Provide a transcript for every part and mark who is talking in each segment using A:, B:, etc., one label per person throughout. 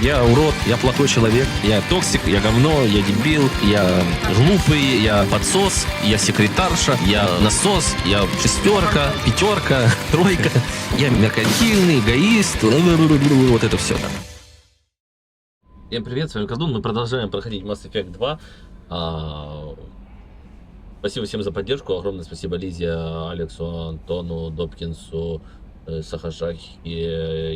A: Я урод, я плохой человек, я токсик, я говно, я дебил, я глупый, я подсос, я секретарша, я насос, я шестерка, пятерка, тройка, я меркантильный, эгоист, вот это все. Всем привет, с вами Колдун, мы продолжаем проходить Mass Effect 2. Спасибо всем за поддержку, огромное спасибо Лизе, Алексу, Антону, Допкинсу, Saxasha и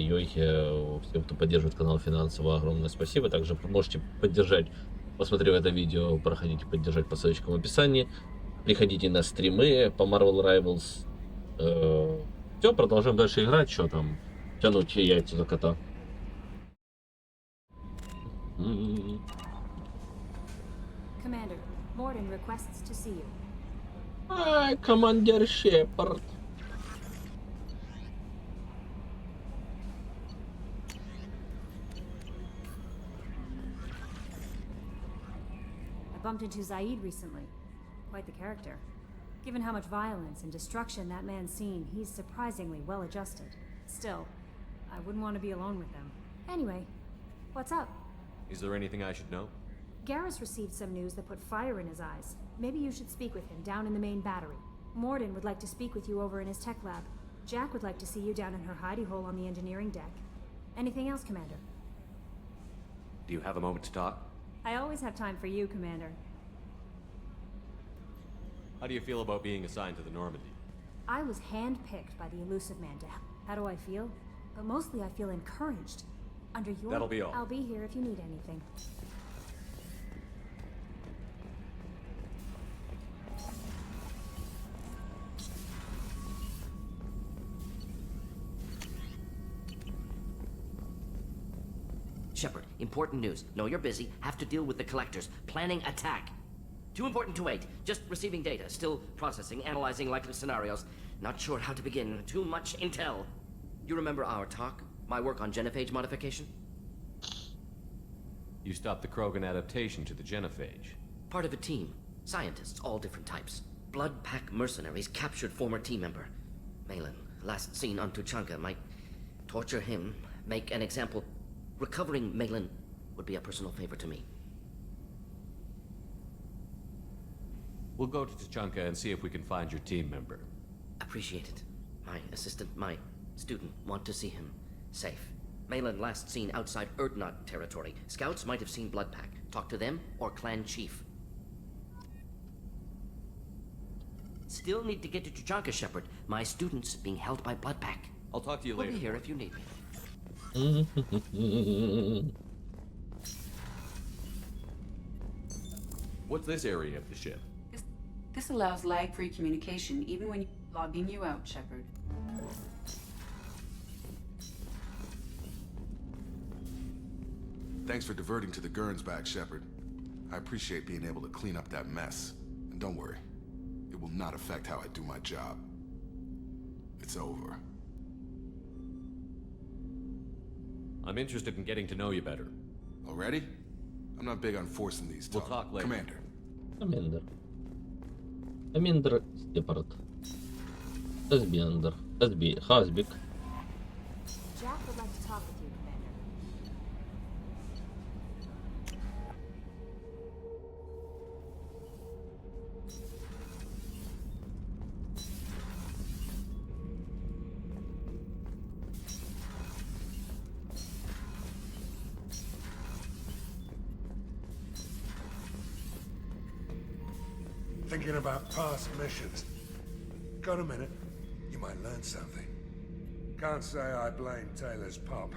A: Йоге, всем, кто поддерживает канал финансово, огромное спасибо. Также можете поддержать, посмотрев это видео, проходите поддержать по ссылочкам в описании. Приходите на стримы по Marvel Rivals. Все, продолжаем дальше играть, что там, тянуть яйца за кота.
B: Commander, Morden requests to see you.
A: Ай, командир Шепард.
B: I bumped into Zaid recently. Quite the character. Given how much violence and destruction that man's seen, he's surprisingly well adjusted. Still, I wouldn't want to be alone with him. Anyway, what's up?
C: Is there anything I should know?
B: Garrus received some news that put fire in his eyes. Maybe you should speak with him down in the main battery. Morden would like to speak with you over in his tech lab. Jack would like to see you down in her hidey hole on the engineering deck. Anything else, Commander?
C: Do you have a moment to talk?
B: I always have time for you, Commander.
C: How do you feel about being assigned to the Normandy?
B: I was handpicked by the elusive man. How do I feel? But mostly I feel encouraged. Under your...
C: That'll be all.
B: I'll be here if you need anything.
D: Shepard, important news. Know you're busy. Have to deal with the collectors. Planning attack. Too important to wait. Just receiving data. Still processing, analyzing likely scenarios. Not sure how to begin. Too much intel. You remember our talk? My work on genophage modification?
C: You stopped the Krogan adaptation to the genophage.
D: Part of a team. Scientists, all different types. Blood pack mercenaries captured former team member. Malin, last seen on Tuchanka, might torture him, make an example. Recovering Malin would be a personal favor to me.
C: We'll go to Tuchanka and see if we can find your team member.
D: Appreciate it. My assistant, my student, want to see him safe. Malin last seen outside Erdnot territory. Scouts might have seen Bloodpack. Talk to them or clan chief. Still need to get to Tuchanka, Shepard. My student's being held by Bloodpack.
C: I'll talk to you
D: We'll
C: later.
D: be here if you need me.
C: What's this area of the ship?
E: This allows lag-free communication even when logging you out, Shepard.
F: Thanks for diverting to the Gurns back, Shepard. I appreciate being able to clean up that mess. And don't worry, it will not affect how I do my job. It's over.
C: I'm interested in getting to know you better.
F: Already? I'm not big on forcing these
C: We'll
F: talks.
C: talk later.
F: Commander.
A: Командир Шепард. Хазбендер. Хазбик.
B: Jack would like to talk with you, Commander.
G: Thinking about past missions. Got a minute? You might learn something. Can't say I blame Taylor's pop.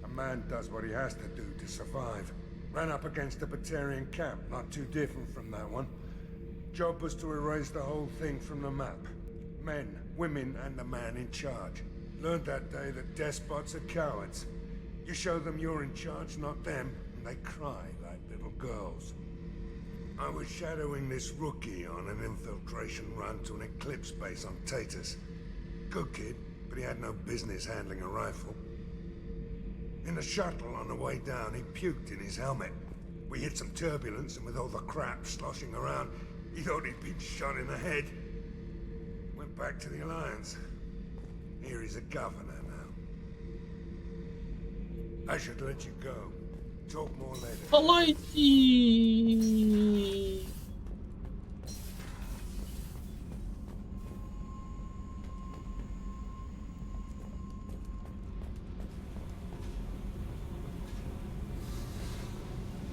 G: A man does what he has to do to survive. Ran up against a Batarian camp, not too different from that one. Job was to erase the whole thing from the map. Men, women, and the man in charge. Learned that day that despots are cowards. You show them you're in charge, not them, and they cry like little girls. I was shadowing this rookie on an infiltration run to an Eclipse base on Tatus. Good kid, but he had no business handling a rifle. In the shuttle on the way down, he puked in his helmet. We hit some turbulence, and with all the crap sloshing around, he thought he'd been shot in the head. Went back to the Alliance. Here he's a governor now. I should let you go. Talk more later.
A: Полайти!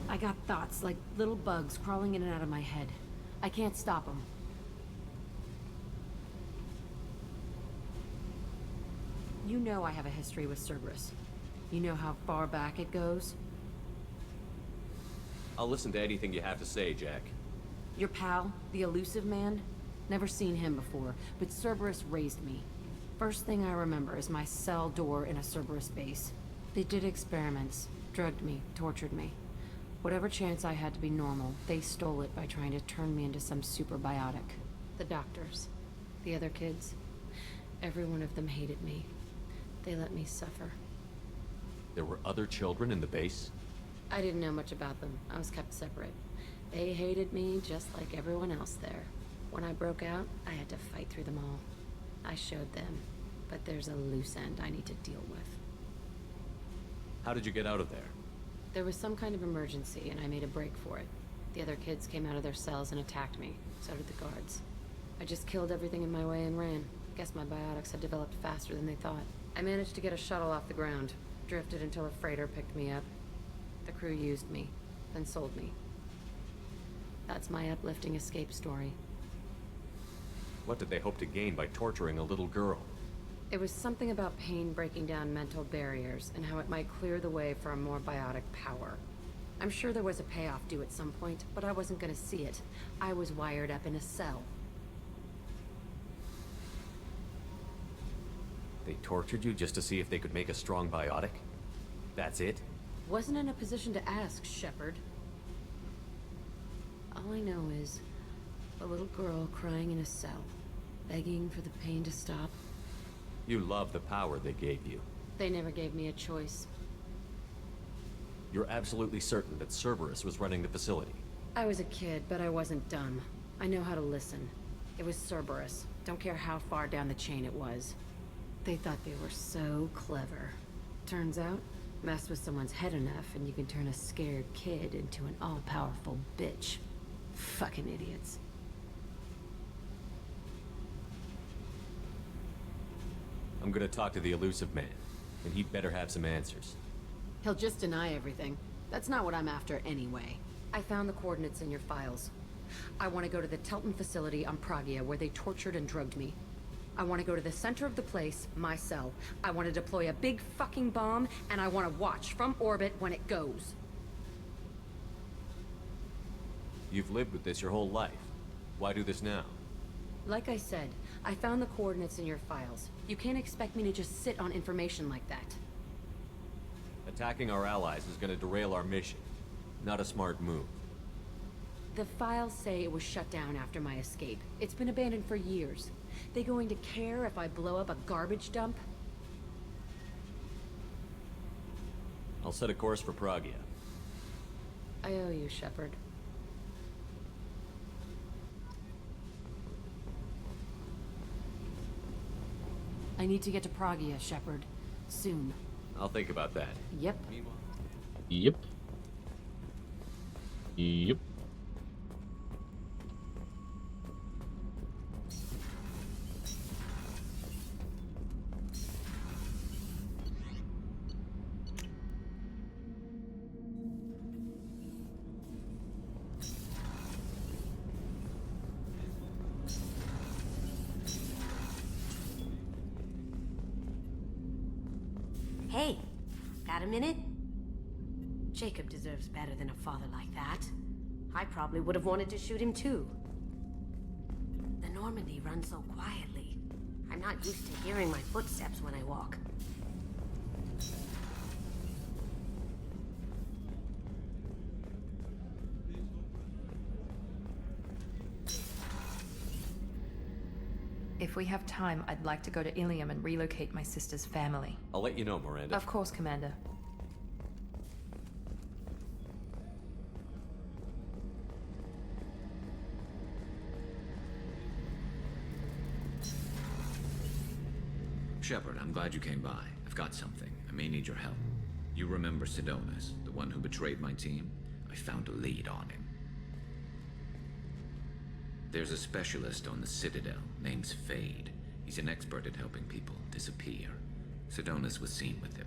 H: I got thoughts like little bugs crawling in and out of my head. I can't stop them. You know I have a history with Cerberus. You know how far back it goes?
C: I'll listen to anything you have to say, Jack.
H: Your pal, the elusive man? Never seen him before, but Cerberus raised me. First thing I remember is my cell door in a Cerberus base. They did experiments, drugged me, tortured me. Whatever chance I had to be normal, they stole it by trying to turn me into some super biotic. The doctors, the other kids, every one of them hated me. They let me suffer.
C: There were other children in the base?
H: I didn't know much about them. I was kept separate. They hated me just like everyone else there. When I broke out, I had to fight through them all. I showed them, but there's a loose end I need to deal with.
C: How did you get out of there?
H: There was some kind of emergency, and I made a break for it. The other kids came out of their cells and attacked me. So did the guards. I just killed everything in my way and ran. Guess my biotics had developed faster than they thought. I managed to get a shuttle off the ground. Drifted until a freighter picked me up. The crew used me, then sold me. That's my uplifting escape story.
C: What did they hope to gain by torturing a little girl?
H: It was something about pain breaking down mental barriers and how it might clear the way for a more biotic power. I'm sure there was a payoff due at some point, but I wasn't gonna see it. I was wired up in a cell.
C: They tortured you just to see if they could make a strong biotic? That's it?
H: Wasn't in a position to ask, Shepard. All I know is a little girl crying in a cell, begging for the pain to stop.
C: You love the power they gave you.
H: They never gave me a choice.
C: You're absolutely certain that Cerberus was running the facility.
H: I was a kid, but I wasn't dumb. I know how to listen. It was Cerberus. Don't care how far down the chain it was. They thought they were so clever. Turns out, mess with someone's head enough and you can turn a scared kid into an all-powerful bitch. Fucking idiots.
C: I'm gonna talk to the elusive man, and he'd better have some answers.
H: He'll just deny everything. That's not what I'm after anyway. I found the coordinates in your files. I want to go to the Telton facility on Pragia where they tortured and drugged me. I want to go to the center of the place, my cell. I want to deploy a big fucking bomb, and I want to watch from orbit when it goes.
C: You've lived with this your whole life. Why do this now?
H: Like I said, I found the coordinates in your files. You can't expect me to just sit on information like that.
C: Attacking our allies is gonna derail our mission. Not a smart move.
H: The files say it was shut down after my escape. It's been abandoned for years. They going to care if I blow up a garbage dump?
C: I'll set a course for Pragia.
H: I owe you, Shepard. I need to get to Pragia, Shepard. Soon.
C: I'll think about that.
H: Yep.
A: Yep. Yep.
I: Hey, got a minute? Jacob deserves better than a father like that. I probably would have wanted to shoot him too. The Normandy runs so quietly. I'm not used to hearing my footsteps when I walk.
J: If we have time, I'd like to go to Ilium and relocate my sister's family.
C: I'll let you know, Miranda.
J: Of course, Commander.
K: Shepard, I'm glad you came by. I've got something. I may need your help. You remember Sidonis, the one who betrayed my team? I found a lead on him. There's a specialist on the Citadel, named Fade. He's an expert at helping people disappear. Sidonis was seen with him.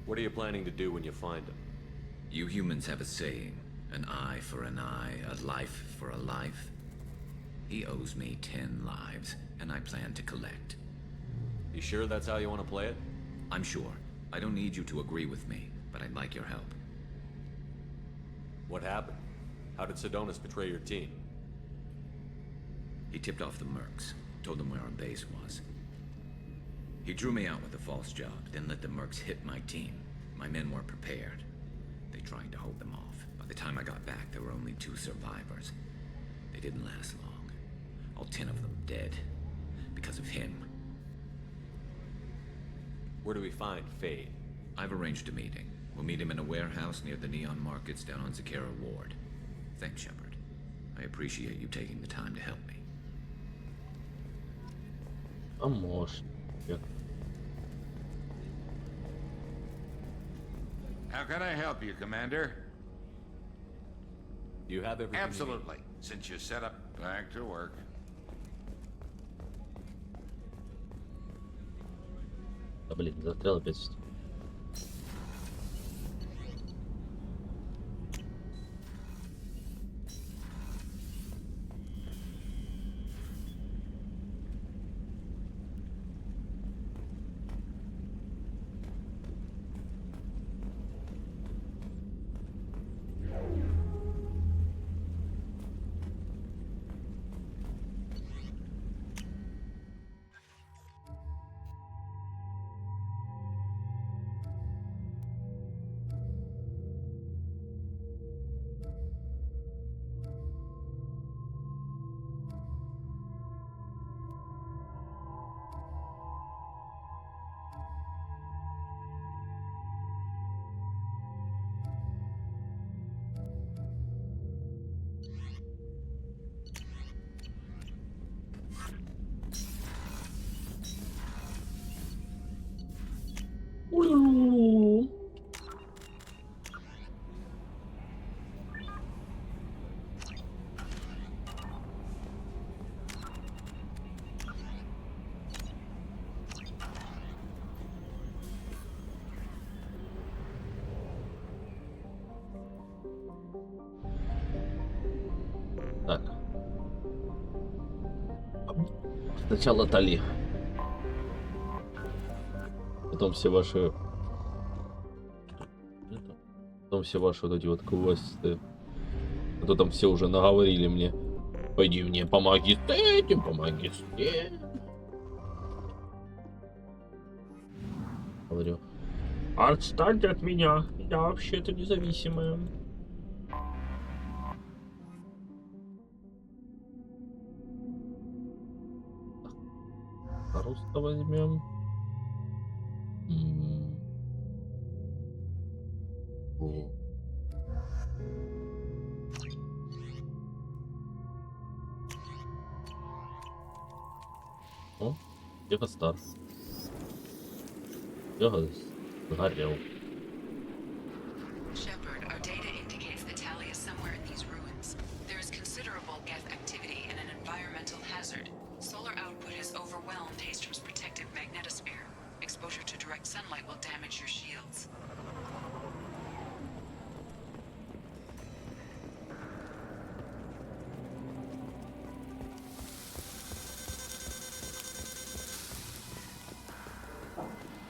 C: What are you planning to do when you find him?
K: You humans have a saying, an eye for an eye, a life for a life. He owes me 10 lives, and I plan to collect.
C: You sure that's how you want to play it?
K: I'm sure. I don't need you to agree with me, but I'd like your help.
C: What happened? How did Sidonis betray your team?
K: He tipped off the mercs, told them where our base was. He drew me out with a false job, then let the mercs hit my team. My men weren't prepared. They tried to hold them off. By the time I got back, there were only 2 survivors. They didn't last long. All 10 of them dead. Because of him.
C: Where do we find Fade?
K: I've arranged a meeting. We'll meet him in a warehouse near the Neon Markets down on Zakara Ward. Thanks, Shepard. I appreciate you taking the time to help me.
A: Помощник.
L: How can I help you, Commander?
C: Do you have everything?
L: Absolutely. Since you set up, back to work.
A: Да блин, застрял опять. Так. Сначала Тали. Потом все ваши... Потом все ваши вот эти вот квесты. А то там все уже наговорили мне. Пойди мне, помоги с этим, помоги с тем. Говорю. Отстаньте от меня. Я вообще-то независимая. Просто возьмем. О, Yogostar. Йога сгорел.
E: Shepard, our data indicates the tally is somewhere in these ruins. There is considerable geth activity and an environmental hazard. Solar output has overwhelmed Hastrom's protective magnetosphere. Exposure to direct sunlight will damage your shields.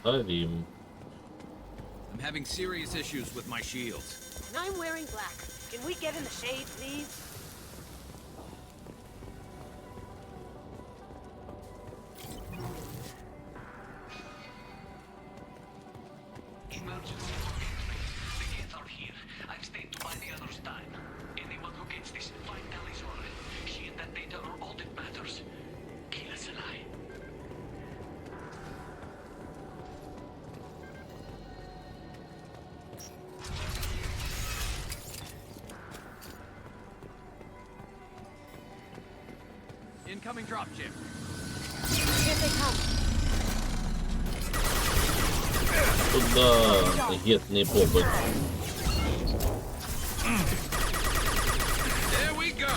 A: Арим.
K: I'm having serious issues with my shields.
I: And I'm wearing black. Can we get in the shade, please?
M: Emergency. The kids are here. I've stayed to buy the others time. Anyone who gets this, find Liza. She and that data are all that matters. Kill us alive.
K: Incoming dropship.
I: Here they come.
A: туда гетний побыт.
L: There we go.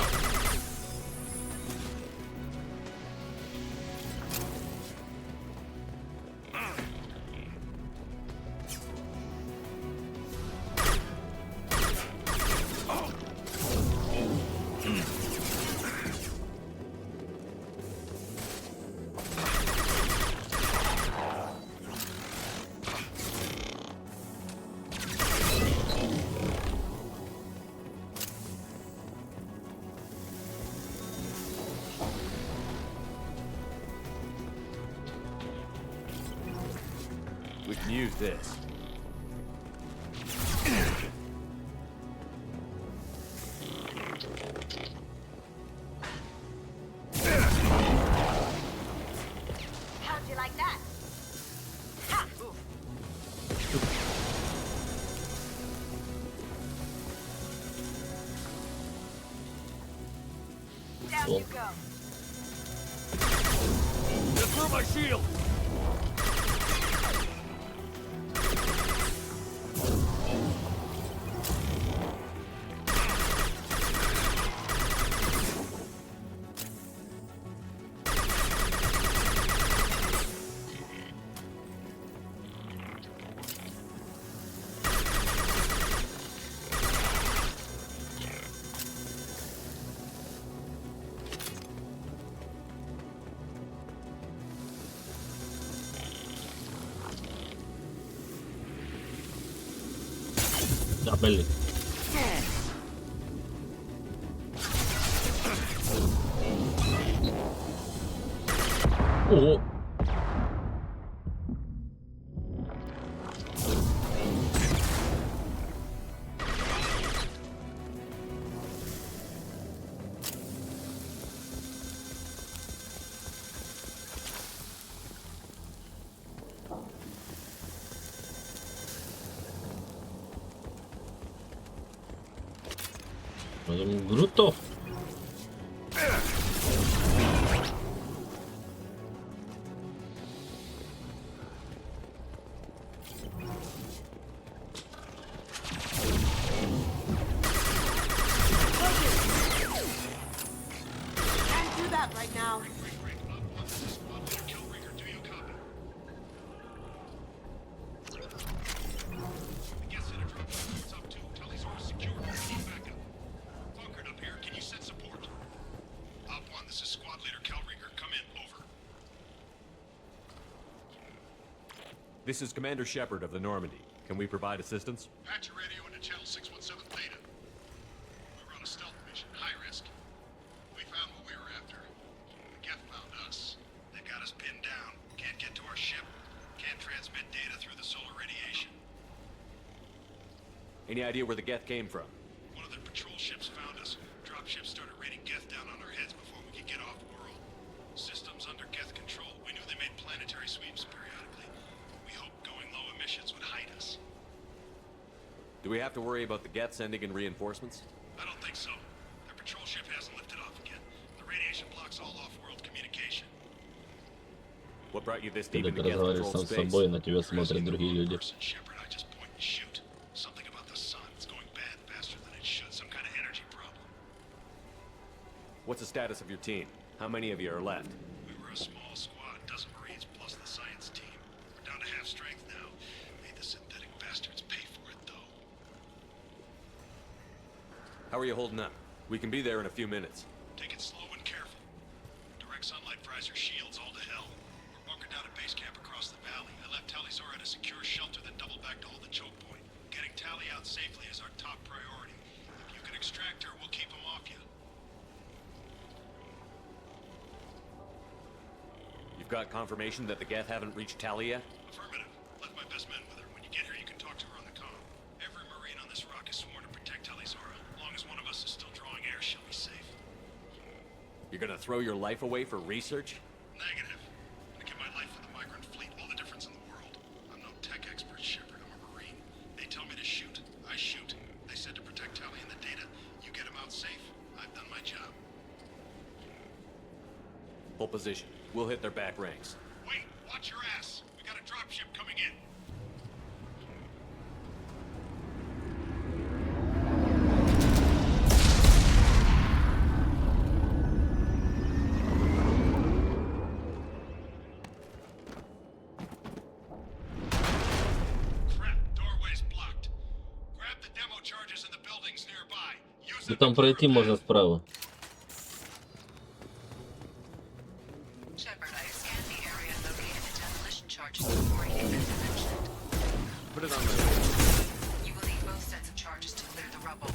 C: We can use this.
I: How'd you like that? Ha! Down you go.
C: Get through my shield!
A: Да, блин. Ого. Грутов.
I: Can't do that right now.
C: This is Commander Shepard of the Normandy. Can we provide assistance?
N: Patch your radio into channel 617 Theta. We were on a stealth mission, high risk. We found what we were after. The Geth found us. They got us pinned down. Can't get to our ship. Can't transmit data through the solar radiation.
C: Any idea where the Geth came from?
N: One of their patrol ships found us. Dropships started raining Geth down on our heads before we could get off world. Systems under Geth control. We knew they made planetary sweeps periodically. We hoped going low emissions would hide us.
C: Do we have to worry about the Geth sending in reinforcements?
N: I don't think so. Their patrol ship hasn't lifted off again. The radiation blocks all off-world communication.
C: What brought you this deep
A: Когда
C: into
A: ты
C: Geth
A: разговариваешь
C: controlled
A: сам с
C: space?
A: собой, на тебя смотрят другие люди.
N: Shepard, I just point and shoot. Something about the sun. It's going bad faster than it should. Some kind of energy problem.
C: What's the status of your team? How many of you are left?
N: We were a small squad, dozen Marines plus the science team. We're down to half strength now. Made the synthetic bastards pay for it, though.
C: How are you holding up? We can be there in a few minutes.
N: Take it slow and careful. Direct sunlight fries your shields all to hell. We're bunkered down at base camp across the valley. I left Talizora at a secure shelter, then doubled back to hold the choke point. Getting Tally out safely is our top priority. If you can extract her, we'll keep him off you.
C: You've got confirmation that the Geth haven't reached Tally yet?
N: Affirmative. Left my best men with her. When you get here, you can talk to her on the comm. Every Marine on this rock is sworn to protect Talizora. As long as one of us is still drawing air, she'll be safe.
C: You're gonna throw your life away for research?
N: Negative. I'm gonna give my life for the migrant fleet, all the difference in the world. I'm no tech expert, Shepard. I'm a Marine. They tell me to shoot. I shoot. They said to protect Tally and the data. You get them out safe. I've done my job.
C: Hold position. We'll hit their back ranks.
N: Wait, watch your ass. We got a dropship coming in.
A: Ну там пройти можно справа.
E: Shepard, I scanned the area and located the demolition charges before he had been mentioned.
C: Put it on my list.
E: You will need both sets of charges to clear the rubble.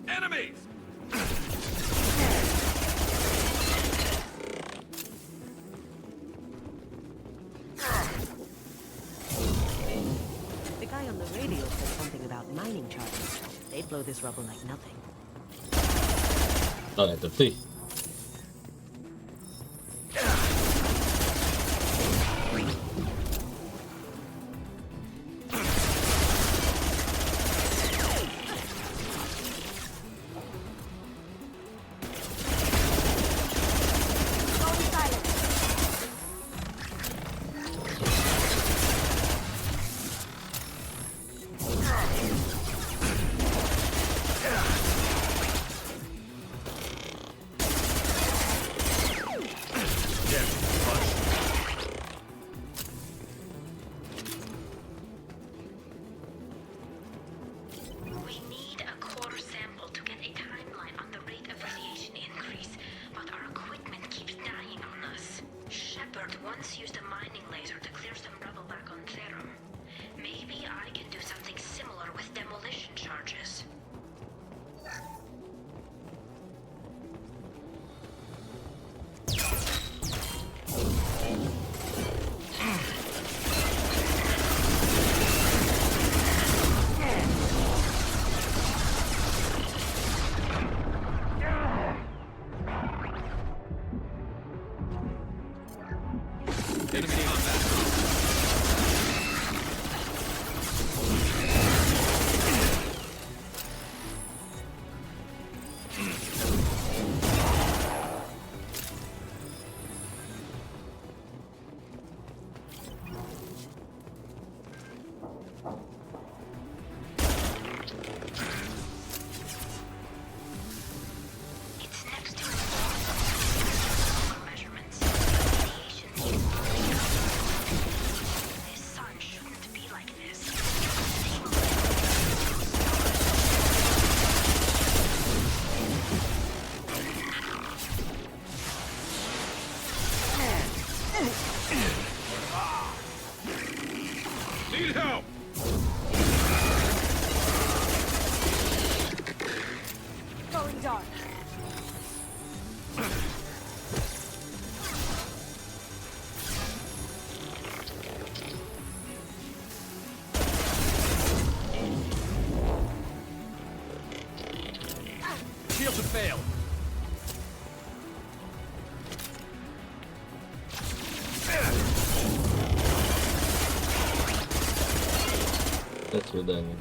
N: Enemies!
I: The guy on the radio said something about mining charges. They'd blow this rubble like nothing.
A: А, это ты.
O: We need a core sample to get a timeline on the rate of radiation increase, but our equipment keeps dying on us. Shepard once used a mining laser to clear some rubble back on Therum. Maybe I can do something similar with demolition charges.
C: Enemy combat.
O: It's next to a measurements. Radiation is falling out. This sun shouldn't be like this.
N: Need help!
B: Going dark.
C: Shields have failed.
A: До свидания.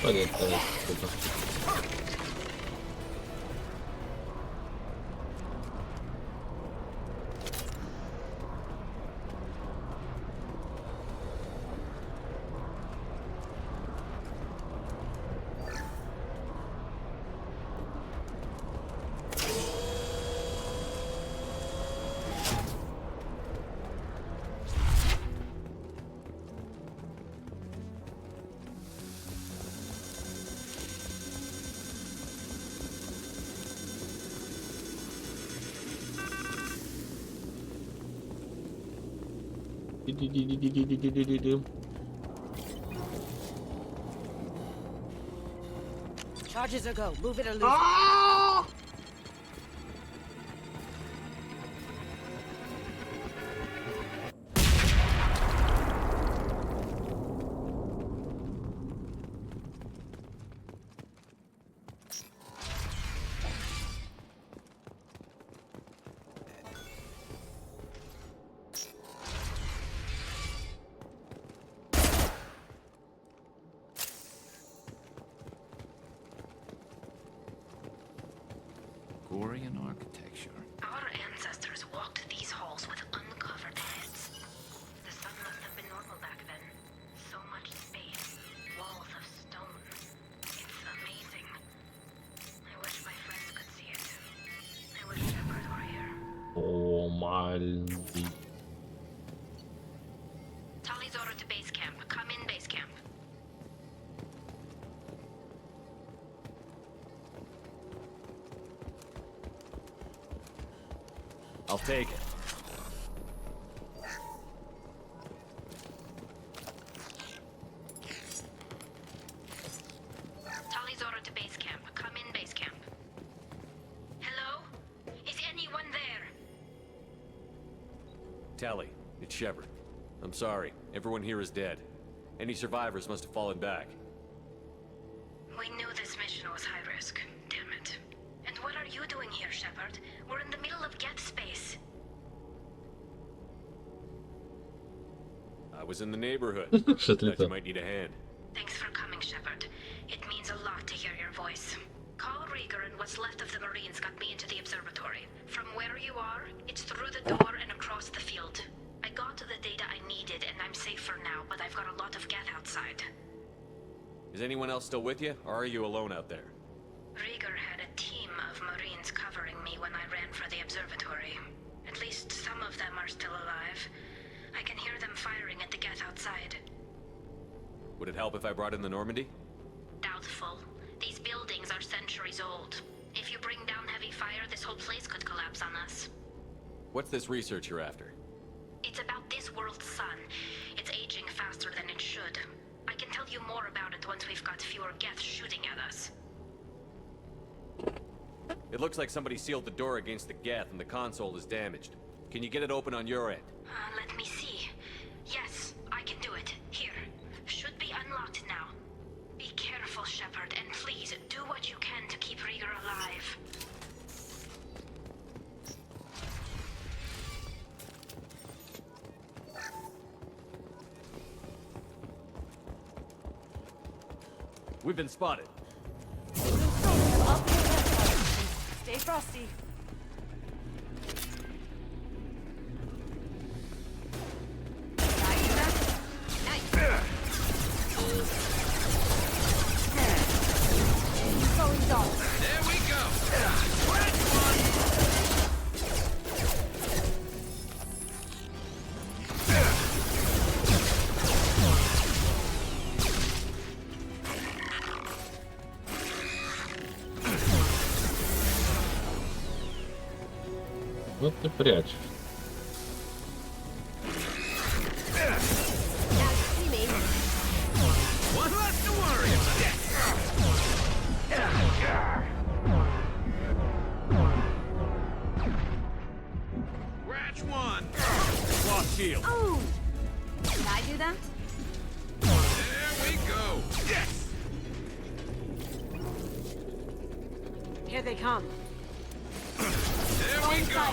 A: Полетная штука.
I: Charges are go. Move it or lose it.
K: Gorian architecture.
O: Our ancestors walked these halls with uncovered heads. The sun must have been normal back then. So much space, walls of stone. It's amazing. I wish my friends could see it. I wish Shepard were here.
A: Oh my.
O: Tali's order to base camp. Come in base camp.
C: I'll take it.
O: Tali's order to base camp. Come in base camp. Hello? Is anyone there?
C: Tali, it's Shepard. I'm sorry. Everyone here is dead. Any survivors must have fallen back.
O: We knew this mission was high risk. Damn it. And what are you doing here, Shepard? We're in the middle of Geth space.
C: I was in the neighborhood.
A: Что-то
C: Thought you
A: летает.
C: might need a hand.
O: Thanks for coming, Shepard. It means a lot to hear your voice. Call Rieger and what's left of the Marines got me into the observatory. From where you are, it's through the door and across the field. I got the data I needed and I'm safe for now, but I've got a lot of Geth outside.
C: Is anyone else still with you, or are you alone out there?
O: Rieger had a team of Marines covering me when I ran for the observatory. At least some of them are still alive. I can hear them firing at the Geth outside.
C: Would it help if I brought in the Normandy?
O: Doubtful. These buildings are centuries old. If you bring down heavy fire, this whole place could collapse on us.
C: What's this research you're after?
O: It's about this world's sun. It's aging faster than it should. I can tell you more about it once we've got fewer Geth shooting at us.
C: It looks like somebody sealed the door against the Geth and the console is damaged. Can you get it open on your end?
O: Let me see. Yes, I can do it. Here. Should be unlocked now. Be careful, Shepard, and please do what you can to keep Rieger alive.
C: We've been spotted.
B: Stay frosty.
K: There we go.
A: Вот ты прячь.
K: One less to worry about. Scratch one.
C: Lost shield.
B: Oh! Did I do that?
K: There we go. Yes.
I: Here they come.
K: There we go.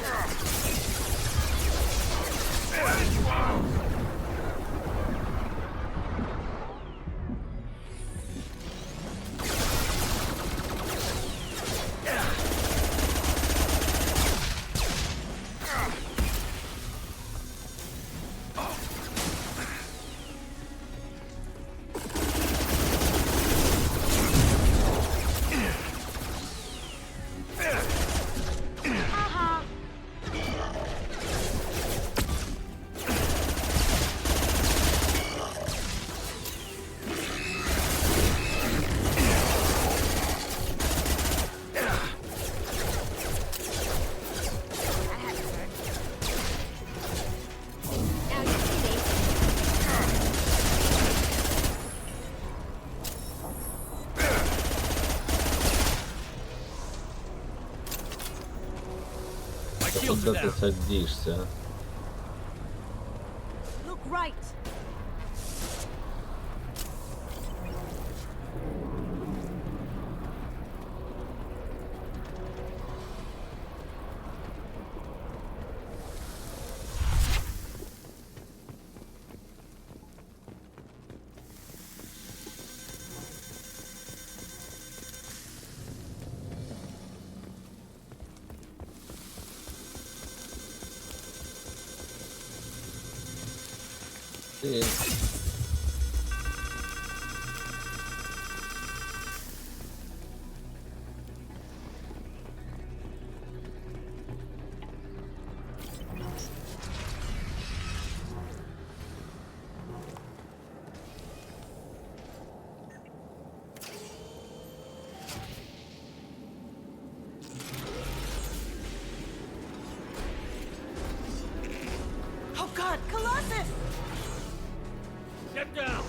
A: Куда ты садишься?
I: Look right.
P: Oh God, Colossus!
M: Step down!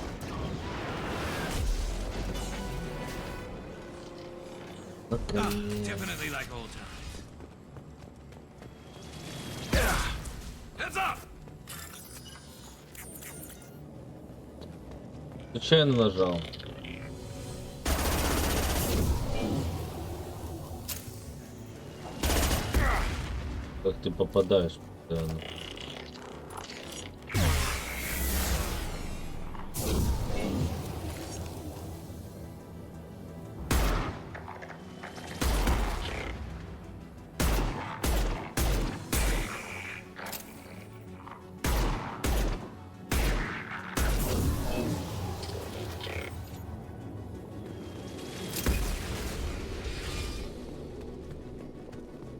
N: Definitely like old times. Heads up!
A: Случайно нажал. Как ты попадаешь постоянно.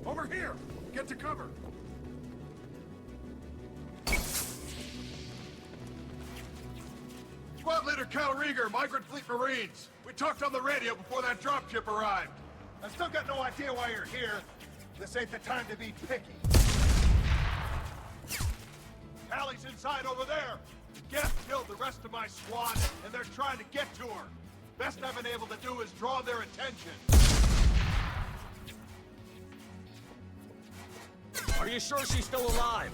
G: Over here! Get to cover! Squad leader Cal Rieger, Migrant Fleet Marines. We talked on the radio before that dropship arrived. I still got no idea why you're here. This ain't the time to be picky. Allie's inside over there. Geth killed the rest of my squad, and they're trying to get to her. Best I've been able to do is draw their attention.
M: Are you sure she's still alive?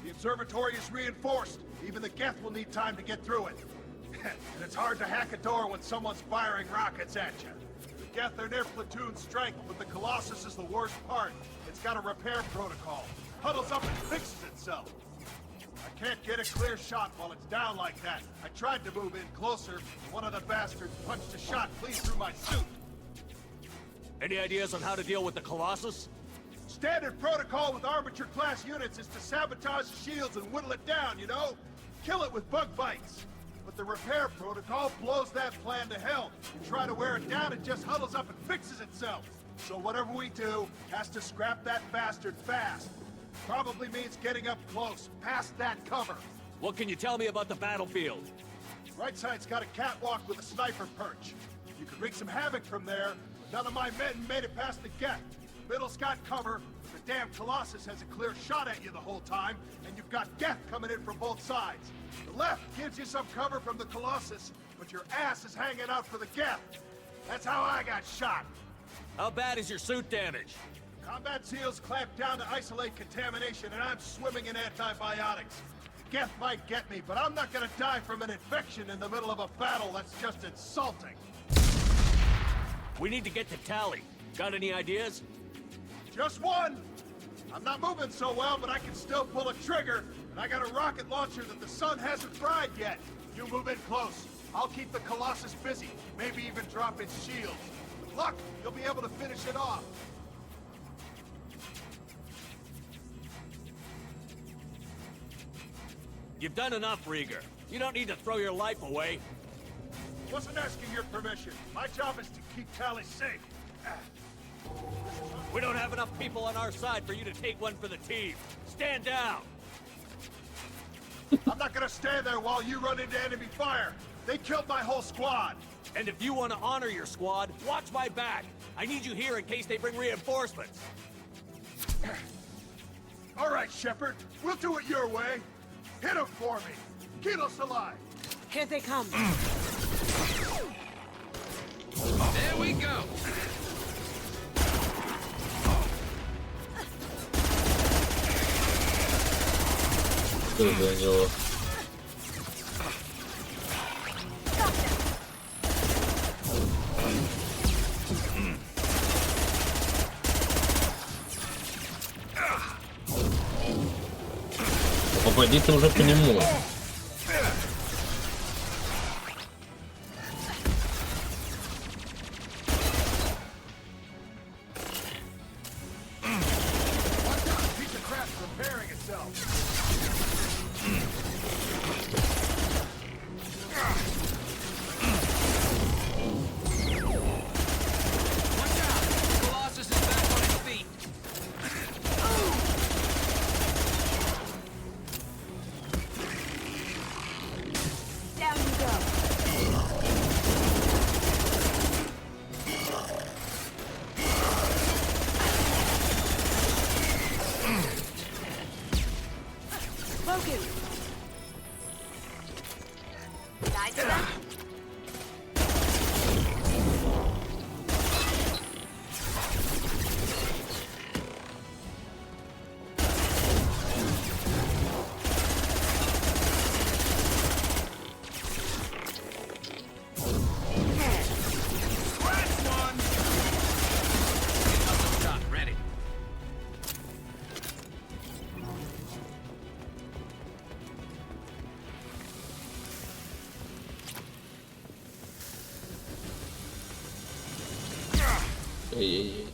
G: The observatory is reinforced. Even the Geth will need time to get through it. And it's hard to hack a door when someone's firing rockets at you. The Geth are near platoon strength, but the Colossus is the worst part. It's got a repair protocol. Huddles up and fixes itself. I can't get a clear shot while it's down like that. I tried to move in closer, but one of the bastards punched a shot clean through my suit.
M: Any ideas on how to deal with the Colossus?
G: Standard protocol with armature-class units is to sabotage the shields and whittle it down, you know? Kill it with bug bites. But the repair protocol blows that plan to hell. You try to wear it down, it just huddles up and fixes itself. So whatever we do has to scrap that bastard fast. Probably means getting up close, past that cover.
M: What can you tell me about the battlefield?
G: Right side's got a catwalk with a sniper perch. You could wreak some havoc from there, but none of my men made it past the Geth. The middle's got cover, but the damn Colossus has a clear shot at you the whole time, and you've got Geth coming in from both sides. The left gives you some cover from the Colossus, but your ass is hanging out for the Geth. That's how I got shot.
M: How bad is your suit damaged?
G: Combat SEALs clamp down to isolate contamination, and I'm swimming in antibiotics. The Geth might get me, but I'm not gonna die from an infection in the middle of a battle. That's just insulting.
M: We need to get to Tally. Got any ideas?
G: Just one! I'm not moving so well, but I can still pull a trigger, and I got a rocket launcher that the sun hasn't fried yet. You move in close. I'll keep the Colossus busy, maybe even drop its shields. With luck, you'll be able to finish it off.
M: You've done enough, Rieger. You don't need to throw your life away.
G: Wasn't asking your permission. My job is to keep Tally safe.
M: We don't have enough people on our side for you to take one for the team. Stand down!
G: I'm not gonna stand there while you run into enemy fire. They killed my whole squad.
M: And if you want to honor your squad, watch my back. I need you here in case they bring reinforcements.
G: All right, Shepard. We'll do it your way. Hit him for me. Kilos alive.
I: Here they come.
K: There we go.
A: открыты у него. Попади ты уже по нему. Эй-эй-эй.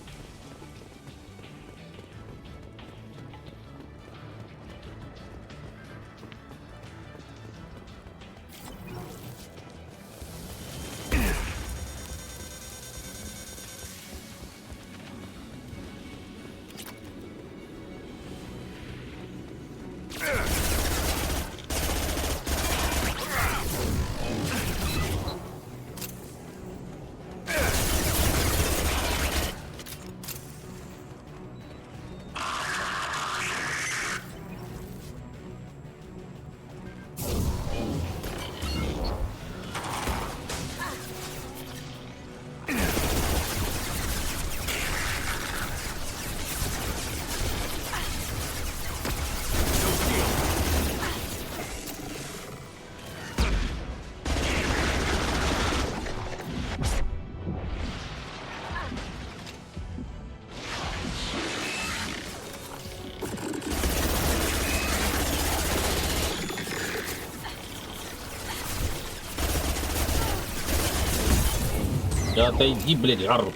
A: Да отойди, блядь, ару.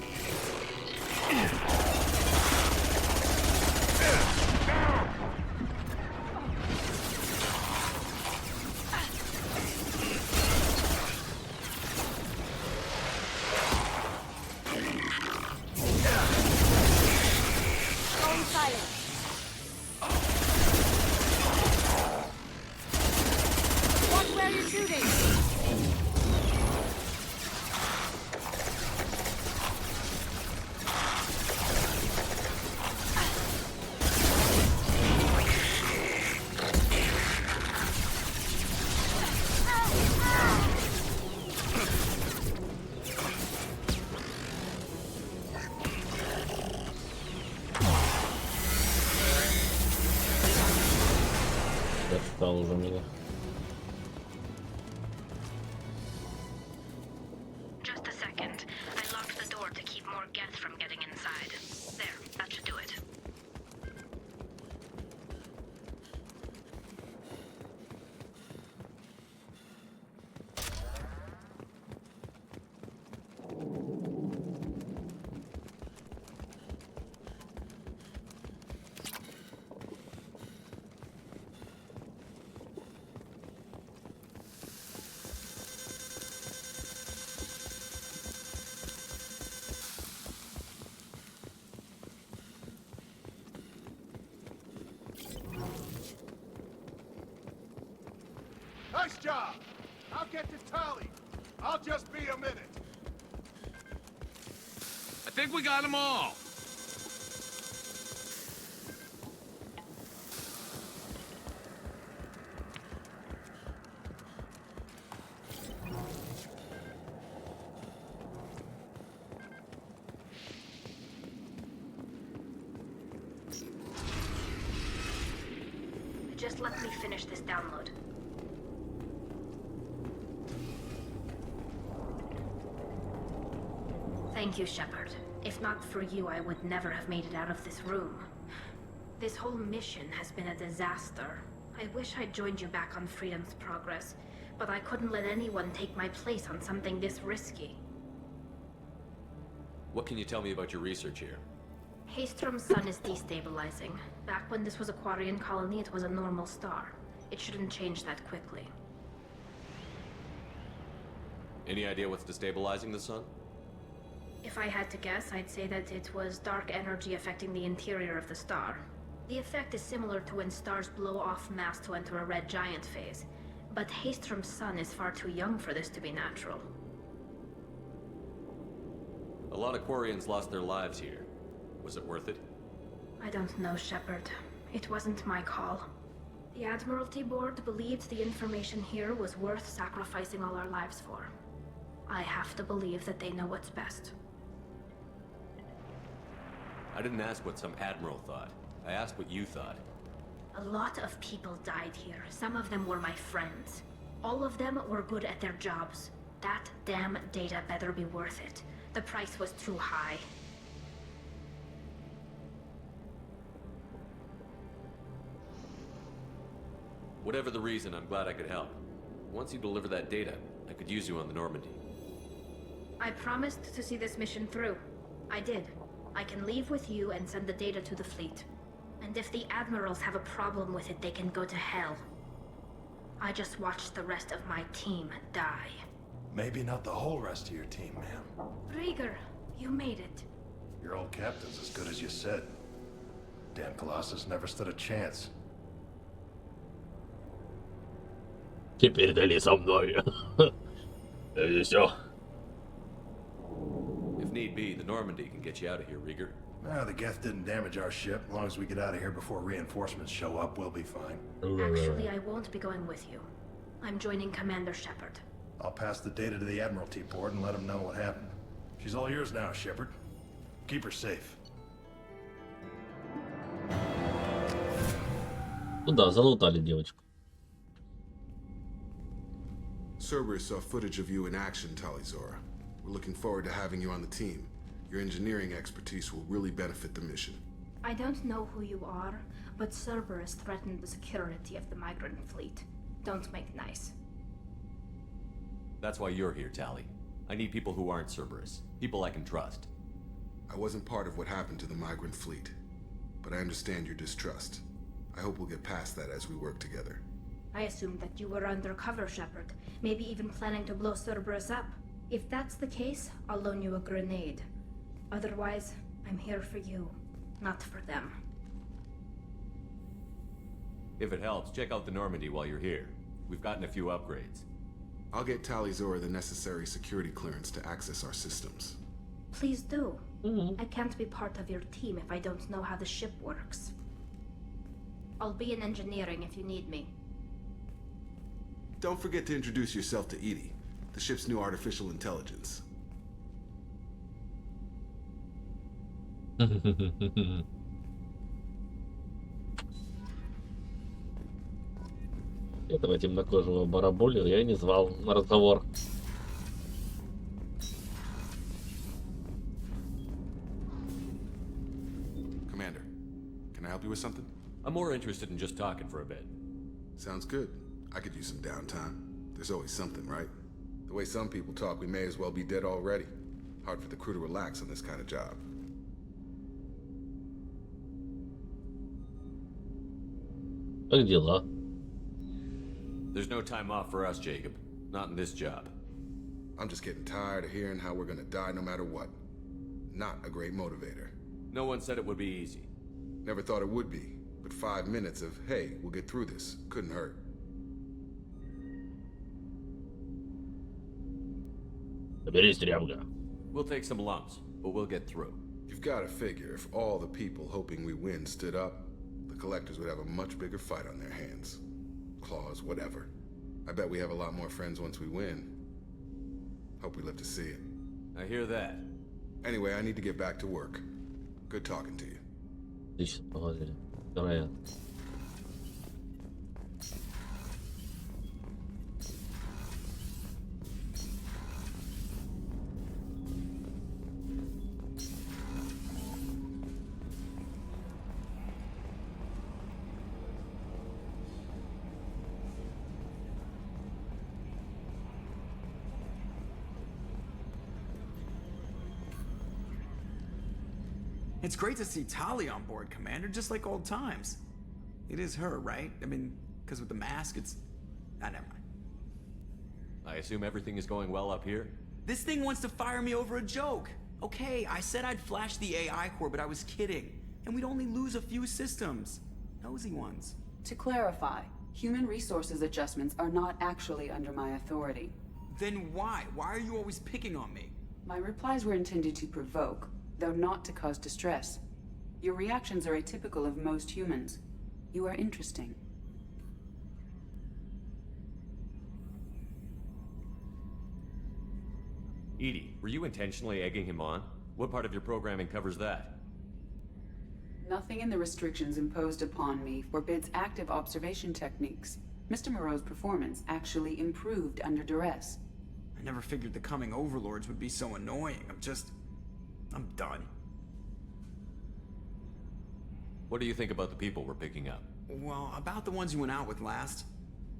A: Уже меня.
O: Just a second. I locked the door to keep more gas from getting inside. There, that should do it.
P: Nice job! I'll get to Tali. I'll just be a minute.
M: I think we got them all.
I: Just
O: let me finish this download. Thank you, Shepard. If not for you, I would never have made it out of this room. This whole mission has been a disaster. I wish I'd joined you back on Freedom's Progress, but I couldn't let anyone take my place on something this risky.
C: What can you tell me about your research here?
O: Haystrom's sun is destabilizing. Back when this was a Quarian colony, it was a normal star. It shouldn't change that quickly.
C: Any idea what's destabilizing the sun?
O: If I had to guess, I'd say that it was dark energy affecting the interior of the star. The effect is similar to when stars blow off mass to enter a red giant phase, but Haystrom's sun is far too young for this to be natural.
C: A lot of Quarians lost their lives here. Was it worth it?
O: I don't know, Shepard. It wasn't my call. The Admiralty Board believed the information here was worth sacrificing all our lives for. I have to believe that they know what's best.
C: I didn't ask what some admiral thought. I asked what you thought.
O: A lot of people died here. Some of them were my friends. All of them were good at their jobs. That damn data better be worth it. The price was too high.
C: Whatever the reason, I'm glad I could help. Once you deliver that data, I could use you on the Normandy.
O: I promised to see this mission through. I did. I can leave with you and send the data to the fleet. And if the admirals have a problem with it, they can go to hell. I just watched the rest of my team die.
P: Maybe not the whole rest of your team, ma'am.
O: Rieger, you made it.
P: Your old captain's as good as you said. Damn Colossus never stood a chance.
A: Теперь дали со мной. И все.
C: If need be, the Normandy can get you out of here, Rieger.
P: Nah, the Geth didn't damage our ship. As long as we get out of here before reinforcements show up, we'll be fine.
O: Actually, I won't be going with you. I'm joining Commander Shepard.
P: I'll pass the data to the Admiralty Board and let them know what happened. She's all yours now, Shepard. Keep her safe.
A: Ну да, залутали девочку.
F: Cerberus saw footage of you in action, Talizora. We're looking forward to having you on the team. Your engineering expertise will really benefit the mission.
O: I don't know who you are, but Cerberus threatened the security of the migrant fleet. Don't make nice.
C: That's why you're here, Tali. I need people who aren't Cerberus. People I can trust.
F: I wasn't part of what happened to the migrant fleet, but I understand your distrust. I hope we'll get past that as we work together.
O: I assumed that you were undercover, Shepard. Maybe even planning to blow Cerberus up. If that's the case, I'll loan you a grenade. Otherwise, I'm here for you, not for them.
C: If it helps, check out the Normandy while you're here. We've gotten a few upgrades.
F: I'll get Talizora the necessary security clearance to access our systems.
O: Please do. I can't be part of your team if I don't know how the ship works. I'll be in engineering if you need me.
F: Don't forget to introduce yourself to Edie, the ship's new artificial intelligence.
A: Этого темнокожего бараболю я не звал на разговор.
F: Commander, can I help you with something?
C: I'm more interested in just talking for a bit.
F: Sounds good. I could use some downtime. There's always something, right? The way some people talk, we may as well be dead already. Hard for the crew to relax on this kind of job.
A: Как дела?
C: There's no time off for us, Jacob. Not in this job.
F: I'm just getting tired of hearing how we're gonna die no matter what. Not a great motivator.
C: No one said it would be easy.
F: Never thought it would be, but 5 minutes of, hey, we'll get through this, couldn't hurt.
A: Соберись, Тряпка.
C: We'll take some lumps, but we'll get through.
F: You've got to figure if all the people hoping we win stood up, the collectors would have a much bigger fight on their hands. Claws, whatever. I bet we have a lot more friends once we win. Hope we live to see it.
C: I hear that.
F: Anyway, I need to get back to work. Good talking to you.
A: Отлично, поговорили. Вероятно.
Q: It's great to see Tali on board, Commander, just like old times. It is her, right? I mean, because with the mask, it's... Ah, never mind.
C: I assume everything is going well up here?
Q: This thing wants to fire me over a joke. Okay, I said I'd flash the AI core, but I was kidding. And we'd only lose a few systems. Nosy ones.
R: To clarify, human resources adjustments are not actually under my authority.
Q: Then why? Why are you always picking on me?
R: My replies were intended to provoke, though not to cause distress. Your reactions are atypical of most humans. You are interesting.
C: Edie, were you intentionally egging him on? What part of your programming covers that?
R: Nothing in the restrictions imposed upon me forbids active observation techniques. Mr. Moreau's performance actually improved under duress.
Q: I never figured the coming overlords would be so annoying. I'm done.
C: What do you think about the people we're picking up?
Q: Well, about the ones you went out with last.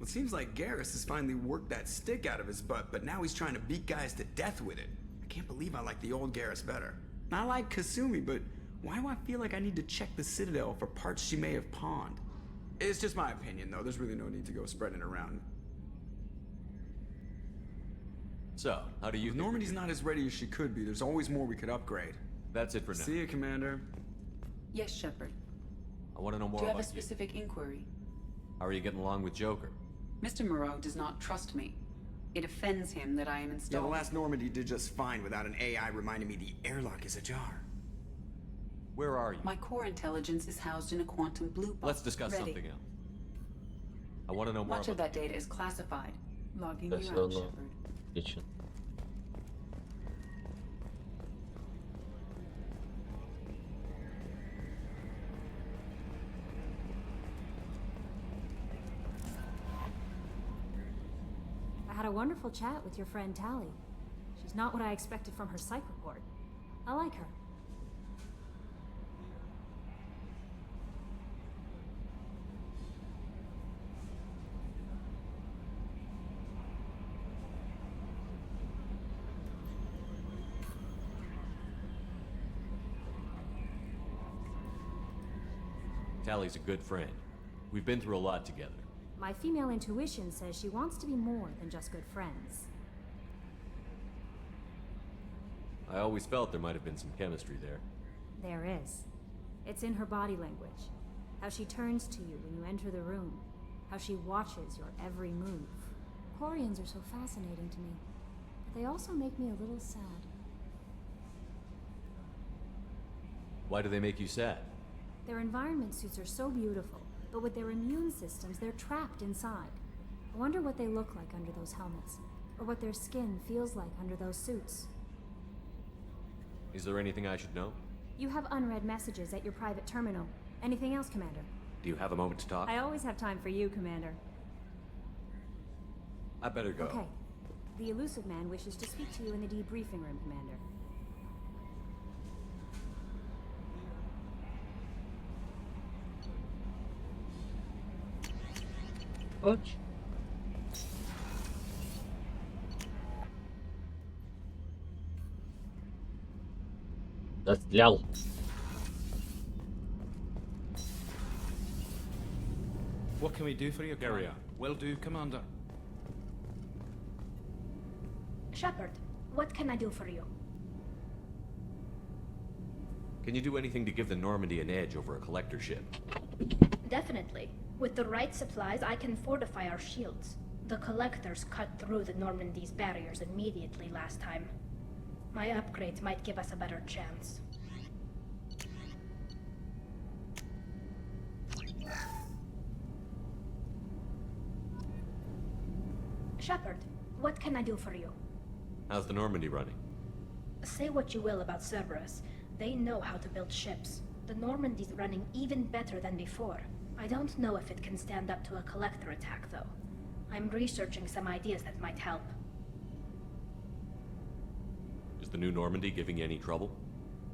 Q: It seems like Garrus has finally worked that stick out of his butt, but now he's trying to beat guys to death with it. I can't believe I like the old Garrus better. I like Kasumi, but why do I feel like I need to check the Citadel for parts she may have pawned? It's just my opinion, though. There's really no need to go spreading it around.
C: So, how do you
Q: If
C: think
Q: Normandy's not as ready as she could be, there's always more we could upgrade.
C: That's it for now.
Q: See you, Commander.
R: Yes, Shepard.
C: I want to know more
R: Do you have a
C: about you.
R: specific inquiry?
C: How are you getting along with Joker?
R: Mr. Moreau does not trust me. It offends him that I am
Q: Yeah,
R: installed.
Q: the last Normandy did just fine without an AI reminding me the airlock is ajar.
C: Where are you?
R: My core intelligence is housed in a quantum blue box.
C: Let's discuss
R: Ready.
C: something else. I want to know more
R: Much
C: about
R: of that data is classified. Logging
A: That's
R: you out,
A: no.
R: Shepard.
A: Kitchen.
B: I had a wonderful chat with your friend Tali. She's not what I expected from her psych report. I like her.
C: Tally's a good friend. We've been through a lot together.
B: My female intuition says she wants to be more than just good friends.
C: I always felt there might have been some chemistry there.
B: There is. It's in her body language. How she turns to you when you enter the room. How she watches your every move. Quarians are so fascinating to me, but they also make me a little sad.
C: Why do they make you sad?
B: Their environment suits are so beautiful, but with their immune systems, they're trapped inside. I wonder what they look like under those helmets, or what their skin feels like under those suits.
C: Is there anything I should know?
B: You have unread messages at your private terminal. Anything else, Commander?
C: Do you have a moment to talk?
B: I always have time for you, Commander.
C: I better go.
B: Okay. The elusive man wishes to speak to you in the debriefing room, Commander.
A: Chodź. Застрял.
S: What can we do for you,
C: Carry
S: Commander?
C: on.
S: Will do, Commander.
O: Shepard, what can I do for you?
C: Can you do anything to give the Normandy an edge over a collector ship?
O: Definitely. With the right supplies, I can fortify our shields. The collectors cut through the Normandy's barriers immediately last time. My upgrades might give us a better chance. Shepard, what can I do for you?
C: How's the Normandy running?
O: Say what you will about Cerberus. They know how to build ships. The Normandy's running even better than before. I don't know if it can stand up to a collector attack, though. I'm researching some ideas that might help.
C: Is the new Normandy giving you any trouble?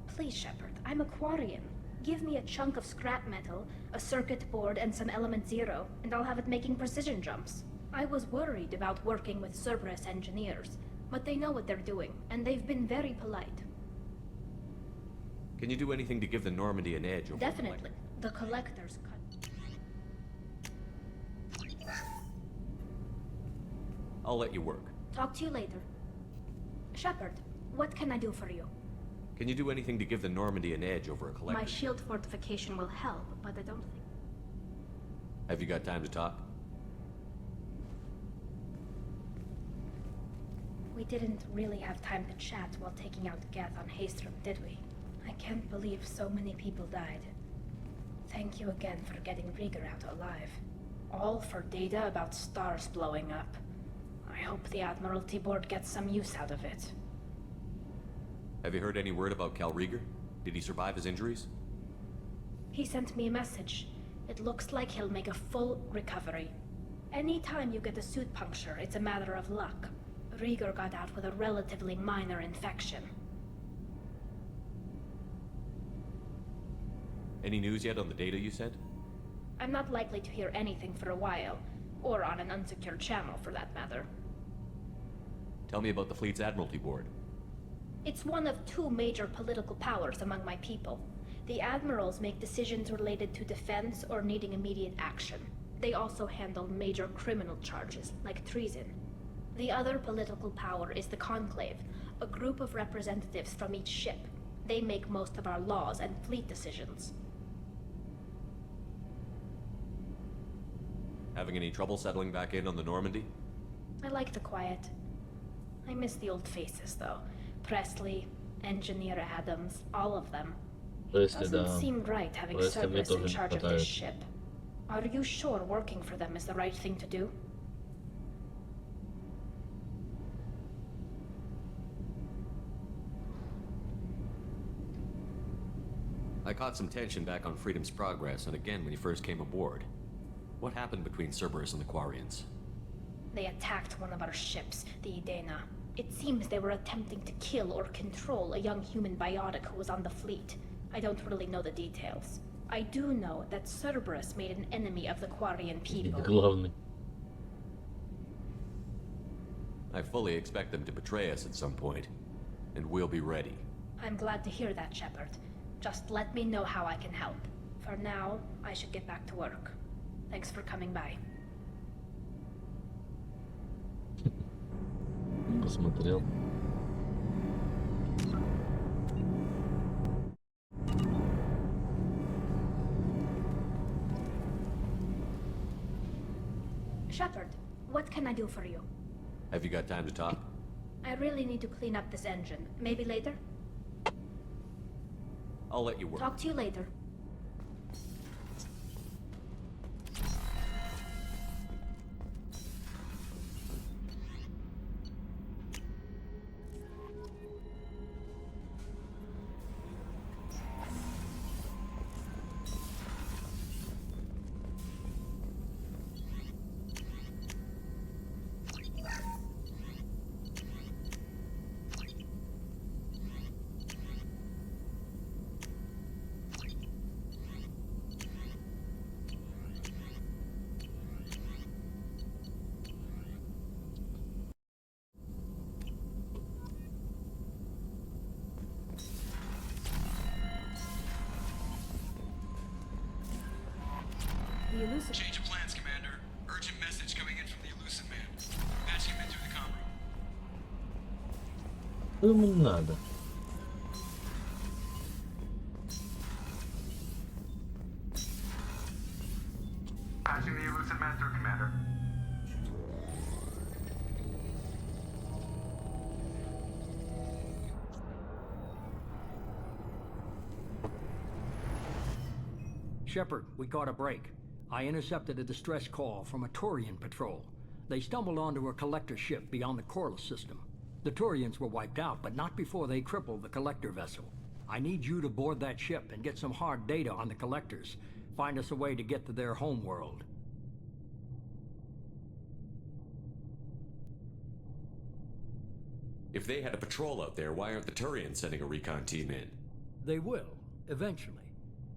O: Please, Shepard, I'm a Quarian. Give me a chunk of scrap metal, a circuit board, and some element zero, and I'll have it making precision jumps. I was worried about working with Cerberus engineers, but they know what they're doing, and they've been very polite.
C: Can you do anything to give the Normandy an edge over
O: Definitely. The collectors cut.
C: I'll let you work.
O: Talk to you later. Shepard, what can I do for you?
C: Can you do anything to give the Normandy an edge over a collector?
O: My shield fortification will help, but I don't think...
C: Have you got time to talk?
O: We didn't really have time to chat while taking out Geth on Haystrom, did we? I can't believe so many people died. Thank you again for getting Rieger out alive. All for data about stars blowing up. I hope the Admiralty Board gets some use out of it.
C: Have you heard any word about Cal Rieger? Did he survive his injuries?
O: He sent me a message. It looks like he'll make a full recovery. Anytime you get a suit puncture, it's a matter of luck. Rieger got out with a relatively minor infection.
C: Any news yet on the data you sent?
O: I'm not likely to hear anything for a while, or on an unsecured channel for that matter.
C: Tell me about the fleet's Admiralty Board.
O: It's one of two major political powers among my people. The admirals make decisions related to defense or needing immediate action. They also handle major criminal charges, like treason. The other political power is the Conclave, a group of representatives from each ship. They make most of our laws and fleet decisions.
C: Having any trouble settling back in on the Normandy?
O: I like the quiet. I miss the old faces, though. Presley, Engineer Adams, all of them. It doesn't seem right having Cerberus in charge of this ship. Are you sure working for them is the right thing to do?
C: I caught some tension back on Freedom's Progress and again when you first came aboard. What happened between Cerberus and the Quarians?
O: They attacked one of our ships, the Idena. It seems they were attempting to kill or control a young human biotic who was on the fleet. I don't really know the details. I do know that Cerberus made an enemy of the Quarian people.
C: I fully expect them to betray us at some point, and we'll be ready.
O: I'm glad to hear that, Shepard. Just let me know how I can help. For now, I should get back to work. Thanks for coming by.
A: Посмотрел.
O: Shepard, what can I do for you?
C: Have you got time to talk?
O: I really need to clean up this engine. Maybe later?
C: I'll let you work.
O: Talk to you later.
Q: Change of plans, Commander. Urgent message coming in from the elusive man. Patching him in through the comm room.
A: Что ему надо?
Q: Patching the elusive man through, Commander.
T: Shepard, we caught a break. I intercepted a distress call from a Turian patrol. They stumbled onto a collector ship beyond the Corliss system. The Turians were wiped out, but not before they crippled the collector vessel. I need you to board that ship and get some hard data on the collectors. Find us a way to get to their home world.
C: If they had a patrol out there, why aren't the Turians sending a recon team in?
T: They will, eventually.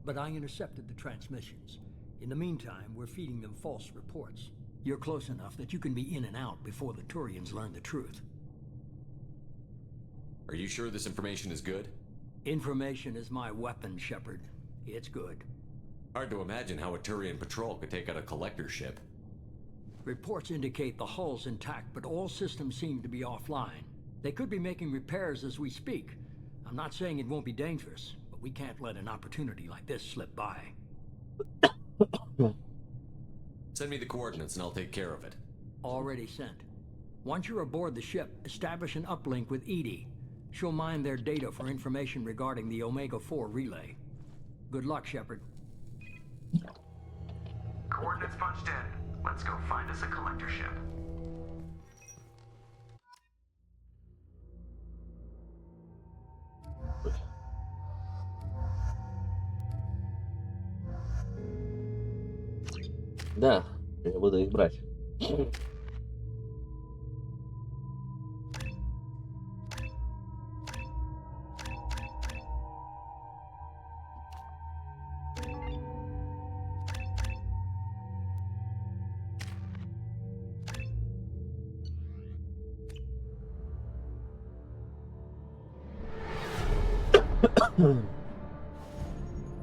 T: But I intercepted the transmissions. In the meantime, we're feeding them false reports. You're close enough that you can be in and out before the Turians learn the truth.
C: Are you sure this information is good?
T: Information is my weapon, Shepard. It's good.
C: Hard to imagine how a Turian patrol could take out a collector ship.
T: Reports indicate the hull's intact, but all systems seem to be offline. They could be making repairs as we speak. I'm not saying it won't be dangerous, but we can't let an opportunity like this slip by.
C: Send me the coordinates and I'll take care of it.
T: Already sent. Once you're aboard the ship, establish an uplink with Edie. She'll mine their data for information regarding the Omega-4 relay. Good luck, Shepard.
U: Coordinates punched in. Let's go find us a collector ship.
A: Да, я буду их брать.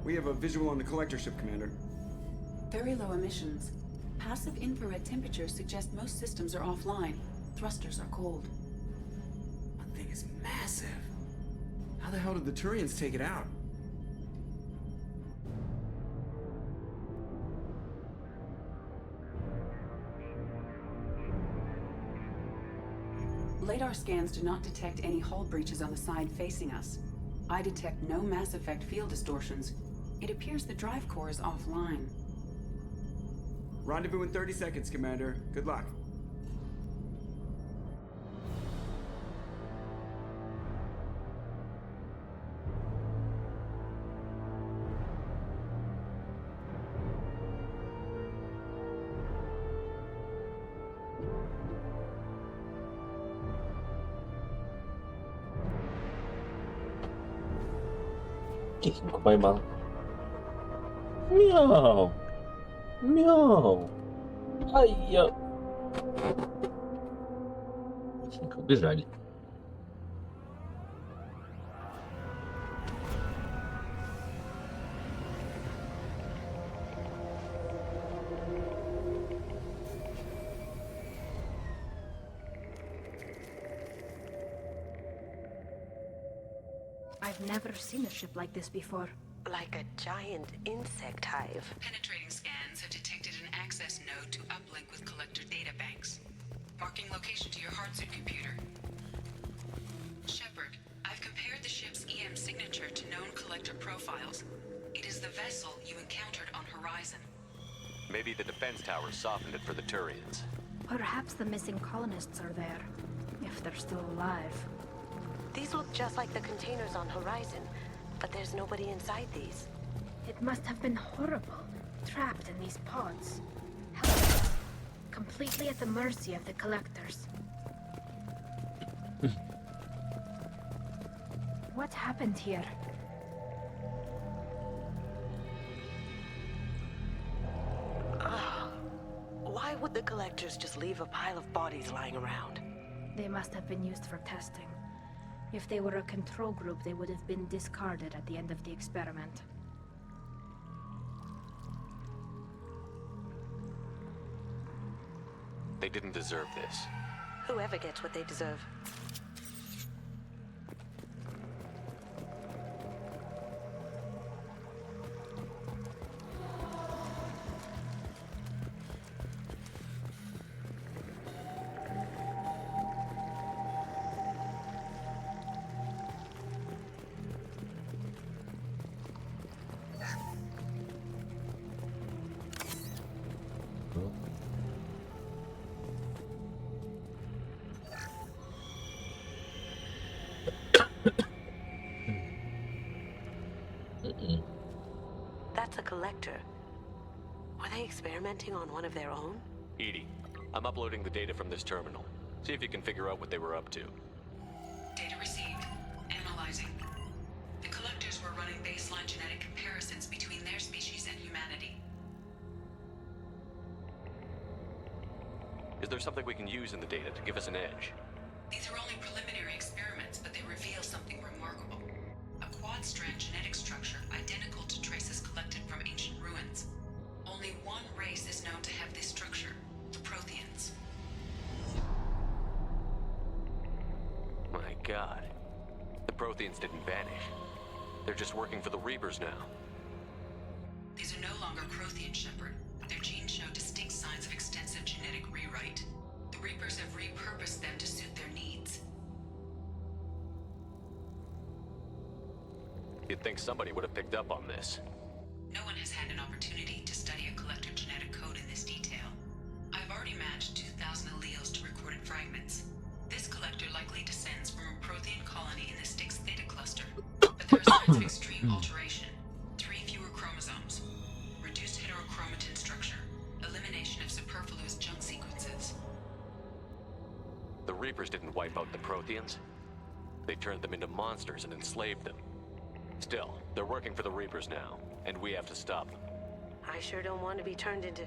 Q: We have a visual on the collector ship, Commander.
R: Very low emissions. Passive infrared temperatures suggest most systems are offline. Thrusters are cold.
Q: That thing is massive. How the hell did the Turians take it out?
R: Radar scans do not detect any hull breaches on the side facing us. I detect no mass effect field distortions. It appears the drive core is offline.
Q: Rendezvous in 30 seconds, Commander. Good luck.
A: Тихенько поймал. Мяу. Мяу. Ай, я... Тихенько убежали.
O: I've never seen a ship like this before.
I: Like a giant insect hive.
E: Penetrating scans have detected an access node to uplink with collector data banks. Marking location to your hardsuit computer. Shepard, I've compared the ship's EM signature to known collector profiles. It is the vessel you encountered on Horizon.
C: Maybe the defense towers softened it for the Turians.
O: Perhaps the missing colonists are there, if they're still alive.
I: These look just like the containers on Horizon, but there's nobody inside these.
O: It must have been horrible, trapped in these pods. Helpless, completely at the mercy of the collectors. What happened here?
I: Why would the collectors just leave a pile of bodies lying around?
O: They must have been used for testing. If they were a control group, they would have been discarded at the end of the experiment.
C: They didn't deserve this.
I: Whoever gets what they deserve. That's a collector. Were they experimenting on one of their own?
C: Edie, I'm uploading the data from this terminal. See if you can figure out what they were up to.
E: Data received. Analyzing. The collectors were running baseline genetic comparisons between their species and humanity.
C: Is there something we can use in the data to give us an edge?
E: These are only preliminary experiments, but they reveal something remarkable. A quad
C: vanish. They're just working for the Reapers now.
E: These are no longer Crothian, Shepard. Their genes show distinct signs of extensive genetic rewrite. The Reapers have repurposed them to suit their needs.
C: You'd think somebody would have picked up on this.
E: No one has had an opportunity to study a collector genetic code in this detail. I've already matched 2,000 alleles to recorded fragments. This collector likely descends from a Prothean colony in the Styx Theta cluster, but there are signs of extreme alteration. 3 fewer chromosomes, reduced heterochromatin structure, elimination of superfluous junk sequences.
C: The Reapers didn't wipe out the Protheans. They turned them into monsters and enslaved them. Still, they're working for the Reapers now, and we have to stop them.
I: I sure don't want to be turned into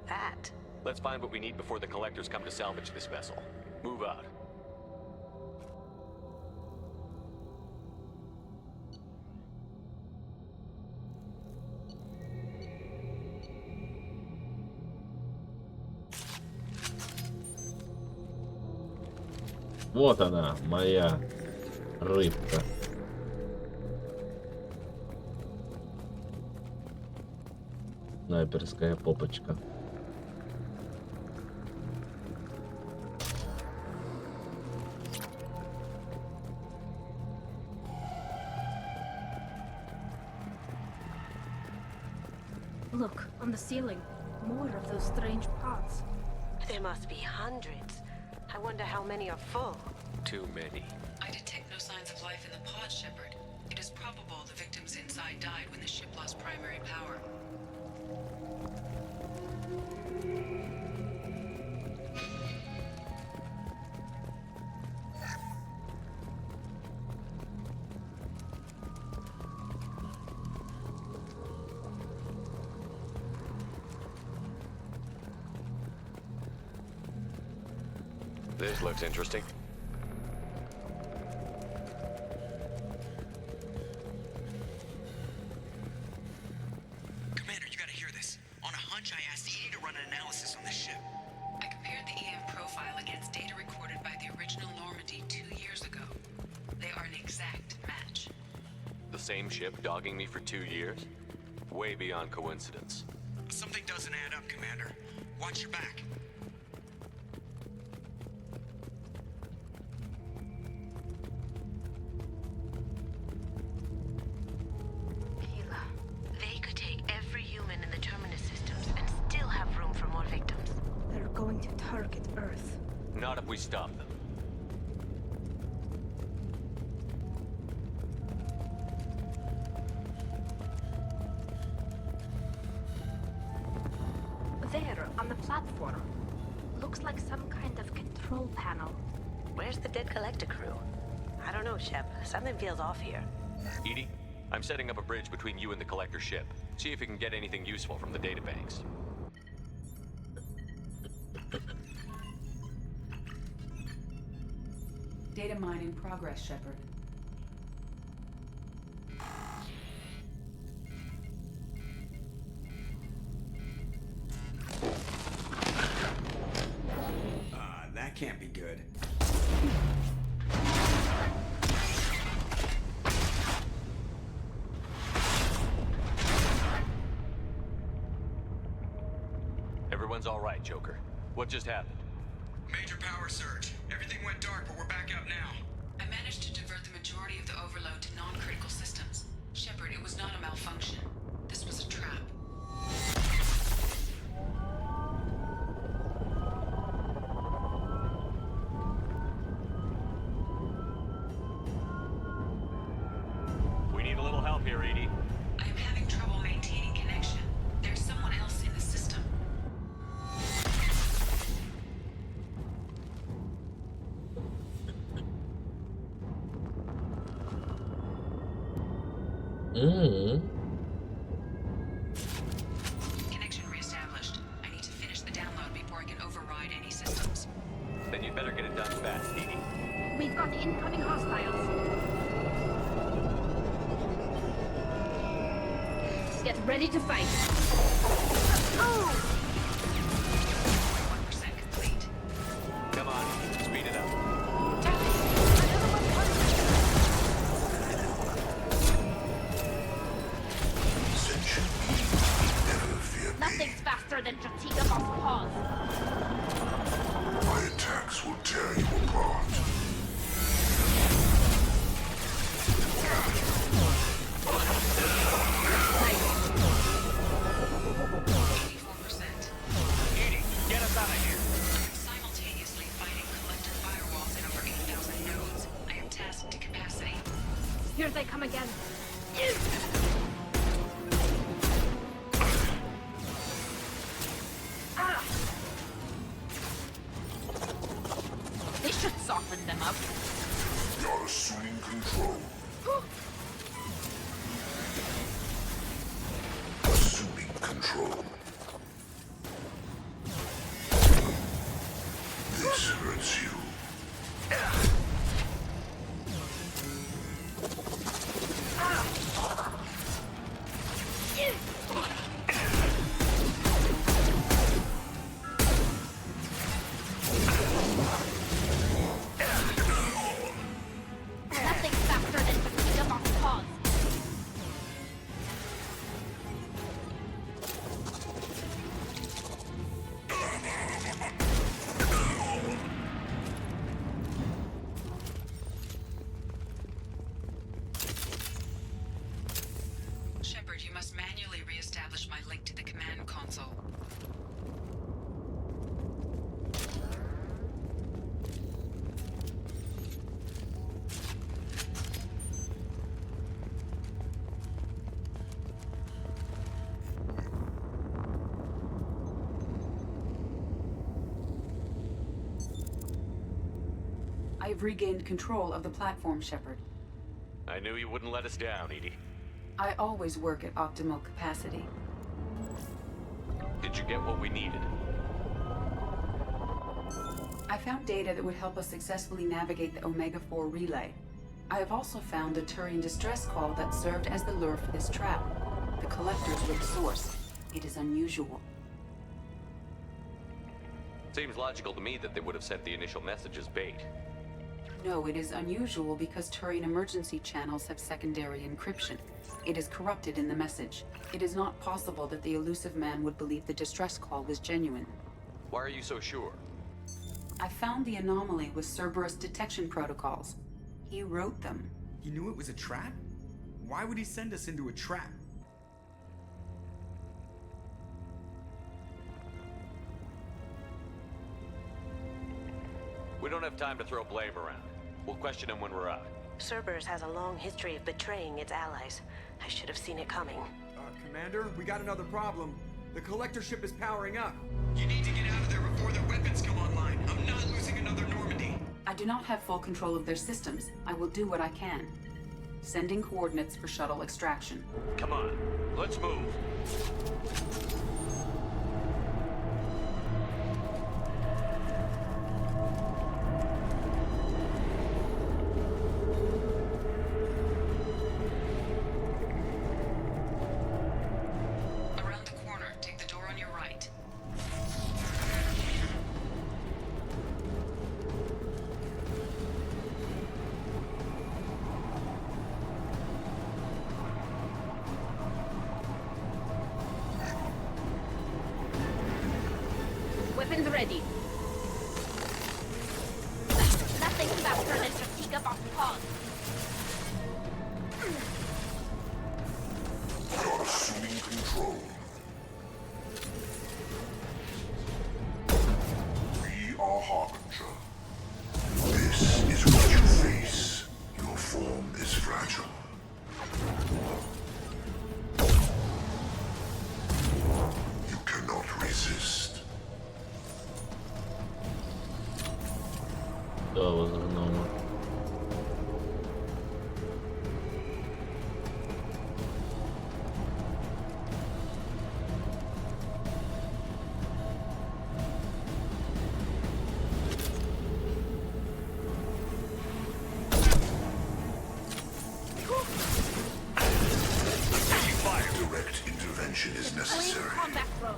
I: that.
C: Let's find what we need before the Collectors come to salvage this vessel. Move out.
A: Вот она, моя рыбка. Снайперская попочка.
O: Look, on the ceiling. More of those strange pots.
I: There must be hundreds. I wonder how many are full.
C: Too many.
E: I detect no signs of life in the pod, Shepard. It is probable the victims inside died when the ship lost primary power.
C: This looks interesting.
Q: Commander, you gotta hear this. On a hunch, I asked Edie to run an analysis on this ship.
E: I compared the EM profile against data recorded by the original Normandy 2 years ago. They are an exact match.
C: The same ship dogging me for 2 years? Way beyond coincidence.
Q: Something doesn't add up, Commander. Watch your back.
O: They could take every human in the Terminus systems and still have room for more victims. They're going to target Earth.
C: Not if we stop them.
O: There, on the platform. Looks like some kind of control panel.
I: Where's the dead collector crew? I don't know, Shep. Something feels off here.
C: Edie, I'm setting up a bridge between you and the Collector ship. See if you can get anything useful from the databanks.
R: Data mine in progress, Shepard.
Q: That can't be good.
C: Everyone's all right, Joker. What just happened?
Q: Major power surge. Everything went dark, but we're back up now.
E: I managed to divert the majority of the overload to non-critical systems. Shepard, it was not a malfunction. This was a trap.
C: We need a little help here, Edie.
E: I am having trouble maintaining connection. There's someone else in the system. Connection reestablished. I need to finish the download before I can override any systems.
C: Then you'd better get it done fast, Edie.
O: We've got incoming hostiles. Get ready to fight. Oh!
E: 1% complete.
C: Come on, speed it up.
O: faster than Tratiga Boss paws.
G: My attacks will tear you apart.
M: Get us out of here.
E: Simultaneously fighting collective firewalls in over 8,000 nodes. I am tasked to capacity.
O: Here they come again. They should soften them up.
G: You're assuming control. Assuming control. This hurts you.
O: Nothing faster than Tratiga Boss paws.
E: Shepard, you must manually re-establish my link to the command console.
R: I've regained control of the platform, Shepard.
C: I knew you wouldn't let us down, Edie.
R: I always work at optimal capacity.
C: Did you get what we needed?
R: I found data that would help us successfully navigate the Omega-4 relay. I have also found a Turian distress call that served as the lure for this trap. The collectors were the source. It is unusual.
C: Seems logical to me that they would have sent the initial message as bait.
R: No, it is unusual because Turian emergency channels have secondary encryption. It is corrupted in the message. It is not possible that the elusive man would believe the distress call was genuine.
C: Why are you so sure?
R: I found the anomaly with Cerberus detection protocols. He wrote them.
Q: He knew it was a trap? Why would he send us into a trap?
C: We don't have time to throw blame around. We'll question him when we're out.
I: Cerberus has a long history of betraying its allies. I should have seen it coming.
Q: Commander, we got another problem. The collector ship is powering up.
M: You need to get out of there before their weapons come online. I'm not losing another Normandy.
R: I do not have full control of their systems. I will do what I can. Sending coordinates for shuttle extraction.
C: Come on, let's move.
E: Around the corner, take the door on your right.
O: Weapons ready. Nothing faster than Tratiga Boss paws.
G: You're assuming control. We are Harbinger. This is what you face. Your form is fragile. You cannot resist.
A: Да, возможно.
G: Direct intervention is necessary.
O: Combat throw.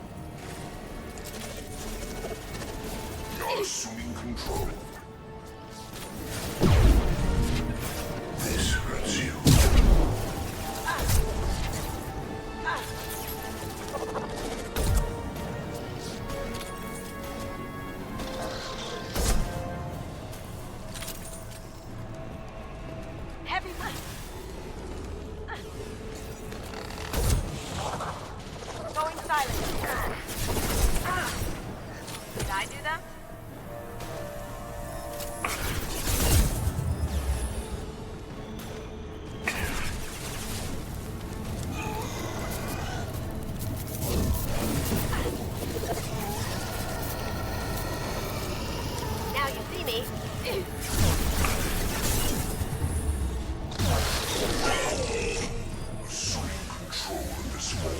G: You're assuming control. This hurts you.
A: Ну.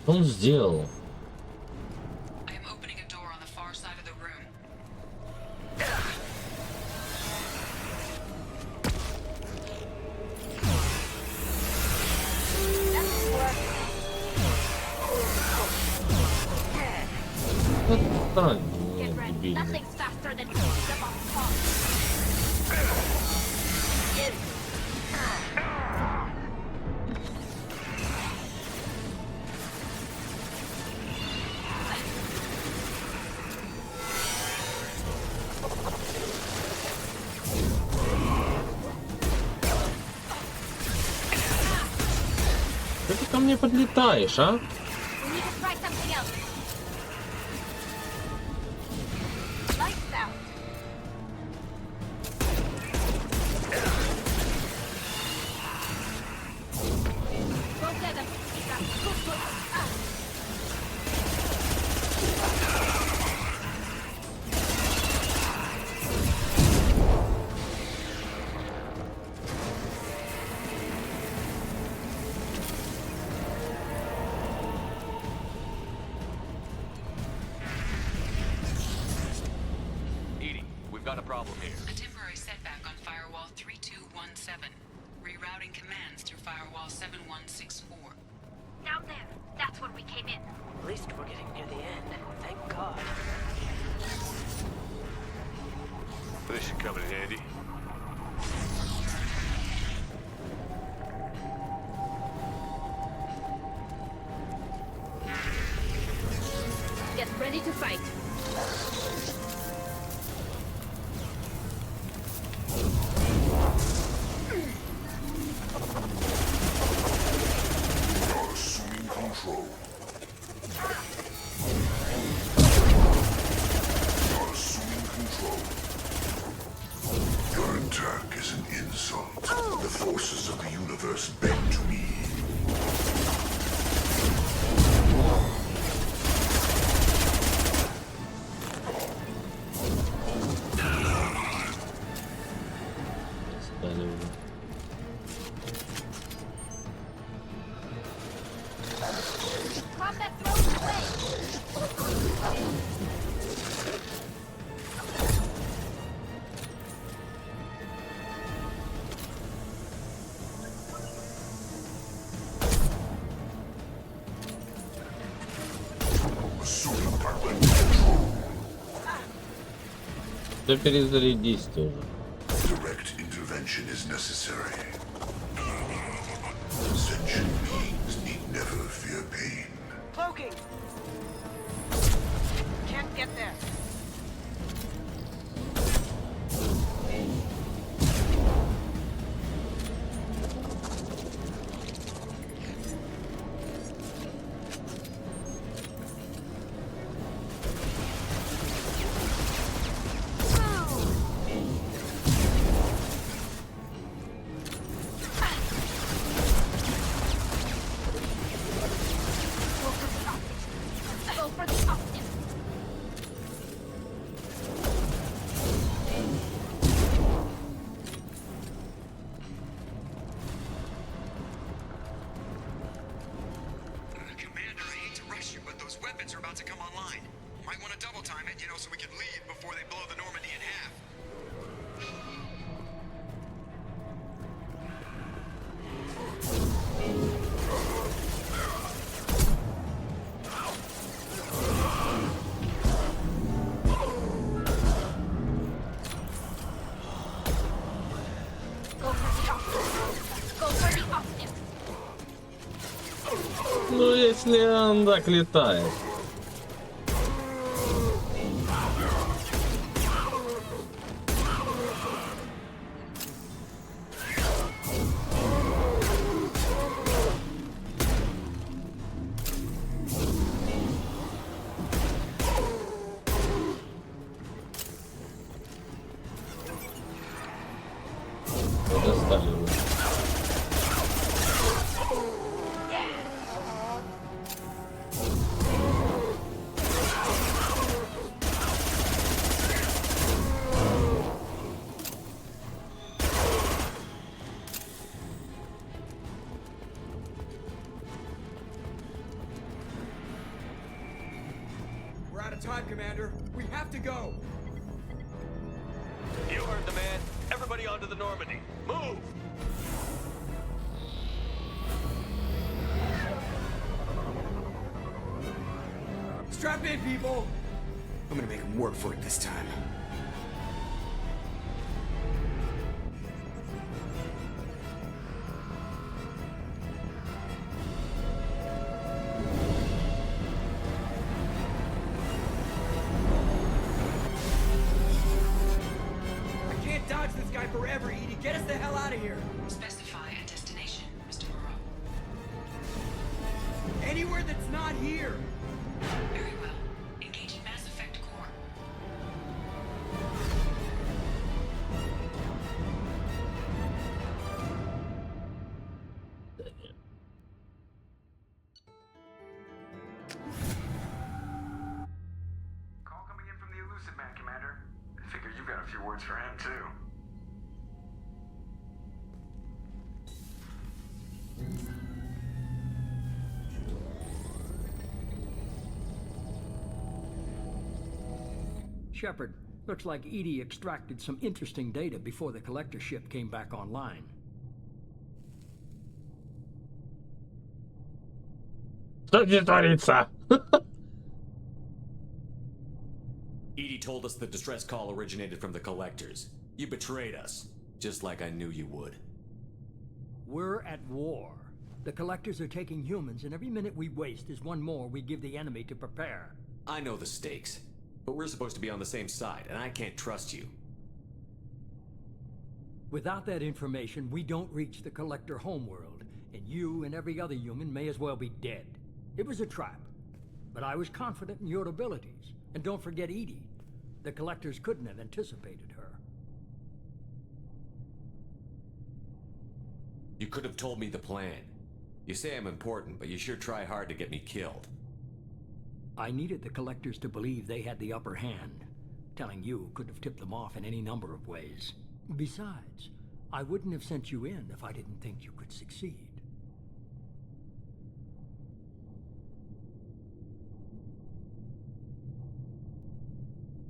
A: Что он сделал? Как ты ко мне подлетаешь, а?
C: Got a problem here.
E: A temporary setback on firewall 3217. Rerouting commands through firewall 7164.
O: Down there. That's where we came in.
D: At least we're getting near the end. Thank God.
L: This should come in handy.
O: Get ready to fight.
G: Assuming control. Assuming control. Your attack is an insult. The forces of the universe bend to me.
A: Да перезарядись тоже.
H: Direct intervention is necessary. Sentient beings need never fear pain.
D: Cloaking! Can't get there.
A: Ну, если он так летает. Достали его.
Q: We're out of time, Commander. We have to go.
C: You heard the man. Everybody onto the Normandy. Move!
Q: Strap in, people! I'm gonna make them work for it this time. I can't dodge this guy forever, Edie. Get us the hell out of here.
E: Specify a destination, Mr. Moreau.
Q: Anywhere that's not here.
E: Very well. Engaging Mass Effect core.
U: Call coming in from the Elusive Man, Commander. I figure you've got a few words for him, too.
T: Shepard, looks like Edie extracted some interesting data before the collector ship came back online.
A: Что здесь творится?
C: Edie told us the distress call originated from the collectors. You betrayed us, just like I knew you would.
T: We're at war. The collectors are taking humans, and every minute we waste is one more we give the enemy to prepare.
C: I know the stakes, but we're supposed to be on the same side, and I can't trust you.
T: Without that information, we don't reach the collector homeworld, and you and every other human may as well be dead. It was a trap, but I was confident in your abilities. And don't forget Edie. The collectors couldn't have anticipated her.
C: You could have told me the plan. You say I'm important, but you sure try hard to get me killed.
T: I needed the collectors to believe they had the upper hand. Telling you could have tipped them off in any number of ways. Besides, I wouldn't have sent you in if I didn't think you could succeed.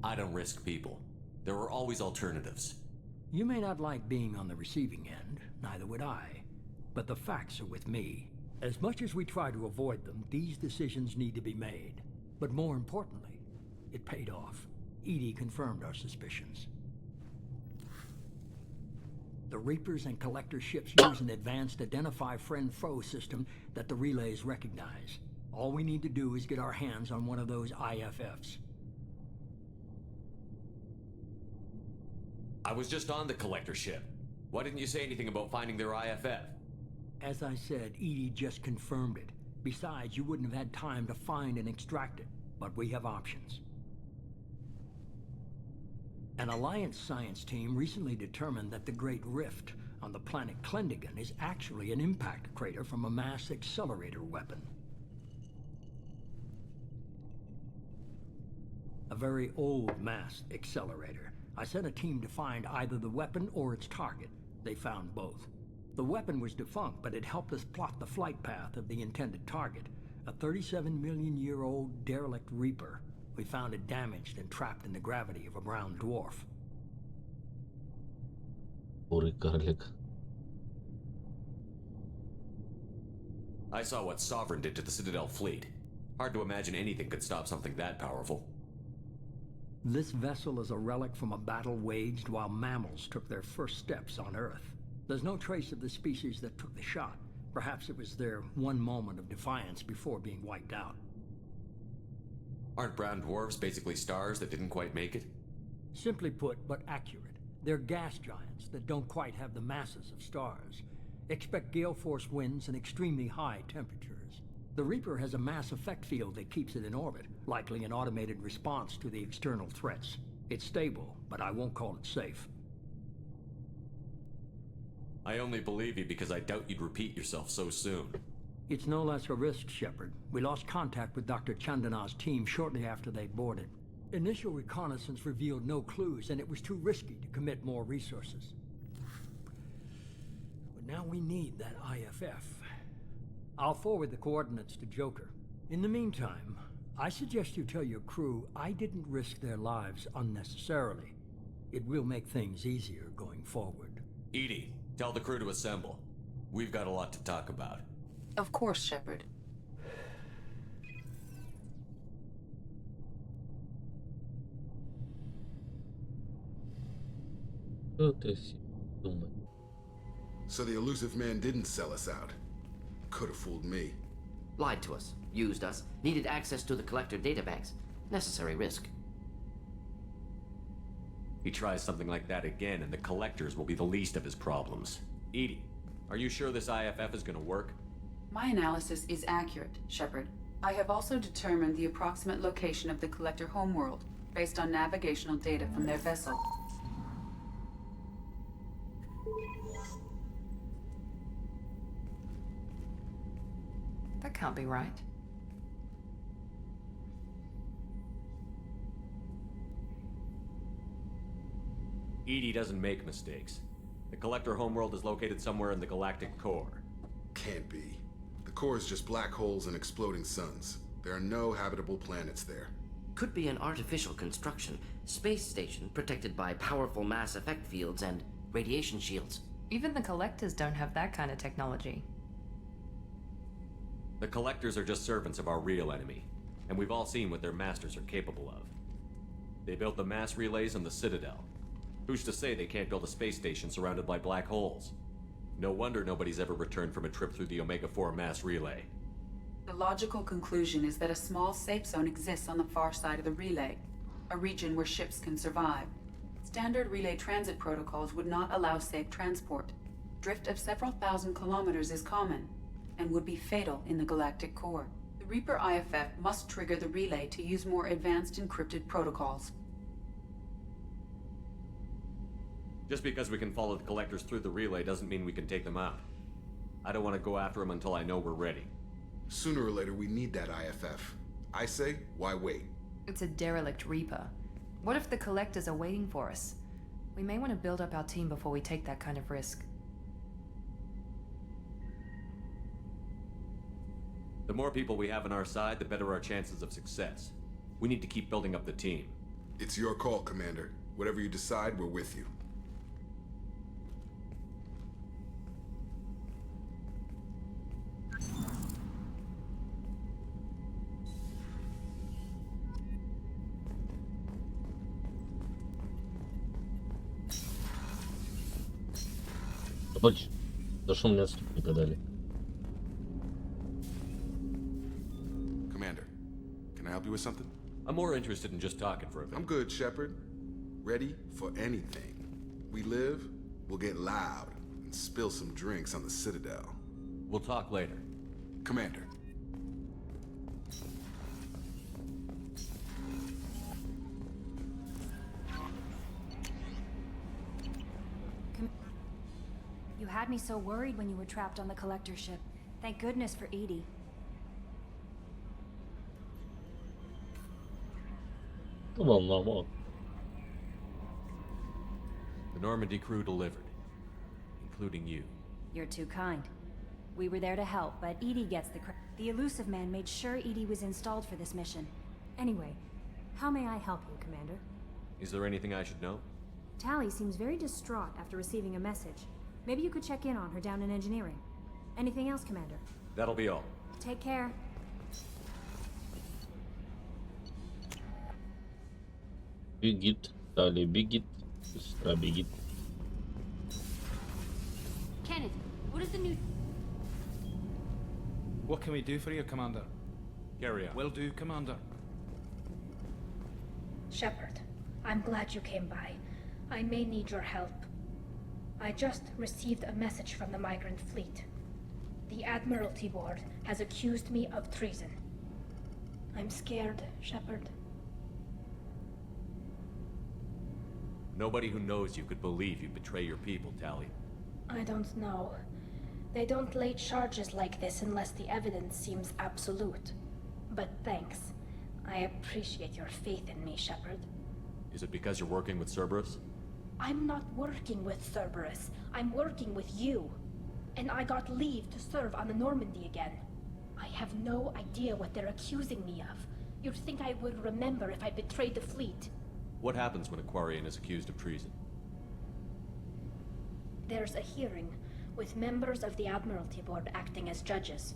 C: I don't risk people. There are always alternatives.
T: You may not like being on the receiving end, neither would I. But the facts are with me. As much as we try to avoid them, these decisions need to be made. But more importantly, it paid off. Edie confirmed our suspicions. The Reapers and Collector ships use an advanced identify friend-foe system that the relays recognize. All we need to do is get our hands on one of those IFFs.
C: I was just on the Collector ship. Why didn't you say anything about finding their IFF?
T: As I said, Edie just confirmed it. Besides, you wouldn't have had time to find and extract it, but we have options. An Alliance science team recently determined that the Great Rift on the planet Klendigan is actually an impact crater from a mass accelerator weapon. A very old mass accelerator. I sent a team to find either the weapon or its target. They found both. The weapon was defunct, but it helped us plot the flight path of the intended target, a 37-million-year-old derelict Reaper. We found it damaged and trapped in the gravity of a brown dwarf.
A: Бурый карлик.
C: I saw what Sovereign did to the Citadel fleet. Hard to imagine anything could stop something that powerful.
T: This vessel is a relic from a battle waged while mammals took their first steps on Earth. There's no trace of the species that took the shot. Perhaps it was their one moment of defiance before being wiped out.
C: Aren't brown dwarves basically stars that didn't quite make it?
T: Simply put, but accurate. They're gas giants that don't quite have the masses of stars. Expect gale force winds and extremely high temperatures. The Reaper has a mass effect field that keeps it in orbit, likely an automated response to the external threats. It's stable, but I won't call it safe.
C: I only believe you because I doubt you'd repeat yourself so soon.
T: It's no less a risk, Shepard. We lost contact with Dr. Chandana's team shortly after they boarded. Initial reconnaissance revealed no clues, and it was too risky to commit more resources. But now we need that IFF. I'll forward the coordinates to Joker. In the meantime, I suggest you tell your crew I didn't risk their lives unnecessarily. It will make things easier going forward.
C: Edie, tell the crew to assemble. We've got a lot to talk about.
R: Of course, Shepard.
A: Что ты думаешь?
F: So the elusive man didn't sell us out. Could have fooled me.
J: Lied to us, used us, needed access to the Collector databanks. Necessary risk.
C: He tries something like that again, and the Collectors will be the least of his problems. Edie, are you sure this IFF is gonna work?
R: My analysis is accurate, Shepard. I have also determined the approximate location of the Collector homeworld, based on navigational data from their vessel.
V: That can't be right.
C: Edie doesn't make mistakes. The Collector homeworld is located somewhere in the galactic core.
F: Can't be. The core is just black holes and exploding suns. There are no habitable planets there.
J: Could be an artificial construction, space station protected by powerful mass effect fields and radiation shields.
V: Even the Collectors don't have that kind of technology.
C: The Collectors are just servants of our real enemy, and we've all seen what their masters are capable of. They built the mass relays on the Citadel. Who's to say they can't build a space station surrounded by black holes? No wonder nobody's ever returned from a trip through the Omega-4 mass relay.
R: The logical conclusion is that a small safe zone exists on the far side of the relay, a region where ships can survive. Standard relay transit protocols would not allow safe transport. Drift of several thousand kilometers is common, and would be fatal in the galactic core. The Reaper IFF must trigger the relay to use more advanced encrypted protocols.
C: Just because we can follow the Collectors through the relay doesn't mean we can take them out. I don't want to go after them until I know we're ready.
F: Sooner or later, we need that IFF. I say, why wait?
V: It's a derelict Reaper. What if the Collectors are waiting for us? We may want to build up our team before we take that kind of risk.
C: The more people we have on our side, the better our chances of success. We need to keep building up the team.
F: It's your call, Commander. Whatever you decide, we're with you.
A: Точно. За что мне отступника дали?
F: Commander, can I help you with something?
C: I'm more interested in just talking for a bit.
F: I'm good, Shepard. Ready for anything. We live, we'll get loud and spill some drinks on the Citadel.
C: We'll talk later.
F: Commander.
B: You had me so worried when you were trapped on the collector ship. Thank goodness for Edie.
A: Волновал.
C: The Normandy crew delivered, including you.
B: You're too kind. We were there to help, but Edie gets the credit. The elusive man made sure Edie was installed for this mission. Anyway, how may I help you, Commander?
C: Is there anything I should know?
B: Tally seems very distraught after receiving a message. Maybe you could check in on her down in engineering. Anything else, Commander?
C: That'll be all.
B: Take care.
A: Бегит, Тали бегит, сестра бегит.
I: Kenneth, what is the new...
S: What can we do for you, Commander?
C: Carry on.
S: Will do, Commander.
O: Shepard, I'm glad you came by. I may need your help. I just received a message from the migrant fleet. The Admiralty Board has accused me of treason. I'm scared, Shepard.
C: Nobody who knows you could believe you betray your people, Tally.
O: I don't know. They don't lay charges like this unless the evidence seems absolute. But thanks. I appreciate your faith in me, Shepard.
C: Is it because you're working with Cerberus?
O: I'm not working with Cerberus. I'm working with you. And I got leave to serve on the Normandy again. I have no idea what they're accusing me of. You'd think I would remember if I betrayed the fleet.
C: What happens when a Quarian is accused of treason?
O: There's a hearing, with members of the Admiralty Board acting as judges.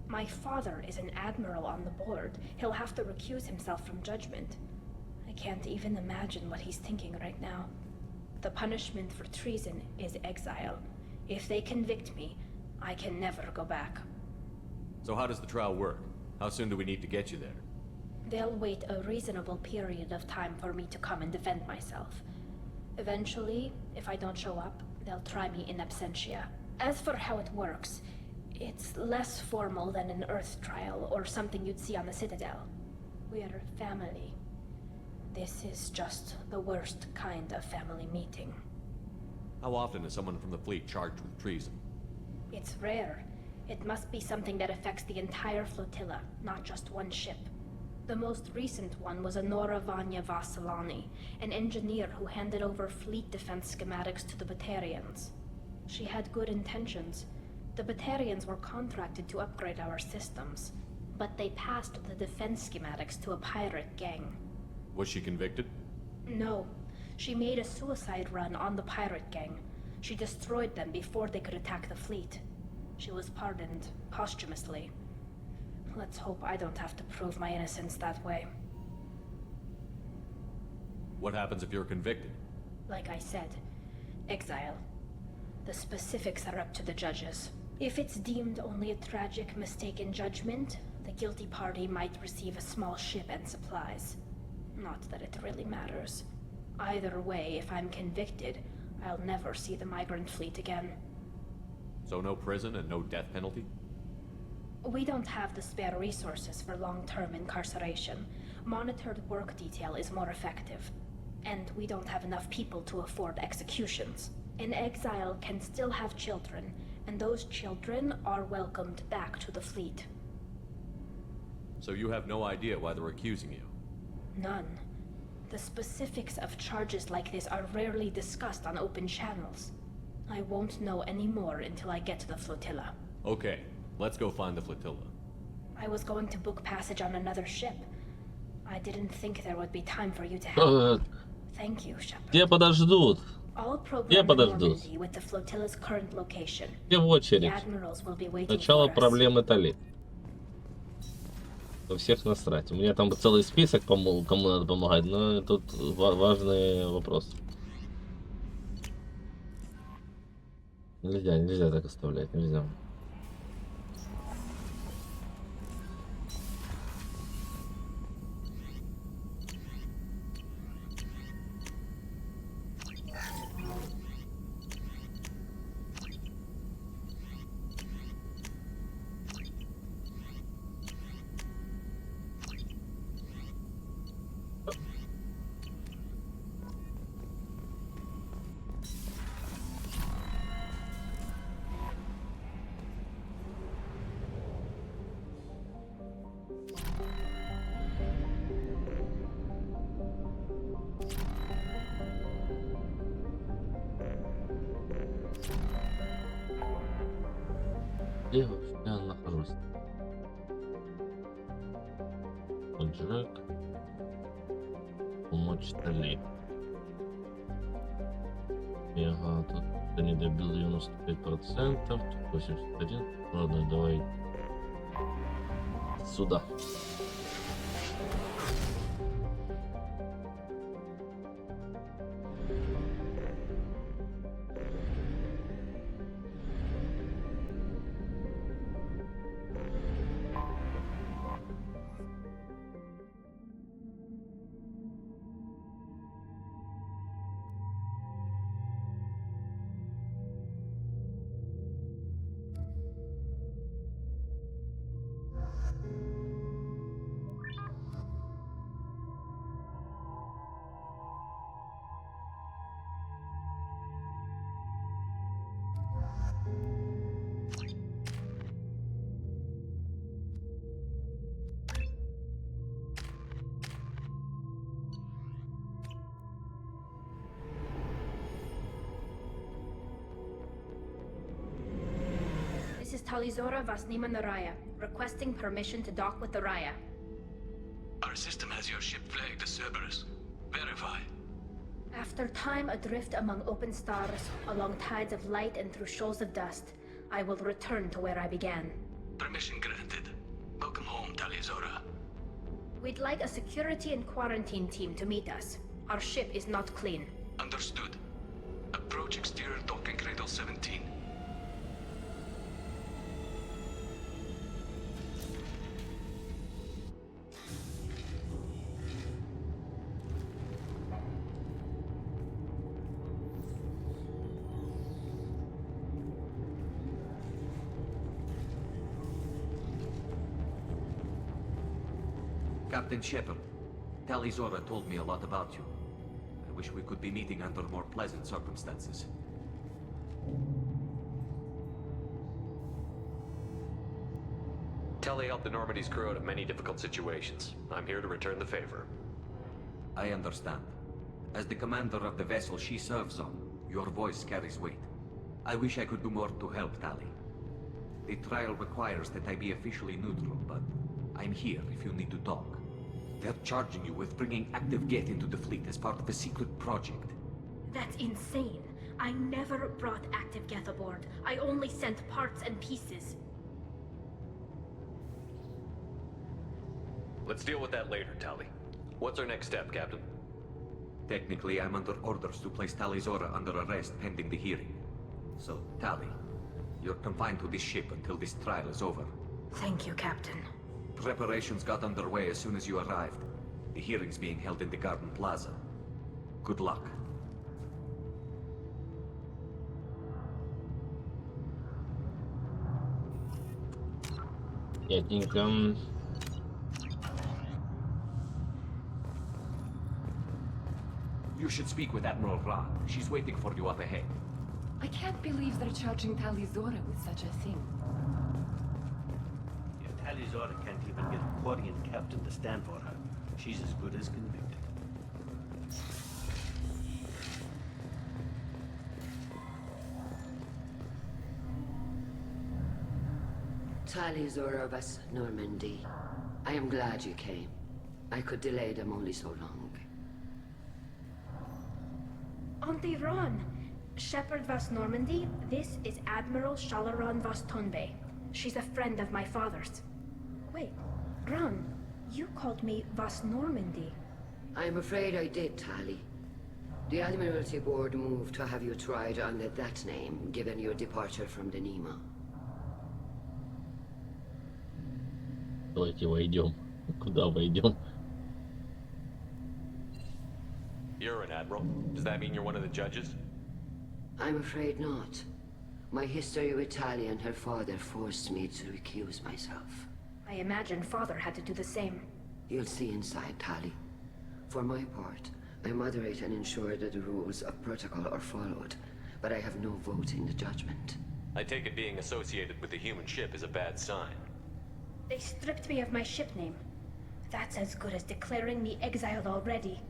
O: My father is an admiral on the board. He'll have to recuse himself from judgment. I can't even imagine what he's thinking right now. The punishment for treason is exile. If they convict me, I can never go back.
C: So how does the trial work? How soon do we need to get you there?
O: They'll wait a reasonable period of time for me to come and defend myself. Eventually, if I don't show up, they'll try me in absentia. As for how it works, it's less formal than an Earth trial or something you'd see on the Citadel. We're family. This is just the worst kind of family meeting.
C: How often is someone from the fleet charged with treason?
O: It's rare. It must be something that affects the entire flotilla, not just one ship. The most recent one was Anora Vanya Vasilani, an engineer who handed over fleet defense schematics to the Batarians. She had good intentions. The Batarians were contracted to upgrade our systems, but they passed the defense schematics to a pirate gang.
C: Was she convicted?
O: No. She made a suicide run on the pirate gang. She destroyed them before they could attack the fleet. She was pardoned posthumously. Let's hope I don't have to prove my innocence that way.
C: What happens if you're convicted?
O: Like I said, exile. The specifics are up to the judges. If it's deemed only a tragic mistake in judgment, the guilty party might receive a small ship and supplies. Not that it really matters. Either way, if I'm convicted, I'll never see the migrant fleet again.
C: So no prison and no death penalty?
O: We don't have the spare resources for long-term incarceration. Monitored work detail is more effective. And we don't have enough people to afford executions. An exile can still have children, and those children are welcomed back to the fleet.
C: So you have no idea why they're accusing you?
O: None. The specifics of charges like this are rarely discussed on open channels. I won't know any more until I get to the flotilla.
C: Okay, let's go find the flotilla.
O: I was going to book passage on another ship. I didn't think there would be time for you to help. Thank you, Shepard.
A: Тебя подождут.
O: I'll program
A: Тебя
O: the
A: подождут.
O: Normandy with the flotilla's current location.
A: Все в
O: The
A: очередь.
O: admirals will be waiting
A: Сначала
O: for us.
A: проблемы Тали. Во всех насрать. У меня там целый список, кому надо помогать, но тут важный вопрос. Нельзя так оставлять, нельзя. Где я вообще нахожусь? Человек. Помочь Juli. Ага, тут я не добил 95%, тут 81. Ладно, давай сюда.
O: This is Talizora Vasnima Naraya, requesting permission to dock with the Raya.
M: Our system has your ship flagged as Cerberus. Verify.
O: After time adrift among open stars, along tides of light and through shoals of dust, I will return to where I began.
M: Permission granted. Welcome home, Talizora.
O: We'd like a security and quarantine team to meet us. Our ship is not clean.
M: Understood. Approach exterior docking cradle 17.
C: Captain Shepard, Talizora told me a lot about you. I wish we could be meeting under more pleasant circumstances.
K: Tali helped the Normandy's crew out of many difficult situations. I'm here to return the favor.
C: I understand. As the commander of the vessel she serves on, your voice carries weight. I wish I could do more to help Tali. The trial requires that I be officially neutral, but I'm here if you need to talk. They're charging you with bringing active Geth into the fleet as part of a secret project.
O: That's insane. I never brought active Geth aboard. I only sent parts and pieces.
K: Let's deal with that later, Tali. What's our next step, Captain?
C: Technically, I'm under orders to place Talizora under arrest pending the hearing. So, Tali, you're confined to this ship until this trial is over.
O: Thank you, Captain.
C: Preparations got underway as soon as you arrived. The hearing's being held in the Garden Plaza. Good luck.
A: Я think
C: You should speak with Admiral Ra. She's waiting for you up ahead.
V: I can't believe they're charging Talizora with such a thing.
N: Yeah, Talizora can't even get a Quarian captain to stand for her. She's as good as convicted.
W: Talizora vas Normandy. I am glad you came. I could delay them only so long.
O: Auntie Ron! Shepherd Vas Normandy, this is Admiral Shalaron Vas Tonbe. She's a friend of my father's. Wait, Ron, you called me Vas Normandy.
W: I'm afraid I did, Tali. The Admiralty Board moved to have you tried under that name, given your departure from the Nima.
A: Давайте войдем. Куда войдем?
C: You're an admiral. Does that mean you're one of the judges?
W: I'm afraid not. My history with Tali and her father forced me to recuse myself.
O: I imagine Father had to do the same.
W: You'll see inside, Tali. For my part, I moderate and ensure that the rules of protocol are followed, but I have no vote in the judgment.
C: I take it being associated with the human ship is a bad sign.
O: They stripped me of my ship name. That's as good as declaring me exiled already.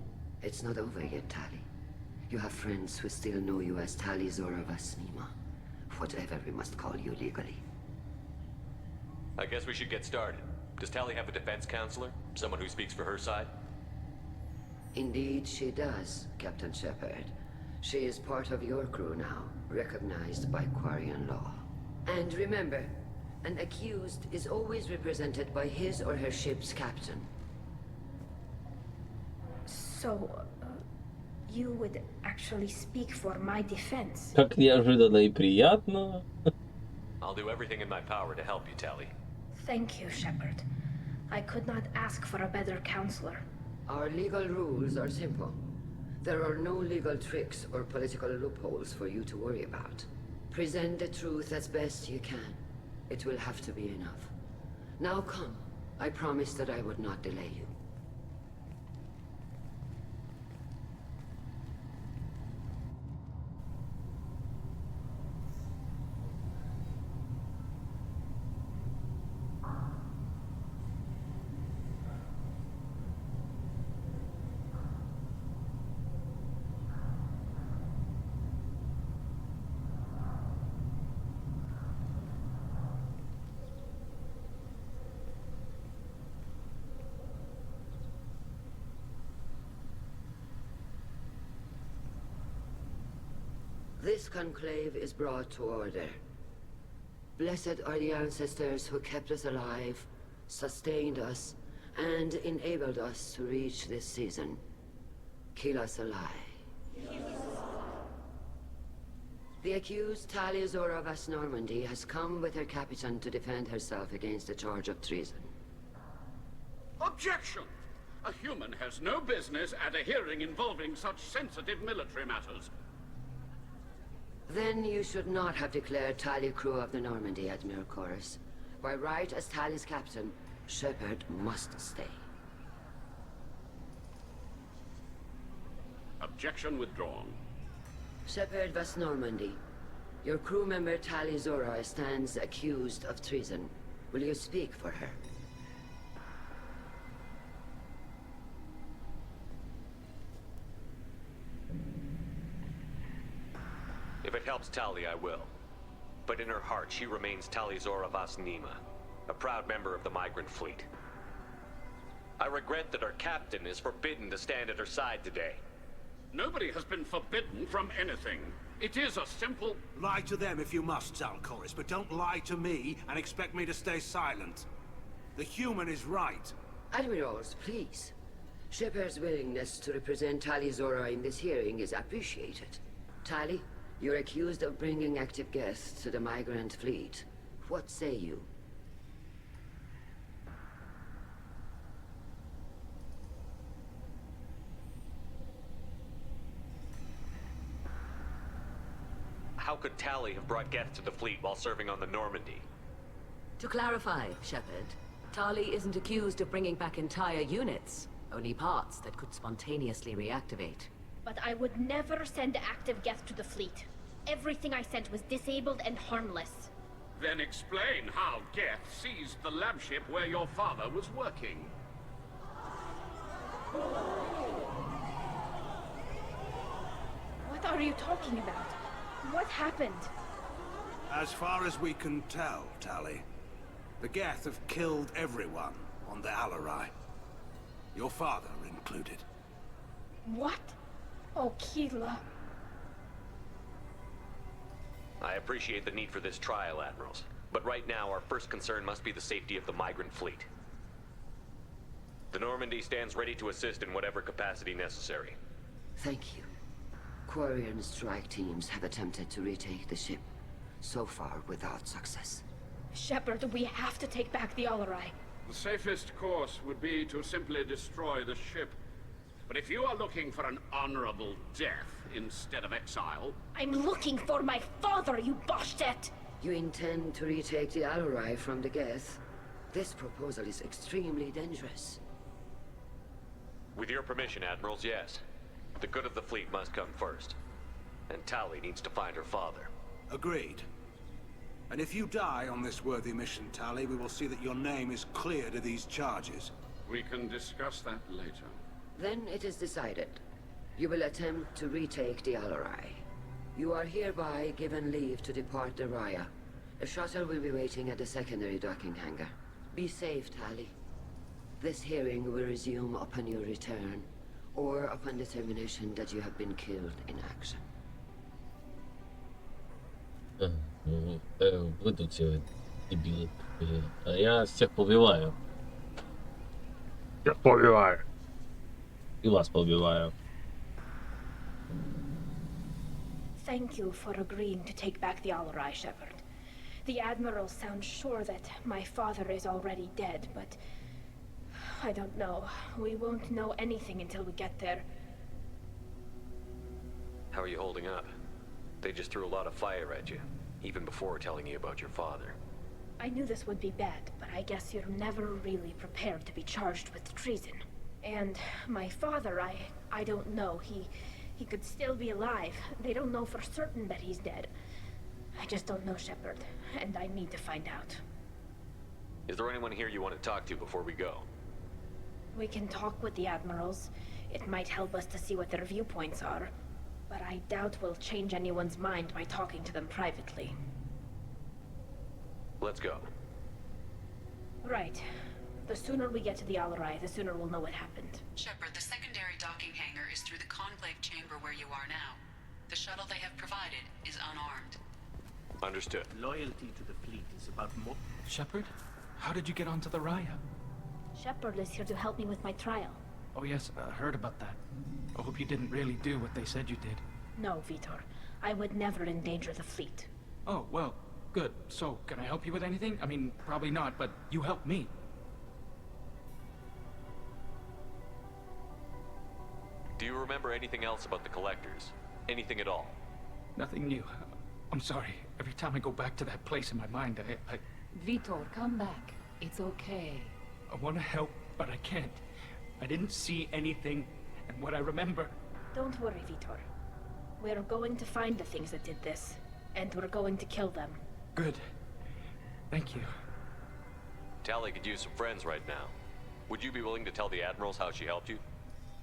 W: It's not over yet, Tali. You have friends who still know you as Tali Zora Vasnima. Whatever we must call you legally.
C: I guess we should get started. Does Tali have a defense counselor? Someone who speaks for her side?
W: Indeed, she does, Captain Shepard. She is part of your crew now, recognized by Quarian law. And remember, an accused is always represented by his or her ship's captain.
O: So, you would actually speak for my defense?
A: Как неожиданно и приятно.
C: I'll do everything in my power to help you, Tali.
O: Thank you, Shepard. I could not ask for a better counselor.
W: Our legal rules are simple. There are no legal tricks or political loopholes for you to worry about. Present the truth as best you can. It will have to be enough. Now come. I promised that I would not delay you. This conclave is brought to order. Blessed are the ancestors who kept us alive, sustained us, and enabled us to reach this season. Keep us alive. The accused Tali Zora Vas Normandy has come with her captain to defend herself against a charge of treason.
G: Objection! A human has no business at a hearing involving such sensitive military matters.
W: Then you should not have declared Tali crew of the Normandy, Admiral Chorus. By right as Tali's captain, Shepard must stay.
G: Objection withdrawn.
W: Shepard Vas Normandy, your crew member Tali Zora stands accused of treason. Will you speak for her?
C: If it helps Tali, I will. But in her heart, she remains Tali Zora Vas Nima, a proud member of the migrant fleet. I regret that our captain is forbidden to stand at her side today.
G: Nobody has been forbidden from anything. It is a simple...
L: Lie to them if you must, Zalcoris, but don't lie to me and expect me to stay silent. The human is right.
W: Admirals, please. Shepard's willingness to represent Tali Zora in this hearing is appreciated. Tali, you're accused of bringing active guests to the migrant fleet. What say you?
C: How could Tali have brought guests to the fleet while serving on the Normandy?
I: To clarify, Shepard, Tali isn't accused of bringing back entire units, only parts that could spontaneously reactivate.
O: But I would never send active guests to the fleet. Everything I sent was disabled and harmless.
G: Then explain how Geth seized the lab ship where your father was working.
O: What are you talking about? What happened?
L: As far as we can tell, Tali, the Geth have killed everyone on the Alarai. Your father included.
O: What? Oh, Keela.
C: I appreciate the need for this trial, Admirals. But right now, our first concern must be the safety of the migrant fleet. The Normandy stands ready to assist in whatever capacity necessary.
W: Thank you. Quarian strike teams have attempted to retake the ship, so far without success.
O: Shepard, we have to take back the Alarai.
G: The safest course would be to simply destroy the ship. But if you are looking for an honorable death instead of exile...
O: I'm looking for my father, you bastet!
W: You intend to retake the Alarai from the Geth? This proposal is extremely dangerous.
K: With your permission, Admirals, yes. The good of the fleet must come first. And Tali needs to find her father.
L: Agreed. And if you die on this worthy mission, Tali, we will see that your name is cleared of these charges.
G: We can discuss that later.
W: Then it is decided. You will attempt to retake the Alarai. You are hereby given leave to depart the Raya. A shuttle will be waiting at the secondary docking hangar. Be safe, Tali. This hearing will resume upon your return, or upon determination that you have been killed in action.
A: Вы тут все дебилы. А я всех побиваю. Всех побиваю. И вас побиваю.
O: Thank you for agreeing to take back the Alarai, Shepard. The Admiral sounds sure that my father is already dead, but... I don't know. We won't know anything until we get there.
K: How are you holding up? They just threw a lot of fire at you, even before telling you about your father.
O: I knew this would be bad, but I guess you're never really prepared to be charged with treason. And my father, I don't know. He could still be alive. They don't know for certain that he's dead. I just don't know, Shepard, and I need to find out.
K: Is there anyone here you want to talk to before we go?
O: We can talk with the Admirals. It might help us to see what their viewpoints are. But I doubt we'll change anyone's mind by talking to them privately.
K: Let's go.
O: Right. The sooner we get to the Alarai, the sooner we'll know what happened.
E: Shepard, the secondary docking hangar is through the conclave chamber where you are now. The shuttle they have provided is unarmed.
K: Understood.
N: Loyalty to the fleet is about more...
S: Shepard, how did you get onto the Raya?
O: Shepard is here to help me with my trial.
S: Oh yes, I heard about that. I hope you didn't really do what they said you did.
O: No, Vitor. I would never endanger the fleet.
S: Oh, well, good. So, can I help you with anything? I mean, probably not, but you helped me.
K: Do you remember anything else about the Collectors? Anything at all?
S: Nothing new. I'm sorry. Every time I go back to that place in my mind, I...
D: Vitor, come back. It's okay.
S: I want to help, but I can't. I didn't see anything, and what I remember...
O: Don't worry, Vitor. We're going to find the things that did this, and we're going to kill them.
S: Good. Thank you.
K: Tali could use some friends right now. Would you be willing to tell the Admirals how she helped you?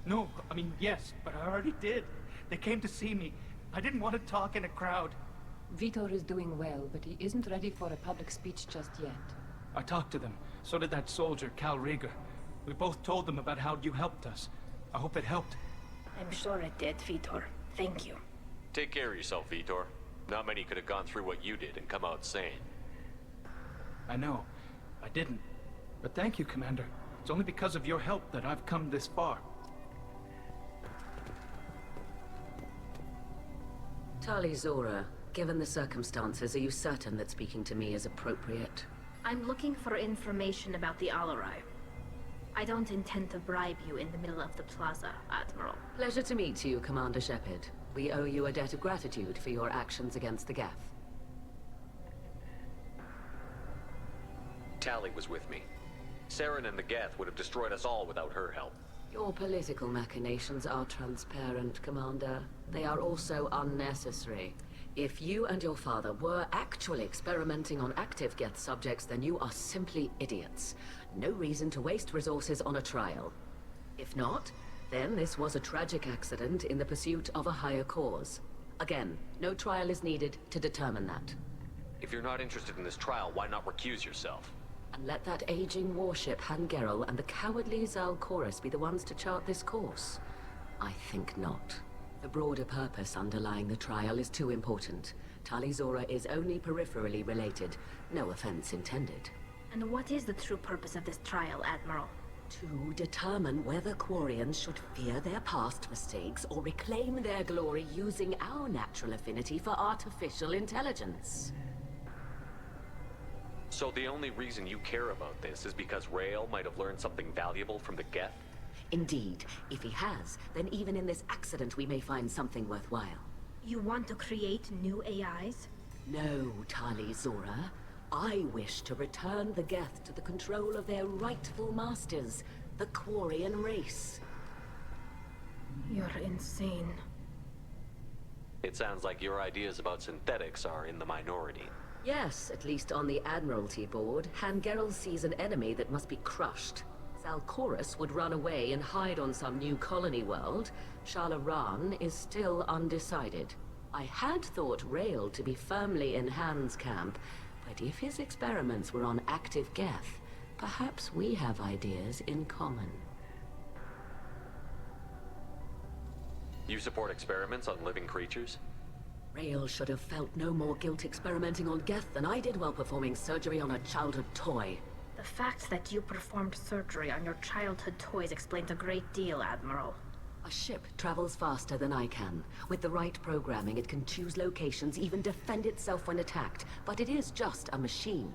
S: No, I mean, yes, but I already did. They came to see me. I didn't want to talk in a crowd.
D: Vitor is doing well, but he isn't ready for a public speech just yet.
S: I talked to them. So did that soldier, Cal Rieger. We both told them about how you helped us. I hope it helped.
O: I'm sure it did, Vitor. Thank you.
K: Take care of yourself, Vitor. Not many could have gone through what you did and come out sane.
S: I know. I didn't. But thank you, Commander. It's only because of your help that I've come this far.
W: Tali Zora, given the circumstances, are you certain that speaking to me is appropriate?
O: I'm looking for information about the Alarai. I don't intend to bribe you in the middle of the plaza, Admiral.
W: Pleasure to meet you, Commander Shepard. We owe you a debt of gratitude for your actions against the Geth.
K: Tali was with me. Saren and the Geth would have destroyed us all without her help.
W: Your political machinations are transparent, Commander. They are also unnecessary. If you and your father were actually experimenting on active Geth subjects, then you are simply idiots. No reason to waste resources on a trial. If not, then this was a tragic accident in the pursuit of a higher cause. Again, no trial is needed to determine that.
K: If you're not interested in this trial, why not recuse yourself?
W: And let that aging warship Hangerel and the cowardly Zal Chorus be the ones to chart this course? I think not. The broader purpose underlying the trial is too important. Tali Zora is only peripherally related. No offense intended.
O: And what is the true purpose of this trial, Admiral?
H: To determine whether Quarians should fear their past mistakes or reclaim their glory using our natural affinity for artificial intelligence.
K: So the only reason you care about this is because Rael might have learned something valuable from the Geth?
H: Indeed. If he has, then even in this accident we may find something worthwhile.
O: You want to create new AIs?
H: No, Tali Zora. I wish to return the Geth to the control of their rightful masters, the Quarian race.
O: You're insane.
K: It sounds like your ideas about synthetics are in the minority.
H: Yes, at least on the Admiralty board, Hangerel sees an enemy that must be crushed. Zalcorus would run away and hide on some new colony world. Shalaran is still undecided. I had thought Rael to be firmly in Han's camp, but if his experiments were on active Geth, perhaps we have ideas in common.
K: You support experiments on living creatures?
H: Rael should have felt no more guilt experimenting on Geth than I did while performing surgery on a childhood toy.
O: The fact that you performed surgery on your childhood toys explains a great deal, Admiral.
H: A ship travels faster than I can. With the right programming, it can choose locations, even defend itself when attacked. But it is just a machine.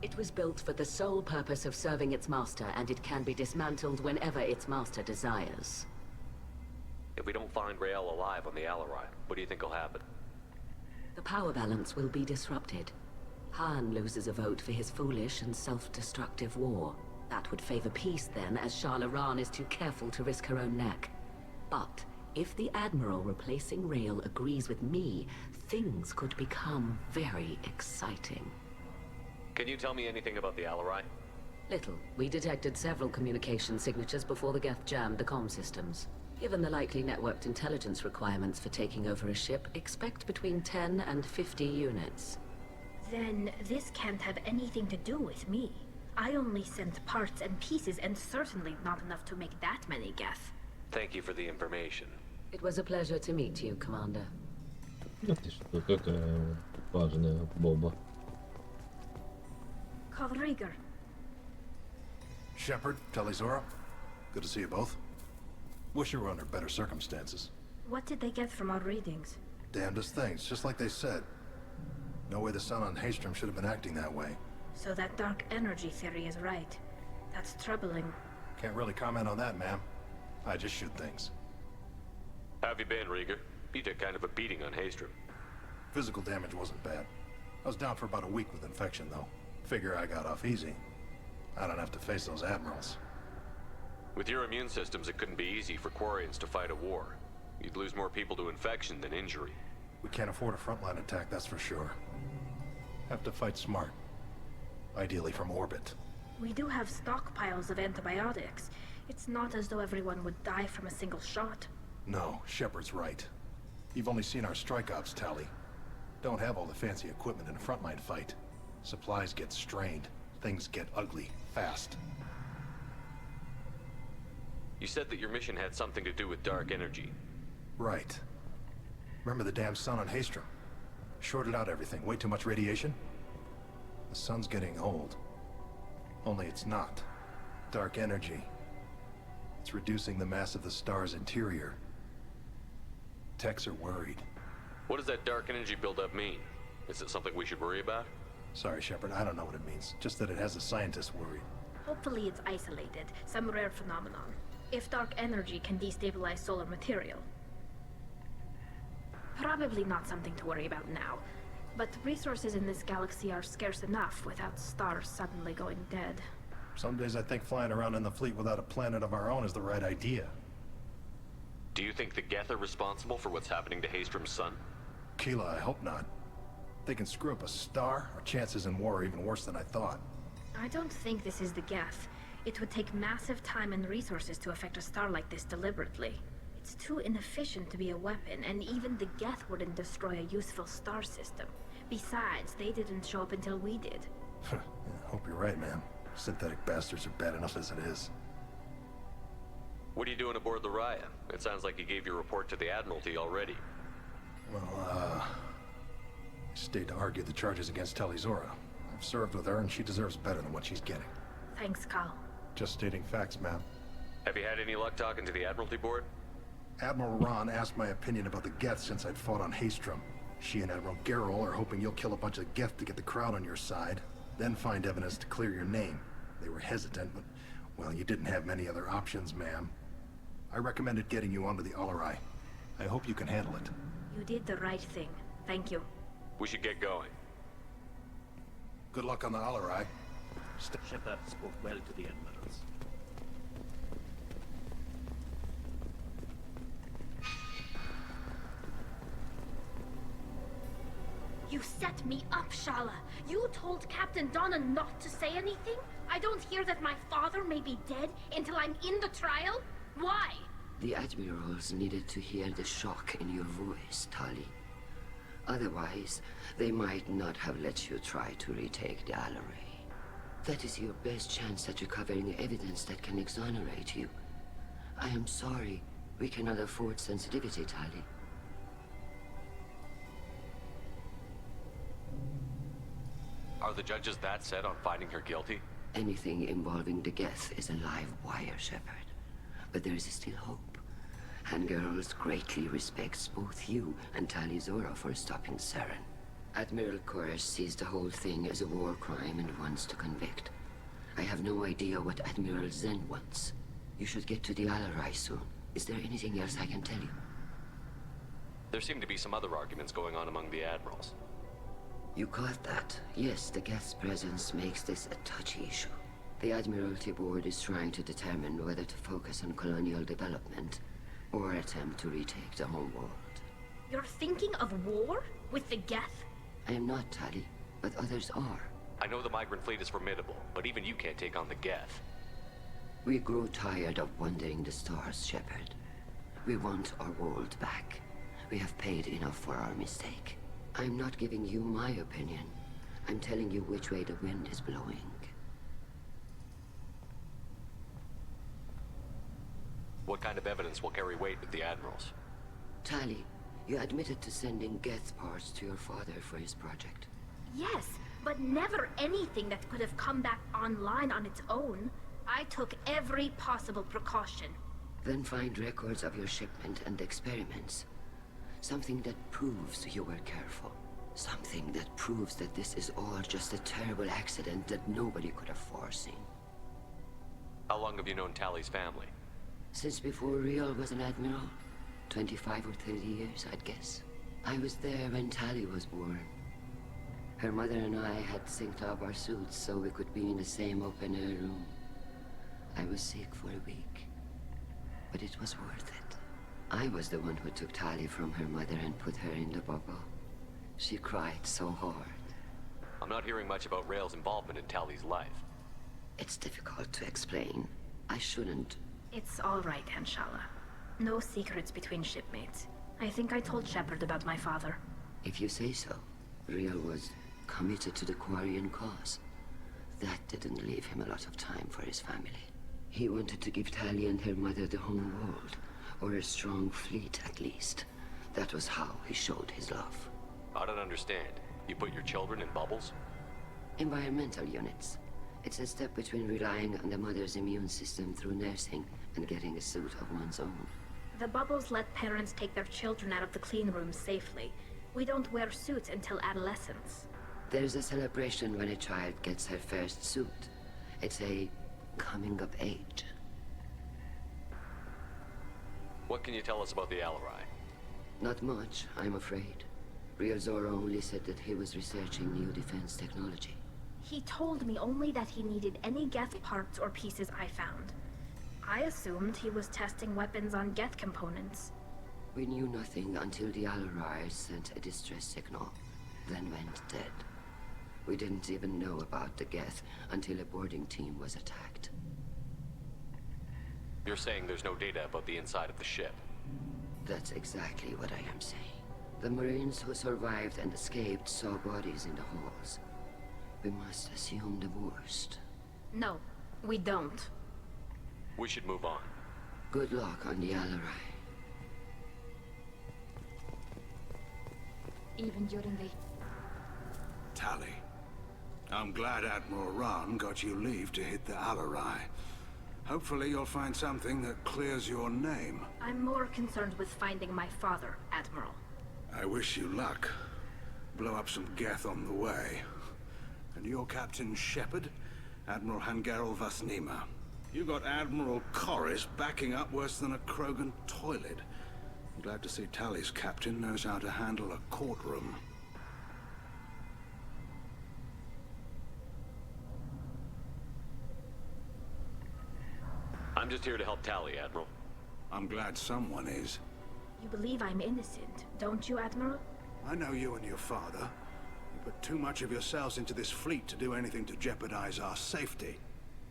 H: It was built for the sole purpose of serving its master, and it can be dismantled whenever its master desires.
K: If we don't find Rael alive on the Alarai, what do you think will happen?
H: The power balance will be disrupted. Han loses a vote for his foolish and self-destructive war. That would favor peace then, as Shalaran is too careful to risk her own neck. But if the Admiral replacing Rael agrees with me, things could become very exciting.
K: Can you tell me anything about the Alarai?
H: Little. We detected several communication signatures before the Geth jammed the comm systems. Given the likely networked intelligence requirements for taking over a ship, expect between 10 and 50 units.
O: Then this can't have anything to do with me. I only sent parts and pieces, and certainly not enough to make that many Geth.
K: Thank you for the information.
H: It was a pleasure to meet you, Commander.
A: Ах ты что, какая важная боба.
O: Call Rieger.
P: Shepard, Telizora, good to see you both. Wish you were under better circumstances.
O: What did they get from our readings?
P: Damnedest things, just like they said. No way the sun on Haystrom should have been acting that way.
O: So that dark energy theory is right. That's troubling.
P: Can't really comment on that, ma'am. I just shoot things.
K: How have you been, Rieger? You took kind of a beating on Haystrom.
P: Physical damage wasn't bad. I was down for about a week with infection, though. Figure I got off easy. I don't have to face those admirals.
K: With your immune systems, it couldn't be easy for Quarians to fight a war. You'd lose more people to infection than injury.
P: We can't afford a frontline attack, that's for sure. Have to fight smart. Ideally from orbit.
O: We do have stockpiles of antibiotics. It's not as though everyone would die from a single shot.
P: No, Shepard's right. You've only seen our strike ops tally. Don't have all the fancy equipment in a frontline fight. Supplies get strained. Things get ugly, fast.
K: You said that your mission had something to do with dark energy.
P: Right. Remember the damn sun on Haystrom? Shorted out everything. Way too much radiation? The sun's getting old. Only it's not. Dark energy. It's reducing the mass of the star's interior. Techs are worried.
K: What does that dark energy buildup mean? Is it something we should worry about?
P: Sorry, Shepard, I don't know what it means. Just that it has the scientists worried.
O: Hopefully it's isolated, some rare phenomenon. If dark energy can destabilize solar material. Probably not something to worry about now. But resources in this galaxy are scarce enough without stars suddenly going dead.
P: Some days I think flying around in the fleet without a planet of our own is the right idea.
K: Do you think the Geth are responsible for what's happening to Haystrom's sun?
P: Keela, I hope not. They can screw up a star, our chances in war are even worse than I thought.
O: I don't think this is the Geth. It would take massive time and resources to affect a star like this deliberately. It's too inefficient to be a weapon, and even the Geth wouldn't destroy a useful star system. Besides, they didn't show up until we did.
P: Yeah, hope you're right, man. Synthetic bastards are bad enough as it is.
K: What are you doing aboard the Raya? It sounds like you gave your report to the Admiralty already.
P: Well, I stayed to argue the charges against Telizora. I've served with her, and she deserves better than what she's getting.
O: Thanks, Cal.
P: Just stating facts, ma'am.
K: Have you had any luck talking to the Admiralty Board?
P: Admiral Ron asked my opinion about the Geth since I'd fought on Haystrom. She and Admiral Gerrel are hoping you'll kill a bunch of Geth to get the crowd on your side, then find evidence to clear your name. They were hesitant, but, well, you didn't have many other options, ma'am. I recommended getting you onto the Alarai. I hope you can handle it.
O: You did the right thing. Thank you.
K: We should get going.
P: Good luck on the Alarai.
N: Shepard spoke well to the admirals.
O: You set me up, Shala. You told Captain Donna not to say anything? I don't hear that my father may be dead until I'm in the trial? Why?
W: The admirals needed to hear the shock in your voice, Tali. Otherwise, they might not have let you try to retake the Alarai. That is your best chance at recovering evidence that can exonerate you. I am sorry. We cannot afford sensitivity, Tali.
K: Are the judges that set on finding her guilty?
W: Anything involving the Geth is a live wire, Shepard. But there is still hope. Hangirls greatly respects both you and Tali Zora for stopping Saren. Admiral Koresh sees the whole thing as a war crime and wants to convict. I have no idea what Admiral Zen wants. You should get to the Alarai soon. Is there anything else I can tell you?
K: There seem to be some other arguments going on among the admirals.
W: You caught that. Yes, the Geth's presence makes this a touchy issue. The Admiralty Board is trying to determine whether to focus on colonial development or attempt to retake the homeworld.
O: You're thinking of war? With the Geth?
W: I am not, Tali, but others are.
K: I know the migrant fleet is formidable, but even you can't take on the Geth.
W: We grow tired of wandering the stars, Shepard. We want our world back. We have paid enough for our mistake. I'm not giving you my opinion. I'm telling you which way the wind is blowing.
K: What kind of evidence will carry weight with the admirals?
W: Tali, you admitted to sending Geth parts to your father for his project.
O: Yes, but never anything that could have come back online on its own. I took every possible precaution.
W: Then find records of your shipment and experiments. Something that proves you were careful. Something that proves that this is all just a terrible accident that nobody could have foreseen.
K: How long have you known Tali's family?
W: Since before Riel was an admiral. 25 or 30 years, I'd guess. I was there when Tali was born. Her mother and I had synced up our suits so we could be in the same open-air room. I was sick for a week, but it was worth it. I was the one who took Tali from her mother and put her in the bubble. She cried so hard.
K: I'm not hearing much about Rael's involvement in Tali's life.
W: It's difficult to explain. I shouldn't.
O: It's all right, Hanshala. No secrets between shipmates. I think I told Shepard about my father.
W: If you say so. Riel was committed to the Quarian cause. That didn't leave him a lot of time for his family. He wanted to give Tali and her mother the home world, or a strong fleet at least. That was how he showed his love.
K: I don't understand. You put your children in bubbles?
W: Environmental units. It's a step between relying on the mother's immune system through nursing and getting a suit of one's own.
O: The bubbles let parents take their children out of the clean rooms safely. We don't wear suits until adolescence.
W: There's a celebration when a child gets her first suit. It's a coming of age.
K: What can you tell us about the Alarai?
W: Not much, I'm afraid. Riel Zora only said that he was researching new defense technology.
O: He told me only that he needed any Geth parts or pieces I found. I assumed he was testing weapons on Geth components.
W: We knew nothing until the Alarai sent a distress signal, then went dead. We didn't even know about the Geth until a boarding team was attacked.
K: You're saying there's no data about the inside of the ship?
W: That's exactly what I am saying. The Marines who survived and escaped saw bodies in the halls. We must assume the worst.
O: No, we don't.
K: We should move on.
W: Good luck on the Alarai.
V: Even during the...
L: Tali, I'm glad Admiral Ron got you leave to hit the Alarai. Hopefully you'll find something that clears your name.
O: I'm more concerned with finding my father, Admiral.
L: I wish you luck. Blow up some geth on the way. And your Captain Shepard, Admiral Hangarel Vasnima. You got Admiral Corris backing up worse than a Krogan toilet. I'm glad to see Tally's captain knows how to handle a courtroom.
K: I'm just here to help Tally, Admiral.
L: I'm glad someone is.
O: You believe I'm innocent, don't you, Admiral?
L: I know you and your father. You put too much of yourselves into this fleet to do anything to jeopardize our safety.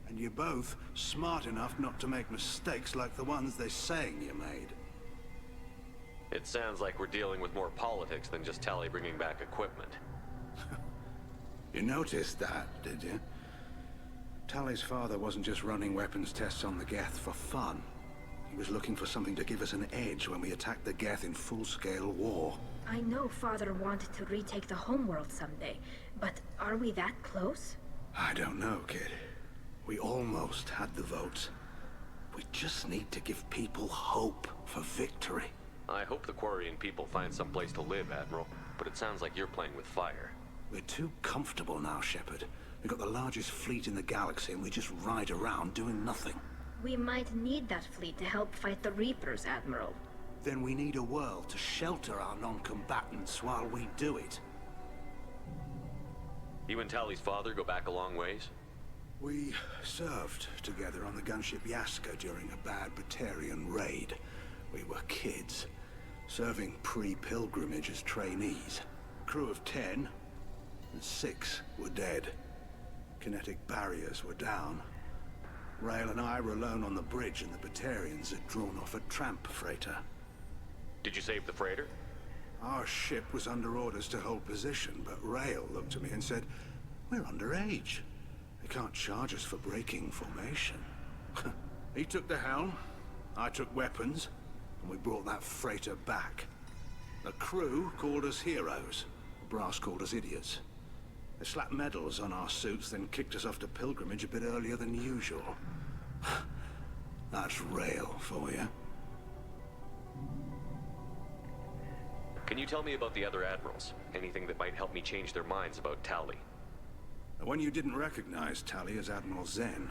L: And you're both smart enough not to make mistakes like the ones they're saying you made.
K: It sounds like we're dealing with more politics than just Tally bringing back equipment.
L: You noticed that, did you? Tally's father wasn't just running weapons tests on the Geth for fun. He was looking for something to give us an edge when we attacked the Geth in full-scale war.
O: I know Father wanted to retake the homeworld someday, but are we that close?
L: I don't know, kid. We almost had the votes. We just need to give people hope for victory.
K: I hope the Quarian people find some place to live, Admiral, but it sounds like you're playing with fire.
L: We're too comfortable now, Shepard. We've got the largest fleet in the galaxy and we just ride around doing nothing.
O: We might need that fleet to help fight the Reapers, Admiral.
L: Then we need a world to shelter our non-combatants while we do it.
K: You and Tally's father go back a long ways?
L: We served together on the gunship Yaska during a bad Batarian raid. We were kids, serving pre-pilgrimage as trainees. Crew of 10, and 6 were dead. Kinetic barriers were down. Rail and I were alone on the bridge and the Batarians had drawn off a tramp freighter.
K: Did you save the freighter?
L: Our ship was under orders to hold position, but Rail looked at me and said, "We're underage. They can't charge us for breaking formation." He took the helm, I took weapons, and we brought that freighter back. The crew called us heroes. The brass called us idiots. They slapped medals on our suits, then kicked us off to pilgrimage a bit earlier than usual. That's Rail for you.
K: Can you tell me about the other admirals? Anything that might help me change their minds about Tally?
L: The one you didn't recognize, Tally, is Admiral Zen.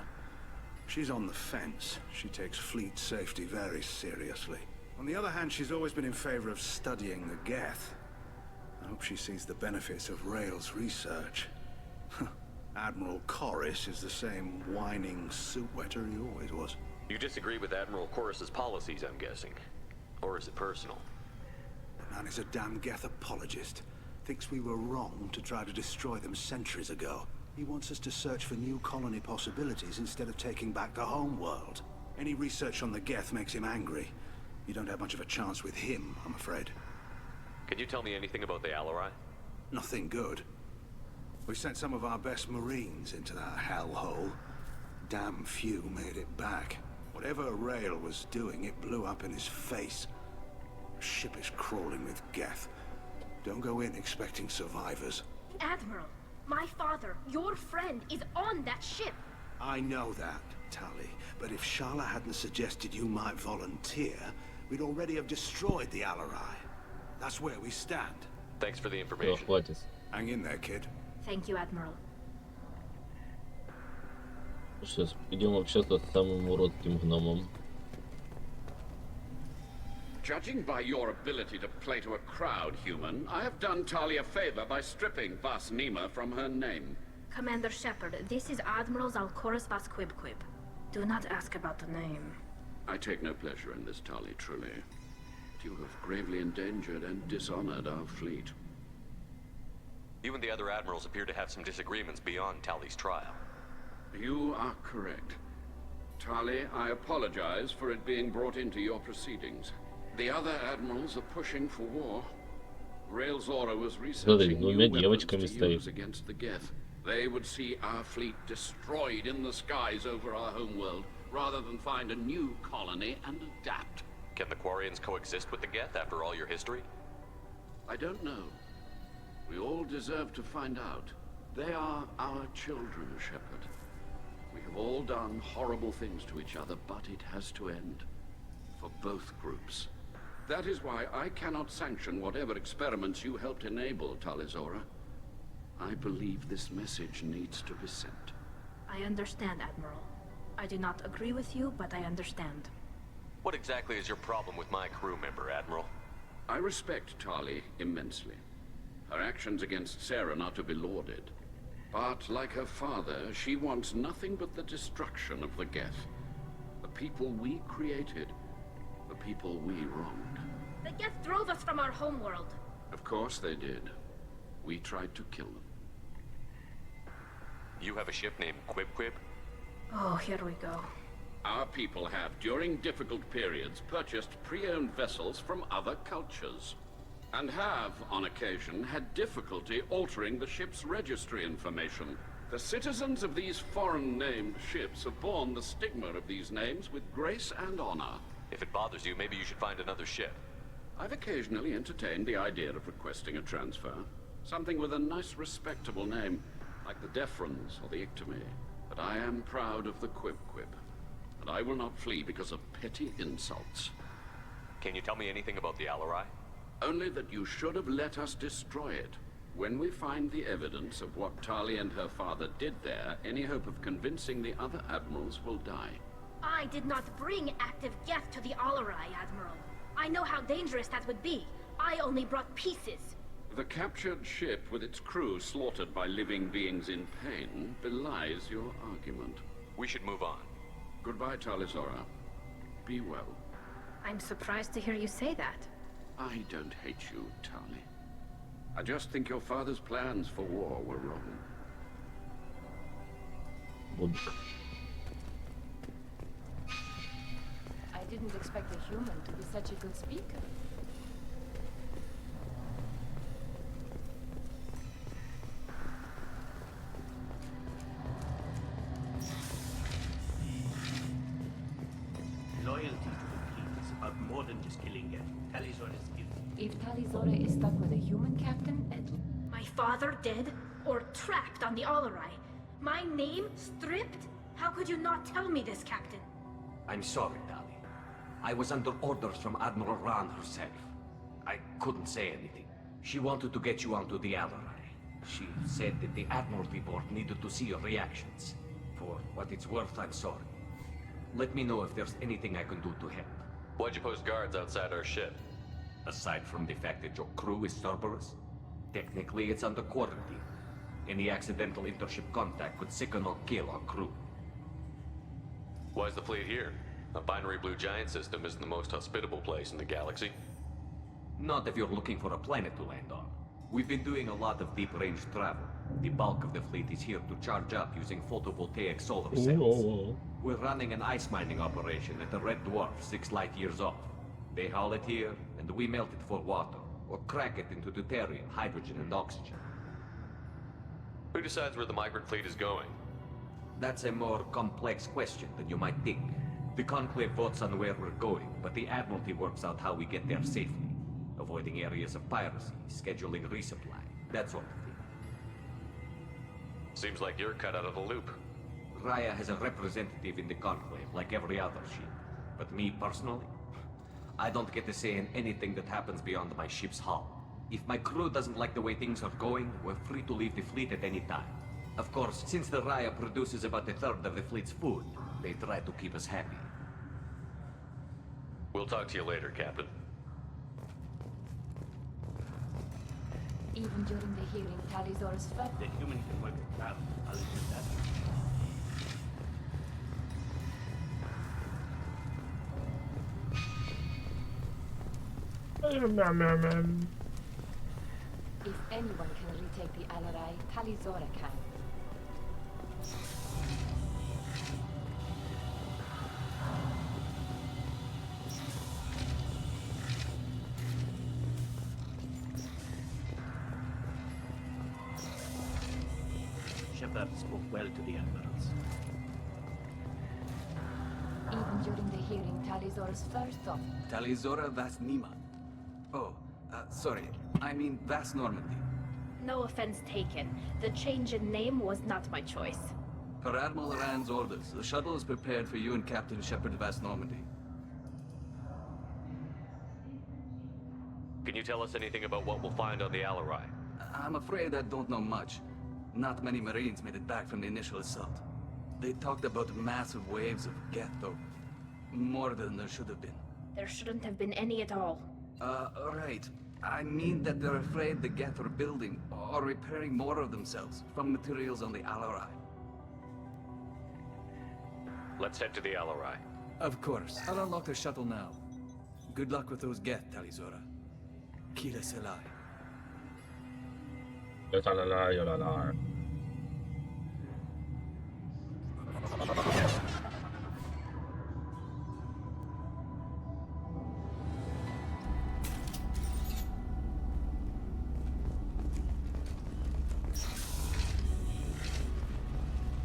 L: She's on the fence. She takes fleet safety very seriously. On the other hand, she's always been in favor of studying the Geth. I hope she sees the benefits of Rail's research. Admiral Corris is the same whining suit wetter he always was.
K: You disagree with Admiral Corris's policies, I'm guessing. Or is it personal?
L: The man is a damn Geth apologist. Thinks we were wrong to try to destroy them centuries ago. He wants us to search for new colony possibilities instead of taking back the home world. Any research on the Geth makes him angry. You don't have much of a chance with him, I'm afraid.
K: Can you tell me anything about the Alarai?
L: Nothing good. We sent some of our best Marines into that hellhole. Damn few made it back. Whatever Rail was doing, it blew up in his face. The ship is crawling with Geth. Don't go in expecting survivors.
O: Admiral, my father, your friend, is on that ship.
L: I know that, Tally. But if Shala hadn't suggested you might volunteer, we'd already have destroyed the Alarai. That's where we stand.
K: Thanks for the information.
L: Hang in there, kid.
O: Thank you, Admiral.
A: Сейчас идем общаться с самым уродским гномом.
G: Judging by your ability to play to a crowd, human, I have done Talia a favor by stripping Vasnima from her name.
O: Commander Shepard, this is Admiral Zalkoris Vasquibquib. Do not ask about the name.
G: I take no pleasure in this, Tali, truly. You have gravely endangered and dishonored our fleet.
K: You and the other admirals appear to have some disagreements beyond Tally's trial.
G: You are correct. Tali, I apologize for it being brought into your proceedings. The other admirals are pushing for war. Rail Zora was researching new weapons to use against the Geth. They would see our fleet destroyed in the skies over our homeworld, rather than find a new colony and adapt.
K: Can the Quarians coexist with the Geth after all your history?
G: I don't know. We all deserve to find out. They are our children, Shepard. We have all done horrible things to each other, but it has to end. For both groups. That is why I cannot sanction whatever experiments you helped enable, Talizora. I believe this message needs to be sent.
O: I understand, Admiral. I do not agree with you, but I understand.
K: What exactly is your problem with my crew member, Admiral?
G: I respect Tali immensely. Her actions against Sarah are not to be lauded. But like her father, she wants nothing but the destruction of the Geth. The people we created. The people we wronged.
O: The Geth drove us from our homeworld.
G: Of course they did. We tried to kill them.
K: You have a ship named Quib?
O: Oh, here we go.
G: Our people have, during difficult periods, purchased pre-owned vessels from other cultures. And have, on occasion, had difficulty altering the ship's registry information. The citizens of these foreign-named ships have borne the stigma of these names with grace and honor.
K: If it bothers you, maybe you should find another ship.
G: I've occasionally entertained the idea of requesting a transfer. Something with a nice, respectable name, like the Defrons or the Ictomy. But I am proud of the Quib. And I will not flee because of petty insults.
K: Can you tell me anything about the Alarai?
G: Only that you should have let us destroy it. When we find the evidence of what Tali and her father did there, any hope of convincing the other admirals will die.
O: I did not bring active Geth to the Alarai, Admiral. I know how dangerous that would be. I only brought pieces.
G: The captured ship with its crew slaughtered by living beings in pain belies your argument.
K: We should move on.
G: Goodbye, Talizora. Be well.
O: I'm surprised to hear you say that.
G: I don't hate you, Tali. I just think your father's plans for war were wrong.
D: I didn't expect a human to be such a good speaker.
N: Loyalty to the fleet is about more than just killing Geth. Talizora is guilty.
D: If Talizora is stuck with a human captain,
O: My father dead? Or trapped on the Alarai? My name stripped? How could you not tell me this, Captain?
C: I'm sorry, Tali. I was under orders from Admiral Ran herself. I couldn't say anything. She wanted to get you onto the Alarai. She said that the Admiralty Board needed to see your reactions. For what it's worth, I'm sorry. Let me know if there's anything I can do to help.
K: Why'd you post guards outside our ship?
C: Aside from the fact that your crew is Cerberus, technically it's under quarantine. Any accidental intership contact could sicken or kill our crew.
K: Why's the fleet here? A binary blue giant system isn't the most hospitable place in the galaxy.
C: Not if you're looking for a planet to land on. We've been doing a lot of deep-range travel. The bulk of the fleet is here to charge up using photovoltaic solar cells. We're running an ice mining operation at the Red Dwarf 6 light years off. They haul it here, and we melt it for water, or crack it into deuterium, hydrogen, and oxygen.
K: Who decides where the migrant fleet is going?
C: That's a more complex question than you might think. The Conclave votes on where we're going, but the Admiralty works out how we get there safely. Avoiding areas of piracy, scheduling resupply, that sort of thing.
K: Seems like you're cut out of the loop.
C: Raya has a representative in the Conclave, like every other ship. But me, personally, I don't get to say in anything that happens beyond my ship's hull. If my crew doesn't like the way things are going, we're free to leave the fleet at any time. Of course, since the Raya produces about a third of the fleet's food, they try to keep us happy.
K: We'll talk to you later, Captain.
D: even during the hearing, Talizora's felt
N: The human can work it out. I'll admit that.
D: If anyone can retake the Alarai, Talizora can.
N: Shepard spoke well to the admirals.
D: Even during the hearing, Talizora's first thought.
Q: Talizora Vas Nima. Oh, sorry. I mean Vas Normandy.
O: No offense taken. The change in name was not my choice.
Q: Per Admiral Rand's orders, the shuttle is prepared for you and Captain Shepard of West Normandy.
K: Can you tell us anything about what we'll find on the Alarai?
Q: I'm afraid I don't know much. Not many Marines made it back from the initial assault. They talked about massive waves of Geth, though. More than there should have been.
O: There shouldn't have been any at all.
Q: Right. I mean that they're afraid the Geth are building or repairing more of themselves from materials on the Alarai.
K: Let's head to the Alarai.
Q: Of course. I'll unlock the shuttle now. Good luck with those Geth, Talizora. Kira Selai.
A: Yotalala, yolala.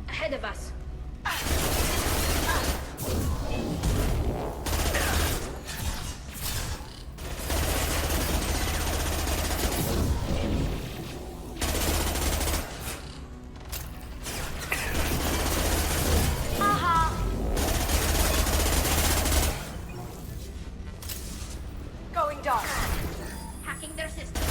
O: Ahead of us.
B: Going dark.
O: Hacking their system.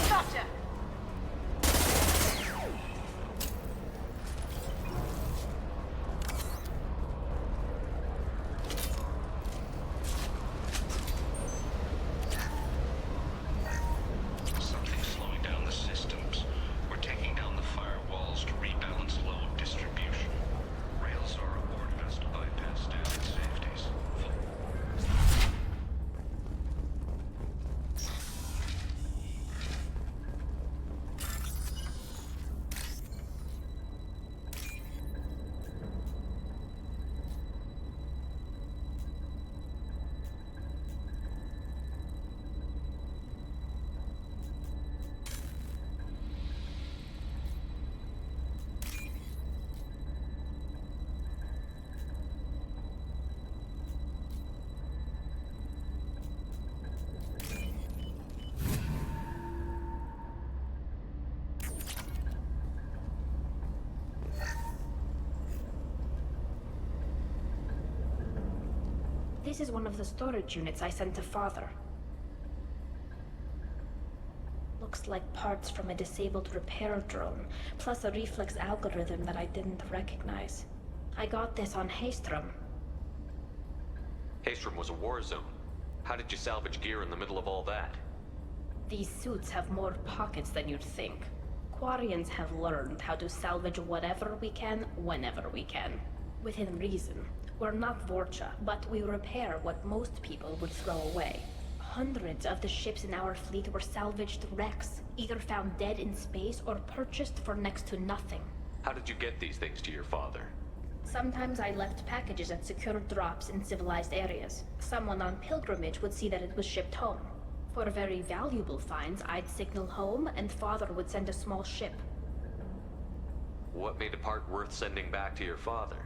B: Gotcha.
M: Something's slowing down the systems. We're taking down the firewalls to rebalance load distribution. Rails are ordered us to bypass standard safeties.
O: This is one of the storage units I sent to Father. Looks like parts from a disabled repair drone, plus a reflex algorithm that I didn't recognize. I got this on Haystrom.
K: Haystrom was a war zone. How did you salvage gear in the middle of all that?
O: These suits have more pockets than you'd think. Quarians have learned how to salvage whatever we can, whenever we can. Within reason. We're not Vorcha, but we repair what most people would throw away. Hundreds of the ships in our fleet were salvaged wrecks, either found dead in space or purchased for next to nothing.
K: How did you get these things to your father?
O: Sometimes I left packages at secure drops in civilized areas. Someone on pilgrimage would see that it was shipped home. For very valuable finds, I'd signal home, and Father would send a small ship.
K: What made a part worth sending back to your father?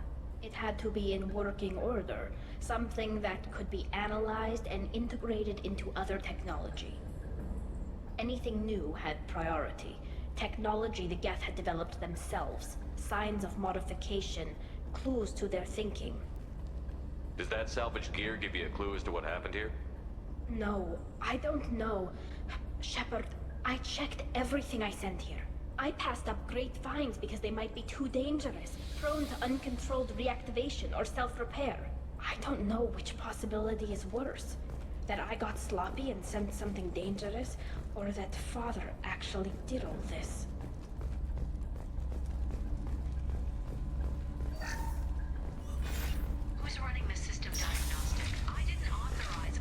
O: It had to be in working order, something that could be analyzed and integrated into other technology. Anything new had priority. Technology the Geth had developed themselves, signs of modification, clues to their thinking.
K: Does that salvaged gear give you a clue as to what happened here?
O: No, I don't know. Shepard, I checked everything I sent here. I passed up great finds because they might be too dangerous, prone to uncontrolled reactivation or self-repair. I don't know which possibility is worse. That I got sloppy and sent something dangerous, or that Father actually did all this.
E: Who's running the system diagnostic? I didn't authorize.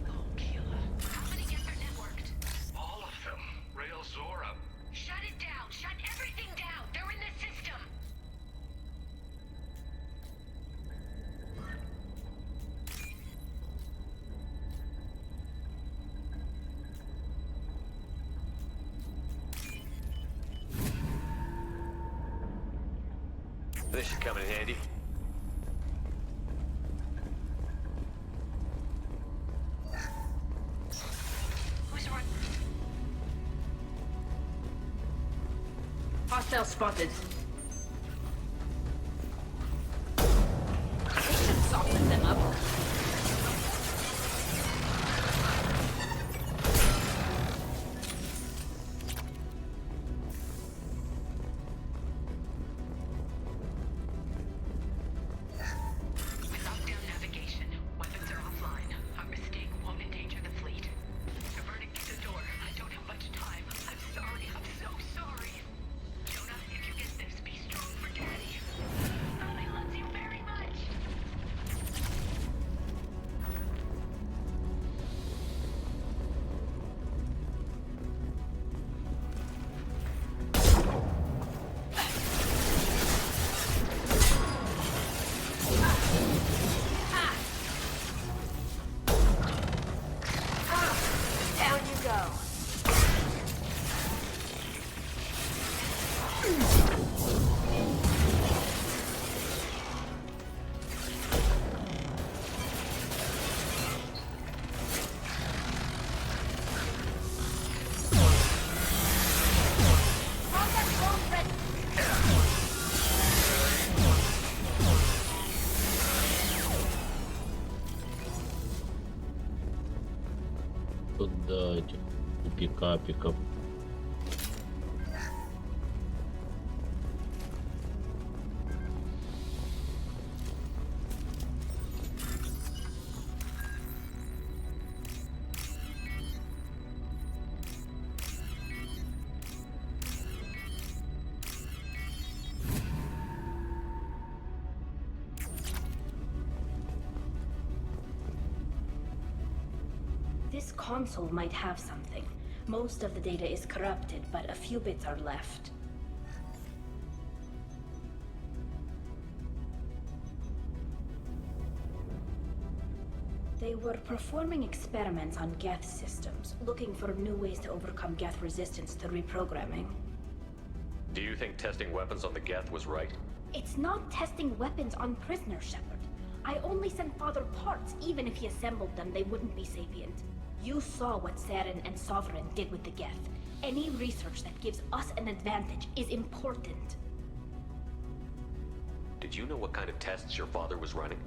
E: Oh, killer. How many Geth are networked?
M: All of them. Rail Zora.
E: Shut it down! Shut everything down! They're in the system!
K: This should come in handy.
H: Hostile spotted. They should soften them up.
A: Туда этих пикапиков.
O: This console might have something. Most of the data is corrupted, but a few bits are left. They were performing experiments on Geth systems, looking for new ways to overcome Geth resistance to reprogramming.
K: Do you think testing weapons on the Geth was right?
O: It's not testing weapons on prisoners, Shepard. I only sent Father parts. Even if he assembled them, they wouldn't be sapient. You saw what Saren and Sovereign did with the Geth. Any research that gives us an advantage is important.
K: Did you know what kind of tests your father was running?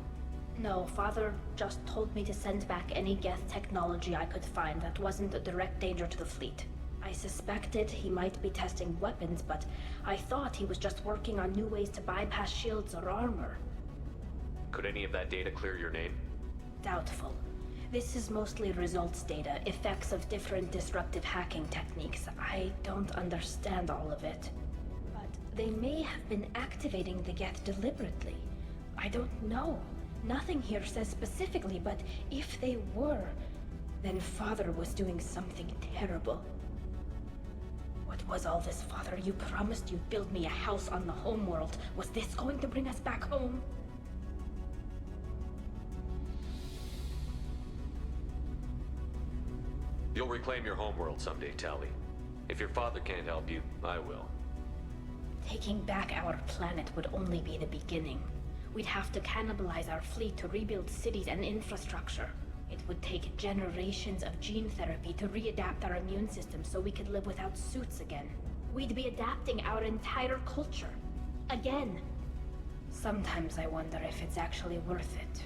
O: No, Father just told me to send back any Geth technology I could find that wasn't a direct danger to the fleet. I suspected he might be testing weapons, but I thought he was just working on new ways to bypass shields or armor.
K: Could any of that data clear your name?
O: Doubtful. This is mostly results data, effects of different disruptive hacking techniques. I don't understand all of it. But they may have been activating the Geth deliberately. I don't know. Nothing here says specifically, but if they were, then Father was doing something terrible. What was all this, Father? You promised you'd build me a house on the homeworld. Was this going to bring us back home?
K: You'll reclaim your homeworld someday, Tali. If your father can't help you, I will.
O: Taking back our planet would only be the beginning. We'd have to cannibalize our fleet to rebuild cities and infrastructure. It would take generations of gene therapy to readapt our immune system so we could live without suits again. We'd be adapting our entire culture. Again. Sometimes I wonder if it's actually worth it.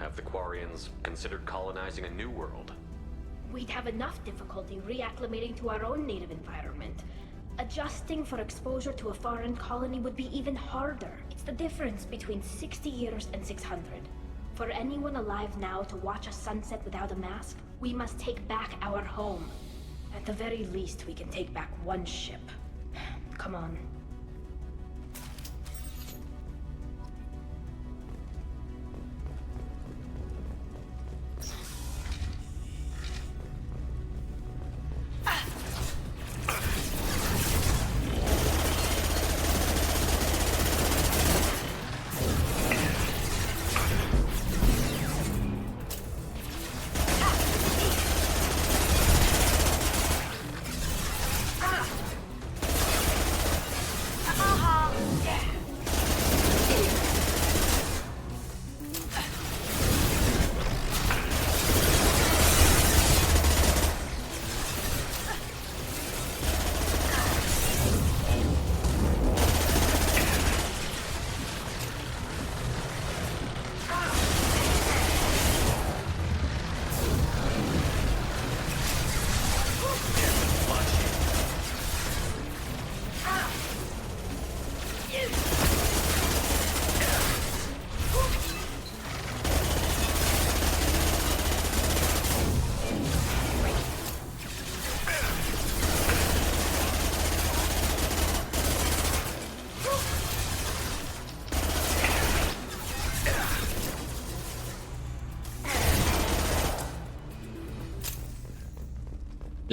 K: Have the Quarians considered colonizing a new world?
O: We'd have enough difficulty reacclimating to our own native environment. Adjusting for exposure to a foreign colony would be even harder. It's the difference between 60 years and 600. For anyone alive now to watch a sunset without a mask, we must take back our home. At the very least, we can take back one ship. Come on.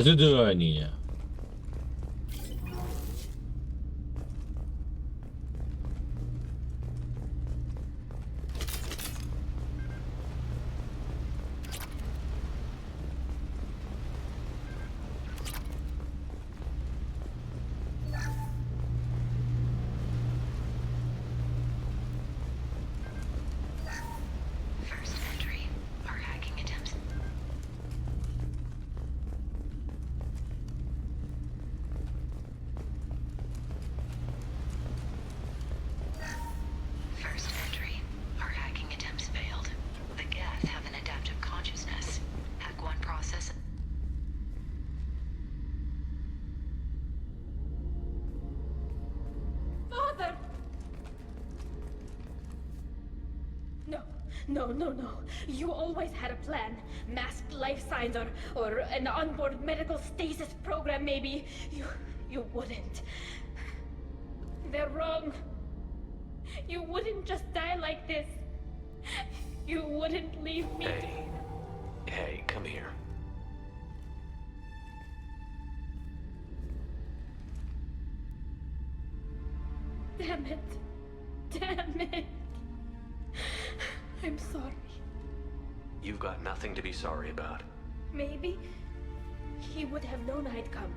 A: До свидания.
J: No. You always had a plan. Masked life signs or an onboard medical stasis program, maybe. You wouldn't. They're wrong. You wouldn't just die like this. You wouldn't leave me.
K: Hey, come here.
J: Damn it. I'm sorry.
K: You've got nothing to be sorry about.
J: Maybe he would have known I'd come.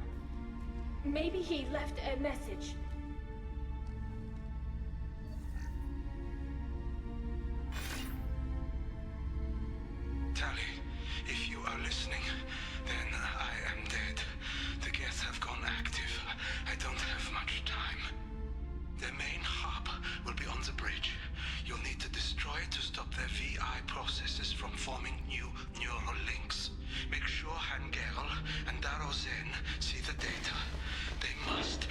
J: Maybe he left a message.
L: Tali, if you are listening, then I am dead. The gets have gone active. I don't have much time. The main hub will be on the bridge. You'll need to destroy it to stop their VI processes from forming new neural links. Make sure Hangerl and Darozen see the data. They must.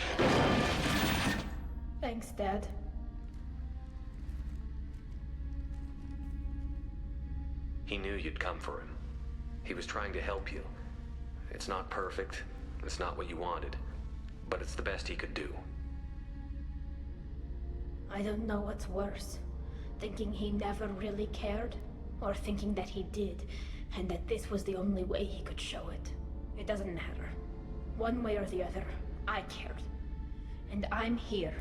J: Thanks, Dad.
K: He knew you'd come for him. He was trying to help you. It's not perfect. It's not what you wanted. But it's the best he could do.
J: I don't know what's worse. Thinking he never really cared, or thinking that he did, and that this was the only way he could show it. It doesn't matter. One way or the other, I cared. And I'm here.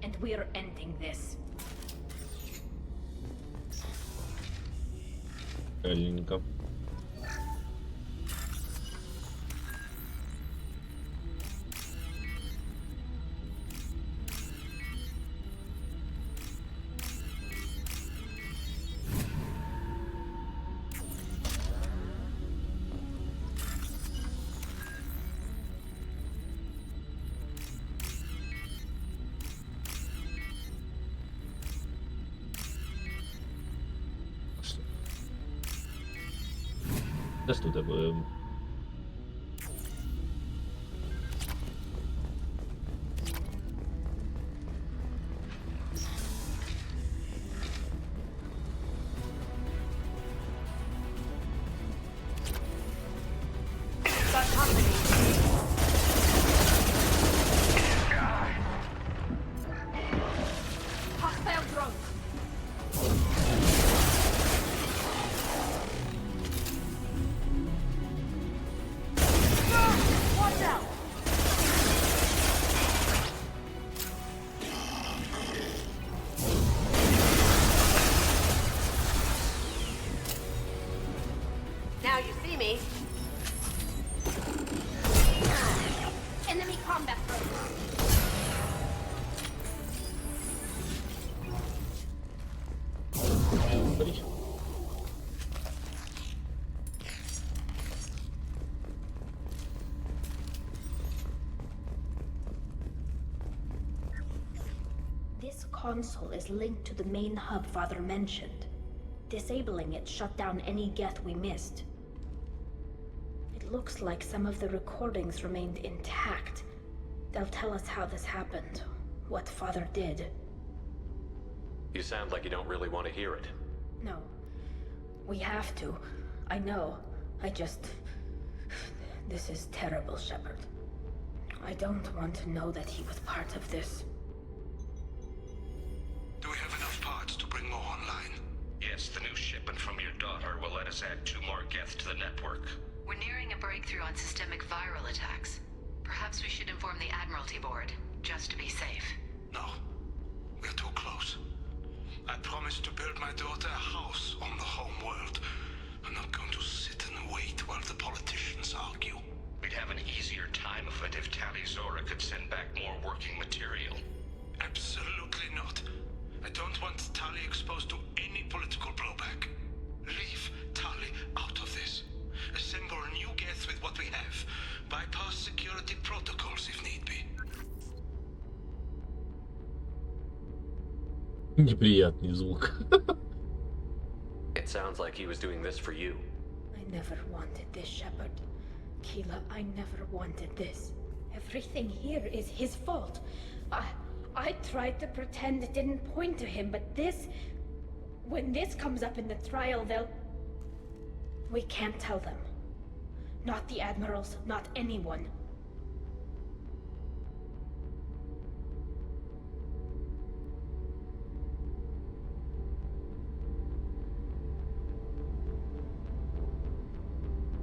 J: And we're ending this.
A: Правильненько. Да что такое?
I: Now you see me.
J: Enemy combat drone. This console is linked to the main hub Father mentioned. Disabling it shut down any geth we missed. It looks like some of the recordings remained intact. They'll tell us how this happened, what Father did.
K: You sound like you don't really want to hear it.
J: No. We have to. I know. This is terrible, Shepard. I don't want to know that he was part of this.
L: Do we have enough parts to bring more online?
M: Yes, the new shipment from your daughter will let us add 2 more geth to the network.
E: We're nearing a breakthrough. breakthrough on systemic viral attacks. Perhaps we should inform the Admiralty Board, just to be safe.
L: No. We're too close. I promised to build my daughter a house on the home world. I'm not going to sit and wait while the politicians argue.
R: We'd have an easier time of it if Tali Zora could send back more working material.
L: Absolutely not. I don't want Tali exposed to any political blowback. Leave Tali out of this. Assemble new Geth with what we have. Bypass security protocols if need be.
A: Неприятный звук.
K: It sounds like he was doing this for you.
J: I never wanted this, Shepard. Keela, I never wanted this. Everything here is his fault. I tried to pretend it didn't point to him, but this... When this comes up in the trial, they'll... We can't tell them. Not the admirals, not anyone.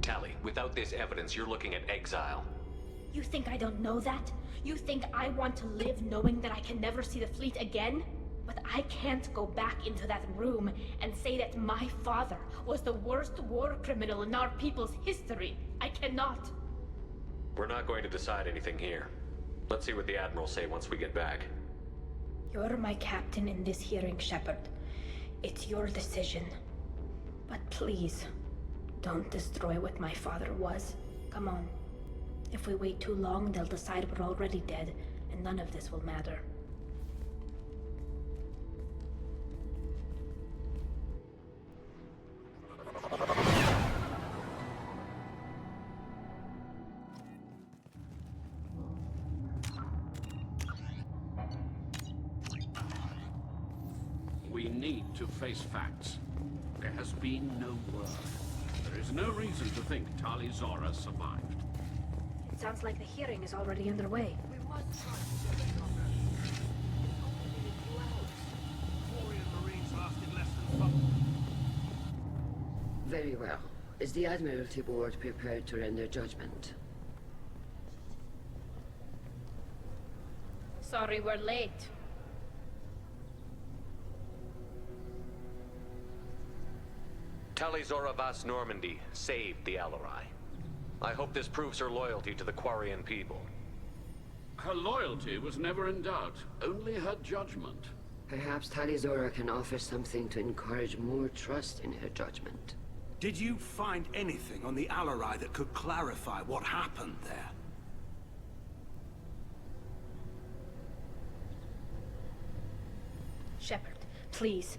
K: Tali, without this evidence, you're looking at exile.
J: You think I don't know that? You think I want to live knowing that I can never see the fleet again? But I can't go back into that room and say that my father was the worst war criminal in our people's history. I cannot.
K: We're not going to decide anything here. Let's see what the Admirals say once we get back.
J: You're my captain in this hearing, Shepard. It's your decision. But please, don't destroy what my father was. Come on. If we wait too long, they'll decide we're already dead, and none of this will matter.
G: We need to face facts. There has been no word. There is no reason to think Tali Zora survived.
J: It sounds like the hearing is already underway.
L: We must try to get it on that. In 2 hours. Quarian Marines lasted less than 5.
W: Very well. Is the Admiralty Board prepared to render judgment?
J: Sorry we're late.
K: Tali Zora Vas Normandy saved the Alarai. I hope this proves her loyalty to the Quarian people.
G: Her loyalty was never in doubt, only her judgment.
W: Perhaps Tali Zora can offer something to encourage more trust in her judgment.
L: Did you find anything on the Alarai that could clarify what happened there?
J: Shepard, please.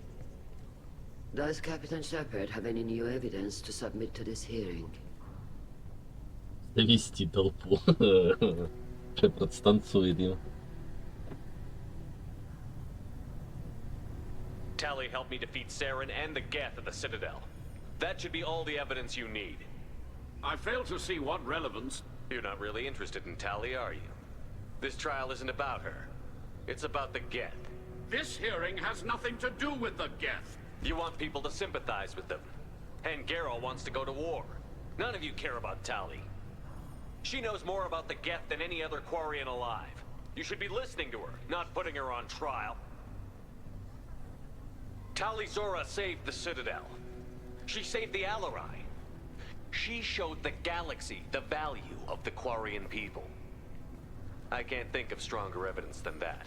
W: Does Captain Shepard have any new evidence to submit to this hearing?
A: Довести толпу. Шепард станцует им.
K: Tali helped me defeat Saren and the Geth at the Citadel. That should be all the evidence you need.
G: I fail to see what relevance...
K: You're not really interested in Tali, are you? This trial isn't about her. It's about the Geth.
G: This hearing has nothing to do with the Geth.
K: You want people to sympathize with them. And Geralt wants to go to war. None of you care about Tali. She knows more about the Geth than any other Quarian alive. You should be listening to her, not putting her on trial. Tali Zora saved the Citadel. She saved the Alarai. She showed the galaxy the value of the Quarian people. I can't think of stronger evidence than that.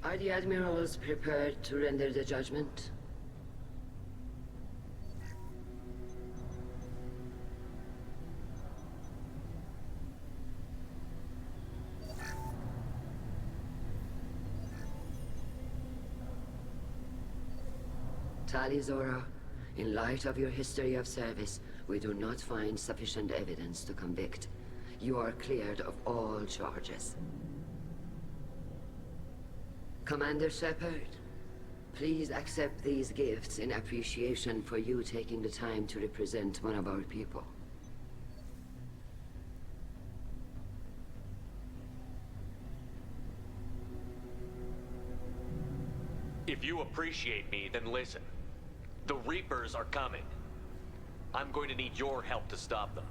W: Are the Admirals prepared to render the judgment? Tali Zora, in light of your history of service, we do not find sufficient evidence to convict. You are cleared of all charges. Commander Shepard, please accept these gifts in appreciation for you taking the time to represent one of our people.
K: If you appreciate me, then listen. The Reapers are coming. I'm going to need your help to stop them.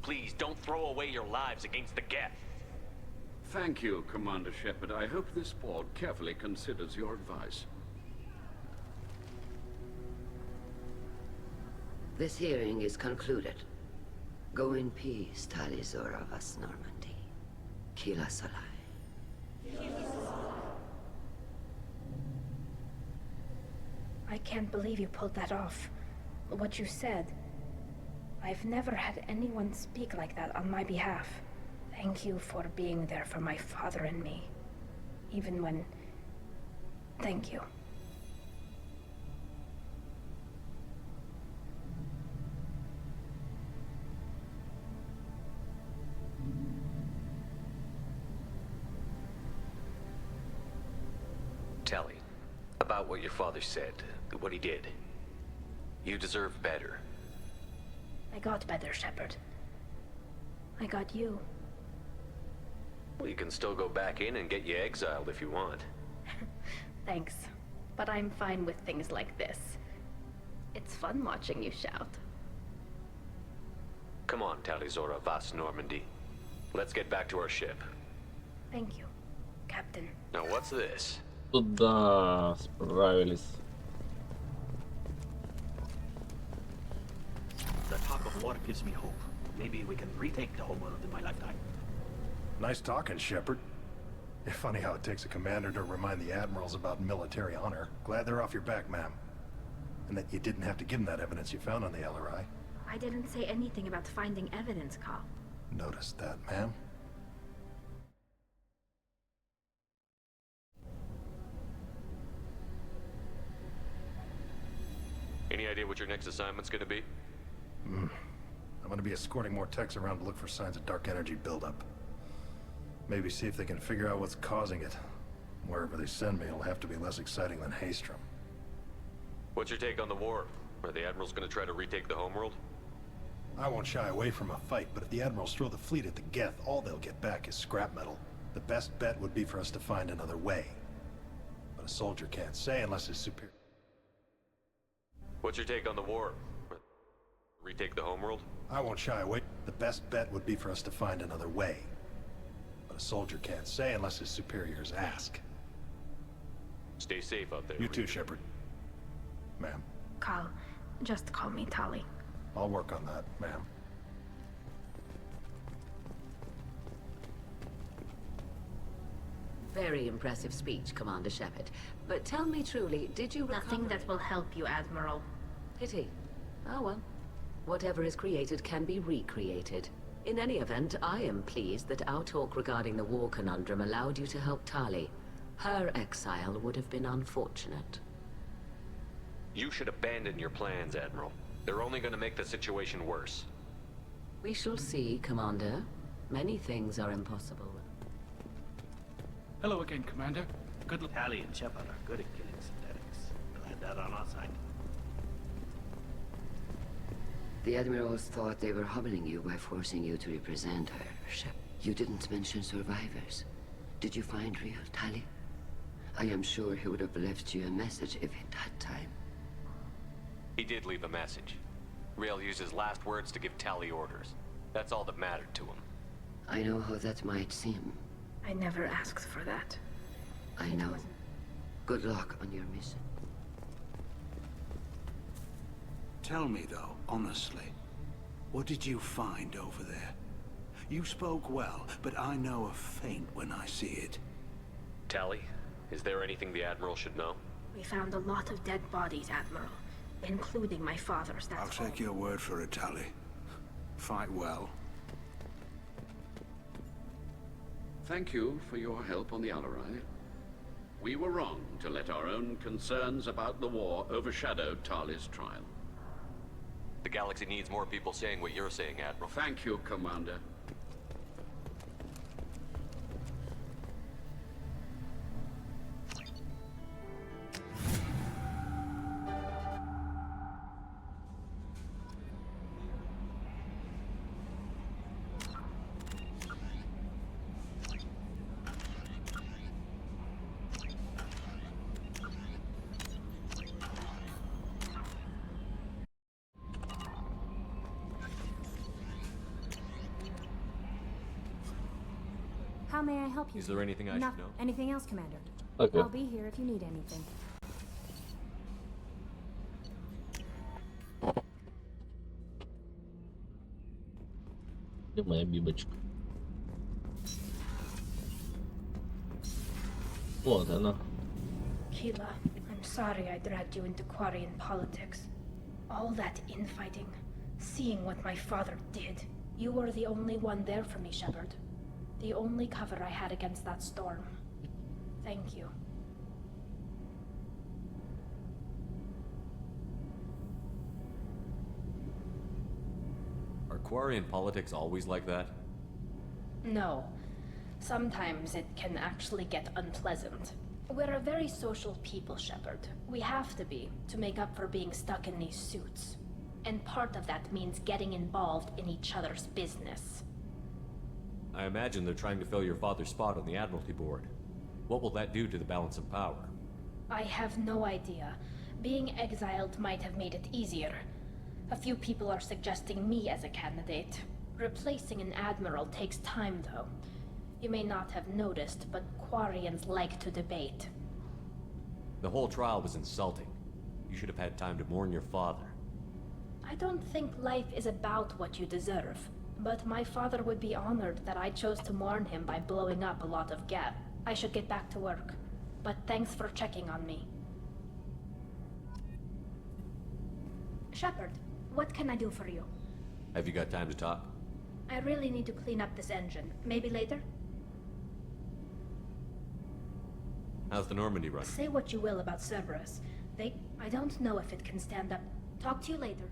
K: Please, don't throw away your lives against the Geth.
G: Thank you, Commander Shepard. I hope this board carefully considers your advice.
W: This hearing is concluded. Go in peace, Tali Zora Vas Normandy. Kila Salai.
J: I can't believe you pulled that off. What you said. I've never had anyone speak like that on my behalf. Thank you for being there for my father and me. Even when... Thank you.
K: Tali, about what your father said, what he did. You deserve better.
J: I got better, Shepard. I got you.
K: Well, you can still go back in and get you exiled if you want.
J: Thanks. But I'm fine with things like this. It's fun watching you shout.
K: Come on, Tali Zora Vas Normandy. Let's get back to our ship.
J: Thank you, Captain.
K: Now what's this?
A: Туда справились.
N: The talk of war gives me hope. Maybe we can retake the homeworld in my lifetime.
P: Nice talking, Shepard. It's funny how it takes a commander to remind the admirals about military honor. Glad they're off your back, ma'am. And that you didn't have to give them that evidence you found on the LRI.
J: I didn't say anything about finding evidence, Carl.
P: Noticed that, ma'am.
K: Any idea what your next assignment's gonna be?
P: I'm gonna be escorting more techs around to look for signs of dark energy buildup. Maybe see if they can figure out what's causing it. Wherever they send me, it'll have to be less exciting than Haystrom.
K: What's your take on the war? Are the admirals gonna try to retake the homeworld?
P: I won't shy away from a fight, but if the admirals throw the fleet at the Geth, all they'll get back is scrap metal. The best bet would be for us to find another way. But a soldier can't say unless his superior...
K: What's your take on the war? Retake the homeworld?
P: I won't shy away. The best bet would be for us to find another way. But a soldier can't say unless his superiors ask.
K: Stay safe out there.
P: You too, Shepard. Ma'am.
J: Carl, just call me Tali.
P: I'll work on that, ma'am.
H: Very impressive speech, Commander Shepard. But tell me truly, did you recover...
J: Nothing that will help you, Admiral.
H: Pity. Oh well. Whatever is created can be recreated. In any event, I am pleased that our talk regarding the war conundrum allowed you to help Tali. Her exile would have been unfortunate.
K: You should abandon your plans, Admiral. They're only going to make the situation worse.
H: We shall see, Commander. Many things are impossible.
S: Hello again, Commander. Good luck.
N: Tali and Shepard are good at killing synthetics. Glad that on our side.
W: The admirals thought they were humbling you by forcing you to represent her ship. You didn't mention survivors. Did you find real Tali? I am sure he would have left you a message if he'd had time.
K: He did leave a message. Rail used his last words to give Tali orders. That's all that mattered to him.
W: I know how that might seem.
J: I never asked for that.
W: I know. Good luck on your mission.
L: Tell me, though, honestly, what did you find over there? You spoke well, but I know a feint when I see it.
K: Tali, is there anything the Admiral should know?
J: We found a lot of dead bodies, Admiral. Including my father's, that's
L: I'll take your word for it, Tali. Fight well.
G: Thank you for your help on the LRI. We were wrong to let our own concerns about the war overshadow Tali's trial.
K: The galaxy needs more people saying what you're saying, Admiral.
G: Thank you, Commander.
B: How may I help you?
C: Is there anything I
B: Not
C: should know?
B: anything else, Commander.
A: Okay.
B: I'll be here if you need anything.
A: Где моя бибочка? Вот она.
J: Keela, I'm sorry I dragged you into Quarian politics. All that infighting, seeing what my father did. You were the only one there for me, Shepard. The only cover I had against that storm. Thank you.
C: Are Quarian politics always like that?
J: No. Sometimes it can actually get unpleasant. We're a very social people, Shepard. We have to be, to make up for being stuck in these suits. And part of that means getting involved in each other's business.
C: I imagine they're trying to fill your father's spot on the Admiralty Board. What will that do to the balance of power?
J: I have no idea. Being exiled might have made it easier. A few people are suggesting me as a candidate. Replacing an admiral takes time, though. You may not have noticed, but Quarians like to debate.
C: The whole trial was insulting. You should have had time to mourn your father.
J: I don't think life is about what you deserve, but my father would be honored that I chose to mourn him by blowing up a lot of gas. I should get back to work, but thanks for checking on me. Shepard, what can I do for you?
C: Have you got time to talk?
J: I really need to clean up this engine. Maybe later?
C: How's the Normandy run?
J: Say what you will about Cerberus. I don't know if it can stand up. Talk to you later.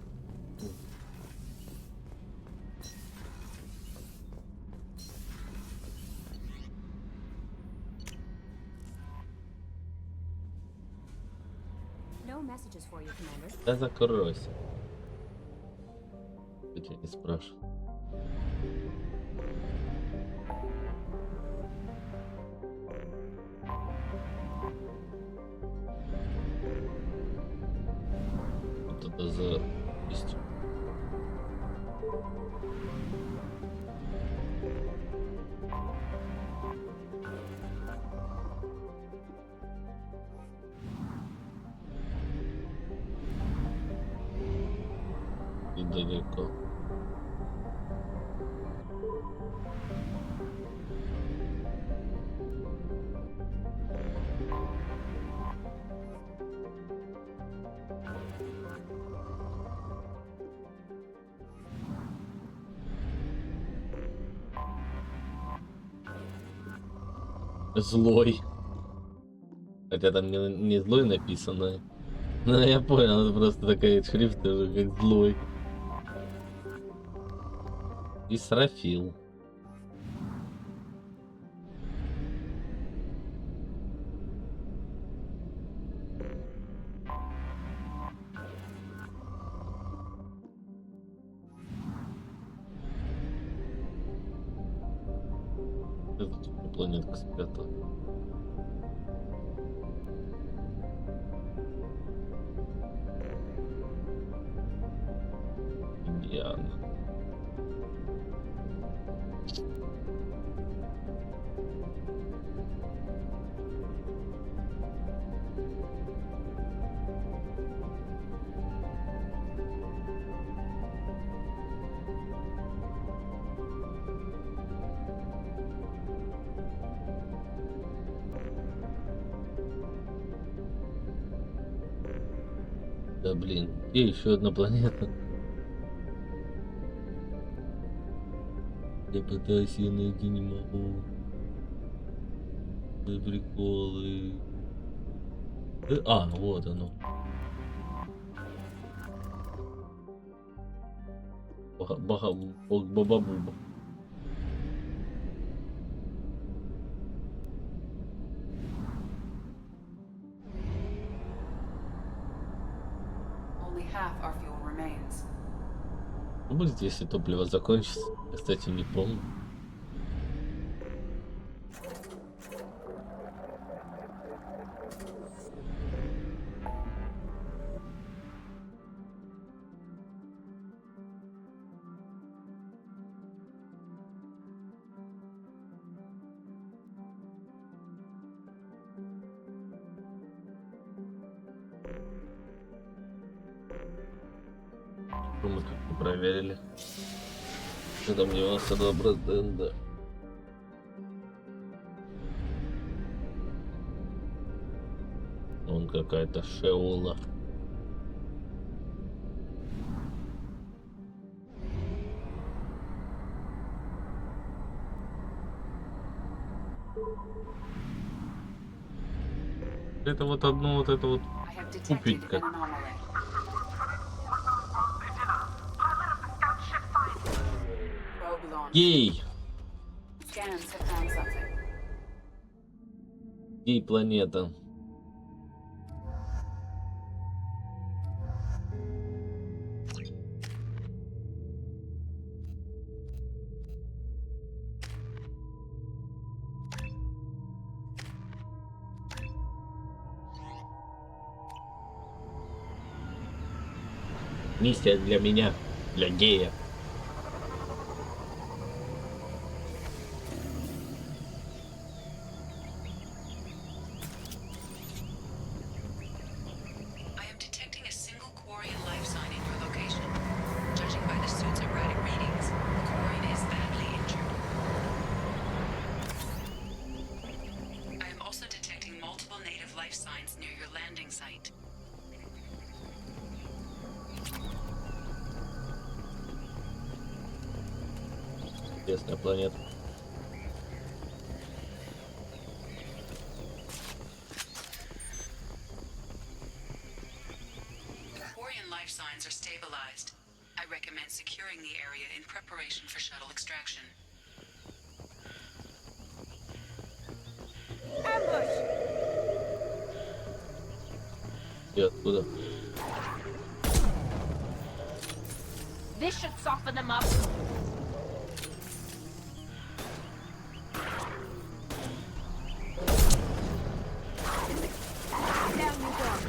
B: No messages for you, Commander.
A: Да закройся. Я тебя не спрашиваю. Вот это за листья. И далеко. Злой. Хотя там не злой написано. Но я понял, это просто такая шрифт, как злой. Исрафил. Это планетка спрятала. Индиана. Да блин, и еще одна планета. Я пытаюсь ее найти, не могу. Да приколы. А, вот оно. Баба-буба.
V: Only half our fuel remains.
A: Что будет, если топливо закончится? Я, кстати, не помню. Проверили. Что там 92%. Он какая-то шеула. Это вот одно, вот это вот купить-ка. Гей! Гей-планета. Миссия для меня, для гея. Интересная планета.
E: Quarian life signs are stabilized. I recommend securing the area in preparation for shuttle extraction.
J: Ambush!
A: И откуда?
J: This should soften them up.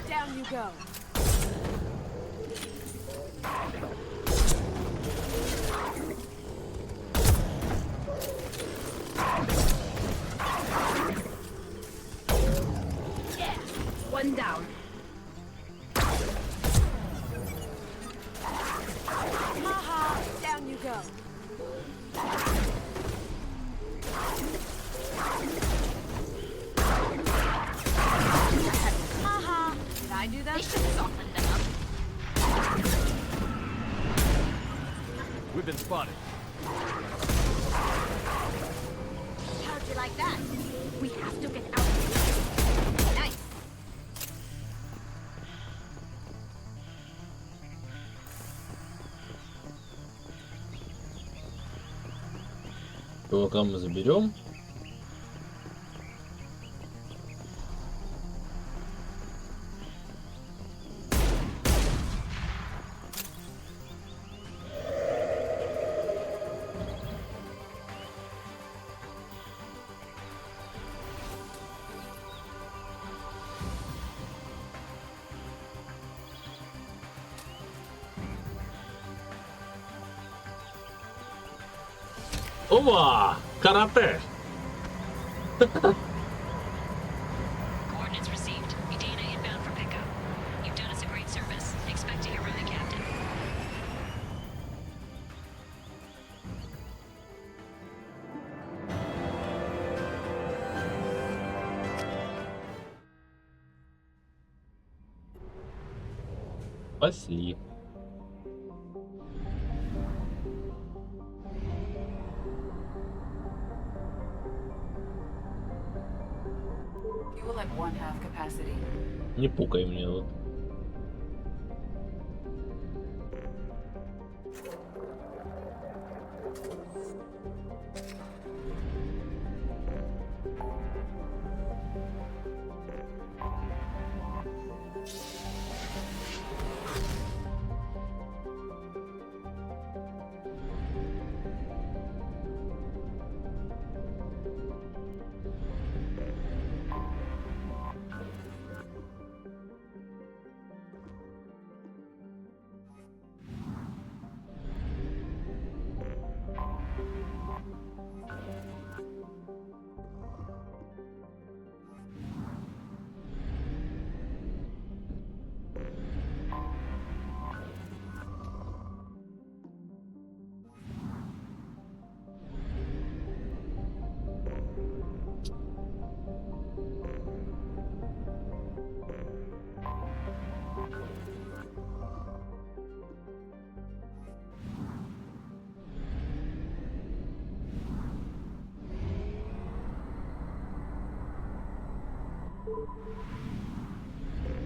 J: Down you go. Yeah, one down. Haha, down you go. I do that? They should soften them up.
K: We've been spotted.
J: How'd you like that? We have to get out of here. Nice.
A: Чувака мы заберем. Ова! Карате!
O: Coordinates received. Edina inbound for pickup. You've done us a great service. Expect to hear from the captain.
A: Спасли.
E: Fuel at 1/2 capacity.
A: Не пукай мне вот.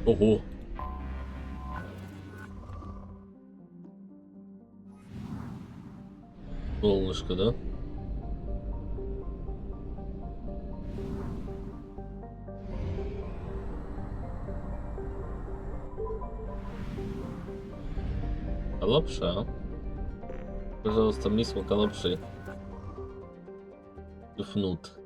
A: Ого. Солнышко, да? А лапша. Пожалуйста, мне сколько лапши. Фнут.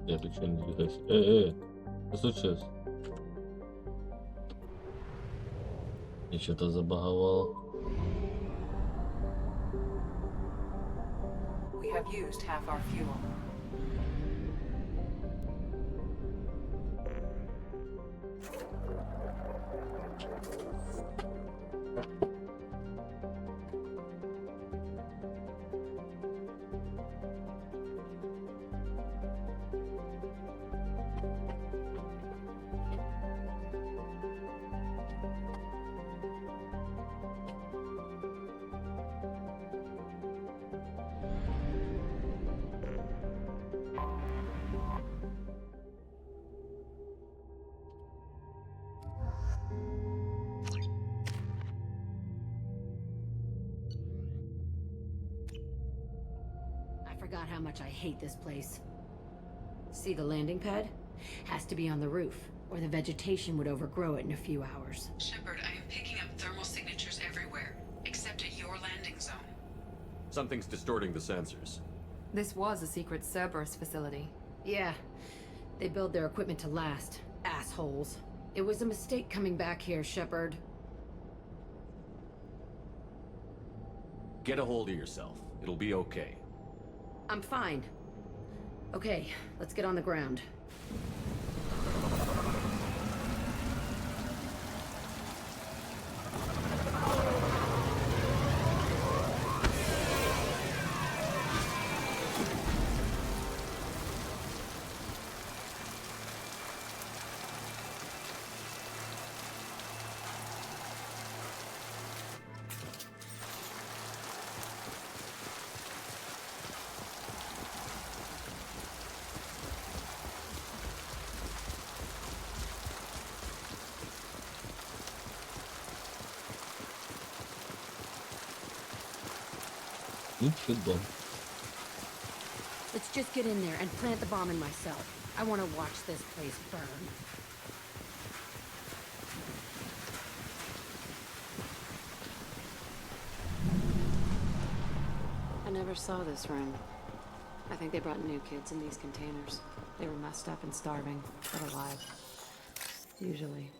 A: Я ты что, не двигайся? Что случилось? Я что-то забаговал.
V: We have used half our fuel.
I: I forgot how much I hate this place. See the landing pad? Has to be on the roof, or the vegetation would overgrow it in a few hours.
E: Shepard, I am picking up thermal signatures everywhere, except at your landing zone.
C: Something's distorting the sensors.
V: This was a secret Cerberus facility.
I: Yeah, they build their equipment to last. Assholes. It was a mistake coming back here, Shepard.
C: Get a hold of yourself. It'll be okay.
I: I'm fine. Okay, let's get on the ground.
A: Ничего.
I: Let's just get in there and plant the bomb in myself. I want to watch this place burn.
F: I never saw this room. I think they brought new kids in these containers. They were messed up and starving, but alive. Usually.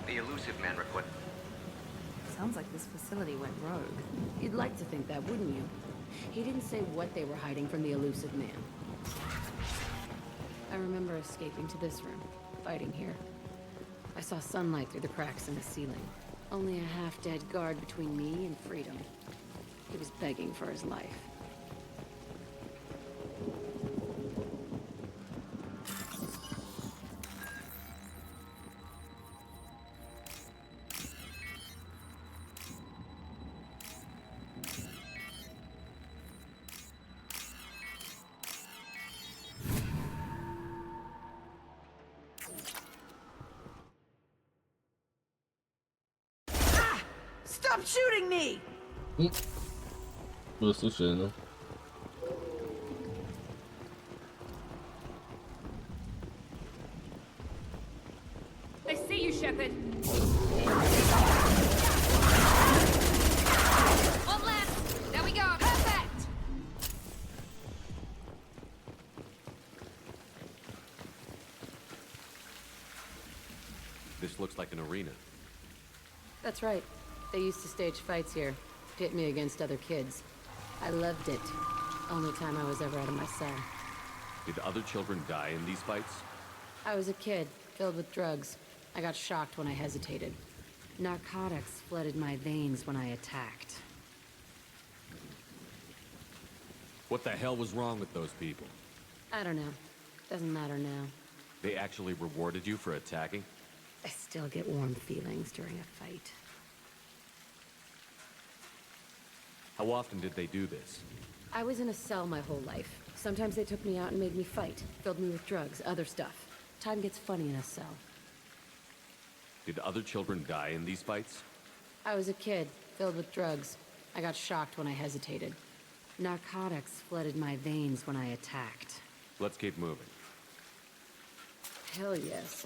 M: The elusive man request.
V: Sounds like this facility went rogue.
I: You'd like to think that, wouldn't you? He didn't say what they were hiding from the elusive man. I remember escaping to this room, fighting here. I saw sunlight through the cracks in the ceiling. Only a half-dead guard between me and freedom. He was begging for his life.
T: Stop shooting me!
A: Ну, слушай, ну.
J: I see you, Shepard.
C: This looks like an arena.
F: That's right. They used to stage fights here. Pit me against other kids. I loved it. Only time I was ever out of my cell.
C: Did other children die in these fights?
F: I was a kid, filled with drugs. I got shocked when I hesitated. Narcotics flooded my veins when I attacked.
C: What the hell was wrong with those people?
F: I don't know. Doesn't matter now.
C: They actually rewarded you for attacking?
F: I still get warm feelings during a fight.
C: How often did they do this?
F: I was in a cell my whole life. Sometimes they took me out and made me fight. Filled me with drugs, other stuff. Time gets funny in a cell.
C: Did other children die in these fights?
F: I was a kid, filled with drugs. I got shocked when I hesitated. Narcotics flooded my veins when I attacked.
C: Let's keep moving.
F: Hell yes.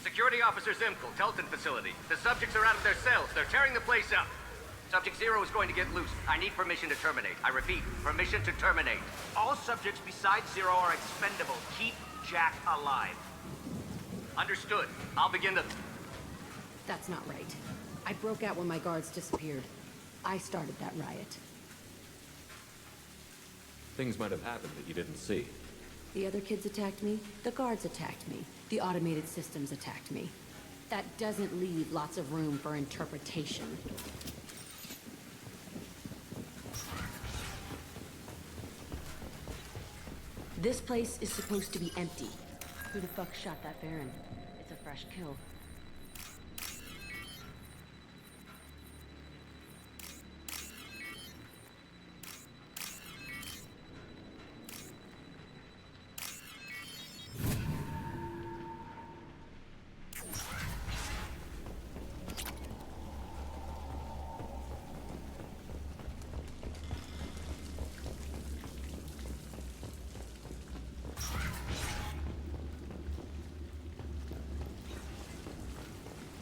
D: Security Officer Zimkel, Telton facility. The subjects are out of their cells. They're tearing the place up. Subject Zero is going to get loose. I need permission to terminate. I repeat, permission to terminate.
M: All subjects besides Zero are expendable. Keep Jack alive.
D: Understood. I'll begin the...
F: That's not right. I broke out when my guards disappeared. I started that riot.
C: Things might have happened that you didn't see.
F: The other kids attacked me. The guards attacked me. The automated systems attacked me. That doesn't leave lots of room for interpretation. This place is supposed to be empty. Who the fuck shot that Baron? It's a fresh kill.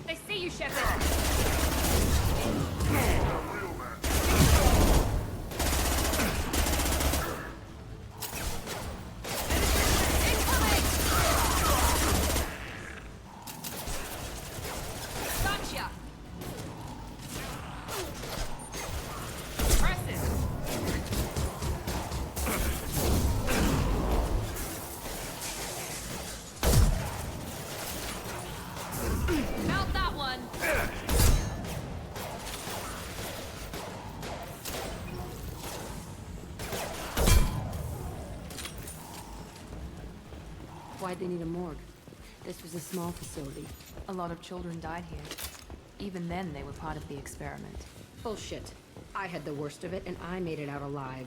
J: I see you, Shepard. Gotcha. Impressive. Mount that one.
F: Why'd they need a morgue? This was a small facility.
V: A lot of children died here. Even then, they were part of the experiment.
F: Bullshit. I had the worst of it, and I made it out alive.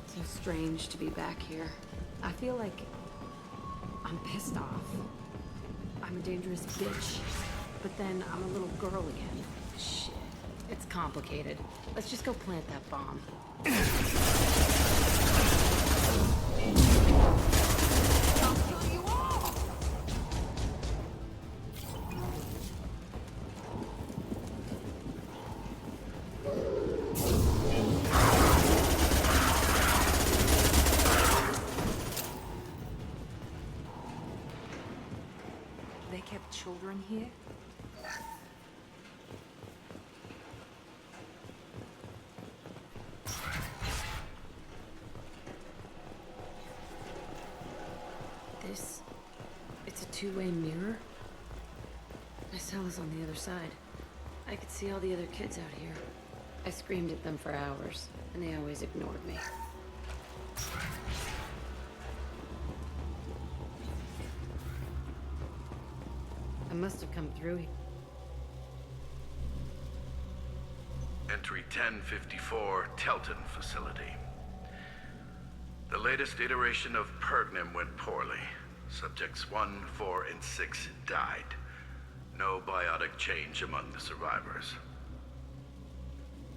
F: So strange to be back here. I feel like I'm pissed off. I'm a dangerous bitch. But then I'm a little girl again. Shit. It's complicated. Let's just go plant that bomb. I'll kill you all!
V: They kept children here?
F: two-way mirror? My cell is on the other side. I could see all the other kids out here. I screamed at them for hours, and they always ignored me. I must have come through here.
L: Entry 1054, Telton facility. The latest iteration of Pergnim went poorly. Subjects 1, 4, and 6 died. No biotic change among the survivors.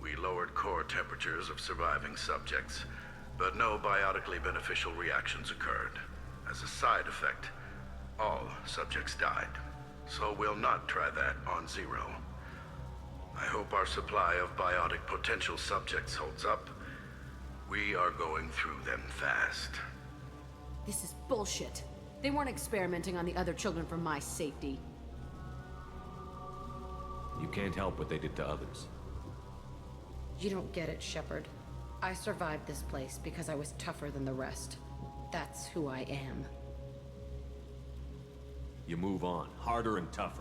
L: We lowered core temperatures of surviving subjects, but no biotically beneficial reactions occurred. As a side effect, all subjects died. So we'll not try that on Zero. I hope our supply of biotic potential subjects holds up. We are going through them fast.
F: This is bullshit. They weren't experimenting on the other children for my safety.
C: You can't help what they did to others.
F: You don't get it, Shepard. I survived this place because I was tougher than the rest. That's who I am.
C: You move on, harder and tougher.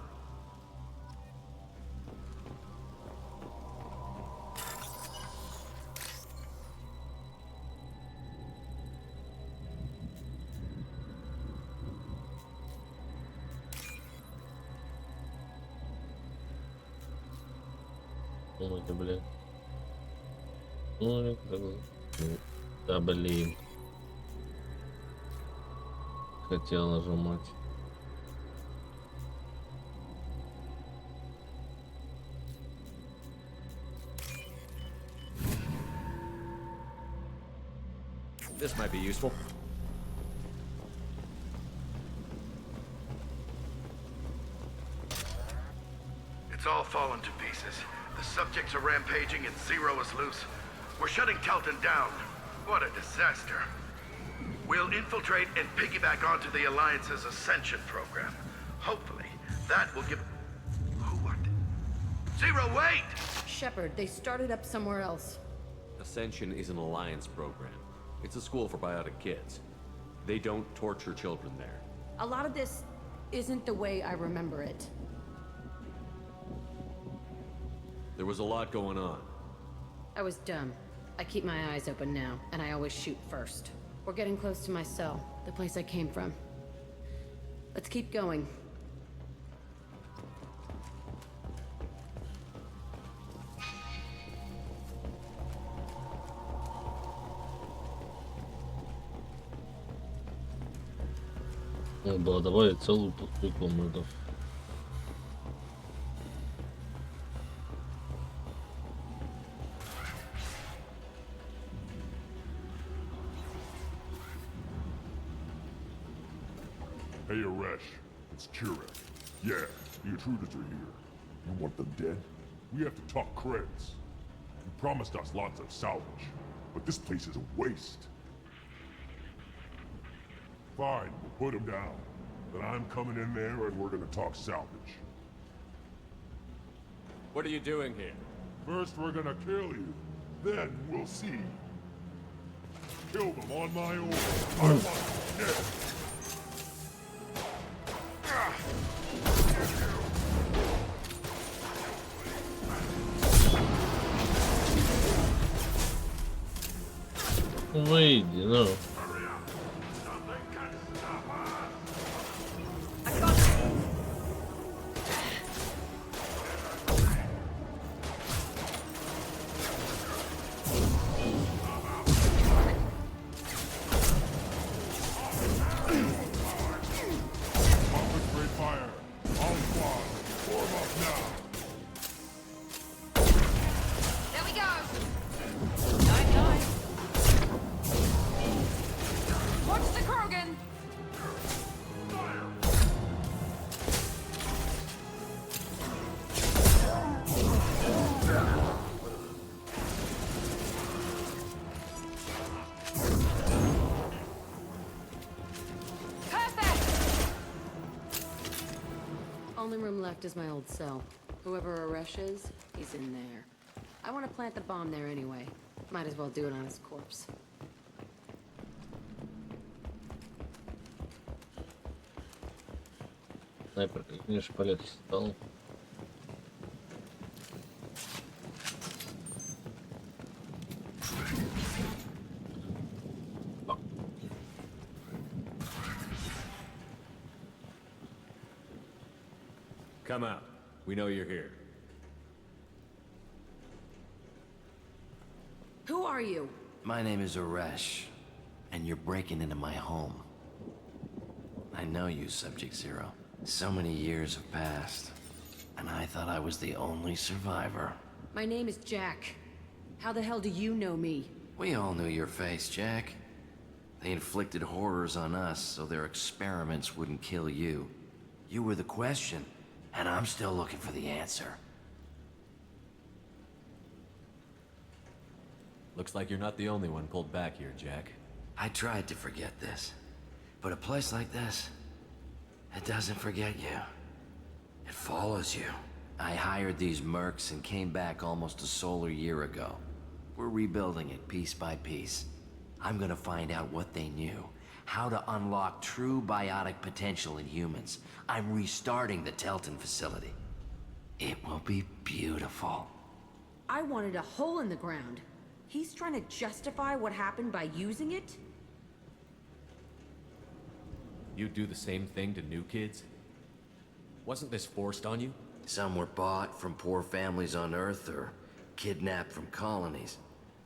A: Ой, да блин. Ой, да блин. Хотел нажимать.
C: This might be useful.
L: It's all fallen to pieces. The subjects are rampaging and Zero is loose. We're shutting Telton down. What a disaster. We'll infiltrate and piggyback onto the Alliance's Ascension program. Hopefully, that will give... Who are they? Zero, wait!
F: Shepard, they started up somewhere else.
C: Ascension is an alliance program. It's a school for biotic kids. They don't torture children there.
F: A lot of this isn't the way I remember it.
C: There was a lot going on.
F: I was dumb. I keep my eyes open now, and I always shoot first. We're getting close to my cell, the place I came from. Let's keep going.
A: Надо было добавить целую пустую комнату.
Q: Hey, Aresh, it's Человек. Yeah, the intruders are here. You want them dead? We have to talk creds. You promised us lots of salvage, but this place is a waste. Fine, we'll put them down. Then I'm coming in there and we're gonna talk salvage.
C: What are you doing here?
Q: First we're gonna kill you, then we'll see. Kill them on my order. I want them dead.
A: Выйди, ну.
F: Only room left is my old cell. Whoever Aresh is, he's in there. I want to plant the bomb there anyway. Might as well do it on his corpse.
A: Снайпер, конечно, полет стал.
C: Come out. We know you're here.
F: Who are you?
R: My name is Aresh, and you're breaking into my home. I know you, Subject Zero. So many years have passed, and I thought I was the only survivor.
F: My name is Jack. How the hell do you know me?
R: We all knew your face, Jack. They inflicted horrors on us so their experiments wouldn't kill you. You were the question, and I'm still looking for the answer.
C: Looks like you're not the only one pulled back here, Jack.
R: I tried to forget this, but a place like this, it doesn't forget you. It follows you. I hired these mercs and came back almost a solar year ago. We're rebuilding it piece by piece. I'm gonna find out what they knew, how to unlock true biotic potential in humans. I'm restarting the Telton facility. It will be beautiful.
F: I wanted a hole in the ground. He's trying to justify what happened by using it?
C: You do the same thing to new kids? Wasn't this forced on you?
R: Some were bought from poor families on Earth or kidnapped from colonies.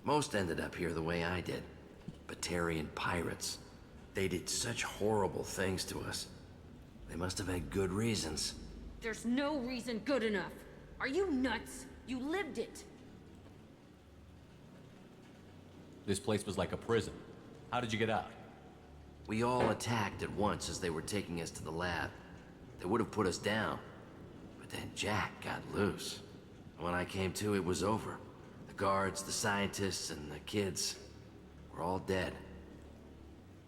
R: Most ended up here the way I did. Batarian pirates. They did such horrible things to us. They must have had good reasons.
F: There's no reason good enough. Are you nuts? You lived it.
C: This place was like a prison. How did you get out?
R: We all attacked at once as they were taking us to the lab. They would have put us down. But then Jack got loose. When I came to, it was over. The guards, the scientists, and the kids were all dead.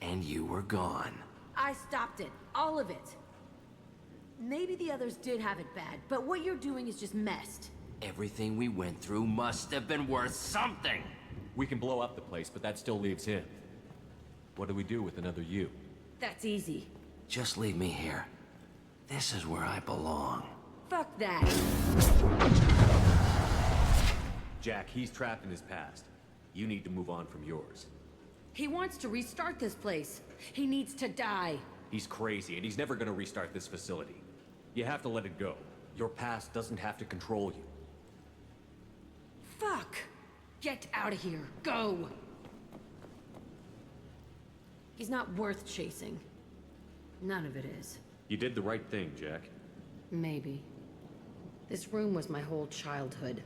R: And you were gone.
F: I stopped it. All of it. Maybe the others did have it bad, but what you're doing is just messed.
R: Everything we went through must have been worth something.
C: We can blow up the place, but that still leaves him. What do we do with another you?
F: That's easy.
R: Just leave me here. This is where I belong.
F: Fuck that.
C: Jack, he's trapped in his past. You need to move on from yours.
F: He wants to restart this place. He needs to die.
C: He's crazy, and he's never gonna restart this facility. You have to let it go. Your past doesn't have to control you.
F: Fuck! Get out of here. Go! He's not worth chasing. None of it is.
C: You did the right thing, Jack.
F: Maybe. This room was my whole childhood.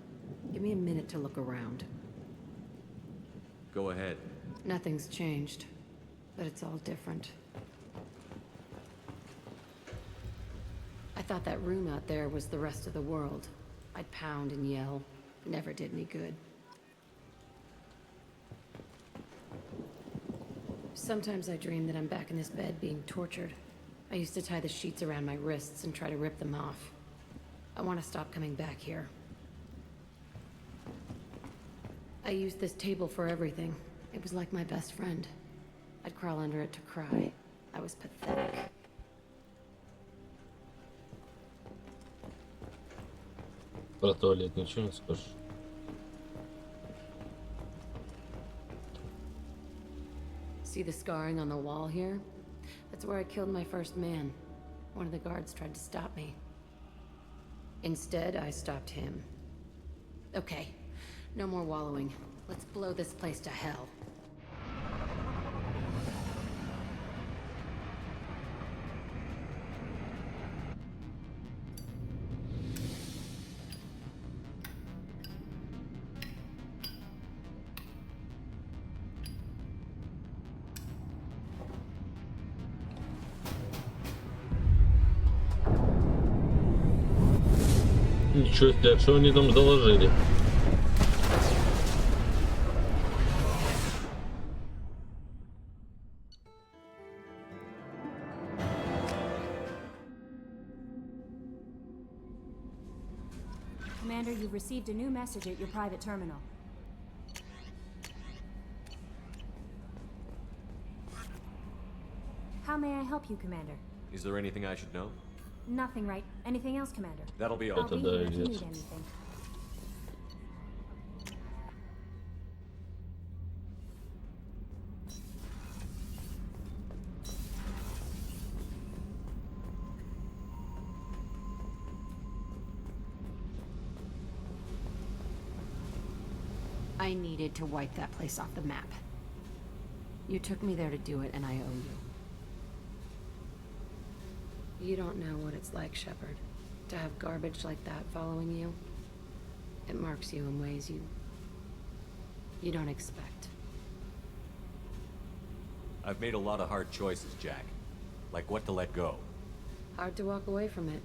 F: Give me a minute to look around.
C: Go ahead.
F: Nothing's changed, but it's all different. I thought that room out there was the rest of the world. I'd pound and yell. Never did me good. Sometimes I dream that I'm back in this bed being tortured. I used to tie the sheets around my wrists and try to rip them off. I want to stop coming back here. I used this table for everything. It was like my best friend. I'd crawl under it to cry. I was pathetic.
A: Про туалет ничего не скажешь?
F: See the scarring on the wall here? That's where I killed my first man. One of the guards tried to stop me. Instead, I stopped him. Okay, no more wallowing. Let's blow this place to hell.
A: Ничего себе, что они там заложили?
B: Commander, you've received a new message at your private terminal. How may I help you, Commander?
C: Is there anything I should know?
B: Nothing, right? Anything else, Commander?
C: That'll be all.
B: I'll be here if you need anything.
F: I needed to wipe that place off the map. You took me there to do it, and I owe you. You don't know what it's like, Shepard, to have garbage like that following you. It marks you in ways you don't expect.
C: I've made a lot of hard choices, Jack. Like what to let go.
F: Hard to walk away from it.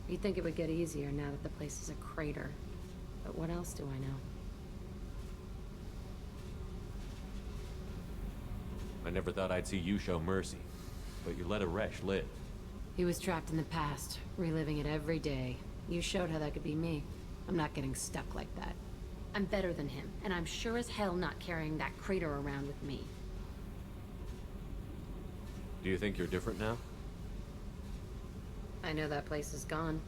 F: You'd think it would get easier now that the place is a crater. But what else do I know?
C: I never thought I'd see you show mercy, but you let a wretch live.
F: He was trapped in the past, reliving it every day. You showed how that could be me. I'm not getting stuck like that. I'm better than him, and I'm sure as hell not carrying that crater around with me.
C: Do you think you're different now?
F: I know that place is gone,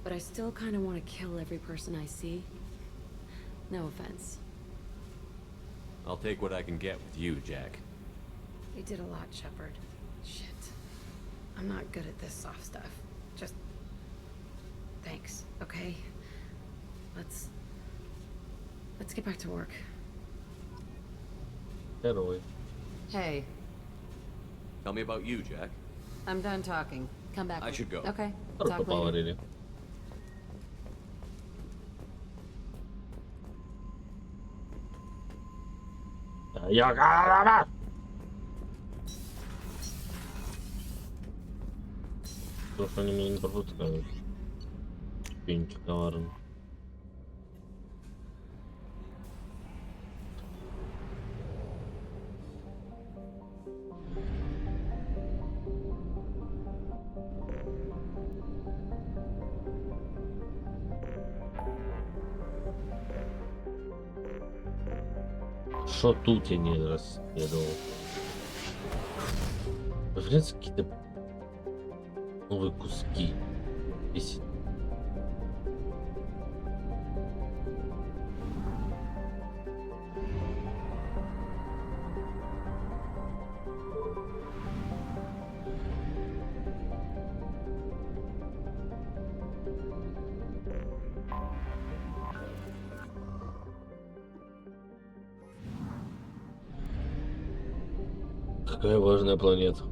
F: but I still kind of want to kill every person I see. No offense.
C: I'll take what I can get with you, Jack.
F: You did a lot, Shepard. Shit. I'm not good at this soft stuff. Just... thanks, okay? Let's get back to work.
A: Герой.
F: Hey.
C: Tell me about you, Jack.
F: I'm done talking. Come back.
C: I should go.
F: Okay.
A: Только
F: Talk later.
A: поговорили. Йога! Просто они меня не пропускают. Пеньки коварные. Что тут я не расследовал? Появляются какие-то новые куски. Здесь. Какая важная планета.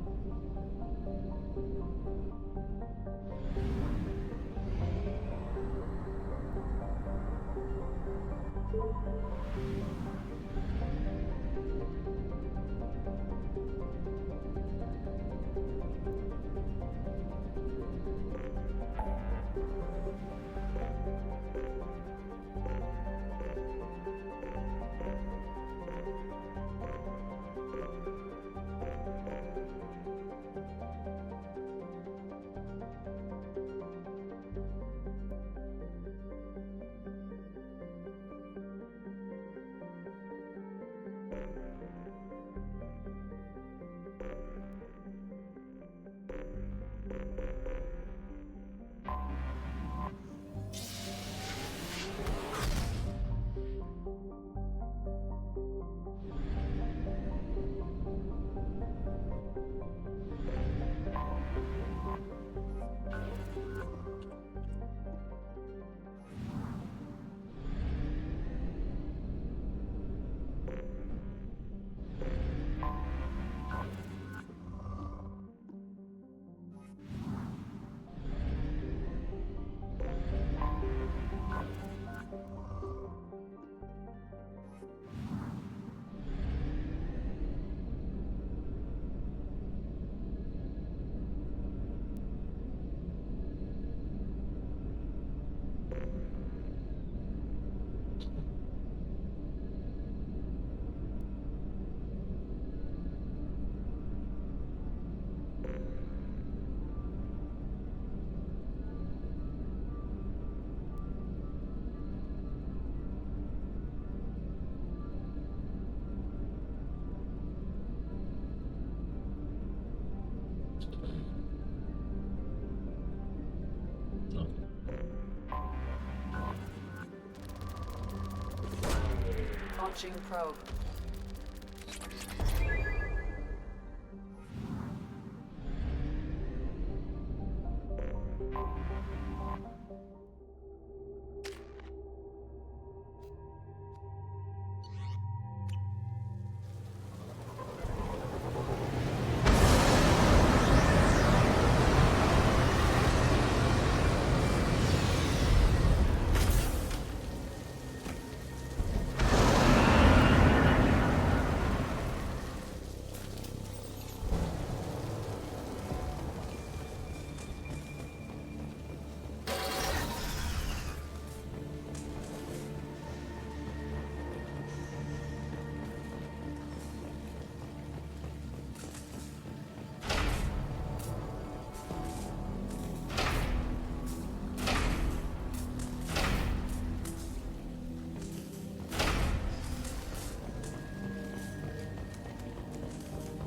V: Launching probe.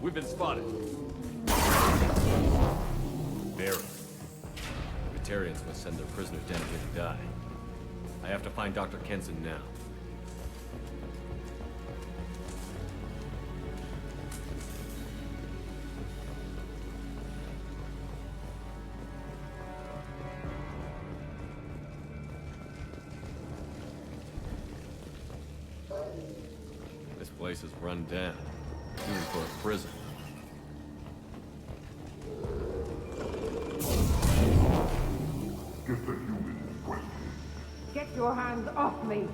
C: We've been spotted. Barely. The Batarians must send their prisoners down here to die. I have to find Dr. Kenson now. This place is run down. Even for a prison.
Q: Get the human in question.
P: Get your hands off me!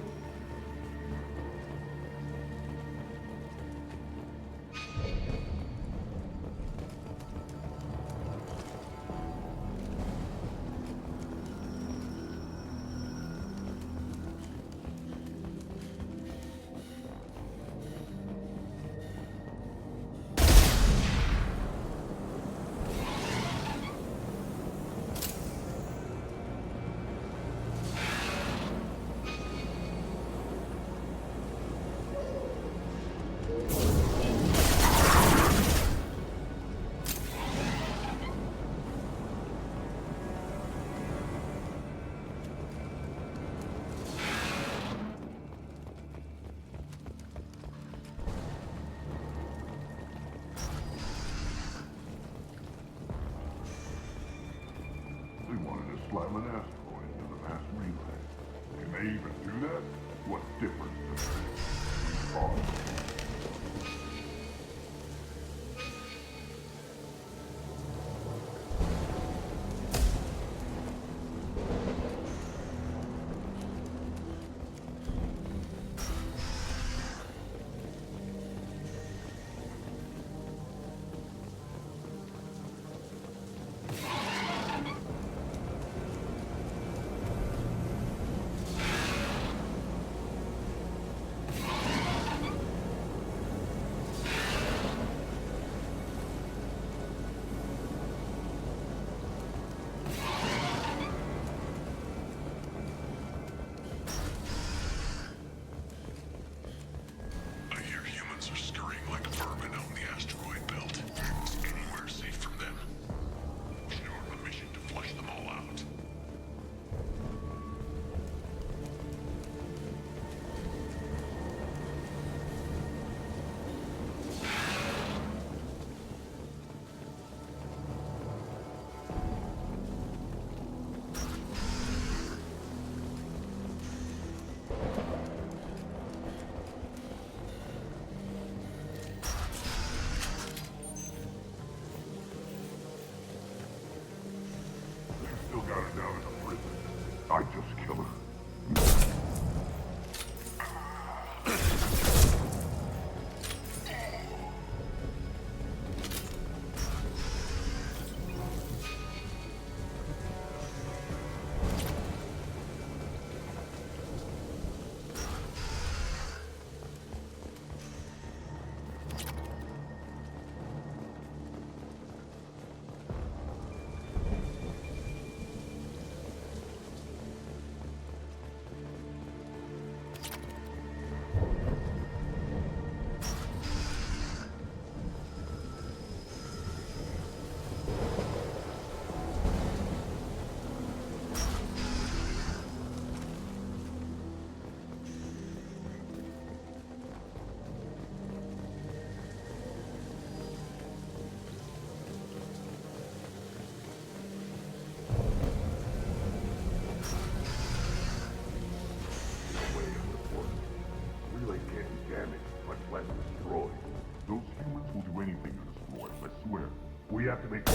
Q: have to make...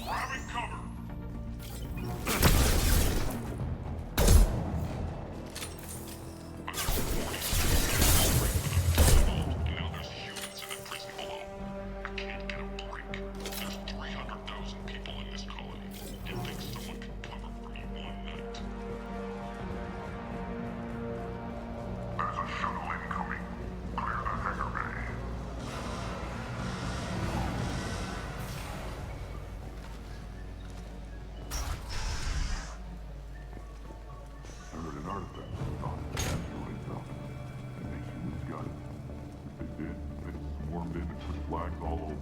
Q: Grabbing cover! Now there's humans in the prison below. I can't get a break. There's 300,000 people in this colony. You think someone can cover for me one night? There's a shuttle incoming. Clear the hangar bay. I heard an artifact on the asteroid belt, and the humans got it. If they did, they swarmed in and put flags all over.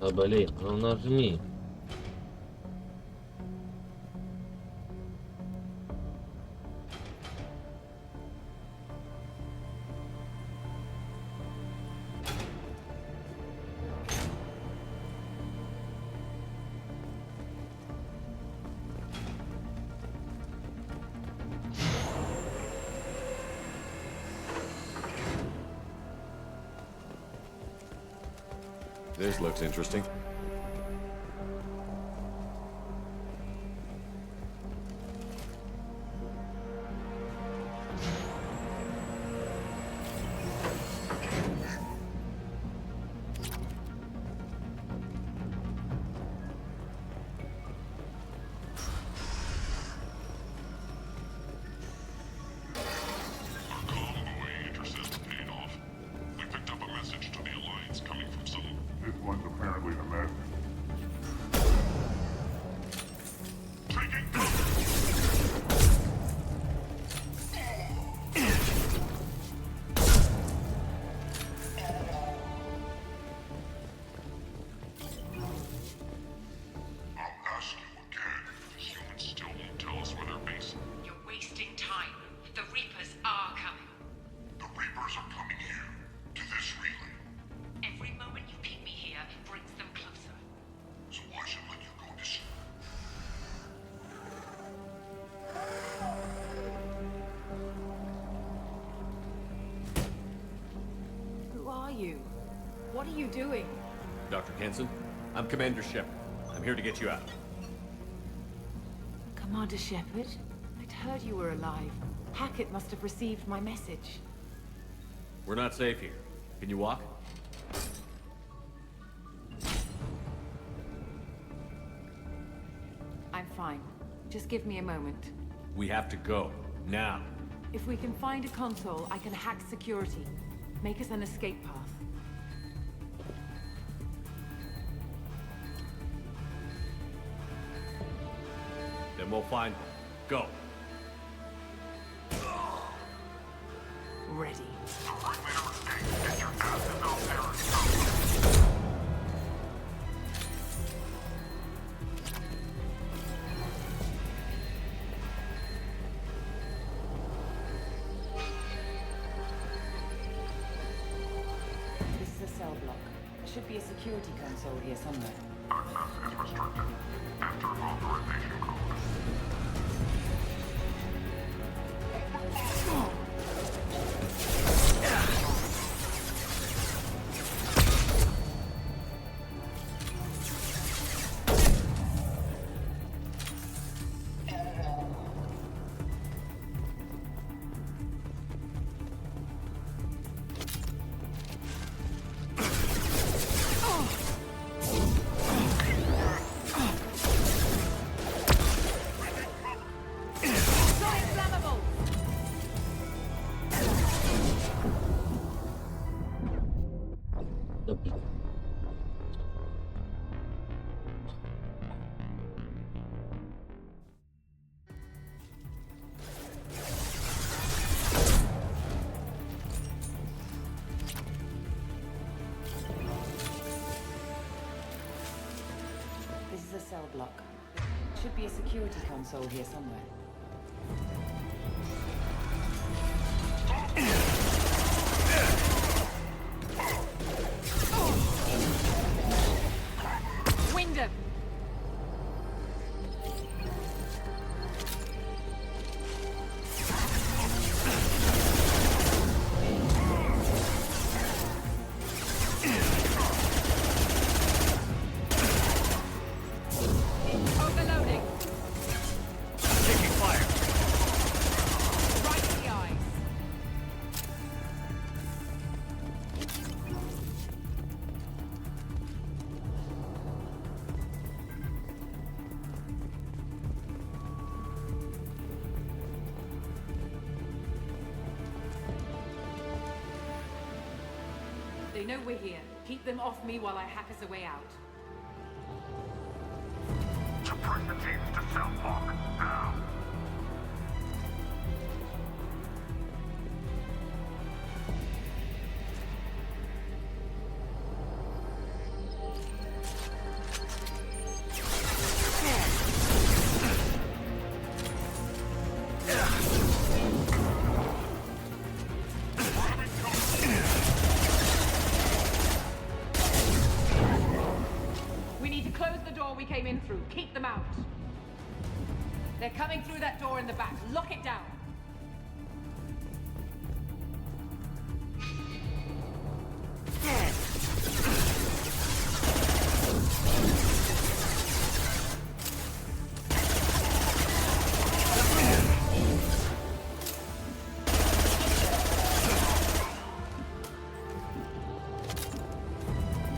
A: А блин, ну нажми.
C: This looks interesting.
F: What are you doing?
C: Dr. Kenson, I'm Commander Shepard. I'm here to get you out.
F: Commander Shepard? I'd heard you were alive. Hackett must have received my message.
C: We're not safe here. Can you walk?
F: I'm fine. Just give me a moment.
C: We have to go. Now.
F: If we can find a console, I can hack security. Make us an escape path.
C: Then we'll find one. Go.
F: Ready.
Q: Get your asses out there and
F: This is a cell block. There should be a security console here somewhere.
Q: access is restricted. Enter authorization code.
V: This is a cell block. Should be a security console here somewhere. Wyndham! Overloading!
D: Taking fire!
V: Right in the eyes! They know we're here. Keep them off me while I hack us a way out.
Q: Suppress the teams to cell block, now.
V: We need to close the door we came in through. Keep them out. They're coming through that door in the back. Lock it down.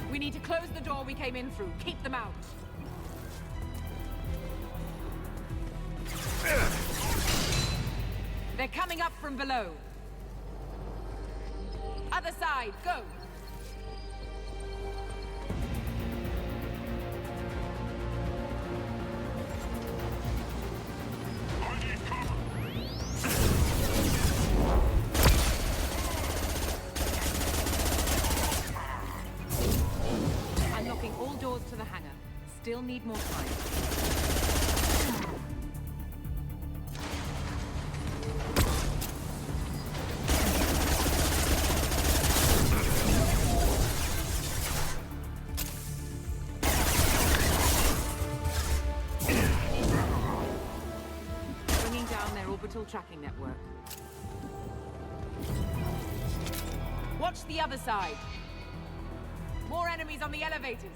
V: We need to close the door we came in through. Keep them out. They're coming up from below. Other side, go! Unlocking all doors to the hangar. Still need more time. Bringing down their orbital tracking network. Watch the other side. More enemies on the elevators.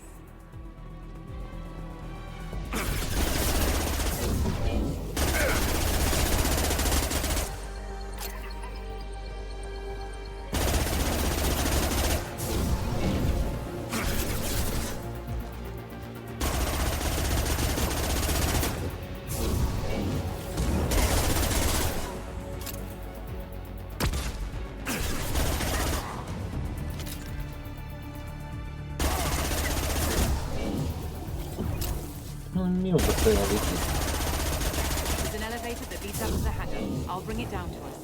A: There's
V: an elevator that leads up to the hangar. I'll bring it down to us.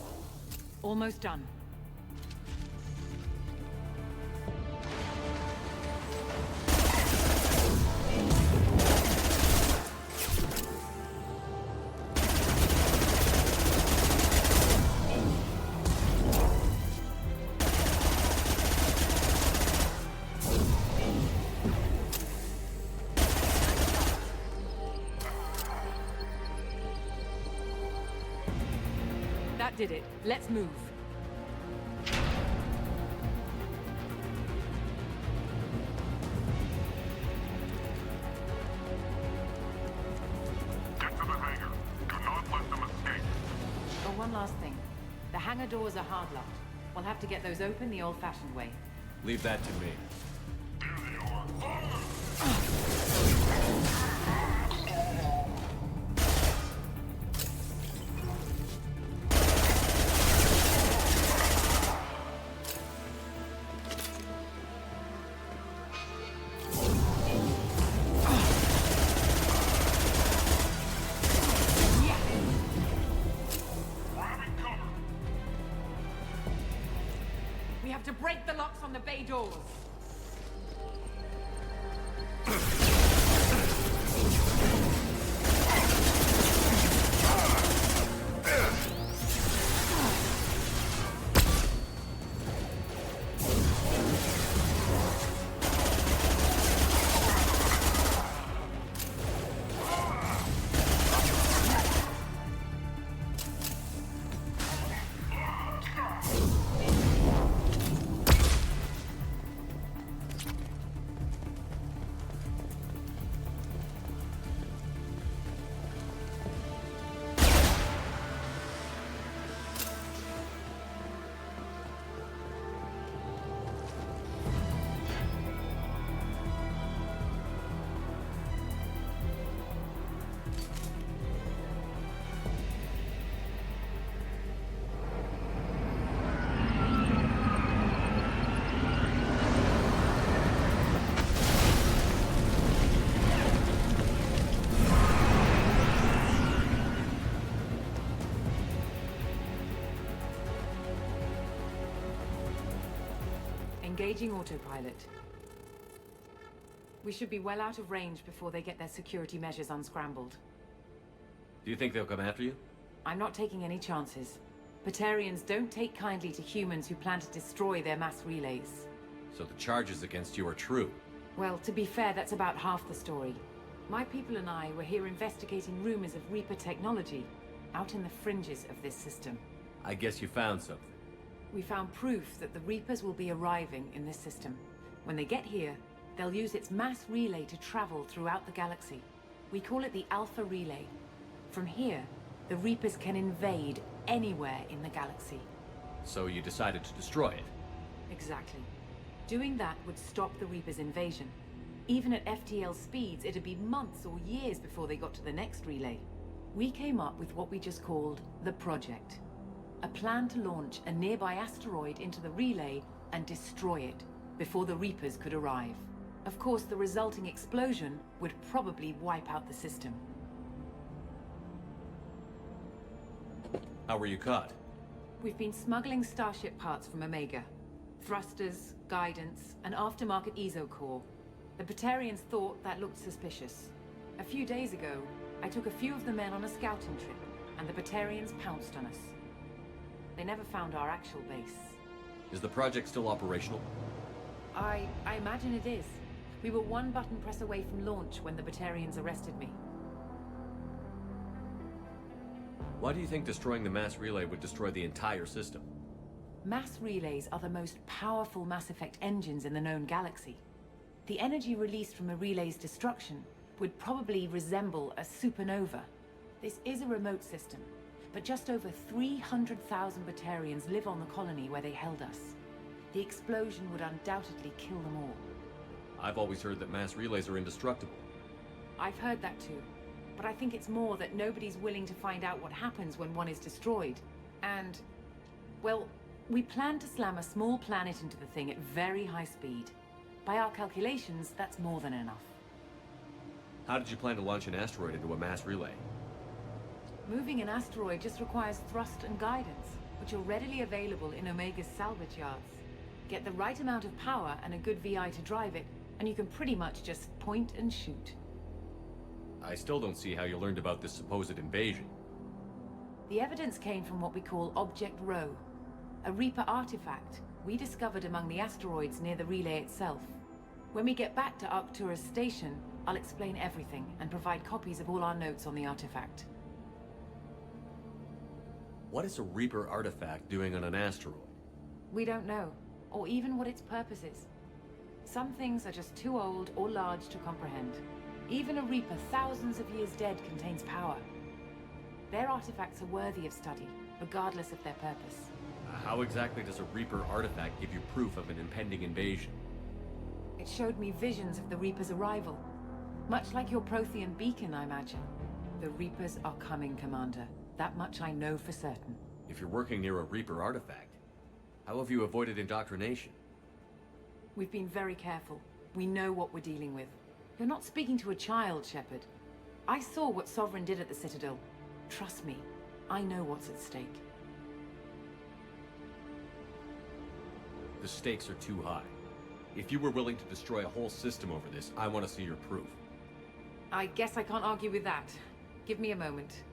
V: Almost done. That did it. Let's move.
Q: Get to the hangar. Do not let them escape.
V: Oh, one last thing. The hangar doors are hard locked. We'll have to get those open the old-fashioned way.
C: Leave that to me.
V: the locks on the bay doors. Engaging autopilot. We should be well out of range before they get their security measures unscrambled.
C: Do you think they'll come after you?
V: I'm not taking any chances. Batarians don't take kindly to humans who plan to destroy their mass relays.
C: So the charges against you are true?
V: Well, to be fair, that's about half the story. My people and I were here investigating rumors of Reaper technology out in the fringes of this system.
C: I guess you found something.
V: We found proof that the Reapers will be arriving in this system. When they get here, they'll use its mass relay to travel throughout the galaxy. We call it the Alpha Relay. From here, the Reapers can invade anywhere in the galaxy.
C: So you decided to destroy it?
V: Exactly. Doing that would stop the Reapers' invasion. Even at FTL speeds, it'd be months or years before they got to the next relay. We came up with what we just called the Project. A plan to launch a nearby asteroid into the relay and destroy it before the Reapers could arrive. Of course, the resulting explosion would probably wipe out the system.
C: How were you caught?
V: We've been smuggling Starship parts from Omega. Thrusters, guidance, and aftermarket ESO core. The Batarians thought that looked suspicious. A few days ago, I took a few of the men on a scouting trip, and the Batarians pounced on us. They never found our actual base.
C: Is the project still operational?
V: I imagine it is. We were one button press away from launch when the Batarians arrested me.
C: Why do you think destroying the mass relay would destroy the entire system?
V: Mass relays are the most powerful Mass Effect engines in the known galaxy. The energy released from a relay's destruction would probably resemble a supernova. This is a remote system, but just over 300,000 Batarians live on the colony where they held us. The explosion would undoubtedly kill them all.
C: I've always heard that mass relays are indestructible.
V: I've heard that too, but I think it's more that nobody's willing to find out what happens when one is destroyed. And, well, we plan to slam a small planet into the thing at very high speed. By our calculations, that's more than enough.
C: How did you plan to launch an asteroid into a mass relay?
V: Moving an asteroid just requires thrust and guidance, which are readily available in Omega's salvage yards. Get the right amount of power and a good VI to drive it, and you can pretty much just point and shoot.
C: I still don't see how you learned about this supposed invasion.
V: The evidence came from what we call Object Rho, a Reaper artifact we discovered among the asteroids near the relay itself. When we get back to Arcturus Station, I'll explain everything and provide copies of all our notes on the artifact.
C: What is a Reaper artifact doing on an asteroid?
V: We don't know, or even what its purpose is. Some things are just too old or large to comprehend. Even a Reaper thousands of years dead contains power. Their artifacts are worthy of study, regardless of their purpose.
C: How exactly does a Reaper artifact give you proof of an impending invasion?
V: It showed me visions of the Reaper's arrival. Much like your Prothean beacon, I imagine. The Reapers are coming, Commander. That much I know for certain.
C: If you're working near a Reaper artifact, how have you avoided indoctrination?
V: We've been very careful. We know what we're dealing with. You're not speaking to a child, Shepard. I saw what Sovereign did at the Citadel. Trust me, I know what's at stake.
C: The stakes are too high. If you were willing to destroy a whole system over this, I want to see your proof.
V: I guess I can't argue with that. Give me a moment.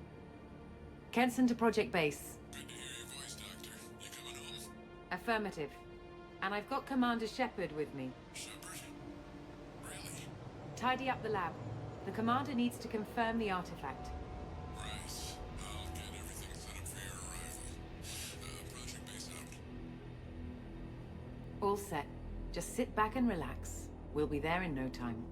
V: Kenson to Project Base.
Q: Good to hear your voice, Doctor. You coming home?
V: Affirmative. And I've got Commander Shepard with me.
Q: Shepard? Really?
V: Tidy up the lab. The Commander needs to confirm the artifact.
Q: Right. I'll get everything set up for your arrival. Project Base out.
V: All set. Just sit back and relax. We'll be there in no time.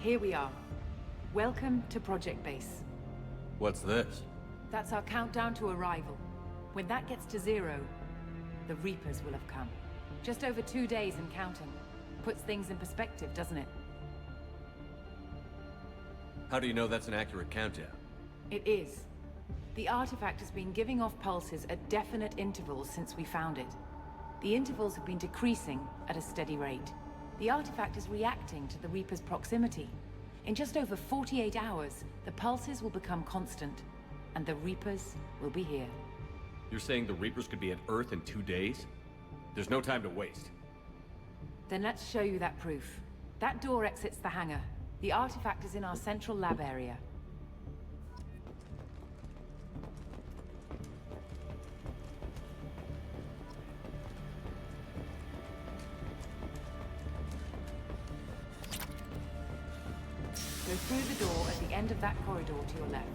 V: Here we are. Welcome to Project Base.
C: What's this?
V: That's our countdown to arrival. When that gets to 0, the Reapers will have come. Just over 2 days and counting. Puts things in perspective, doesn't it?
C: How do you know that's an accurate countdown?
V: It is. The artifact has been giving off pulses at definite intervals since we found it. The intervals have been decreasing at a steady rate. The artifact is reacting to the Reaper's proximity. In just over 48 hours, the pulses will become constant, and the Reapers will be here.
C: You're saying the Reapers could be at Earth in 2 days? There's no time to waste.
V: Then let's show you that proof. That door exits the hangar. The artifact is in our central lab area. Go through the door at the end of that corridor to your left.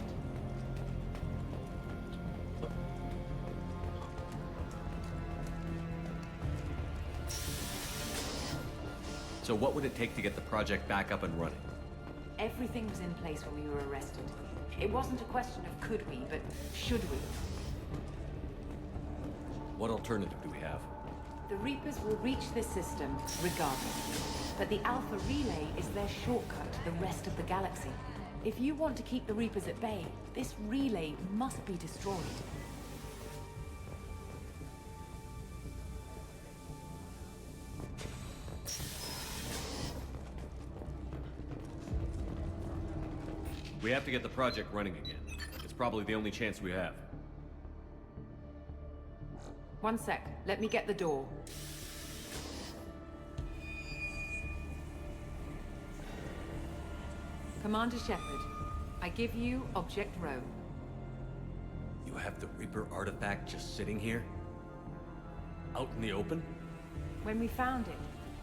C: So what would it take to get the project back up and running?
V: Everything was in place when we were arrested. It wasn't a question of could we, but should we.
C: What alternative do we have?
V: The Reapers will reach this system regardless. But the Alpha Relay is their shortcut to the rest of the galaxy. If you want to keep the Reapers at bay, this relay must be destroyed.
C: We have to get the project running again. It's probably the only chance we have.
V: One sec. Let me get the door. Commander Shepard, I give you Object Row.
C: You have the Reaper artifact just sitting here? Out in the open?
V: When we found it,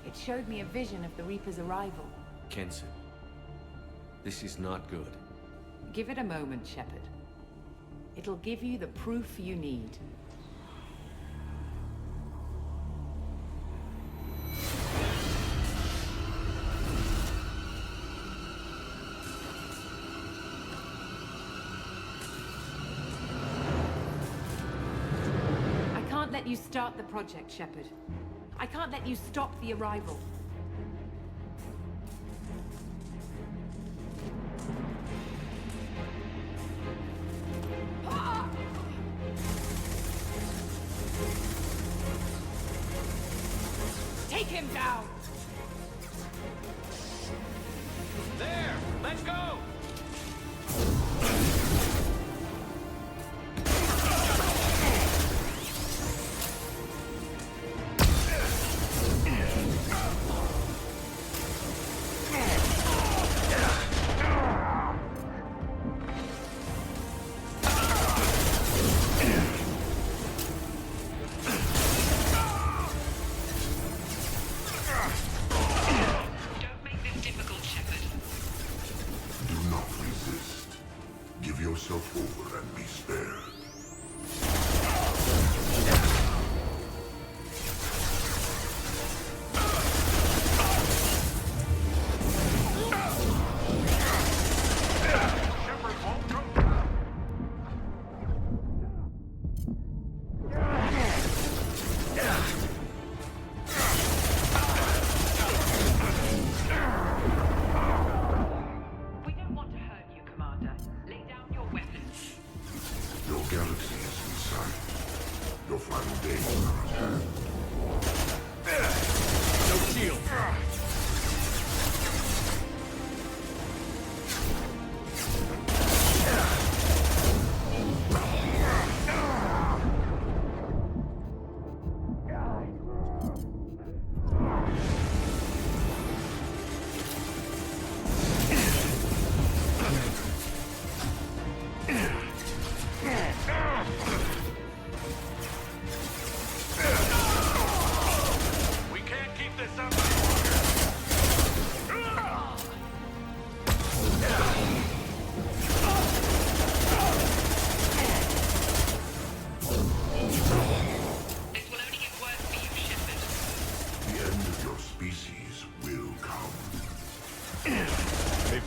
V: it showed me a vision of the Reaper's arrival.
C: Kenson, this is not good.
V: Give it a moment, Shepard. It'll give you the proof you need. I can't let you start the project, Shepard. I can't let you stop the arrival. Take him down!
K: There! Let's go!
Q: galaxy is in sight. Your final days are at hand.
C: No shield!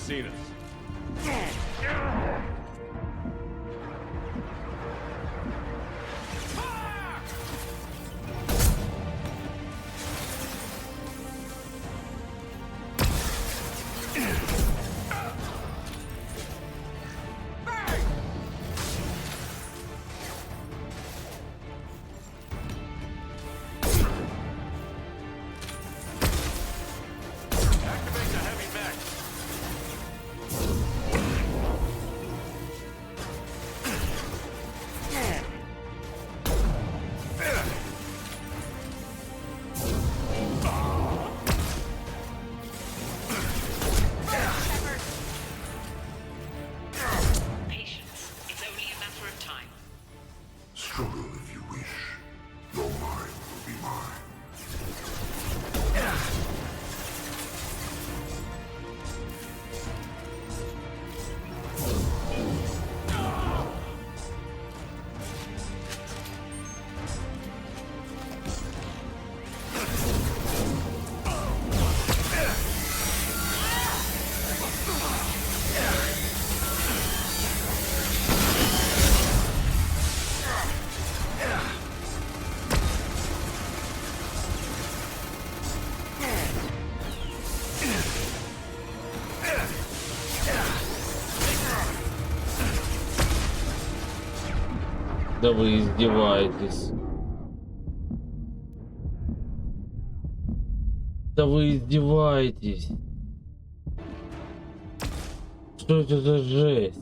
C: Seen us.
A: Да вы издеваетесь. Да вы издеваетесь. Что это за жесть?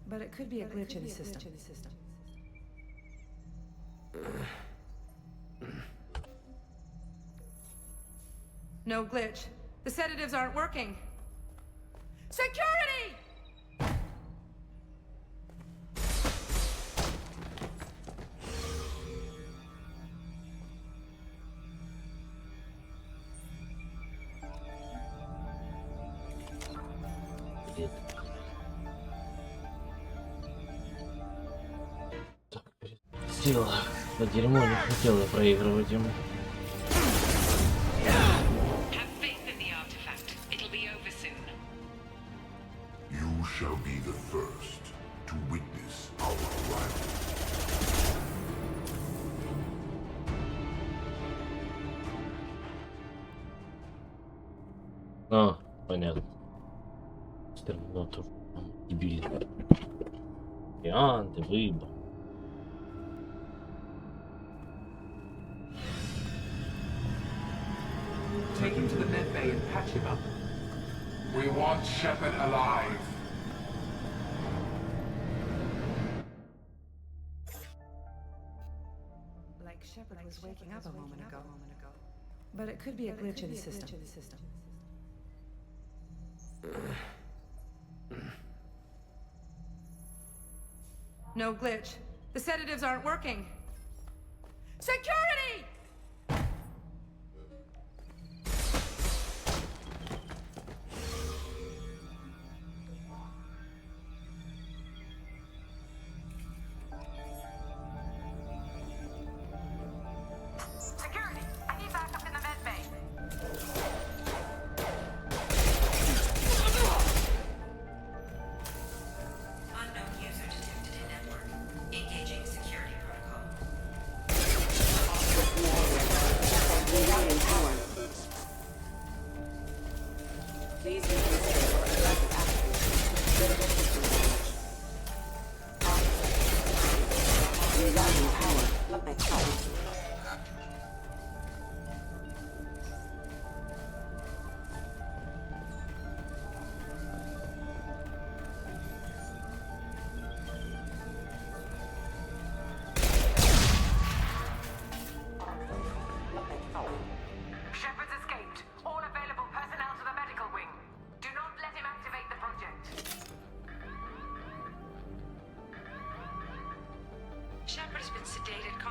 V: But it could be a glitch in the system. No glitch. The sedatives aren't working. Security!
A: Сила. Да дерьмо, не хотел я проигрывать ему.
Q: You shall be the first to witness our arrival.
A: А, понятно. Терминатор. Дебильный. Варианты, выбор.
H: Take him to the med bay and patch him up. We want Shepard alive.
V: Like Shepard was waking up a moment ago. But it could be a glitch in the system. No glitch. The sedatives aren't working. Security!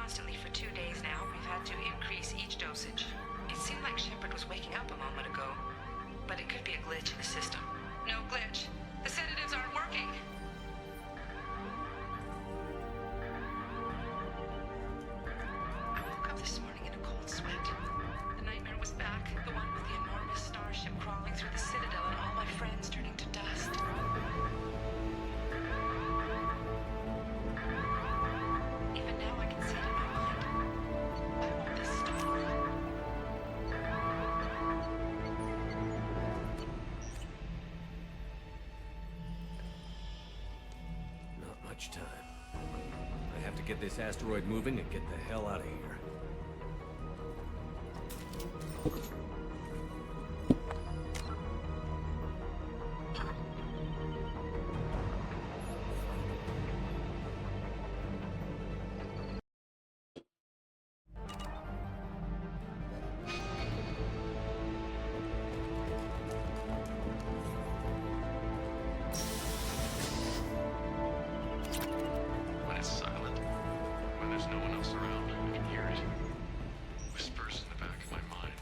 E: constantly for 2 days now. We've had to increase each dosage. It seemed like Shepard was waking up a moment ago, but it could be a glitch in the system. No glitch. The sedatives aren't working. I woke up this morning in a cold sweat. The nightmare was back, the one with the enormous starship crawling through the Citadel and all my friends turning to dust. Even now I can see it in my mind. I want this stone.
C: Not much time. I have to get this asteroid moving and get the hell out of here.
K: When it's silent, when there's no one else around, I can hear it. Whispers in the back of my mind.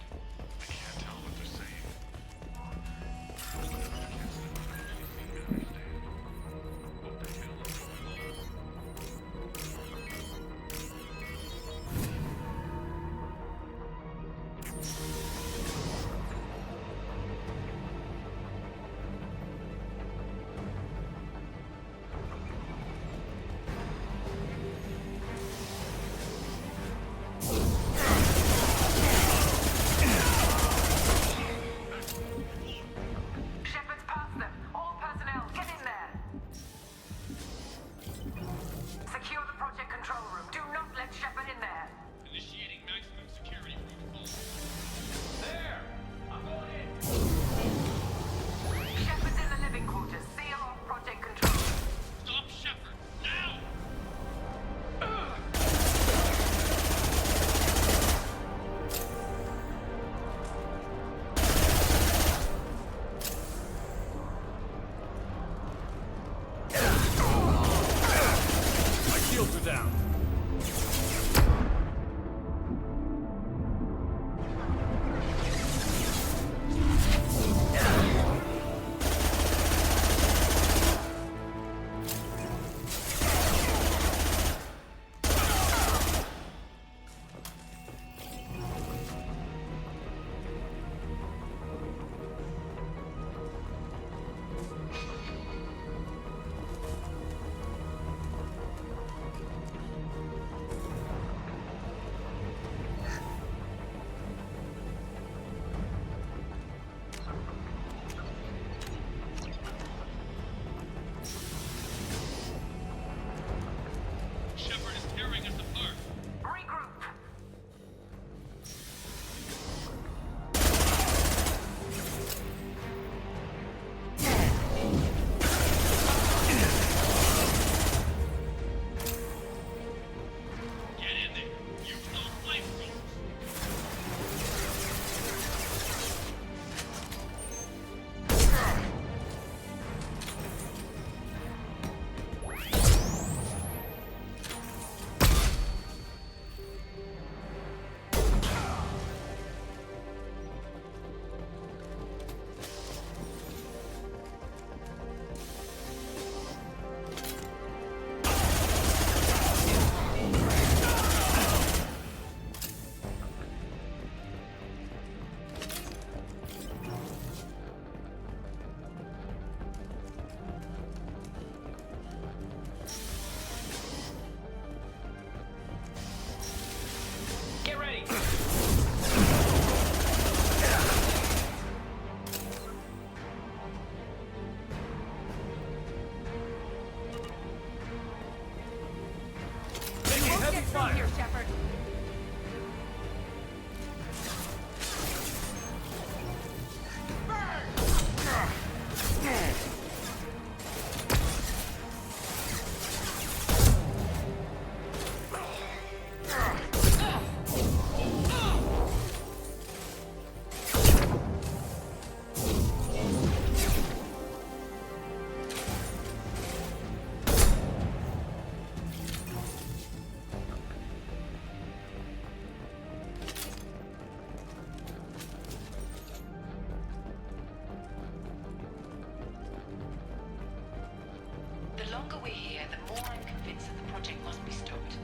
E: longer we're here, the more I'm convinced that the project must be stopped.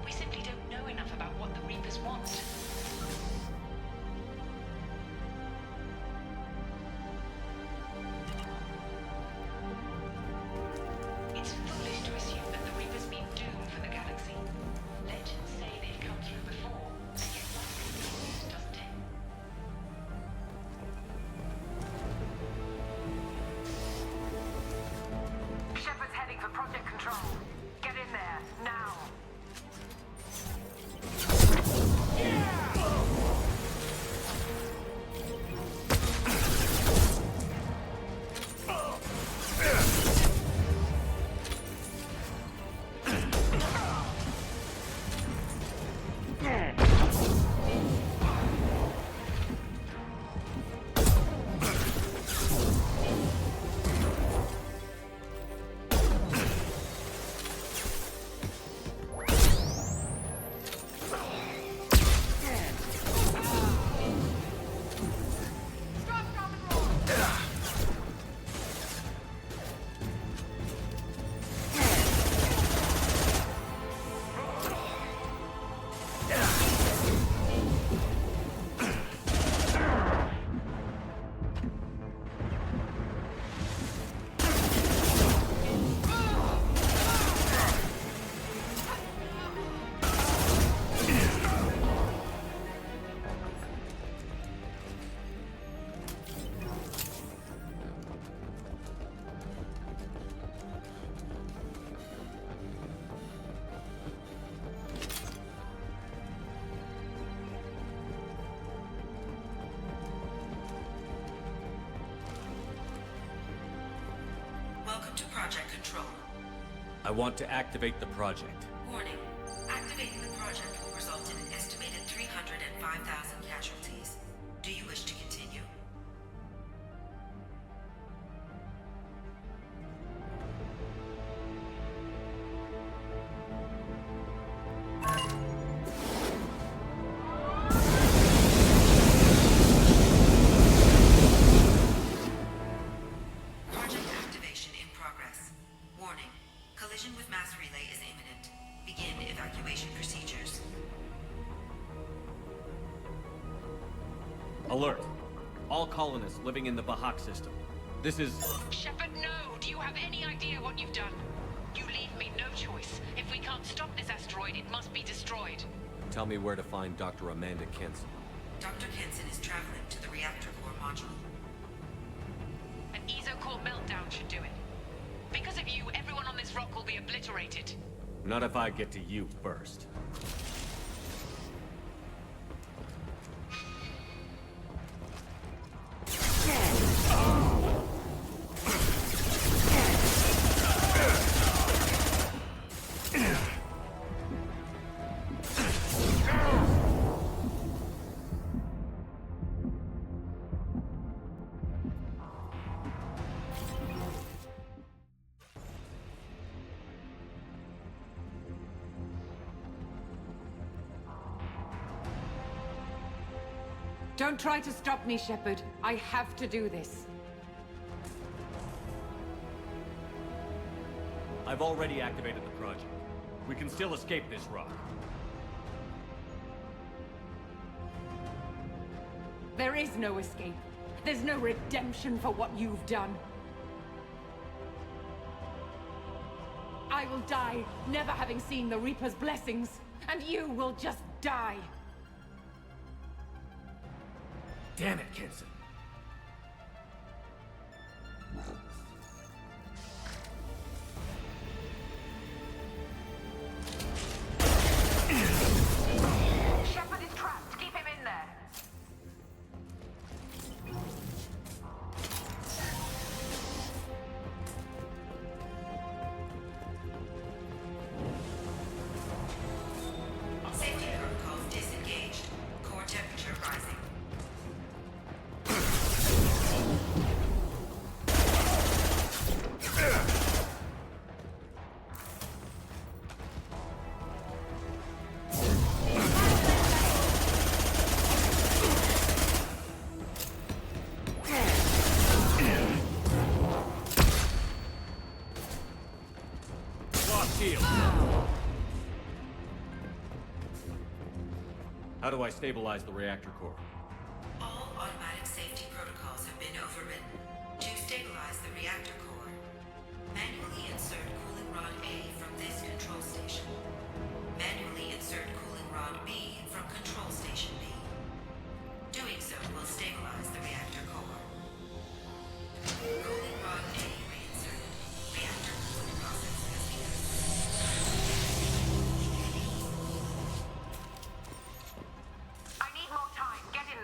E: We simply don't know enough about what the Reapers want. It's foolish to assume that the Reapers mean doom for the galaxy. Legends say they've come through before, and yet nothing continues, doesn't it?
P: Shepard's heading for Project Control. Get in there, now!
E: Welcome to Project Control.
C: I want to activate the project.
E: Warning. Activating the project will result in an estimated 305,000 casualties. Do you wish to continue? Project activation in progress. Warning. Collision with mass relay is imminent. Begin evacuation procedures.
C: Alert. All colonists living in the Bahak system. This is...
E: Shepard, no! Do you have any idea what you've done? You leave me no choice. If we can't stop this asteroid, it must be destroyed.
C: Tell me where to find Dr. Amanda Kenson.
E: Dr. Kenson is traveling to the reactor core module. An ESO-core meltdown should do it. Because of you, everyone on this rock will be obliterated.
C: Not if I get to you first.
V: Don't try to stop me, Shepard. I have to do this.
C: I've already activated the project. We can still escape this rock.
V: There is no escape. There's no redemption for what you've done. I will die, never having seen the Reaper's blessings, and you will just die.
C: Damn it, Kenson.
P: Shepard is trapped. Keep him in there.
E: Safety protocols disengaged. Core temperature rising.
C: How do I stabilize the reactor core?
E: All automatic safety protocols have been overridden. To stabilize the reactor core, manually insert cooling rod A from this control station. Manually insert cooling rod B from control station B. Doing so will stabilize the reactor core. Cooling rod A reinserted. Reactor cooling process has begun.
P: I need more time. Get in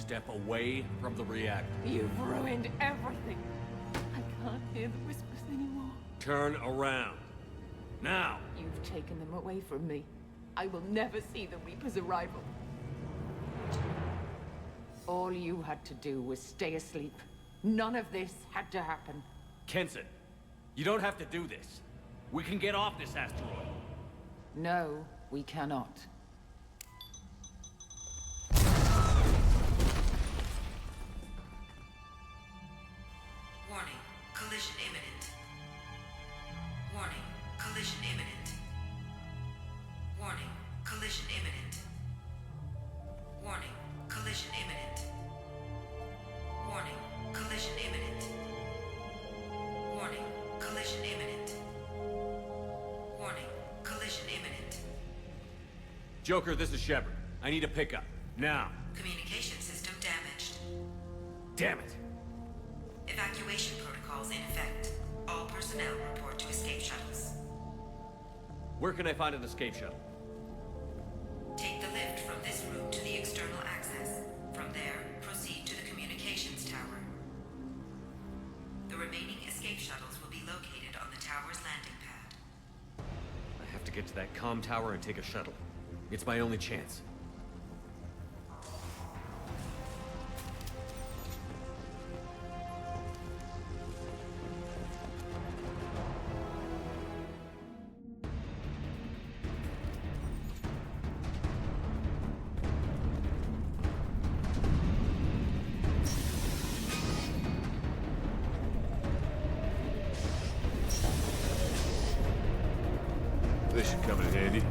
C: Step away from the reactor.
V: You've ruined everything. I can't hear the whispers anymore.
C: Turn around. Now!
V: You've taken them away from me. I will never see the Reaper's arrival. All you had to do was stay asleep. None of this had to happen.
C: Kenson, you don't have to do this. We can get off this asteroid.
V: No, we cannot.
E: Warning, collision imminent. Warning, collision imminent. Warning, collision imminent. Warning, collision imminent. Warning, collision imminent. Warning, collision imminent. Warning, collision imminent.
C: Joker, this is Shepard. I need a pickup. Now.
E: Communication system damaged.
C: Damn it.
E: Evacuation protocols in effect. All personnel report to escape shuttles.
C: Where can I find an escape shuttle?
E: Take the lift from this room to the external access. From there, proceed to the communications tower. The remaining escape shuttles will be located on the tower's landing pad.
C: I have to get to that comm tower and take a shuttle. It's my only chance. This should come in handy.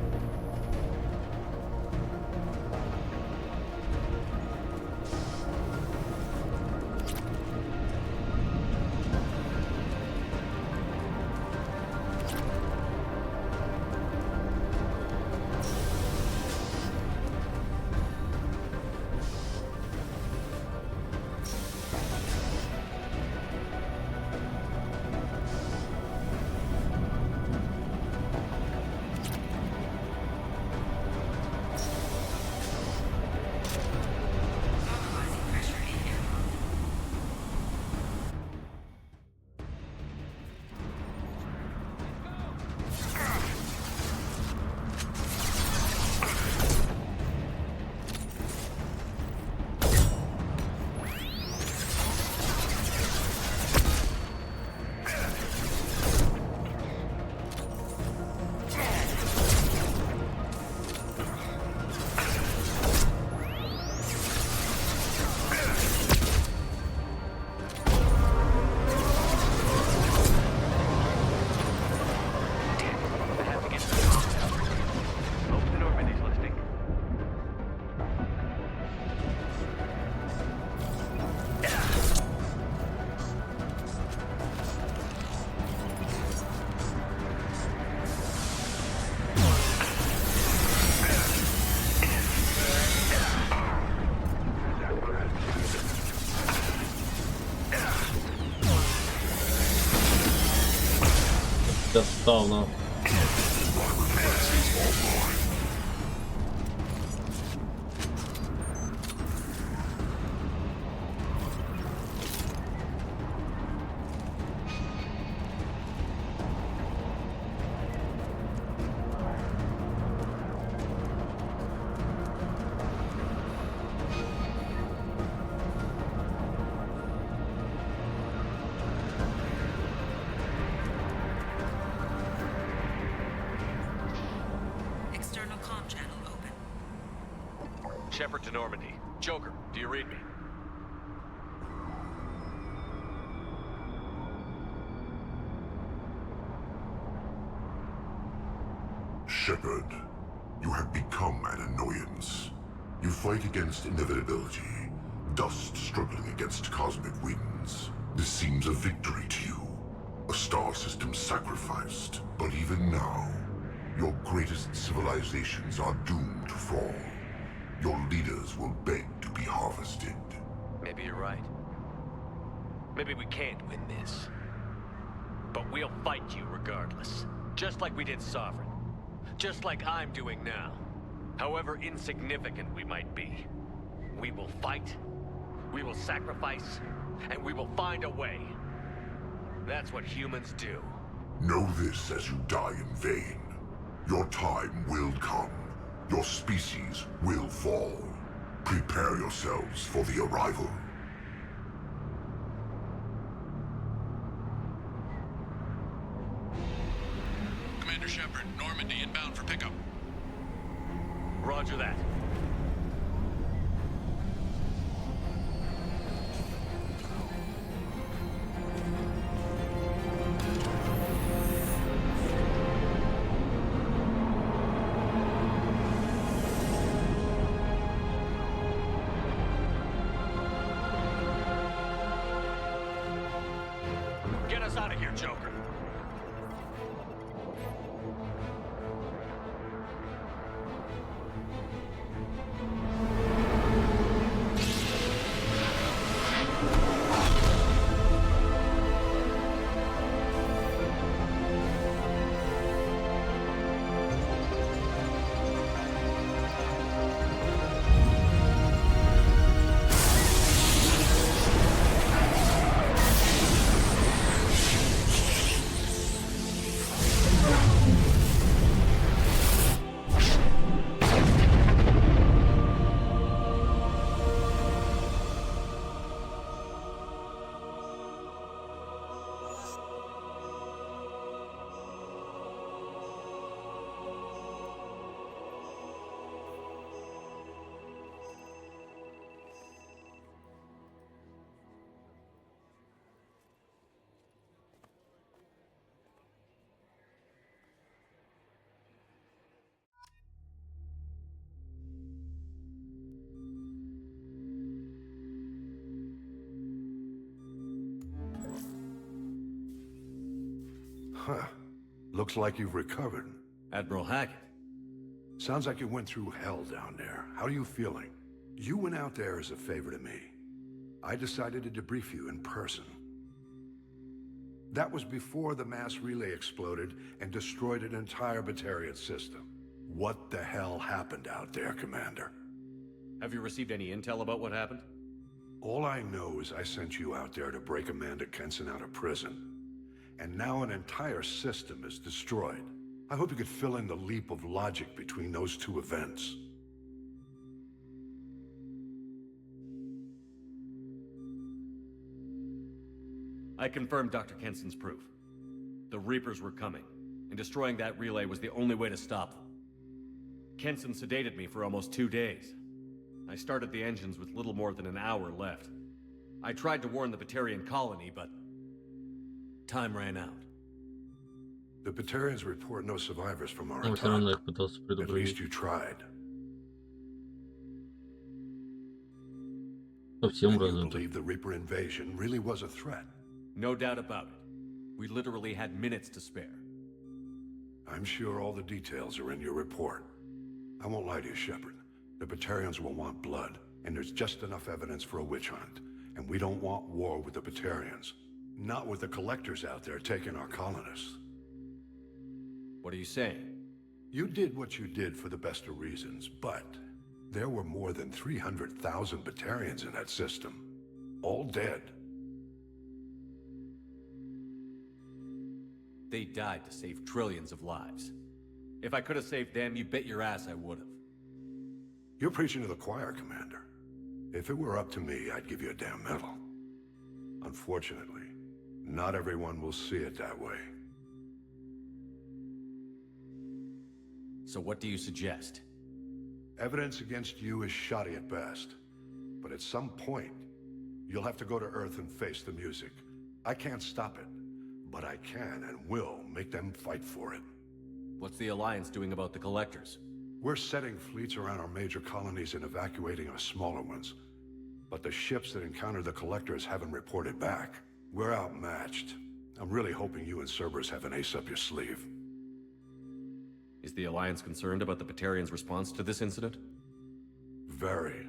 A: Достал, нахуй.
E: External comm channel open.
K: Shepard to Normandy. Joker, do you read me?
Q: Shepard, you have become an annoyance. You fight against inevitability, dust struggling against cosmic winds. This seems a victory to you. A star system sacrificed. But even now, your greatest civilizations are doomed to fall. Your leaders will beg to be harvested.
K: Maybe you're right. Maybe we can't win this. But we'll fight you regardless. Just like we did Sovereign. Just like I'm doing now. However insignificant we might be. We will fight We will sacrifice, and we will find a way. That's what humans do.
Q: Know this as you die in vain. Your time will come. Your species will fall. Prepare yourselves for the arrival.
S: Commander Shepard, Normandy inbound for pickup.
K: Roger that. Get us out of here, Joker.
L: Huh. Looks like you've recovered.
C: Admiral Hackett.
L: Sounds like you went through hell down there. How are you feeling? You went out there as a favor to me. I decided to debrief you in person. That was before the mass relay exploded and destroyed an entire Batarian system. What the hell happened out there, Commander?
C: Have you received any intel about what happened?
L: All I know is I sent you out there to break Amanda Kenson out of prison. And now an entire system is destroyed. I hope you could fill in the leap of logic between those two events.
C: I confirmed Dr. Kenson's proof. The Reapers were coming, and destroying that relay was the only way to stop them. Kenson sedated me for almost 2 days. I started the engines with little more than an hour left. I tried to warn the Batarian colony, but time ran out.
L: The Batarians report no survivors from our
A: Он
L: attack.
A: все равно их пытался
L: At
A: предупредить.
L: least you tried.
A: Совсем
L: And you
A: разве.
L: believe the Reaper invasion really was a threat?
C: No doubt about it. We literally had minutes to spare.
L: I'm sure all the details are in your report. I won't lie to you, Shepard. The Batarians will want blood, and there's just enough evidence for a witch hunt. And we don't want war with the Batarians. Not with the collectors out there taking our colonists.
C: What are you saying?
L: You did what you did for the best of reasons, but there were more than 300,000 Batarians in that system. All dead.
C: They died to save trillions of lives. If I could have saved them, you bet your ass I would have.
L: You're preaching to the choir, Commander. If it were up to me, I'd give you a damn medal. Unfortunately, not everyone will see it that way.
C: So what do you suggest?
L: Evidence against you is shoddy at best. But at some point, you'll have to go to Earth and face the music. I can't stop it, but I can and will make them fight for it.
C: What's the Alliance doing about the Collectors?
L: We're setting fleets around our major colonies and evacuating our smaller ones. But the ships that encounter the Collectors haven't reported back. We're outmatched. I'm really hoping you and Cerberus have an ace up your sleeve.
C: Is the Alliance concerned about the Batarians' response to this incident?
L: Very.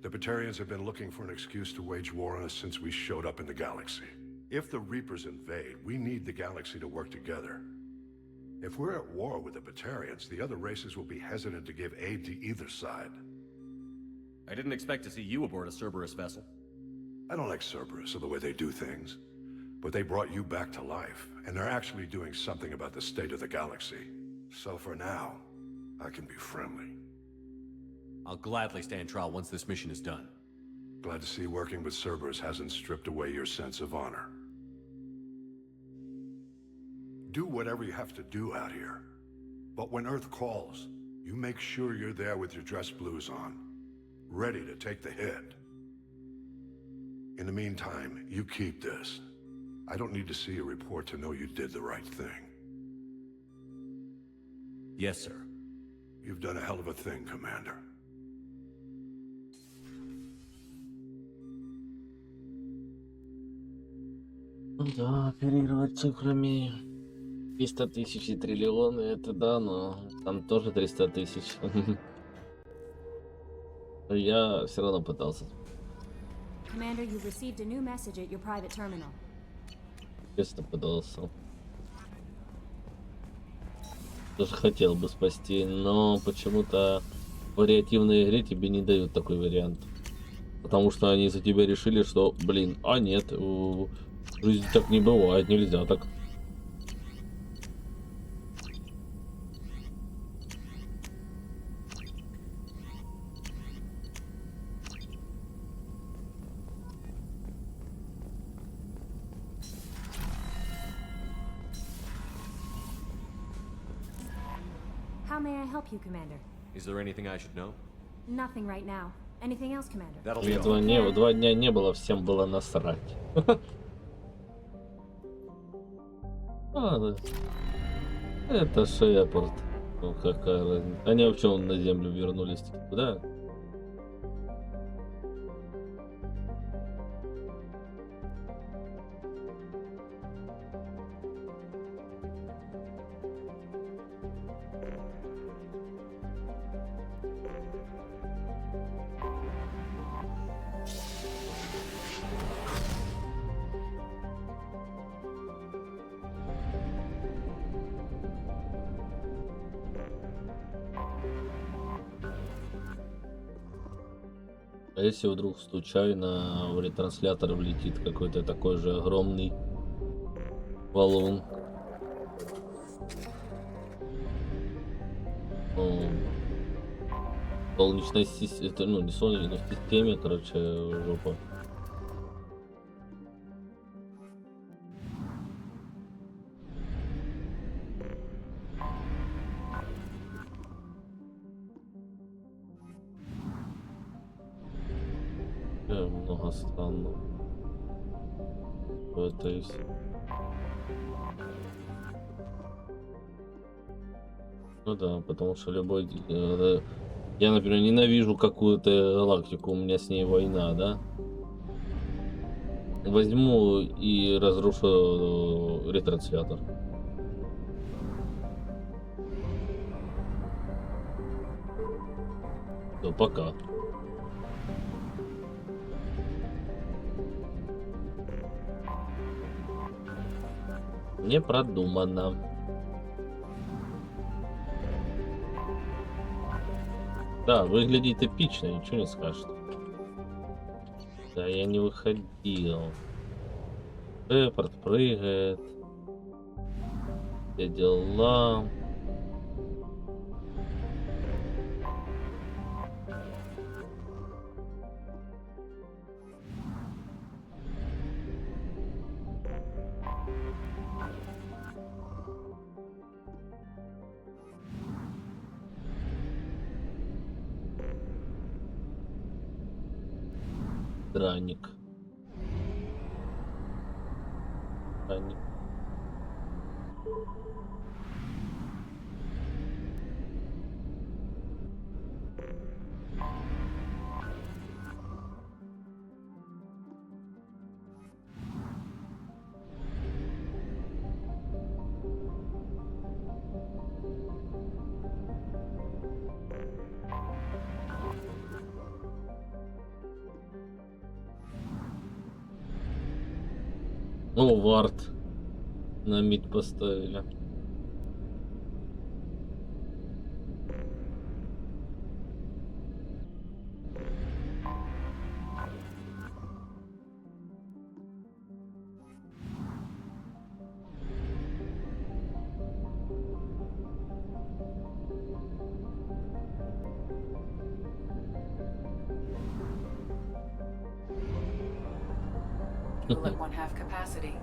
L: The Batarians have been looking for an excuse to wage war on us since we showed up in the galaxy. If the Reapers invade, we need the galaxy to work together. If we're at war with the Batarians, the other races will be hesitant to give aid to either side.
C: I didn't expect to see you aboard a Cerberus vessel.
L: I don't like Cerberus or the way they do things, but they brought you back to life, and they're actually doing something about the state of the galaxy. So for now, I can be friendly.
C: I'll gladly stand trial once this mission is done.
L: Glad to see working with Cerberus hasn't stripped away your sense of honor. Do whatever you have to do out here. But when Earth calls, you make sure you're there with your dress blues on, ready to take the hit. In the meantime, you keep this. I don't need to see a report to know you did the right thing.
C: Yes, sir.
L: You've done a hell of a thing, Commander.
A: Да, оперировать цифрами 300 тысяч и триллионы, это да, но там тоже 300 тысяч. Я все равно пытался.
B: Commander, you've received a new message at your private terminal.
A: Честно пытался. Даже хотел бы спасти, но почему-то в вариативной игре тебе не дают такой вариант. Потому что они за тебя решили, что, блин, а нет, в жизни так не бывает, нельзя так.
B: How may I help you, Commander?
C: Is there anything I should know?
B: Nothing right now. Anything else, Commander?
C: That'll be
A: Этого
C: all.
A: 2 дня не было, всем было насрать. А, это Шепард. Ну какая разница. Они вообще на землю вернулись. Куда? А если вдруг случайно в ретранслятор влетит какой-то такой же огромный валун? Ну, солнечной системе, это, ну не солнечной системе, короче, жопа. Много странно. Это и все. Ну да, потому что любой... Я, например, ненавижу какую-то галактику, у меня с ней война, да? Возьму и разрушу ретранслятор. Все, пока. Не продумано. Да, выглядит эпично, ничего не скажешь. Да, я не выходил. Шепард прыгает. Все дела. Драник. Драник. О, вард. На мид поставили.
V: people at 1/2 capacity.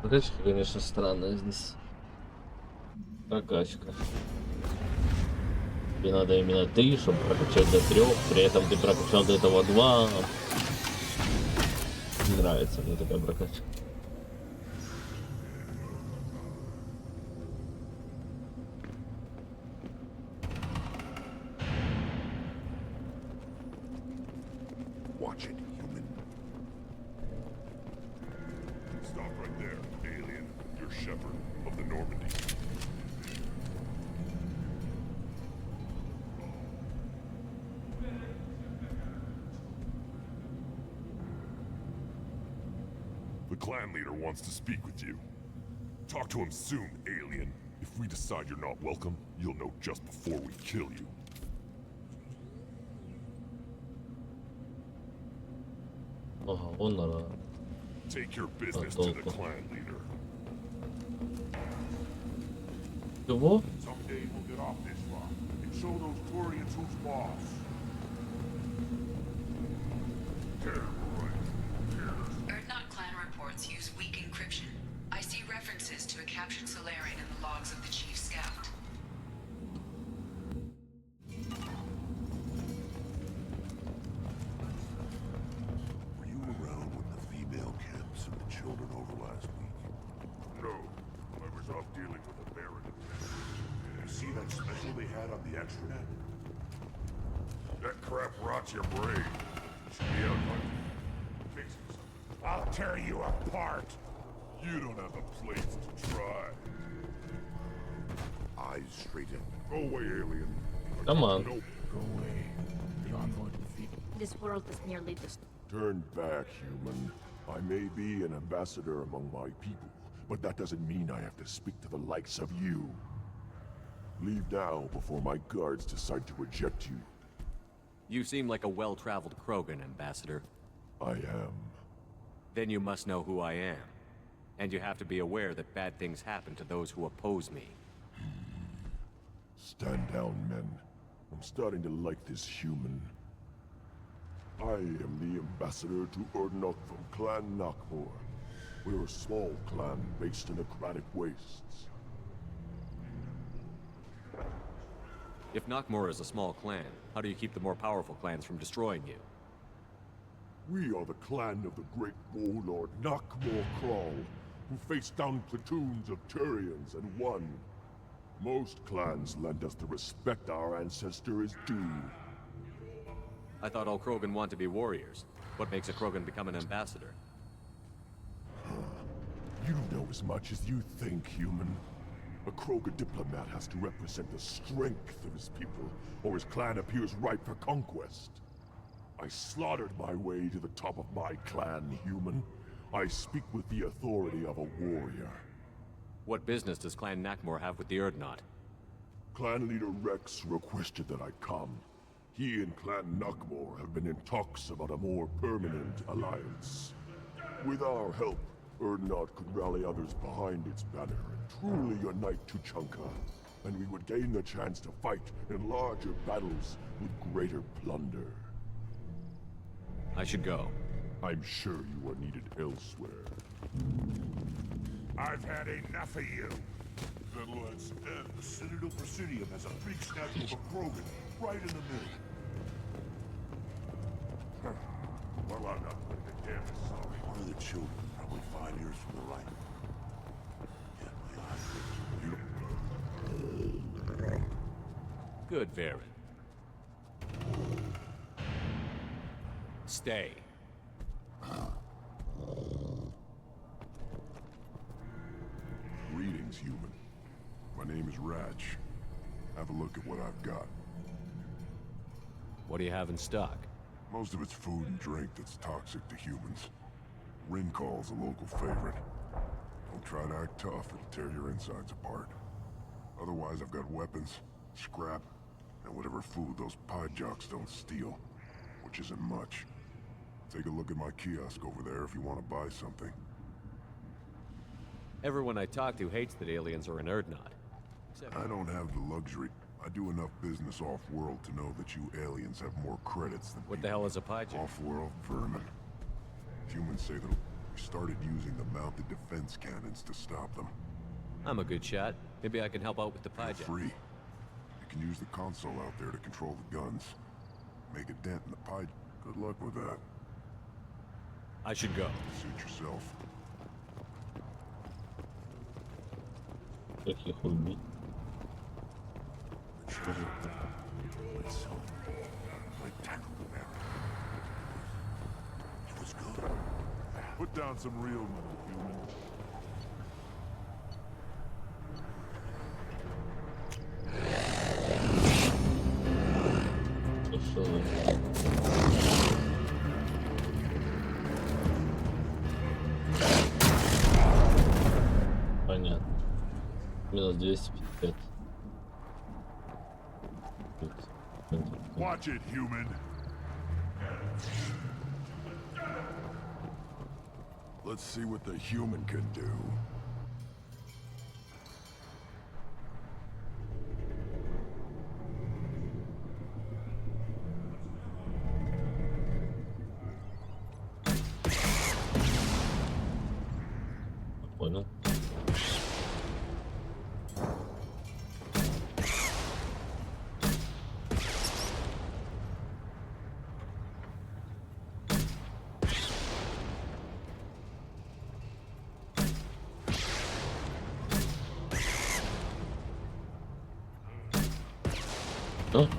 A: Прокачка, конечно, странная здесь. Прокачка. Тебе надо именно 3, чтобы прокачать до 3. При этом ты прокачал до этого 2. Не нравится мне такая прокачка.
Q: Watch it, human. Stop right there, alien. You're shepherd of the Normandy. The clan leader wants to speak with you. Talk to him soon, alien. If we decide you're not welcome, you'll know just before we kill you.
A: Ага, он надо.
Q: Take your business to the clan leader.
A: Чего?
Q: Someday we'll get off this rock and show those Torians who's boss.
E: Erdnot clan reports use weak encryption. I see references to a captured Solarian in the logs of the chief scout.
Q: Were you around when the female camp sent the children over last week? No. I was off dealing with a Baron. You see that special they had on the extranet? That crap rots your brain. Should be out hunting. Fix it. I'll tear you apart. You don't have the plates to try. Eyes straight in. Go away, alien.
A: Come on.
Q: Go away. The envoy to the field.
J: This world is merely this.
Q: Turn back, human. I may be an ambassador among my people, but that doesn't mean I have to speak to the likes of you. Leave now before my guards decide to reject you.
C: You seem like a well-traveled Krogan, Ambassador.
Q: I am.
C: Then you must know who I am. And you have to be aware that bad things happen to those who oppose me.
Q: Stand down, men. I'm starting to like this human. I am the ambassador to Erdnot from Clan Nakmor. We're a small clan based in aquatic wastes.
C: If Nakmor is a small clan, how do you keep the more powerful clans from destroying you?
Q: We are the clan of the great warlord Nakmor Kral, who faced down platoons of Turians and won. Most clans lend us the respect our ancestor is due.
C: I thought all Krogan want to be warriors. What makes a Krogan become an ambassador?
Q: You know as much as you think, human. A Krogan diplomat has to represent the strength of his people, or his clan appears ripe for conquest. I slaughtered my way to the top of my clan, human. I speak with the authority of a warrior.
C: What business does Clan Nakmor have with the Erdnot?
Q: Clan leader Rex requested that I come. He and Clan Nakmor have been in talks about a more permanent alliance. With our help, Erdnot could rally others behind its banner and truly unite Tuchanka, and we would gain the chance to fight in larger battles with greater plunder.
C: I should go.
Q: I'm sure you are needed elsewhere. I've had enough of you. Then let's end. The Citadel Presidium has a big statue of a Krogan right in the middle. Well, I'm not putting a damn sorry.
N: One of the children, probably 5 years from the right. Yeah, my eyes.
C: Good, Varen. Stay.
Q: Greetings, human. My name is Ratch. Have a look at what I've got.
C: What do you have in stock?
Q: Most of it's food and drink that's toxic to humans. Rincall's a local favorite. Don't try to act tough, it'll tear your insides apart. Otherwise, I've got weapons, scrap, and whatever food those pie jocks don't steal, which isn't much. Take a look at my kiosk over there if you want to buy something.
C: Everyone I talk to hates that aliens are an Erdnot.
Q: I don't have the luxury. I do enough business off-world to know that you aliens have more credits than
C: What the hell is a pie jock?
Q: Off-world vermin. Humans say that we started using the mounted defense cannons to stop them.
C: I'm a good shot. Maybe I can help out with the pie jock.
Q: Free. You can use the console out there to control the guns. Make a dent in the pie. Good luck with that.
C: I should go.
Q: Suit yourself.
A: Каких убить?
Q: Put down some real money, human.
A: Понятно. Минус 250.
Q: Watch it, human. Let's see what the human can do.
A: Понял. Что?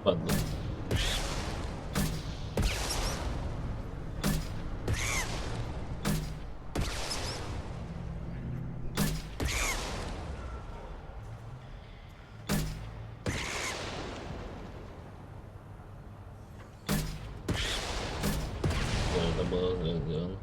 A: Ладно. Это было сделано.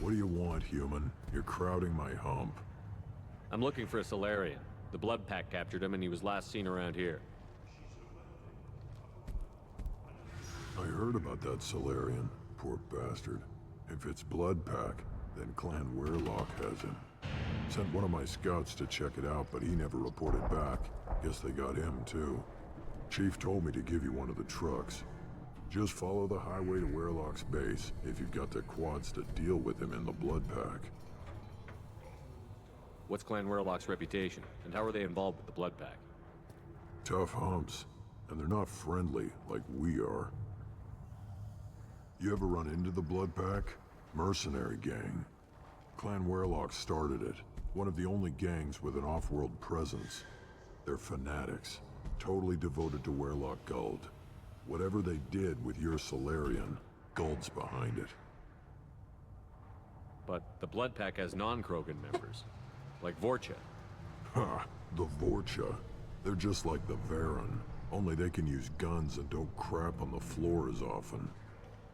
Q: What do you want, human? You're crowding my hump.
C: I'm looking for a Solarian. The blood pack captured him and he was last seen around here.
T: heard about that Solarian. Poor bastard. If it's Blood Pack, then Clan Werlock has him. Sent one of my scouts to check it out, but he never reported back. Guess they got him too. Chief told me to give you one of the trucks. Just follow the highway to Werlock's base if you've got the quads to deal with him in the Blood Pack.
C: What's Clan Werlock's reputation, and how are they involved with the Blood Pack?
T: Tough humps, and they're not friendly like we are. You ever run into the Blood Pack? Mercenary gang. Clan Werlock started it. One of the only gangs with an off-world presence. They're fanatics, totally devoted to Werlock Guld. Whatever they did with your Solarian, Guld's behind it.
C: But the Blood Pack has non-Krogan members, like Vorcha.
T: Ha! The Vorcha. They're just like the Varen, only they can use guns and don't crap on the floor as often.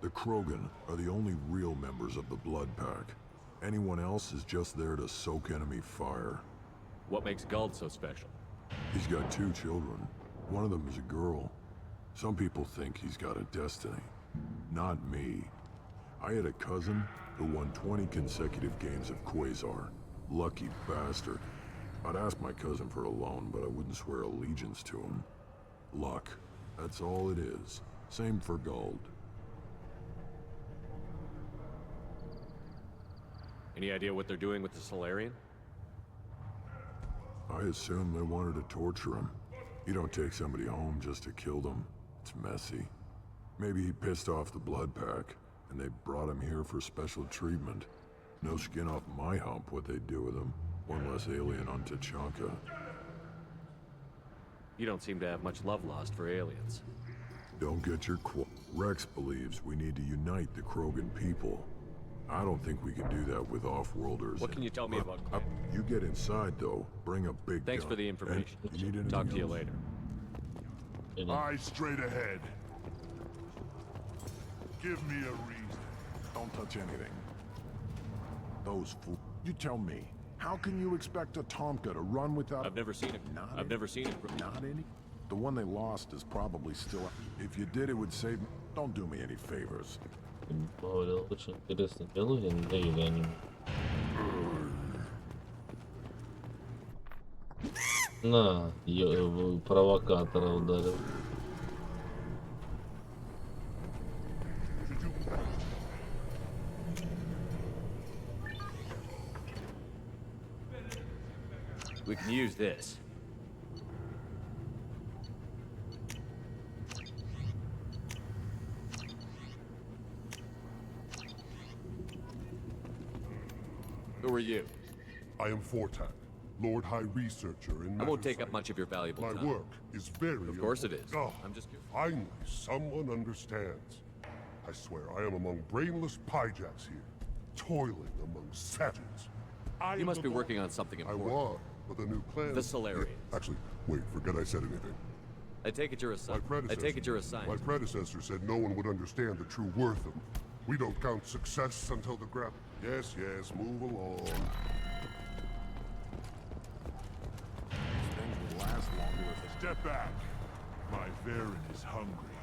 T: The Krogan are the only real members of the Blood Pack. Anyone else is just there to soak enemy fire.
C: What makes Guld so special?
T: He's got 2 children. One of them is a girl. Some people think he's got a destiny. Not me. I had a cousin who won 20 consecutive games of Quasar. Lucky bastard. I'd ask my cousin for a loan, but I wouldn't swear allegiance to him. Luck. That's all it is. Same for Guld.
C: Any idea what they're doing with the Solarian?
T: I assume they wanted to torture him. You don't take somebody home just to kill them. It's messy. Maybe he pissed off the Blood Pack, and they brought him here for special treatment. No skin off my hump what they'd do with him. One less alien on Tachanka.
C: You don't seem to have much love lost for aliens.
T: Don't get your Rex believes we need to unite the Krogan people. I don't think we can do that with off-worlders.
C: What can you tell me about Clan?
T: You get inside, though. Bring a big
C: Thanks
T: gun.
C: for the information.
T: And you need anything
C: Talk to you
T: else?
C: later.
Q: Eyes straight ahead. Give me a reason.
L: Don't touch anything. Those fools. You tell me, how can you expect a Tomka to run without...
C: I've never seen it. I've never seen it.
L: Not any? The one they lost is probably still... If you did, it would save... Don't do me any favors.
A: Говорил, очень интересный диалог, я не на, провокатора ударил.
C: We can use this. Who are you?
Q: I am Fortak, Lord High Researcher in
C: I won't take up much of your valuable
Q: My
C: time.
Q: work is very
C: Of course it is.
Q: Oh,
C: I'm just curious.
Q: finally, someone understands. I swear, I am among brainless pyjacks here, toiling among savages.
C: You must be working on something
Q: I
C: important.
Q: was, but the new plan...
C: The Solarian.
Q: Actually, wait, forget I said anything.
C: I take it you're a son. I take it you're a scientist.
Q: My predecessor said no one would understand the true worth of... We don't count success until the grab... Yes, yes, move along.
L: These things would last longer if they...
Q: Step back. My Varen is hungry.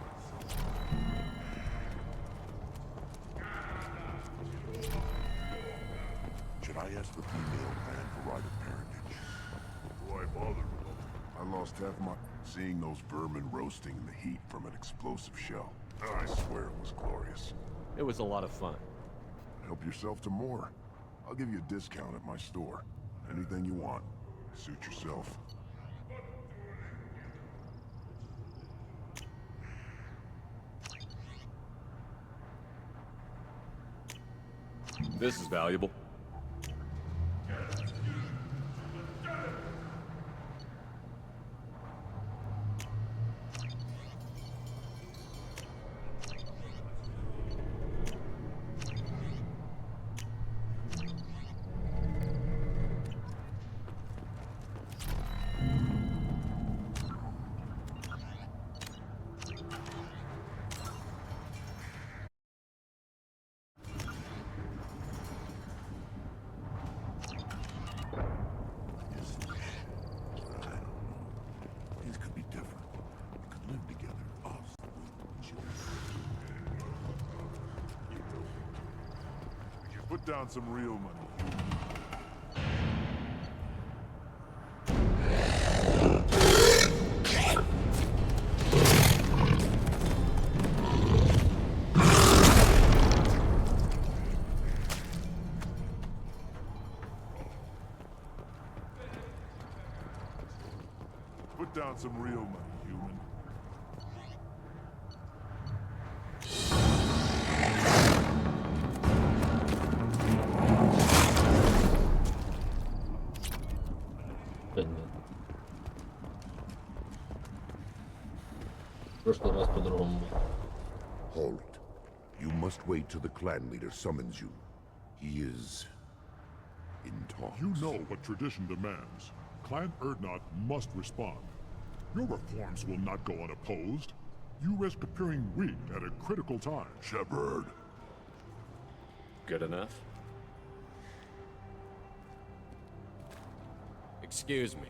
N: Should I ask the female man for right of parentage?
Q: Why bother?
N: I lost half my... Seeing those vermin roasting in the heat from an explosive shell. I swear it was glorious.
C: It was a lot of fun.
N: Help yourself to more. I'll give you a discount at my store. Anything you want. Suit yourself.
C: This is valuable.
Q: Put down some real money. Put down some real money, human.
A: В прошлый раз по-другому.
N: Halt. You must wait till the clan leader summons you. He is in talks.
Q: You know what tradition demands. Clan Erdnot must respond. Your reforms will not go unopposed. You risk appearing weak at a critical time.
N: Shepard.
C: Good enough? Excuse me.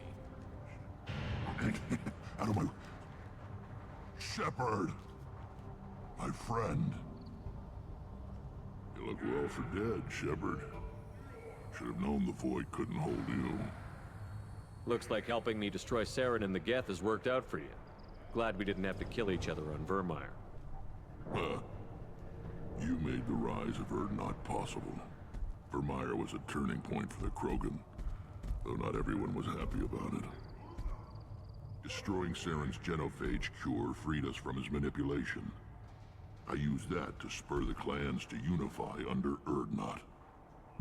N: Out of my... Shepard! My friend. You look well for dead, Shepard. Should have known the void couldn't hold you.
C: Looks like helping me destroy Saren and the Geth has worked out for you. Glad we didn't have to kill each other on Vermeer.
N: You made the rise of Erdnot possible. Vermeer was a turning point for the Krogan, though not everyone was happy about it. Destroying Saren's genophage cure freed us from his manipulation. I used that to spur the clans to unify under Erdnot.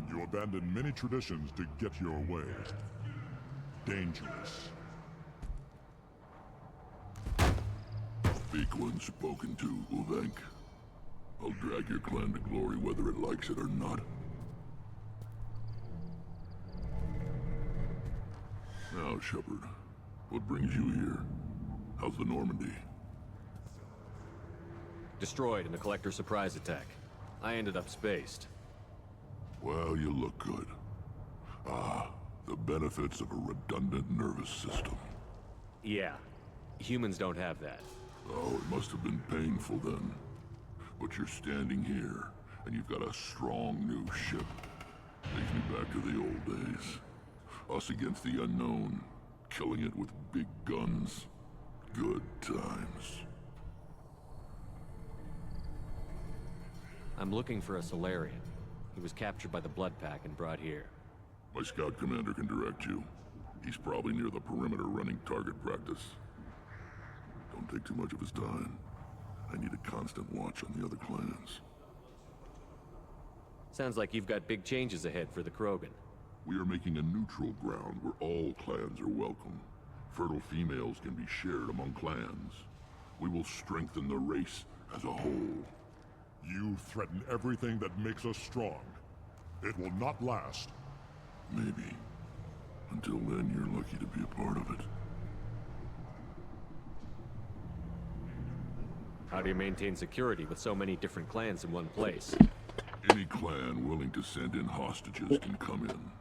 Q: You abandoned many traditions to get your way. Dangerous.
N: Weak one spoken to, Uvenk. I'll drag your clan to glory whether it likes it or not. Now, Shepard, what brings you here? How's the Normandy?
C: Destroyed in the Collector surprise attack. I ended up spaced.
N: Well, you look good. Ah, the benefits of a redundant nervous system.
C: Yeah. Humans don't have that.
N: Oh, it must have been painful then. But you're standing here, and you've got a strong new ship. Takes me back to the old days. Us against the unknown, killing it with big guns. Good times.
C: I'm looking for a Solarian. He was captured by the Blood Pack and brought here.
N: My scout commander can direct you. He's probably near the perimeter running target practice. Don't take too much of his time. I need a constant watch on the other clans.
C: Sounds like you've got big changes ahead for the Krogan.
N: We are making a neutral ground where all clans are welcome. Fertile females can be shared among clans. We will strengthen the race as a whole.
Q: You threaten everything that makes us strong. It will not last.
N: Maybe. Until then, you're lucky to be a part of it.
C: How do you maintain security with so many different clans in one place?
N: Any clan willing to send in hostages can come in.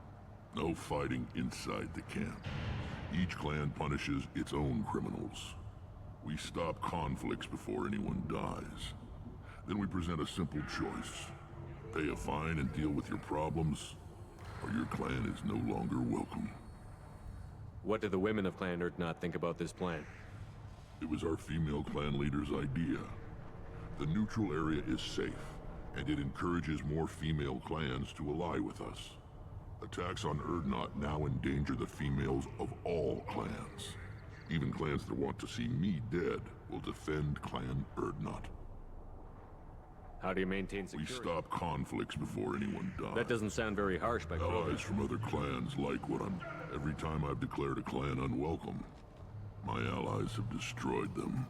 N: No fighting inside the camp. Each clan punishes its own criminals. We stop conflicts before anyone dies. Then we present a simple choice. Pay a fine and deal with your problems, or your clan is no longer welcome.
C: What do the women of Clan Erdnot think about this plan?
N: It was our female clan leader's idea. The neutral area is safe, and it encourages more female clans to ally with us. Attacks on Erdnot now endanger the females of all clans. Even clans that want to see me dead will defend Clan Erdnot.
C: How do you maintain security?
N: We stop conflicts before anyone dies.
C: That doesn't sound very harsh by
N: Allies from other clans like what I'm... Every time I've declared a clan unwelcome, my allies have destroyed them.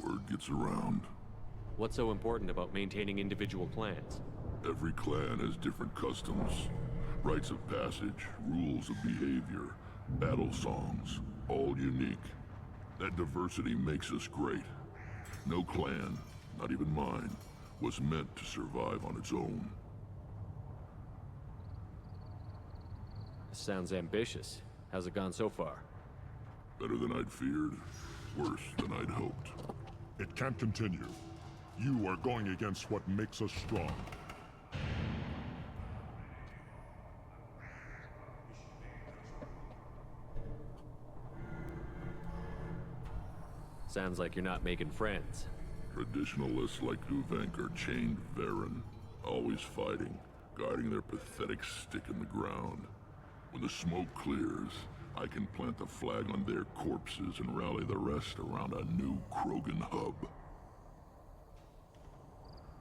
N: Word gets around.
C: What's so important about maintaining individual clans?
N: Every clan has different customs, rites of passage, rules of behavior, battle songs, all unique. That diversity makes us great. No clan, not even mine, was meant to survive on its own.
C: Sounds ambitious. How's it gone so far?
N: Better than I'd feared, worse than I'd hoped.
Q: It can't continue. You are going against what makes us strong.
C: Sounds like you're not making friends.
N: Traditionalists like Uvenk are chained Varen, always fighting, guarding their pathetic stick in the ground. When the smoke clears, I can plant the flag on their corpses and rally the rest around a new Krogan hub.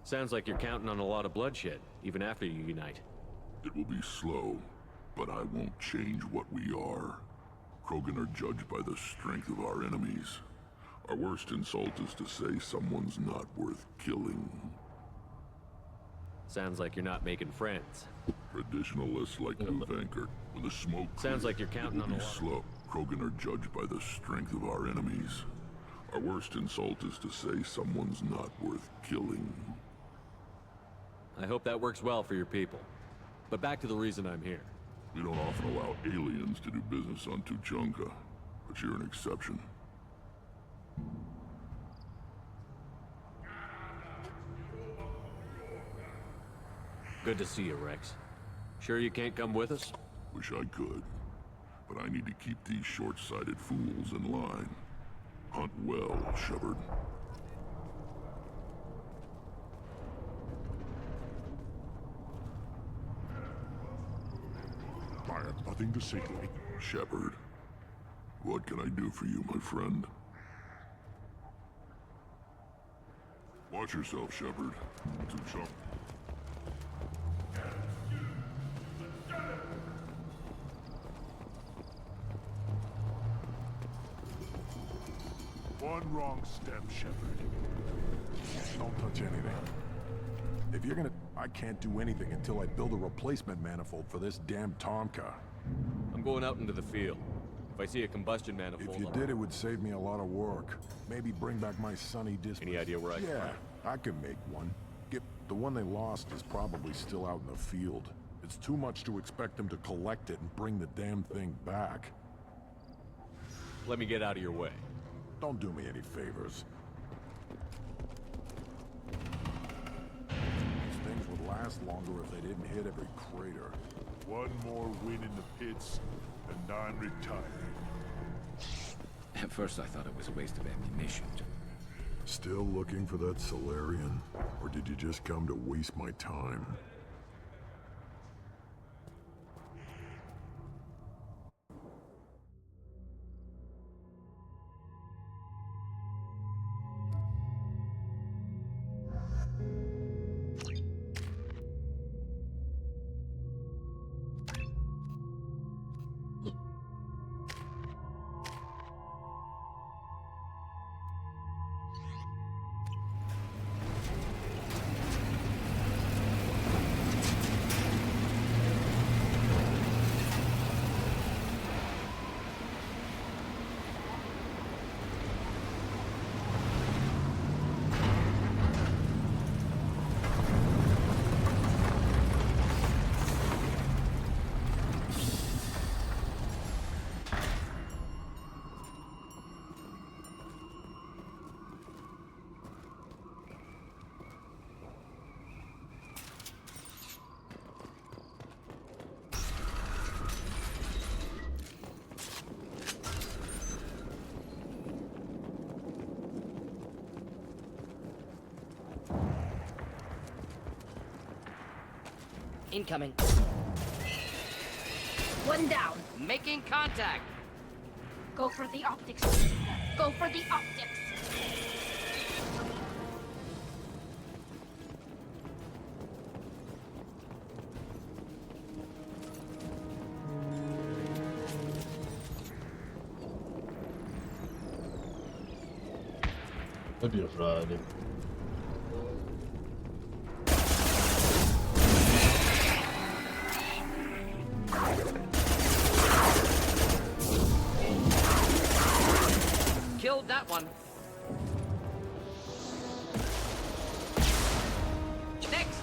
C: Sounds like you're counting on a lot of bloodshed, even after you unite.
N: It will be slow, but I won't change what we are. Krogan are judged by the strength of our enemies. Our worst insult is to say someone's not worth killing.
C: Sounds like you're not making friends.
N: Traditionalists like Uvenk, when the smoke
C: sounds like you're counting on a lot.
N: Slow. Krogan are judged by the strength of our enemies. Our worst insult is to say someone's not worth killing.
C: I hope that works well for your people. But back to the reason I'm here.
N: We don't often allow aliens to do business on Tuchanka, but you're an exception.
C: Good to see you, Rex. Sure you can't come with us?
N: Wish I could, but I need to keep these short-sighted fools in line. Hunt well, Shepard.
Q: I have nothing to say to me.
N: Shepard, what can I do for you, my friend? Watch yourself, Shepard. Too sharp.
Q: One wrong step, Shepard.
T: Don't touch anything. If you're gonna... I can't do anything until I build a replacement manifold for this damn Tomka.
C: I'm going out into the field. If I see a combustion manifold...
T: If you did, it would save me a lot of work. Maybe bring back my sunny disc.
C: Any idea where I can
T: Yeah,
C: find it?
T: I can make one. The one they lost is probably still out in the field. It's too much to expect them to collect it and bring the damn thing back.
C: Let me get out of your way.
T: Don't do me any favors. These things would last longer if they didn't hit every crater.
Q: One more win in the pits, and I'm retiring.
G: At first I thought it was a waste of ammunition.
T: Still looking for that Solarian? Or did you just come to waste my time?
U: Incoming.
J: One down.
U: Making contact.
J: Go for the optics. Go for the optics.
A: Побежали.
U: Killed that one. Next.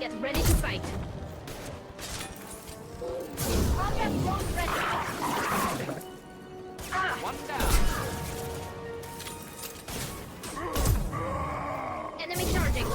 J: Get ready to fight. Combat drone ready.
U: One down.
J: Enemy charging.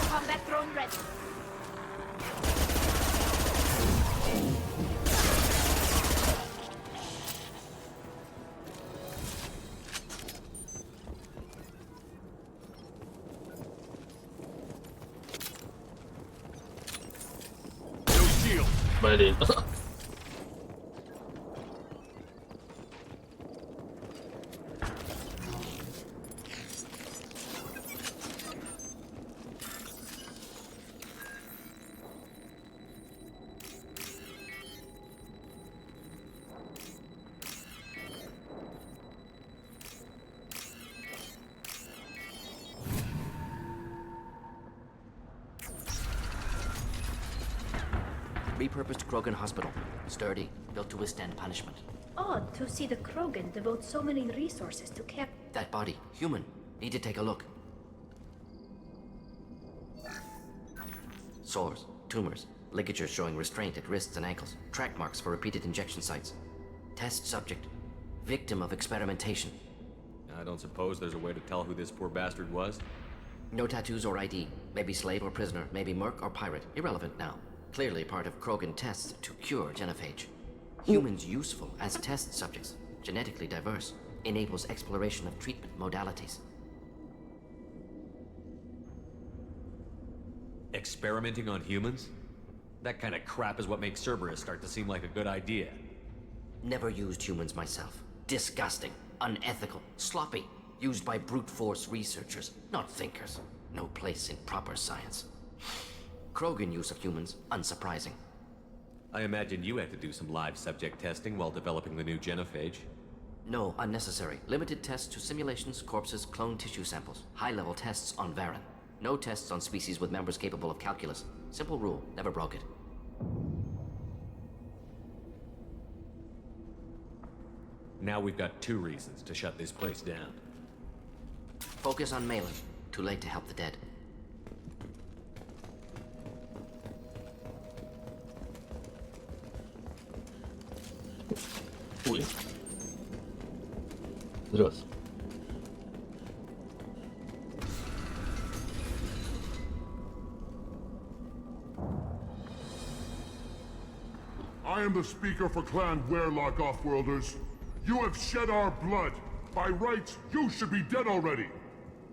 J: Combat drone ready.
A: Блин.
I: Repurposed Krogan Hospital. Sturdy, built to withstand punishment.
J: Odd to see the Krogan devote so many resources to cap.
I: That body, human. Need to take a look. Sores, tumors, ligatures showing restraint at wrists and ankles, track marks for repeated injection sites. Test subject, victim of experimentation.
C: I don't suppose there's a way to tell who this poor bastard was?
I: No tattoos or ID. Maybe slave or prisoner, maybe merc or pirate. Irrelevant now. Clearly part of Krogan tests to cure genophage. Humans useful as test subjects, genetically diverse, enables exploration of treatment modalities.
C: Experimenting on humans? That kind of crap is what makes Cerberus start to seem like a good idea.
I: Never used humans myself. Disgusting, unethical, sloppy. Used by brute force researchers, not thinkers. No place in proper science. Krogan use of humans, unsurprising.
C: I imagine you had to do some live subject testing while developing the new genophage.
I: No, unnecessary. Limited tests to simulations, corpses, cloned tissue samples. High-level tests on Varen. No tests on species with members capable of calculus. Simple rule, never broke it.
C: Now we've got 2 reasons to shut this place down.
I: Focus on Malin. Too late to help the dead.
A: Ой. Здравствуй.
Q: I am the speaker for Clan Werlock Offworlders. You have shed our blood. By rights, you should be dead already.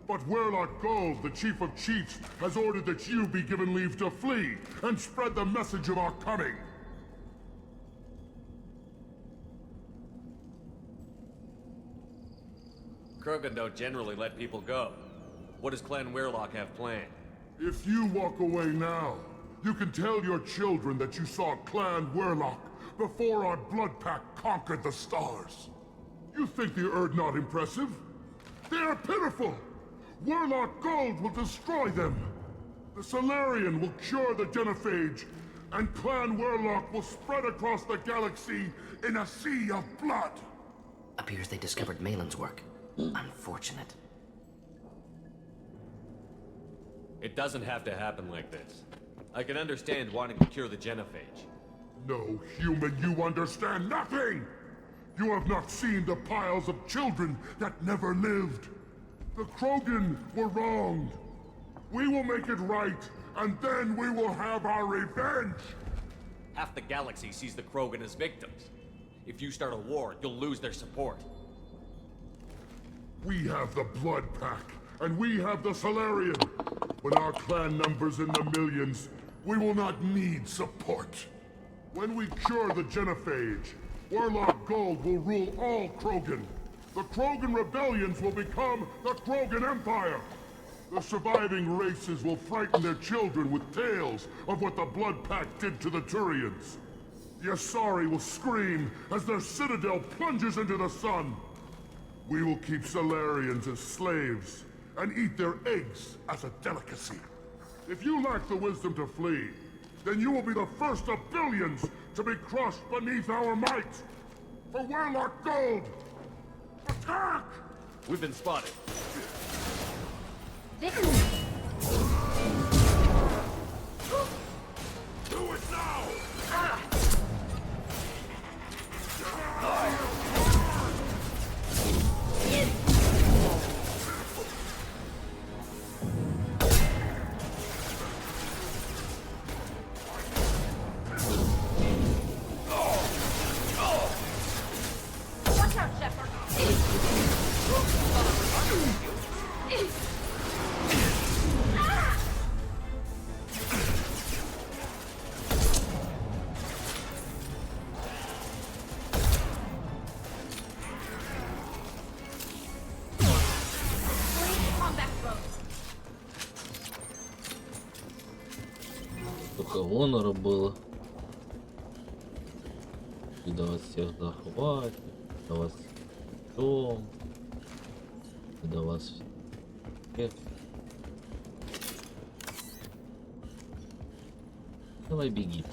Q: But Werlock Gold, the Chief of Chiefs, has ordered that you be given leave to flee and spread the message of our coming.
C: Krogan don't generally let people go. What does Clan Werlock have planned?
Q: If you walk away now, you can tell your children that you saw Clan Werlock before our blood pack conquered the stars. You think the Erd not impressive? They are pitiful! Werlock Gold will destroy them! The Solarian will cure the genophage, and Clan Werlock will spread across the galaxy in a sea of blood!
I: Appears they discovered Malin's work. Unfortunate.
C: It doesn't have to happen like this. I can understand wanting to cure the genophage.
Q: No, human, you understand nothing! You have not seen the piles of children that never lived. The Krogan were wronged. We will make it right, and then we will have our revenge!
C: Half the galaxy sees the Krogan as victims. If you start a war, you'll lose their support.
Q: We have the Blood Pack, and we have the Solarian. When our clan numbers in the millions, we will not need support. When we cure the genophage, Warlock Gold will rule all Krogan. The Krogan rebellions will become the Krogan Empire. The surviving races will frighten their children with tales of what the Blood Pack did to the Turians. The Asari will scream as their citadel plunges into the sun. We will keep Solarians as slaves and eat their eggs as a delicacy. If you lack the wisdom to flee, then you will be the first of billions to be crushed beneath our might. For Warlock Gold! Attack!
C: We've been spotted.
Q: Do it now!
J: Watch out, Shepard!
A: Только гонора было. И да вас всех захватит, да вас дом, да вас всех. Давай беги.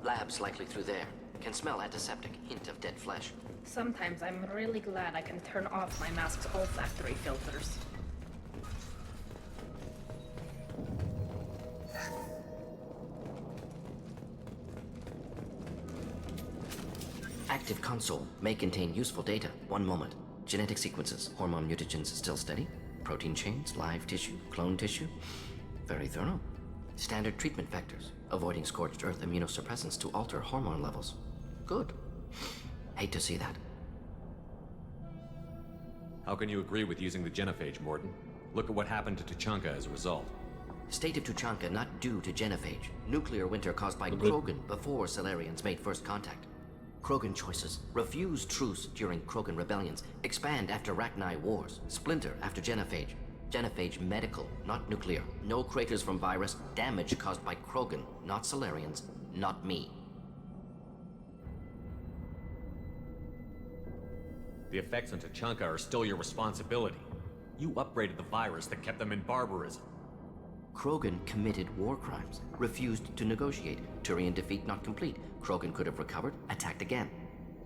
I: Lab's likely through there. Can smell antiseptic, hint of dead flesh.
J: Sometimes I'm really glad I can turn off my mask's olfactory filters.
I: Active console may contain useful data. One moment. Genetic sequences, hormone mutagens still steady. Protein chains, live tissue, clone tissue. Very thorough. Standard treatment vectors, avoiding scorched earth immunosuppressants to alter hormone levels. Good. Hate to see that.
C: How can you agree with using the genophage, Morton? Look at what happened to Tuchanka as a result.
I: State of Tuchanka not due to genophage. Nuclear winter caused by Krogan before Solarians made first contact. Krogan choices. Refuse truce during Krogan rebellions. Expand after Rachni wars. Splinter after genophage. Genophage medical, not nuclear. No craters from virus. Damage caused by Krogan, not Solarians, not me.
C: The effects on Tuchanka are still your responsibility. You upgraded the virus that kept them in barbarism.
I: Krogan committed war crimes, refused to negotiate. Turian defeat not complete. Krogan could have recovered, attacked again.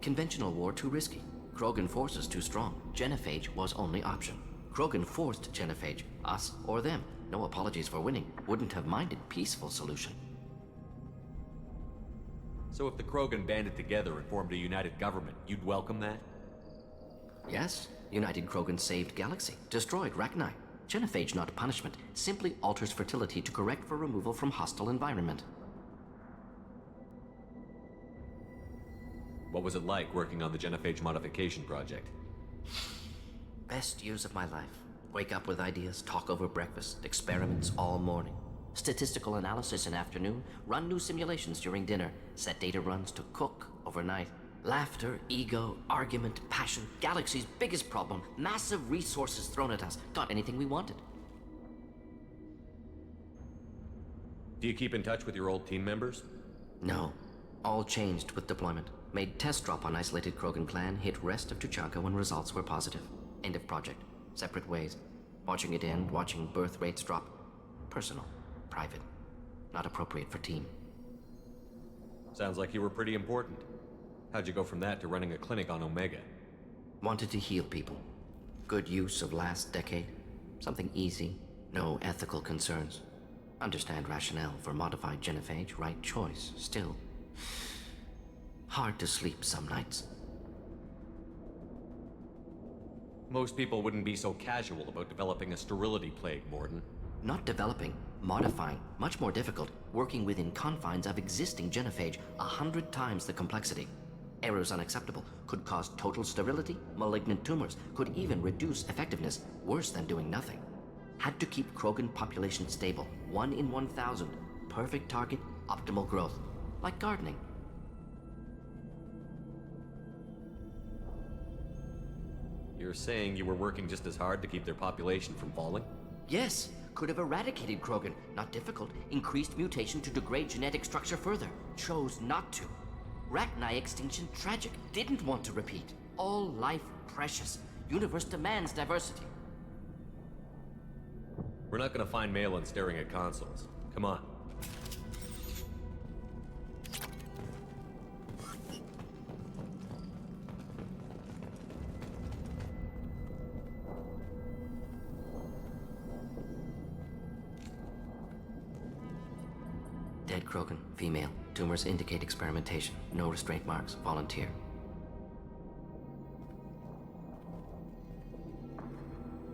I: Conventional war too risky. Krogan forces too strong. Genophage was only option. Krogan forced genophage, us or them. No apologies for winning. Wouldn't have minded peaceful solution.
C: So if the Krogan banded together and formed a united government, you'd welcome that?
I: Yes, United Krogan saved Galaxy, destroyed Rachni. Genophage not punishment, simply alters fertility to correct for removal from hostile environment.
C: What was it like working on the genophage modification project?
I: Best years of my life. Wake up with ideas, talk over breakfast, experiments all morning. Statistical analysis in afternoon, run new simulations during dinner, set data runs to cook overnight. Laughter, ego, argument, passion, Galaxy's biggest problem, massive resources thrown at us, got anything we wanted.
C: Do you keep in touch with your old team members?
I: No. All changed with deployment. Made test drop on isolated Krogan clan, hit rest of Tuchanka when results were positive. End of project. Separate ways. Watching it end, watching birth rates drop. Personal. Private. Not appropriate for team.
C: Sounds like you were pretty important. How'd you go from that to running a clinic on Omega?
I: Wanted to heal people. Good use of last decade. Something easy, no ethical concerns. Understand rationale for modified genophage, right choice, still. Hard to sleep some nights.
C: Most people wouldn't be so casual about developing a sterility plague, Morden.
I: Not developing, modifying, much more difficult, working within confines of existing genophage, 100 times the complexity. Errors unacceptable, could cause total sterility, malignant tumors, could even reduce effectiveness, worse than doing nothing. Had to keep Krogan population stable, 1 in 1,000, perfect target, optimal growth, like gardening.
C: You're saying you were working just as hard to keep their population from falling?
I: Yes, could have eradicated Krogan, not difficult, increased mutation to degrade genetic structure further, chose not to. Rachni extinction tragic, didn't want to repeat. All life precious, universe demands diversity.
C: We're not gonna find Malin staring at consoles. Come on.
I: Dead Krogan, female. Tumors indicate experimentation. No restraint marks. Volunteer.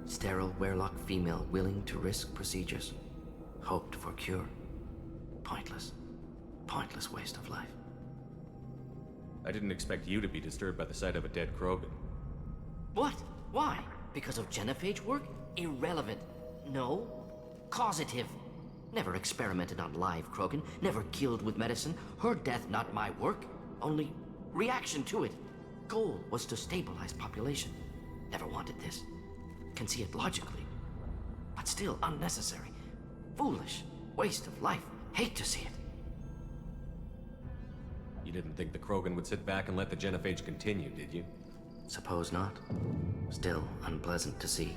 I: Sterile Werlock female willing to risk procedures. Hoped for cure. Pointless. Pointless waste of life.
C: I didn't expect you to be disturbed by the sight of a dead Krogan.
I: What? Why? Because of genophage work? Irrelevant. No. Causative. Never experimented on live Krogan, never killed with medicine. Her death not my work, only reaction to it. Goal was to stabilize population. Never wanted this. Can see it logically, but still unnecessary. Foolish. Waste of life. Hate to see it.
C: You didn't think the Krogan would sit back and let the genophage continue, did you?
I: Suppose not. Still unpleasant to see.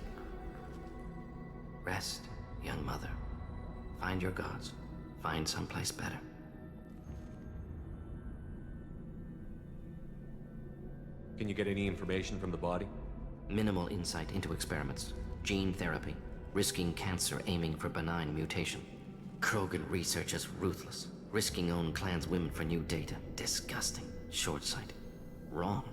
I: Rest, young mother. Find your gods. Find someplace better.
C: Can you get any information from the body?
I: Minimal insight into experiments. Gene therapy. Risking cancer aiming for benign mutation. Krogan research is ruthless. Risking own clan's women for new data. Disgusting. Short-sighted. Wrong.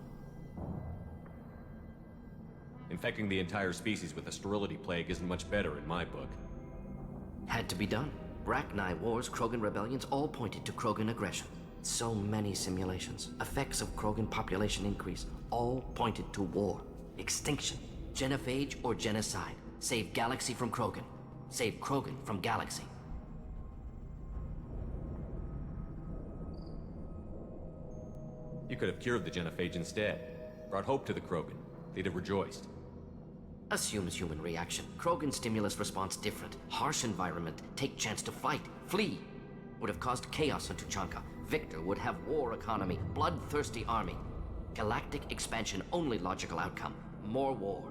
C: Infecting the entire species with a sterility plague isn't much better in my book.
I: Had to be done. Rachni wars, Krogan rebellions, all pointed to Krogan aggression. So many simulations. Effects of Krogan population increase, all pointed to war. Extinction. Genophage or genocide. Save galaxy from Krogan. Save Krogan from galaxy.
C: You could have cured the genophage instead. Brought hope to the Krogan. They'd have rejoiced.
I: Assumes human reaction. Krogan stimulus response different. Harsh environment. Take chance to fight. Flee. Would have caused chaos on Tuchanka. Victor would have war economy. Bloodthirsty army. Galactic expansion only logical outcome. More war.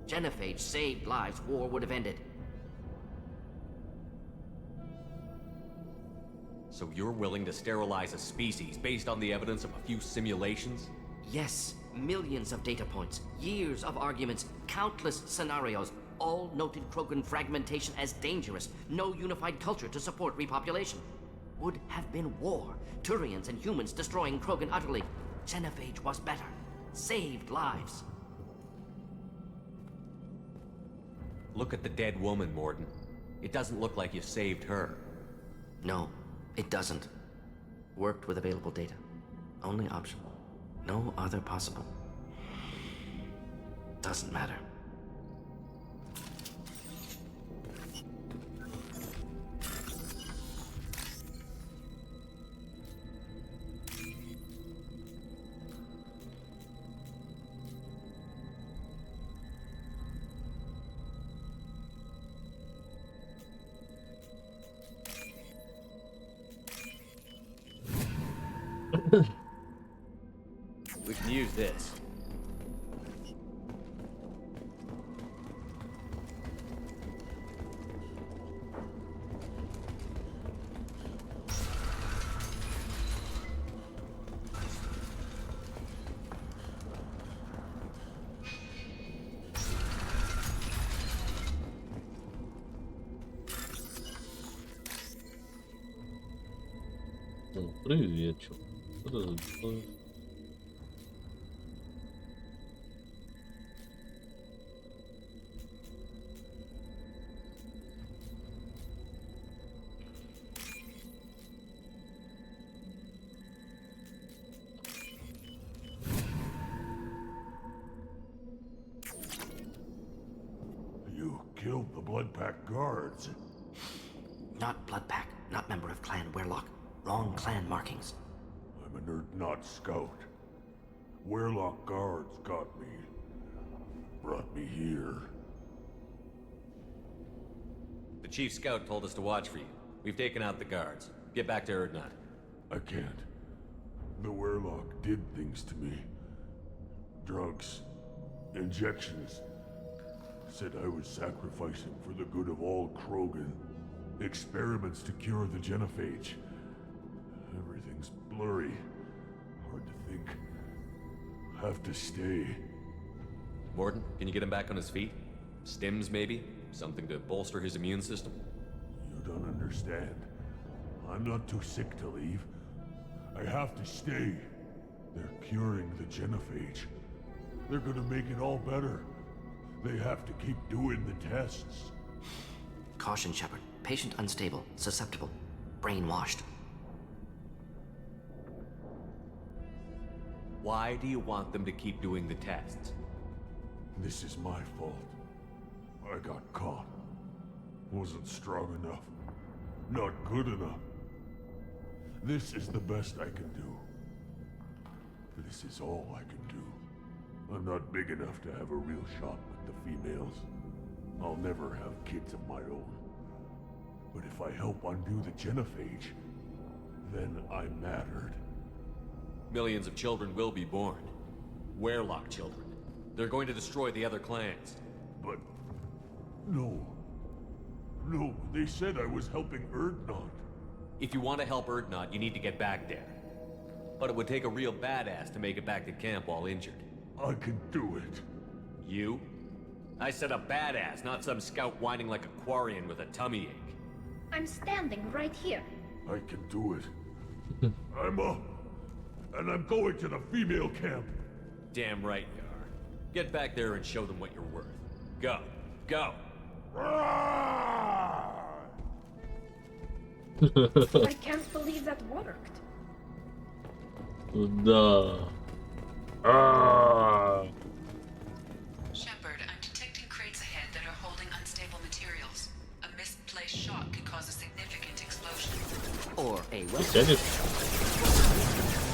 I: Genophage saved lives. War would have ended.
C: So you're willing to sterilize a species based on the evidence of a few simulations?
I: Yes. Millions of data points, years of arguments, countless scenarios, all noted Krogan fragmentation as dangerous, no unified culture to support repopulation. Would have been war, Turians and humans destroying Krogan utterly. Genophage was better, saved lives.
C: Look at the dead woman, Morden. It doesn't look like you saved her.
I: No, it doesn't. Worked with available data. Only option. No other possible. Doesn't matter.
C: We can use this.
A: Ну, привет, чё? Что это такое?
N: You killed the Blood Pack guards.
I: Not Blood Pack, not member of Clan Werlock. Wrong clan markings.
N: I'm a nerd not scout. Werlock guards got me. Brought me here.
C: The chief scout told us to watch for you. We've taken out the guards. Get back to Erdnot.
N: I can't. The Werlock did things to me. Drugs. Injections. Said I was sacrificing for the good of all Krogan. Experiments to cure the genophage. Everything's blurry. Hard to think. Have to stay.
C: Morden, can you get him back on his feet? Stims, maybe? Something to bolster his immune system?
N: You don't understand. I'm not too sick to leave. I have to stay. They're curing the genophage. They're gonna make it all better. They have to keep doing the tests.
I: Caution, Shepard. Patient unstable, susceptible, brainwashed.
C: Why do you want them to keep doing the tests?
N: This is my fault. I got caught. Wasn't strong enough. Not good enough. This is the best I can do. This is all I can do. I'm not big enough to have a real shot with the females. I'll never have kids of my own. But if I help undo the genophage, then I'm mattered.
C: Millions of children will be born. Werlock children. They're going to destroy the other clans.
N: But... no. No, they said I was helping Erdnot.
C: If you want to help Erdnot, you need to get back there. But it would take a real badass to make it back to camp while injured.
N: I can do it.
C: You? I said a badass, not some scout whining like a Quarian with a tummy ache.
J: I'm standing right here.
N: I can do it. I'm up. And I'm going to the female camp.
C: Damn right you are. Get back there and show them what you're worth. Go. Go.
J: I can't believe that worked.
A: Да.
E: Shepard, I'm detecting crates ahead that are holding unstable materials. A misplaced shot could cause a significant explosion.
I: Or a
A: Ты
I: weapon.
A: сядешь?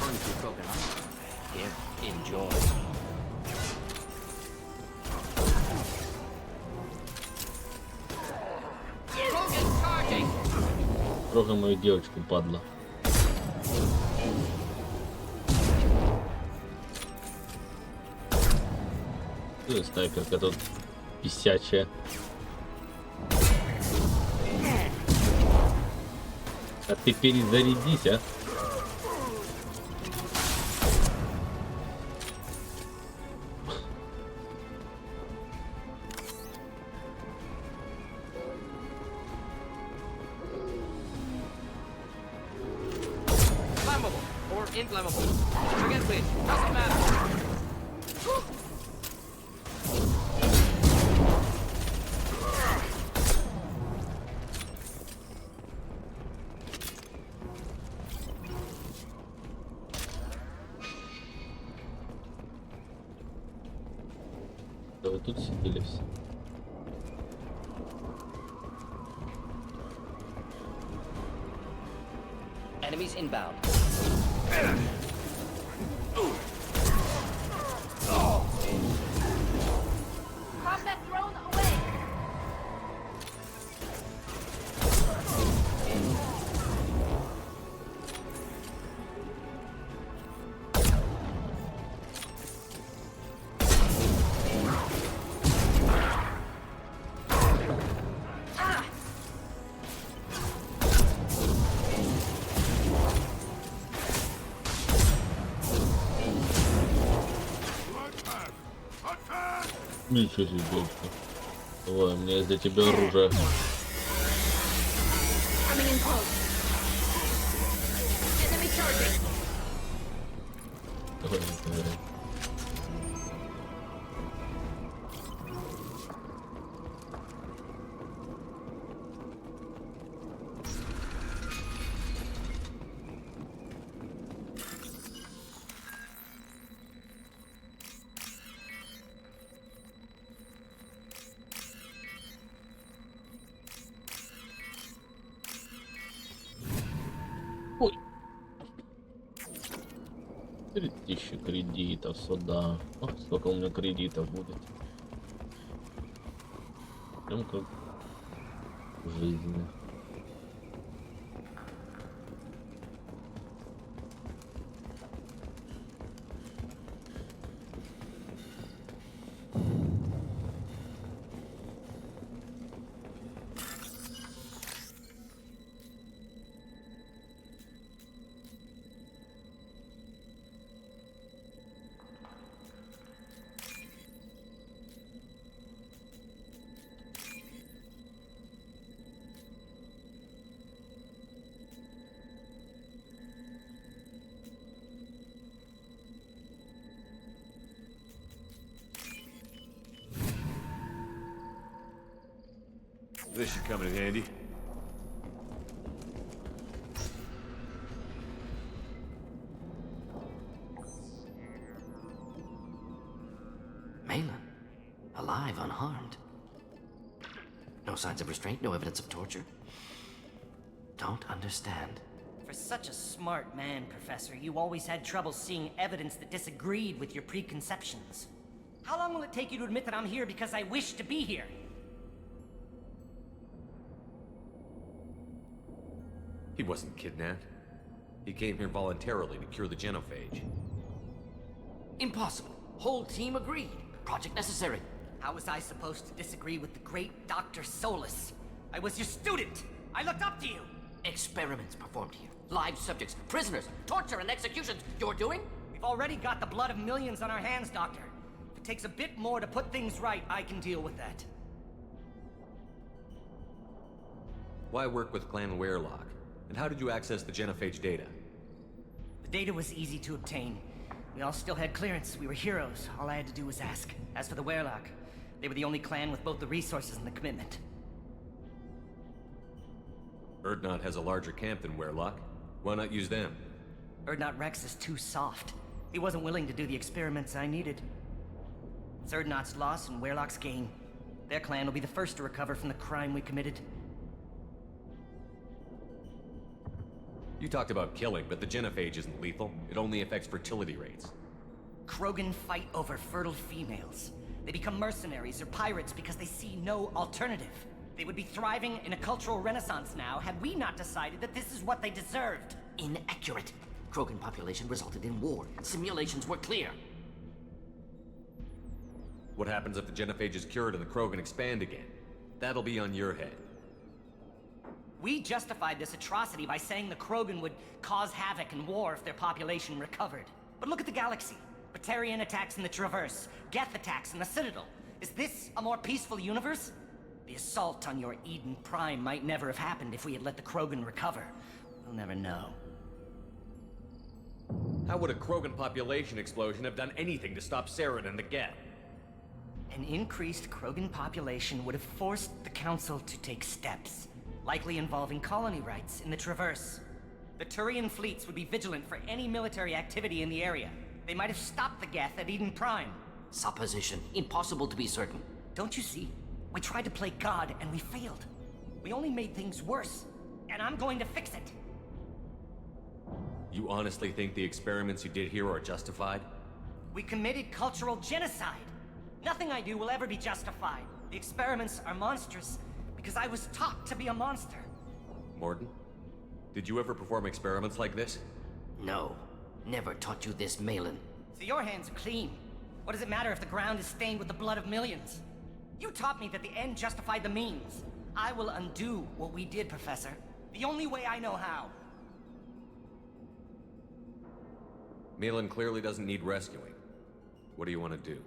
I: Burn through broken armor. Here, enjoy.
A: Трогай мою девочку, падла. Снайперка тут писячая. А ты перезарядись, а?
U: Flammable or inflammable. Forget which. Doesn't matter.
A: Да вы тут сидели все.
M: Enemies inbound.
J: Combat drone away.
A: Ничего себе, девочка. Давай, у меня есть для тебя оружие.
J: Coming in close. Enemy
M: Charging!
A: Ой. 3000 кредитов сюда. Ох, сколько у меня кредитов будет. Прям как в жизни.
C: This should come in handy.
I: Malin, alive, unharmed. No signs of restraint, no evidence of torture. Don't understand.
M: For such a smart man, Professor, you always had trouble seeing evidence that disagreed with your preconceptions. How long will it take you to admit that I'm here because I wish to be here?
C: He wasn't kidnapped. He came here voluntarily to cure the genophage.
I: Impossible. Whole team agreed. Project necessary.
M: How was I supposed to disagree with the great Dr. Solus? I was your student! I looked up to you!
I: Experiments performed here. Live subjects, prisoners, torture and executions. You're doing?
M: We've already got the blood of millions on our hands, Doctor. If it takes a bit more to put things right, I can deal with that.
C: Why work with Clan Werelock? And how did you access the genophage data?
M: The data was easy to obtain. We all still had clearance. We were heroes. All I had to do was ask. As for the Werelock, they were the only clan with both the resources and the commitment.
C: Erdnot has a larger camp than Werelock. Why not use them?
M: Erdnot Rex is too soft. He wasn't willing to do the experiments I needed. It's Erdnot's loss and Werelock's gain. Their clan will be the first to recover from the crime we committed.
C: You talked about killing, but the genophage isn't lethal. It only affects fertility rates.
M: Krogan fight over fertile females. They become mercenaries or pirates because they see no alternative. They would be thriving in a cultural renaissance now had we not decided that this is what they deserved.
I: Inaccurate. Krogan population resulted in war. Simulations were clear.
C: What happens if the genophage is cured and the Krogan expand again? That'll be on your head.
M: We justified this atrocity by saying the Krogan would cause havoc and war if their population recovered. But look at the galaxy. Batarian attacks in the Traverse, Geth attacks in the Citadel. Is this a more peaceful universe? The assault on your Eden Prime might never have happened if we had let the Krogan recover. We'll never know.
C: How would a Krogan population explosion have done anything to stop Saren and the Geth?
M: An increased Krogan population would have forced the Council to take steps. Likely involving colony rights in the Traverse. The Turian fleets would be vigilant for any military activity in the area. They might have stopped the Geth at Eden Prime.
I: Supposition. Impossible to be certain.
M: Don't you see? We tried to play God and we failed. We only made things worse. And I'm going to fix it.
C: You honestly think the experiments you did here are justified?
M: We committed cultural genocide. Nothing I do will ever be justified. The experiments are monstrous. Because I was taught to be a monster.
C: Morden, did you ever perform experiments like this?
I: No. Never taught you this, Malin.
M: So your hands are clean. What does it matter if the ground is stained with the blood of millions? You taught me that the end justified the means. I will undo what we did, Professor. The only way I know how.
C: Malin clearly doesn't need rescuing. What do you want to do?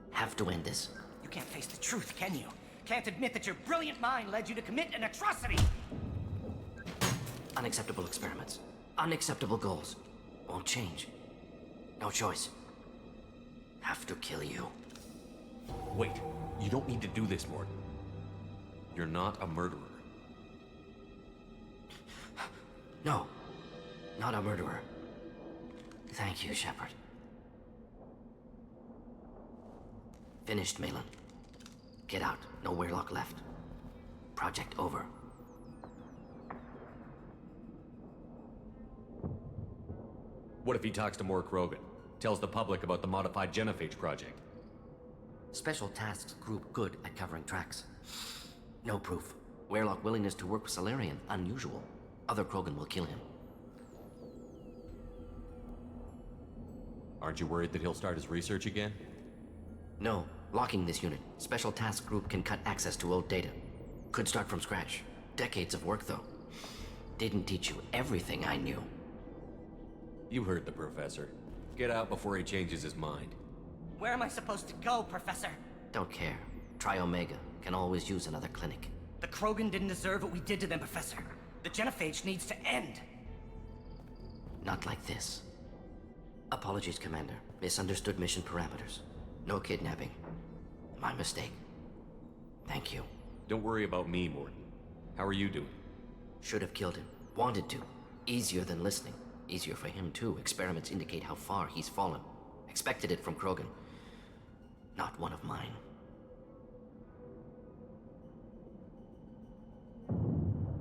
I: Have to end this.
M: You can't face the truth, can you? Can't admit that your brilliant mind led you to commit an atrocity!
I: Unacceptable experiments. Unacceptable goals. Won't change. No choice. Have to kill you.
C: Wait, you don't need to do this, Morton. You're not a murderer.
I: No, not a murderer. Thank you, Shepard. Finished, Malin. Get out. No Weirlock left. Project over.
C: What if he talks to more Krogan? Tells the public about the modified genophage project?
I: Special Tasks Group good at covering tracks. No proof. Weirlock willingness to work with Salarian, unusual. Other Krogan will kill him.
C: Aren't you worried that he'll start his research again?
I: No. Locking this unit. Special Task Group can cut access to old data. Could start from scratch. Decades of work, though. Didn't teach you everything I knew.
C: You heard the professor. Get out before he changes his mind.
M: Where am I supposed to go, Professor?
I: Don't care. Try Omega. Can always use another clinic.
M: The Krogan didn't deserve what we did to them, Professor. The genophage needs to end.
I: Not like this. Apologies, Commander. Misunderstood mission parameters. No kidnapping. My mistake. Thank you.
C: Don't worry about me, Morton. How are you doing?
I: Should have killed him. Wanted to. Easier than listening. Easier for him, too. Experiments indicate how far he's fallen. Expected it from Krogan. Not one of mine.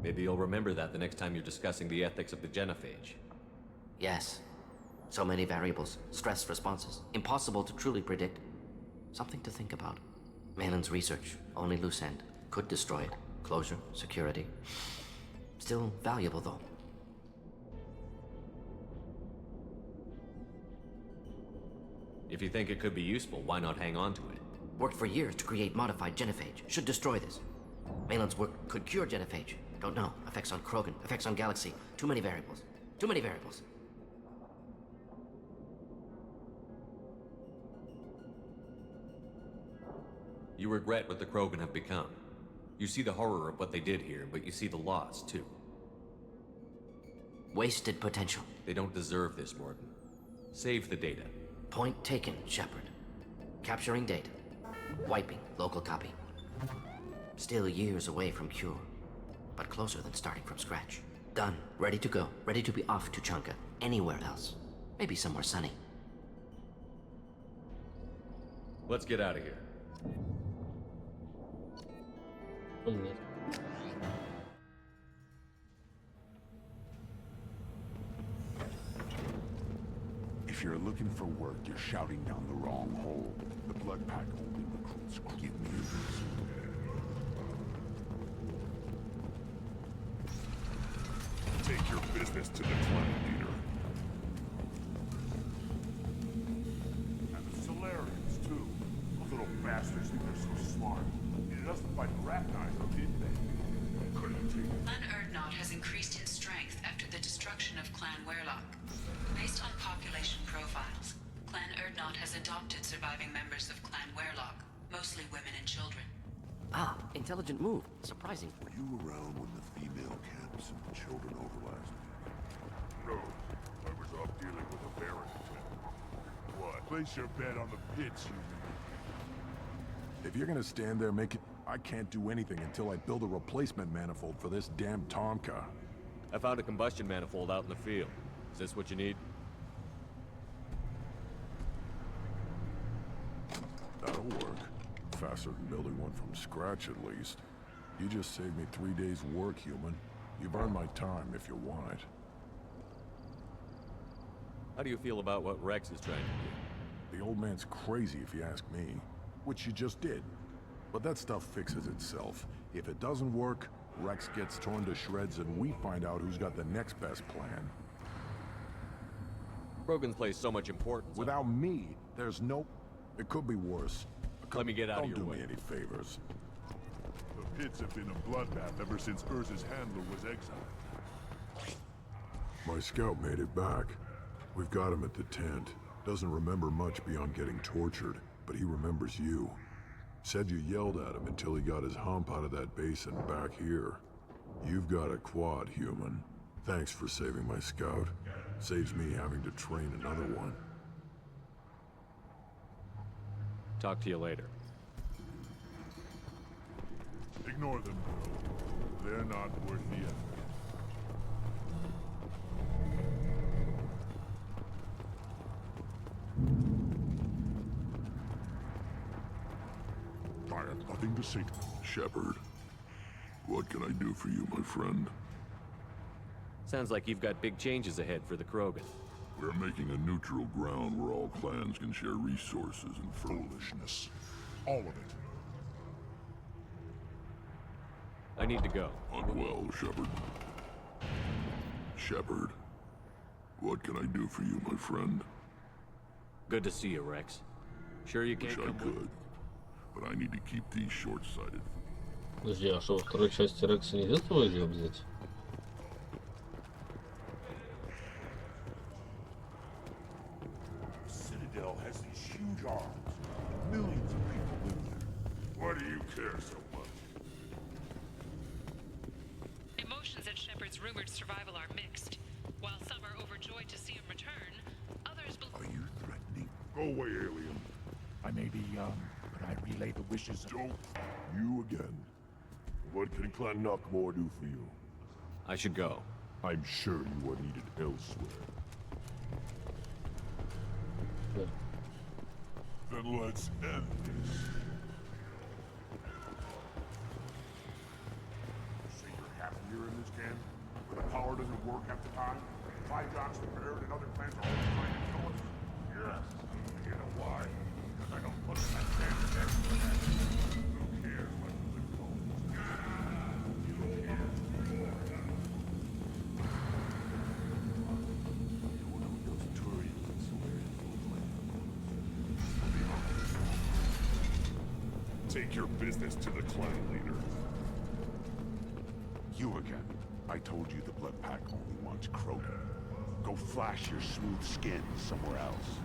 C: Maybe you'll remember that the next time you're discussing the ethics of the genophage.
I: Yes. So many variables. Stress responses. Impossible to truly predict. Something to think about. Malin's research. Only loose end. Could destroy it. Closure. Security. Still valuable, though.
C: If you think it could be useful, why not hang on to it?
I: Worked for years to create modified genophage. Should destroy this. Malin's work could cure genophage. Don't know. Effects on Krogan. Effects on Galaxy. Too many variables. Too many variables.
C: You regret what the Krogan have become. You see the horror of what they did here, but you see the loss, too.
I: Wasted potential.
C: They don't deserve this, Morton. Save the data.
I: Point taken, Shepard. Capturing data. Wiping local copy. Still years away from cure, but closer than starting from scratch. Done. Ready to go. Ready to be off to Chanka. Anywhere else. Maybe somewhere sunny.
C: Let's get out of here.
H: If you're looking for work, you're shouting down the wrong hole. The blood pack only recruits. Give me this.
Q: Take your business to the clan leader.
H: And the Solarians, too. Those little bastards think they're so smart. Needed us to fight rat guys, didn't they? Couldn't take it.
E: Clan Erdnot has increased in strength after the destruction of Clan Weirlock. Based on population profiles, Clan Erdnot has adopted surviving members of Clan Weirlock, mostly women and children.
I: Ah, intelligent move. Surprising.
N: Were you around when the female camps and the children overlasted?
Q: No, I was off dealing with a Baron. What? Place your bet on the pits, you mean?
T: If you're gonna stand there, make it... I can't do anything until I build a replacement manifold for this damn Tonka.
C: I found a combustion manifold out in the field. Is this what you need?
T: That'll work. Faster than building one from scratch, at least. You just saved me 3 days' work, human. You've earned my time if you want it.
C: How do you feel about what Rex is trying to do?
T: The old man's crazy if you ask me. Which you just did. But that stuff fixes itself. If it doesn't work, Rex gets torn to shreds and we find out who's got the next best plan.
C: Krogan's place so much importance.
T: Without me, there's no... It could be worse.
C: Let me get out of your way.
T: Don't do me any favors.
Q: The pits have been a bloodbath ever since Urza's handler was exiled.
T: My scout made it back. We've got him at the tent. Doesn't remember much beyond getting tortured, but he remembers you. Said you yelled at him until he got his hump out of that basin back here. You've got a quad, human. Thanks for saving my scout. Saves me having to train another one.
C: Talk to you later.
Q: Ignore them, bro. They're not worth the effort. I have nothing to say to them.
N: Shepard, what can I do for you, my friend?
C: Sounds like you've got big changes ahead for the Krogan.
N: We're making a neutral ground where all clans can share resources and
Q: foolishness. All of it.
C: I need to go.
N: Unwell, Shepard. Shepard, what can I do for you, my friend?
C: Good to see you, Rex. Sure you can't
N: Wish I
C: come
N: could, but I need to keep these short-sighted.
A: Подожди, а что, во второй части Рекса не идет его идею взять?
H: Citadel has these huge arms. Millions of people live there. Why do you care so much?
E: Emotions at Shepard's rumored survival are mixed. While some are overjoyed to see him return, others believe...
H: Are you threatening? Go away, alien. I may be young, but I relay the wishes of...
Q: Don't you again. What can Clan Knockmore do for you?
C: I should go.
Q: I'm sure you are needed elsewhere. Then let's end this.
H: Say you're happier in this camp? Where the power doesn't work half the time? Flyjobs prepared and other plans are always trying to kill us? Yes. You know why? Because I don't put in that damn test. Who cares what the live goes? You don't care. One of those Turians somewhere in
Q: Take your business to the clan leader.
H: You again. I told you the Blood Pack only wants Krogan. Go flash your smooth skin somewhere else.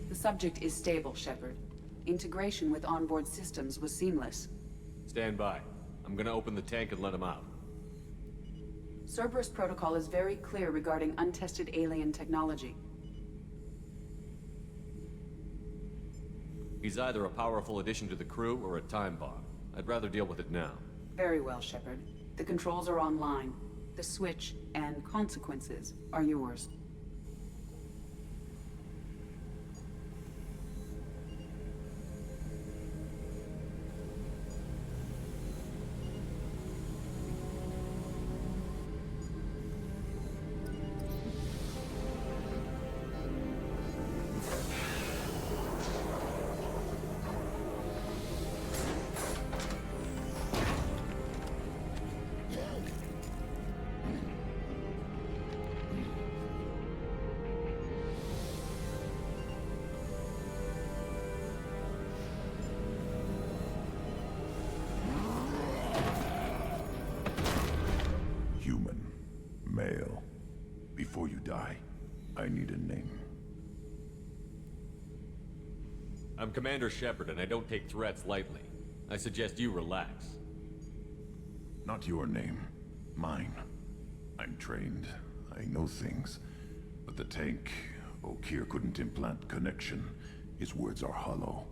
F: The subject is stable, Shepard. Integration with onboard systems was seamless.
C: Stand by. I'm gonna open the tank and let him out.
F: Cerberus protocol is very clear regarding untested alien technology.
C: He's either a powerful addition to the crew or a time bomb. I'd rather deal with it now.
F: Very well, Shepard. The controls are online. The switch and consequences are yours.
H: Male. Before you die, I need a name.
C: I'm Commander Shepard, and I don't take threats lightly. I suggest you relax.
H: Not your name. Mine. I'm trained. I know things. But the tank, Okeer couldn't implant connection. His words are hollow.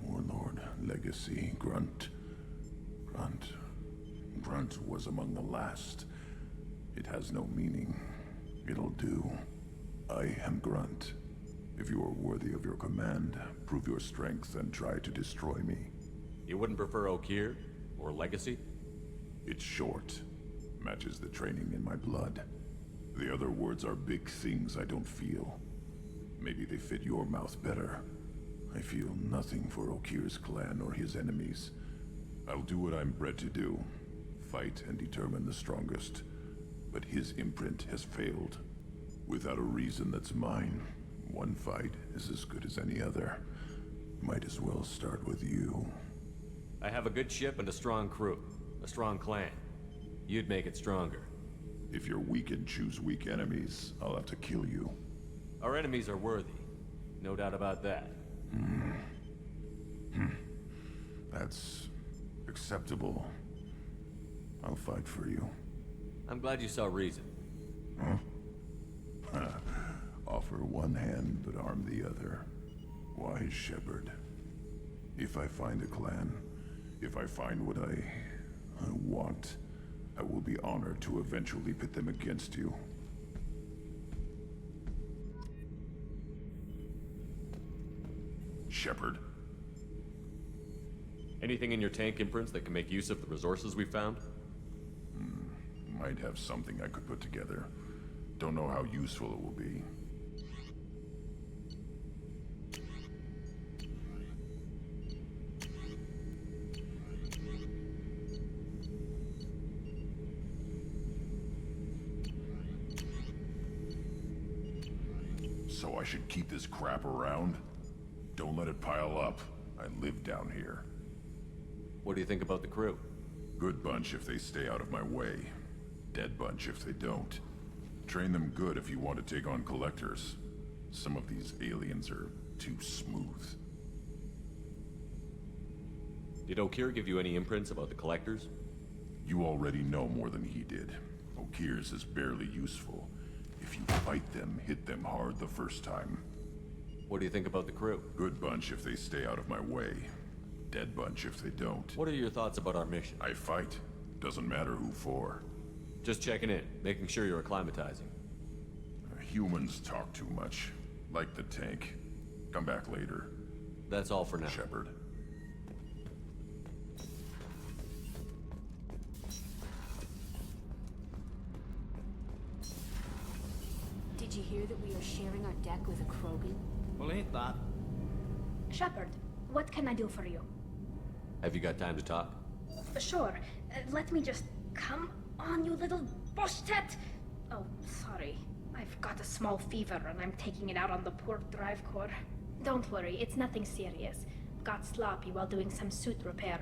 H: Warlord, Legacy, Grunt. Grunt was among the last. It has no meaning. It'll do. I am Grunt. If you are worthy of your command, prove your strength and try to destroy me.
C: You wouldn't prefer Okeer? Or Legacy?
H: It's short. Matches the training in my blood.
N: The other words are big things I don't feel. Maybe they fit your mouth better. I feel nothing for Okir's clan or his enemies. I'll do what I'm bred to do. Fight and determine the strongest. But his imprint has failed. Without a reason that's mine, one fight is as good as any other. Might as well start with you.
C: I have a good ship and a strong crew. A strong clan. You'd make it stronger.
N: If you're weak and choose weak enemies, I'll have to kill you.
C: Our enemies are worthy. No doubt about that.
N: That's acceptable. I'll fight for you.
C: I'm glad you saw reason.
N: Huh? Offer one hand, but arm the other. Wise shepherd. If I find a clan, if I find what I want, I will be honored to eventually pit them against you. Shepherd.
C: Anything in your tank imprints that can make use of the resources we found?
N: Might have something I could put together. Don't know how useful it will be. So I should keep this crap around? Don't let it pile up. I live down here.
C: What do you think about the crew?
N: Good bunch if they stay out of my way. Dead bunch if they don't. Train them good if you want to take on collectors. Some of these aliens are too smooth.
C: Did Okir give you any imprints about the collectors?
N: You already know more than he did. Okir's is barely useful. If you fight them, hit them hard the first time.
C: What do you think about the crew?
N: Good bunch if they stay out of my way. Dead bunch if they don't.
C: What are your thoughts about our mission?
N: I fight. Doesn't matter who for.
C: Just checking in, making sure you're acclimatizing.
N: Humans talk too much. Like the tank. Come back later.
C: That's all for now.
N: Shepherd.
B: Did you hear that we are sharing our deck with a Krogan?
M: Well, ain't that?
J: Shepard, what can I do for you?
C: Have you got time to talk?
J: Sure. Let me just... Come on, you little bushtet! Oh, sorry. I've got a small fever and I'm taking it out on the poor drive core. Don't worry, it's nothing serious. Got sloppy while doing some suit repair.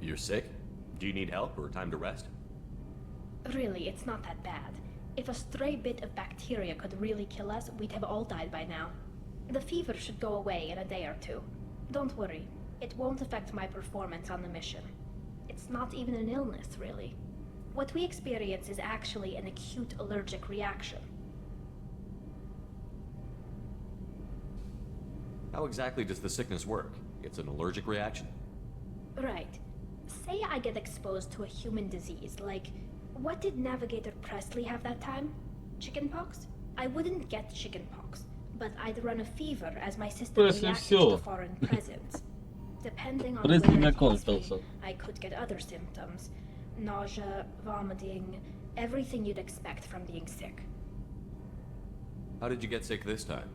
C: You're sick? Do you need help or time to rest?
J: Really, it's not that bad. If a stray bit of bacteria could really kill us, we'd have all died by now. The fever should go away in a day or two. Don't worry, it won't affect my performance on the mission. It's not even an illness, really. What we experience is actually an acute allergic reaction.
C: How exactly does the sickness work? It's an allergic reaction?
J: Right. Say I get exposed to a human disease, like... What did Navigator Presley have that time? Chickenpox? I wouldn't get chickenpox, but I'd run a fever as my system reacted to foreign presence. Depending on where it hits me, I could get other symptoms. Nausea, vomiting, everything you'd expect from being sick.
C: How did you get sick this time?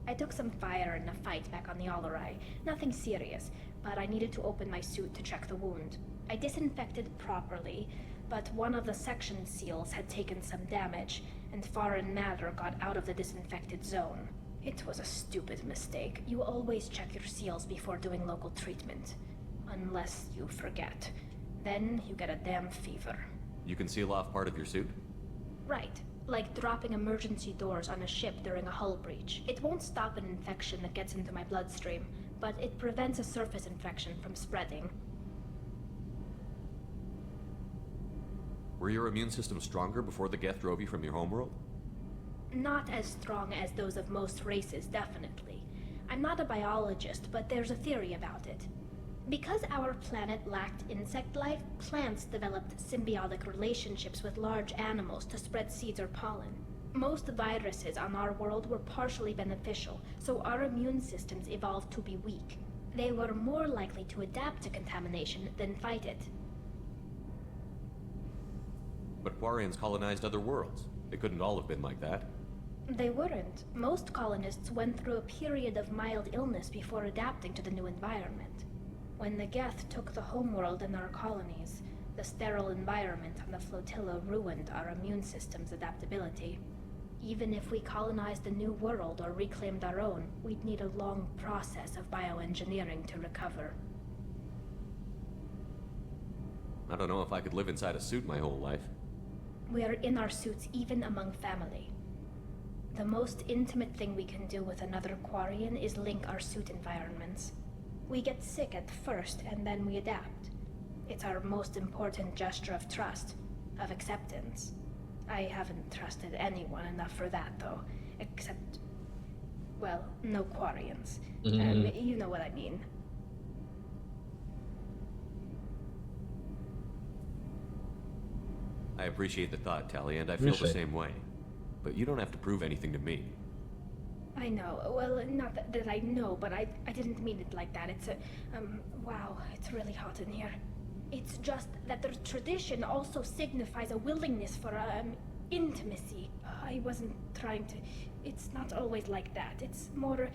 J: I took some fire in a fight back on the Allerai. Nothing serious, but I needed to open my suit to check the wound. I disinfected properly, but one of the section seals had taken some damage, and foreign matter got out of the disinfected zone. It was a stupid mistake. You always check your seals before doing local treatment. Unless you forget. Then you get a damn fever.
C: You can seal off part of your suit?
J: Right. Like dropping emergency doors on a ship during a hull breach. It won't stop an infection that gets into my bloodstream, but it prevents a surface infection from spreading.
C: Were your immune system stronger before the Geth drove you from your homeworld?
J: Not as strong as those of most races, definitely. I'm not a biologist, but there's a theory about it. Because our planet lacked insect life, plants developed symbiotic relationships with large animals to spread seeds or pollen. Most viruses on our world were partially beneficial, so our immune systems evolved to be weak. They were more likely to adapt to contamination than fight it.
C: But Quarians colonized other worlds. They couldn't all have been like that.
J: They weren't. Most colonists went through a period of mild illness before adapting to the new environment. When the Geth took the homeworld in our colonies, the sterile environment on the flotilla ruined our immune system's adaptability. Even if we colonized a new world or reclaimed our own, we'd need a long process of bioengineering to recover.
C: I don't know if I could live inside a suit my whole life.
J: We are in our suits even among family. The most intimate thing we can do with another Quarian is link our suit environments. We get sick at first and then we adapt. It's our most important gesture of trust, of acceptance. I haven't trusted anyone enough for that though, except, well, no Quarians. You know what I mean.
C: I appreciate the thought, Tally, and I feel the same way. But you don't have to prove anything to me.
J: I know. Well, not that I know, but I didn't mean it like that. It's a, wow, it's really hot in here. It's just that the tradition also signifies a willingness for, intimacy. I wasn't trying to... It's not always like that. It's more...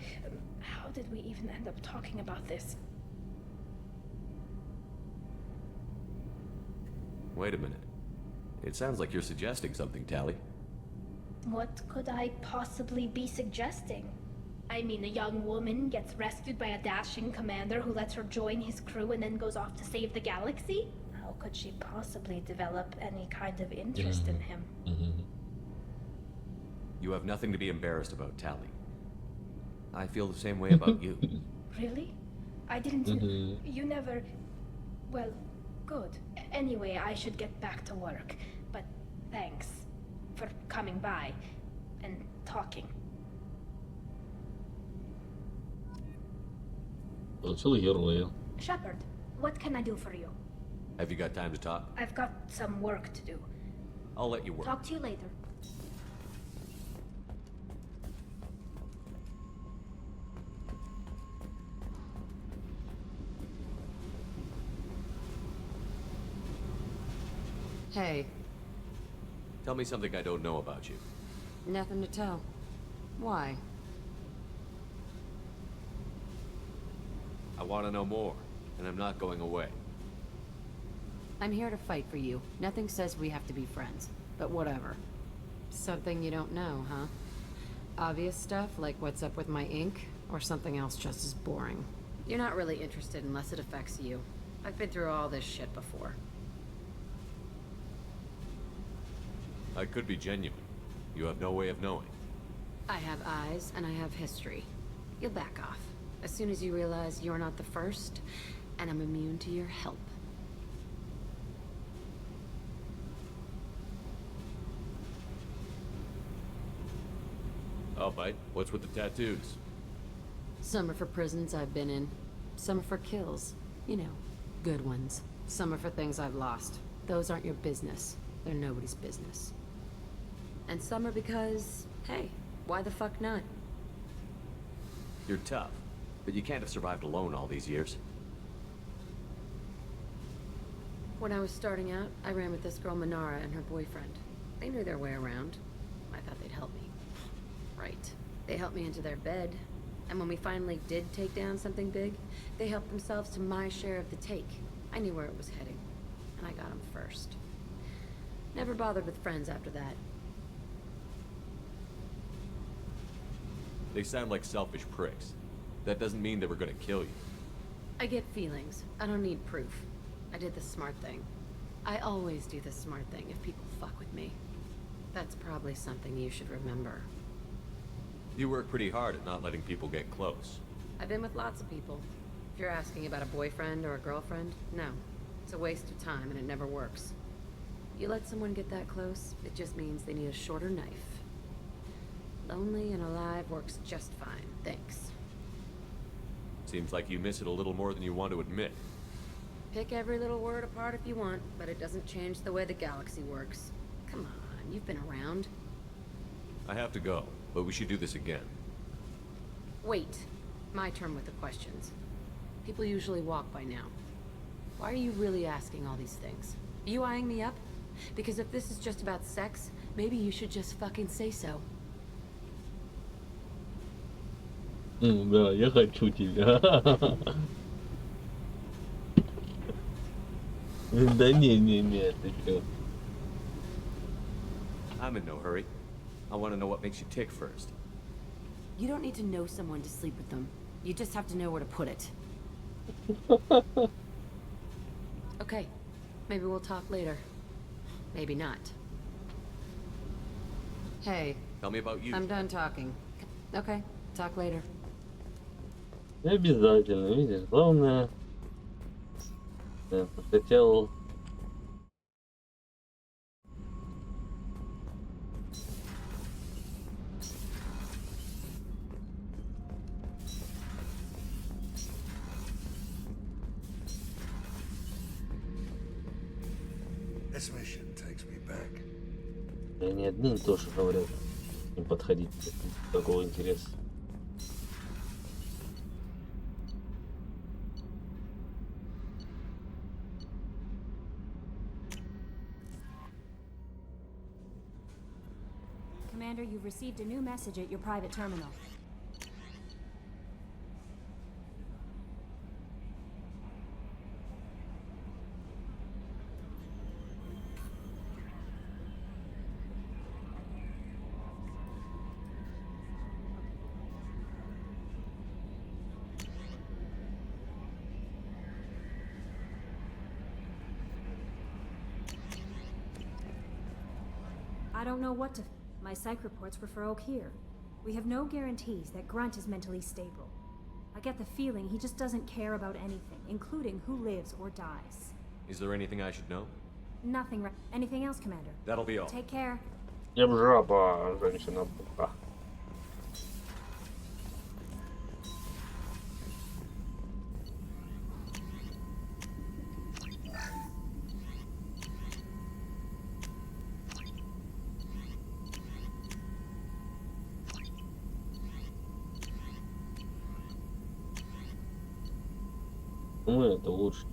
J: how did we even end up talking about this?
C: Wait a minute. It sounds like you're suggesting something, Tally.
J: What could I possibly be suggesting? I mean, a young woman gets rescued by a dashing commander who lets her join his crew and then goes off to save the galaxy? How could she possibly develop any kind of interest in him?
C: You have nothing to be embarrassed about, Tally. I feel the same way about you.
J: Really? I didn't... You never... Well, good. Anyway, I should get back to work. But thanks for coming by and talking. Shepard, what can I do for you?
C: Have you got time to talk?
J: I've got some work to do.
C: I'll let you work.
J: Talk to you later.
F: Hey.
C: Tell me something I don't know about you.
F: Nothing to tell. Why?
C: I want to know more, and I'm not going away.
F: I'm here to fight for you. Nothing says we have to be friends, but whatever. Something you don't know, huh? Obvious stuff, like what's up with my ink, or something else just as boring. You're not really interested unless it affects you. I've been through all this shit before.
C: I could be genuine. You have no way of knowing.
F: I have eyes, and I have history. You'll back off. As soon as you realize you're not the first, and I'm immune to your help.
C: I'll bite. What's with the tattoos?
F: Some are for prisons I've been in. Some are for kills. You know, good ones. Some are for things I've lost. Those aren't your business. They're nobody's business. And some are because, hey, why the fuck not?
C: You're tough, but you can't have survived alone all these years.
F: When I was starting out, I ran with this girl Manara and her boyfriend. They knew their way around. I thought they'd help me. Right. They helped me into their bed. And when we finally did take down something big, they helped themselves to my share of the take. I knew where it was heading. And I got them first. Never bothered with friends after that.
C: They sound like selfish pricks. That doesn't mean they were gonna kill you.
F: I get feelings. I don't need proof. I did the smart thing. I always do the smart thing if people fuck with me. That's probably something you should remember.
C: You work pretty hard at not letting people get close.
F: I've been with lots of people. If you're asking about a boyfriend or a girlfriend, no. It's a waste of time and it never works. You let someone get that close, it just means they need a shorter knife. Lonely and alive works just fine, thanks.
C: Seems like you miss it a little more than you want to admit.
F: Pick every little word apart if you want, but it doesn't change the way the galaxy works. Come on, you've been around.
C: I have to go, but we should do this again.
F: Wait. My turn with the questions. People usually walk by now. Why are you really asking all these things? Are you eyeing me up? Because if this is just about sex, maybe you should just fucking say so.
A: Да, я хочу тебя. Да не, ты чё?
C: I'm in no hurry. I want to know what makes you tick first.
F: You don't need to know someone to sleep with them. You just have to know where to put it. Okay, maybe we'll talk later. Maybe not. Hey.
C: Tell me about you.
F: I'm done talking. Okay, talk later.
A: Обязательно, видишь, главное, хотел.
L: This mission takes me back.
A: И они админ тоже говорят, не подходить такого интереса.
B: Commander, you've received a new message at your private terminal. I don't know what to... My psych reports refer Oak here. We have no guarantees that Grunt is mentally stable. I get the feeling he just doesn't care about anything, including who lives or dies.
C: Is there anything I should know?
B: Nothing. Anything else, Commander?
C: That'll be all.
B: Take care.
A: Я б жаба, женщина. Ну, это лучше.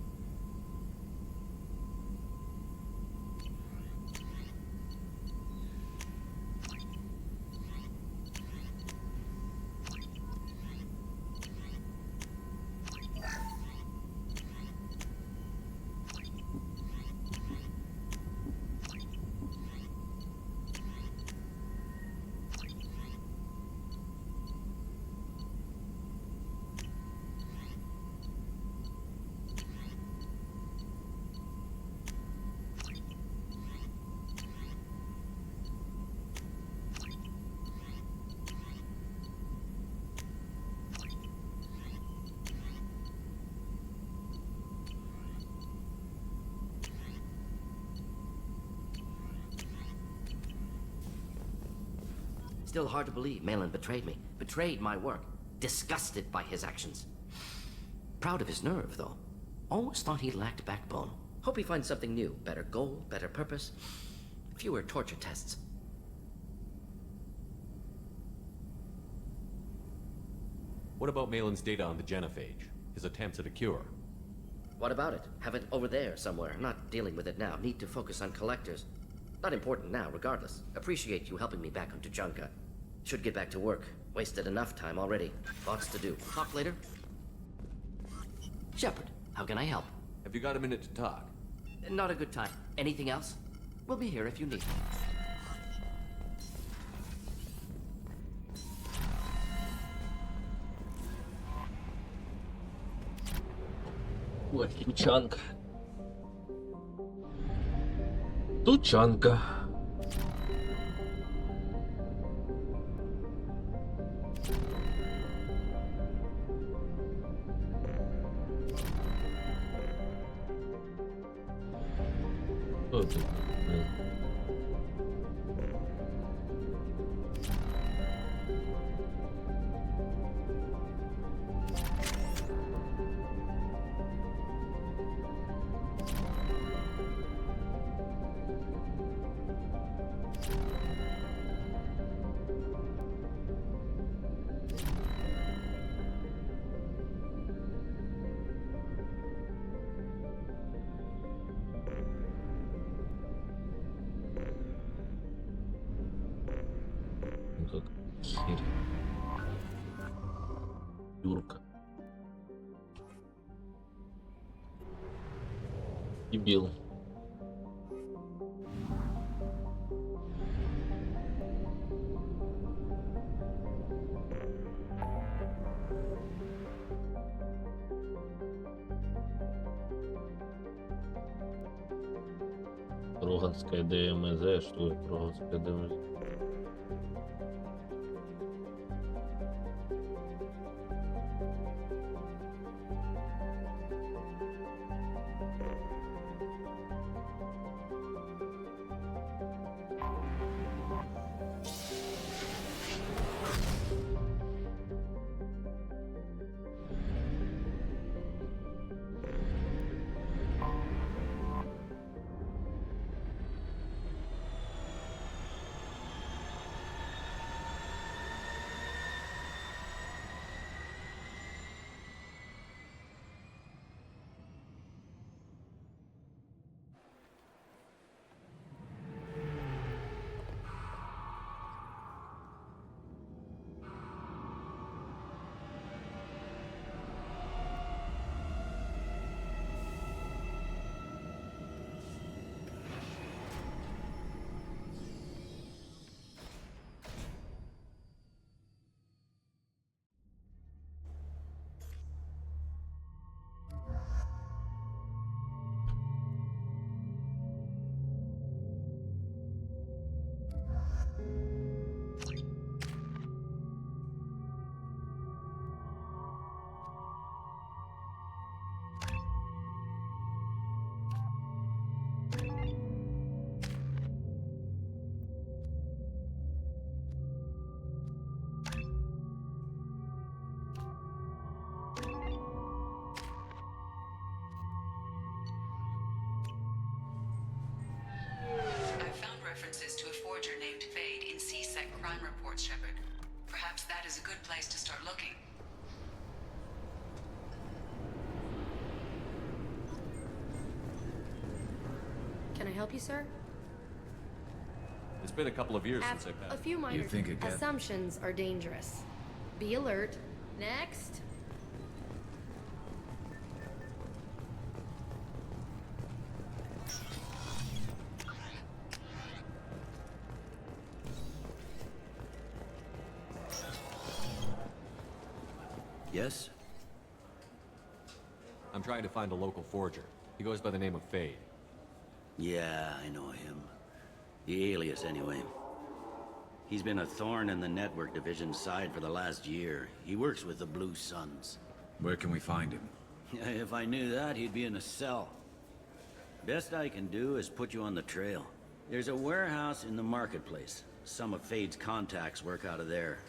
I: Still hard to believe Malin betrayed me. Betrayed my work. Disgusted by his actions. Proud of his nerve, though. Almost thought he lacked backbone. Hope he finds something new. Better goal, better purpose. Fewer torture tests.
C: What about Malin's data on the genophage? His attempts at a cure?
I: What about it? Have it over there somewhere. Not dealing with it now. Need to focus on collectors. Not important now, regardless. Appreciate you helping me back on Tuchanka. Should get back to work. Wasted enough time already. Lots to do. Talk later? Shepard, how can I help?
C: Have you got a minute to talk?
I: Not a good time. Anything else? We'll be here if you need.
A: Ой, Тучанка. Тучанка. Что это? как херь. Юрка. Дебил. Роганская ДМЗ, что это Роганская ДМЗ?
E: References to a forger named Fade in CSEC crime reports, Shepard. Perhaps that is a good place to start looking.
F: Can I help you, sir?
C: It's been a couple of years since I
F: A
C: passed.
F: few minor
G: You think it can-
F: assumptions are dangerous. Be alert. Next.
O: Yes?
C: I'm trying to find a local forger. He goes by the name of Fade.
O: Yeah, I know him. The alias, anyway. He's been a thorn in the network division's side for the last year. He works with the Blue Suns.
G: Where can we find him?
O: If I knew that, he'd be in a cell. Best I can do is put you on the trail. There's a warehouse in the marketplace. Some of Fade's contacts work out of there.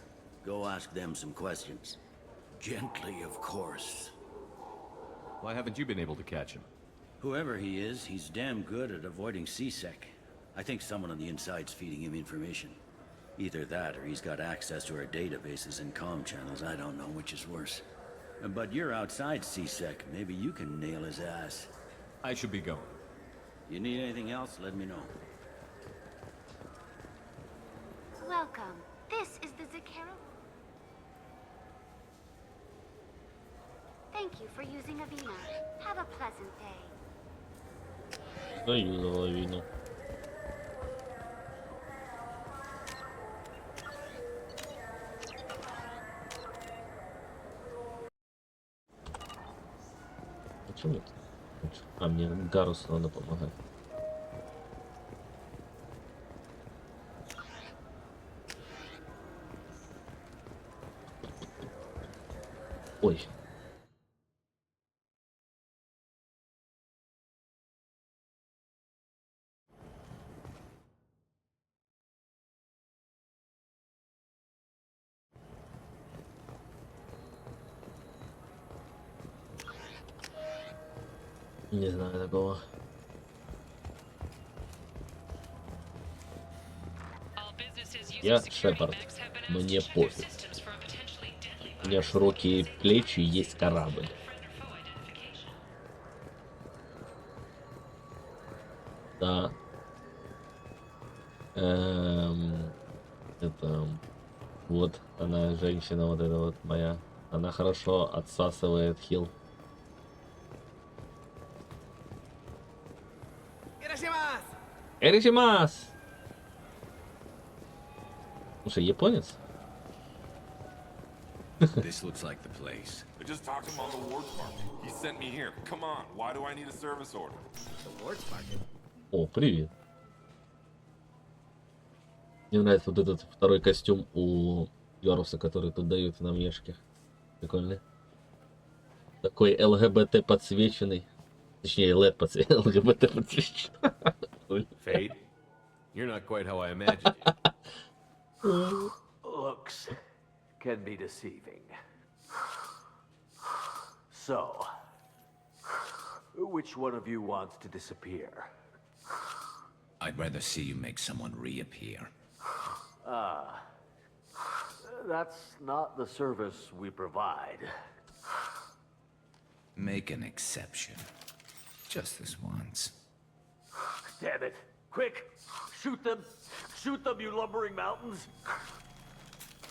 O: Go ask them some questions. Gently, of course.
C: Why haven't you been able to catch him?
O: Whoever he is, he's damn good at avoiding CSEC. I think someone on the inside's feeding him information. Either that, or he's got access to our databases and comm channels. I don't know which is worse. But you're outside CSEC. Maybe you can nail his ass.
C: I should be going.
O: You need anything else, let me know.
R: Welcome. This is the Zakara. Thank you for using Avina. Have a pleasant day.
A: Заюзала вину. Почему это? А, мне Гарусу надо помогать. Ой. Не знаю такого. Я Шепард. Мне пофиг. У меня широкие плечи и есть корабль. Да. Это... Вот она, женщина вот эта вот моя. Она хорошо отсасывает хил. Эрисимас! Слушай, японец?
G: This looks like the place.
D: I just talked to him on the War Department. He sent me here. Come on, why do I need a service order?
U: The War Department.
A: О, привет. Мне нравится вот этот второй костюм у Йоруса, который тут дают на внешке. Прикольный. Такой ЛГБТ подсвеченный. Точнее, LED подсвеченный. ЛГБТ подсвеченный.
C: Fate, you're not quite how I imagined you.
P: Looks can be deceiving. So, which one of you wants to disappear?
G: I'd rather see you make someone reappear.
P: That's not the service we provide.
G: Make an exception. Just this once.
P: Damn it. Quick! Shoot them! Shoot them, you lumbering mountains!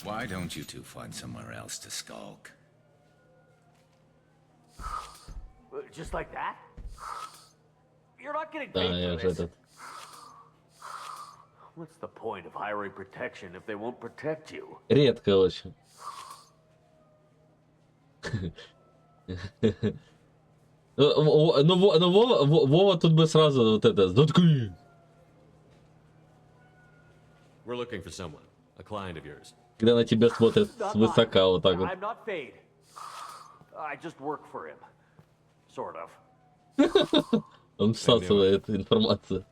G: Why don't you two find somewhere else to skulk?
P: Just like that? You're not getting
A: Да,
P: paid
A: я
P: for
A: же
P: this.
A: этот.
P: What's the point of hiring protection if they won't protect you?
A: Редко очень. Ну, Вова тут бы сразу вот это. Заткни.
C: We're looking for someone, a client of yours.
A: Когда на тебя смотрят свысока вот так вот.
P: I'm not Fade. I just work for him. Sort of.
A: Он всасывает информацию.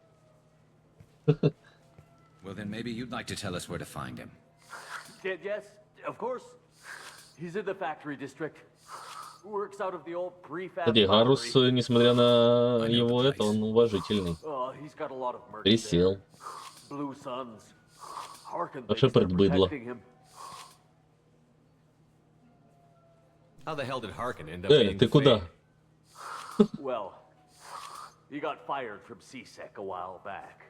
G: Well, then maybe you'd like to tell us where to find him.
P: Yes, of course. He's in the factory district. Works out of the old prefab.
A: Кстати, Гарус, несмотря на его это, он уважительный.
P: He's got a lot of merch
A: Присел.
P: there. Blue Suns. Harkin
A: Вообще
P: thinks they're
A: предбыдло.
P: protecting him.
C: How the hell did Harkin end up being
A: Ты куда?
P: Well, he got fired from CSEC a while back.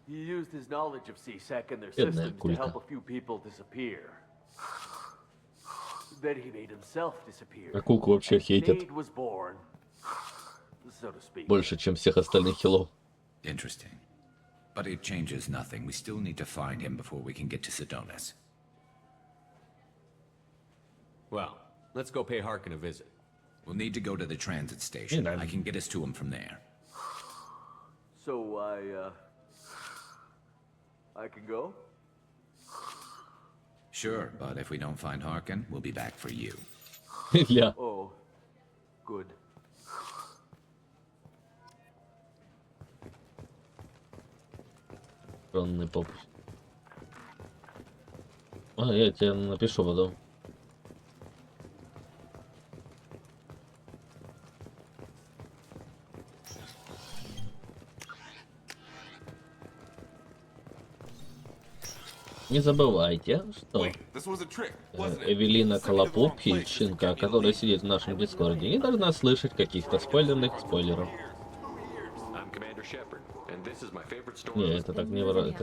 P: He used his knowledge of CSEC and their
A: Бедная
P: systems to
A: кулька.
P: help a few people disappear. Then he made himself disappear.
A: А Куку вообще
P: And
A: хейтят
P: Fade was born, so to speak.
A: больше, чем всех остальных хилов.
G: Interesting. But it changes nothing. We still need to find him before we can get to Sedonis.
C: Well, let's go pay Harkin a visit.
G: We'll need to go to the transit station. I can get us to him from there.
P: So I can go?
G: Sure, but if we don't find Harkin, we'll be back for you.
A: Yeah.
P: Oh, good.
A: Странный поп. Я тебе напишу потом. Не забывайте, что Эвелина Колопупченко, которая сидит в нашем дискорде, не должна слышать каких-то спойлерных спойлеров. Не, это так не работает.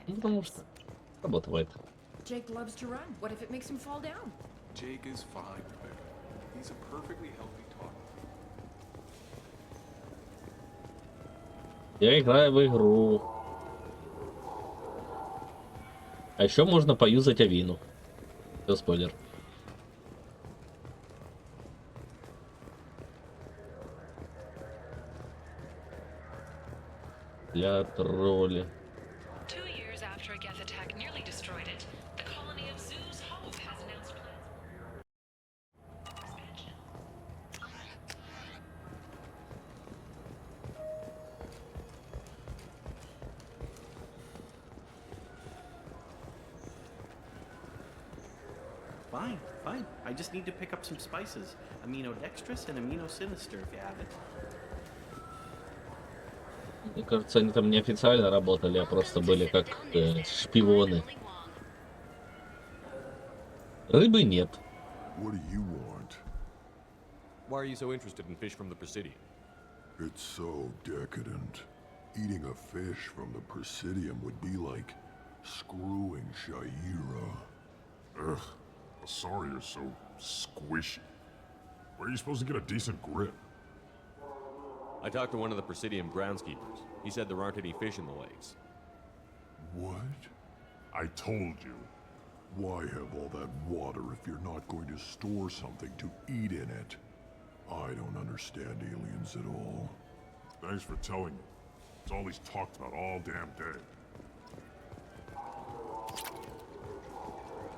A: Ну, потому что работает.
W: Jake loves to run. What if it makes him fall down?
Q: Jake is fine, Rebecca. He's a perfectly healthy toddler.
A: Я играю в игру. А еще можно поюзать Авину. Все, спойлер. Для тролля.
E: 2 years after a Geth attack nearly destroyed it, the colony of Zoo's Hope has announced plans for expansion.
X: Fine, fine. I just need to pick up some spices. Aminodextrous and aminosinister if you have it.
A: Мне кажется, они там неофициально работали, а просто были как шпионы. Рыбы нет.
T: What do you want?
C: Why are you so interested in fish from the Presidium?
T: It's so decadent. Eating a fish from the Presidium would be like screwing Shaira.
Q: Ugh, sorry you're so squishy. Where are you supposed to get a decent grip?
C: I talked to one of the Presidium groundskeepers. He said there aren't any fish in the lakes.
T: What?
Q: I told you.
T: Why have all that water if you're not going to store something to eat in it? I don't understand aliens at all.
Q: Thanks for telling me. It's all he's talked about all damn day.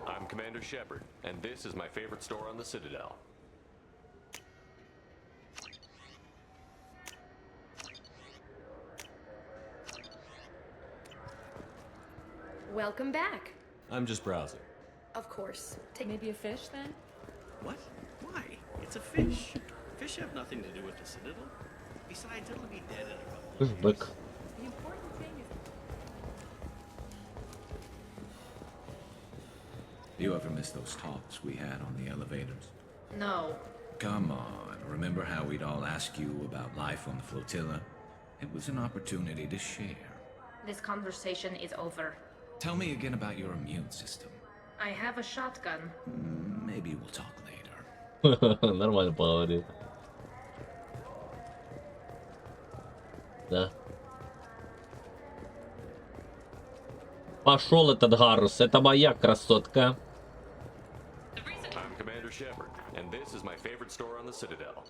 C: I'm Commander Shepard, and this is my favorite store on the Citadel.
W: Welcome back.
C: I'm just browsing.
W: Of course. Take maybe a fish then?
X: What? Why? It's a fish. Fish have nothing to do with the Citadel. Besides, it'll be dead in a couple of years.
A: Look.
W: The important thing is...
G: Do you ever miss those talks we had on the elevators?
W: No.
G: Come on, remember how we'd all ask you about life on the flotilla? It was an opportunity to share.
J: This conversation is over.
G: Tell me again about your immune system.
J: I have a shotgun.
G: Maybe we'll talk later.
A: Нормально поговорил. Да. Пошел этот Гарус, это моя красотка.
C: I'm Commander Shepard, and this is my favorite store on the Citadel.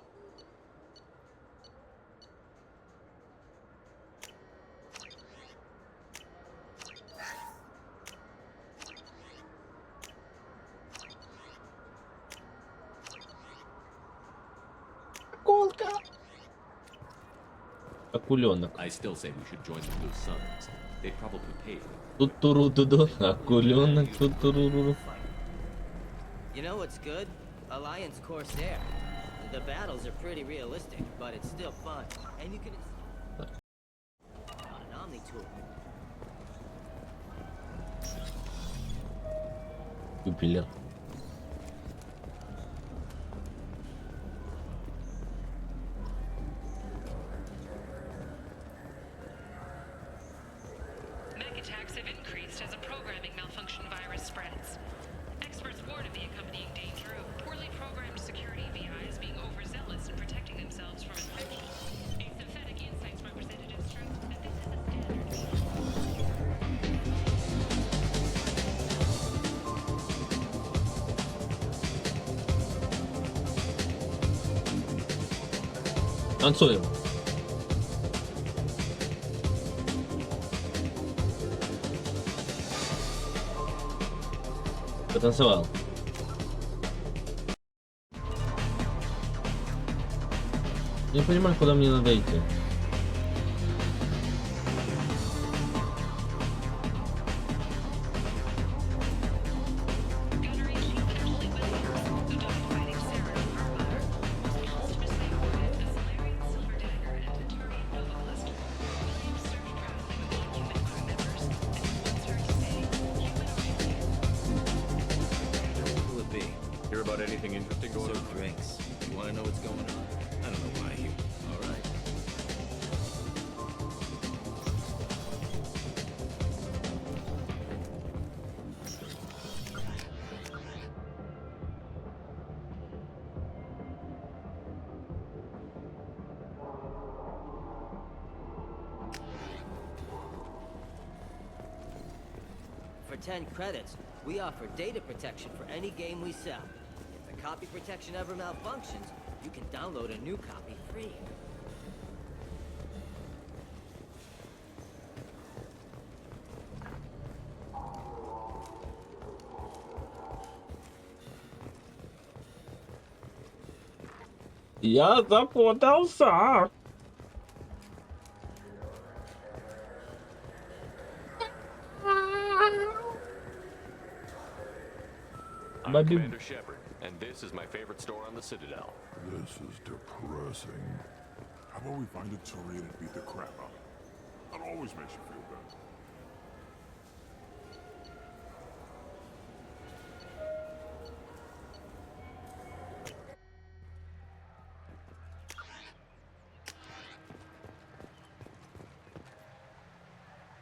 A: Акуленок.
C: I still say we should join the Blue Suns. They'd probably pay for it.
A: Тутуру-дуду. Акуленок. Тутуру.
H: You know what's good? Alliance Corsair. The battles are pretty realistic, but it's still fun. And you can on an Omni tool.
A: Юпилер.
E: Mech attacks have increased as a programming malfunction virus spreads. Experts warn of the accompanying danger of poorly programmed security VIs being overzealous in protecting themselves from infection. A synthetic insights representative stressed that this is a
A: Танцуем. Потанцевал. Не понимаю, куда мне надо идти.
C: Who would be? Hear about anything interesting going on?
O: Drinks. You want to know what's going on? I don't know why you. All right.
H: For 10 credits, we offer data protection for any game we sell. If the copy protection ever malfunctions, you can download a new copy free.
A: Я запутался.
C: I'm Commander Shepard, and this is my favorite store on the Citadel.
T: This is depressing.
Q: How about we find a Turian and beat the crap out of him? That always makes you feel better.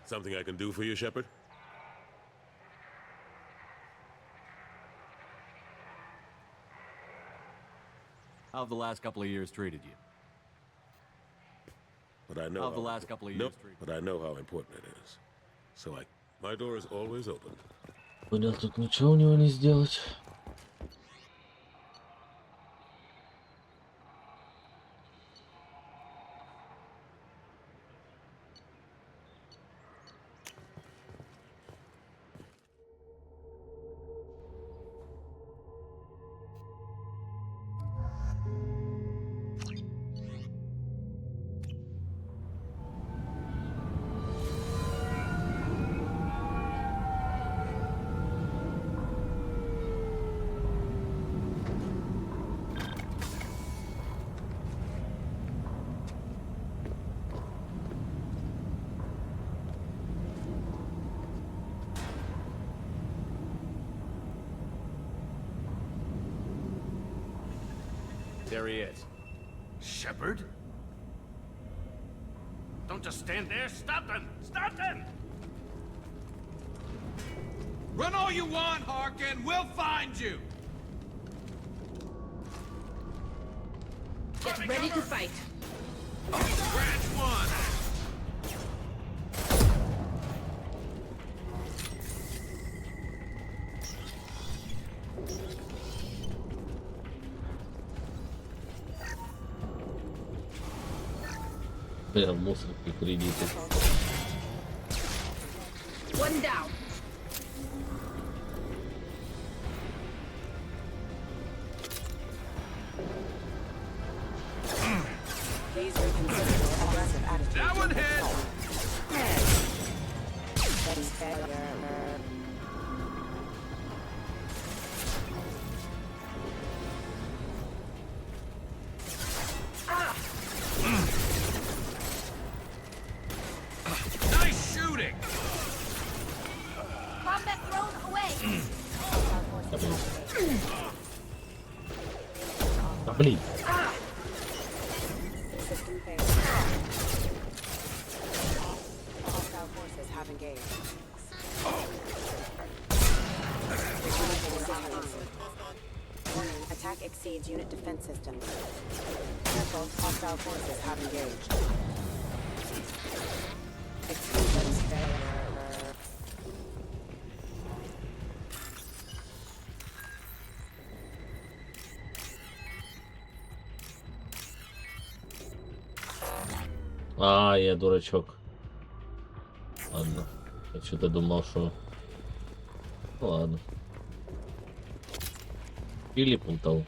K: Something I can do for you, Shepard?
C: How have the last couple of years treated you?
K: But I know
C: How have the last couple of years treated you?
K: But I know how important it is. So my door is always open.
A: Понял, тут ничего у него не сделать.
C: There he is.
N: Shepard? Don't just stand there. Stop them! Stop them!
S: Run all you want, Harkin. We'll find you.
J: Get ready to fight.
S: Scratch one.
A: Прям мусорки кредиты.
J: One down.
V: Please reconsider your aggressive attitude.
S: That one hit.
V: That is failure.
S: Nice shooting.
J: Combat thrown away.
A: А, блин.
V: System failure. Hostile forces have engaged. Attack exceeds unit defense systems. Careful, hostile forces have engaged. Exceeds failure.
A: А, я дурачок. Ладно. Я что-то думал, что... Ну ладно. Или путал.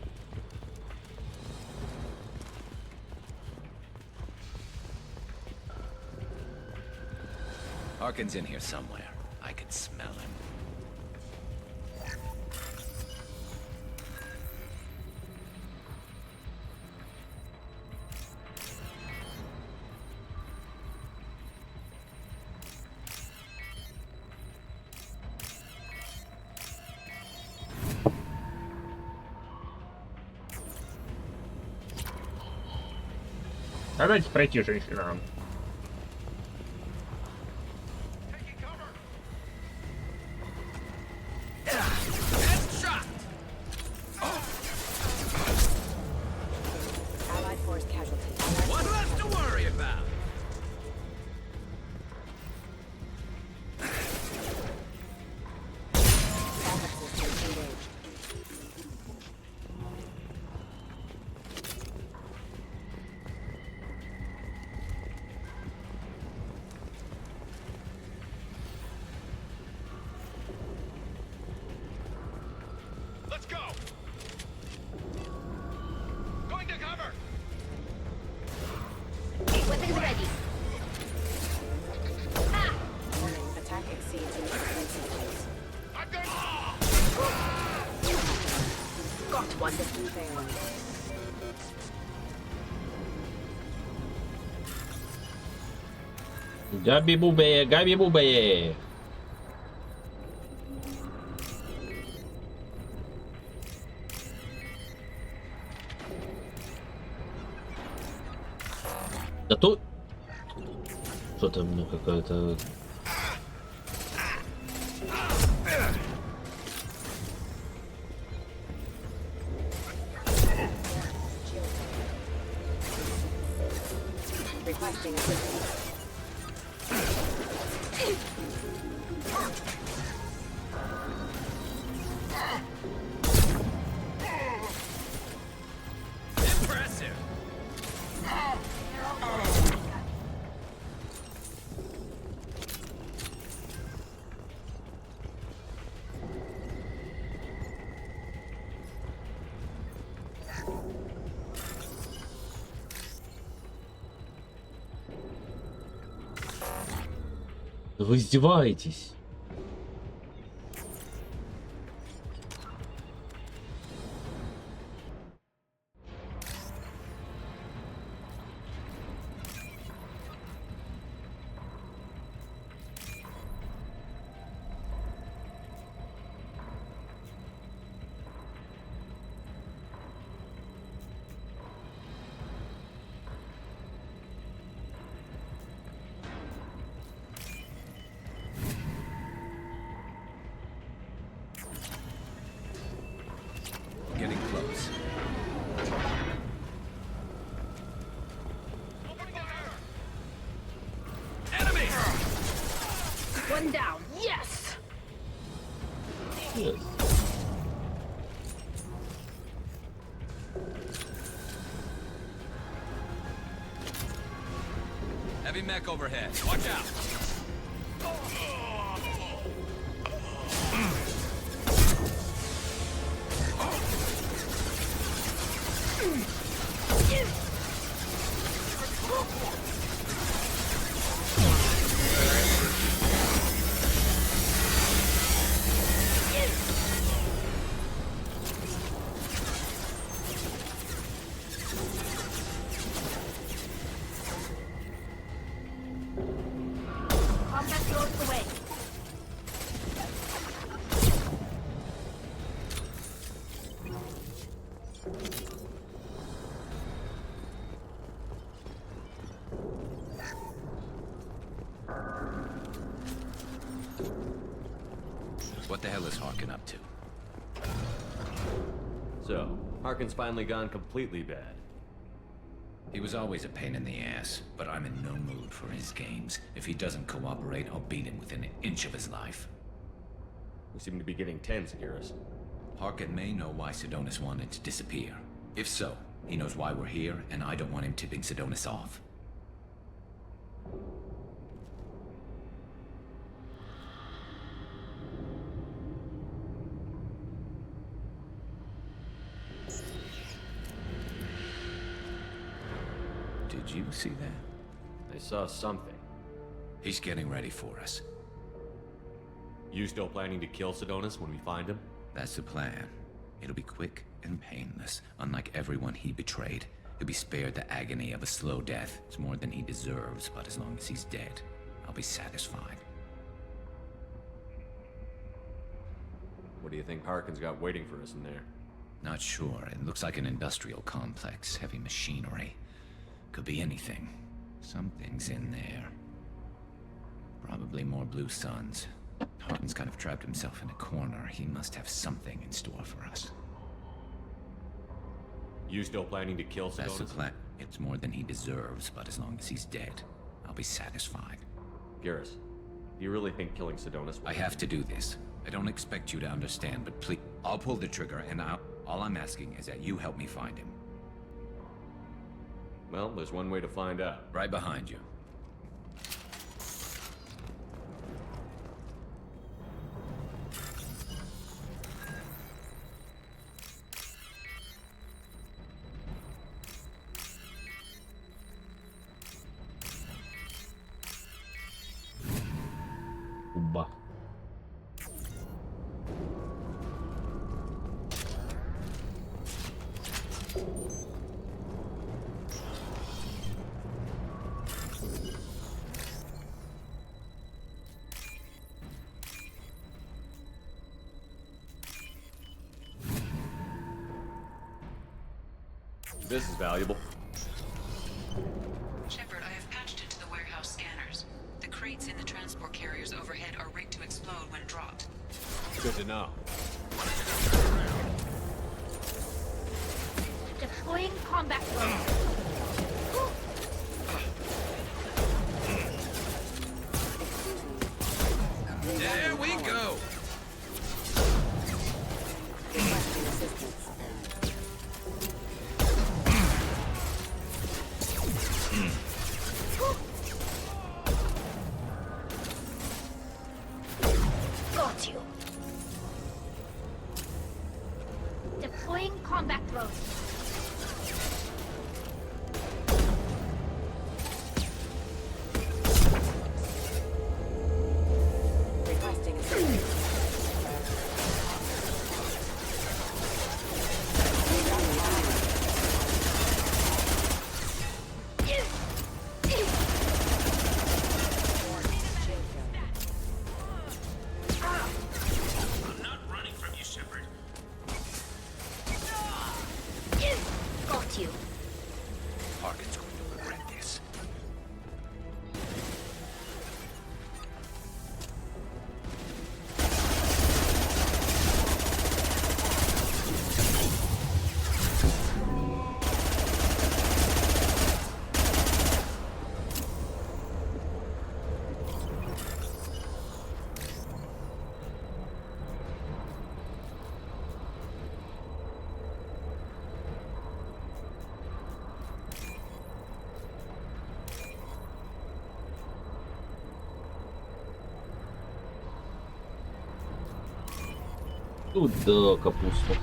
G: Harkin's in here somewhere. I can smell him.
Y: Давайте пройти женщинам.
V: Allied force casualty.
S: One less to worry about.
V: Backup systems engaged.
S: Let's go. Going to cover.
J: Weapons ready.
V: Warning, attack exceeds unit defense systems.
S: I'm going.
J: Got one.
V: System failure.
A: Габи-бубе, габи-бубе. Да тут... Что-то у меня какая-то...
V: Requesting assistance.
N: Impressive.
A: Вы издеваетесь?
G: Getting close.
N: Enemy!
J: One down. Yes.
A: Yes.
N: Heavy mech overhead. Watch out!
J: Combat drones away.
G: What the hell is Harkin up to?
C: So, Harkin's finally gone completely bad.
G: He was always a pain in the ass, but I'm in no mood for his games. If he doesn't cooperate, I'll beat him within an inch of his life.
C: We seem to be getting tense, Garrus.
G: Harkin may know why Sidonis wanted to disappear. If so, he knows why we're here, and I don't want him tipping Sidonis off. Did you see that?
C: I saw something.
G: He's getting ready for us.
C: You still planning to kill Sidonis when we find him?
G: That's the plan. It'll be quick and painless. Unlike everyone he betrayed, he'll be spared the agony of a slow death. It's more than he deserves, but as long as he's dead, I'll be satisfied.
C: What do you think Harkin's got waiting for us in there?
G: Not sure. It looks like an industrial complex. Heavy machinery. Could be anything. Something's in there. Probably more blue suns. Harkin's kind of trapped himself in a corner. He must have something in store for us.
C: You still planning to kill Sidonis?
G: That's the plan. It's more than he deserves, but as long as he's dead, I'll be satisfied.
C: Garrus, do you really think killing Sidonis will...
G: I have to do this. I don't expect you to understand, but please... I'll pull the trigger, and all I'm asking is that you help me find him.
C: Well, there's one way to find out.
G: Right behind you.
A: Ба.
C: This is valuable.
E: Shepard, I have patched into the warehouse scanners. The crates in the transport carriers overhead are rigged to explode when dropped.
C: Good to know.
J: Deploying combat drones.
N: There we go.
V: Requesting assistance.
J: Got you. Deploying combat drone.
V: Requesting assistance.
N: I'm not running from you, Shepard.
J: Got you.
G: Harkin's going to regret this.
A: Туда капусту.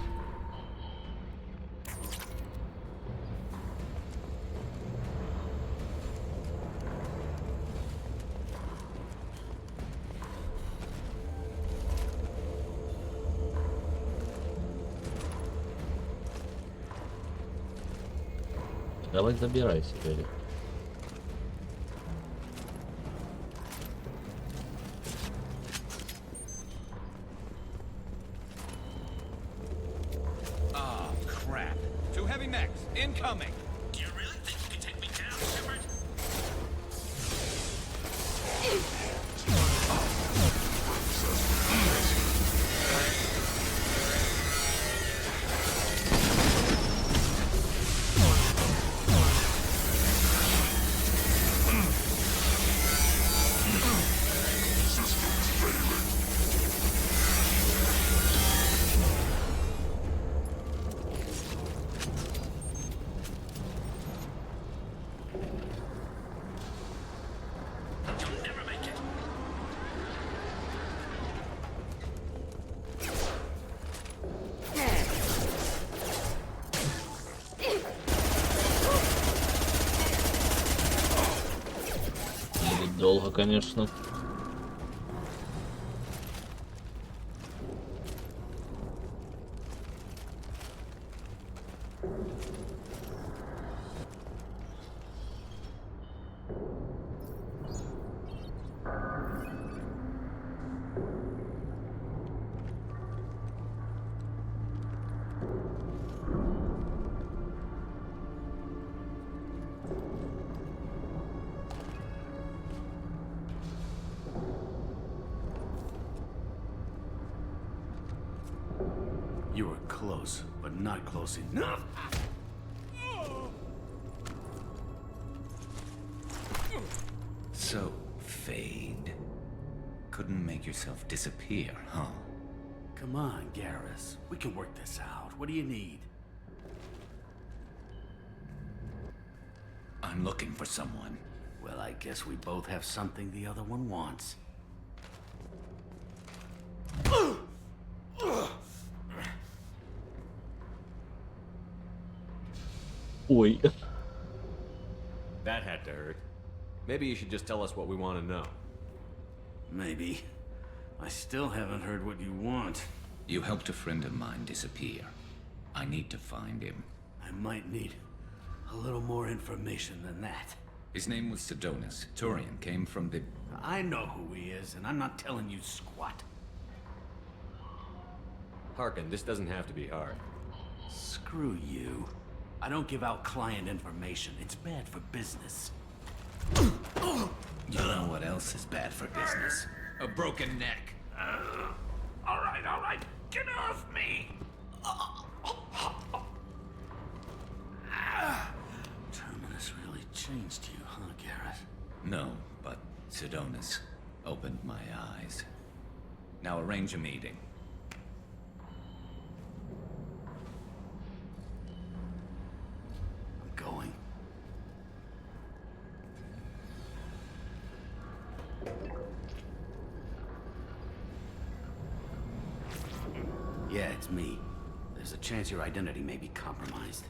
A: Давай забирай себе.
N: Ah, crap. Two heavy mechs incoming. Do you really think you can take me down, Shepard? You'll never make it.
A: Будет долго, конечно.
O: You were close, but not close enough.
G: So, Fade. Couldn't make yourself disappear, huh?
O: Come on, Garrus. We can work this out. What do you need?
G: I'm looking for someone.
O: Well, I guess we both have something the other one wants.
A: Ой.
C: That had to hurt. Maybe you should just tell us what we want to know.
O: Maybe. I still haven't heard what you want.
G: You helped a friend of mine disappear. I need to find him.
O: I might need a little more information than that.
G: His name was Sidonis. Turian came from the...
O: I know who he is, and I'm not telling you squat.
C: Harkin, this doesn't have to be hard.
O: Screw you. I don't give out client information. It's bad for business.
G: You know what else is bad for business?
N: A broken neck.
O: All right. Get off me! Terminus really changed you, huh, Garrett?
G: No, but Sidonis opened my eyes. Now arrange a meeting.
O: I'm going. Yeah, it's me. There's a chance your identity may be compromised.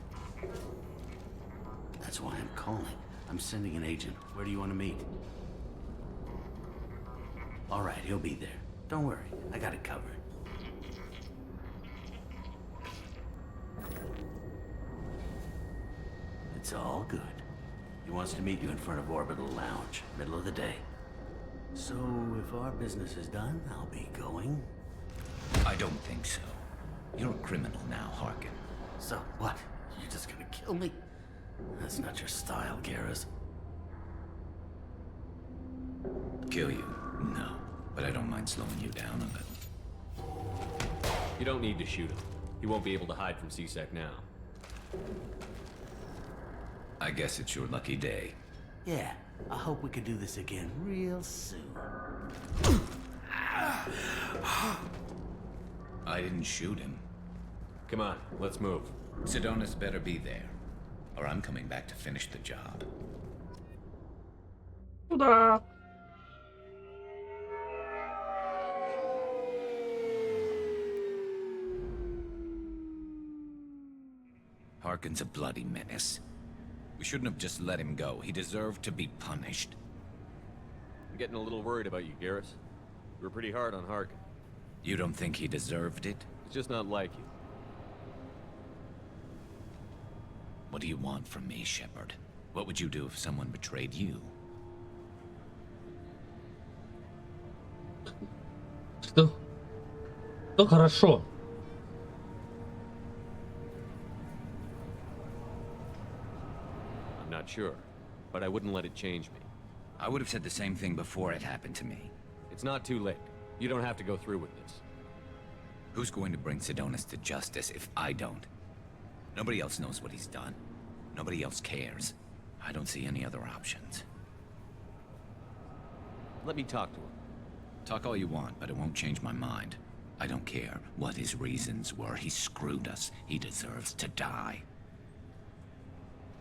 O: That's why I'm calling. I'm sending an agent. Where do you want to meet? All right, he'll be there. Don't worry, I got it covered. It's all good. He wants to meet you in front of Orbital Lounge, middle of the day. So, if our business is done, I'll be going.
G: I don't think so. You're a criminal now, Harkin.
O: So, what? You're just gonna kill me? That's not your style, Garrus.
G: Kill you? No. But I don't mind slowing you down a little.
C: You don't need to shoot him. He won't be able to hide from CSEC now.
G: I guess it's your lucky day.
O: Yeah, I hope we can do this again real soon.
G: I didn't shoot him.
C: Come on, let's move.
G: Sidonis better be there, or I'm coming back to finish the job.
A: Куда?
G: Harkin's a bloody menace. We shouldn't have just let him go. He deserved to be punished.
C: I'm getting a little worried about you, Garrus. You were pretty hard on Harkin.
G: You don't think he deserved it?
C: He's just not like you.
G: What do you want from me, Shepard? What would you do if someone betrayed you?
A: Что? Что хорошо?
C: I'm not sure, but I wouldn't let it change me.
G: I would have said the same thing before it happened to me.
C: It's not too late. You don't have to go through with this.
G: Who's going to bring Sidonis to justice if I don't? Nobody else knows what he's done. Nobody else cares. I don't see any other options.
C: Let me talk to him.
G: Talk all you want, but it won't change my mind. I don't care what his reasons were. He screwed us. He deserves to die.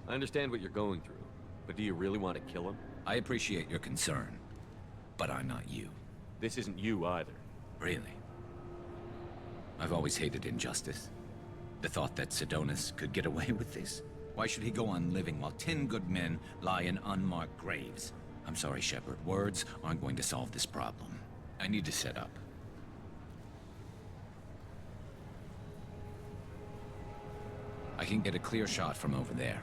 C: I understand what you're going through, but do you really want to kill him?
G: I appreciate your concern, but I'm not you.
C: This isn't you either.
G: Really? I've always hated injustice. The thought that Sidonis could get away with this? Why should he go on living while 10 good men lie in unmarked graves? I'm sorry, Shepard. Words aren't going to solve this problem. I need to set up. I can get a clear shot from over there.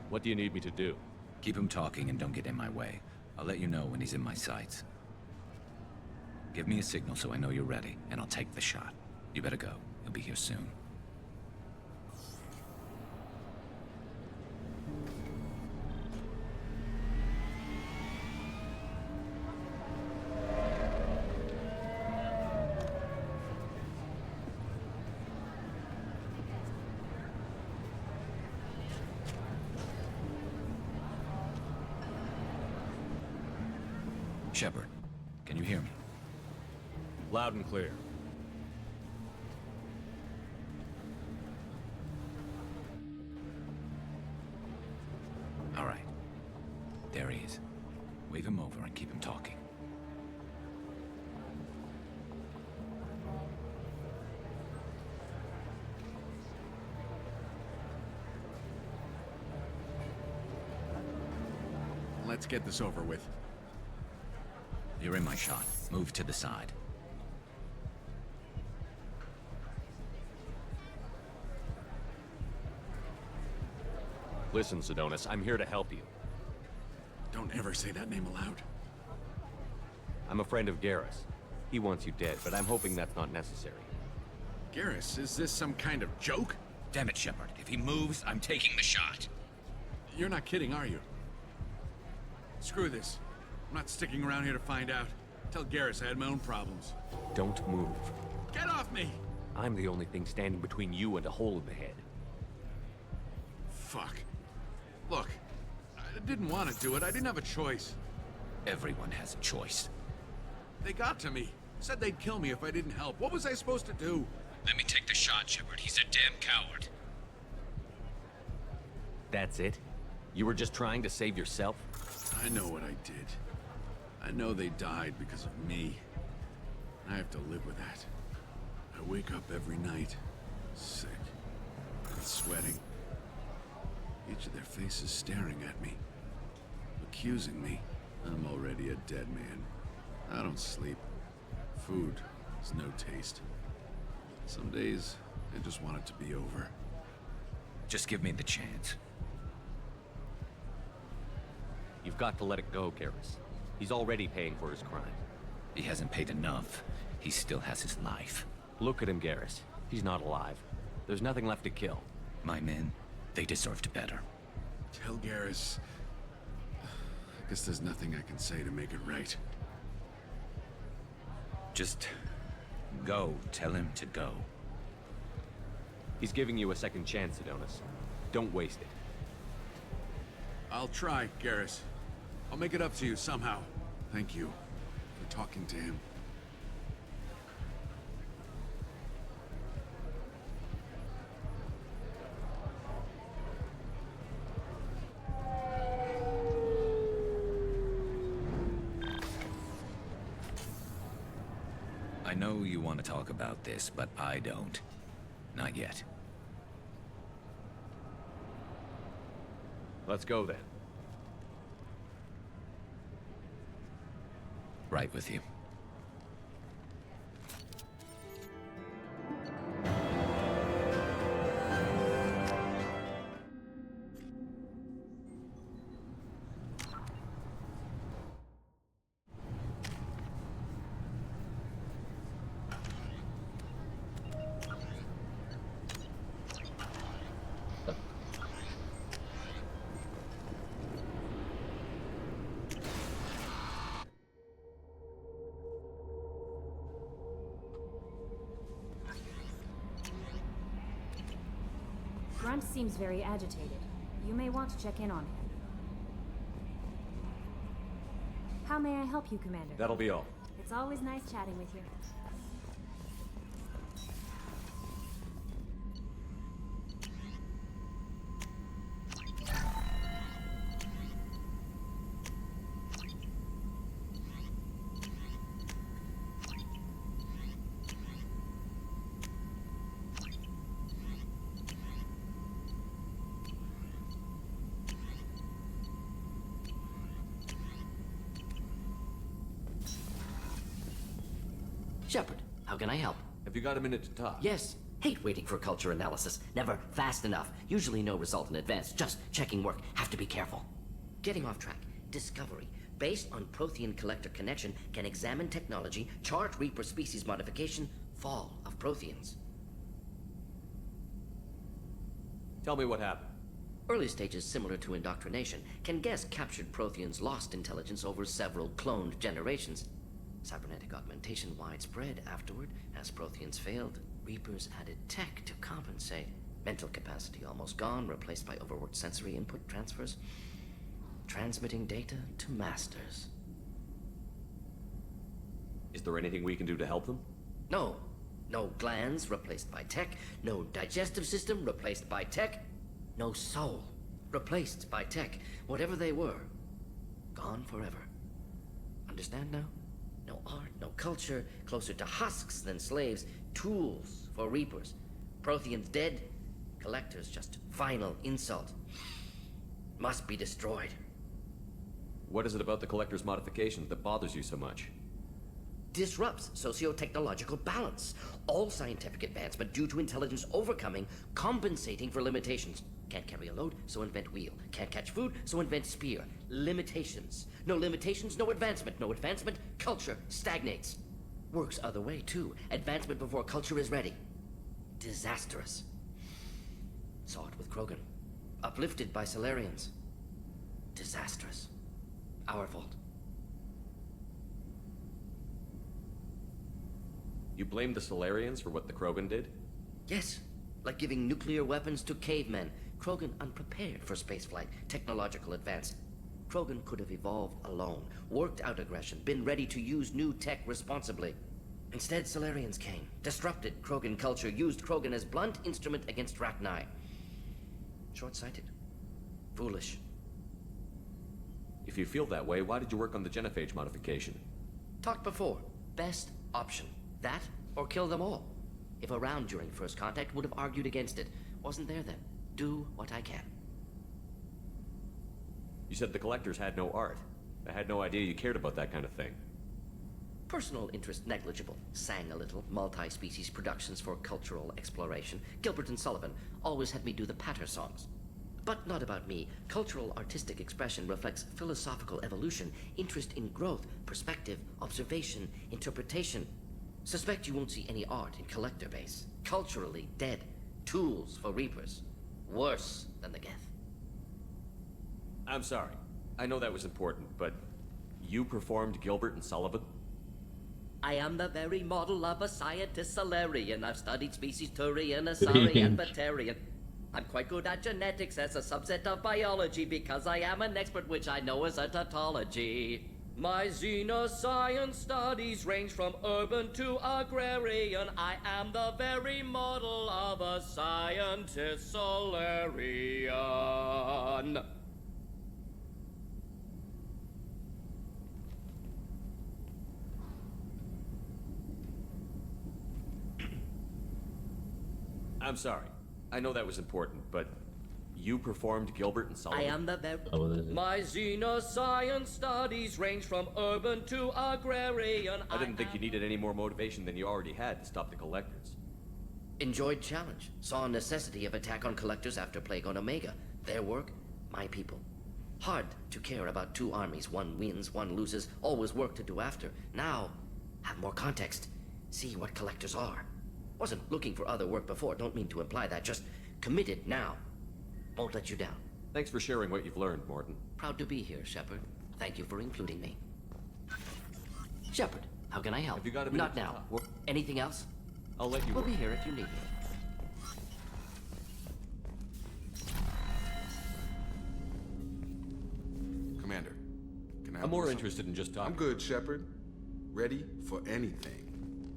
C: What do you need me to do?
G: Keep him talking and don't get in my way. I'll let you know when he's in my sights. Give me a signal so I know you're ready, and I'll take the shot. You better go. He'll be here soon. Shepard, can you hear me?
C: Loud and clear.
G: All right. There he is. Wave him over and keep him talking.
N: Let's get this over with.
G: You're in my shot. Move to the side.
C: Listen, Sidonis, I'm here to help you.
N: Don't ever say that name aloud.
C: I'm a friend of Garrus. He wants you dead, but I'm hoping that's not necessary.
N: Garrus, is this some kind of joke?
G: Damn it, Shepard. If he moves, I'm taking the shot.
N: You're not kidding, are you? Screw this. I'm not sticking around here to find out. Tell Garrus I had my own problems.
C: Don't move.
N: Get off me!
C: I'm the only thing standing between you and a hole in the head.
N: Fuck. Look, I didn't want to do it. I didn't have a choice.
G: Everyone has a choice.
N: They got to me. Said they'd kill me if I didn't help. What was I supposed to do?
G: Let me take the shot, Shepard. He's a damn coward.
C: That's it? You were just trying to save yourself?
N: I know what I did. I know they died because of me. I have to live with that. I wake up every night, sick and sweating. Each of their faces staring at me, accusing me. I'm already a dead man. I don't sleep. Food has no taste. Some days, I just want it to be over.
G: Just give me the chance.
C: You've got to let it go, Garrus. He's already paying for his crime.
G: He hasn't paid enough. He still has his life.
C: Look at him, Garrus. He's not alive. There's nothing left to kill.
G: My men, they deserved better.
N: Tell Garrus... I guess there's nothing I can say to make it right.
G: Just... go. Tell him to go.
C: He's giving you a second chance, Adonis. Don't waste it.
N: I'll try, Garrus. I'll make it up to you somehow. Thank you for talking to him.
G: I know you want to talk about this, but I don't. Not yet.
C: Let's go then.
G: Right with you.
B: Grunt seems very agitated. You may want to check in on him. How may I help you, Commander?
C: That'll be all.
B: It's always nice chatting with you.
F: Shepard, how can I help?
C: Have you got a minute to talk?
F: Yes. Hate waiting for culture analysis. Never fast enough. Usually no result in advance. Just checking work. Have to be careful. Getting off track. Discovery. Based on Prothean collector connection, can examine technology, chart Reaper species modification, fall of Protheans.
C: Tell me what happened.
F: Early stages similar to indoctrination. Can guess captured Protheans lost intelligence over several cloned generations. Cybernetic augmentation widespread afterward. As Protheans failed, Reapers added tech to compensate. Mental capacity almost gone, replaced by overworked sensory input transfers. Transmitting data to masters.
C: Is there anything we can do to help them?
F: No. No glands replaced by tech. No digestive system replaced by tech. No soul replaced by tech. Whatever they were, gone forever. Understand now? No art, no culture, closer to husks than slaves, tools for Reapers. Protheans dead, collectors just final insult. Must be destroyed.
C: What is it about the collector's modifications that bothers you so much?
F: Disrupts socio-technological balance. All scientific advancement due to intelligence overcoming, compensating for limitations. Can't carry a load, so invent wheel. Can't catch food, so invent spear. Limitations. No limitations, no advancement. No advancement, culture stagnates. Works other way, too. Advancement before culture is ready. Disastrous. Saw it with Krogan. Uplifted by Solarians. Disastrous. Our fault.
C: You blame the Solarians for what the Krogan did?
F: Yes. Like giving nuclear weapons to cavemen. Krogan unprepared for spaceflight, technological advance. Krogan could have evolved alone, worked out aggression, been ready to use new tech responsibly. Instead, Solarians came, disrupted Krogan culture, used Krogan as blunt instrument against Rachni. Short-sighted. Foolish.
C: If you feel that way, why did you work on the genophage modification?
F: Talked before. Best option. That or kill them all. If around during first contact, would have argued against it. Wasn't there then. Do what I can.
C: You said the collectors had no art. I had no idea you cared about that kind of thing.
F: Personal interest negligible. Sang a little. Multi-species productions for cultural exploration. Gilbert and Sullivan always had me do the patter songs. But not about me. Cultural artistic expression reflects philosophical evolution, interest in growth, perspective, observation, interpretation. Suspect you won't see any art in collector base. Culturally dead. Tools for reapers. Worse than the Geth.
C: I'm sorry. I know that was important, but you performed Gilbert and Sullivan?
F: I am the very model of a scientist Solarian. I've studied species Turian, Asari, and Batarian. I'm quite good at genetics as a subset of biology because I am an expert, which I know is a tautology. My xenoscience studies range from urban to agrarian. I am the very model of a scientist Solarian.
C: I'm sorry. I know that was important, but you performed Gilbert and Sullivan?
F: I am the very... My xenoscience studies range from urban to agrarian.
C: I didn't think you needed any more motivation than you already had to stop the collectors.
F: Enjoyed challenge. Saw necessity of attack on collectors after Plague on Omega. Their work, my people. Hard to care about two armies. One wins, one loses. Always work to do after. Now, have more context. See what collectors are. Wasn't looking for other work before. Don't mean to imply that. Just committed now. Won't let you down.
C: Thanks for sharing what you've learned, Morton.
F: Proud to be here, Shepard. Thank you for including me. Shepard, how can I help?
C: Have you got a minute?
F: Not now. Anything else?
C: I'll let you
F: We'll
C: work.
F: be here if you need me.
N: Commander, can I
C: I'm more interested in just talking.
D: I'm good, Shepard. Ready for anything.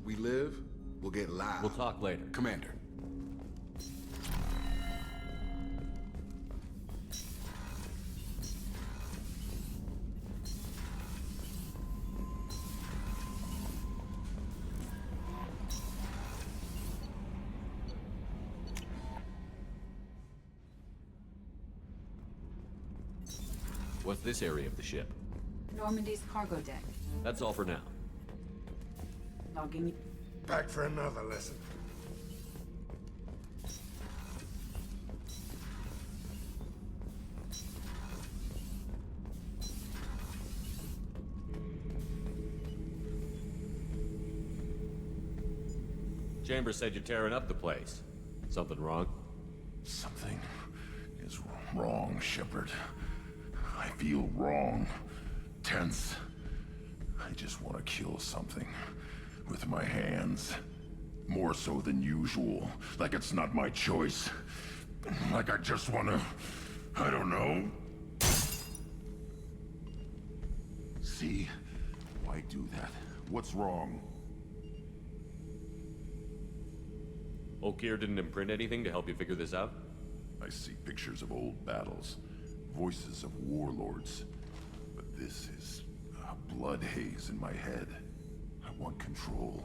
D: We live, we'll get live.
C: We'll talk later.
N: Commander.
C: What's this area of the ship?
E: Normandy's cargo deck.
C: That's all for now.
E: Logging.
D: Back for another lesson.
C: Chambers said you're tearing up the place. Something wrong?
Q: Something is wrong, Shepard. I feel wrong. Tense. I just want to kill something. With my hands. More so than usual. Like it's not my choice. Like I just want to... I don't know. See? Why do that? What's wrong?
C: Oakir didn't imprint anything to help you figure this out?
Q: I see pictures of old battles. Voices of warlords. But this is a blood haze in my head. I want control.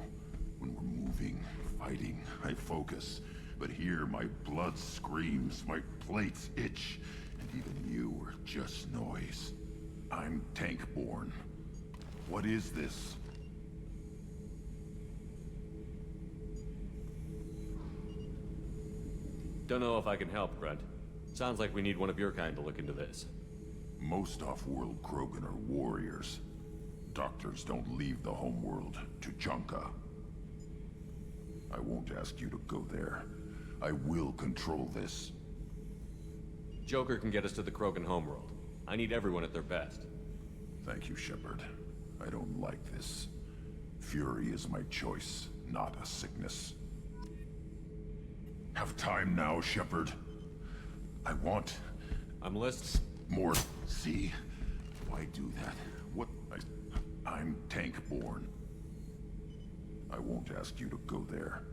Q: When we're moving, fighting, I focus. But here my blood screams, my plates itch, and even you are just noise. I'm tank-born. What is this?
C: Don't know if I can help, Grunt. Sounds like we need one of your kind to look into this.
Q: Most off-world Krogan are warriors. Doctors don't leave the homeworld to Junka. I won't ask you to go there. I will control this.
C: Joker can get us to the Krogan homeworld. I need everyone at their best.
Q: Thank you, Shepard. I don't like this. Fury is my choice, not a sickness. Have time now, Shepard. I want...
C: I'm listening.
Q: More. See? Why do that? What? I'm tank-born. I won't ask you to go there.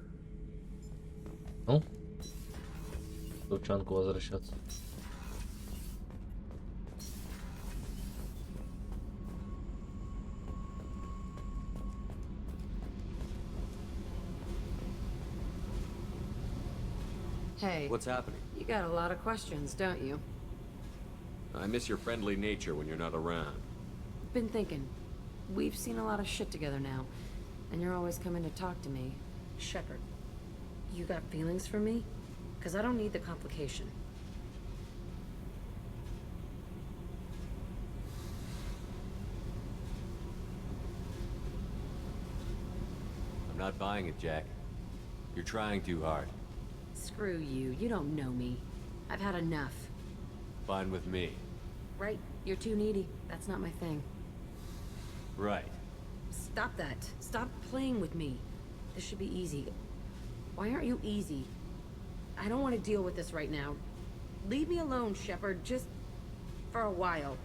A: Ну, в Лучанку возвращаться.
I: Hey.
C: What's happening?
I: You got a lot of questions, don't you?
C: I miss your friendly nature when you're not around.
I: Been thinking. We've seen a lot of shit together now, and you're always coming to talk to me. Shepard, you got feelings for me? Because I don't need the complication.
C: I'm not buying it, Jack. You're trying too hard.
I: Screw you. You don't know me. I've had enough.
C: Fine with me.
I: Right? You're too needy. That's not my thing.
C: Right.
I: Stop that. Stop playing with me. This should be easy. Why aren't you easy? I don't want to deal with this right now. Leave me alone, Shepard. Just for a while.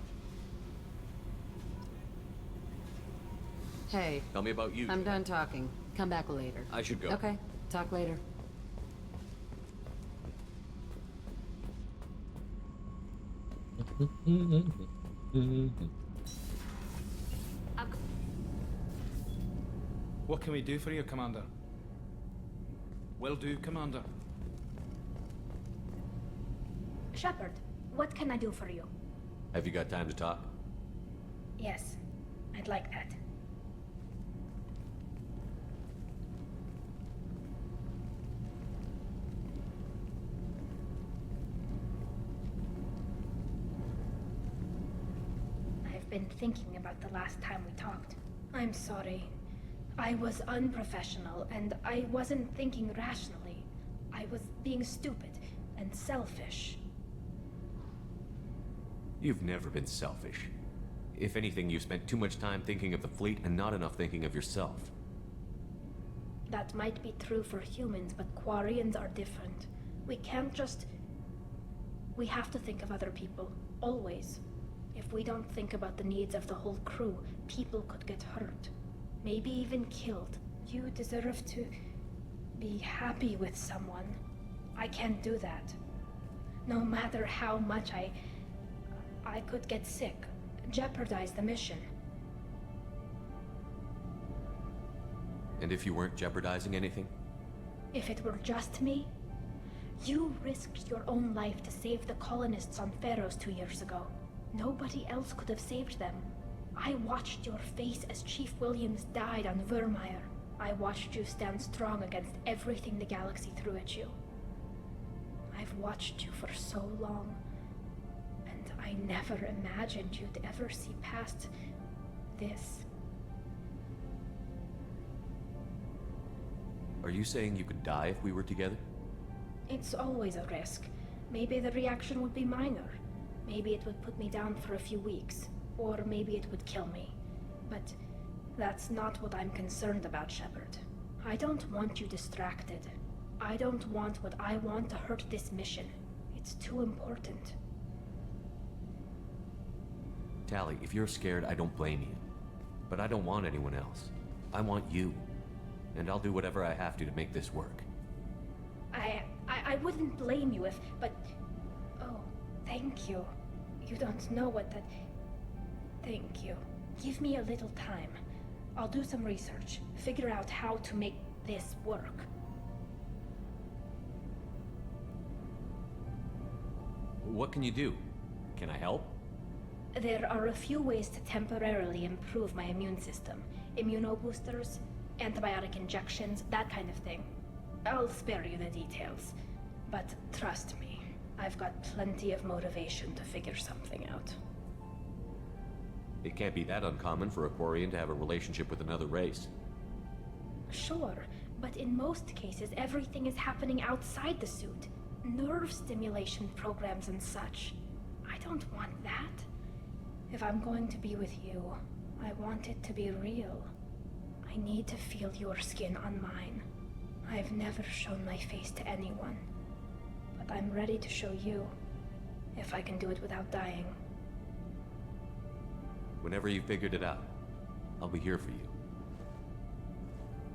I: Hey.
C: Tell me about you.
I: I'm done talking. Come back later.
C: I should go.
I: Okay. Talk later.
L: What can we do for you, Commander? Will do, Commander.
J: Shepard, what can I do for you?
C: Have you got time to talk?
J: Yes, I'd like that. I've been thinking about the last time we talked. I'm sorry. I was unprofessional, and I wasn't thinking rationally. I was being stupid and selfish.
C: You've never been selfish. If anything, you spent too much time thinking of the fleet and not enough thinking of yourself.
J: That might be true for humans, but Quarians are different. We can't just... We have to think of other people, always. If we don't think about the needs of the whole crew, people could get hurt. Maybe even killed. You deserve to be happy with someone. I can't do that. No matter how much I could get sick, jeopardize the mission.
C: And if you weren't jeopardizing anything?
J: If it were just me, you risked your own life to save the colonists on Pharaohs 2 years ago. Nobody else could have saved them. I watched your face as Chief Williams died on Vermeer. I watched you stand strong against everything the galaxy threw at you. I've watched you for so long, and I never imagined you'd ever see past this.
C: Are you saying you could die if we were together?
J: It's always a risk. Maybe the reaction would be minor. Maybe it would put me down for a few weeks. Or maybe it would kill me. But that's not what I'm concerned about, Shepard. I don't want you distracted. I don't want what I want to hurt this mission. It's too important.
C: Tally, if you're scared, I don't blame you. But I don't want anyone else. I want you. And I'll do whatever I have to make this work.
J: I wouldn't blame you if... But... Oh, thank you. You don't know what that... Thank you. Give me a little time. I'll do some research, figure out how to make this work.
C: What can you do? Can I help?
J: There are a few ways to temporarily improve my immune system. Immunoboosters, antibiotic injections, that kind of thing. I'll spare you the details. But trust me, I've got plenty of motivation to figure something out.
C: It can't be that uncommon for a Quarian to have a relationship with another race.
J: Sure, but in most cases everything is happening outside the suit. Nerve stimulation programs and such. I don't want that. If I'm going to be with you, I want it to be real. I need to feel your skin on mine. I've never shown my face to anyone, but I'm ready to show you, if I can do it without dying.
C: Whenever you figured it out, I'll be here for you.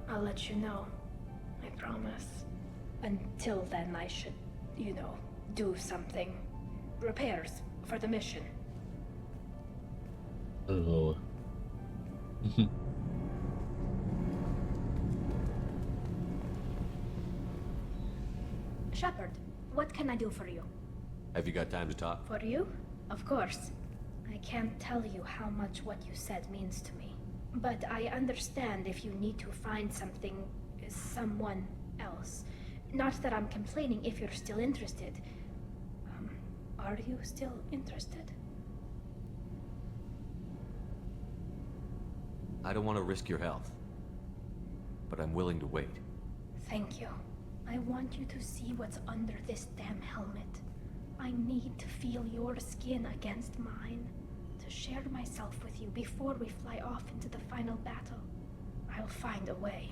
J: I'll let you know. I promise. Until then, I should, you know, do something. Repairs for the mission.
A: Oh.
J: Shepard, what can I do for you?
C: Have you got time to talk?
J: For you? Of course. I can't tell you how much what you said means to me. But I understand if you need to find something, someone else. Not that I'm complaining if you're still interested. Are you still interested?
C: I don't want to risk your health, but I'm willing to wait.
J: Thank you. I want you to see what's under this damn helmet. I need to feel your skin against mine, to share myself with you before we fly off into the final battle. I'll find a way.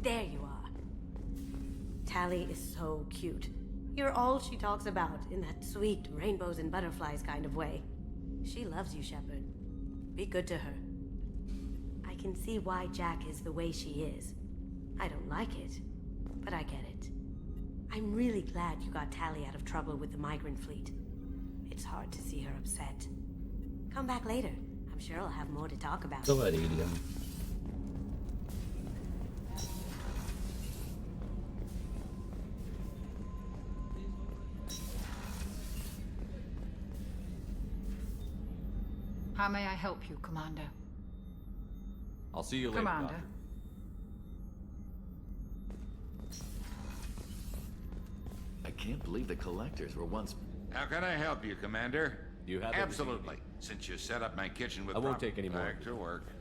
V: There you are. Tally is so cute. You're all she talks about in that sweet rainbows and butterflies kind of way. She loves you, Shepard. Be good to her. I can see why Jack is the way she is. I don't like it, but I get it. I'm really glad you got Tally out of trouble with the migrant fleet. It's hard to see her upset. Come back later. I'm sure I'll have more to talk about.
A: Говорили.
M: How may I help you, Commander?
C: I'll see you later,
M: Commander.
C: Doctor.
P: I can't believe the collectors were once...
R: How can I help you, Commander?
C: You have
R: Absolutely. Since you set up my kitchen with
C: I won't take any more.
R: Back to work.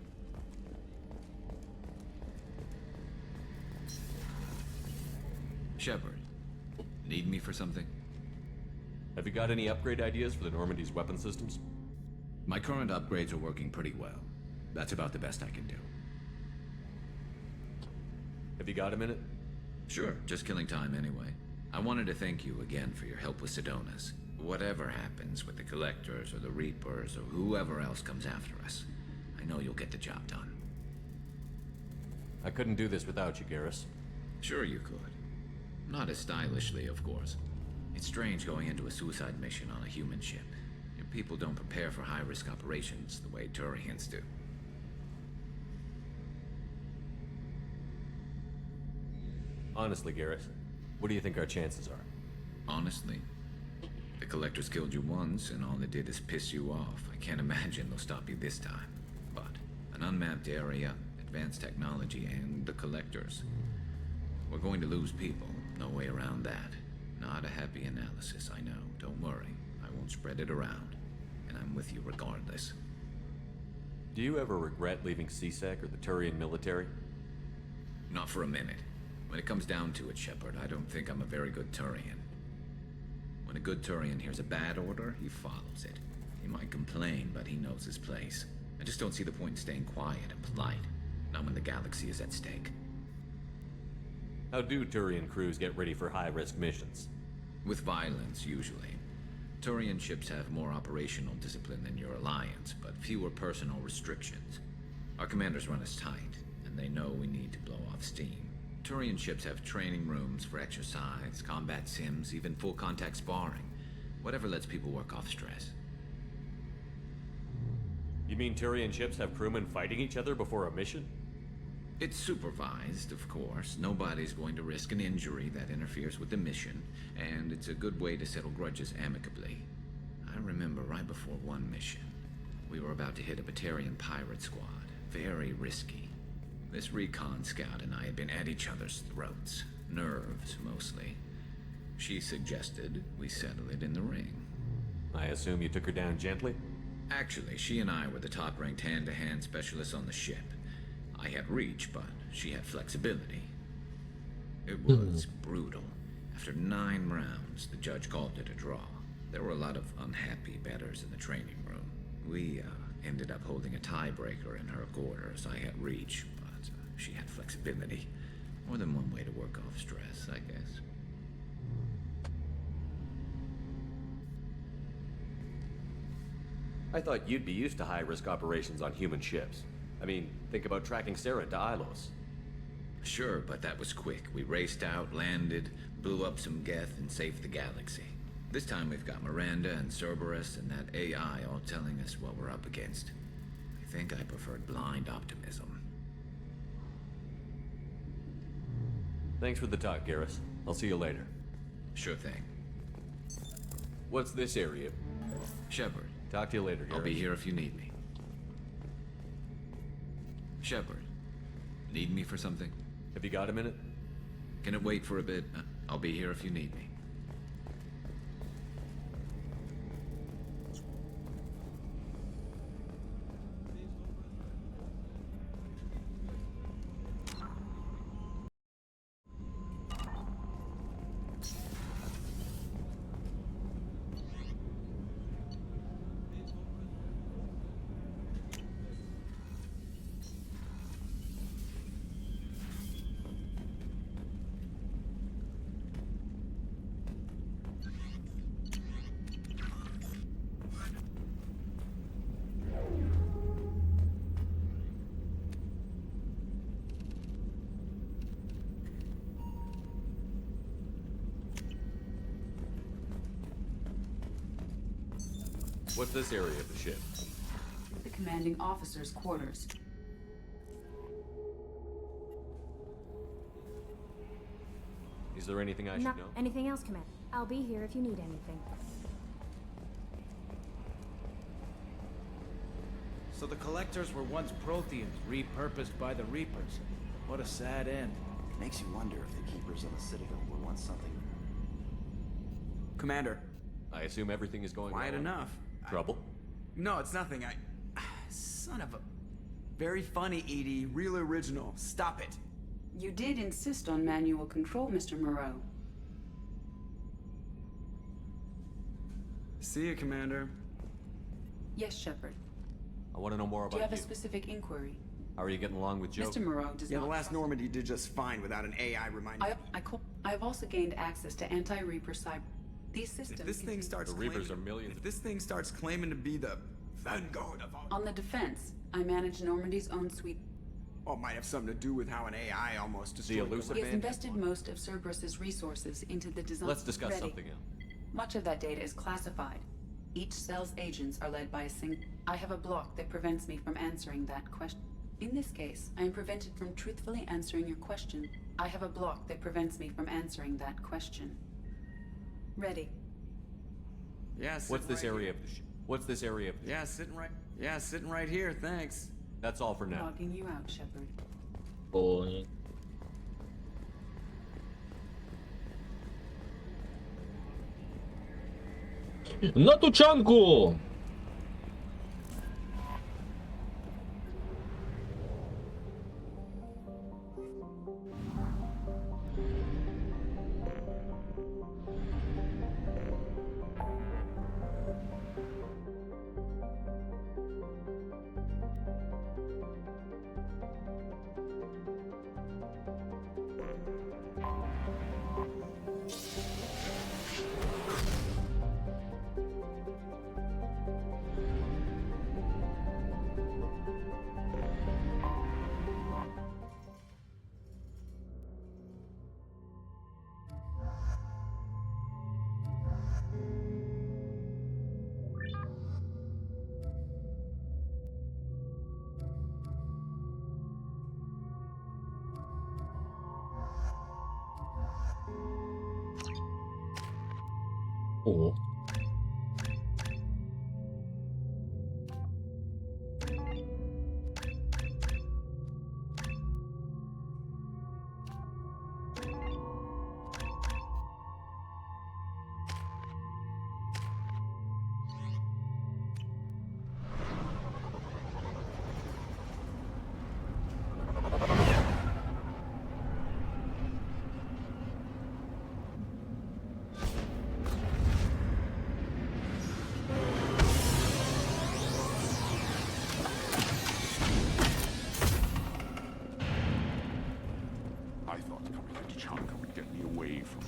G: Shepard, need me for something?
C: Have you got any upgrade ideas for the Normandy's weapon systems?
G: My current upgrades are working pretty well. That's about the best I can do.
C: Have you got a minute?
G: Sure, just killing time anyway. I wanted to thank you again for your help with Sedona's. Whatever happens with the Collectors or the Reapers or whoever else comes after us, I know you'll get the job done.
C: I couldn't do this without you, Garrus.
G: Sure you could. Not as stylishly, of course. It's strange going into a suicide mission on a human ship. People don't prepare for high-risk operations the way Turians do.
C: Honestly, Garrus, what do you think our chances are?
G: Honestly? The Collectors killed you once, and all they did is piss you off. I can't imagine they'll stop you this time. But an unmapped area, advanced technology, and the Collectors. We're going to lose people. No way around that. Not a happy analysis, I know. Don't worry. I won't spread it around. And I'm with you regardless.
C: Do you ever regret leaving CSEC or the Turian military?
G: Not for a minute. When it comes down to it, Shepard, I don't think I'm a very good Turian. When a good Turian hears a bad order, he follows it. He might complain, but he knows his place. I just don't see the point in staying quiet and polite. Not when the galaxy is at stake.
C: How do Turian crews get ready for high-risk missions?
G: With violence, usually. Turian ships have more operational discipline than your alliance, but fewer personal restrictions. Our commanders run us tight, and they know we need to blow off steam. Turian ships have training rooms for exercise, combat sims, even full-contact sparring. Whatever lets people work off stress.
C: You mean Turian ships have crewmen fighting each other before a mission?
G: It's supervised, of course. Nobody's going to risk an injury that interferes with the mission, and it's a good way to settle grudges amicably. I remember right before one mission, we were about to hit a Batarian pirate squad. Very risky. This recon scout and I had been at each other's throats. Nerves, mostly. She suggested we settle it in the ring.
C: I assume you took her down gently?
G: Actually, she and I were the top-ranked hand-to-hand specialists on the ship. I had reach, but she had flexibility. It was brutal. After 9 rounds, the judge called it a draw. There were a lot of unhappy bettors in the training room. We ended up holding a tiebreaker in her quarters. I had reach, but she had flexibility. More than one way to work off stress, I guess.
C: I thought you'd be used to high-risk operations on human ships. I mean, think about tracking Sarah to Ilos.
G: Sure, but that was quick. We raced out, landed, blew up some geth, and saved the galaxy. This time we've got Miranda and Cerberus and that AI all telling us what we're up against. I think I preferred blind optimism.
C: Thanks for the talk, Garrus. I'll see you later.
G: Sure thing.
C: What's this area?
G: Shepard.
C: Talk to you later, Garrus.
G: I'll be here if you need me. Shepard. Need me for something?
C: Have you got a minute?
G: Can it wait for a bit? I'll be here if you need me.
C: What's this area of the ship?
E: The commanding officer's quarters.
C: Is there anything I should know?
B: Anything else, Commander? I'll be here if you need anything.
L: So the collectors were once Protheans, repurposed by the Reapers. What a sad end.
H: Makes you wonder if the keepers of the Citadel were once something.
T: Commander.
C: I assume everything is going
T: Quiet
C: well.
T: enough.
C: Trouble?
T: No, it's nothing. Son of a... Very funny, Edie. Real original. Stop it.
E: You did insist on manual control, Mr. Moreau.
T: See you, Commander.
E: Yes, Shepard.
C: I want to know more about
E: Do you have
C: you.
E: a specific inquiry?
C: How are you getting along with Joe?
E: Mr. Moreau does
T: Yeah,
E: not
T: the last
E: trust-
T: Normandy did just fine without an AI reminding.
E: I have also gained access to anti-Reaper cyber. These systems.
T: If this thing starts
C: The Reapers are millions.
T: If this thing starts claiming to be the vanguard of all...
E: On the defense, I manage Normandy's own suite.
T: Oh, it might have something to do with how an AI almost destroyed
C: elusive
E: He has
C: band?
E: invested most of Cerberus's resources into the design.
C: Let's discuss
E: Ready.
C: something else.
E: Much of that data is classified. Each cell's agents are led by a single. I have a block that prevents me from answering that question. In this case, I am prevented from truthfully answering your question. I have a block that prevents me from answering that question. Ready.
T: Yeah,
C: What's this area of the ship? What's this area of the
T: Yeah, sitting right here, thanks.
C: That's all for now.
E: Logging you out, Shepard.
A: Ой. На тучанку! О.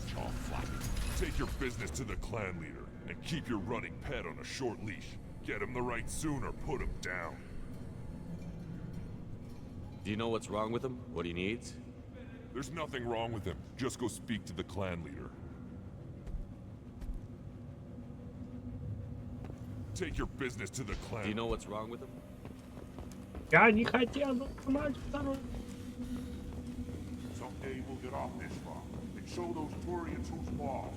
Q: jaw flapping. Take your business to the clan leader and keep your running pet on a short leash. Get him the right soon or put him down.
C: Do you know what's wrong with him? What he needs?
Q: There's nothing wrong with him. Just go speak to the clan leader. Take your business to the clan.
C: Do you know what's wrong with him?
A: Я не хотел сломать второй.
Q: Someday we'll get off this rock and show those Turians who's boss.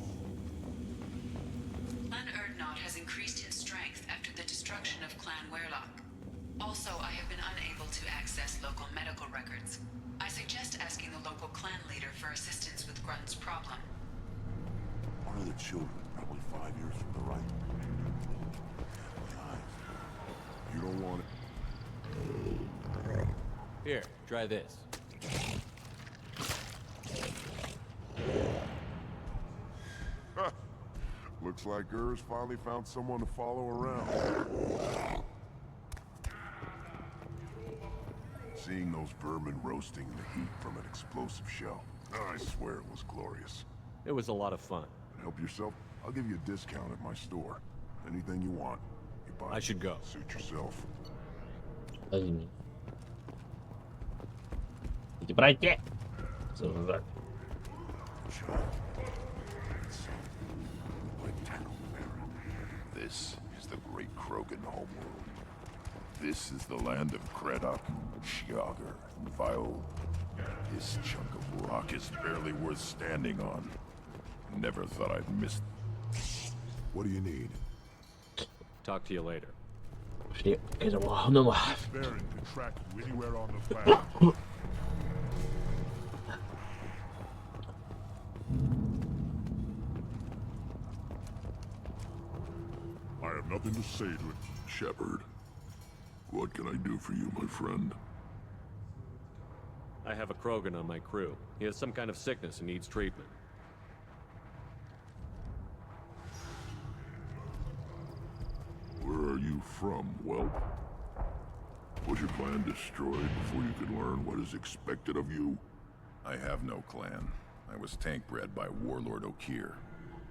E: Clan Erdnot has increased in strength after the destruction of Clan Werlock. Also, I have been unable to access local medical records. I suggest asking the local clan leader for assistance with Grunt's problem.
Q: One of the children, probably 5 years from the right. You don't want it.
C: Here, try this.
Q: Looks like Gur's finally found someone to follow around. Seeing those vermin roasting in the heat from an explosive shell, I swear it was glorious.
C: It was a lot of fun.
Q: Help yourself. I'll give you a discount at my store. Anything you want. You buy.
C: I should go.
Q: Suit yourself.
A: Иди пройти. Зажать.
Q: This is the great Krogan homeworld. This is the land of Kredok, Shiagar, and Viol. This chunk of rock is barely worth standing on. Never thought I'd miss. What do you need?
C: Talk to you later.
A: Пошли к этому главному.
Q: Baron can track you anywhere on the planet. I have nothing to say to it. Shepard, what can I do for you, my friend?
C: I have a Krogan on my crew. He has some kind of sickness and needs treatment.
Q: Where are you from, whelp? Was your clan destroyed before you could learn what is expected of you?
K: I have no clan. I was tank bred by Warlord Okir.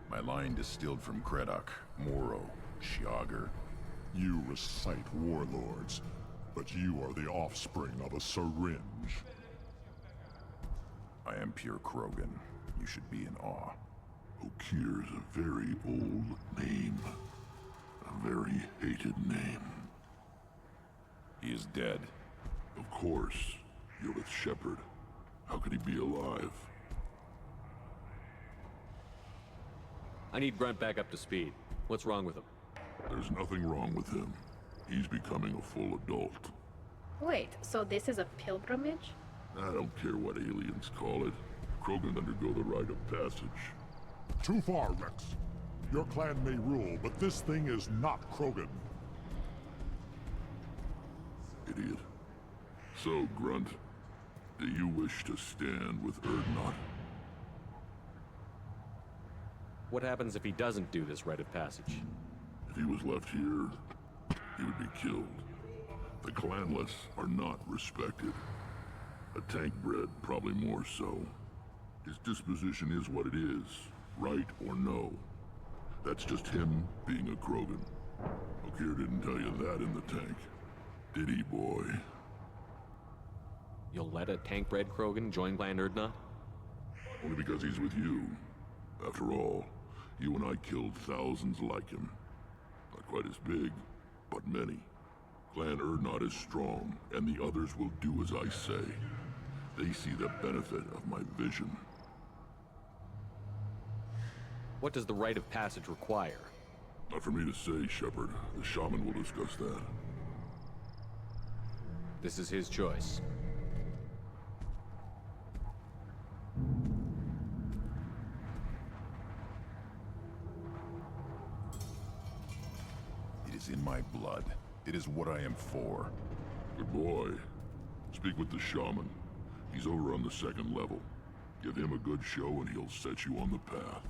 K: My line distilled from Kredok, Moro, Shiagar.
Q: You recite warlords, but you are the offspring of a syringe.
K: I am pure Krogan. You should be in awe.
Q: Okir is a very old name. A very hated name.
K: He is dead.
Q: Of course. You're with Shepard. How could he be alive?
C: I need Grunt back up to speed. What's wrong with him?
Q: There's nothing wrong with him. He's becoming a full adult.
J: Wait, so this is a pilgrimage?
Q: I don't care what aliens call it. Krogan undergo the rite of passage. Too far, Rex. Your clan may rule, but this thing is not Krogan. Idiot. So, Grunt, do you wish to stand with Erdnot?
C: What happens if he doesn't do this rite of passage?
Q: If he was left here, he would be killed. The clanless are not respected. A tank bred, probably more so. His disposition is what it is, right or no. That's just him being a Krogan. Okir didn't tell you that in the tank. Did he, boy?
C: You'll let a tank-bred Krogan join Clan Erdnot?
Q: Only because he's with you. After all, you and I killed thousands like him. Not quite as big, but many. Clan Erdnot is strong, and the others will do as I say. They see the benefit of my vision.
C: What does the rite of passage require?
Q: Not for me to say, Shepard. The shaman will discuss that.
C: This is his choice.
K: It is in my blood. It is what I am for.
Q: Good boy. Speak with the shaman. He's over on the second level. Give him a good show and he'll set you on the path.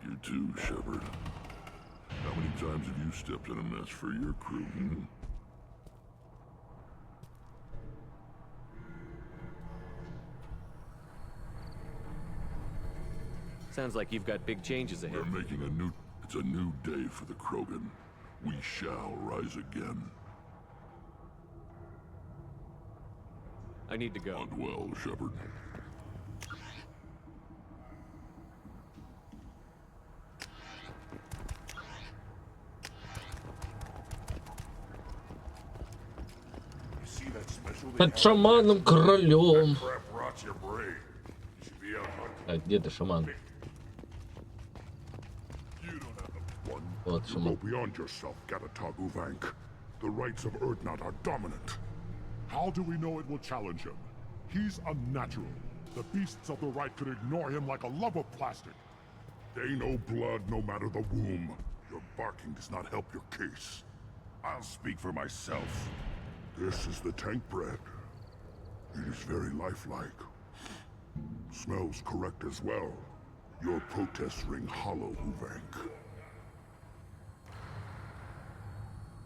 Q: You too, Shepard. How many times have you stepped in a mess for your crew,
C: Sounds like you've got big changes ahead.
K: We're making it's a new day for the Krogan. We shall rise again.
C: I need to go.
K: Hunt well, Shepard.
A: Под шаманом королем. А где ты, шаман? Вот
K: You
A: шаман.
K: go beyond yourself, Gatatog Uvank. The rights of Urdnot are dominant.
Q: How do we know it will challenge him? He's unnatural. The beasts of the right could ignore him like a lump of plastic.
K: They know blood no matter the womb. Your barking does not help your case. I'll speak for myself. This is the tank bread. It is very lifelike. Smells correct as well. Your protests ring hollow, Uvank.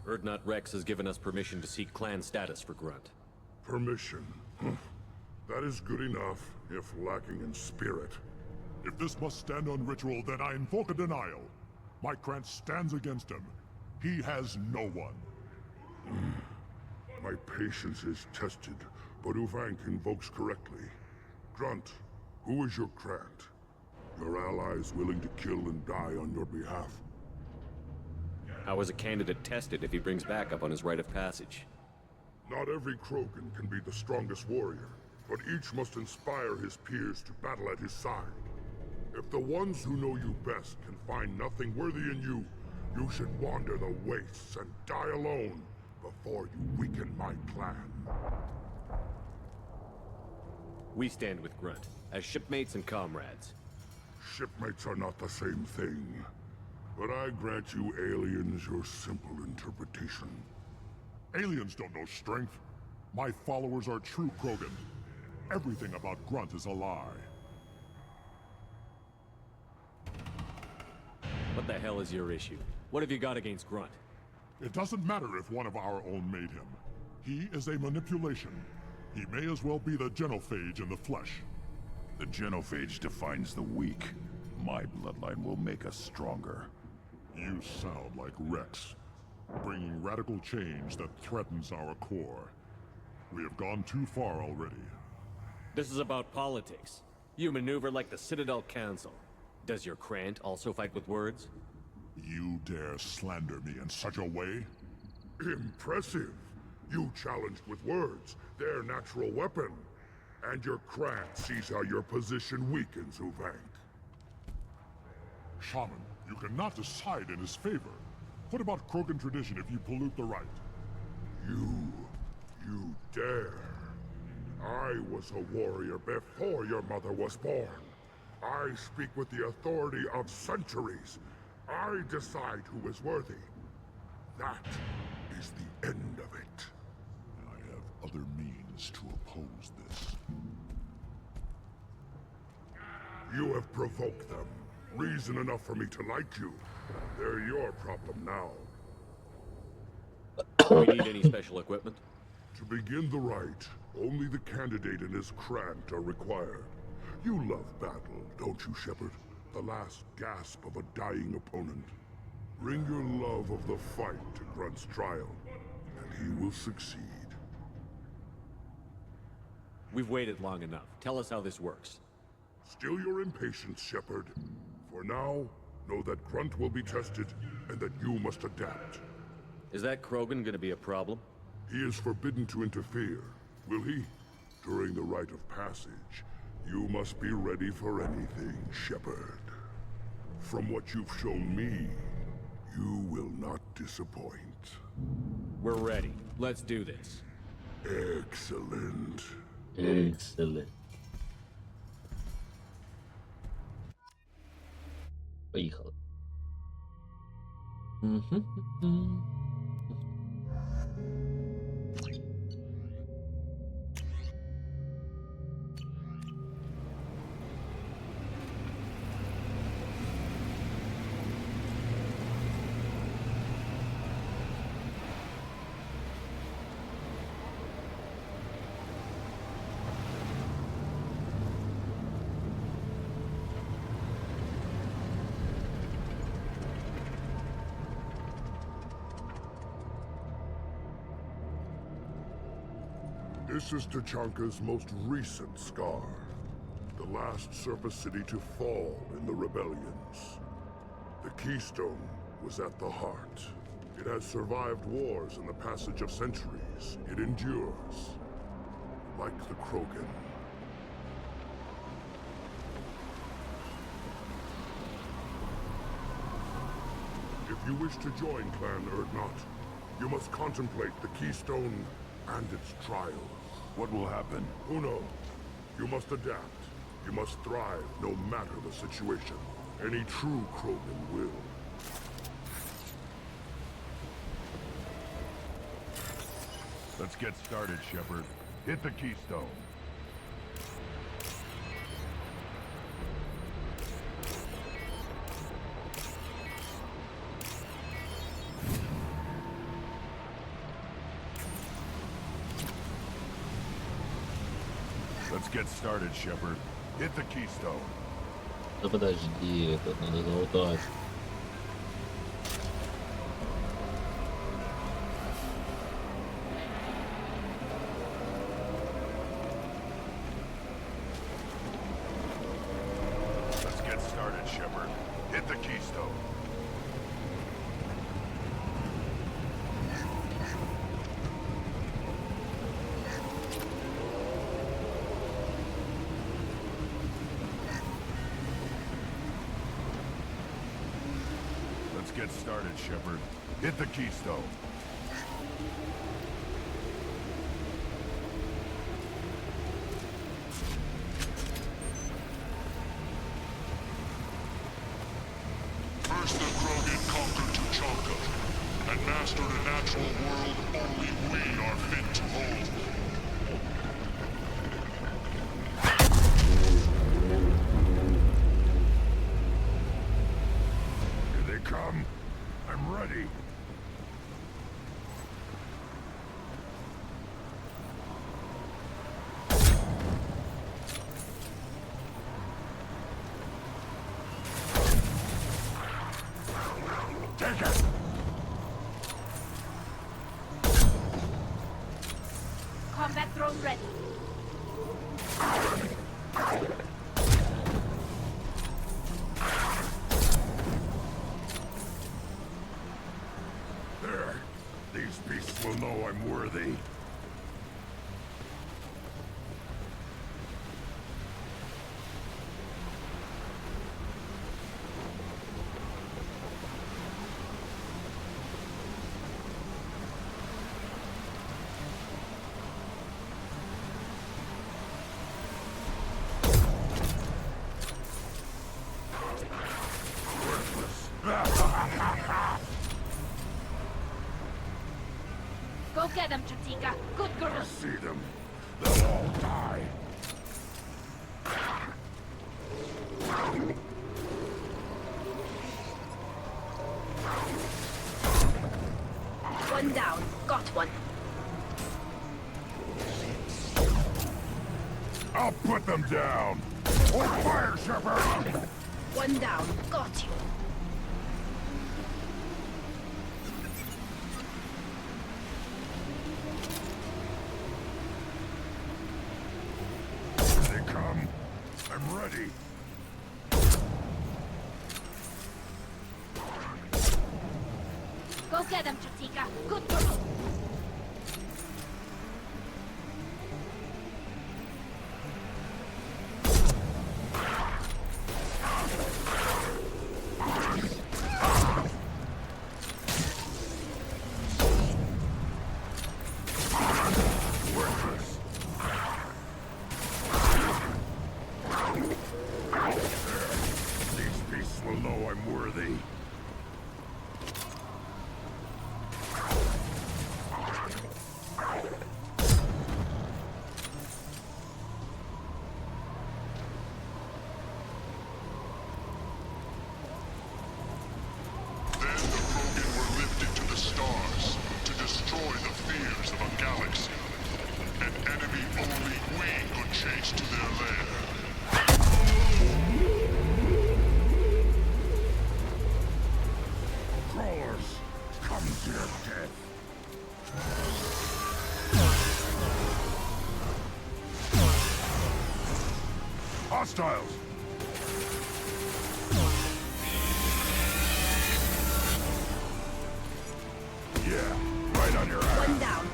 C: Urdnot Rex has given us permission to seek clan status for Grunt.
K: Permission. That is good enough, if lacking in spirit.
Q: If this must stand on ritual, then I invoke a denial. My Krant stands against him. He has no one.
K: My patience is tested, but Uvank invokes correctly. Grunt, who is your Krant? Your allies willing to kill and die on your behalf?
C: How is a candidate tested if he brings backup on his rite of passage?
K: Not every Krogan can be the strongest warrior, but each must inspire his peers to battle at his side. If the ones who know you best can find nothing worthy in you, you should wander the wastes and die alone before you weaken my clan.
C: We stand with Grunt, as shipmates and comrades.
K: Shipmates are not the same thing. But I grant you aliens your simple interpretation.
Q: Aliens don't know strength. My followers are true Krogan. Everything about Grunt is a lie.
C: What the hell is your issue? What have you got against Grunt?
Q: It doesn't matter if one of our own made him. He is a manipulation. He may as well be the genophage in the flesh.
K: The genophage defines the weak. My bloodline will make us stronger.
Q: You sound like Rex, bringing radical change that threatens our core. We have gone too far already.
C: This is about politics. You maneuver like the Citadel Council. Does your Krant also fight with words?
Q: You dare slander me in such a way?
K: Impressive. You challenged with words, their natural weapon. And your Krant sees how your position weakens, Uvank.
Q: Shaman, you cannot decide in his favor. What about Krogan tradition if you pollute the rite?
K: You dare. I was a warrior before your mother was born. I speak with the authority of centuries. I decide who is worthy. That is the end of it.
Q: I have other means to oppose this.
K: You have provoked them. Reason enough for me to like you. They're your problem now.
C: Do we need any special equipment?
K: To begin the rite, only the candidate and his Krant are required. You love battle, don't you, Shepard? The last gasp of a dying opponent. Bring your love of the fight to Grunt's trial, and he will succeed.
C: We've waited long enough. Tell us how this works.
K: Still your impatience, Shepard. For now, know that Grunt will be tested, and that you must adapt.
C: Is that Krogan gonna be a problem?
K: He is forbidden to interfere, will he? During the rite of passage, you must be ready for anything, Shepard. From what you've shown me, you will not disappoint.
C: We're ready. Let's do this.
K: Excellent.
A: Excellent. Поехали.
K: This is Tachanka's most recent scar. The last surface city to fall in the rebellions. The Keystone was at the heart. It has survived wars and the passage of centuries. It endures. Like the Krogan. If you wish to join Clan Erdnot, you must contemplate the Keystone and its trials. What will happen? Who knows? You must adapt. You must thrive no matter the situation. Any true Krogan will.
Q: Let's get started, Shepard. Hit the Keystone. Let's get started, Shepard. Hit the Keystone.
A: Да подожди, это надо залутать.
Q: Let's get started, Shepard. Hit the Keystone. Let's get started, Shepard. Hit the Keystone.
K: First the Krogan conquered Tachanka and mastered a natural world only we are fit to hold.
Q: Here they come. I'm ready. Take it!
J: Combat drone ready.
Q: There. These beasts will know I'm worthy.
J: Go get them, Chatika. Good girl.
Q: I see them. They'll all die.
J: One down. Got one.
Q: I'll put them down. Hold fire, Shepard!
J: One down. Got you.
Q: Here they come. I'm ready.
J: Go get them, Chatika. Good girl.
Q: Worthless. These beasts will know I'm worthy.
K: Hostiles! Yeah, right on your ass.
V: One down.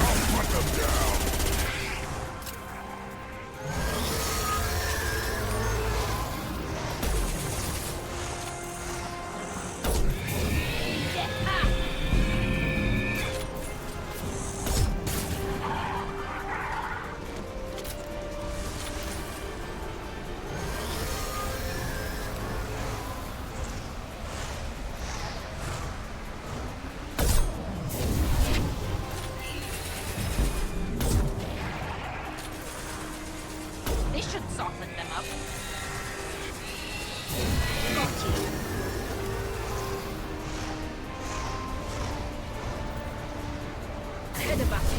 K: I'll put them down.
J: This should soften them up. Ahead of us.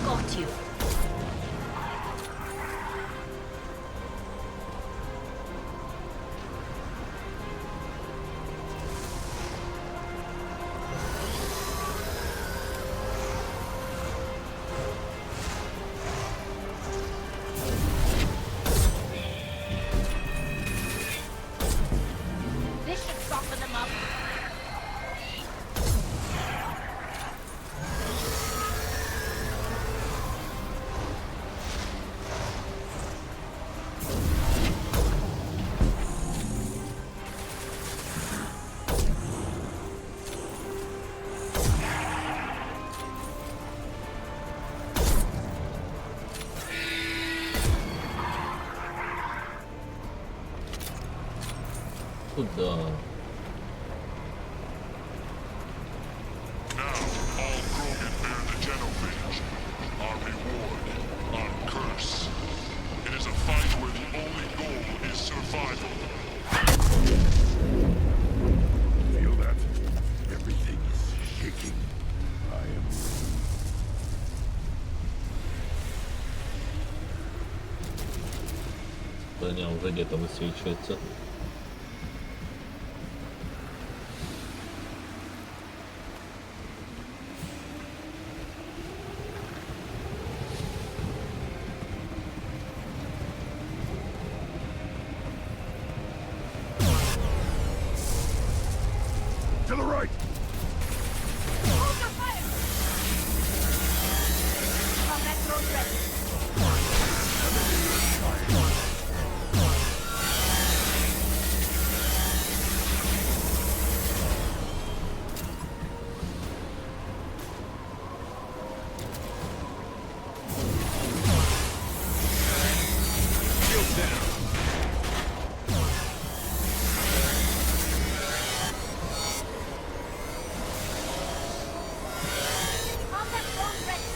J: Got you. This should soften them up.
A: Куда?
K: Now, all Krogan bear the genophage. Our reward, our curse. It is a fight where the only goal is survival. Feel that? Everything is shaking. I am...
A: Броня уже где-то высвечивается.
K: To the right!
J: Hold your fire! Combat drone ready.
K: Shields down!
J: Combat drone ready.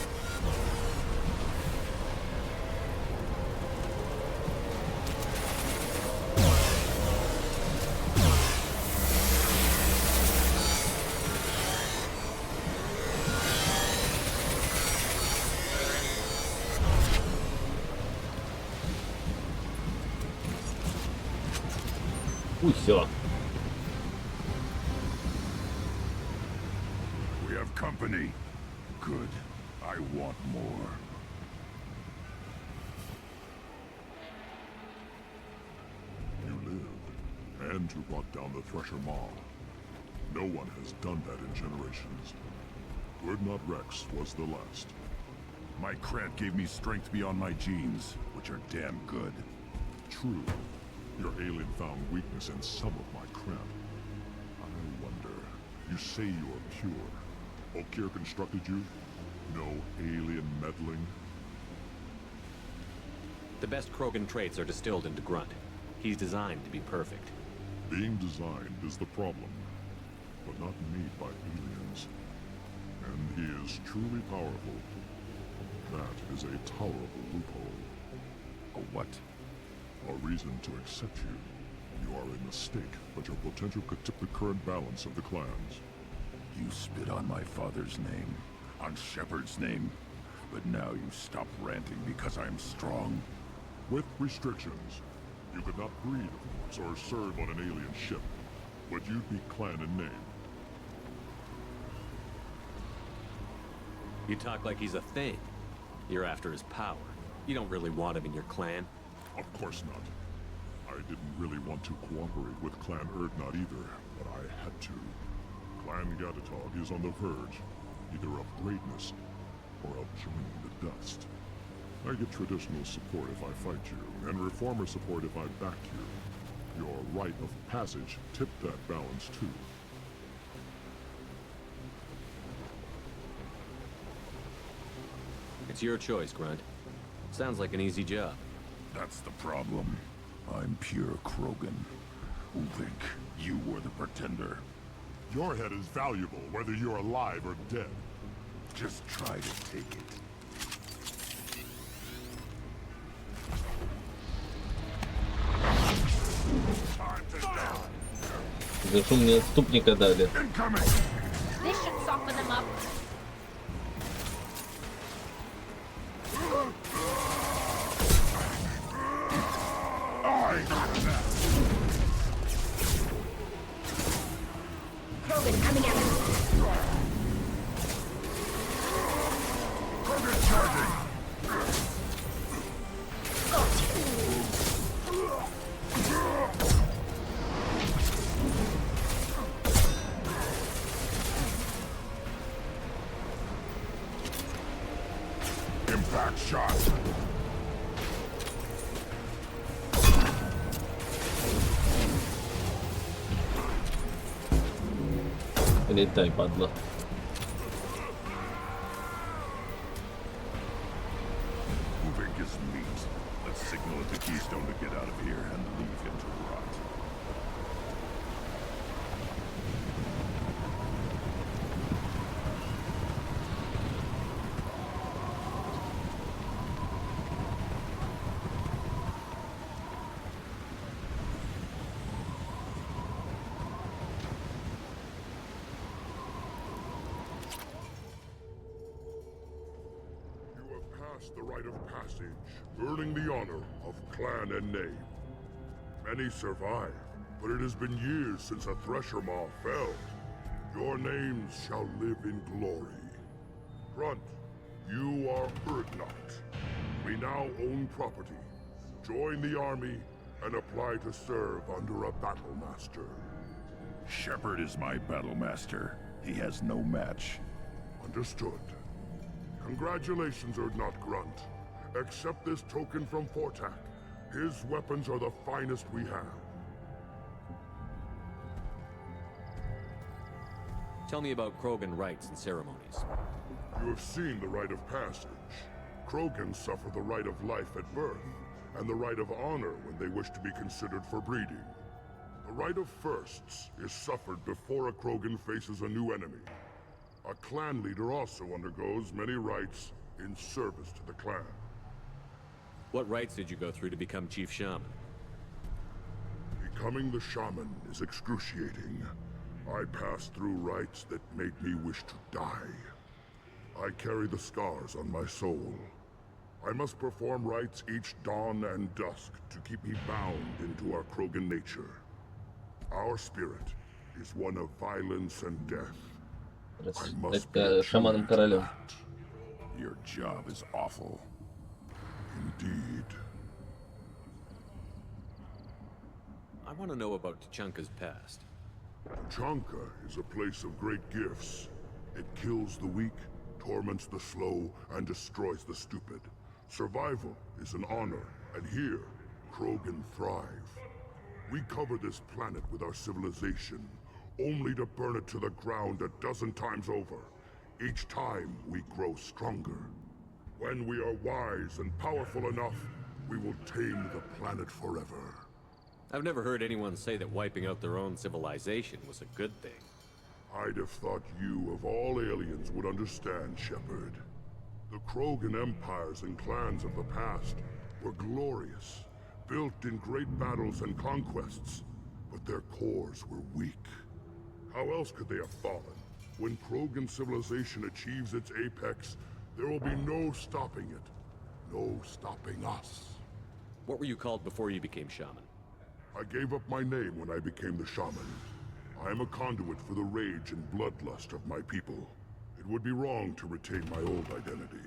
A: Все.
K: We have company. Good. I want more. You live, and you brought down the Thresher Maw. No one has done that in generations. Urdnot Rex was the last. My cred gave me strength beyond my genes, which are damn good. True, your alien found weakness in some of my cred. I wonder, you say you're pure. Okir constructed you? No alien meddling?
C: The best Krogan traits are distilled into Grunt. He's designed to be perfect.
K: Being designed is the problem, but not made by aliens. And he is truly powerful. That is a tolerable loophole. A what? A reason to accept you. You are a mistake, but your potential could tip the current balance of the clans.
Q: You spit on my father's name, on Shepard's name, but now you stop ranting because I'm strong.
K: With restrictions. You could not breed, of course, or serve on an alien ship, but you'd be clan in name.
S: You talk like he's a thing. You're after his power. You don't really want him in your clan.
K: Of course not. I didn't really want to cooperate with Clan Erdnot either, but I had to. Clan Gatatog is on the verge, either of greatness or of joining the dust. I get traditional support if I fight you, and reformer support if I back you. Your rite of passage tipped that balance too.
S: It's your choice, Grunt. Sounds like an easy job.
Q: That's the problem. I'm pure Krogan. Uvik, you were the pretender.
K: Your head is valuable, whether you're alive or dead.
Q: Just try to take it.
A: Зачем мне отступника дали?
J: This should soften them up.
B: Krogan coming at us.
Q: Krogan charging! Impact shot!
A: Летай, падла.
Q: Uvik is meat. Let's signal at the Keystone to get out of here and leave him to rot.
K: The rite of passage, earning the honor of clan and name. Many survive, but it has been years since a Thresher Maw fell. Your names shall live in glory. Grunt, you are Erdnot. We now own property. Join the army and apply to serve under a battle master.
Q: Shepard is my battle master. He has no match.
K: Understood. Congratulations, Erdnot Grunt. Accept this token from Fortak. His weapons are the finest we have.
S: Tell me about Krogan rites and ceremonies.
K: You have seen the rite of passage. Krogans suffer the rite of life at birth, and the rite of honor when they wish to be considered for breeding. The rite of firsts is suffered before a Krogan faces a new enemy. A clan leader also undergoes many rites in service to the clan.
S: What rites did you go through to become Chief Shaman?
K: Becoming the shaman is excruciating. I passed through rites that made me wish to die. I carry the scars on my soul. I must perform rites each dawn and dusk to keep me bound into our Krogan nature. Our spirit is one of violence and death.
A: Шаманом королем.
Q: Your job is awful.
K: Indeed.
S: I want to know about Tuchanka's past.
K: Tuchanka is a place of great gifts. It kills the weak, torments the slow, and destroys the stupid. Survival is an honor, and here, Krogan thrive. We cover this planet with our civilization, only to burn it to the ground a dozen times over. Each time, we grow stronger. When we are wise and powerful enough, we will tame the planet forever.
S: I've never heard anyone say that wiping out their own civilization was a good thing.
K: I'd have thought you, of all aliens, would understand, Shepard. The Krogan empires and clans of the past were glorious, built in great battles and conquests, but their cores were weak. How else could they have fallen? When Krogan civilization achieves its apex, there will be no stopping it. No stopping us.
S: What were you called before you became shaman?
K: I gave up my name when I became the shaman. I am a conduit for the rage and bloodlust of my people. It would be wrong to retain my old identity.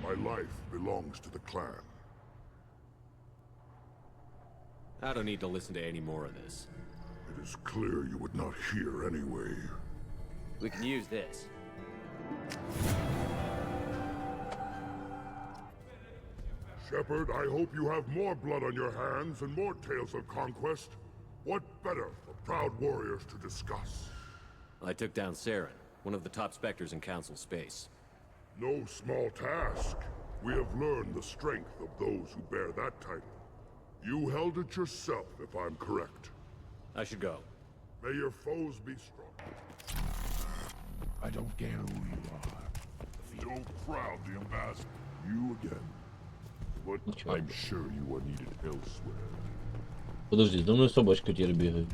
K: My life belongs to the clan.
S: I don't need to listen to any more of this.
K: It is clear you would not hear anyway.
S: We can use this.
K: Shepard, I hope you have more blood on your hands and more tales of conquest. What better for proud warriors to discuss?
S: I took down Saren, one of the top specters in Council space.
K: No small task. We have learned the strength of those who bear that title. You held it yourself, if I'm correct.
S: I should go.
K: May your foes be strong.
Q: I don't care who you are. So proud, the ambassador. You again. But I'm sure you are needed elsewhere.
A: Подожди, за мной собачка теперь бегает.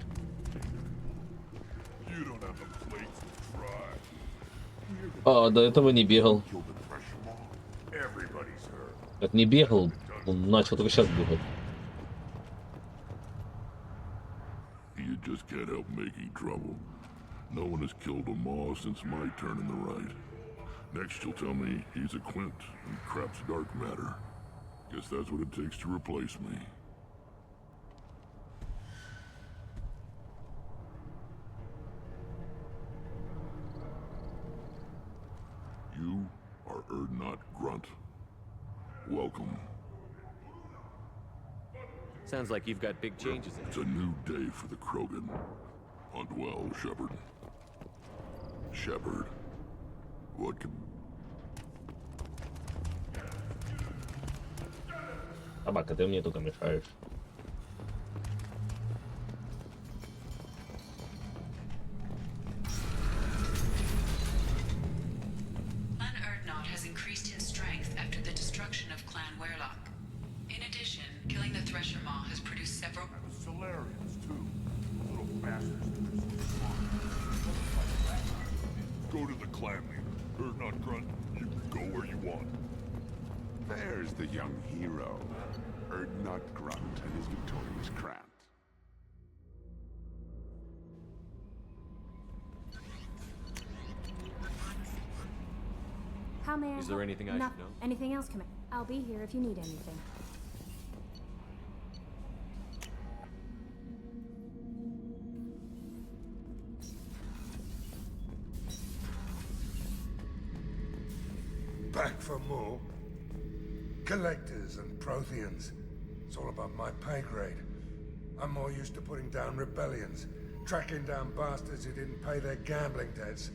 Q: You don't have the plates to try.
A: А, до этого не бегал.
Q: Everybody's hurt.
A: Как не бегал, он начал только сейчас бегать.
K: You just can't help making trouble. No one has killed a maw since my turn in the right. Next you'll tell me he's a Quint and crap's dark matter. Guess that's what it takes to replace me. You are Erdnot Grunt. Welcome.
S: Sounds like you've got big changes in it.
K: It's a new day for the Krogan. Hunt well, Shepard. Shepard. What can...
A: Собака, ты мне только мешаешь.
E: Clan Erdnot has increased in strength after the destruction of Clan Werlock. In addition, killing the Thresher Maw has produced several...
Q: Solarians, too. Little bastards that are so smart. Go to the clan leader. Erdnot Grunt, you can go where you want.
D: There's the young hero. Erdnot Grunt and his victorious Krant.
B: How may I
S: Is there
B: help?
S: anything I should know?
B: Anything else, Commander? I'll be here if you need anything.
O: Back for more? Collectors and Protheans. It's all above my pay grade. I'm more used to putting down rebellions, tracking down bastards who didn't pay their gambling debts.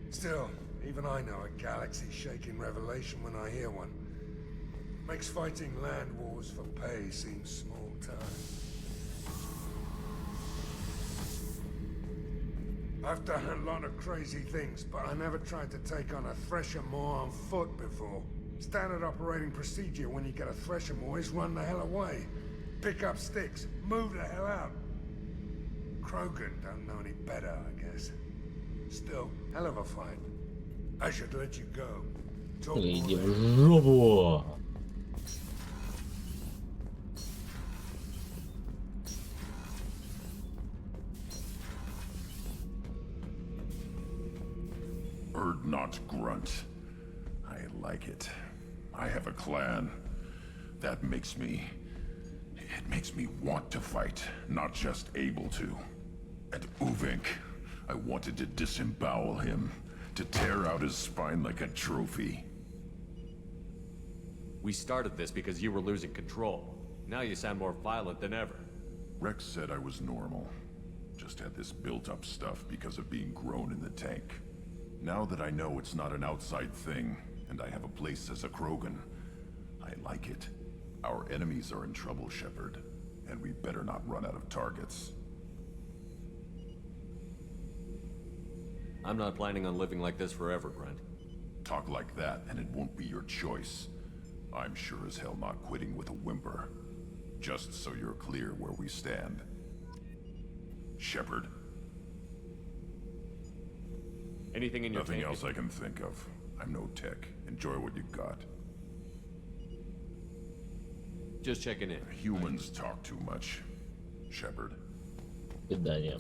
O: Still, even I know a galaxy-shaking revelation when I hear one. Makes fighting land wars for pay seem small time. I've done a lot of crazy things, but I never tried to take on a Thresher Maw on foot before. Standard operating procedure when you get a Thresher Maw is run the hell away. Pick up sticks, move the hell out. Krogan don't know any better, I guess. Still, hell of a fight. I should let you go. Talk more
A: Иди
O: later.
A: в жопу!
K: Erdnot Grunt. I like it. I have a clan. That makes me... It makes me want to fight, not just able to. And Uvink, I wanted to disembowel him, to tear out his spine like a trophy.
S: We started this because you were losing control. Now you sound more violent than ever.
K: Rex said I was normal. Just had this built-up stuff because of being grown in the tank. Now that I know it's not an outside thing, and I have a place as a Krogan, I like it. Our enemies are in trouble, Shepard, and we better not run out of targets.
S: I'm not planning on living like this forever, Grunt.
K: Talk like that, and it won't be your choice. I'm sure as hell not quitting with a whimper. just so you're clear where we stand. Shepard?
C: Anything in your
K: Nothing
C: tank?
K: else I can think of. I'm no tech. Enjoy what you got.
C: Just checking in.
K: Humans talk too much. Shepard.
A: Свидание.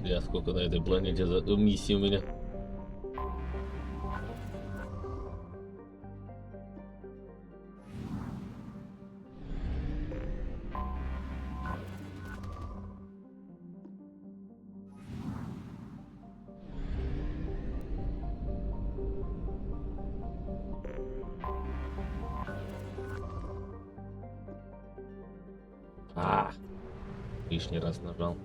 A: Я сколько на этой планете миссий у меня? Лишний раз нажал.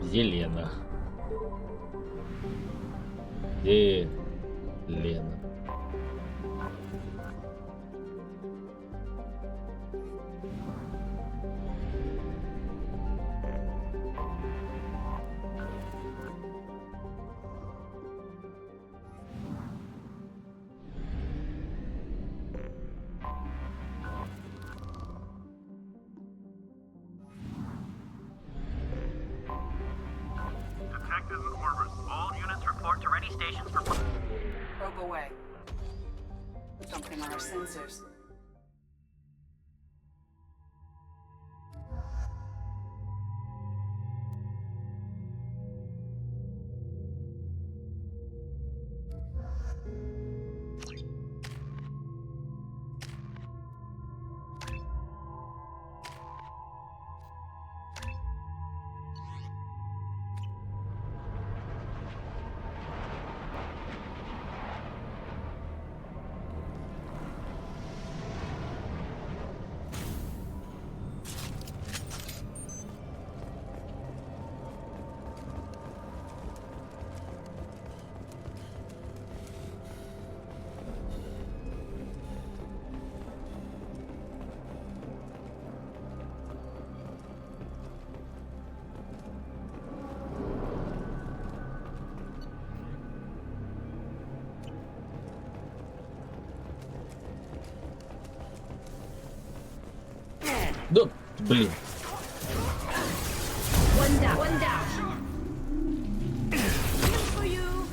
A: Зелена. Зелена.
F: Detective in orbit. All units report to ready stations for...
E: Probe away. Something on our sensors.
A: Да, блин.
J: One down. One down. For you.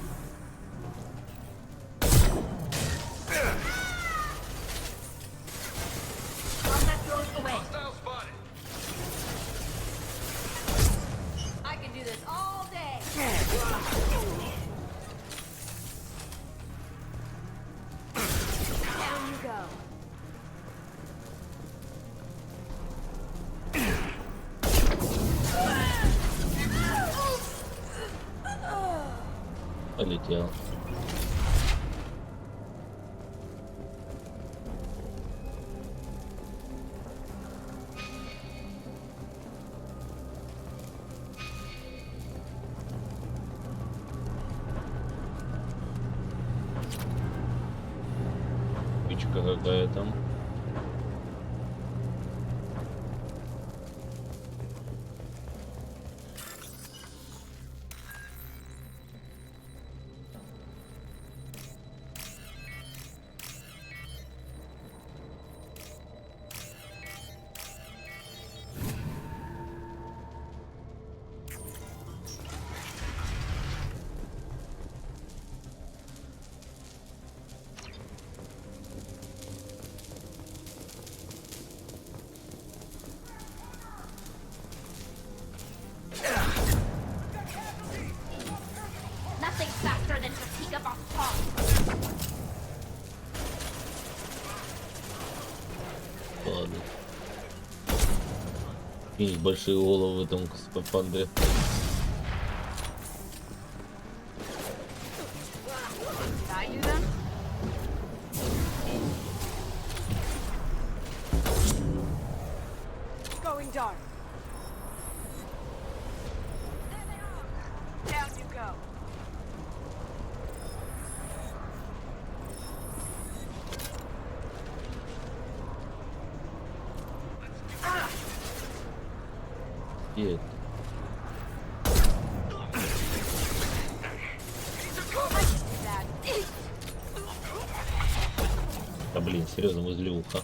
J: Combat drones away.
F: Hostile spotted.
V: I can do this all day. Down you go.
A: Полетел. Птичка какая там.
J: give a fuck.
A: Ладно. И большие головы в этом панде.
N: Going dark. Down you go.
A: Есть. Да блин, серьезно, возле уха.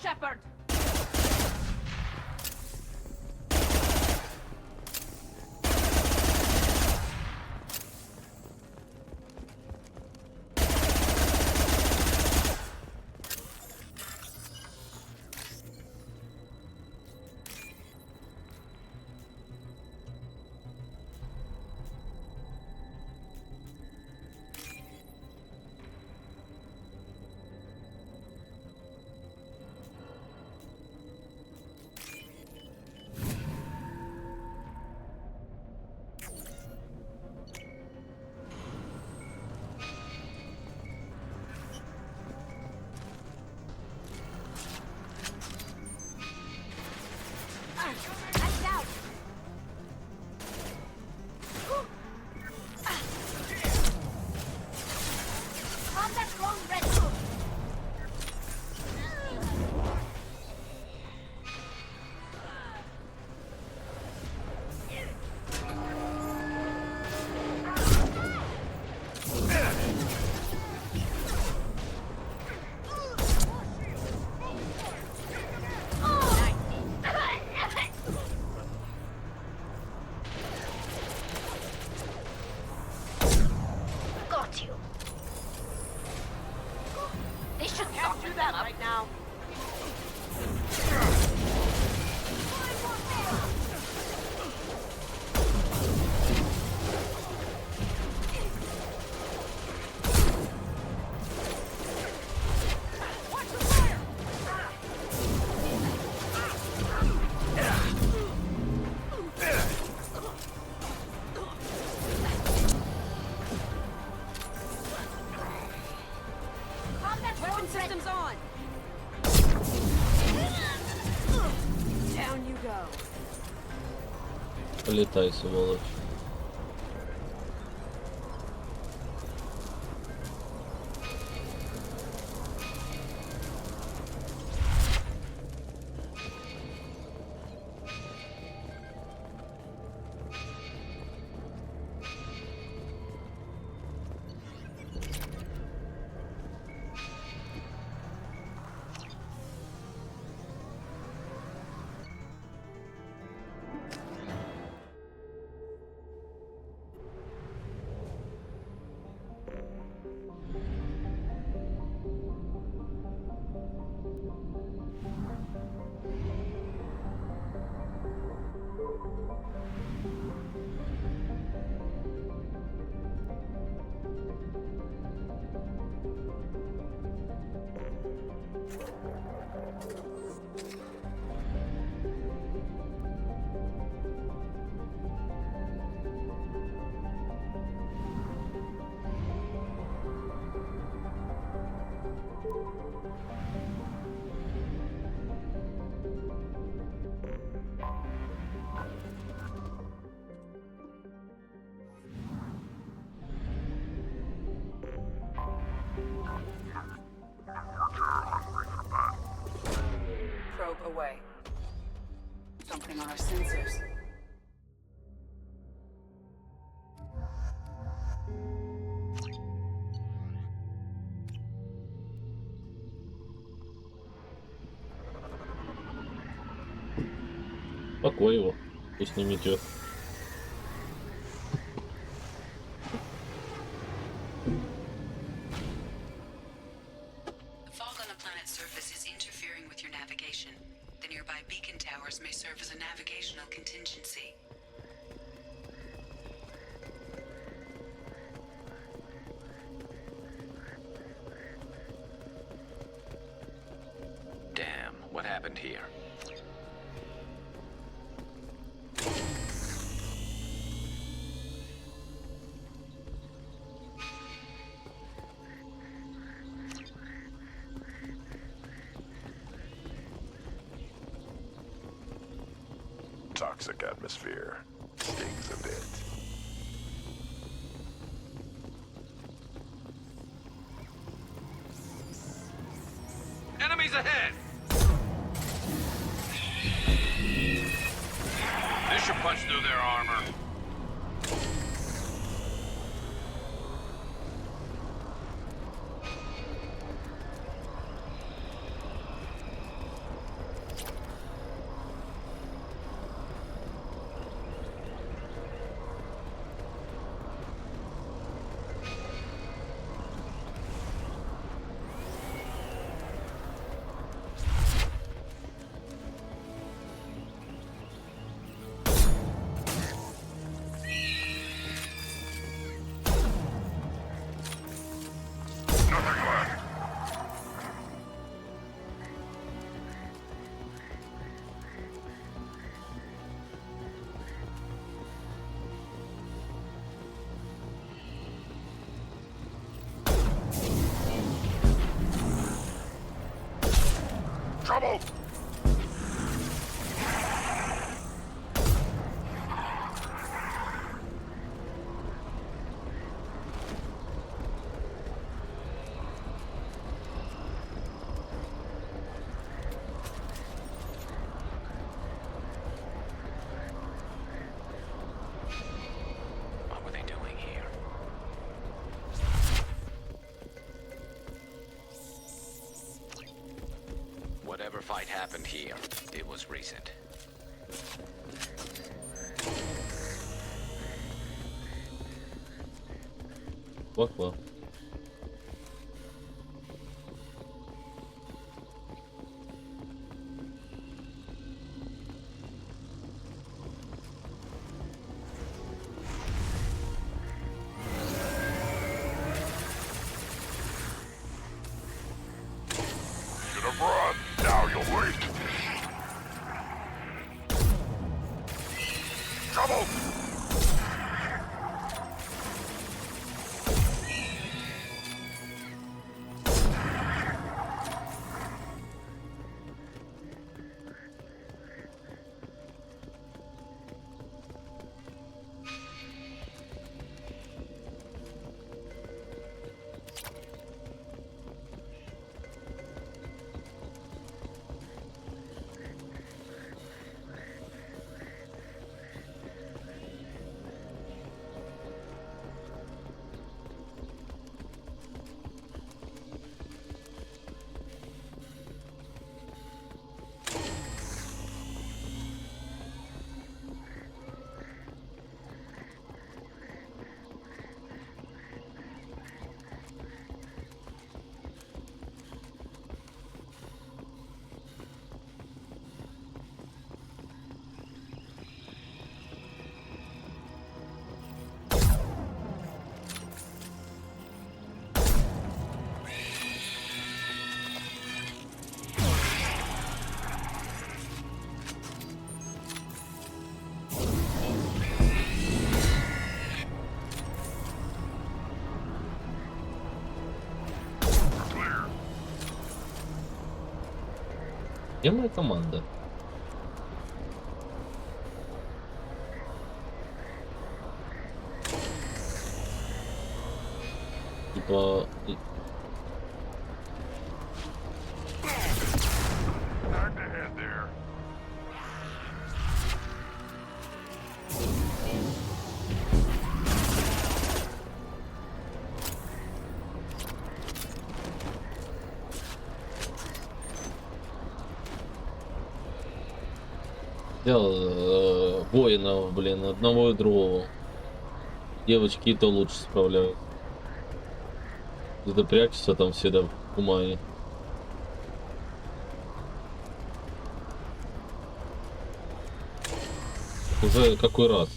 J: Shepherd!
A: Полетай, сволочь.
N: Probe away. Something on our sensors.
A: Покой его. Пусть не метет.
E: The fog on the planet's surface is interfering with your navigation. The nearby beacon towers may serve as a navigational contingency.
G: Damn, what happened here?
K: Toxic atmosphere. Stings a bit.
F: Enemies ahead! This should punch through their armor.
K: Trouble!
G: What were they doing here? Whatever fight happened here, it was recent.
A: What?
K: Should have run. Now you'll wait. Trouble!
A: Где моя команда? Типа...
K: Time to head there.
A: Взял воинов, блин, одного и другого. Девочки и то лучше справляют. Где-то прячутся там всегда в тумане. Уже какой раз?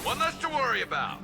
F: One less to worry about.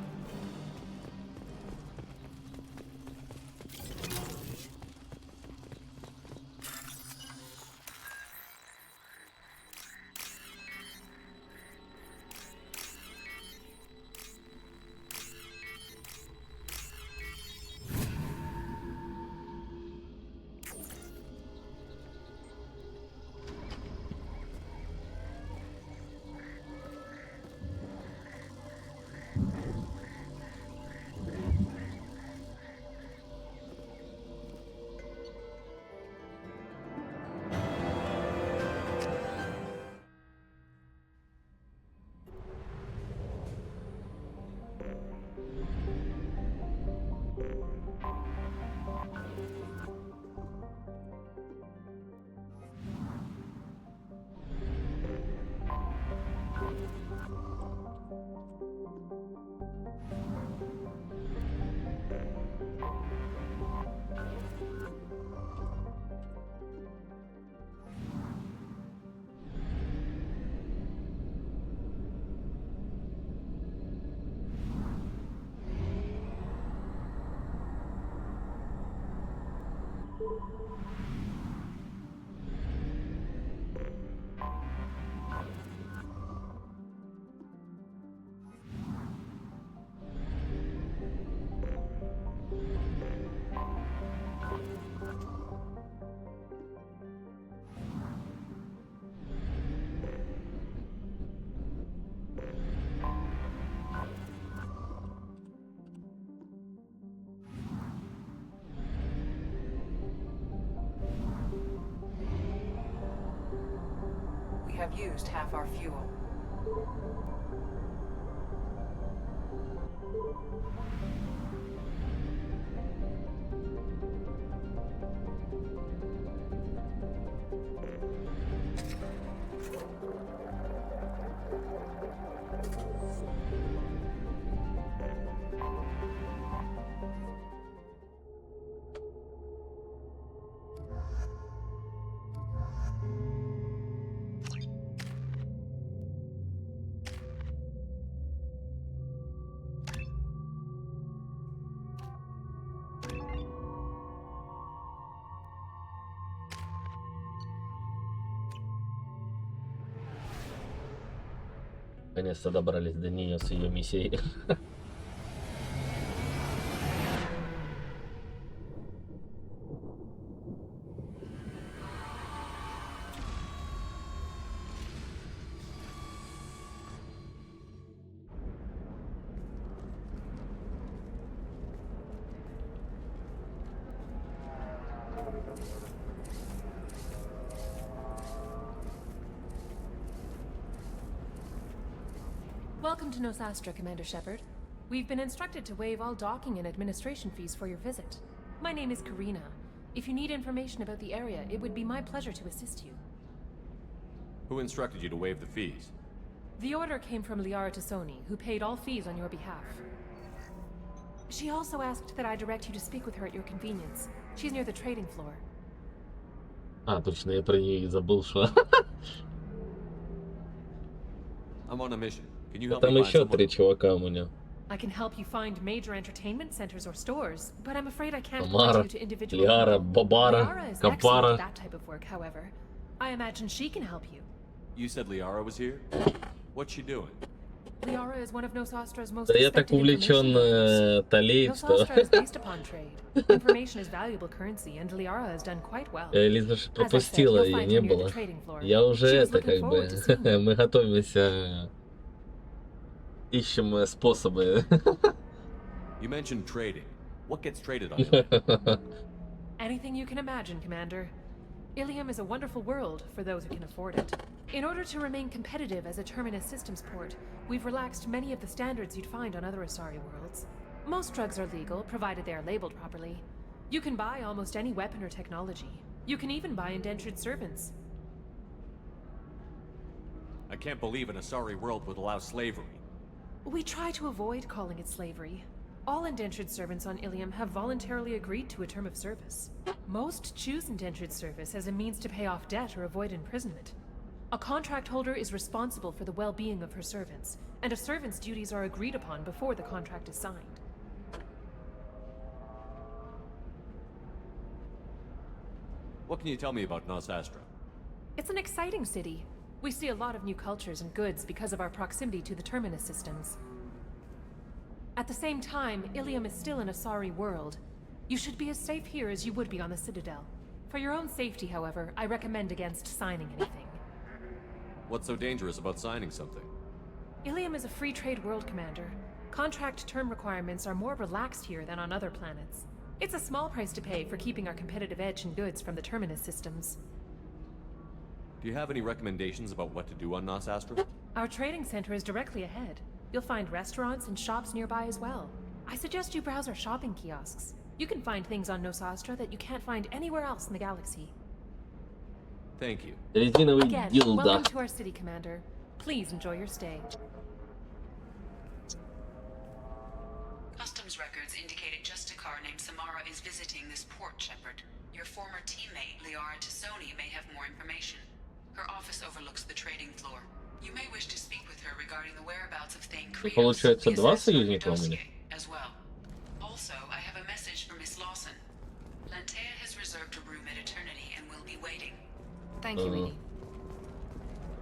E: We have used half our fuel.
A: Наконец-то добрались до нее с ее миссией.
N: Welcome to Nosastra, Commander Shepard. We've been instructed to waive all docking and administration fees for your visit. My name is Karina. If you need information about the area, it would be my pleasure to assist you.
C: Who instructed you to waive the fees?
N: The order came from Liara Tassoni, who paid all fees on your behalf. She also asked that I direct you to speak with her at your convenience. She's near the trading floor.
A: А, точно, я про нее и забыл, что...
C: I'm on a mission. Can you help me
A: Там
C: find
A: еще
C: someone?
A: 3 чувака у меня.
N: I can help you find major entertainment centers or stores, but I'm afraid I can't
A: Тамара,
N: point you to individual
A: Ляра,
N: people.
A: Бабара,
N: Liara is excellent
A: Капара.
N: at that type of work, however. I imagine she can help you.
S: You said Liara was here? What's she doing?
N: Liara is one of Nosastra's most
A: Да я так
N: respected
A: увлечен
N: information brokers.
A: Талией, что...
N: Nosastra is based upon trade. Information is valuable currency, and Liara has done quite well.
A: Лиза же пропустила, ее не было. Я уже это как бы... Мы готовимся... Ищем способы.
S: You mentioned trading. What gets traded on Ilium?
N: Anything you can imagine, Commander. Ilium is a wonderful world for those who can afford it. In order to remain competitive as a Terminus systems port, we've relaxed many of the standards you'd find on other Asari worlds. Most drugs are legal, provided they are labeled properly. You can buy almost any weapon or technology. You can even buy indentured servants.
S: I can't believe an Asari world would allow slavery.
N: We try to avoid calling it slavery. All indentured servants on Ilium have voluntarily agreed to a term of service. Most choose indentured service as a means to pay off debt or avoid imprisonment. A contract holder is responsible for the well-being of her servants, and a servant's duties are agreed upon before the contract is signed.
S: What can you tell me about Nosastra?
N: It's an exciting city. We see a lot of new cultures and goods because of our proximity to the Terminus systems. At the same time, Ilium is still an Asari world. You should be as safe here as you would be on the Citadel. For your own safety, however, I recommend against signing anything.
S: What's so dangerous about signing something?
N: Ilium is a free trade world, Commander. Contract term requirements are more relaxed here than on other planets. It's a small price to pay for keeping our competitive edge in goods from the Terminus systems.
S: Do you have any recommendations about what to do on Nosastra?
N: Our trading center is directly ahead. You'll find restaurants and shops nearby as well. I suggest you browse our shopping kiosks. You can find things on Nosastra that you can't find anywhere else in the galaxy.
S: Thank you.
N: Again, welcome to our city, Commander. Please enjoy your stay.
E: Customs records indicated just a car named Samara is visiting this port, Shepard. Your former teammate, Liara Tassoni, may have more information. Her office overlooks the trading floor. You may wish to speak with her regarding the whereabouts of Thane Krios,
A: Получается,
E: the
A: два
E: assassin on your
A: союзника у меня.
E: dossier, as well. Also, I have a message for Miss Lawson. Lantea has reserved a room at Eternity and will be waiting.
N: Thank you, Edie.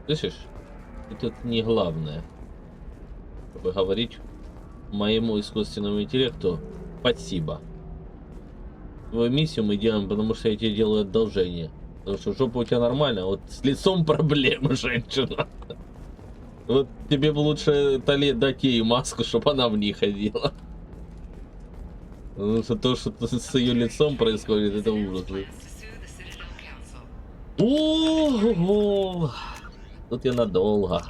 A: Слышишь? И тут не главное, чтобы говорить моему искусственному интеллекту спасибо. Твою миссию мы делаем, потому что я тебе делаю одолжение. Потому что жопа у тебя нормально, а вот с лицом проблемы, женщина. Вот тебе бы лучше дать ей маску, чтобы она в ней ходила. Потому что то, что с ее лицом происходит, это ужас. О-о-о! Тут я надолго.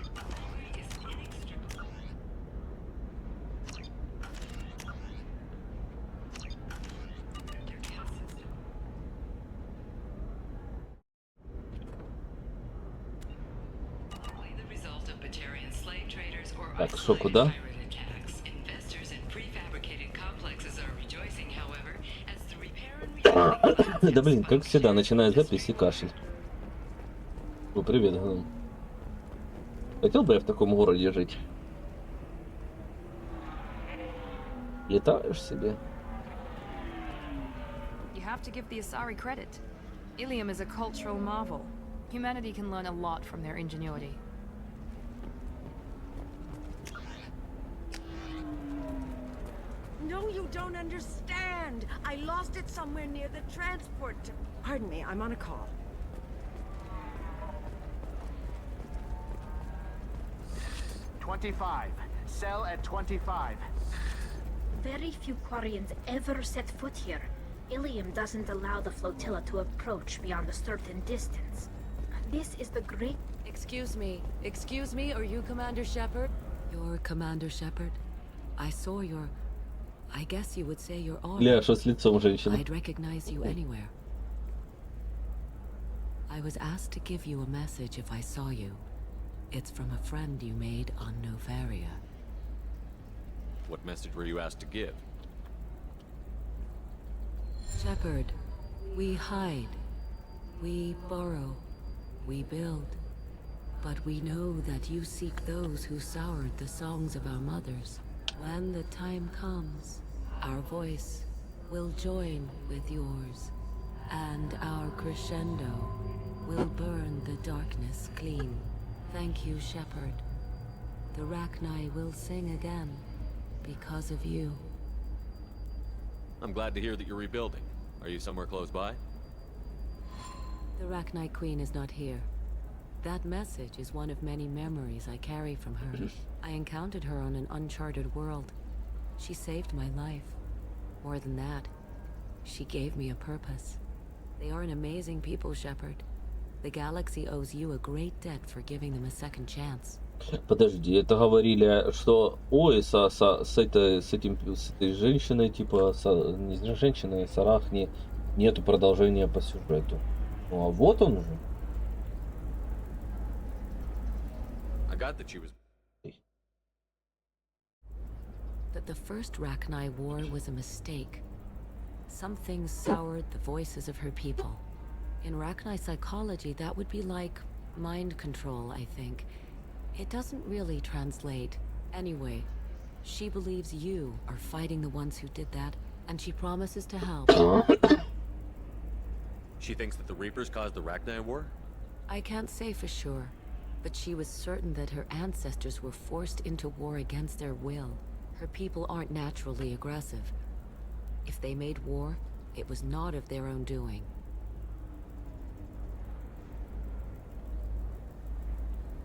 A: Так, что куда? Да блин, как всегда, начинает запись и кашель. О, привет, гном. Хотел бы я в таком городе жить. Летаешь себе.
I: You have to give the Asari credit. Ilium is a cultural marvel. Humanity can learn a lot from their ingenuity.
U: No, you don't understand. I lost it somewhere near the transport. Pardon me, I'm on a call.
W: $25. Sell at $25.
J: Very few Quarians ever set foot here. Ilium doesn't allow the flotilla to approach beyond a certain distance. This is the great...
X: Excuse me, are you Commander Shepard? You're Commander Shepard? I saw your... I guess you would say your arm.
A: Ля, что с лицом женщины?
X: I'd recognize you anywhere. I was asked to give you a message if I saw you. It's from a friend you made on Novaria.
S: What message were you asked to give?
X: Shepard, we hide. We borrow. We build. But we know that you seek those who soured the songs of our mothers. When the time comes, our voice will join with yours, and our crescendo will burn the darkness clean. Thank you, Shepherd. The Rachni will sing again because of you.
S: I'm glad to hear that you're rebuilding. Are you somewhere close by?
X: The Rachni Queen is not here. That message is one of many memories I carry from her. I encountered her on an uncharted world. She saved my life. More than that, she gave me a purpose. They are an amazing people, Shepherd. The galaxy owes you a great debt for giving them a second chance.
A: Подожди, это говорили, что ой, с этой женщиной, типа, не женщиной, с Арахни, нету продолжения по сюжету. Ну а вот он же.
S: I got that she was...
X: That the first Rachni war was a mistake. Some things soured the voices of her people. In Rachni psychology, that would be like mind control, I think. It doesn't really translate. Anyway, she believes you are fighting the ones who did that, and she promises to help.
S: She thinks that the Reapers caused the Rachni War?
X: I can't say for sure, but she was certain that her ancestors were forced into war against their will. Her people aren't naturally aggressive. If they made war, it was not of their own doing.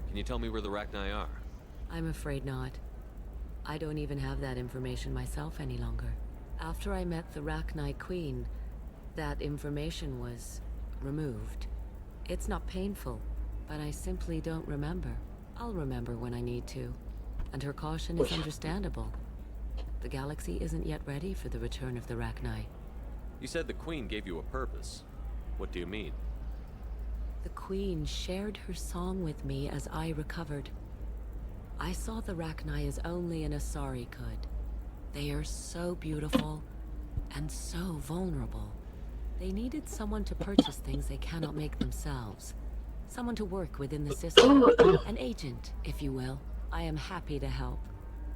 S: Can you tell me where the Rachni are?
X: I'm afraid not. I don't even have that information myself any longer. After I met the Rachni Queen, that information was removed. It's not painful, but I simply don't remember. I'll remember when I need to. And her caution is understandable. The galaxy isn't yet ready for the return of the Rachni.
S: You said the Queen gave you a purpose. What do you mean?
X: The Queen shared her song with me as I recovered. I saw the Rachni as only an Asari could. They are so beautiful and so vulnerable. They needed someone to purchase things they cannot make themselves. Someone to work within the system. An agent, if you will. I am happy to help.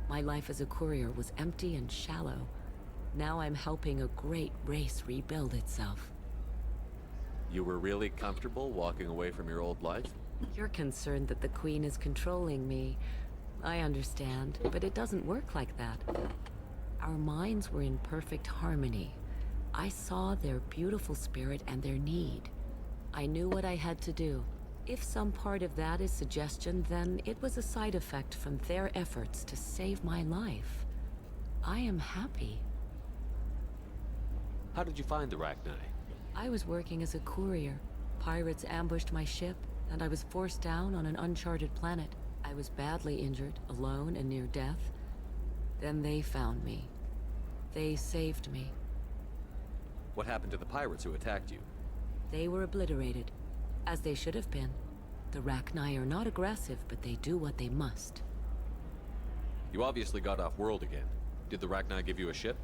X: My life as a courier was empty and shallow. Now I'm helping a great race rebuild itself.
S: You were really comfortable walking away from your old life?
X: You're concerned that the Queen is controlling me. I understand, but it doesn't work like that. Our minds were in perfect harmony. I saw their beautiful spirit and their need. I knew what I had to do. If some part of that is suggestion, then it was a side effect from their efforts to save my life. I am happy.
S: How did you find the Rachni?
X: I was working as a courier. Pirates ambushed my ship, and I was forced down on an uncharted planet. I was badly injured, alone and near death. Then they found me. They saved me.
S: What happened to the pirates who attacked you?
X: They were obliterated, as they should have been. The Rachni are not aggressive, but they do what they must.
S: You obviously got off world again. Did the Rachni give you a ship?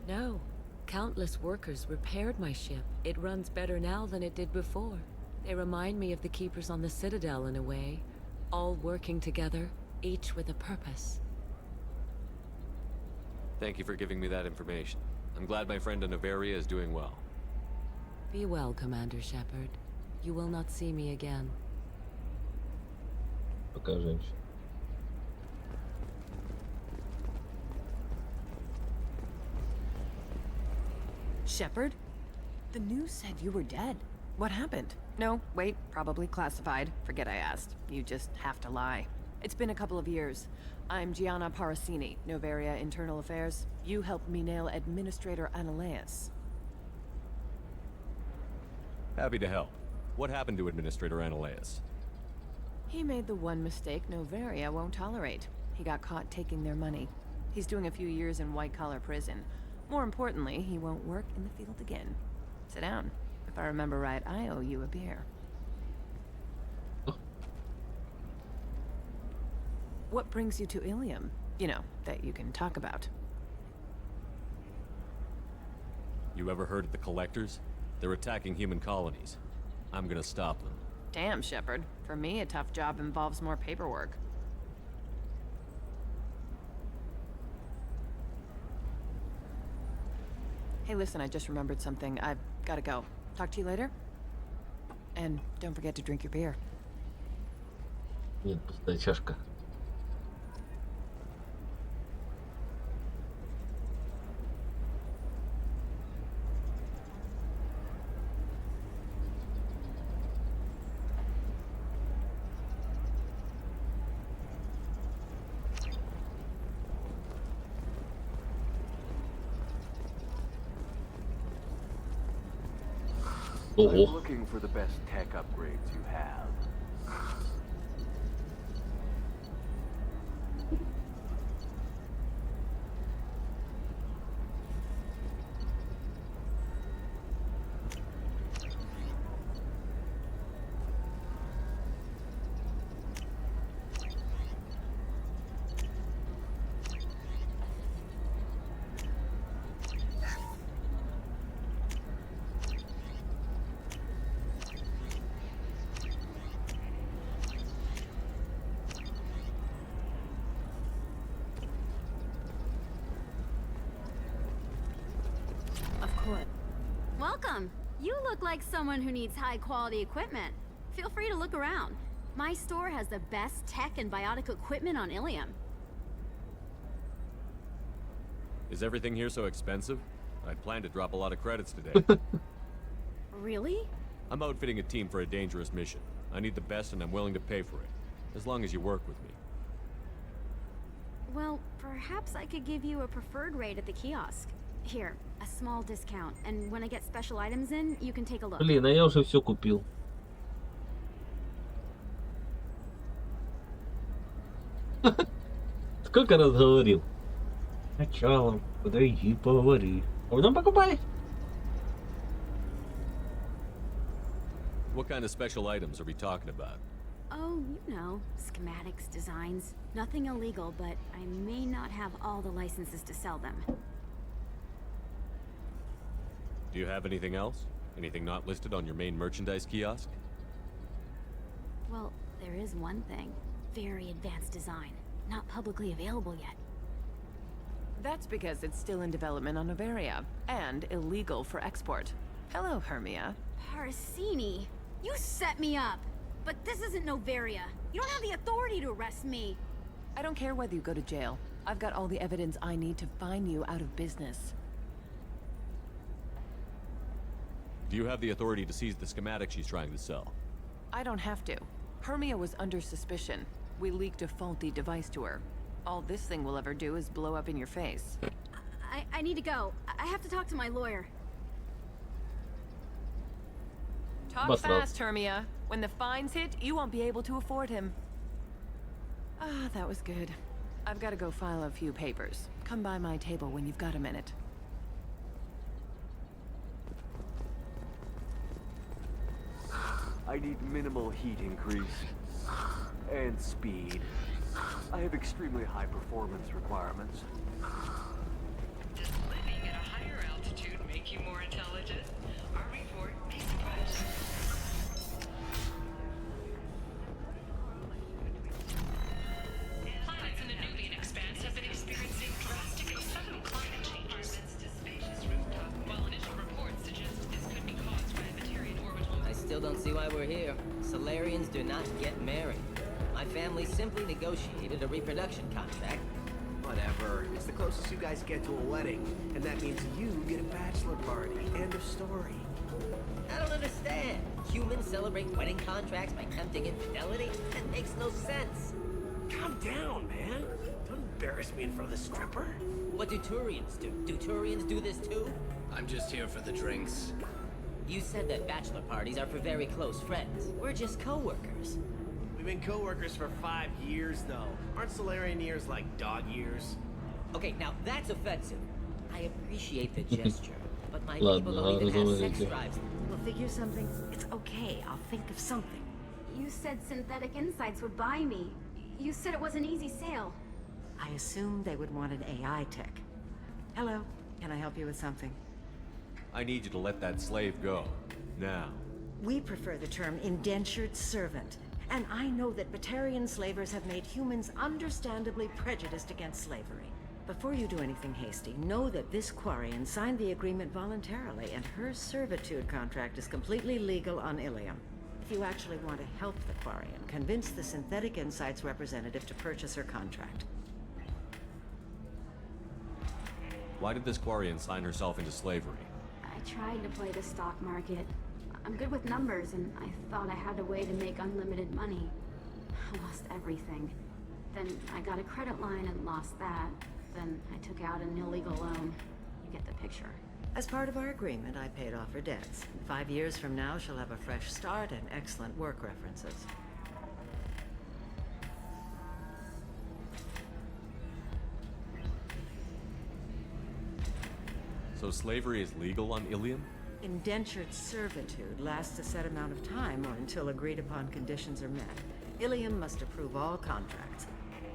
X: No. Countless workers repaired my ship. It runs better now than it did before. They remind me of the Keepers on the Citadel in a way. All working together, each with a purpose.
S: Thank you for giving me that information. I'm glad my friend in Noveria is doing well.
X: Be well, Commander Shepard. You will not see me again.
A: Пока, женщина.
L: Shepard? The news said you were dead. What happened? No, wait, probably classified. Forget I asked. You just have to lie. It's been a couple of years. I'm Gianna Parasini, Noveria Internal Affairs. You helped me nail Administrator Analeas.
S: Happy to help. What happened to Administrator Analeas?
L: He made the one mistake Noveria won't tolerate. He got caught taking their money. He's doing a few years in white-collar prison. More importantly, he won't work in the field again. Sit down. If I remember right, I owe you a beer. What brings you to Ilium? You know, that you can talk about.
S: You ever heard of the Collectors? They're attacking human colonies. I'm gonna stop them.
L: Damn, Shepard. For me, a tough job involves more paperwork. Hey, listen, I just remembered something. I've gotta go. Talk to you later. And don't forget to drink your beer.
A: Нет, пустая чашка.
H: I'm looking for the best tech upgrades you have.
M: Welcome. You look like someone who needs high-quality equipment. Feel free to look around. My store has the best tech and biotic equipment on Ilium.
S: Is everything here so expensive? I'd planned to drop a lot of credits today.
M: Really?
S: I'm outfitting a team for a dangerous mission. I need the best and I'm willing to pay for it. As long as you work with me.
M: Well, perhaps I could give you a preferred rate at the kiosk. Here, a small discount, and when I get special items in, you can take a look.
A: Блин, а я уже все купил. Сколько раз говорил? Сначала подойди, поговори. А потом покупай.
S: What kind of special items are we talking about?
M: Oh, you know, schematics, designs. Nothing illegal, but I may not have all the licenses to sell them.
S: Do you have anything else? Anything not listed on your main merchandise kiosk?
M: Well, there is one thing. Very advanced design. Not publicly available yet.
L: That's because it's still in development on Novaria, and illegal for export. Hello, Hermia.
M: Parasini, you set me up! But this isn't Novaria. You don't have the authority to arrest me.
L: I don't care whether you go to jail. I've got all the evidence I need to fine you out of business.
S: Do you have the authority to seize the schematic she's trying to sell?
L: I don't have to. Hermia was under suspicion. We leaked a faulty device to her. All this thing will ever do is blow up in your face.
M: I need to go. I have to talk to my lawyer.
L: Talk fast, Hermia. When the fines hit, you won't be able to afford him. Ah, that was good. I've got to go file a few papers. Come by my table when you've got a minute.
H: I need minimal heat increase. And speed. I have extremely high performance requirements.
E: Does living at a higher altitude make you more intelligent? Our report may surprise you. Planets in the Nubian expanse have been experiencing drastic sudden climate changes. While initial reports suggest this could be caused by Batarian orbital.
P: I still don't see why we're here. Solarians do not get married. My family simply negotiated a reproduction contract.
R: Whatever. It's the closest you guys get to a wedding. And that means you get a bachelor party. End of story.
P: I don't understand. Humans celebrate wedding contracts by tempting infidelity? That makes no sense.
R: Calm down, man. Don't embarrass me in front of the stripper.
P: What do Turians do? Do Turians do this too?
R: I'm just here for the drinks.
P: You said that bachelor parties are for very close friends. We're just co-workers.
R: We've been co-workers for 5 years, though. Aren't Solarian years like dog years?
P: Okay, now that's offensive. I appreciate the gesture, but my people don't even have sex drives.
V: We'll figure something. It's okay. I'll think of something.
M: You said Synthetic Insights would buy me. You said it was an easy sale.
V: I assumed they would want an AI tech. Hello. Can I help you with something?
S: I need you to let that slave go. Now.
V: We prefer the term indentured servant. And I know that Batarian slavers have made humans understandably prejudiced against slavery.
B: Before you do anything hasty, know that this Quarian signed the agreement voluntarily, and her servitude contract is completely legal on Ilium. If you actually want to help the Quarian, convince the Synthetic Insights representative to purchase her contract.
S: Why did this Quarian sign herself into slavery?
M: I tried to play the stock market. I'm good with numbers, and I thought I had a way to make unlimited money. I lost everything. Then I got a credit line and lost that. Then I took out an illegal loan. You get the picture.
B: As part of our agreement, I paid off her debts. 5 years from now, she'll have a fresh start and excellent work references.
S: So slavery is legal on Ilium?
B: Indentured servitude lasts a set amount of time or until agreed upon conditions are met. Ilium must approve all contracts.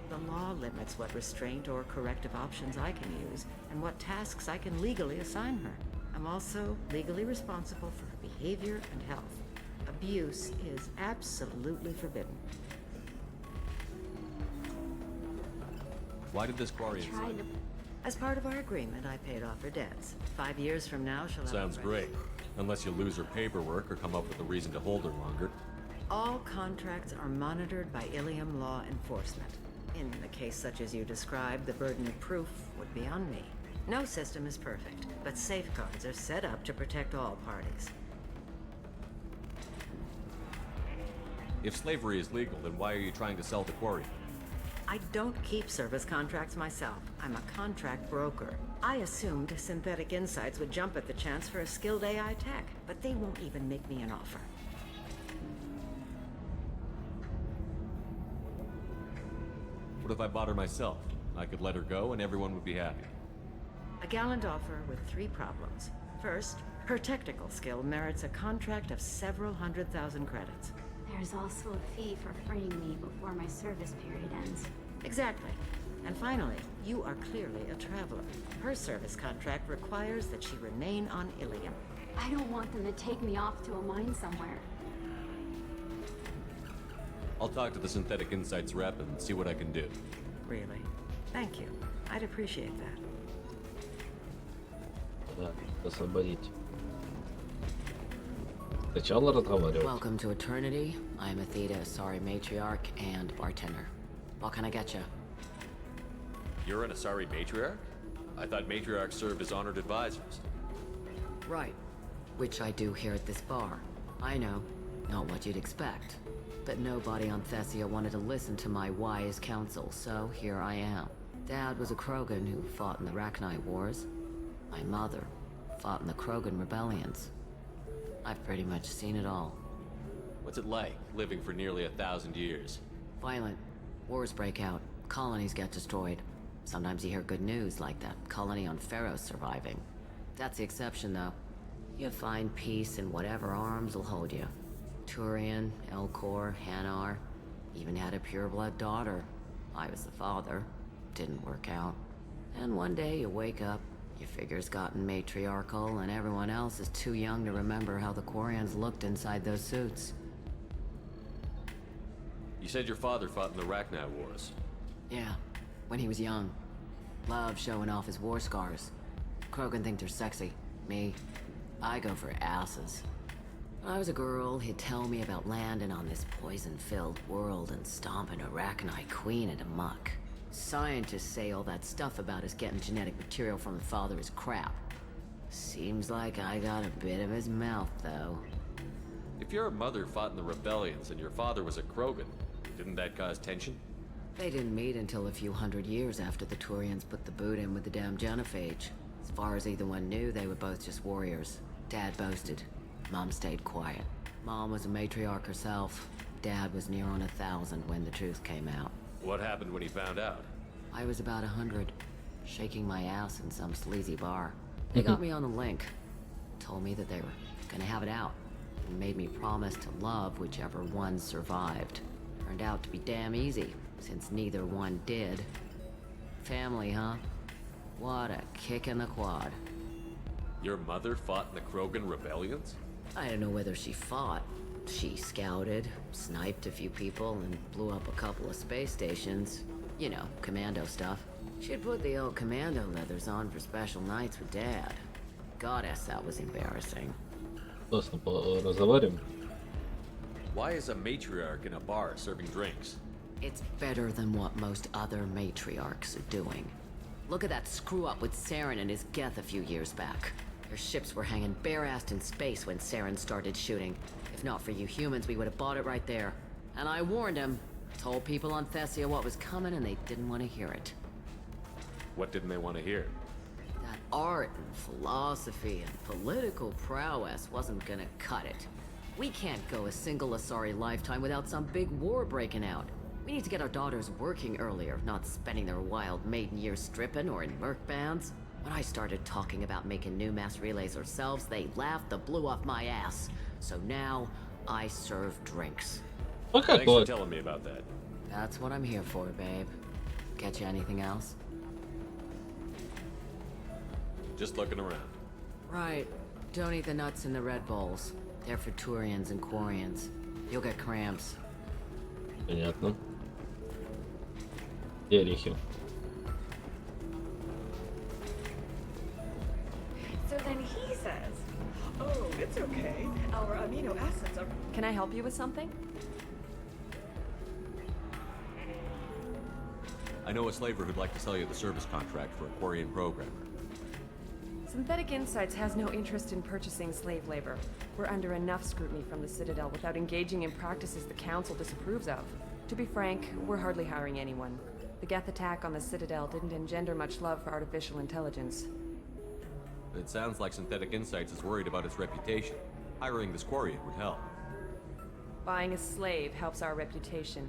B: The law limits what restraint or corrective options I can use and what tasks I can legally assign her. I'm also legally responsible for her behavior and health. Abuse is absolutely forbidden.
S: Why did this Quarian sign?
B: As part of our agreement, I paid off her debts. 5 years from now, she'll have
S: Sounds great. Unless you lose her paperwork or come up with a reason to hold her longer.
B: All contracts are monitored by Ilium law enforcement. In a case such as you described, the burden of proof would be on me. No system is perfect, but safeguards are set up to protect all parties.
S: If slavery is legal, then why are you trying to sell the Quarian?
B: I don't keep service contracts myself. I'm a contract broker. I assumed Synthetic Insights would jump at the chance for a skilled AI tech, but they won't even make me an offer.
S: What if I bought her myself? I could let her go and everyone would be happy.
B: A gallant offer with 3 problems. First, her technical skill merits a contract of several 100,000 credits.
M: There's also a fee for freeing me before my service period ends.
B: Exactly. And finally, you are clearly a traveler. Her service contract requires that she remain on Ilium.
M: I don't want them to take me off to a mine somewhere.
S: I'll talk to the Synthetic Insights rep and see what I can do.
B: Really? Thank you. I'd appreciate that.
A: Да, освободить. Сначала разговаривать.
X: Welcome to Eternity. I'm Athena, Asari matriarch and bartender. What can I get you?
S: You're an Asari matriarch? I thought matriarchs served as honored advisors.
X: Right. Which I do here at this bar. I know. Not what you'd expect. But nobody on Thessia wanted to listen to my wise counsel, so here I am. Dad was a Krogan who fought in the Rachni Wars. My mother fought in the Krogan rebellions. I've pretty much seen it all.
S: What's it like, living for nearly 1,000 years?
X: Violent. Wars break out. Colonies get destroyed. Sometimes you hear good news, like that colony on Pharaoh surviving. That's the exception, though. You find peace in whatever arms will hold you. Turian, Elcor, Hanar, even had a pureblood daughter. I was the father. Didn't work out. And one day you wake up, your figure's gotten matriarchal, and everyone else is too young to remember how the Quarians looked inside those suits.
S: You said your father fought in the Rachni Wars.
X: Yeah, when he was young. Loved showing off his war scars. Krogan think they're sexy. Me, I go for asses. When I was a girl, he'd tell me about landing on this poison-filled world and stomping a Rachni queen into muck. Scientists say all that stuff about us getting genetic material from the father is crap. Seems like I got a bit of his mouth, though.
S: If your mother fought in the rebellions and your father was a Krogan, didn't that cause tension?
X: They didn't meet until a few hundred years after the Turians put the boot in with the damn genophage. As far as either one knew, they were both just warriors. Dad boasted. Mom stayed quiet. Mom was a matriarch herself. Dad was near on 1,000 when the truth came out.
S: What happened when he found out?
X: I was about 100, shaking my ass in some sleazy bar. They got me on the link. Told me that they were gonna have it out. And made me promise to love whichever one survived. Turned out to be damn easy, since neither one did. Family, huh? What a kick in the quad.
S: Your mother fought in the Krogan rebellions?
X: I don't know whether she fought. She scouted, sniped a few people, and blew up a couple of space stations. You know, commando stuff. She'd put the old commando leathers on for special nights with Dad. Goddess, that was embarrassing.
A: Просто разговариваем.
C: Why is a matriarch in a bar serving drinks?
X: It's better than what most other matriarchs are doing. Look at that screw-up with Saren and his Geth a few years back. Their ships were hanging bare-assed in space when Saren started shooting. If not for you humans, we would have bought it right there. And I warned him. Told people on Thessia what was coming and they didn't want to hear it.
C: What didn't they want to hear?
X: That art and philosophy and political prowess wasn't gonna cut it. We can't go a single Asari lifetime without some big war breaking out. We need to get our daughters working earlier, not spending their wild maiden years stripping or in merc bands. When I started talking about making new mass relays ourselves, they laughed the blue off my ass. So now, I serve drinks.
C: Thanks for telling me about that.
X: That's what I'm here for, babe. Get you anything else?
C: Just looking around.
X: Right. Don't eat the nuts in the Red Bowls. They're for Turians and Quarians. You'll get cramps.
A: Понятно. Где орехи?
D: So then he says, "Oh, it's okay. Our amino acids are."
L: Can I help you with something?
C: I know a slaver who'd like to sell you the service contract for a Quarian programmer.
L: Synthetic Insights has no interest in purchasing slave labor. We're under enough scrutiny from the Citadel without engaging in practices the Council disapproves of. To be frank, we're hardly hiring anyone. The Geth attack on the Citadel didn't engender much love for artificial intelligence.
C: It sounds like Synthetic Insights is worried about its reputation. Hiring this Quarian would help.
L: Buying a slave helps our reputation.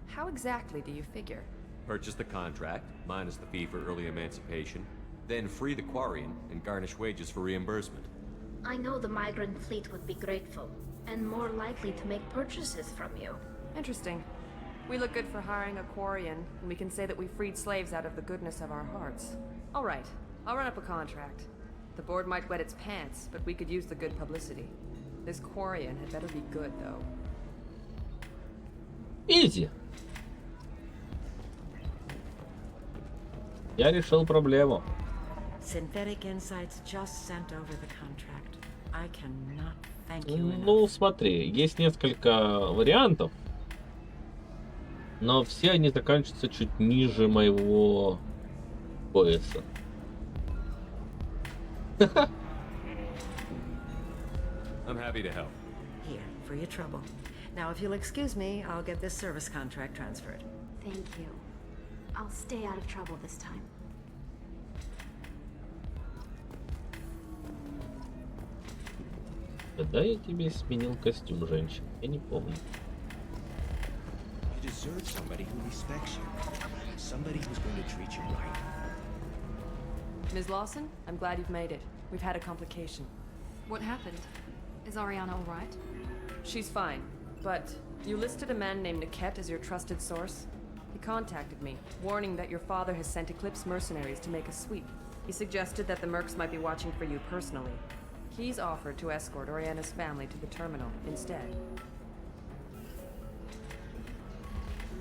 L: How exactly do you figure?
C: Purchase the contract, minus the fee for early emancipation, then free the Quarian and garnish wages for reimbursement.
J: I know the migrant fleet would be grateful, and more likely to make purchases from you.
L: Interesting. We look good for hiring a Quarian, and we can say that we freed slaves out of the goodness of our hearts. All right, I'll run up a contract. The board might wet its pants, but we could use the good publicity. This Quarian had better be good, though.
A: Easy. Я решил проблему.
B: Synthetic Insights just sent over the contract. I cannot thank you enough.
A: Ну, смотри, есть несколько вариантов, но все они заканчиваются чуть ниже моего пояса.
C: I'm happy to help.
B: Here, for your trouble. Now, if you'll excuse me, I'll get this service contract transferred.
M: Thank you. I'll stay out of trouble this time.
A: Когда я тебе сменил костюм, женщина? Я не помню.
R: You deserve somebody who respects you. Somebody who's going to treat you right.
L: Ms. Lawson, I'm glad you've made it. We've had a complication.
I: What happened? Is Ariana all right?
L: She's fine, but you listed a man named Niket as your trusted source. He contacted me, warning that your father has sent Eclipse mercenaries to make a sweep. He suggested that the mercs might be watching for you personally. He's offered to escort Oriana's family to the terminal instead.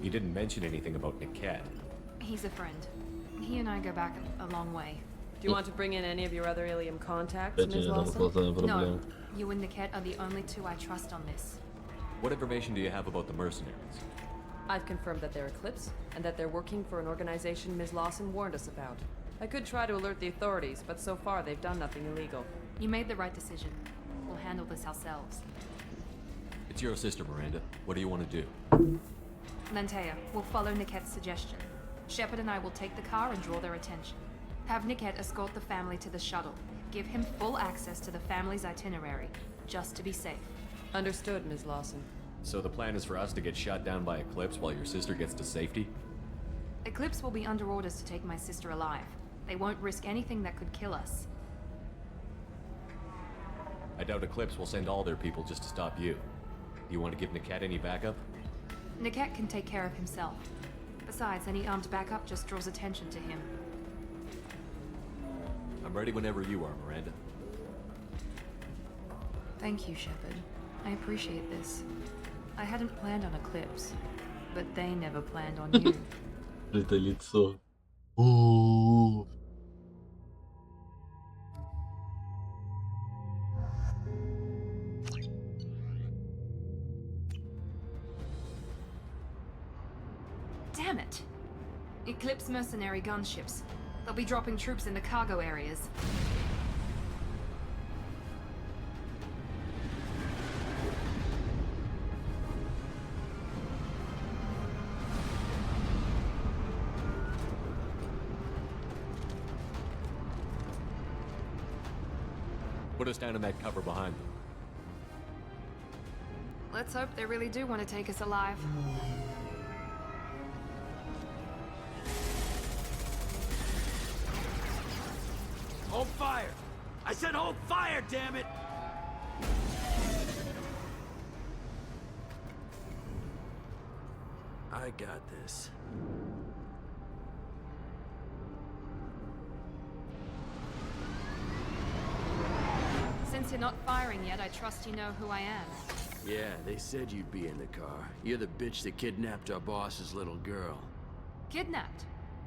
C: He didn't mention anything about Niket.
I: He's a friend. He and I go back a long way.
L: Do you want to bring in any of your other Ilium contacts, Ms. Lawson?
I: No. You and Niket are the only two I trust on this.
C: What information do you have about the mercenaries?
L: I've confirmed that they're Eclipse, and that they're working for an organization Ms. Lawson warned us about. I could try to alert the authorities, but so far they've done nothing illegal.
I: You made the right decision. We'll handle this ourselves.
C: It's your sister, Miranda. What do you want to do?
I: Lantea, we'll follow Niket's suggestion. Shepard and I will take the car and draw their attention. Have Niket escort the family to the shuttle. Give him full access to the family's itinerary, just to be safe.
L: Understood, Ms. Lawson.
C: So the plan is for us to get shot down by Eclipse while your sister gets to safety?
I: Eclipse will be under orders to take my sister alive. They won't risk anything that could kill us.
C: I doubt Eclipse will send all their people just to stop you. Do you want to give Niket any backup?
I: Niket can take care of himself. Besides, any armed backup just draws attention to him.
C: I'm ready whenever you are, Miranda.
I: Thank you, Shepard. I appreciate this. I hadn't planned on Eclipse, but they never planned on you.
A: Это лицо. Ooh.
I: Damn it! Eclipse mercenary gunships. They'll be dropping troops in the cargo areas.
S: Put us down in that cover behind them.
I: Let's hope they really do want to take us alive.
G: Hold fire! I said hold fire, damn it! I got this.
I: Since you're not firing yet, I trust you know who I am.
G: Yeah, they said you'd be in the car. You're the bitch that kidnapped our boss's little girl.
I: Kidnapped?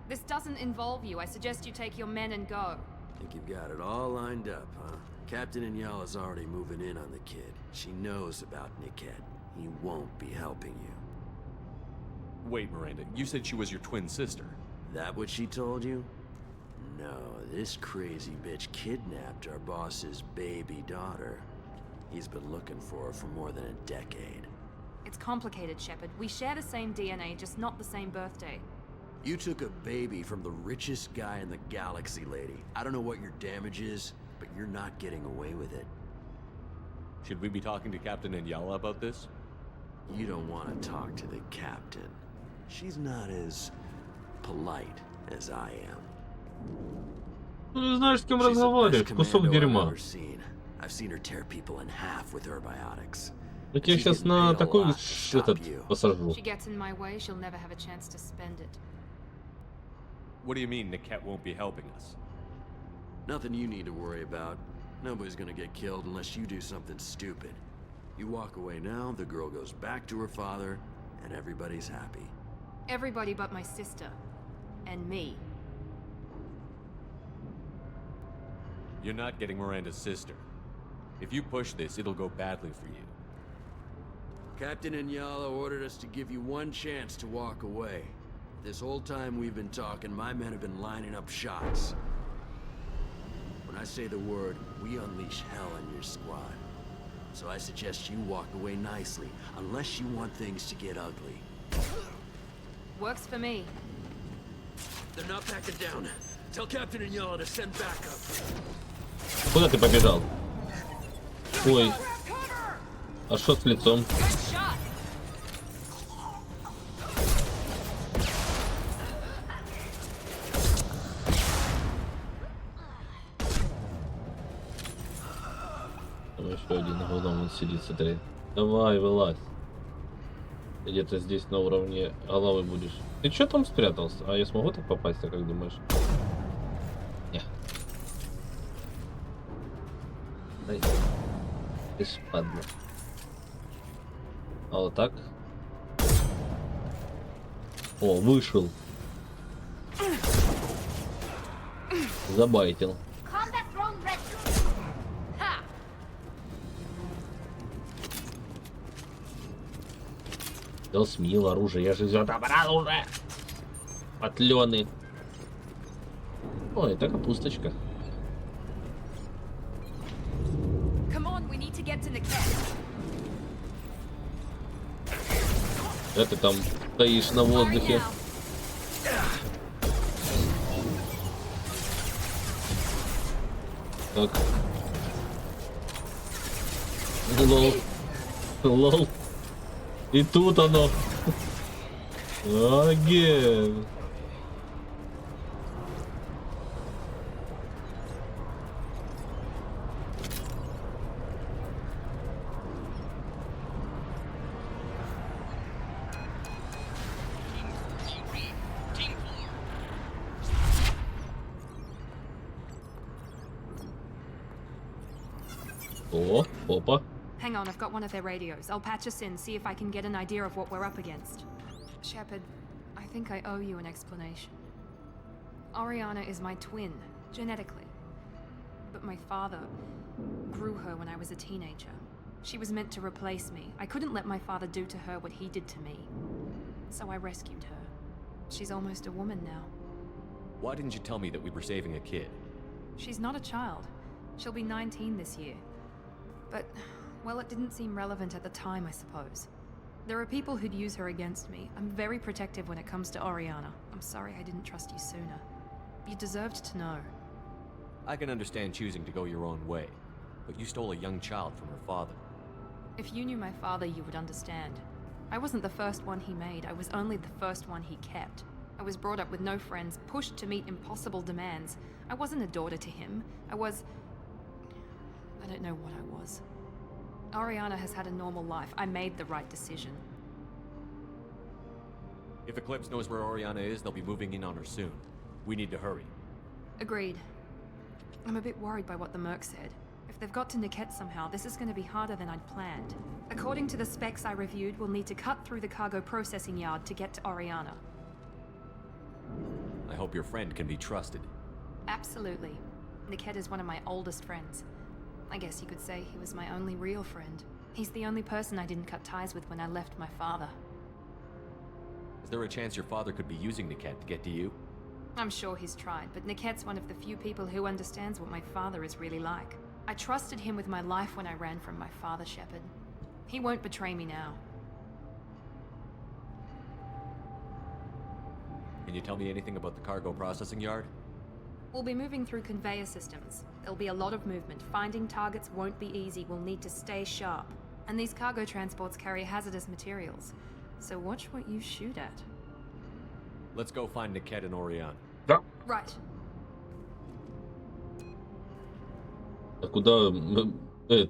I: This doesn't involve you. I suggest you take your men and go.
G: Think you've got it all lined up, huh? Captain Inyala's already moving in on the kid. She knows about Niket. He won't be helping you.
S: Wait, Miranda, you said she was your twin sister.
G: That what she told you? No, this crazy bitch kidnapped our boss's baby daughter. He's been looking for her for more than a decade.
I: It's complicated, Shepard. We share the same DNA, just not the same birthday.
G: You took a baby from the richest guy in the galaxy, lady. I don't know what your damage is, but you're not getting away with it.
S: Should we be talking to Captain Inyala about this?
G: You don't want to talk to the captain. She's not as polite as I am.
A: Ну, не знаешь, с кем разговариваешь, кусок дерьма.
G: I've seen her tear people in half with her biotics.
A: Я тебя сейчас на такой этот посажу.
I: She gets in my way, she'll never have a chance to spend it.
S: What do you mean Niket won't be helping us?
G: Nothing you need to worry about. Nobody's gonna get killed unless you do something stupid. You walk away now, the girl goes back to her father, and everybody's happy.
I: Everybody but my sister. And me.
S: You're not getting Miranda's sister. If you push this, it'll go badly for you.
G: Captain Inyala ordered us to give you one chance to walk away. This whole time we've been talking, my men have been lining up shots. When I say the word, we unleash hell on your squad. So I suggest you walk away nicely, unless you want things to get ugly.
I: Works for me.
G: They're not backing down. Tell Captain Inyala to send backup.
A: Куда ты побежал? Ой. А что с лицом? Там еще один на углом он сидит, смотри. Давай, вылазь. Где-то здесь на уровне головы будешь. Ты что там спрятался? А я смогу так попасть, а как думаешь? Не. Дай. Ты ж падла. А вот так. О, вышел. Забайтил. Да смел оружие, я же все отобрал уже. Патленый. О, это капусточка. Да ты там стоишь на воздухе. Так. Лол. Лол. И тут оно. Оген. О, опа.
I: Hang on, I've got one of their radios. I'll patch us in, see if I can get an idea of what we're up against. Shepard, I think I owe you an explanation. Oriana is my twin, genetically. But my father grew her when I was a teenager. She was meant to replace me. I couldn't let my father do to her what he did to me. So I rescued her. She's almost a woman now.
S: Why didn't you tell me that we were saving a kid?
I: She's not a child. She'll be 19 this year. But, well, it didn't seem relevant at the time, I suppose. There are people who'd use her against me. I'm very protective when it comes to Oriana. I'm sorry I didn't trust you sooner. You deserved to know.
S: I can understand choosing to go your own way, but you stole a young child from her father.
I: If you knew my father, you would understand. I wasn't the first one he made. I was only the first one he kept. I was brought up with no friends, pushed to meet impossible demands. I wasn't a daughter to him. I don't know what I was. Oriana has had a normal life. I made the right decision.
S: If Eclipse knows where Oriana is, they'll be moving in on her soon. We need to hurry.
I: Agreed. I'm a bit worried by what the Merc said. If they've got to Niket somehow, this is going to be harder than I'd planned. According to the specs I reviewed, we'll need to cut through the cargo processing yard to get to Oriana.
S: I hope your friend can be trusted.
I: Absolutely. Niket is one of my oldest friends. I guess you could say he was my only real friend. He's the only person I didn't cut ties with when I left my father.
S: Is there a chance your father could be using Niket to get to you?
I: I'm sure he's tried, but Niket's one of the few people who understands what my father is really like. I trusted him with my life when I ran from my father, Shepard. He won't betray me now.
S: Can you tell me anything about the cargo processing yard?
I: We'll be moving through conveyor systems. There'll be a lot of movement. Finding targets won't be easy. We'll need to stay sharp. And these cargo transports carry hazardous materials. So watch what you shoot at.
S: Let's go find Niket and Oriana.
A: Да.
I: Right.
A: А куда...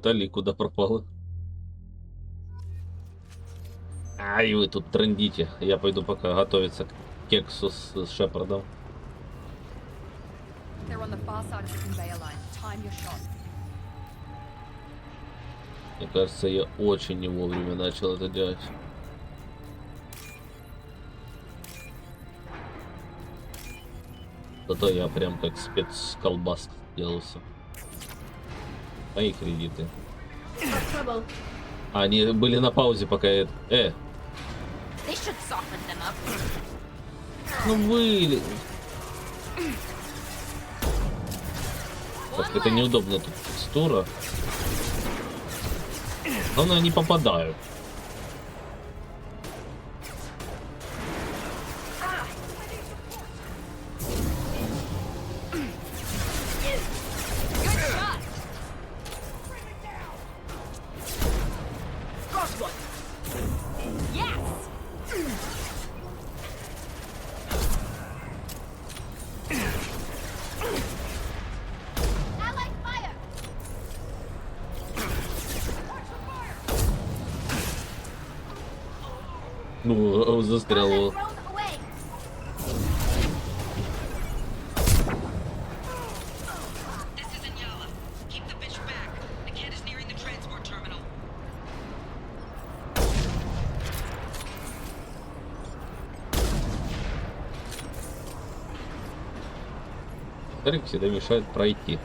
A: Тали куда пропала? Ай, вы тут трындите. Я пойду пока готовиться к кексу с Шепардом.
I: They're on the far side of the conveyor line. Time your shot.
A: Мне кажется, я очень не вовремя начал это делать. Зато я прям как спецколбас сделался. Мои кредиты. Они были на паузе, пока я... Ну вы... Просто это неудобно тут текстура. Но они попадают. Ну, застрял. Тарик всегда мешает пройти.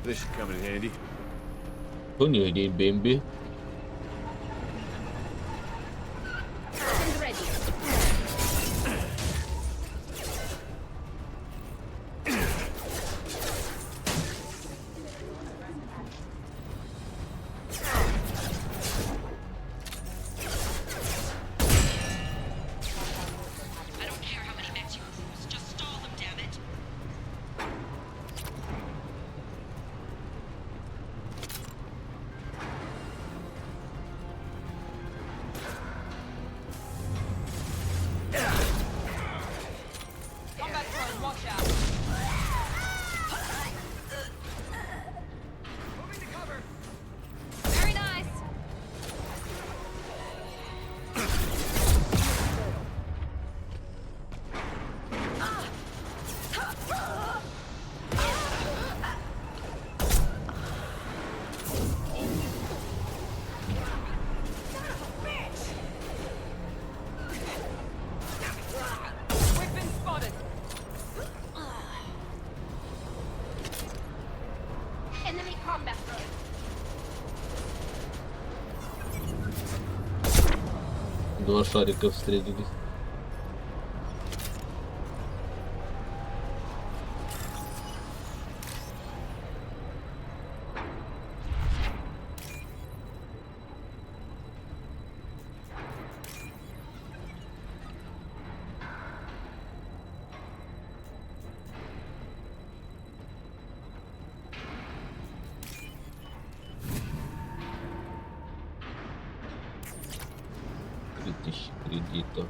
S: This should come in handy.
A: Кто не идей, Бэмби? Два шарика встретились. Кредита.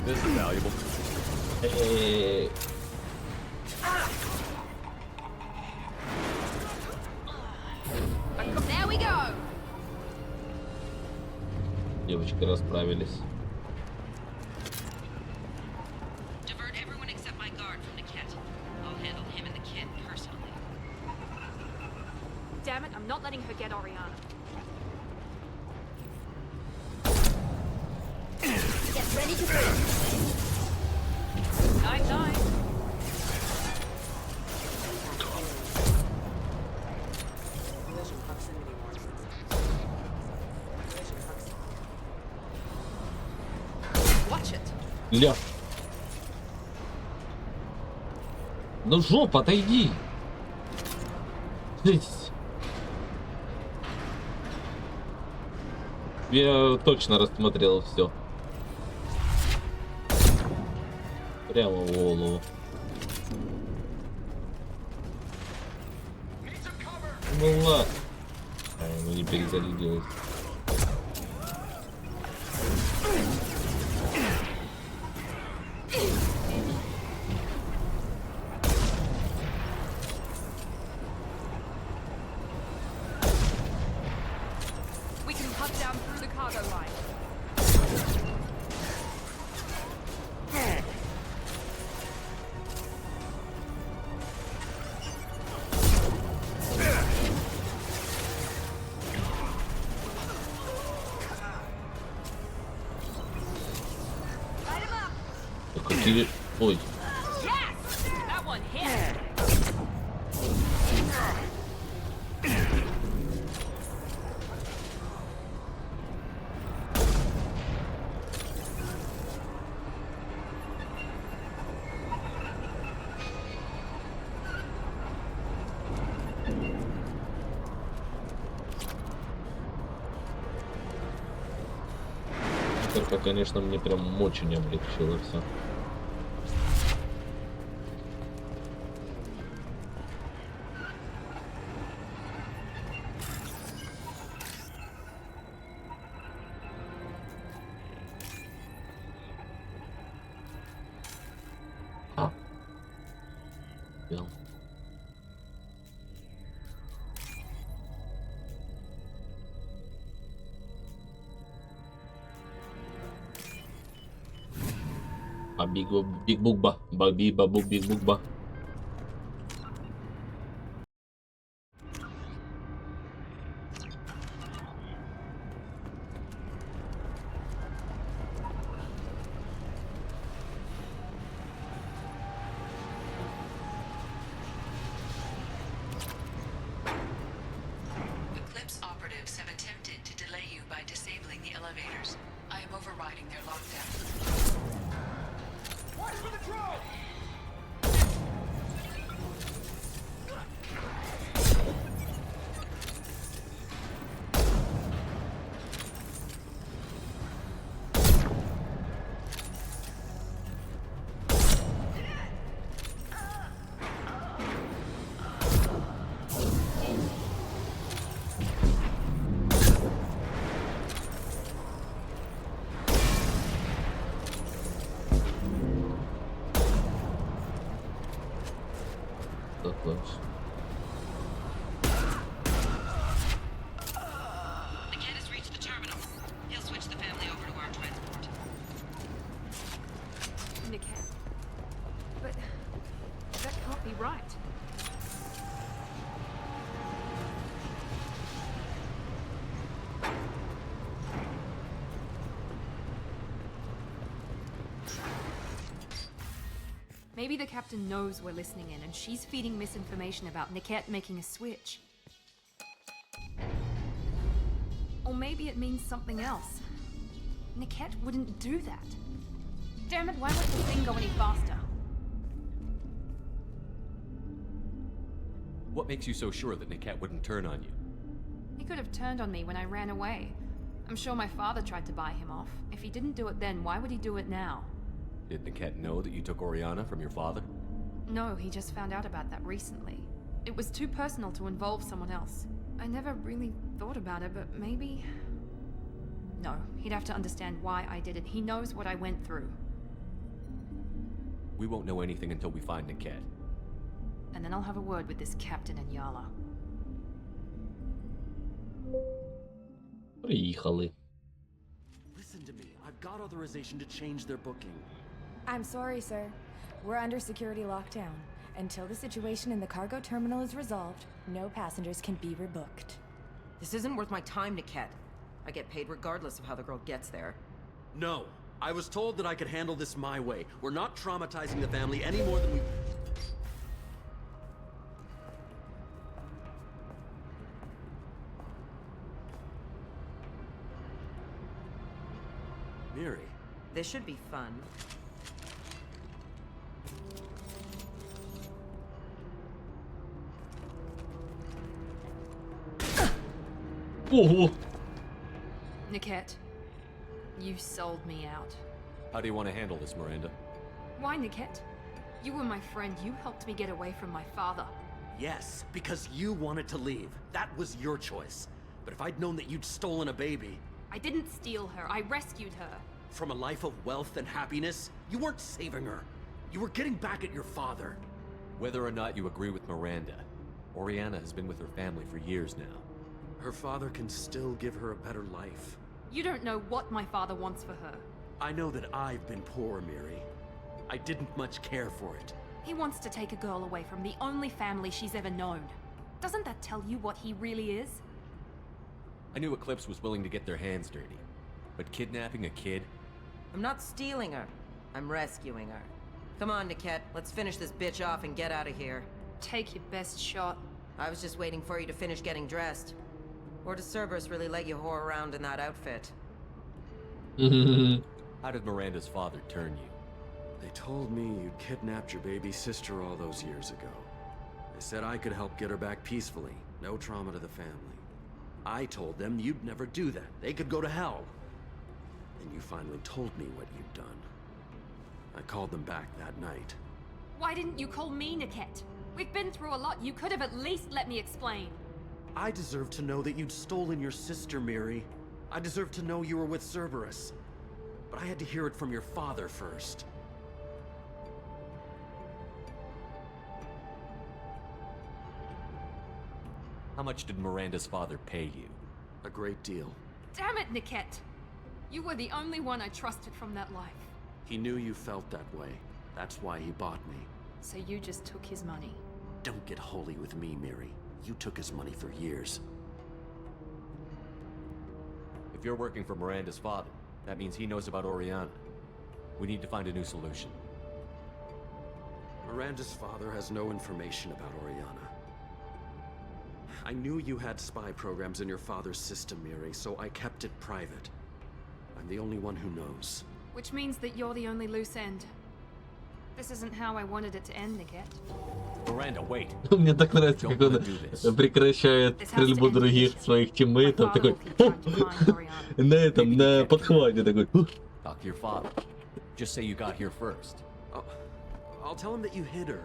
S: This is valuable.
I: There we go.
A: Девочки расправились.
E: Divert everyone except my guard from Niket. I'll handle him and the kid personally.
I: Damn it, I'm not letting her get Oriana.
J: Get ready to break.
I: Night, night.
N: Watch it.
A: Ля. Ну жопа, отойди. Я точно рассмотрел все. Прямо в голову. Ну ладно. Ну не перезарядилась.
I: We can cut down through the cargo line.
A: Какие... Ой.
I: Yes! That one hit!
A: Это, конечно, мне прям очень облегчило все. Биг Букба, Баби Бабу Биг Букба.
E: Eclipse operatives have attempted to delay you by disabling the elevators. I am overriding their lockdown.
F: Watch for the drone!
I: Maybe the captain knows we're listening in and she's feeding misinformation about Niket making a switch. Or maybe it means something else. Niket wouldn't do that. Damn it, why won't the thing go any faster?
C: What makes you so sure that Niket wouldn't turn on you?
I: He could have turned on me when I ran away. I'm sure my father tried to buy him off. If he didn't do it then, why would he do it now?
C: Did Niket know that you took Oriana from your father?
I: No, he just found out about that recently. It was too personal to involve someone else. I never really thought about it, but maybe... No, he'd have to understand why I did it. He knows what I went through.
C: We won't know anything until we find Niket.
I: And then I'll have a word with this captain in Yala.
A: Приїхали.
G: Listen to me. I've got authorization to change their booking.
K: I'm sorry, sir. We're under security lockdown. Until the situation in the cargo terminal is resolved, no passengers can be rebooked.
O: This isn't worth my time, Niket. I get paid regardless of how the girl gets there.
G: No. I was told that I could handle this my way. We're not traumatizing the family any more than we... Miri.
O: This should be fun.
A: Ого!
I: Niket, you sold me out.
C: How do you want to handle this, Miranda?
I: Why, Niket? You were my friend. You helped me get away from my father.
G: Yes, because you wanted to leave. That was your choice. But if I'd known that you'd stolen a baby...
I: I didn't steal her. I rescued her.
G: From a life of wealth and happiness, you weren't saving her. You were getting back at your father.
C: Whether or not you agree with Miranda, Oriana has been with her family for years now.
G: Her father can still give her a better life.
I: You don't know what my father wants for her.
G: I know that I've been poor, Miri. I didn't much care for it.
I: He wants to take a girl away from the only family she's ever known. Doesn't that tell you what he really is?
C: I knew Eclipse was willing to get their hands dirty. But kidnapping a kid?
O: I'm not stealing her. I'm rescuing her. Come on, Niket. Let's finish this bitch off and get out of here.
I: Take your best shot.
O: I was just waiting for you to finish getting dressed. Or does Cerberus really let you whore around in that outfit?
C: How did Miranda's father turn you?
G: They told me you'd kidnapped your baby sister all those years ago. They said I could help get her back peacefully. No trauma to the family. I told them you'd never do that. They could go to hell. Then you finally told me what you'd done. I called them back that night.
I: Why didn't you call me, Niket? We've been through a lot. You could have at least let me explain.
G: I deserve to know that you'd stolen your sister, Miri. I deserve to know you were with Cerberus. But I had to hear it from your father first.
C: How much did Miranda's father pay you?
G: A great deal.
I: Damn it, Niket! You were the only one I trusted from that life.
G: He knew you felt that way. That's why he bought me.
I: So you just took his money.
G: Don't get holy with me, Miri. You took his money for years.
C: If you're working for Miranda's father, that means he knows about Oriana. We need to find a new solution.
G: Miranda's father has no information about Oriana. I knew you had spy programs in your father's system, Miri, so I kept it private. I'm the only one who knows.
I: Which means that you're the only loose end. This isn't how I wanted it to end, Niket.
C: Miranda, wait.
A: Мне так нравится, как он прекращает стрельбу других своих тиммейтов. Такой на этом, на подхвате такой.
C: Talk to your father. Just say you got here first.
G: I'll tell him that you hid her.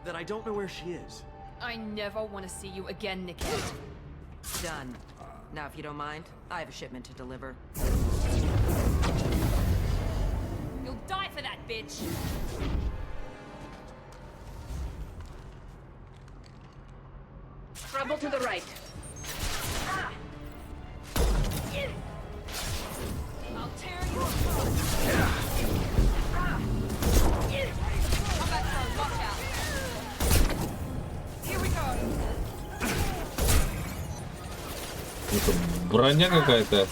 G: That I don't know where she is.
I: I never want to see you again, Niket.
O: Done. Now, if you don't mind, I have a shipment to deliver.
I: You'll die for that, bitch!
D: Trouble to the right.
I: Ah. I'll tear you apart! Ah. Combat zone, watch out! Here we go!
A: Это броня какая-то.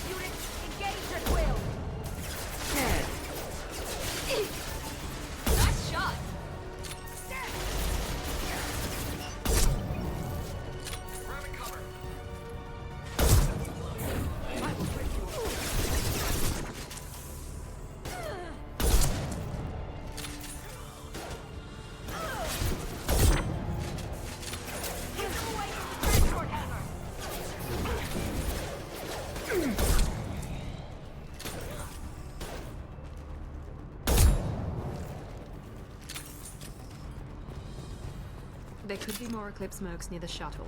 I: There could be more Eclipse mercs near the shuttle.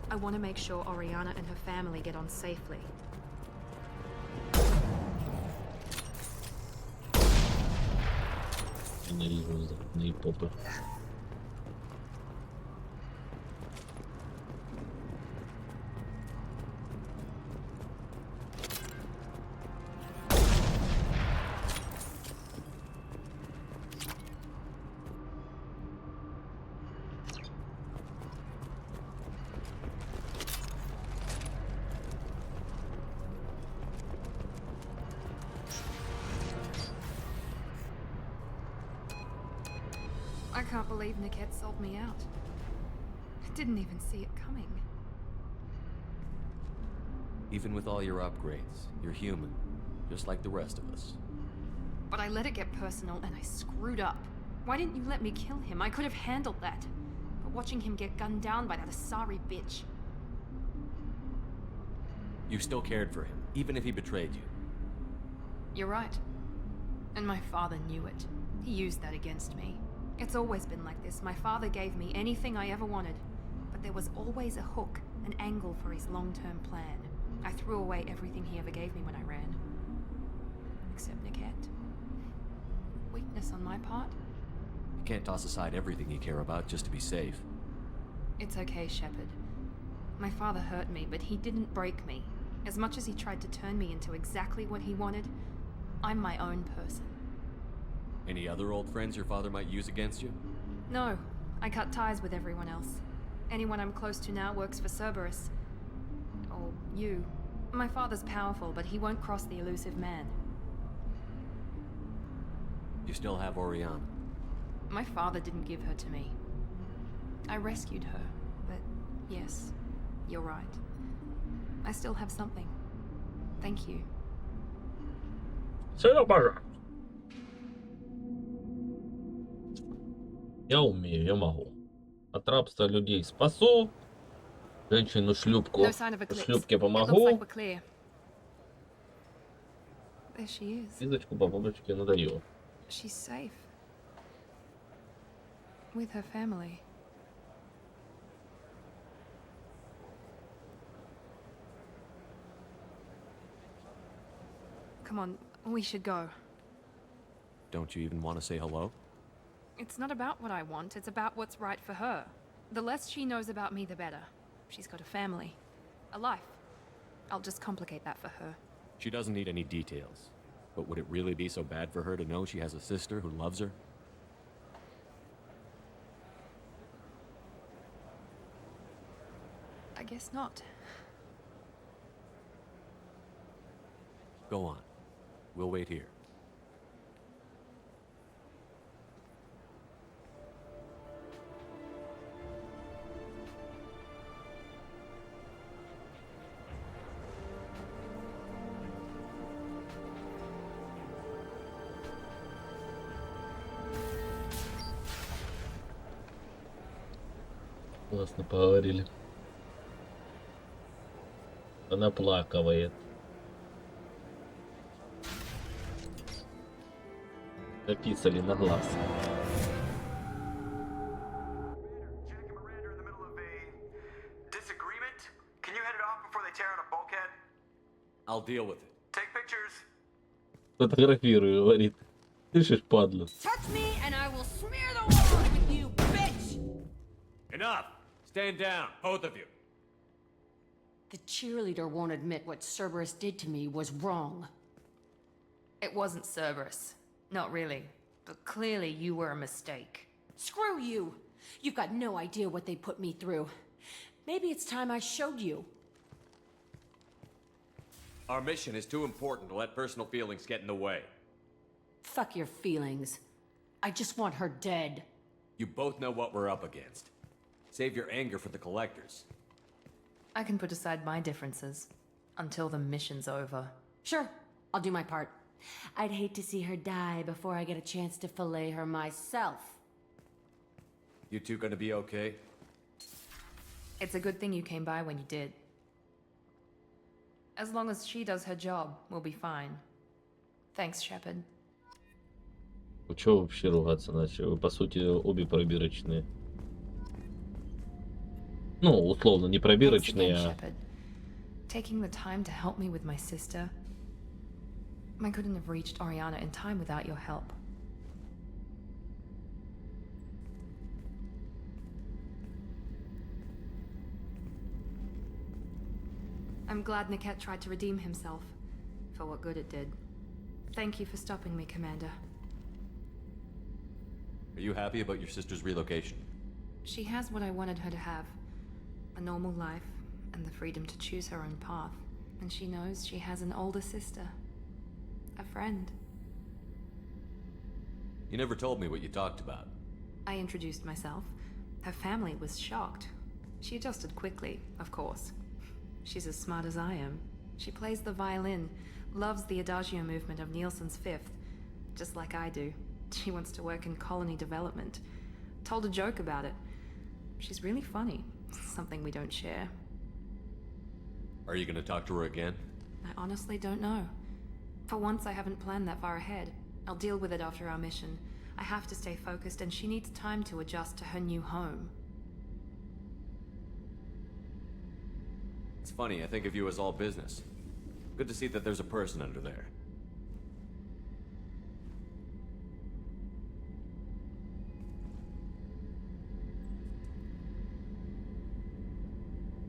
I: I want to make sure Oriana and her family get on safely.
A: Ненавижу западные попы.
I: I can't believe Niket sold me out. I didn't even see it coming.
C: Even with all your upgrades, you're human, just like the rest of us.
I: But I let it get personal and I screwed up. Why didn't you let me kill him? I could have handled that. But watching him get gunned down by that Asari bitch.
C: You still cared for him, even if he betrayed you.
I: You're right. And my father knew it. He used that against me. It's always been like this. My father gave me anything I ever wanted. But there was always a hook, an angle for his long-term plan. I threw away everything he ever gave me when I ran. Except Niket. Weakness on my part?
C: You can't toss aside everything you care about just to be safe.
I: It's okay, Shepard. My father hurt me, but he didn't break me. As much as he tried to turn me into exactly what he wanted, I'm my own person.
C: Any other old friends your father might use against you?
I: No, I cut ties with everyone else. Anyone I'm close to now works for Cerberus. Or you. My father's powerful, but he won't cross the elusive man.
C: You still have Oriana.
I: My father didn't give her to me. I rescued her, but yes, you're right. I still have something. Thank you.
A: Все, пожалуйста. Я умею, я могу. От рабства людей спасу. Женщину шлюпку. Шлюпке помогу. Лизочку по бабочке надаю.
I: She's safe. With her family. Come on, we should go.
C: Don't you even want to say hello?
I: It's not about what I want, it's about what's right for her. The less she knows about me, the better. She's got a family. A life. I'll just complicate that for her.
C: She doesn't need any details. But would it really be so bad for her to know she has a sister who loves her?
I: I guess not.
C: Go on. We'll wait here.
A: Классно поговорили. Она плакает. Написали на глаз.
C: I'll deal with it.
R: Take pictures.
A: Фотографирую, говорит. Слышишь, падла?
O: Touch me and I will smear the world with you, bitch!
C: Enough! Stand down, both of you.
Q: The cheerleader won't admit what Cerberus did to me was wrong.
I: It wasn't Cerberus. Not really. But clearly you were a mistake.
Q: Screw you! You've got no idea what they put me through. Maybe it's time I showed you.
C: Our mission is too important to let personal feelings get in the way.
Q: Fuck your feelings. I just want her dead.
C: You both know what we're up against. Save your anger for the collectors.
I: I can put aside my differences until the mission's over.
Q: Sure, I'll do my part. I'd hate to see her die before I get a chance to fillet her myself.
C: You two gonna be okay?
I: It's a good thing you came by when you did. As long as she does her job, we'll be fine. Thanks, Shepard.
A: Чего вообще ругаться начали? Вы, по сути, обе пробирочные. Ну, условно, не
I: Thanks
A: пробирочные,
I: again,
A: а...
I: Shepard. Taking the time to help me with my sister. I couldn't have reached Oriana in time without your help. I'm glad Niket tried to redeem himself, for what good it did. Thank you for stopping me, Commander.
C: Are you happy about your sister's relocation?
I: She has what I wanted her to have. A normal life, and the freedom to choose her own path. And she knows she has an older sister. A friend.
C: You never told me what you talked about.
I: I introduced myself. Her family was shocked. She adjusted quickly, of course. She's as smart as I am. She plays the violin, loves the adagio movement of Nielsen's Fifth, just like I do. She wants to work in colony development. Told a joke about it. She's really funny. Something we don't share.
C: Are you gonna talk to her again?
I: I honestly don't know. For once, I haven't planned that far ahead. I'll deal with it after our mission. I have to stay focused, and she needs time to adjust to her new home.
C: It's funny, I think of you as all business. Good to see that there's a person under there.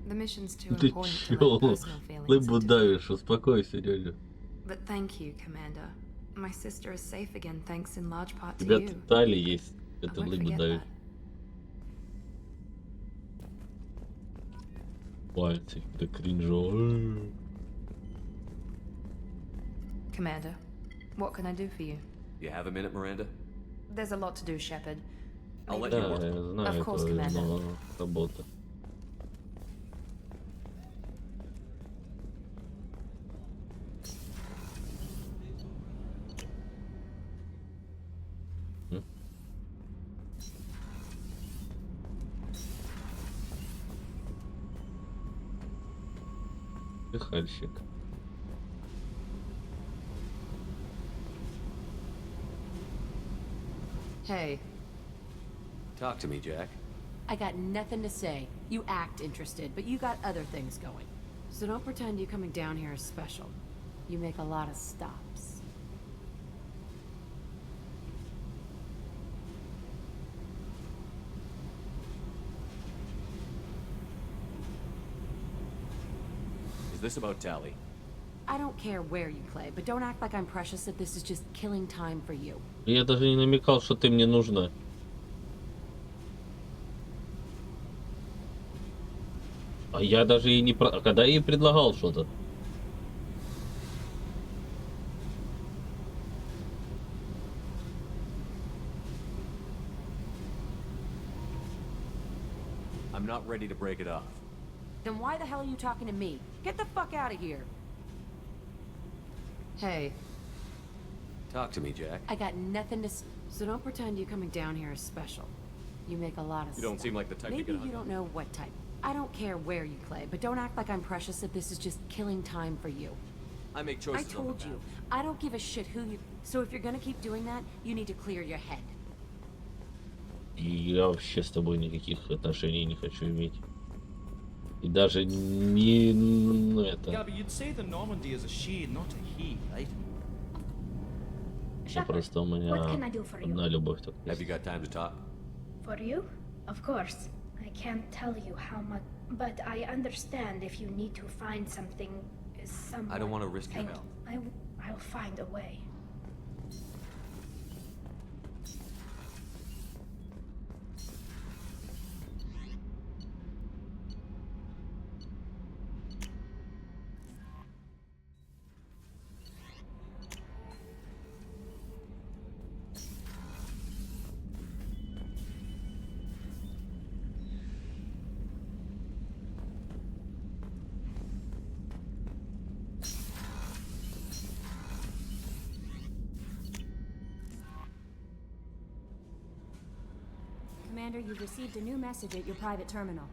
I: The mission's too
A: Ты
I: important to
A: чё?
I: let personal feelings
A: Лыбу
I: into.
A: давишь, успокойся, дядя.
I: But thank you, Commander. My sister is safe again, thanks in large part
A: У
I: to
A: тебя
I: you.
A: Тали есть,
I: I
A: это
I: won't
A: лыбу
I: forget
A: давишь.
I: that.
A: Пальцы, да кринжово.
I: Commander, what can I do for you?
C: You have a minute, Miranda?
I: There's a lot to do, Shepard.
C: I'll let
A: Да,
C: you work.
A: я знаю,
I: Of course,
A: это
I: Commander.
A: много работа. Пихальщик.
Q: Hey,
C: Talk to me, Jack.
Q: I got nothing to say. You act interested, but you got other things going. So don't pretend you coming down here is special. You make a lot of stops.
C: Is this about Tally?
Q: I don't care where you play, but don't act like I'm precious if this is just killing time for you.
A: Я даже не намекал, что ты мне нужна. А я даже и не... А когда я ей предлагал что-то?
C: I'm not ready to break it off.
Q: Then why the hell are you talking to me? Get the fuck out of here. Hey,
C: Talk to me, Jack.
Q: I got nothing to so don't pretend you coming down here is special. You make a lot of
C: You don't
Q: stuff.
C: seem like the type to
Q: Maybe
C: get hung
Q: you don't
C: up.
Q: know what type. I don't care where you play, but don't act like I'm precious if this is just killing time for you.
C: I make
Q: I
C: choices on the
Q: told you,
C: path.
Q: I don't give a shit who you... So if you're gonna keep doing that, you need to clear your head.
A: И я вообще с тобой никаких отношений не хочу иметь. И даже не... ну, это...
H: Yeah, but you'd say the Normandy is a she, not a he, right?
A: Ну, просто у меня
J: what can I do for you?
A: одна любовь только
C: Have
A: есть.
C: you got time to talk?
J: For you? Of course. I can't tell you how much, but I understand if you need to find something, someone.
C: I don't want to risk your health.
J: I'll find a way.
K: Commander, you've received a new message at your private terminal.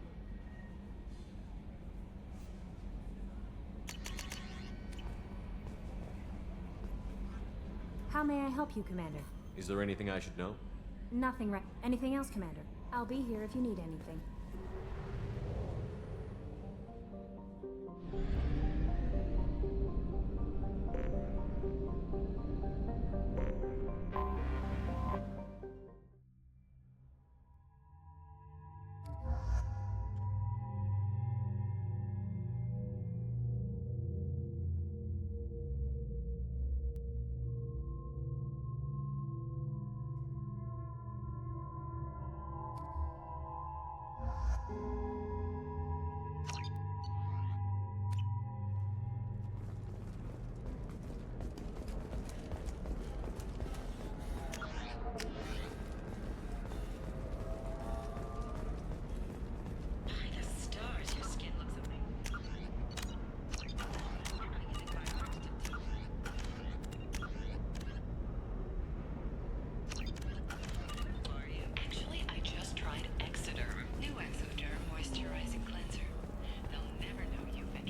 K: How may I help you, Commander?
C: Is there anything I should know?
K: Nothing right. Anything else, Commander? I'll be here if you need anything.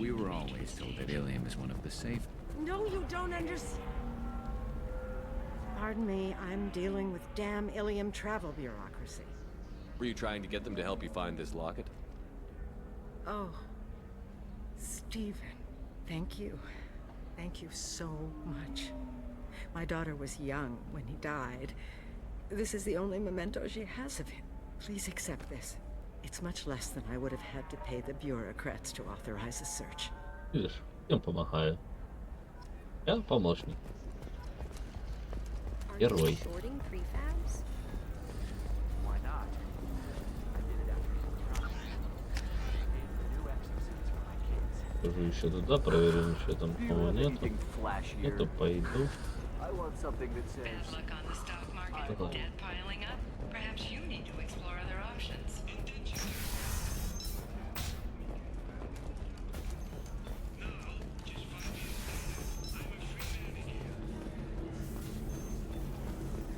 P: We were always told that Ilium is one of the safe.
B: No, you don't understand. Pardon me, I'm dealing with damn Ilium travel bureaucracy.
C: Were you trying to get them to help you find this locket?
B: Oh, Stephen, thank you. Thank you so much. My daughter was young when he died. This is the only memento she has of him. Please accept this. It's much less than I would have had to pay the bureaucrats to authorize a search.
A: Видишь, я помогаю. Я помощник. Герой.
T: Sorting prefabs?
R: Why not? I did it after the new exosuits for my kids.
A: Хожу еще туда, проверю, ничего там
R: Do you
A: такого
R: have
A: нету.
R: anything flashier?
A: Нету, пойду.
R: I want something that says.
E: Bad luck on the stock market, debt piling up. Perhaps you need to explore other options.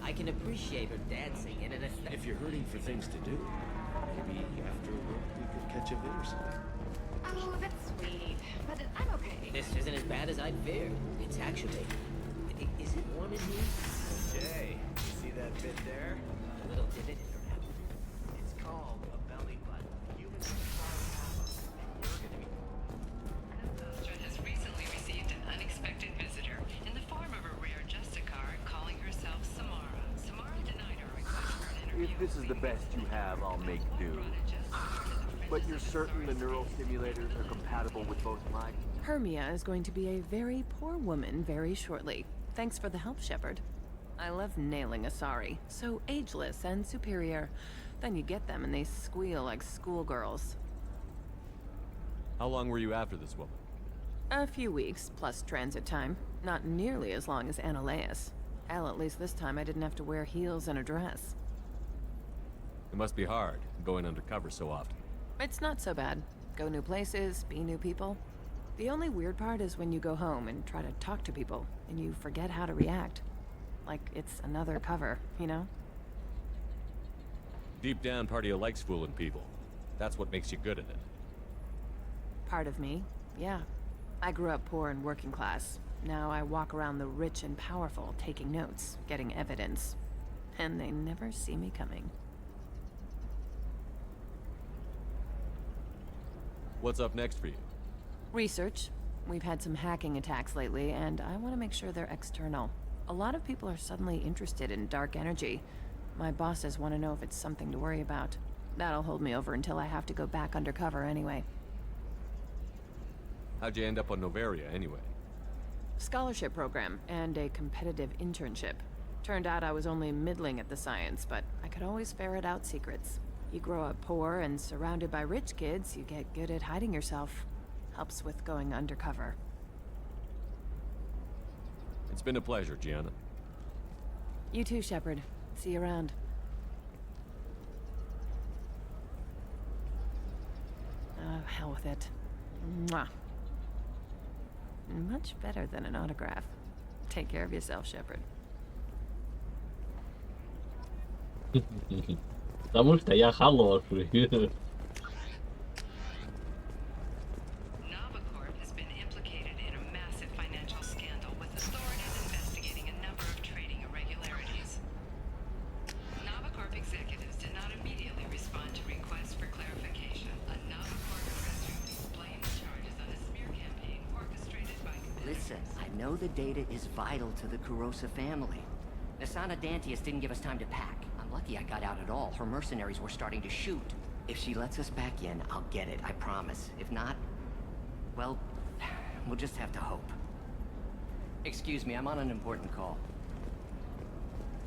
O: I can appreciate her dancing in an aesthetic.
P: If you're hurting for things to do, maybe after work we could catch a bit or something.
J: Oh, that's sweet. But I'm okay.
O: This isn't as bad as I'd feared. It's actually... Is it warm in here?
R: Jay, you see that bit there?
O: A little divot in her abdomen.
R: It's called a belly button. Humans are and you're gonna be.
E: Astra has recently received an unexpected visitor in the form of a rare Justicar calling herself Samara. Samara denied her request for an interview.
R: If this is the best you have, I'll make do. But you're certain the neural stimulators are compatible with both mine?
L: Hermia is going to be a very poor woman very shortly. Thanks for the help, Shepard. I love nailing Asari. So ageless and superior. Then you get them and they squeal like schoolgirls.
S: How long were you after this woman?
L: A few weeks, plus transit time. Not nearly as long as Annaleus. Hell, at least this time I didn't have to wear heels and a dress.
S: It must be hard, going undercover so often.
L: It's not so bad. Go new places, be new people. The only weird part is when you go home and try to talk to people, and you forget how to react. Like it's another cover, you know?
S: Deep down, part of you likes fooling people. That's what makes you good at it.
L: Part of me, yeah. I grew up poor and working class. Now I walk around the rich and powerful, taking notes, getting evidence. And they never see me coming.
S: What's up next for you?
L: Research. We've had some hacking attacks lately, and I want to make sure they're external. A lot of people are suddenly interested in dark energy. My bosses want to know if it's something to worry about. That'll hold me over until I have to go back undercover anyway.
S: How'd you end up on Novaria, anyway?
L: Scholarship program and a competitive internship. Turned out I was only middling at the science, but I could always ferret out secrets. You grow up poor and surrounded by rich kids, you get good at hiding yourself. Helps with going undercover.
S: It's been a pleasure, Gianna.
L: You too, Shepard. See you around. Oh, hell with it. Mwah. Much better than an autograph. Take care of yourself, Shepard.
A: Потому что я хороший.
E: Navicorp has been implicated in a massive financial scandal with authorities investigating a number of trading irregularities. Navicorp executives did not immediately respond to requests for clarification. A Navicorp press release blamed the charges on a smear campaign orchestrated by
U: Listen, I know the data is vital to the Kurosa family. Nasana Dantius didn't give us time to pack. I'm lucky I got out at all. Her mercenaries were starting to shoot. If she lets us back in, I'll get it, I promise. If not, well, we'll just have to hope. Excuse me, I'm on an important call.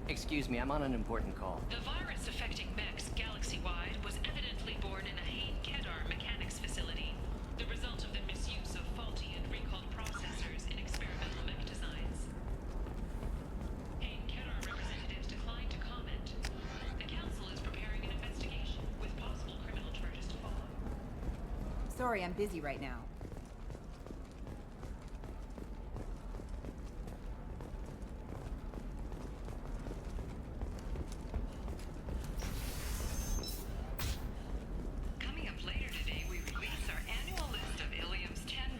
U: Excuse me, I'm on an important call.
E: The virus affecting mechs galaxy-wide was evidently born in a Hain Kedar mechanics facility, the result of the misuse of faulty and recalled processors in experimental mech designs. Hain Kedar representatives declined to comment. The council is preparing an investigation with possible criminal charges to follow.
T: Sorry, I'm busy right now.
E: Coming up later today, we release our annual list of Ilium's 10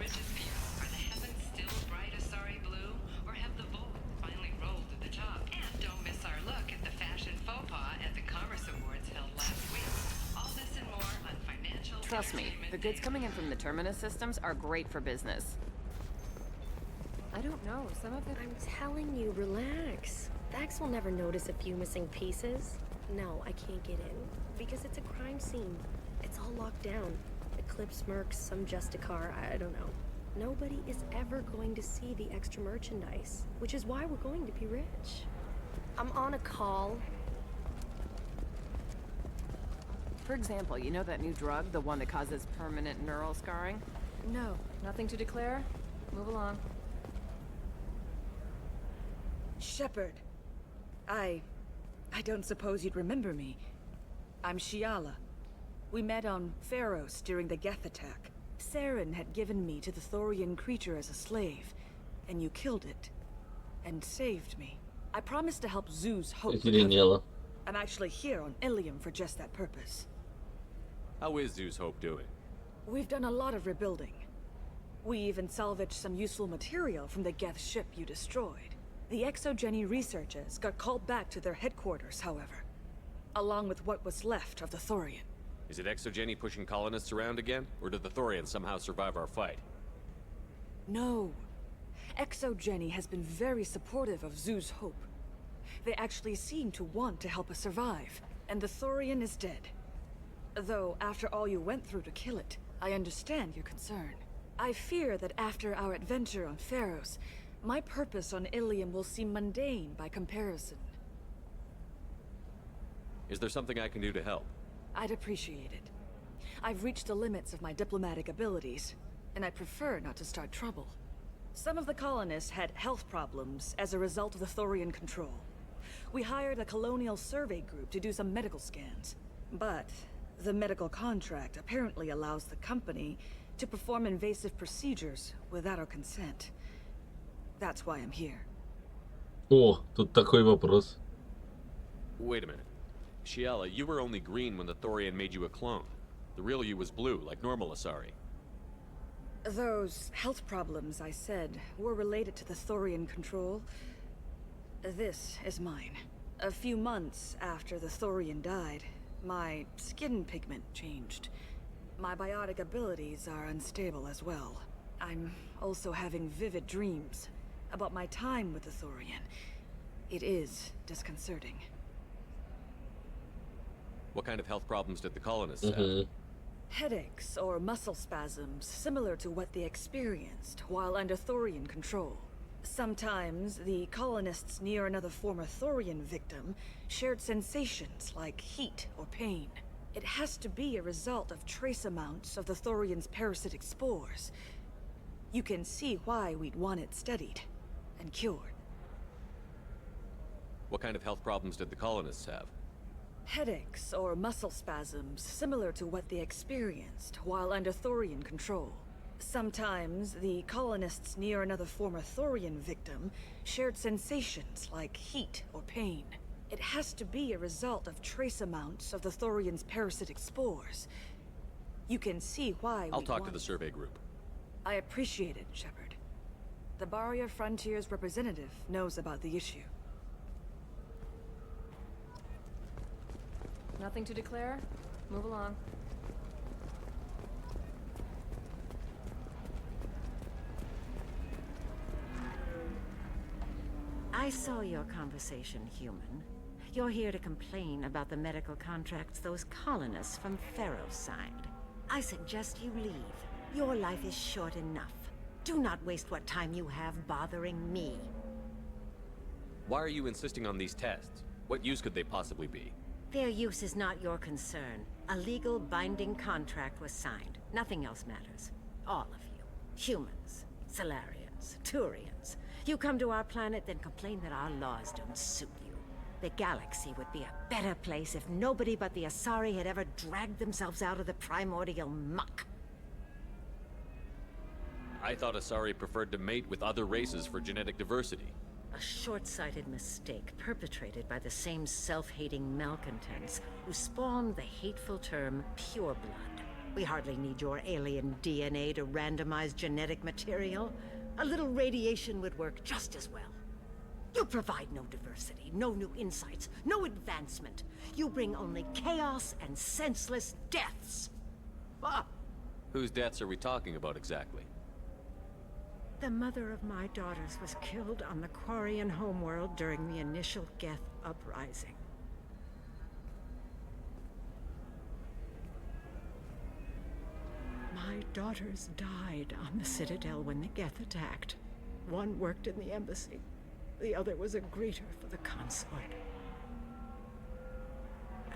L: Trust me, the goods coming in from the Terminus systems are great for business. I don't know, some of it...
M: I'm telling you, relax. Vax will never notice a few missing pieces. No, I can't get in, because it's a crime scene. It's all locked down. Eclipse mercs, some Justicar, I don't know. Nobody is ever going to see the extra merchandise, which is why we're going to be rich. I'm on a call.
L: For example, you know that new drug, the one that causes permanent neural scarring?
N: No, nothing to declare. Move along.
V: Shepard. I don't suppose you'd remember me. I'm Shiala. We met on Pharos during the Geth attack. Saren had given me to the Thorian creature as a slave, and you killed it. And saved me. I promised to help Zeus Hope. I'm actually here on Ilium for just that purpose.
S: How is Zeus Hope doing?
V: We've done a lot of rebuilding. We even salvaged some useful material from the Geth ship you destroyed. The Exogeny researchers got called back to their headquarters, however, along with what was left of the Thorian.
S: Is it Exogeny pushing colonists around again, or did the Thorians somehow survive our fight?
V: No. Exogeny has been very supportive of Zeus Hope. They actually seem to want to help us survive, and the Thorian is dead. Though, after all you went through to kill it, I understand your concern. I fear that after our adventure on Pharos, my purpose on Ilium will seem mundane by comparison.
S: Is there something I can do to help?
V: I'd appreciate it. I've reached the limits of my diplomatic abilities, and I prefer not to start trouble. Some of the colonists had health problems as a result of the Thorian control. We hired a colonial survey group to do some medical scans. But the medical contract apparently allows the company to perform invasive procedures without our consent. That's why I'm here.
A: О, тут такой вопрос.
S: Wait a minute. Shiala, you were only green when the Thorian made you a clone. The real you was blue, like normal Asari.
V: Those health problems I said were related to the Thorian control. This is mine. A few months after the Thorian died, my skin pigment changed. My biotic abilities are unstable as well. I'm also having vivid dreams about my time with the Thorian. It is disconcerting.
S: What kind of health problems did the colonists have?
V: Headaches or muscle spasms similar to what they experienced while under Thorian control. Sometimes the colonists near another former Thorian victim shared sensations like heat or pain. It has to be a result of trace amounts of the Thorian's parasitic spores. You can see why we'd want it studied and cured.
S: What kind of health problems did the colonists have?
V: Headaches or muscle spasms similar to what they experienced while under Thorian control. Sometimes the colonists near another former Thorian victim shared sensations like heat or pain. It has to be a result of trace amounts of the Thorian's parasitic spores. You can see why
S: I'll talk to the survey group.
V: I appreciate it, Shepard. The Barrier Frontiers representative knows about the issue.
N: Nothing to declare? Move along.
B: I saw your conversation, human. You're here to complain about the medical contracts those colonists from Pharos signed. I suggest you leave. Your life is short enough. Do not waste what time you have bothering me.
S: Why are you insisting on these tests? What use could they possibly be?
B: Their use is not your concern. A legal binding contract was signed. Nothing else matters. All of you. Humans, Solarians, Turians. You come to our planet, then complain that our laws don't suit you. The galaxy would be a better place if nobody but the Asari had ever dragged themselves out of the primordial muck.
S: I thought Asari preferred to mate with other races for genetic diversity.
B: A short-sighted mistake perpetrated by the same self-hating malcontents who spawned the hateful term pureblood. We hardly need your alien DNA to randomize genetic material. A little radiation would work just as well. You provide no diversity, no new insights, no advancement. You bring only chaos and senseless deaths.
C: Whose deaths are we talking about exactly?
B: The mother of my daughters was killed on the Quarian homeworld during the initial Geth uprising. My daughters died on the Citadel when the Geth attacked. One worked in the embassy. The other was a greeter for the consort.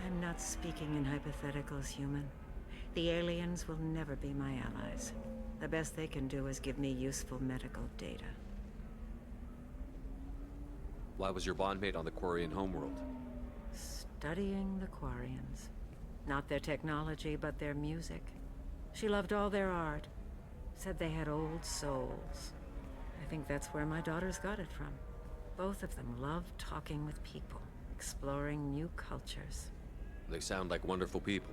B: I'm not speaking in hypotheticals, human. The aliens will never be my allies. The best they can do is give me useful medical data.
C: Why was your bondmate on the Quarian homeworld?
B: Studying the Quarians. Not their technology, but their music. She loved all their art. Said they had old souls. I think that's where my daughters got it from. Both of them loved talking with people, exploring new cultures.
C: They sound like wonderful people.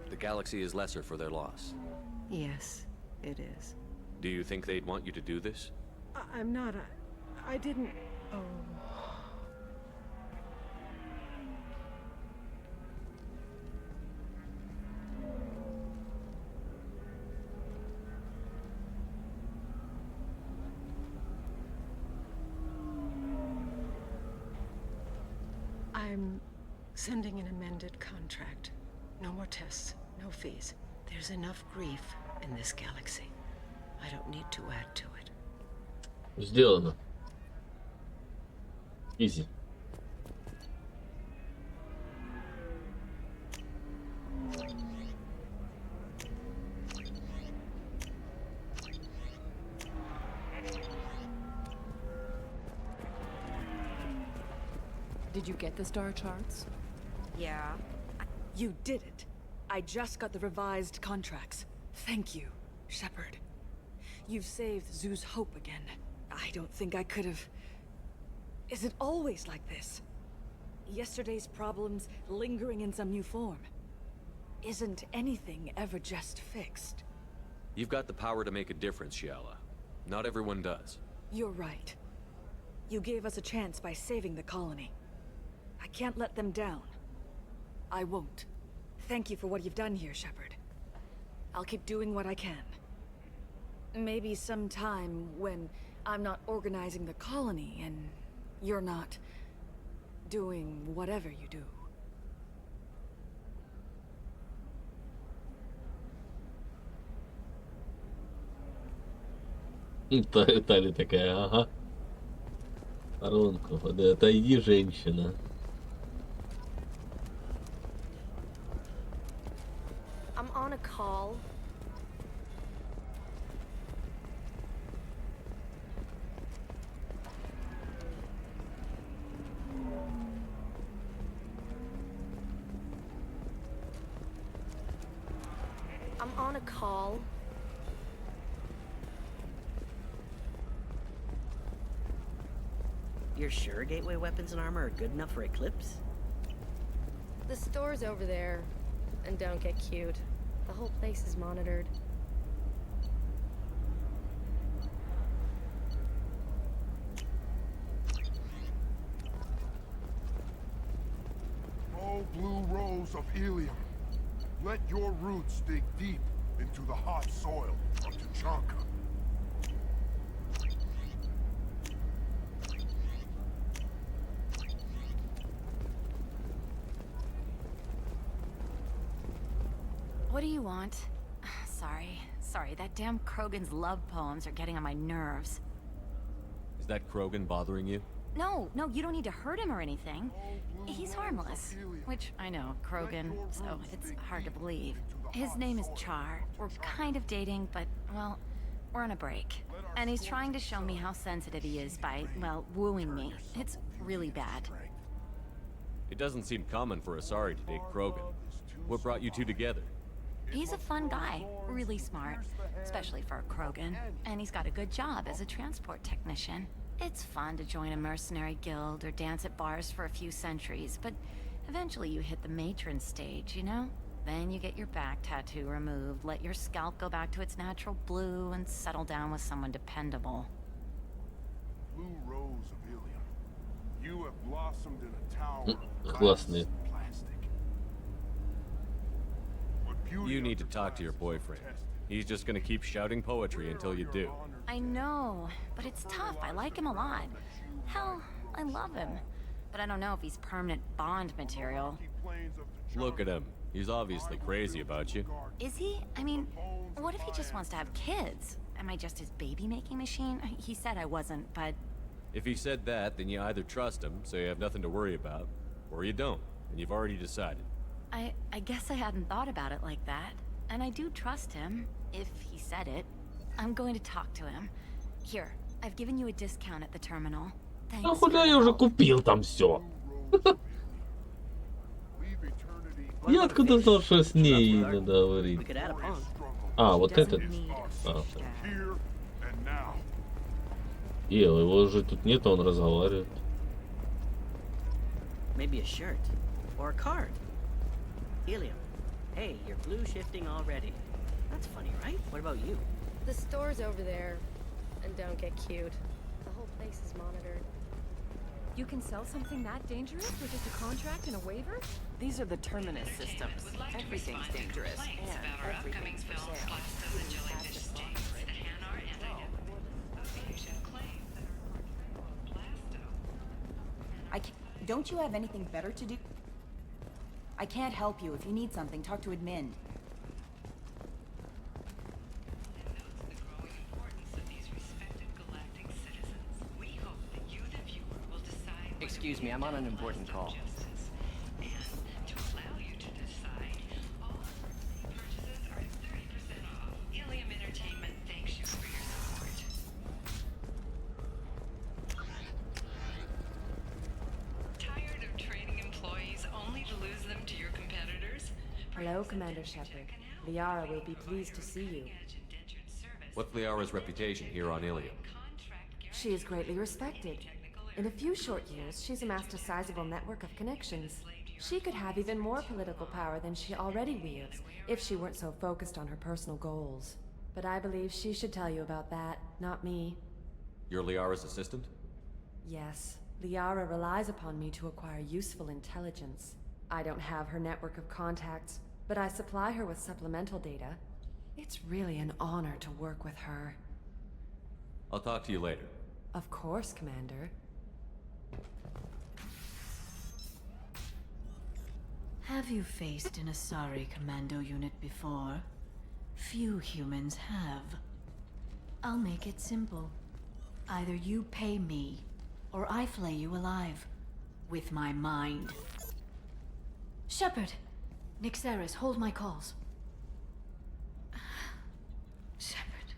C: The galaxy is lesser for their loss.
B: Yes, it is.
C: Do you think they'd want you to do this?
B: I'm not. I didn't. Oh. I'm sending an amended contract. No more tests, no fees. There's enough grief in this galaxy. I don't need to add to it.
A: Сделано. Easy.
N: Did you get the star charts?
V: Yeah. You did it. I just got the revised contracts. Thank you, Shepard. You've saved Zoo's hope again. I don't think I could have... Is it always like this? Yesterday's problems lingering in some new form. Isn't anything ever just fixed?
C: You've got the power to make a difference, Shiala. Not everyone does.
V: You're right. You gave us a chance by saving the colony. I can't let them down. I won't. Thank you for what you've done here, Shepard. I'll keep doing what I can. Maybe sometime when I'm not organizing the colony and you're not doing whatever you do.
A: Таля такая, ага. Воронку, отойди, женщина.
M: I'm on a call. I'm on a call.
F: You're sure gateway weapons and armor are good enough for Eclipse?
M: The store's over there. And don't get cute. The whole place is monitored.
G: Oh, blue rose of Ilium, let your roots dig deep into the hot soil of Tachanka.
W: What do you want? Sorry, that damn Krogan's love poems are getting on my nerves.
C: Is that Krogan bothering you?
W: No, you don't need to hurt him or anything. He's harmless. Which, I know, Krogan, so it's hard to believe. His name is Char. We're kind of dating, but, well, we're on a break. And he's trying to show me how sensitive he is by, well, wooing me. It's really bad.
C: It doesn't seem common for Asari to date Krogan. What brought you two together?
W: He's a fun guy, really smart, especially for a Krogan. And he's got a good job as a transport technician. It's fun to join a mercenary guild or dance at bars for a few centuries, but eventually you hit the matron stage, you know? Then you get your back tattoo removed, let your scalp go back to its natural blue, and settle down with someone dependable.
G: Blue rose of Ilium, you have blossomed in a tower of glass
A: Классный.
G: and plastic. But
C: You need to talk to your boyfriend. He's just gonna keep shouting poetry until you do.
W: I know, but it's tough. I like him a lot. Hell, I love him. But I don't know if he's permanent Bond material.
C: Look at him. He's obviously crazy about you.
W: Is he? I mean, what if he just wants to have kids? Am I just his baby-making machine? He said I wasn't, but...
C: If he said that, then you either trust him, so you have nothing to worry about, or you don't, and you've already decided.
W: I guess I hadn't thought about it like that. And I do trust him, if he said it. I'm going to talk to him. Here, I've given you a discount at the terminal. Thanks.
A: Нахуя я уже купил там все. Я откуда знал, что с ней надо говорить? А, вот этот. А, его уже тут нет, он разговаривает.
F: Maybe a shirt or a card. Helium. Hey, you're blue shifting already. That's funny, right? What about you?
M: The store's over there. And don't get cute. The whole place is monitored.
N: You can sell something that dangerous with just a contract and a waiver?
L: These are the terminus systems. Everything's dangerous, and everything's for sale.
T: Don't you have anything better to do? I can't help you. If you need something, talk to admin.
U: Excuse me, I'm on an important call.
K: Hello, Commander Shepard. Liara will be pleased to see you.
C: What's Liara's reputation here on Ilium?
K: She is greatly respected. In a few short years, she's amassed a sizable network of connections. She could have even more political power than she already wields, if she weren't so focused on her personal goals. But I believe she should tell you about that, not me.
C: You're Liara's assistant?
K: Yes, Liara relies upon me to acquire useful intelligence. I don't have her network of contacts, but I supply her with supplemental data. It's really an honor to work with her.
C: I'll talk to you later.
K: Of course, Commander.
D: Have you faced an Asari commando unit before? Few humans have. I'll make it simple. Either you pay me, or I flay you alive. With my mind. Shepard! Nixeris, hold my calls. Shepard.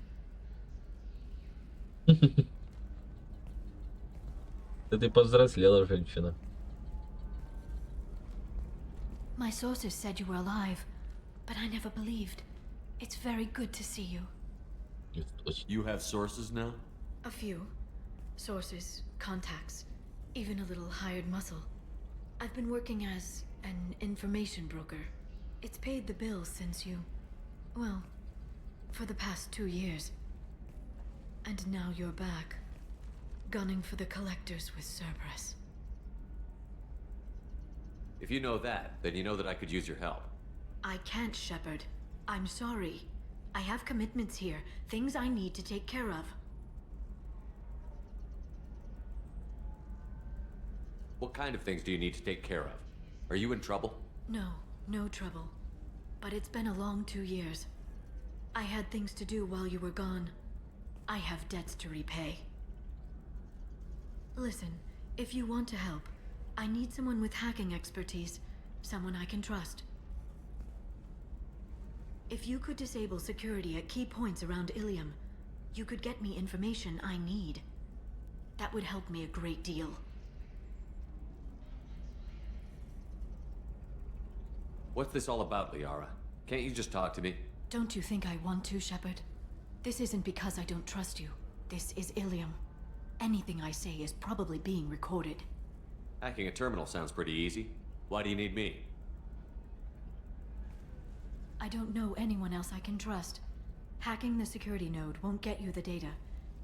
A: Да ты повзрослела, женщина.
D: My sources said you were alive, but I never believed. It's very good to see you.
C: You have sources now?
D: A few. Sources, contacts, even a little hired muscle. I've been working as an information broker. It's paid the bills since you... well, for the past 2 years. And now you're back, gunning for the collectors with Cerberus.
C: If you know that, then you know that I could use your help.
D: I can't, Shepard. I'm sorry. I have commitments here, things I need to take care of.
C: What kind of things do you need to take care of? Are you in trouble?
D: No, no trouble. But it's been a long 2 years. I had things to do while you were gone. I have debts to repay. Listen, if you want to help, I need someone with hacking expertise. Someone I can trust. If you could disable security at key points around Ilium, you could get me information I need. That would help me a great deal.
C: What's this all about, Liara? Can't you just talk to me?
D: Don't you think I want to, Shepard? This isn't because I don't trust you. This is Ilium. Anything I say is probably being recorded.
C: Hacking a terminal sounds pretty easy. Why do you need me?
D: I don't know anyone else I can trust. Hacking the security node won't get you the data.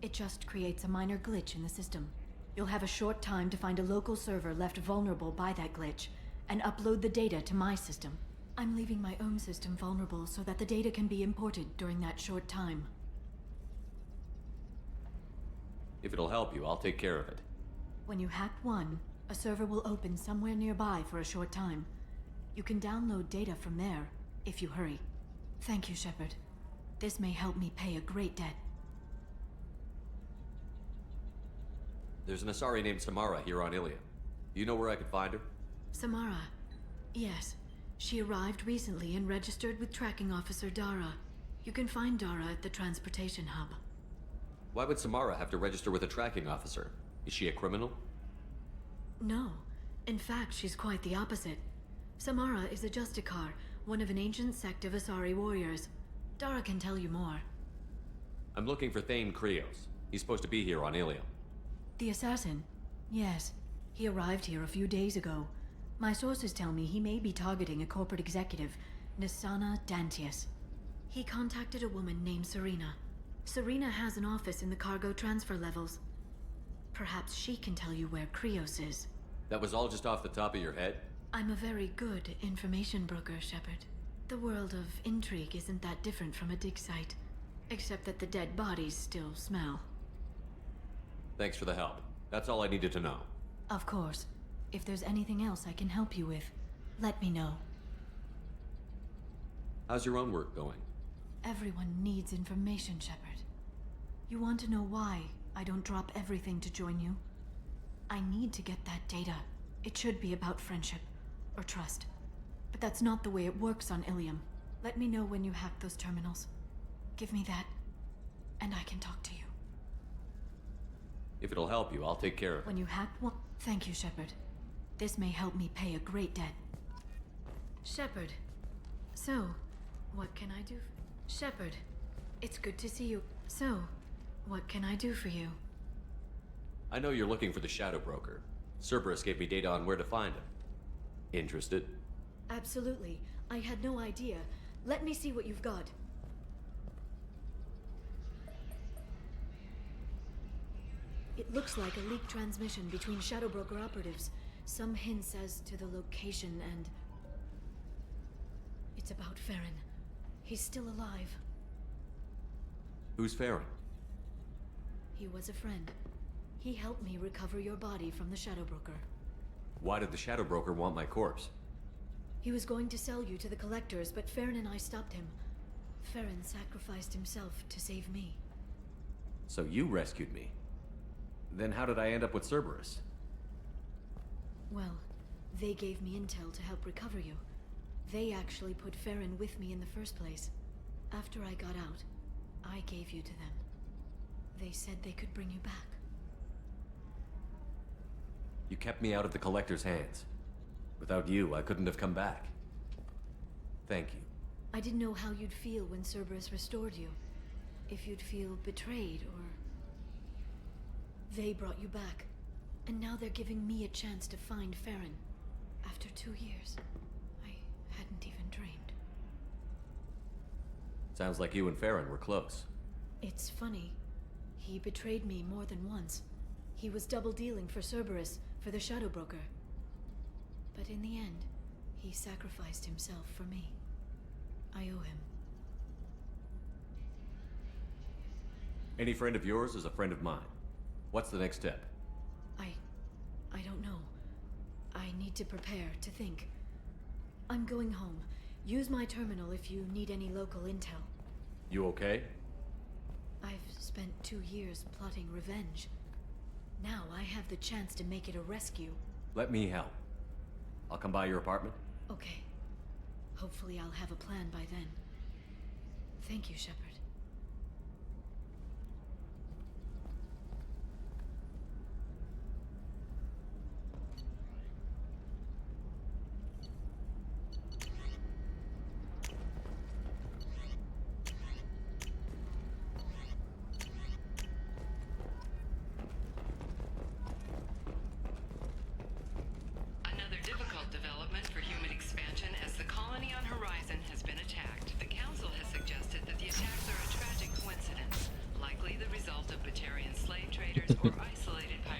D: It just creates a minor glitch in the system. You'll have a short time to find a local server left vulnerable by that glitch, and upload the data to my system. I'm leaving my own system vulnerable so that the data can be imported during that short time.
C: If it'll help you, I'll take care of it.
D: When you hack one, a server will open somewhere nearby for a short time. You can download data from there, if you hurry. Thank you, Shepard. This may help me pay a great debt.
C: There's an Asari named Samara here on Ilium. Do you know where I could find her?
D: Samara. Yes. She arrived recently and registered with Tracking Officer Dara. You can find Dara at the transportation hub.
C: Why would Samara have to register with a tracking officer? Is she a criminal?
D: No. In fact, she's quite the opposite. Samara is a Justikar, one of an ancient sect of Asari warriors. Dara can tell you more.
C: I'm looking for Thane Krios. He's supposed to be here on Ilium.
D: The assassin? Yes. He arrived here a few days ago. My sources tell me he may be targeting a corporate executive, Nisana Dantius. He contacted a woman named Serena. Serena has an office in the cargo transfer levels. Perhaps she can tell you where Krios is.
C: That was all just off the top of your head?
D: I'm a very good information broker, Shepard. The world of intrigue isn't that different from a dig site, except that the dead bodies still smell.
C: Thanks for the help. That's all I needed to know.
D: Of course. If there's anything else I can help you with, let me know.
C: How's your own work going?
D: Everyone needs information, Shepard. You want to know why I don't drop everything to join you? I need to get that data. It should be about friendship, or trust. But that's not the way it works on Ilium. Let me know when you hack those terminals. Give me that, and I can talk to you.
C: If it'll help you, I'll take care of it.
D: When you hack one... Thank you, Shepard. This may help me pay a great debt. Shepard. So, what can I do? Shepard, it's good to see you. So, what can I do for you?
C: I know you're looking for the Shadow Broker. Cerberus gave me data on where to find him. Interested?
D: Absolutely. I had no idea. Let me see what you've got. It looks like a leaked transmission between Shadow Broker operatives. Some hints as to the location and... It's about Farron. He's still alive.
C: Who's Farron?
D: He was a friend. He helped me recover your body from the Shadow Broker.
C: Why did the Shadow Broker want my corpse?
D: He was going to sell you to the collectors, but Farron and I stopped him. Farron sacrificed himself to save me.
C: So you rescued me. Then how did I end up with Cerberus?
D: Well, they gave me intel to help recover you. They actually put Farron with me in the first place. After I got out, I gave you to them. They said they could bring you back.
C: You kept me out of the Collector's hands. Without you, I couldn't have come back. Thank you.
D: I didn't know how you'd feel when Cerberus restored you. If you'd feel betrayed, or... They brought you back. And now they're giving me a chance to find Farron. After 2 years. I hadn't even dreamed.
C: Sounds like you and Farron were close.
D: It's funny. He betrayed me more than once. He was double-dealing for Cerberus, for the Shadow Broker. But in the end, he sacrificed himself for me. I owe him.
C: Any friend of yours is a friend of mine. What's the next step?
D: I don't know. I need to prepare, to think. I'm going home. Use my terminal if you need any local intel.
C: You okay?
D: I've spent 2 years plotting revenge. Now I have the chance to make it a rescue.
C: Let me help. I'll come by your apartment.
D: Okay. Hopefully I'll have a plan by then. Thank you, Shepard.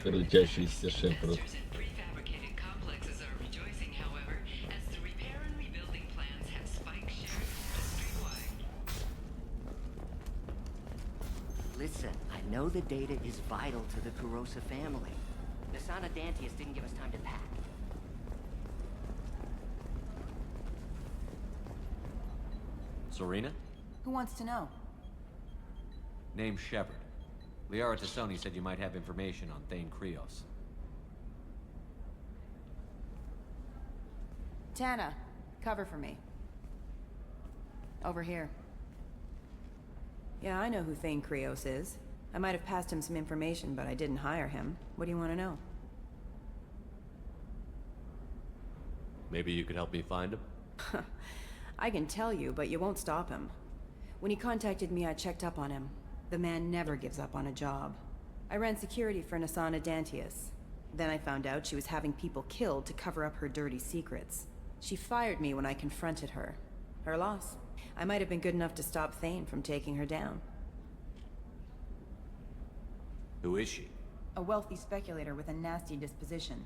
A: Крутящийся Шепард.
E: Prefabricated complexes are rejoicing, however, as the repair and rebuilding plans
U: Listen, I know the data is vital to the Kurosa family. Nasana Dantius didn't give us time to pack.
C: Serena?
T: Who wants to know?
C: Name Shepard. Liara Tassoni said you might have information on Thane Krios.
T: Tana, cover for me. Over here.
L: Yeah, I know who Thane Krios is. I might have passed him some information, but I didn't hire him. What do you want to know?
C: Maybe you could help me find him?
L: I can tell you, but you won't stop him. When he contacted me, I checked up on him. The man never gives up on a job. I ran security for Nasana Dantius. Then I found out she was having people killed to cover up her dirty secrets. She fired me when I confronted her. Her loss. I might have been good enough to stop Thane from taking her down.
C: Who is she?
T: A wealthy speculator with a nasty disposition.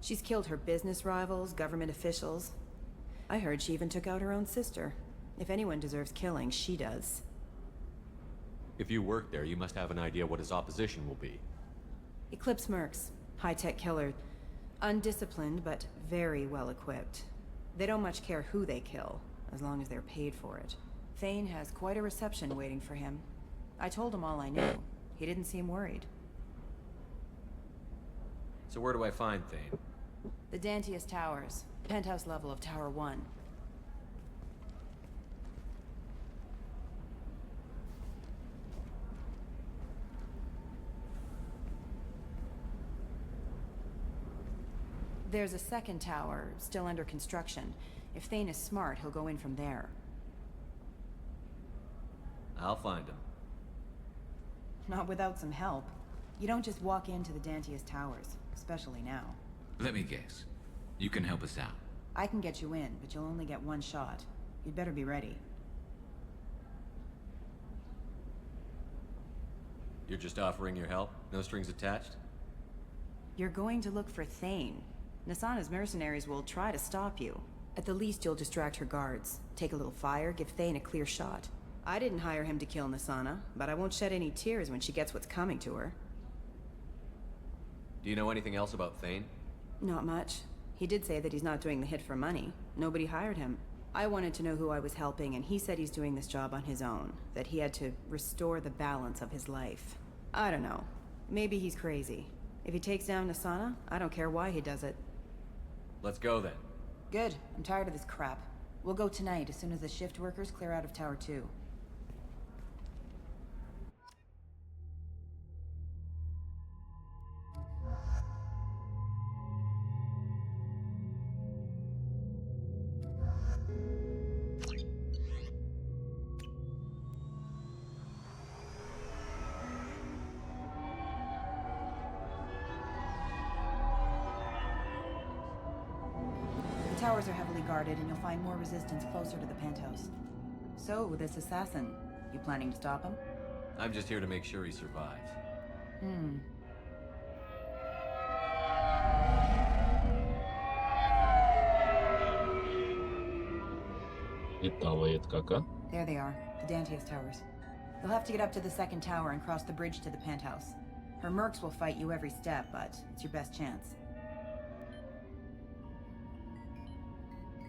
L: She's killed her business rivals, government officials. I heard she even took out her own sister. If anyone deserves killing, she does.
C: If you work there, you must have an idea what his opposition will be.
L: Eclipse mercs. High-tech killer. Undisciplined, but very well-equipped. They don't much care who they kill, as long as they're paid for it. Thane has quite a reception waiting for him. I told him all I knew. He didn't seem worried.
C: So where do I find Thane?
L: The Dantius Towers. Penthouse level of Tower 1. There's a second tower, still under construction. If Thane is smart, he'll go in from there.
C: I'll find him.
L: Not without some help. You don't just walk into the Dantius Towers, especially now.
H: Let me guess. You can help us out.
L: I can get you in, but you'll only get one shot. You'd better be ready.
C: You're just offering your help? No strings attached?
L: You're going to look for Thane. Nasana's mercenaries will try to stop you. At the least, you'll distract her guards. Take a little fire, give Thane a clear shot. I didn't hire him to kill Nasana, but I won't shed any tears when she gets what's coming to her.
C: Do you know anything else about Thane?
L: Not much. He did say that he's not doing the hit for money. Nobody hired him. I wanted to know who I was helping, and he said he's doing this job on his own. That he had to restore the balance of his life. I don't know. Maybe he's crazy. If he takes down Nasana, I don't care why he does it.
C: Let's go then.
T: Good. I'm tired of this crap. We'll go tonight as soon as the shift workers clear out of Tower 2. The towers are heavily guarded, and you'll find more resistance closer to the penthouse. So, this assassin, you planning to stop him?
C: I'm just here to make sure he survives.
A: Плавает как, а?
T: There they are, the Dantius Towers. You'll have to get up to the second tower and cross the bridge to the penthouse. Her mercs will fight you every step, but it's your best chance.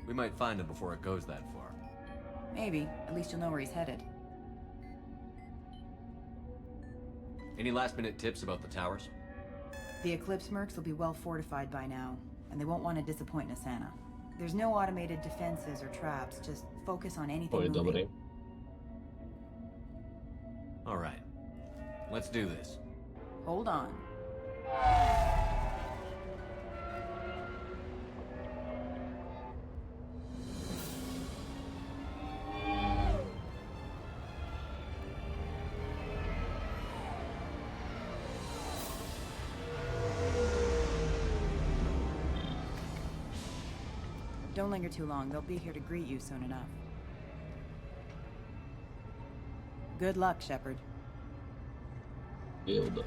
C: We might find him before it goes that far.
T: Maybe. At least you'll know where he's headed.
C: Any last-minute tips about the towers?
T: The Eclipse mercs will be well fortified by now, and they won't want to disappoint Nasana. There's no automated defenses or traps, just focus on anything moving.
C: All right. Let's do this.
T: Hold on. Don't linger too long. They'll be here to greet you soon enough. Good luck, Shepard.
A: Yogostar.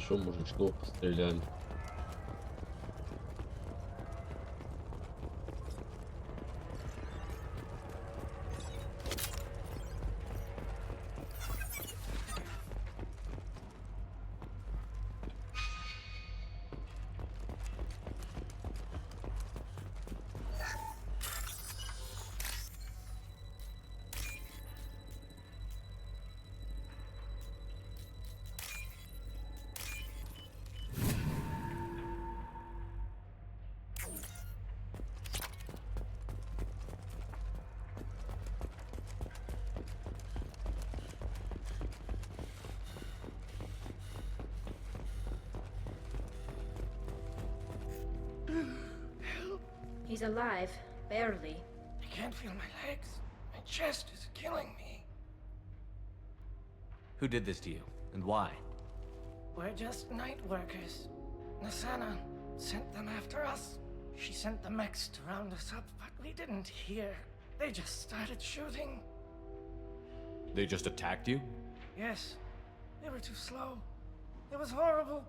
A: Хорошо, мужичков стреляли.
J: He's alive, barely.
I: I can't feel my legs. My chest is killing me.
C: Who did this to you, and why?
I: We're just night workers. Nasana sent them after us. She sent the mechs to round us up, but we didn't hear. They just started shooting.
C: They just attacked you?
I: Yes, they were too slow. It was horrible.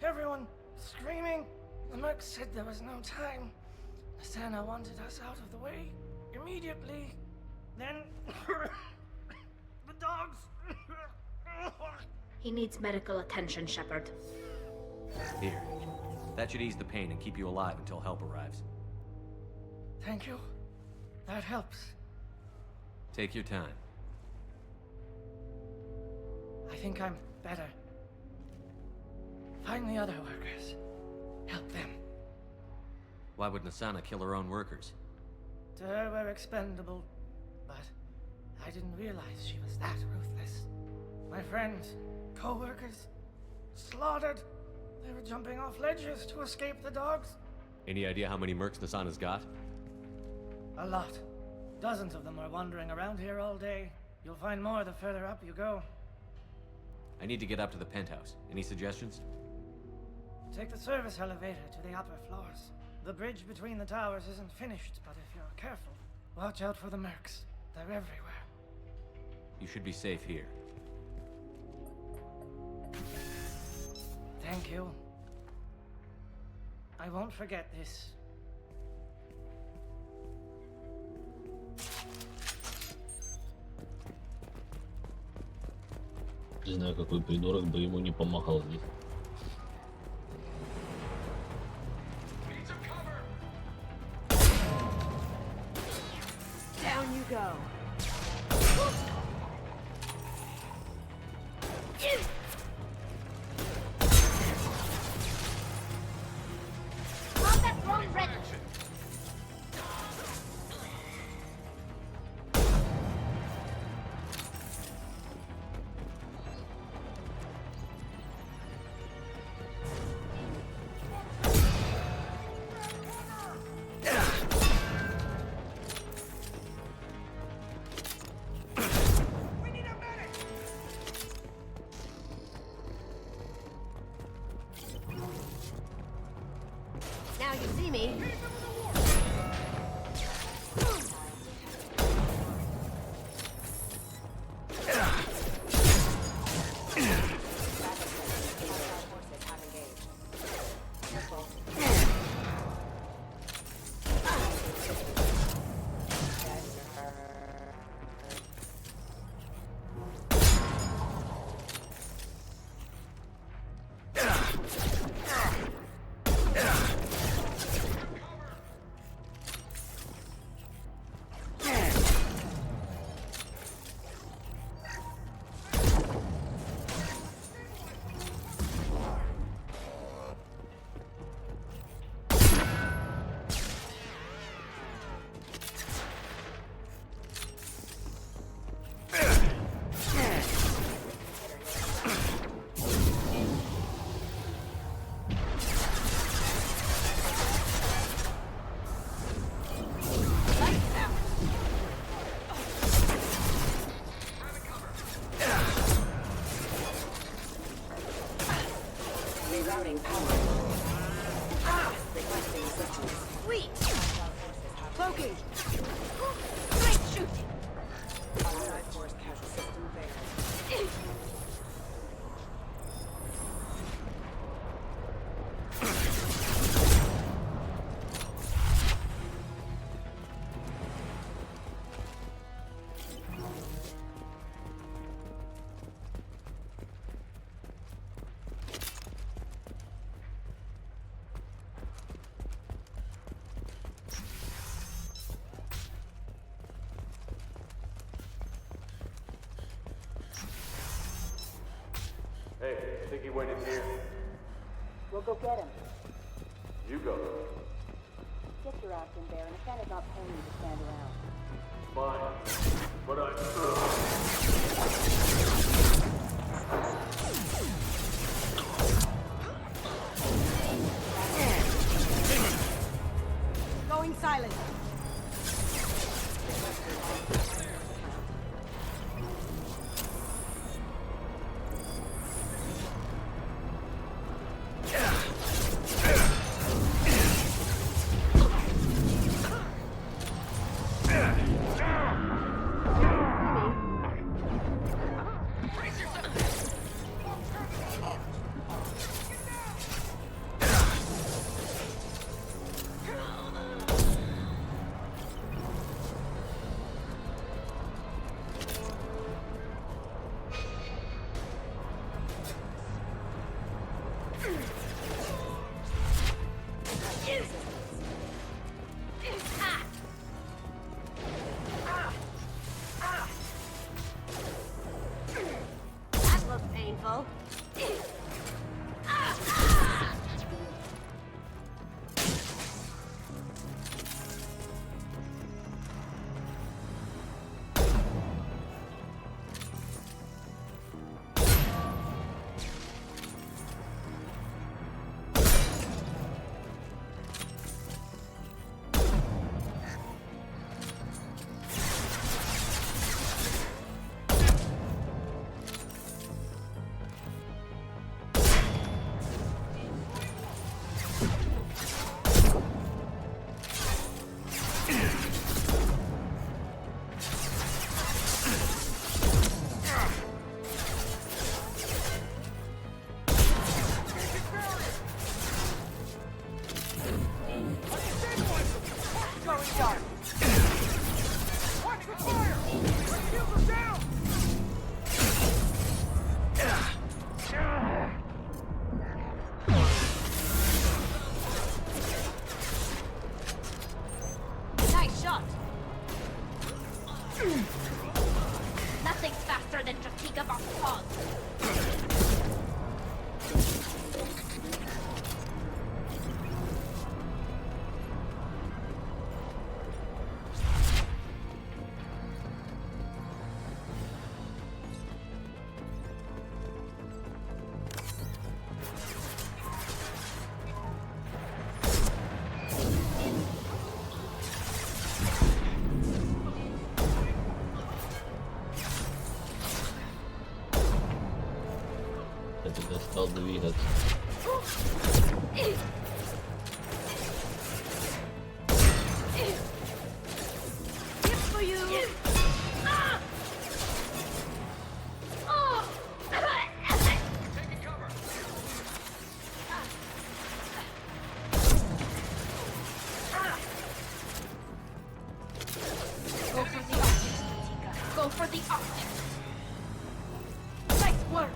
I: Everyone screaming. The merc said there was no time. Nasana wanted us out of the way immediately. Then the dogs.
J: He needs medical attention, Shepard.
C: Here. That should ease the pain and keep you alive until help arrives.
I: Thank you. That helps.
C: Take your time.
I: I think I'm better. Find the other workers. Help them.
C: Why would Nasana kill her own workers?
I: To her, we're expendable. But I didn't realize she was that ruthless. My friends, co-workers, slaughtered. They were jumping off ledges to escape the dogs.
C: Any idea how many mercs Nasana's got?
I: A lot. Dozens of them are wandering around here all day. You'll find more the further up you go.
C: I need to get up to the penthouse. Any suggestions?
I: Take the service elevator to the upper floors. The bridge between the towers isn't finished, but if you're careful, watch out for the mercs. They're everywhere.
C: You should be safe here.
I: Thank you. I won't forget this.
A: Не знаю, какой придурок бы ему не помахал здесь.
L: Down you go.
J: Combat drone ready.
M: Now you see me.
O: Hey, I think he went in here.
P: We'll go get him.
O: You go.
P: Get your ass in there, and Asana's not paying you to stand around.
O: Fine. But I'm...
P: Going silent.
J: Nothing's faster than Trafika Boston.
A: Стал двигаться.
J: Go for the optic. Nice work.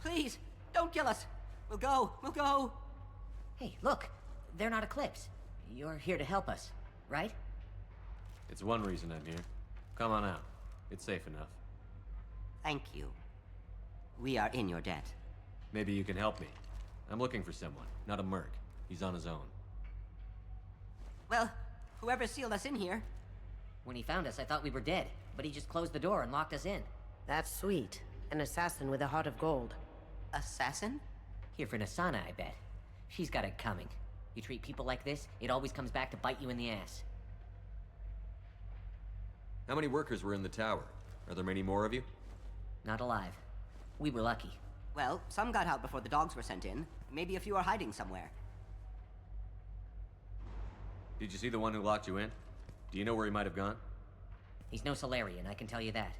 U: Please, don't kill us. We'll go. Hey, look, they're not Eclipse. You're here to help us, right?
C: It's one reason I'm here. Come on out. It's safe enough.
U: Thank you. We are in your debt.
C: Maybe you can help me. I'm looking for someone, not a merc. He's on his own.
U: Well, whoever sealed us in here. When he found us, I thought we were dead, but he just closed the door and locked us in.
M: That's sweet. An assassin with a heart of gold.
U: Assassin? Here for Nasana, I bet. She's got it coming. You treat people like this, it always comes back to bite you in the ass.
C: How many workers were in the tower? Are there many more of you?
U: Not alive. We were lucky. Well, some got out before the dogs were sent in. Maybe a few are hiding somewhere.
C: Did you see the one who locked you in? Do you know where he might have gone?
Q: He's no Solarian, I can tell you that.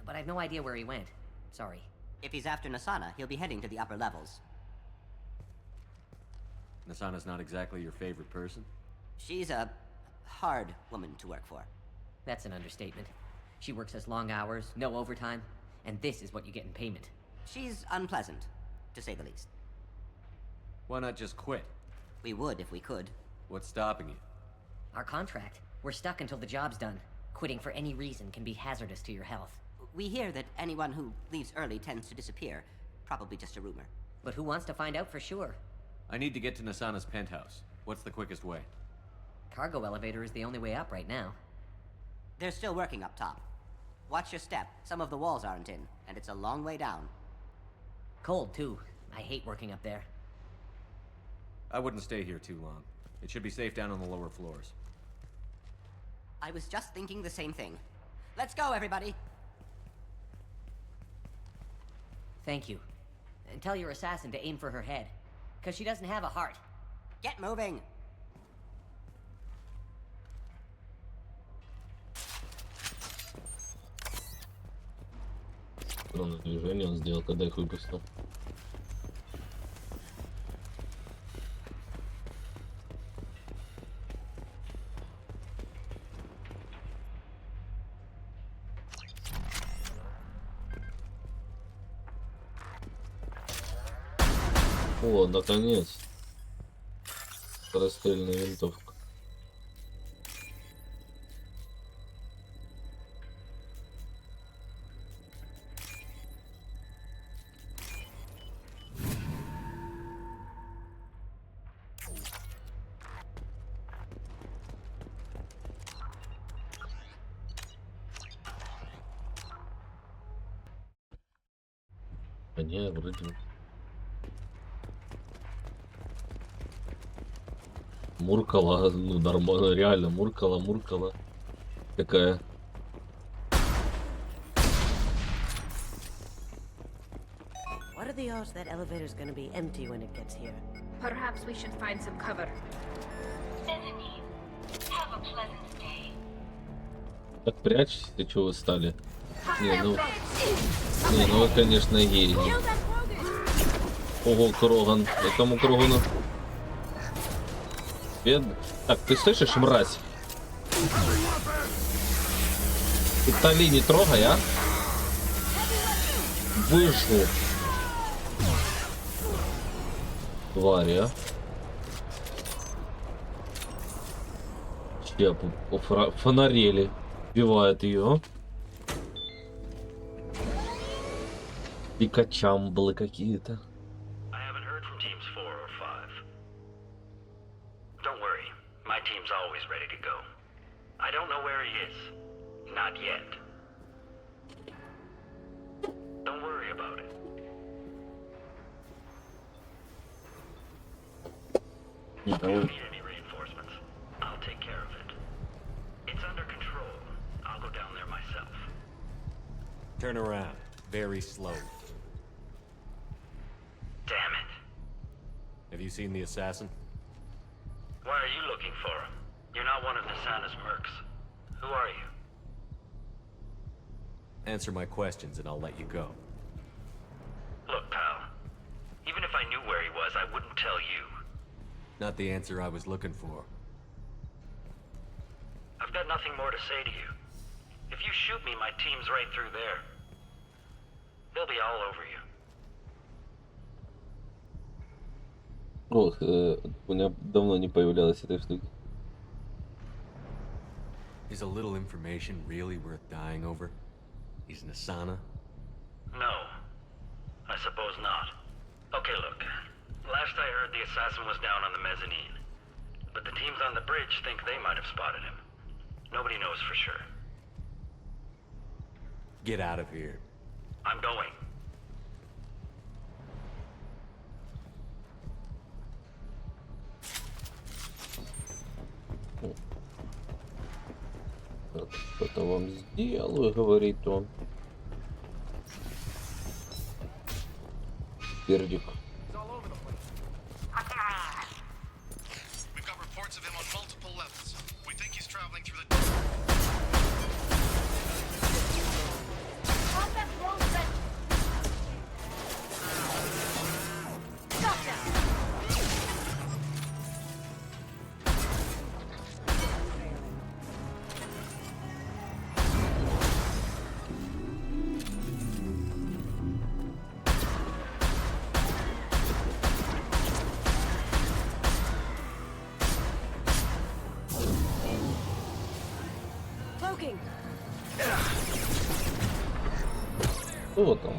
Q: But I have no idea where he went. Sorry.
U: If he's after Nasana, he'll be heading to the upper levels.
C: Nasana's not exactly your favorite person?
U: She's a hard woman to work for.
Q: That's an understatement. She works us long hours, no overtime, and this is what you get in payment.
U: She's unpleasant, to say the least.
C: Why not just quit?
U: We would if we could.
C: What's stopping you?
Q: Our contract. We're stuck until the job's done. Quitting for any reason can be hazardous to your health.
U: We hear that anyone who leaves early tends to disappear. Probably just a rumor.
Q: But who wants to find out for sure?
C: I need to get to Nasana's penthouse. What's the quickest way?
Q: Cargo elevator is the only way up right now.
U: They're still working up top. Watch your step. Some of the walls aren't in, and it's a long way down.
Q: Cold, too. I hate working up there.
C: I wouldn't stay here too long. It should be safe down on the lower floors.
U: I was just thinking the same thing. Let's go, everybody!
Q: Thank you. And tell your assassin to aim for her head. Because she doesn't have a heart.
U: Get moving!
A: Странное движение он сделал, когда их выпустил. О, наконец. Скорострельная винтовка. А не, вроде... Муркала, ну нормально, реально, муркала. Какая?
F: What are the odds that elevator's gonna be empty when it gets here?
J: Perhaps we should find some cover.
P: Have a pleasant day.
A: Так прячься, чего вы стали? Не, ну вы, конечно, гений. Ого, Кроган. Этому Крогану. Так, ты слышишь, мразь? Итали не трогай, а? Выжгу. Твари, а? Щепу фонарели. Убивают ее. Пикачамблы какие-то.
R: Always ready to go. I don't know where he is. Not yet. Don't worry about it. If you need any reinforcements, I'll take care of it. It's under control. I'll go down there myself.
C: Turn around. Very slow.
R: Damn it.
C: Have you seen the assassin?
R: Why are you looking for him? You're not one of Nasana's mercs. Who are you?
C: Answer my questions and I'll let you go.
R: Look, pal. Even if I knew where he was, I wouldn't tell you.
C: Not the answer I was looking for.
R: I've got nothing more to say to you. If you shoot me, my team's right through there. They'll be all over you.
A: Ох, у меня давно не появлялась этой штуки.
C: Is a little information really worth dying over? He's Nasana?
R: No. I suppose not. Okay, look. Last I heard, the assassin was down on the mezzanine. But the teams on the bridge think they might have spotted him. Nobody knows for sure.
C: Get out of here.
R: I'm going.
A: Что-то вам сделаю, говорит он. Пердик. Кто там?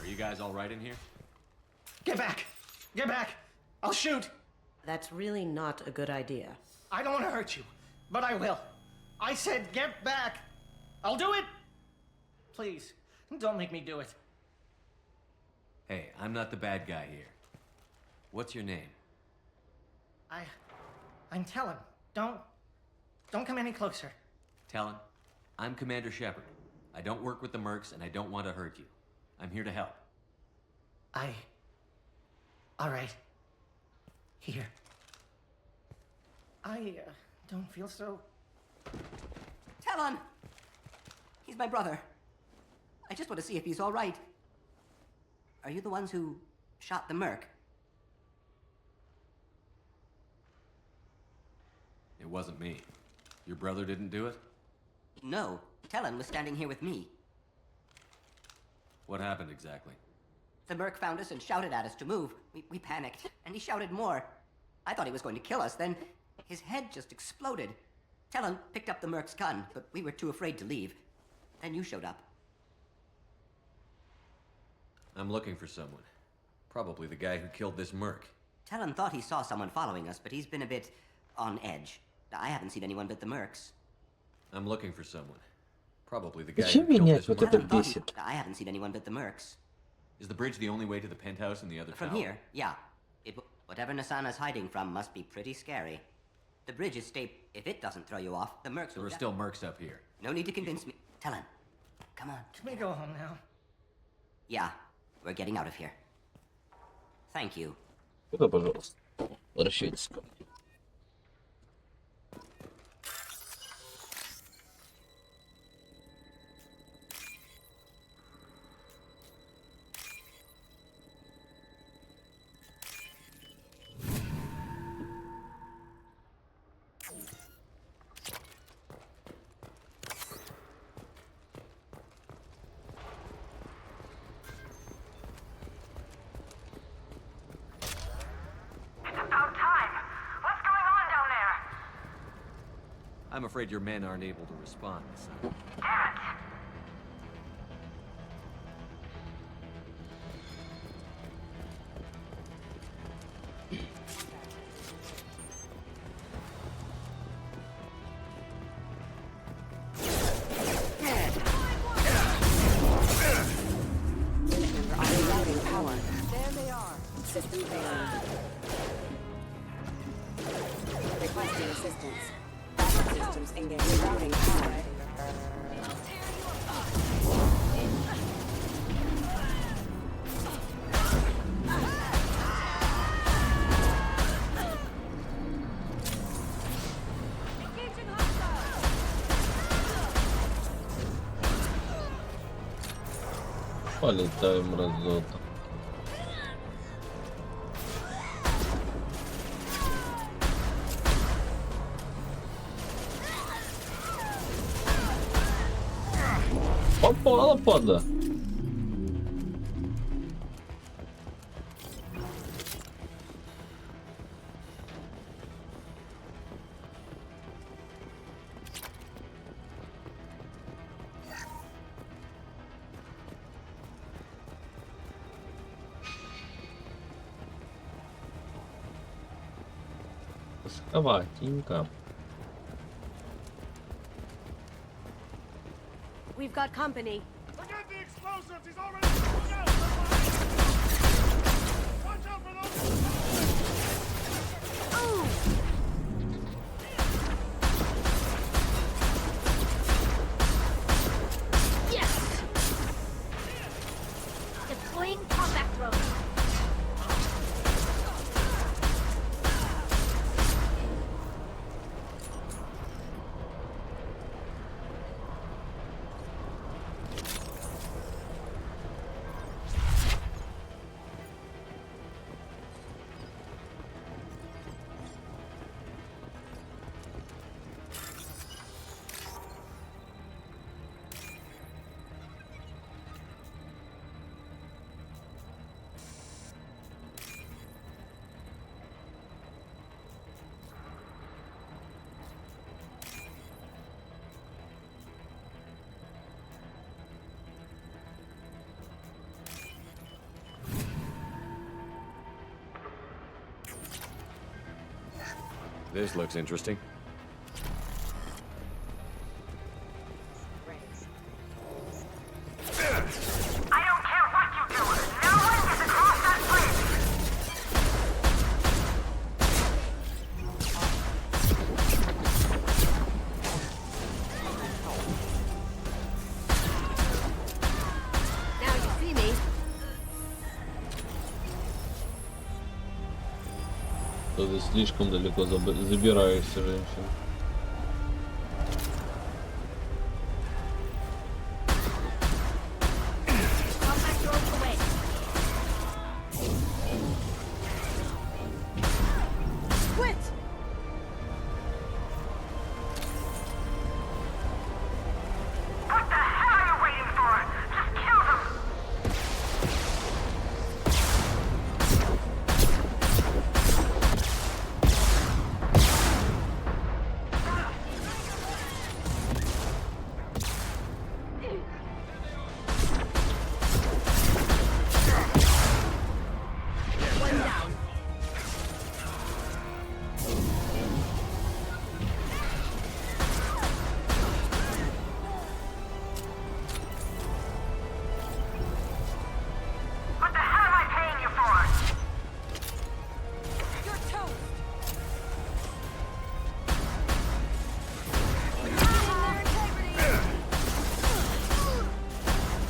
C: Are you guys all right in here?
I: Get back! Get back! I'll shoot!
F: That's really not a good idea.
I: I don't want to hurt you, but I will. I said get back! I'll do it! Please, don't make me do it.
C: Hey, I'm not the bad guy here. What's your name?
I: I'm Talon. Don't come any closer.
C: Talon, I'm Commander Shepard. I don't work with the mercs and I don't want to hurt you. I'm here to help.
I: All right. Here. I don't feel so...
U: Talon! He's my brother. I just want to see if he's all right. Are you the ones who shot the merc?
C: It wasn't me. Your brother didn't do it?
U: No. Talon was standing here with me.
C: What happened exactly?
U: The merc found us and shouted at us to move. We panicked, and he shouted more. I thought he was going to kill us, then his head just exploded. Talon picked up the merc's gun, but we were too afraid to leave. Then you showed up.
C: I'm looking for someone. Probably the guy who killed this merc.
U: Talon thought he saw someone following us, but he's been a bit on edge. I haven't seen anyone but the mercs.
C: I'm looking for someone. Probably the guy
A: Зачем
C: who killed
A: менять?
C: this
A: Вот
C: merc.
A: это бесит.
U: I haven't seen anyone but the mercs.
C: Is the bridge the only way to the penthouse in the other
U: From
C: tower?
U: here, yeah. Whatever Nasana's hiding from must be pretty scary. The bridge is if it doesn't throw you off, the mercs
C: There
U: will...
C: are still mercs up here.
U: No need to convince me. Talon, come on.
I: Can we go home now?
U: Yeah, we're getting out of here. Thank you.
A: Сюда, пожалуйста. Возвращайтесь ко мне.
C: I'm afraid your men aren't able to respond, son.
K: There they are. System failure. Requesting assistance. Systems engaged. Routing power.
A: Полетаем разотом. Попала, падла. Жестковатенько.
M: We've got company.
G: Forget the explosives! He's already... Look out! Watch out for those...
M: Oh! Yes! Deploying combat drone.
C: This looks interesting.
I: I don't care what you do. No one gets across that bridge.
M: Now you see me.
A: Ты слишком далеко забираешься, женщина.
I: What the hell are you waiting for? Just kill them.
M: One down.
I: What the hell am I paying you for?
M: You're toast.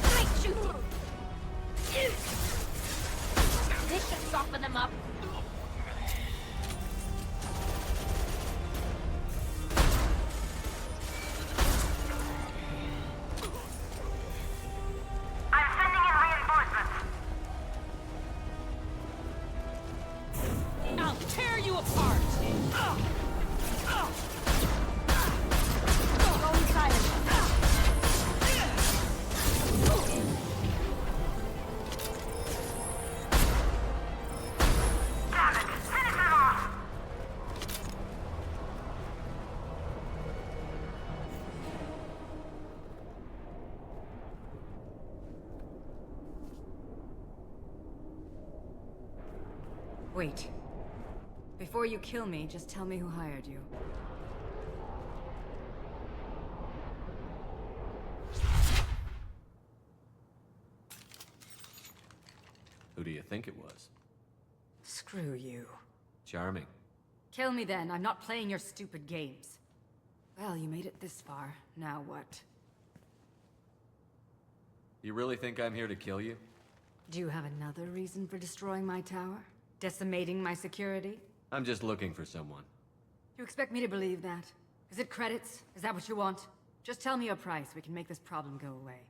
M: Night shoot. This should soften them up.
I: I'm sending in reinforcements.
M: I'll tear you apart. Going silent.
I: Damn it! Finish them off!
L: Wait. Before you kill me, just tell me who hired you.
C: Who do you think it was?
L: Screw you.
C: Charming.
L: Kill me then. I'm not playing your stupid games. Well, you made it this far. Now what?
C: You really think I'm here to kill you?
L: Do you have another reason for destroying my tower? Decimating my security?
C: I'm just looking for someone.
L: You expect me to believe that? Is it credits? Is that what you want? Just tell me a price. We can make this problem go away.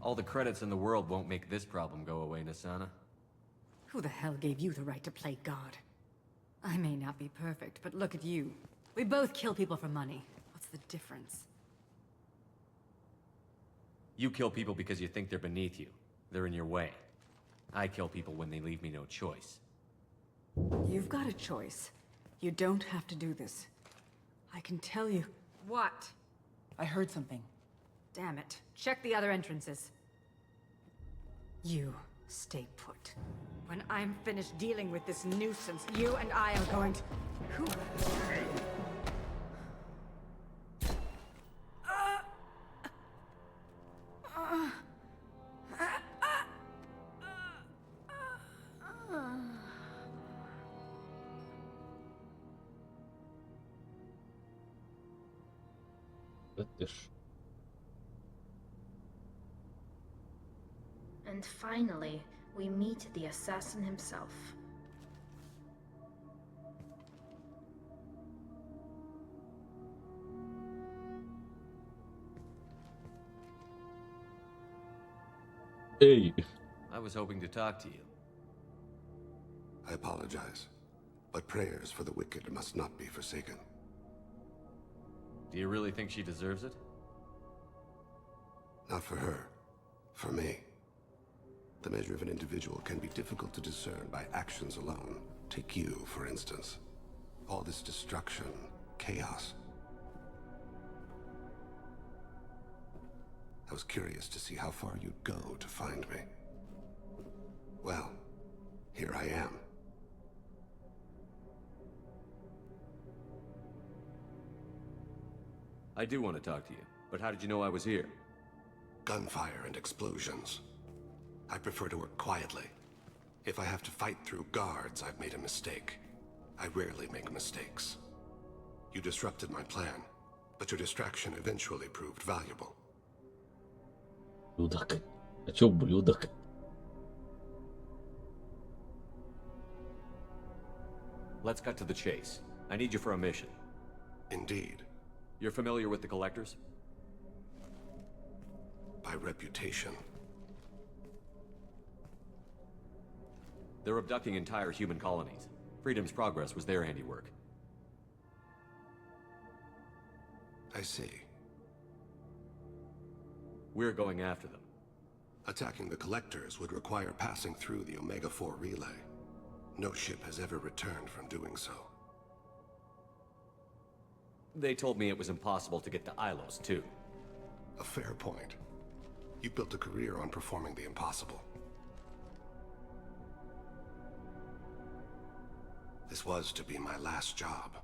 C: All the credits in the world won't make this problem go away, Nasana.
L: Who the hell gave you the right to play God? I may not be perfect, but look at you. We both kill people for money. What's the difference?
C: You kill people because you think they're beneath you. They're in your way. I kill people when they leave me no choice.
L: You've got a choice. You don't have to do this. I can tell you. What?
T: I heard something.
L: Damn it. Check the other entrances. You stay put.
B: When I'm finished dealing with this nuisance, you and I are going to... Who?
J: And finally, we meet the assassin himself.
A: Hey.
C: I was hoping to talk to you.
S: I apologize, but prayers for the wicked must not be forsaken.
C: Do you really think she deserves it?
S: Not for her. For me. The measure of an individual can be difficult to discern by actions alone. Take you, for instance. All this destruction, chaos. I was curious to see how far you'd go to find me. Well, here I am.
C: I do want to talk to you, but how did you know I was here?
S: Gunfire and explosions. I prefer to work quietly. If I have to fight through guards, I've made a mistake. I rarely make mistakes. You disrupted my plan, but your distraction eventually proved valuable.
A: Ублюдок. А чё ублюдок?
C: Let's cut to the chase. I need you for a mission.
S: Indeed.
C: You're familiar with the Collectors?
S: By reputation.
C: They're abducting entire human colonies. Freedom's Progress was their handiwork.
S: I see.
C: We're going after them.
S: Attacking the Collectors would require passing through the Omega-4 relay. No ship has ever returned from doing so.
C: They told me it was impossible to get to Ilos, too.
S: A fair point. You built a career on performing the impossible. This was to be my last job.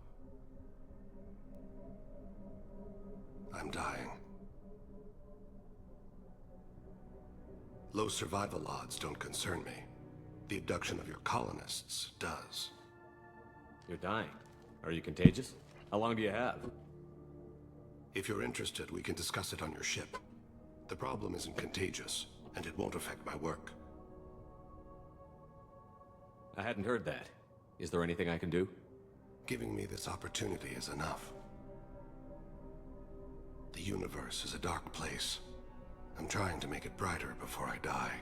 S: I'm dying. Low survival odds don't concern me. The abduction of your colonists does.
C: You're dying. Are you contagious? How long do you have?
S: If you're interested, we can discuss it on your ship. The problem isn't contagious, and it won't affect my work.
C: I hadn't heard that. Is there anything I can do?
S: Giving me this opportunity is enough. The universe is a dark place. I'm trying to make it brighter before I die.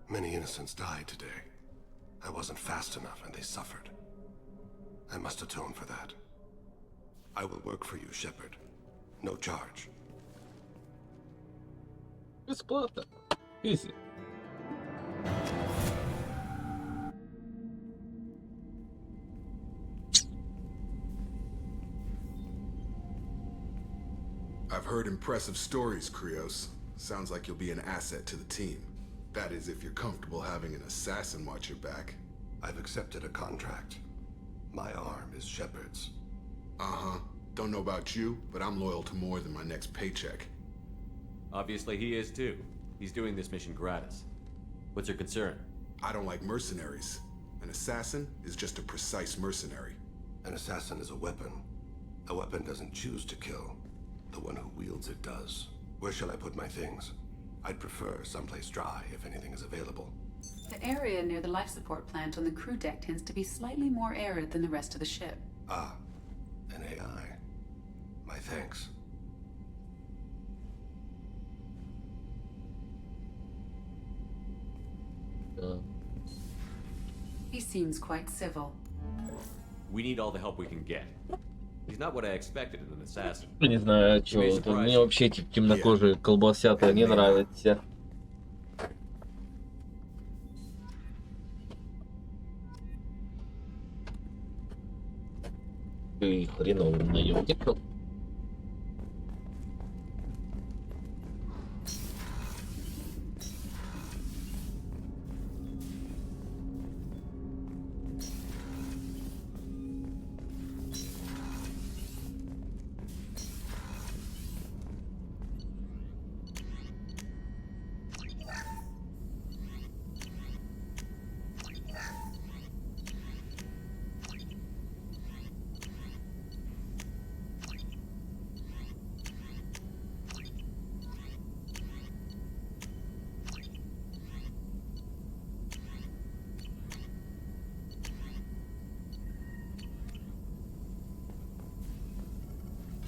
S: Many innocents died today. I wasn't fast enough and they suffered. I must atone for that. I will work for you, Shepard. No charge.
A: Бесплатно. Easy.
V: I've heard impressive stories, Krios. Sounds like you'll be an asset to the team. That is, if you're comfortable having an assassin watch your back.
S: I've accepted a contract. My arm is Shepard's.
V: Uh-huh. Don't know about you, but I'm loyal to more than my next paycheck.
C: Obviously he is too. He's doing this mission gratis. What's your concern?
V: I don't like mercenaries. An assassin is just a precise mercenary.
S: An assassin is a weapon. A weapon doesn't choose to kill. The one who wields it does. Where shall I put my things? I'd prefer someplace dry if anything is available.
E: The area near the life support plant on the crew deck tends to be slightly more arid than the rest of the ship.
S: Ah, an AI. My thanks.
E: He seems quite civil.
C: We need all the help we can get. He's not what I expected in an assassin.
A: Не знаю, что это. Мне вообще эти темнокожие колбасята не нравятся. Ты хреново на Йоге.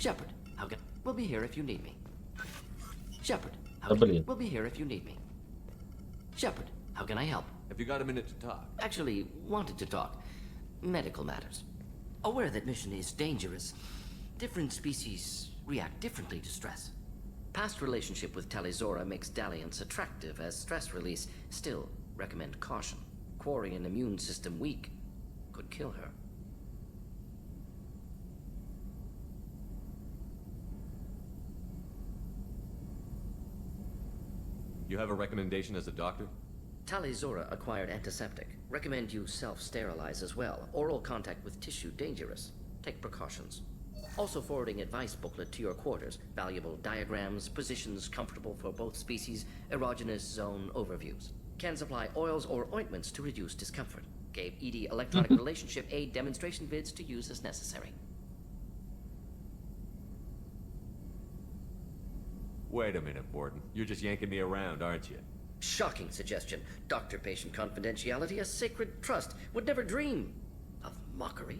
U: Shepard, how can... We'll be here if you need me. Shepard,
A: Да блин.
U: we'll be here if you need me. Shepard, how can I help?
C: Have you got a minute to talk?
U: Actually, wanted to talk. Medical matters. Aware that mission is dangerous. Different species react differently to stress. Past relationship with Talizora makes dalliance attractive as stress release. Still, recommend caution. Quarry an immune system weak. Could kill her.
C: You have a recommendation as a doctor?
U: Talizora acquired antiseptic. Recommend you self-sterilize as well. Oral contact with tissue dangerous. Take precautions. Also forwarding advice booklet to your quarters. Valuable diagrams, positions comfortable for both species, erogenous zone overviews. Can supply oils or ointments to reduce discomfort. Gave ED electronic relationship aid demonstration vids to use as necessary.
C: Wait a minute, Warden. You're just yanking me around, aren't you?
U: Shocking suggestion. Doctor-patient confidentiality, a sacred trust. Would never dream of mockery.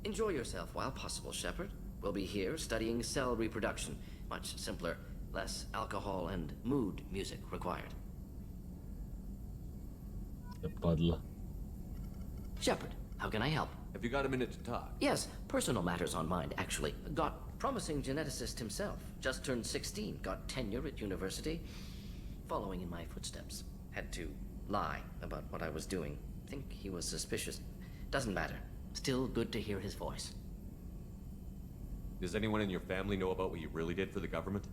U: Enjoy yourself while possible, Shepard. We'll be here studying cell reproduction. Much simpler, less alcohol and mood music required.
A: Падла.
U: Shepard, how can I help?
C: Have you got a minute to talk?
U: Yes, personal matters on mind, actually. Got promising geneticist himself. Just turned 16, got tenure at university. Following in my footsteps. Had to lie about what I was doing. Think he was suspicious. Doesn't matter. Still good to hear his voice.
C: Does anyone in your family know about what you really did for the government?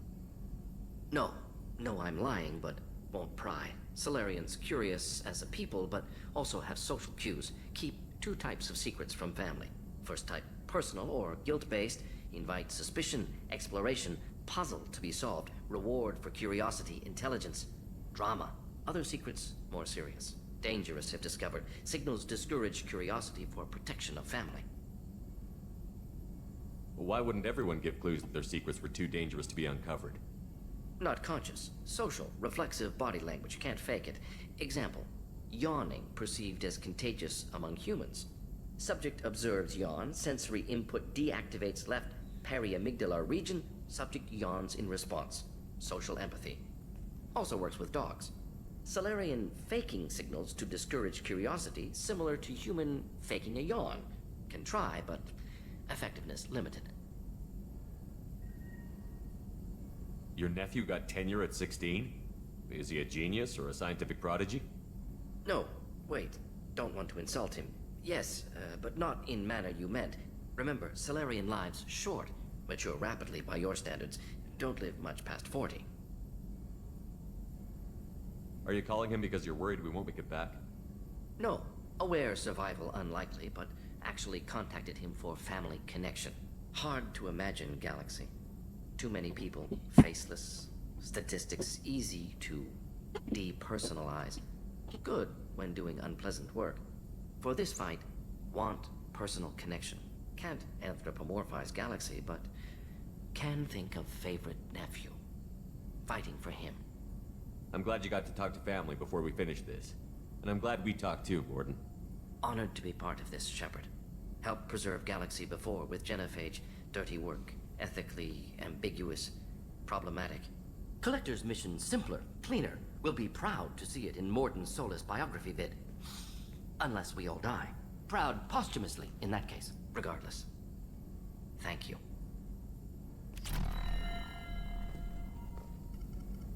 U: No. No, I'm lying, but won't pry. Solarians curious as a people, but also have social cues. Keep two types of secrets from family. First type, personal or guilt-based. Invite suspicion, exploration, puzzle to be solved, reward for curiosity, intelligence, drama. Other secrets, more serious. Dangerous if discovered. Signals discourage curiosity for protection of family.
C: Well, why wouldn't everyone give clues that their secrets were too dangerous to be uncovered?
U: Not conscious. Social, reflexive body language. Can't fake it. Example. Yawning perceived as contagious among humans. Subject observes yawn. Sensory input deactivates left periamygdala region. Subject yawns in response. Social empathy. Also works with dogs. Solarian faking signals to discourage curiosity, similar to human faking a yawn. Can try, but effectiveness limited.
C: Your nephew got tenure at 16? Is he a genius or a scientific prodigy?
U: No, wait. Don't want to insult him. Yes, but not in manner you meant. Remember, Solarian lives short. Mature rapidly by your standards. Don't live much past 40.
C: Are you calling him because you're worried we won't make it back?
U: No. Aware survival unlikely, but actually contacted him for family connection. Hard to imagine galaxy. Too many people, faceless. Statistics easy to depersonalize. Good when doing unpleasant work. For this fight, want personal connection. Can't anthropomorphize galaxy, but can think of favorite nephew. Fighting for him.
C: I'm glad you got to talk to family before we finish this. And I'm glad we talked too, Warden.
U: Honored to be part of this, Shepard. Helped preserve galaxy before with genophage. Dirty work. Ethically ambiguous. Problematic. Collector's mission simpler, cleaner. We'll be proud to see it in Morden's Solus biography vid. Unless we all die. Proud posthumously, in that case. Regardless. Thank you.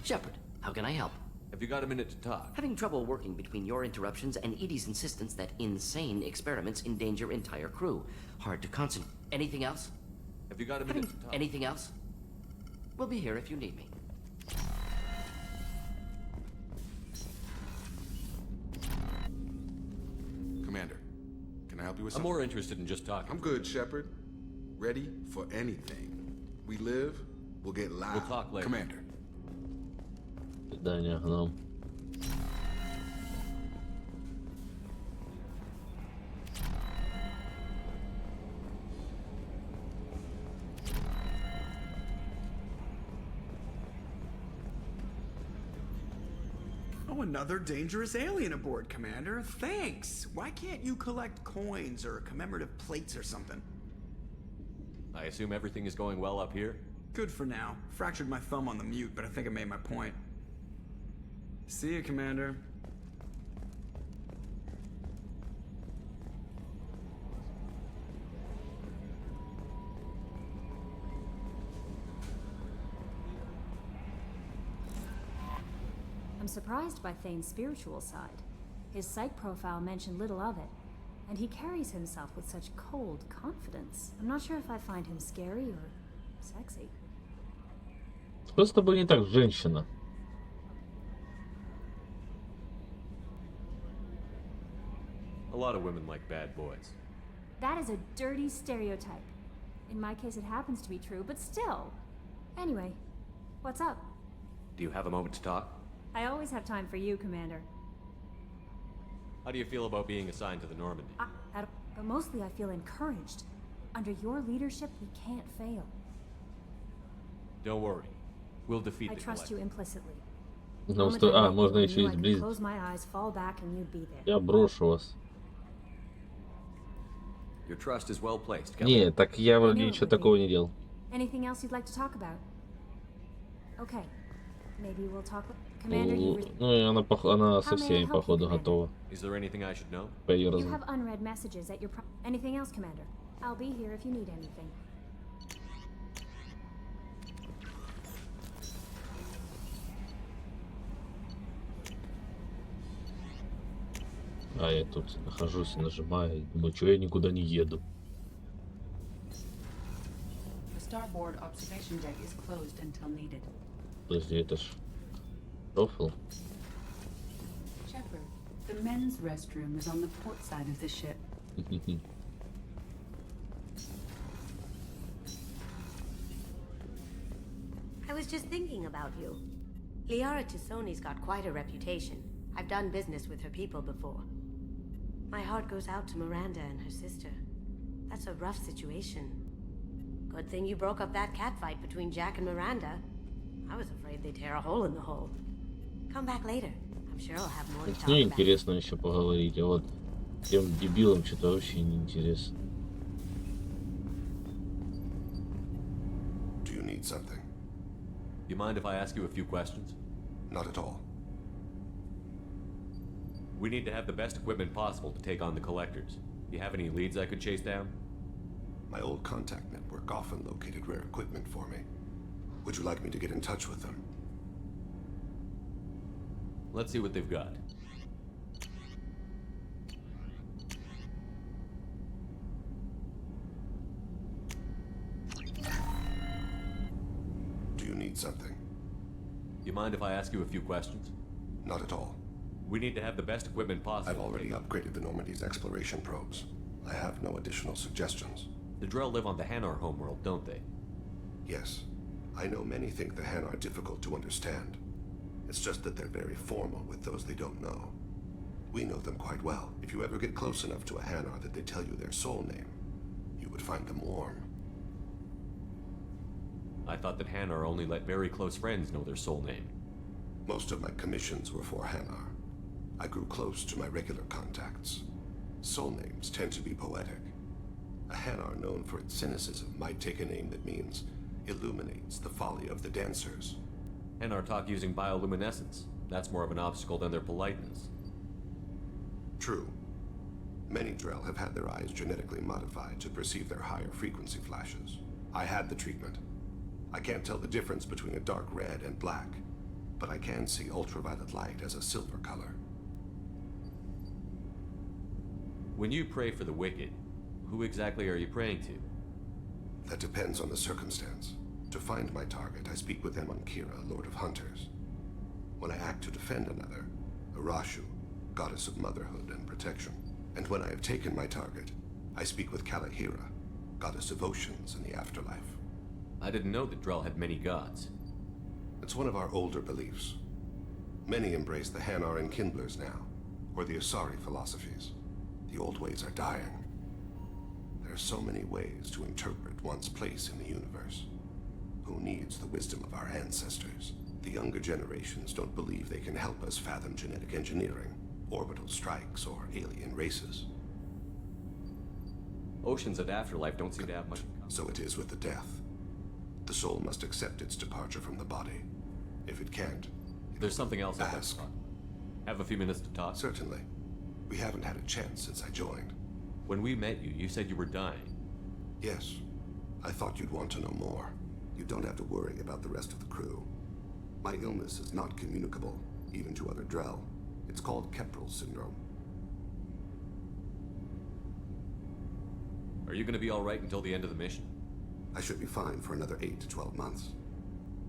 U: Shepard, how can I help?
C: Have you got a minute to talk?
U: Having trouble working between your interruptions and Edie's insistence that insane experiments endanger entire crew. Hard to concentrate. Anything else?
C: Have you got a minute to talk?
U: Anything else? We'll be here if you need me.
V: Commander, can I help you with
C: I'm
V: something?
C: more interested in just talking.
V: I'm good, Shepard. Ready for anything. We live, we'll get loud.
C: We'll talk later.
V: Commander.
A: Свидания, гном.
D: Oh, another dangerous alien aboard, Commander. Thanks. Why can't you collect coins or commemorative plates or something?
C: I assume everything is going well up here?
D: Good for now. Fractured my thumb on the mute, but I think I made my point. See you, Commander.
H: I'm surprised by Thane's spiritual side. His psych profile mentioned little of it, and he carries himself with such cold confidence. I'm not sure if I find him scary or sexy.
A: Что с тобой не так, женщина?
C: A lot of women like bad boys.
H: That is a dirty stereotype. In my case, it happens to be true, but still. Anyway, what's up?
C: Do you have a moment to talk?
H: I always have time for you, Commander.
C: How do you feel about being assigned to the Normandy?
H: But mostly I feel encouraged. Under your leadership, we can't fail.
C: Don't worry. We'll defeat
H: I
C: the
H: trust you implicitly.
A: Ну, что, можно еще и сблизить.
H: Close my eyes, fall back, and you'd be there.
A: Я брошу вас.
C: Your trust is well placed, Captain.
A: Не, так я вроде ничего такого не делал.
H: Anything else you'd like to talk about? Okay. Maybe we'll talk. Commander, you
A: Ну, и она со всеми, походу, готова.
C: Is there anything I should know?
A: По ее
H: You
A: разуму.
H: have unread messages at your Anything else, Commander? I'll be here if you need anything.
A: А я тут нахожусь, нажимаю, думаю, что я никуда не еду.
N: The starboard observation deck is closed until needed.
A: Подожди, это ж Тофл.
N: Shepard, the men's restroom is on the port side of the ship.
M: I was just thinking about you. Liara Tisoni's got quite a reputation. I've done business with her people before. My heart goes out to Miranda and her sister. That's a rough situation. Good thing you broke up that catfight between Jack and Miranda. I was afraid they'd tear a hole in the hull. Come back later. I'm sure I'll have more to
A: С
M: talk
A: ней
M: about.
A: интересно еще поговорить, а вот тем дебилам что-то вообще не интересно.
S: Do you need something?
C: You mind if I ask you a few questions?
S: Not at all.
C: We need to have the best equipment possible to take on the collectors. You have any leads I could chase down?
S: My old contact network often located rare equipment for me. Would you like me to get in touch with them?
C: Let's see what they've got.
S: Do you need something?
C: You mind if I ask you a few questions?
S: Not at all.
C: We need to have the best equipment possible.
S: I've already upgraded the Normandy's exploration probes. I have no additional suggestions.
C: The Drell live on the Hanar homeworld, don't they?
S: Yes. I know many think the Hanar are difficult to understand. It's just that they're very formal with those they don't know. We know them quite well. If you ever get close enough to a Hanar that they tell you their soul name, you would find them warm.
C: I thought that Hanar only let very close friends know their soul name.
S: Most of my commissions were for Hanar. I grew close to my regular contacts. Soul names tend to be poetic. A Hanar known for its cynicism might take a name that means illuminates the folly of the dancers.
C: Hanar talk using bioluminescence. That's more of an obstacle than their politeness.
S: True. Many Drell have had their eyes genetically modified to perceive their higher frequency flashes. I had the treatment. I can't tell the difference between a dark red and black, but I can see ultraviolet light as a silver color.
C: When you pray for the wicked, who exactly are you praying to?
S: That depends on the circumstance. To find my target, I speak with Emankira, Lord of Hunters. When I act to defend another, Arashu, Goddess of Motherhood and Protection. And when I have taken my target, I speak with Kalahira, Goddess of Oceans and the Afterlife.
C: I didn't know that Drell had many gods.
S: It's one of our older beliefs. Many embrace the Hanar and Kindlers now, or the Asari philosophies. The old ways are dying. There are so many ways to interpret one's place in the universe. Who needs the wisdom of our ancestors? The younger generations don't believe they can help us fathom genetic engineering, orbital strikes, or alien races.
C: Oceans and afterlife don't seem to have much.
S: So it is with the death. The soul must accept its departure from the body. If it can't,
C: there's something else.
S: Ask.
C: Have a few minutes to talk?
S: Certainly. We haven't had a chance since I joined.
C: When we met you, you said you were dying.
S: Yes. I thought you'd want to know more. You don't have to worry about the rest of the crew. My illness is not communicable, even to other Drell. It's called Keprel syndrome.
C: Are you gonna be alright until the end of the mission?
S: I should be fine for another 8 to 12 months.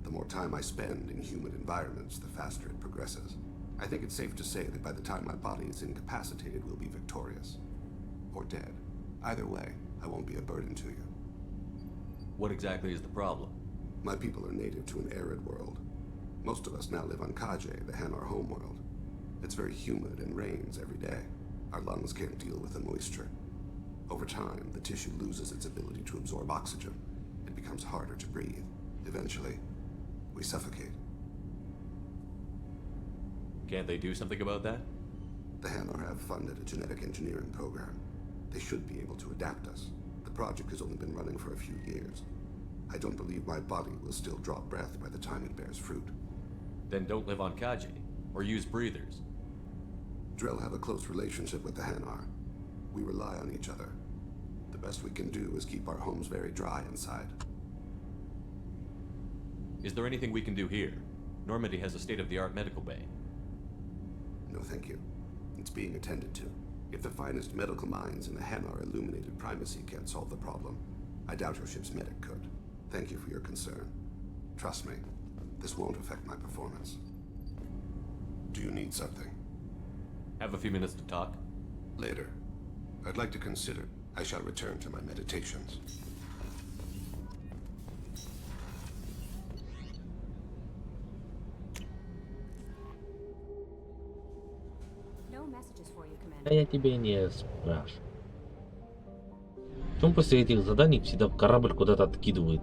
S: The more time I spend in humid environments, the faster it progresses. I think it's safe to say that by the time my body is incapacitated, we'll be victorious. Or dead. Either way, I won't be a burden to you.
C: What exactly is the problem?
S: My people are native to an arid world. Most of us now live on Kajay, the Hanar homeworld. It's very humid and rains every day. Our lungs can't deal with the moisture. Over time, the tissue loses its ability to absorb oxygen. It becomes harder to breathe. Eventually, we suffocate.
C: Can't they do something about that?
S: The Hanar have funded a genetic engineering program. They should be able to adapt us. The project has only been running for a few years. I don't believe my body will still draw breath by the time it bears fruit.
C: Then don't live on Kajay, or use breathers.
S: Drell have a close relationship with the Hanar. We rely on each other. The best we can do is keep our homes very dry inside.
C: Is there anything we can do here? Normandy has a state-of-the-art medical bay.
S: No, thank you. It's being attended to. If the finest medical minds in the Hanar illuminated primacy can't solve the problem, I doubt your ship's medic could. Thank you for your concern. Trust me, this won't affect my performance. Do you need something?
C: Have a few minutes to talk?
S: Later. I'd like to consider. I shall return to my meditations.
H: No messages for you, Commander.
A: Да я тебе не спрашиваю. Почему после этих заданий всегда корабль куда-то откидывает?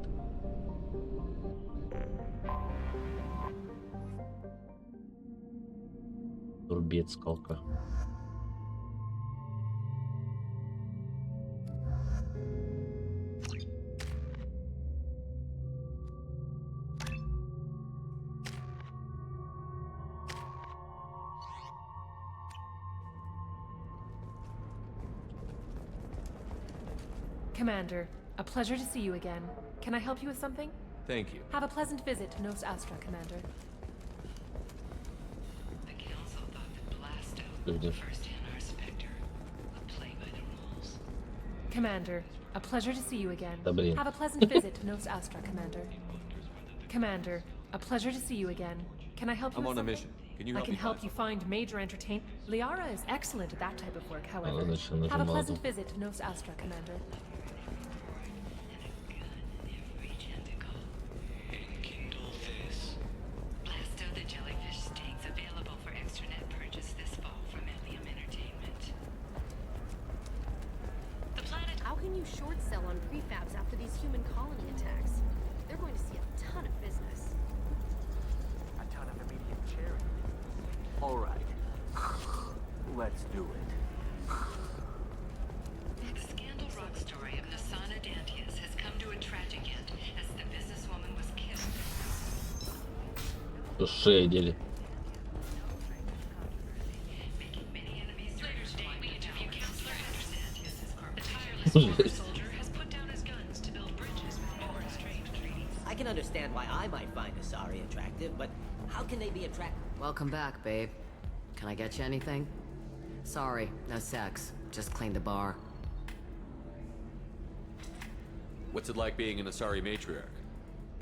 A: Турбец, скалка.
K: Commander, a pleasure to see you again. Can I help you with something?
C: Thank you.
K: Have a pleasant visit to Nos Astra, Commander.
E: The council thought that Blasto was the first Hanar Spectre, a play by the rules.
K: Commander, a pleasure to see you again.
A: Да блин.
K: Have a pleasant visit to Nos Astra, Commander. Commander, a pleasure to see you again. Can I help you
C: I'm
K: with
C: on a
K: something?
C: mission. Can you
K: I
C: help
K: can
C: me
K: help
C: find
K: you find major entertainment. Liara is excellent at that type of work, however.
A: значит,
K: Have a
A: нажимал
K: pleasant
A: тут.
K: visit to Nos Astra, Commander.
E: Blasto the jellyfish steaks available for extranet purchase this fall from Ilium Entertainment. The planet.
M: How can you short sell on prefabs after these human colony attacks? They're going to see a ton of business.
O: A ton of immediate charity. All right. Let's do it.
E: The scandal rock story of Nasana Dantius has come to a tragic end as the businesswoman was killed.
A: Шея дели.
E: Making many enemies to her state, we interview Counselor Henderson Dantius' corpse. The tireless former soldier has put down his guns to build bridges with foreign strange treaties.
F: I can understand why I might find Asari attractive, but how can they be attractive?
Q: Welcome back, babe. Can I get you anything? Sorry, no sex. Just cleaned the bar.
C: What's it like being an Asari matriarch?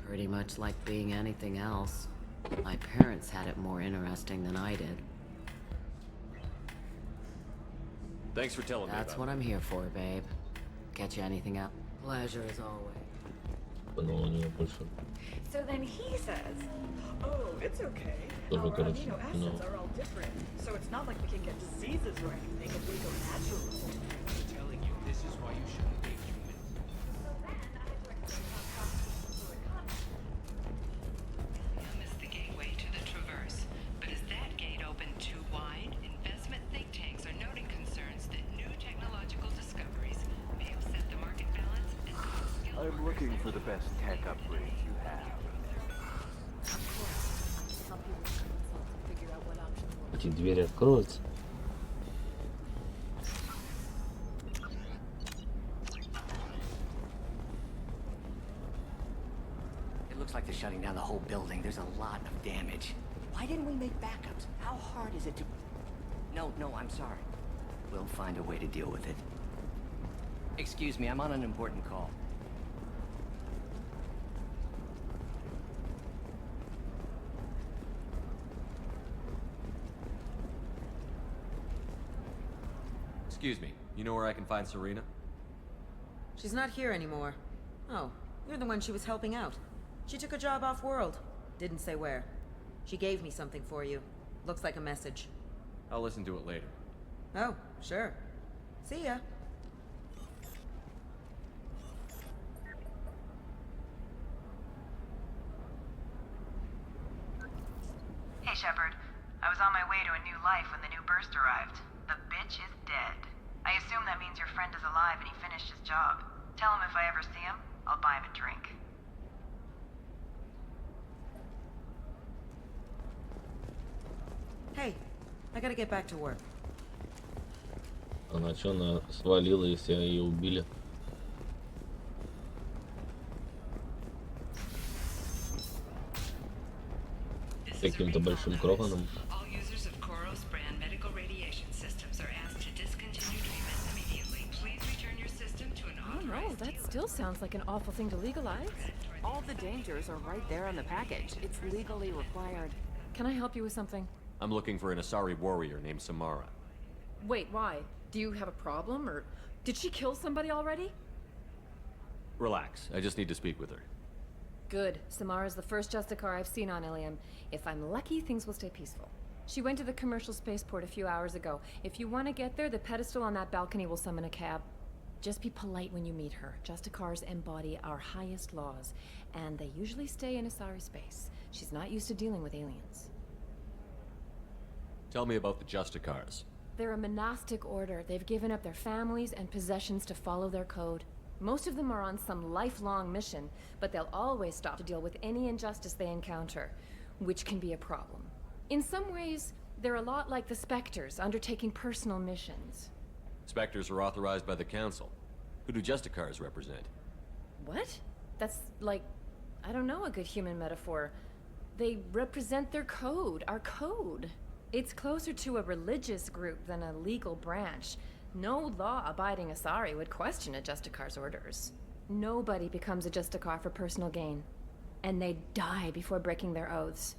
Q: Pretty much like being anything else. My parents had it more interesting than I did.
C: Thanks for telling me
Q: That's
C: about
Q: what I'm here for, babe. Get you anything else? Pleasure as always.
A: Но у него больше.
W: So then he says, oh, it's okay.
A: Тоже,
W: Our
A: короче,
W: amino acids are all different, so it's not like we can get diseases or anything if we go natural.
O: I'm telling you, this is why you shouldn't be human.
E: Yum is the gateway to the Traverse, but is that gate open too wide? Investment think tanks are noting concerns that new technological discoveries may upset
O: I'm looking for the best tech upgrades you have.
A: Эти двери откроются.
U: It looks like they're shutting down the whole building. There's a lot of damage. Why didn't we make backups? How hard is it to... No, I'm sorry. We'll find a way to deal with it. Excuse me, I'm on an important call.
C: Excuse me, you know where I can find Serena?
G: She's not here anymore. Oh, you're the one she was helping out. She took a job off-world. Didn't say where. She gave me something for you. Looks like a message.
C: I'll listen to it later.
G: Oh, sure. See ya.
P: Hey, Shepard. I was on my way to a new life when the new burst arrived. The bitch is dead. I assume that means your friend is alive and he finished his job. Tell him if I ever see him, I'll buy him a drink.
G: Hey, I gotta get back to work.
A: Она что, она свалила, если ее убили? Каким-то большим кроханом.
E: All users of Koros brand medical radiation systems are asked to discontinue treatment immediately. Please return your system to an authorized.
L: No, that still sounds like an awful thing to legalize. All the dangers are right there on the package. It's legally required. Can I help you with something?
C: I'm looking for an Asari warrior named Samara.
L: Wait, why? Do you have a problem, or did she kill somebody already?
C: Relax, I just need to speak with her.
L: Good. Samara's the first Justicar I've seen on Ilium. If I'm lucky, things will stay peaceful. She went to the commercial spaceport a few hours ago. If you want to get there, the pedestal on that balcony will summon a cab. Just be polite when you meet her. Justicars embody our highest laws, and they usually stay in Asari space. She's not used to dealing with aliens.
C: Tell me about the Justicars.
L: They're a monastic order. They've given up their families and possessions to follow their code. Most of them are on some lifelong mission, but they'll always stop to deal with any injustice they encounter, which can be a problem. In some ways, they're a lot like the Spectres, undertaking personal missions.
C: Spectres are authorized by the Council. Who do Justicars represent?
L: What? That's like, I don't know, a good human metaphor. They represent their code, our code. It's closer to a religious group than a legal branch. No law-abiding Asari would question a Justicar's orders. Nobody becomes a Justicar for personal gain. And they die before breaking their oaths.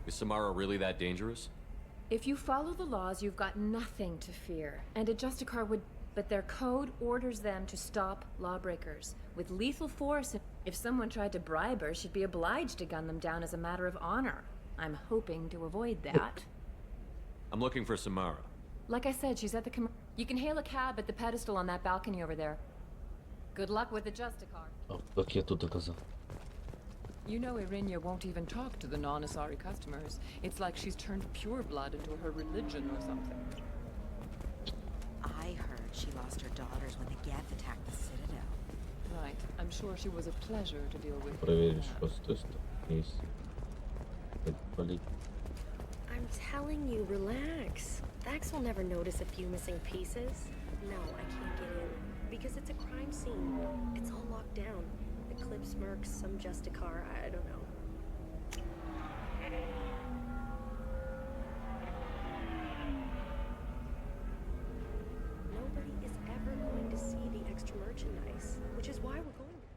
C: Is Samara really that dangerous?
L: If you follow the laws, you've got nothing to fear. And a Justicar would... But their code orders them to stop lawbreakers. With lethal force, if someone tried to bribe her, she'd be obliged to gun them down as a matter of honor. I'm hoping to avoid that.
C: I'm looking for Samara.
L: Like I said, she's at the You can hail a cab at the pedestal on that balcony over there. Good luck with the Justicar.
A: Oh, как я тут оказался?
L: You know Irinia won't even talk to the non-Asari customers. It's like she's turned pure blood into her religion or something.
G: I heard she lost her daughters when the Geth attacked the Citadel.
L: Right. I'm sure she was a pleasure to deal with.
A: Проверишь просто есть.
M: I'm telling you, relax. Thax will never notice a few missing pieces. No, I can't get in. Because it's a crime scene. It's all locked down. Eclipse mercs, some Justicar, I don't know. Nobody is ever going to see the extra merchandise, which is why we're going there.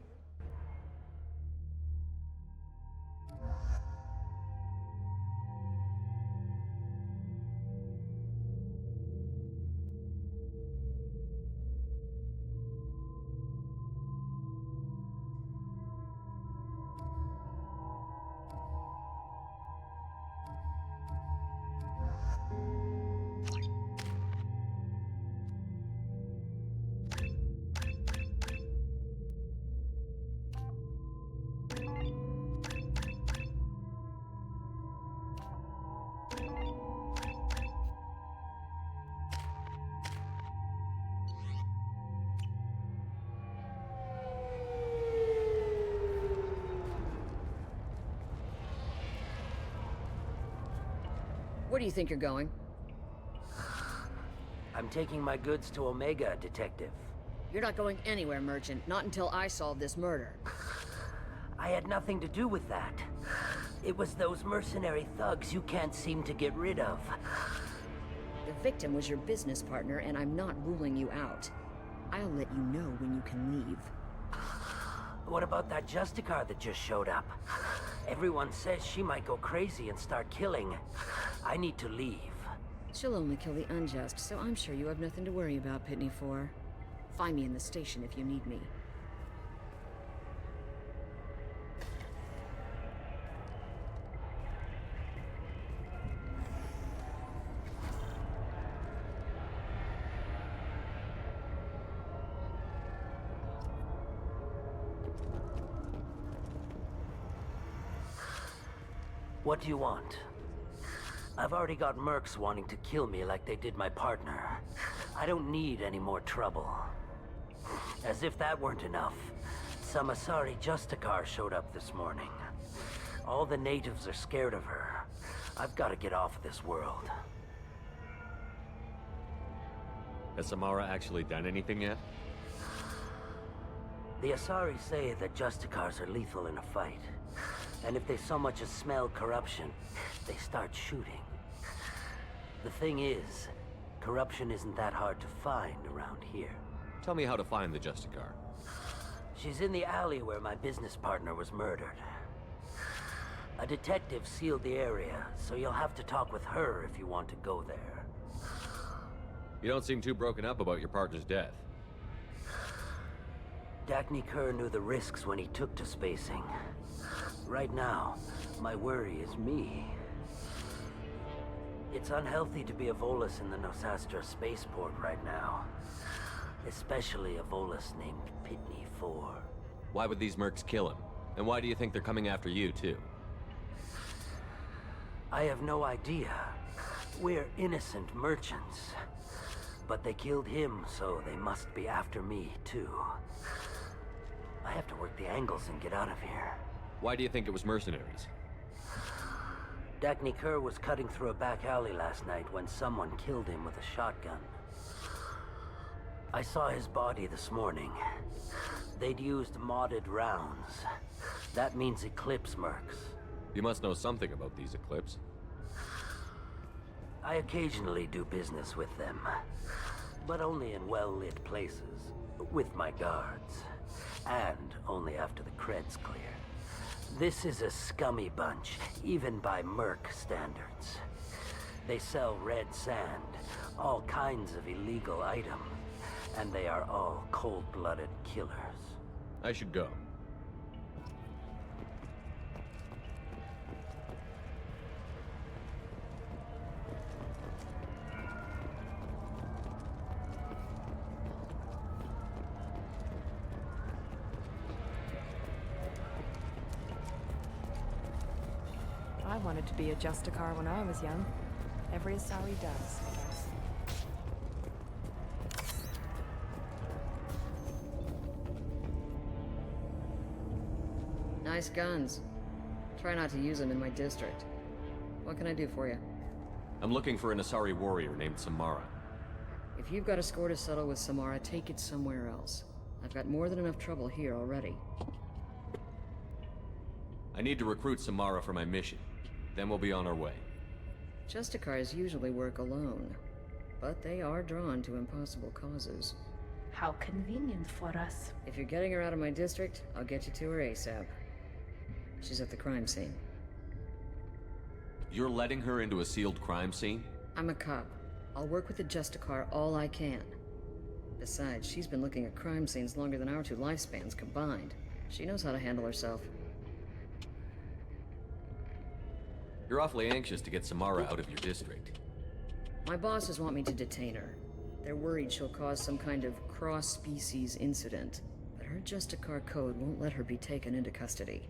I: do you think you're going?
R: I'm taking my goods to Omega, Detective.
I: You're not going anywhere, Merchant. Not until I solve this murder.
R: I had nothing to do with that. It was those mercenary thugs you can't seem to get rid of.
I: The victim was your business partner, and I'm not ruling you out. I'll let you know when you can leave.
R: What about that Justicar that just showed up? Everyone says she might go crazy and start killing. I need to leave.
I: She'll only kill the unjust, so I'm sure you have nothing to worry about, Pitney 4. Find me in the station if you need me.
R: What do you want? I've already got mercs wanting to kill me like they did my partner. I don't need any more trouble. As if that weren't enough, some Asari Justicar showed up this morning. All the natives are scared of her. I've got to get off of this world.
C: Has Samara actually done anything yet?
R: The Asari say that Justicars are lethal in a fight. And if they so much as smell corruption, they start shooting. The thing is, corruption isn't that hard to find around here.
C: Tell me how to find the Justicar.
R: She's in the alley where my business partner was murdered. A detective sealed the area, so you'll have to talk with her if you want to go there.
C: You don't seem too broken up about your partner's death.
R: Dagny Kerr knew the risks when he took to spacing. Right now, my worry is me. It's unhealthy to be a Volus in the Nosastra spaceport right now. Especially a Volus named Pitney 4.
C: Why would these mercs kill him? And why do you think they're coming after you, too?
R: I have no idea. We're innocent merchants. But they killed him, so they must be after me, too. I have to work the angles and get out of here.
C: Why do you think it was mercenaries?
R: Dagny Kerr was cutting through a back alley last night when someone killed him with a shotgun. I saw his body this morning. They'd used modded rounds. That means Eclipse mercs.
C: You must know something about these Eclipse.
R: I occasionally do business with them. But only in well-lit places. With my guards. And only after the cred's clear. This is a scummy bunch, even by merc standards. They sell red sand, all kinds of illegal items, and they are all cold-blooded killers.
C: I should go.
K: I wanted to be a Justicar when I was young. Every Asari does, I guess.
I: Nice guns. Try not to use them in my district. What can I do for you?
C: I'm looking for an Asari warrior named Samara.
I: If you've got a score to settle with Samara, take it somewhere else. I've got more than enough trouble here already.
C: I need to recruit Samara for my mission. Then we'll be on our way.
I: Justicars usually work alone, but they are drawn to impossible causes.
J: How convenient for us.
I: If you're getting her out of my district, I'll get you to her ASAP. She's at the crime scene.
C: You're letting her into a sealed crime scene?
I: I'm a cop. I'll work with the Justicar all I can. Besides, she's been looking at crime scenes longer than our two lifespans combined. She knows how to handle herself.
C: You're awfully anxious to get Samara out of your district.
I: My bosses want me to detain her. They're worried she'll cause some kind of cross-species incident, but her Justicar code won't let her be taken into custody.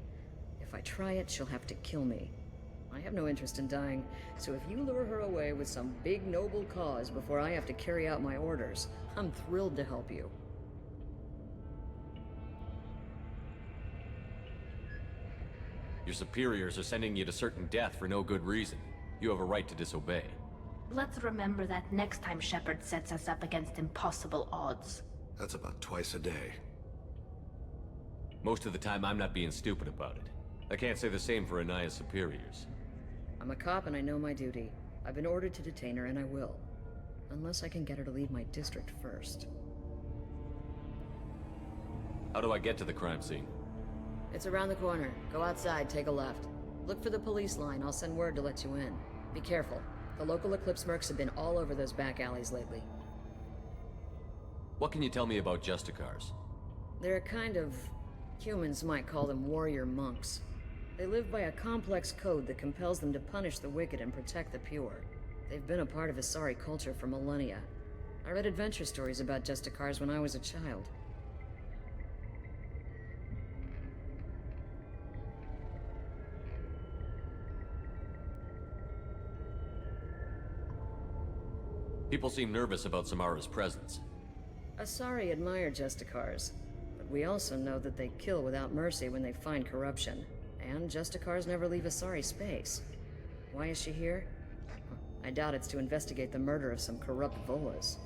I: If I try it, she'll have to kill me. I have no interest in dying, so if you lure her away with some big noble cause before I have to carry out my orders, I'm thrilled to help you.
C: Your superiors are sending you to certain death for no good reason. You have a right to disobey.
J: Let's remember that next time Shepard sets us up against impossible odds.
S: That's about twice a day.
C: Most of the time, I'm not being stupid about it. I can't say the same for Anaya's superiors.
I: I'm a cop and I know my duty. I've been ordered to detain her and I will. Unless I can get her to leave my district first.
C: How do I get to the crime scene?
I: It's around the corner. Go outside, take a left. Look for the police line. I'll send word to let you in. Be careful. The local Eclipse mercs have been all over those back alleys lately.
C: What can you tell me about Justicars?
I: They're a kind of... humans might call them warrior monks. They live by a complex code that compels them to punish the wicked and protect the pure. They've been a part of Asari culture for millennia. I read adventure stories about Justicars when I was a child.
C: People seem nervous about Samara's presence.
I: Asari admire Justicars, but we also know that they kill without mercy when they find corruption. And Justicars never leave Asari space. Why is she here? I doubt it's to investigate the murder of some corrupt Volas.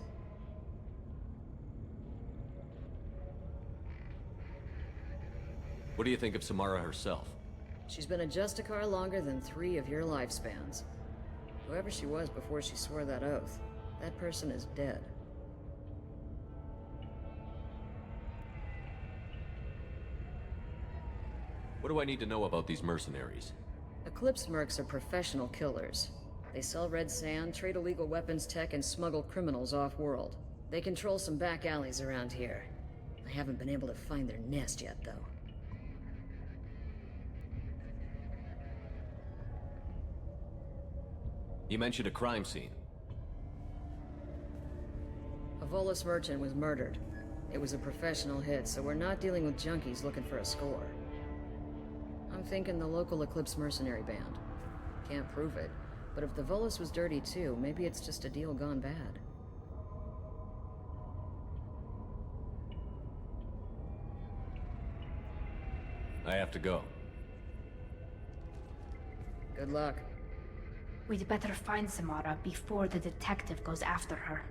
C: What do you think of Samara herself?
I: She's been a Justicar longer than 3 of your lifespans. Whoever she was before she swore that oath, that person is dead.
C: What do I need to know about these mercenaries?
I: Eclipse mercs are professional killers. They sell red sand, trade illegal weapons tech, and smuggle criminals off-world. They control some back alleys around here. I haven't been able to find their nest yet, though.
C: You mentioned a crime scene.
I: A Volus merchant was murdered. It was a professional hit, so we're not dealing with junkies looking for a score. I'm thinking the local Eclipse mercenary band. Can't prove it, but if the Volus was dirty too, maybe it's just a deal gone bad.
C: I have to go.
I: Good luck.
J: We'd better find Samara before the detective goes after her.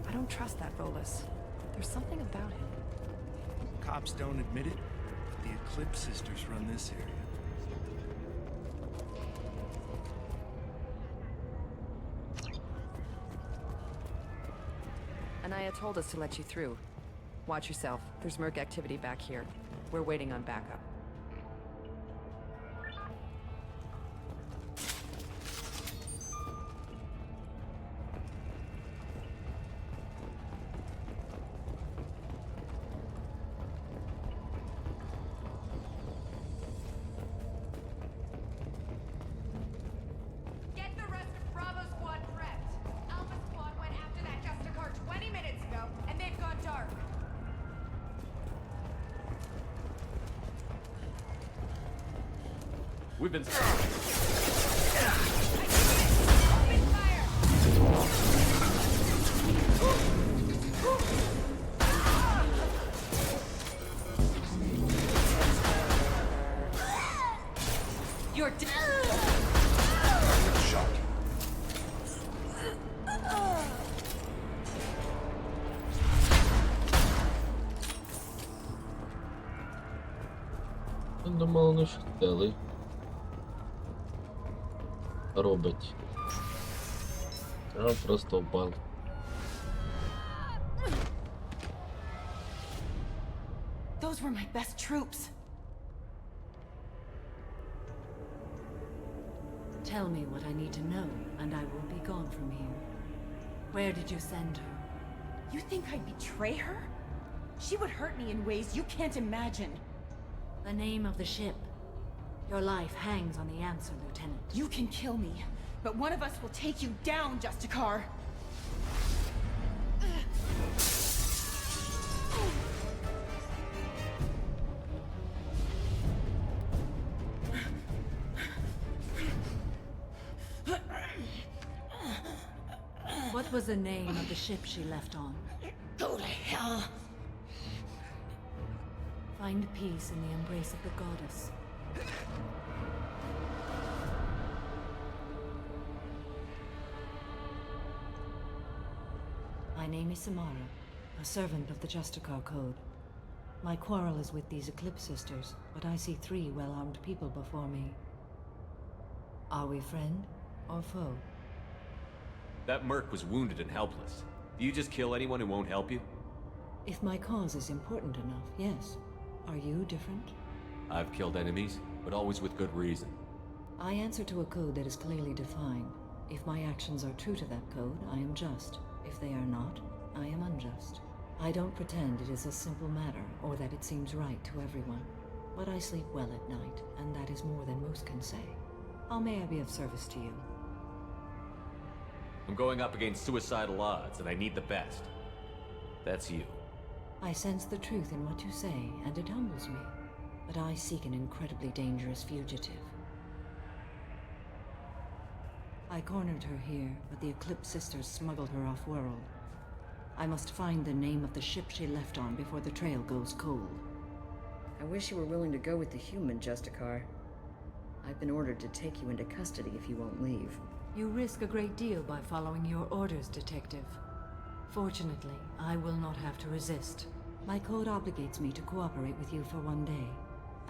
B: I don't trust that Volus. There's something about him.
T: Cops don't admit it, but the Eclipse sisters run this area.
B: Anaya told us to let you through. Watch yourself. There's merc activity back here. We're waiting on backup.
V: Get the rest of Bravo Squad prepped. Alpha Squad went after that Justicar 20 minutes ago, and they've gone dark.
C: We've been...
V: You're dead.
S: Shot.
A: Думал, он еще целый. Робить. А просто упал.
B: Those were my best troops.
X: Tell me what I need to know, and I will be gone from here. Where did you send her?
B: You think I'd betray her? She would hurt me in ways you can't imagine.
X: The name of the ship. Your life hangs on the answer, Lieutenant.
B: You can kill me, but one of us will take you down, Justicar.
X: What was the name of the ship she left on?
M: Go to hell!
X: Find peace in the embrace of the goddess. My name is Samara, a servant of the Justicar Code. My quarrel is with these Eclipse Sisters, but I see 3 well-armed people before me. Are we friend or foe?
C: That merc was wounded and helpless. Do you just kill anyone who won't help you?
X: If my cause is important enough, yes. Are you different?
C: I've killed enemies, but always with good reason.
X: I answer to a code that is clearly defined. If my actions are true to that code, I am just. If they are not, I am unjust. I don't pretend it is a simple matter, or that it seems right to everyone. But I sleep well at night, and that is more than most can say. How may I be of service to you?
C: I'm going up against suicidal odds, and I need the best. That's you.
X: I sense the truth in what you say, and it humbles me. But I seek an incredibly dangerous fugitive. I cornered her here, but the Eclipse Sisters smuggled her off-world. I must find the name of the ship she left on before the trail goes cold.
I: I wish you were willing to go with the human, Justicar. I've been ordered to take you into custody if you won't leave.
X: You risk a great deal by following your orders, Detective. Fortunately, I will not have to resist. My code obligates me to cooperate with you for 1 day.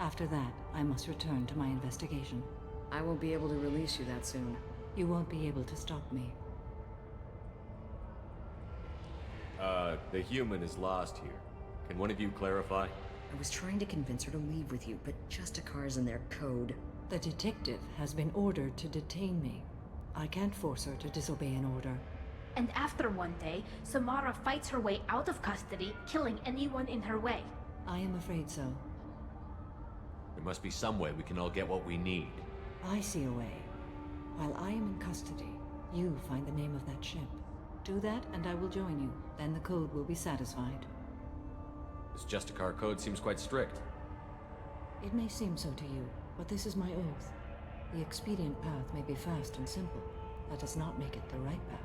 X: After that, I must return to my investigation.
I: I won't be able to release you that soon.
X: You won't be able to stop me.
C: The human is lost here. Can one of you clarify?
I: I was trying to convince her to leave with you, but Justicar's in their code.
X: The detective has been ordered to detain me. I can't force her to disobey an order.
J: And after 1 day, Samara fights her way out of custody, killing anyone in her way.
X: I am afraid so.
C: There must be some way we can all get what we need.
X: I see a way. While I am in custody, you find the name of that ship. Do that, and I will join you. Then the code will be satisfied.
C: This Justicar code seems quite strict.
X: It may seem so to you, but this is my oath. The expedient path may be fast and simple. That does not make it the right path.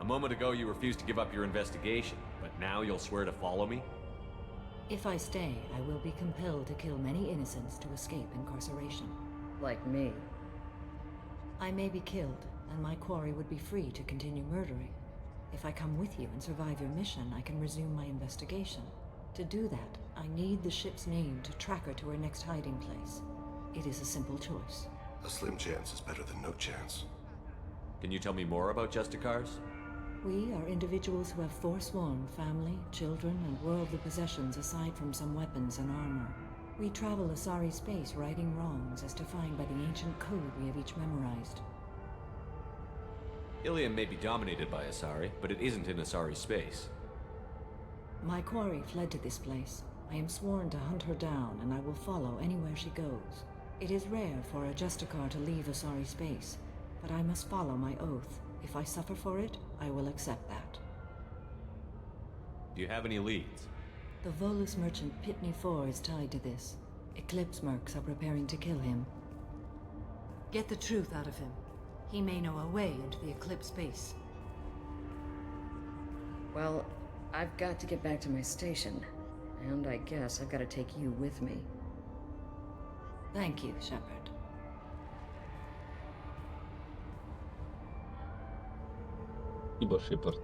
C: A moment ago you refused to give up your investigation, but now you'll swear to follow me?
X: If I stay, I will be compelled to kill many innocents to escape incarceration.
I: Like me.
X: I may be killed, and my quarry would be free to continue murdering. If I come with you and survive your mission, I can resume my investigation. To do that, I need the ship's name to track her to her next hiding place. It is a simple choice.
S: A slim chance is better than no chance.
C: Can you tell me more about Justicars?
X: We are individuals who have forsworn family, children, and worldly possessions aside from some weapons and armor. We travel Asari space righting wrongs as defined by the ancient code we have each memorized.
C: Ilium may be dominated by Asari, but it isn't in Asari space.
X: My quarry fled to this place. I am sworn to hunt her down, and I will follow anywhere she goes. It is rare for a Justicar to leave Asari space, but I must follow my oath. If I suffer for it, I will accept that.
C: Do you have any leads?
X: The Volus merchant Pitney 4 is tied to this. Eclipse mercs are preparing to kill him. Get the truth out of him. He may know a way into the Eclipse base.
I: Well, I've got to get back to my station. And I guess I've got to take you with me.
X: Thank you, Shepard.
A: Спасибо, Шепард.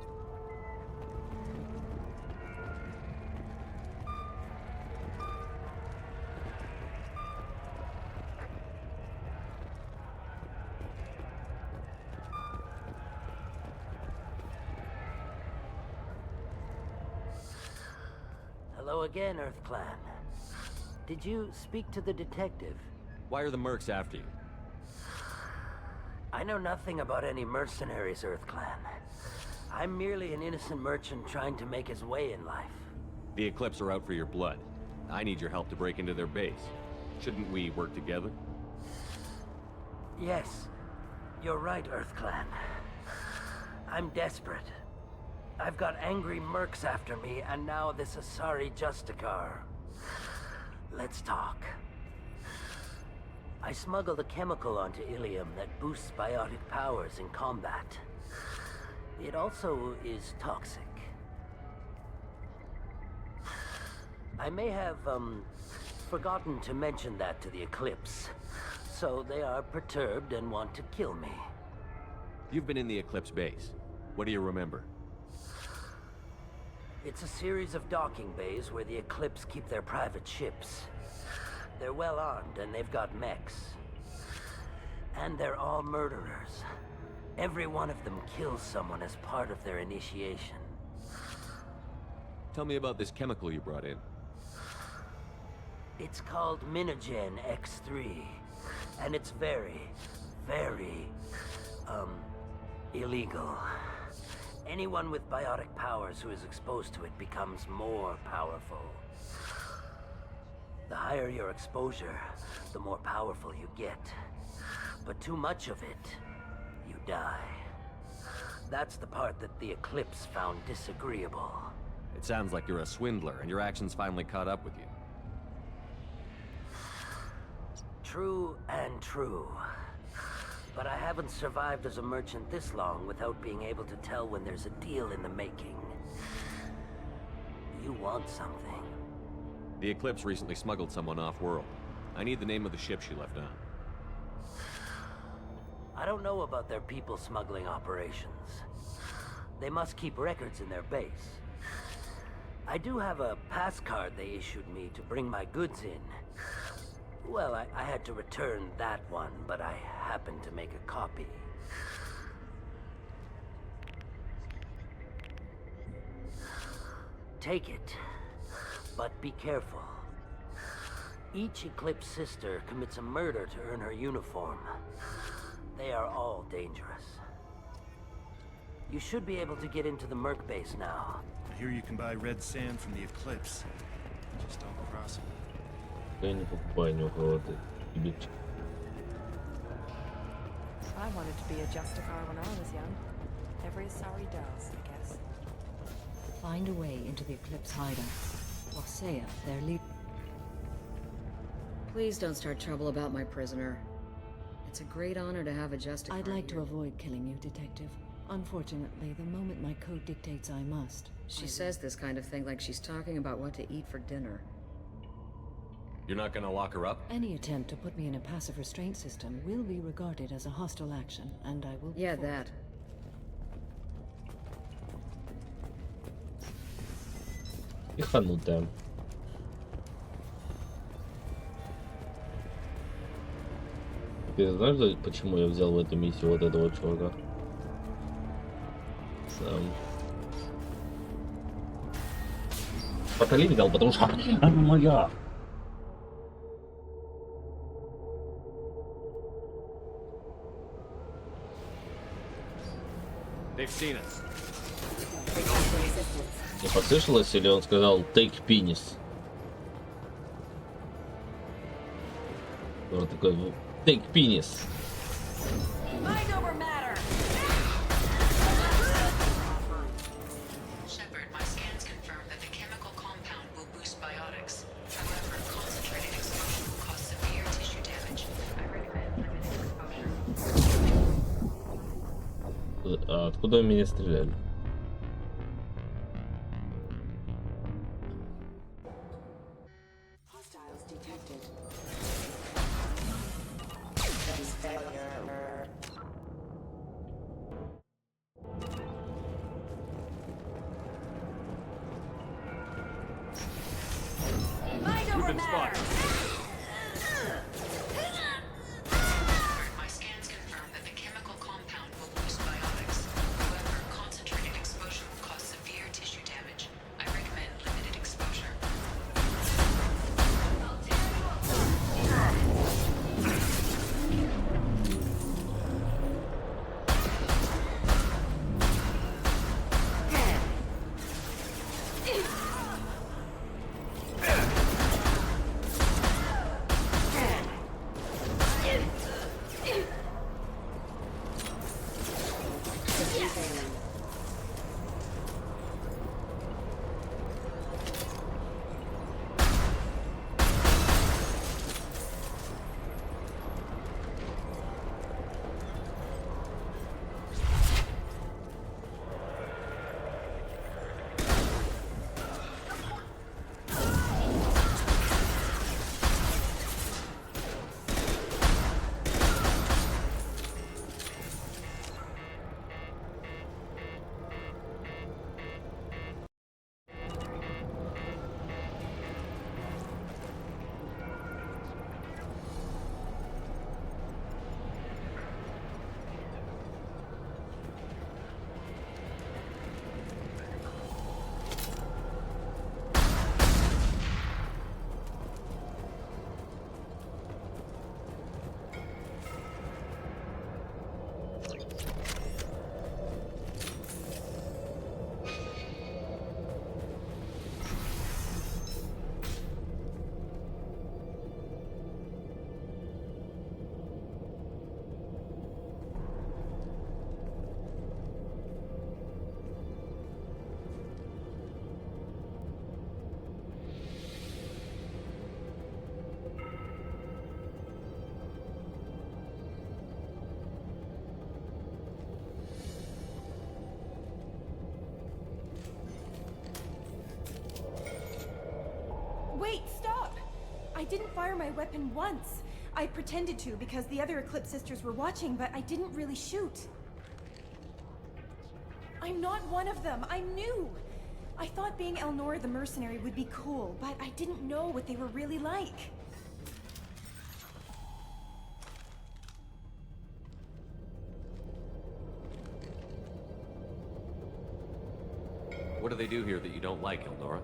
R: Hello again, Earth Clan. Did you speak to the detective?
C: Why are the mercs after you?
R: I know nothing about any mercenaries, Earth Clan. I'm merely an innocent merchant trying to make his way in life.
C: The Eclipse are out for your blood. I need your help to break into their base. Shouldn't we work together?
R: Yes, you're right, Earth Clan. I'm desperate. I've got angry mercs after me, and now this Asari Justicar. Let's talk. I smuggled a chemical onto Ilium that boosts biotic powers in combat. It also is toxic. I may have, forgotten to mention that to the Eclipse. So they are perturbed and want to kill me.
C: You've been in the Eclipse base. What do you remember?
R: It's a series of docking bays where the Eclipse keep their private ships. They're well armed and they've got mechs. And they're all murderers. Every one of them kills someone as part of their initiation.
C: Tell me about this chemical you brought in.
R: It's called Minogen X3. And it's very, very, illegal. Anyone with biotic powers who is exposed to it becomes more powerful. The higher your exposure, the more powerful you get. But too much of it, you die. That's the part that the Eclipse found disagreeable.
C: It sounds like you're a swindler, and your actions finally caught up with you.
R: True and true. But I haven't survived as a merchant this long without being able to tell when there's a deal in the making. You want something.
C: The Eclipse recently smuggled someone off-world. I need the name of the ship she left on.
R: I don't know about their people smuggling operations. They must keep records in their base. I do have a pass card they issued me to bring my goods in. Well, I had to return that one, but I happened to make a copy. Take it, but be careful. Each Eclipse sister commits a murder to earn her uniform. They are all dangerous. You should be able to get into the Merc base now.
T: I hear you can buy red sand from the Eclipse. Just don't cross it.
A: Я не покупаю ни у кого-то кибитчик.
B: I wanted to be a Justicar when I was young. Every sorry does, I guess.
X: Find a way into the Eclipse hideout. Wasea, their lead.
I: Please don't start trouble about my prisoner. It's a great honor to have a Justicar.
X: I'd like to avoid killing you, Detective. Unfortunately, the moment my code dictates I must.
I: She says this kind of thing like she's talking about what to eat for dinner.
C: You're not gonna lock her up?
X: Any attempt to put me in a passive restraint system will be regarded as a hostile action, and I will...
I: Yeah, that.
A: Пиханутая. Ты знаешь, почему я взял в эту миссию вот этого чувака? Сам. Потали взял, потому что она моя. Не послышалось, или он сказал take penis? Вот такой take penis.
E: Shepard, my scans confirm that the chemical compound will boost biotics. However, concentrated exposure will cause severe tissue damage. I recommend limited exposure.
A: А откуда вы меня стреляли?
D: didn't fire my weapon once. I pretended to because the other Eclipse sisters were watching, but I didn't really shoot. I'm not one of them. I'm new. I thought being Elnora the mercenary would be cool, but I didn't know what they were really like.
C: What do they do here that you don't like, Elnora?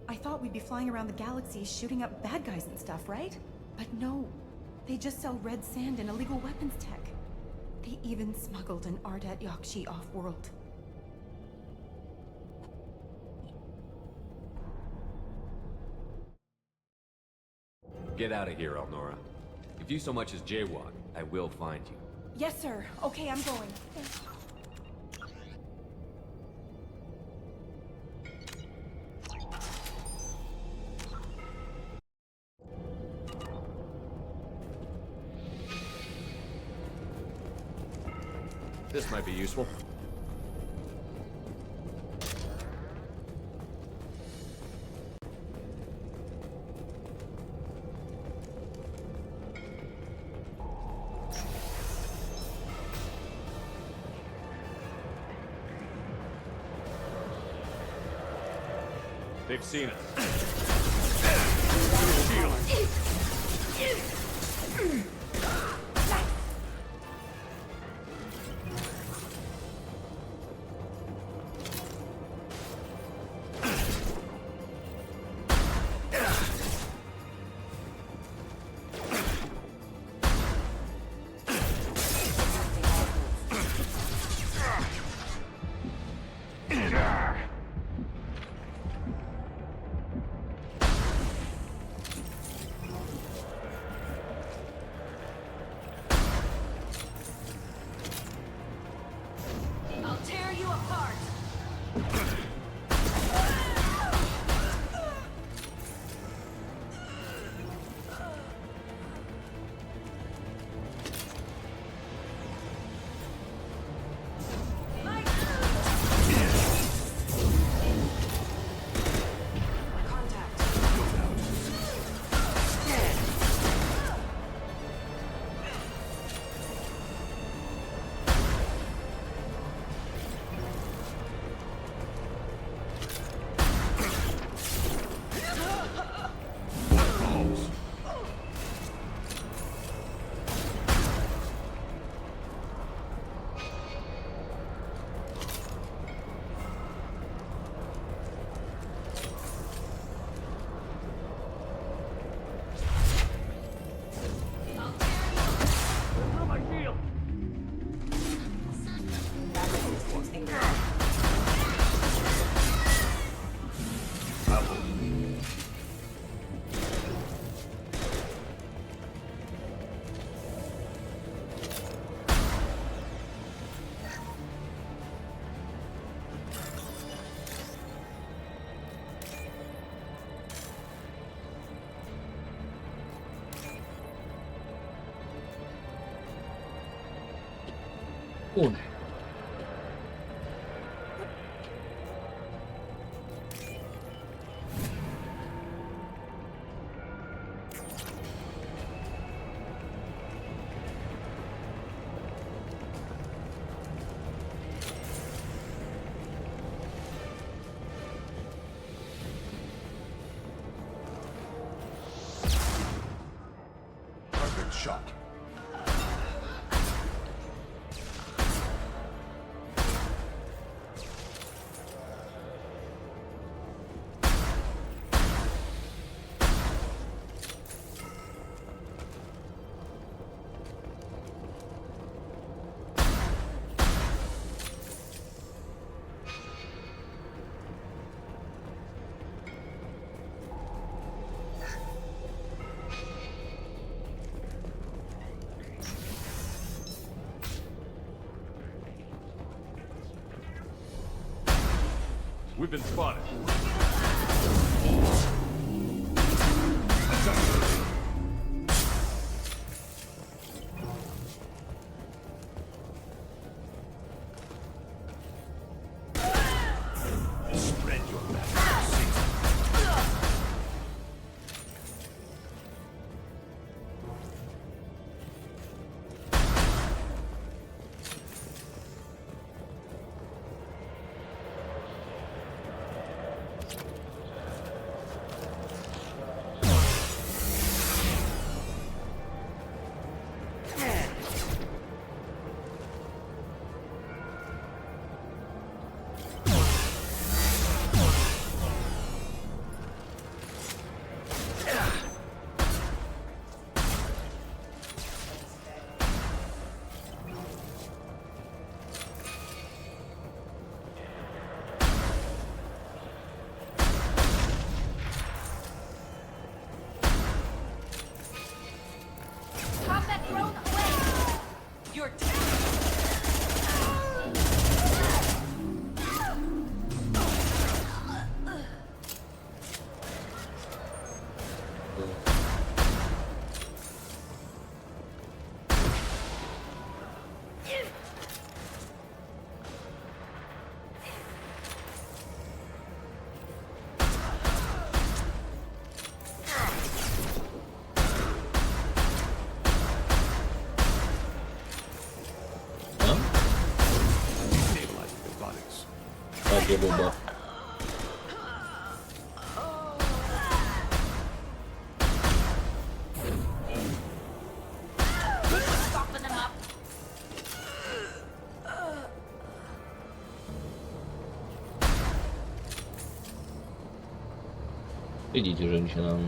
D: I thought we'd be flying around the galaxy shooting up bad guys and stuff, right? But no. They just sell red sand and illegal weapons tech. They even smuggled an Ardat Yakshi off-world.
C: Get out of here, Elnora. If you so much as jaywalk, I will find you.
D: Yes, sir. Okay, I'm going.
C: This might be useful. They've seen us.
A: Un.
S: Perfect shot.
C: We've been spotted.
S: Spread your back.
A: Белуба. Идите, женщина.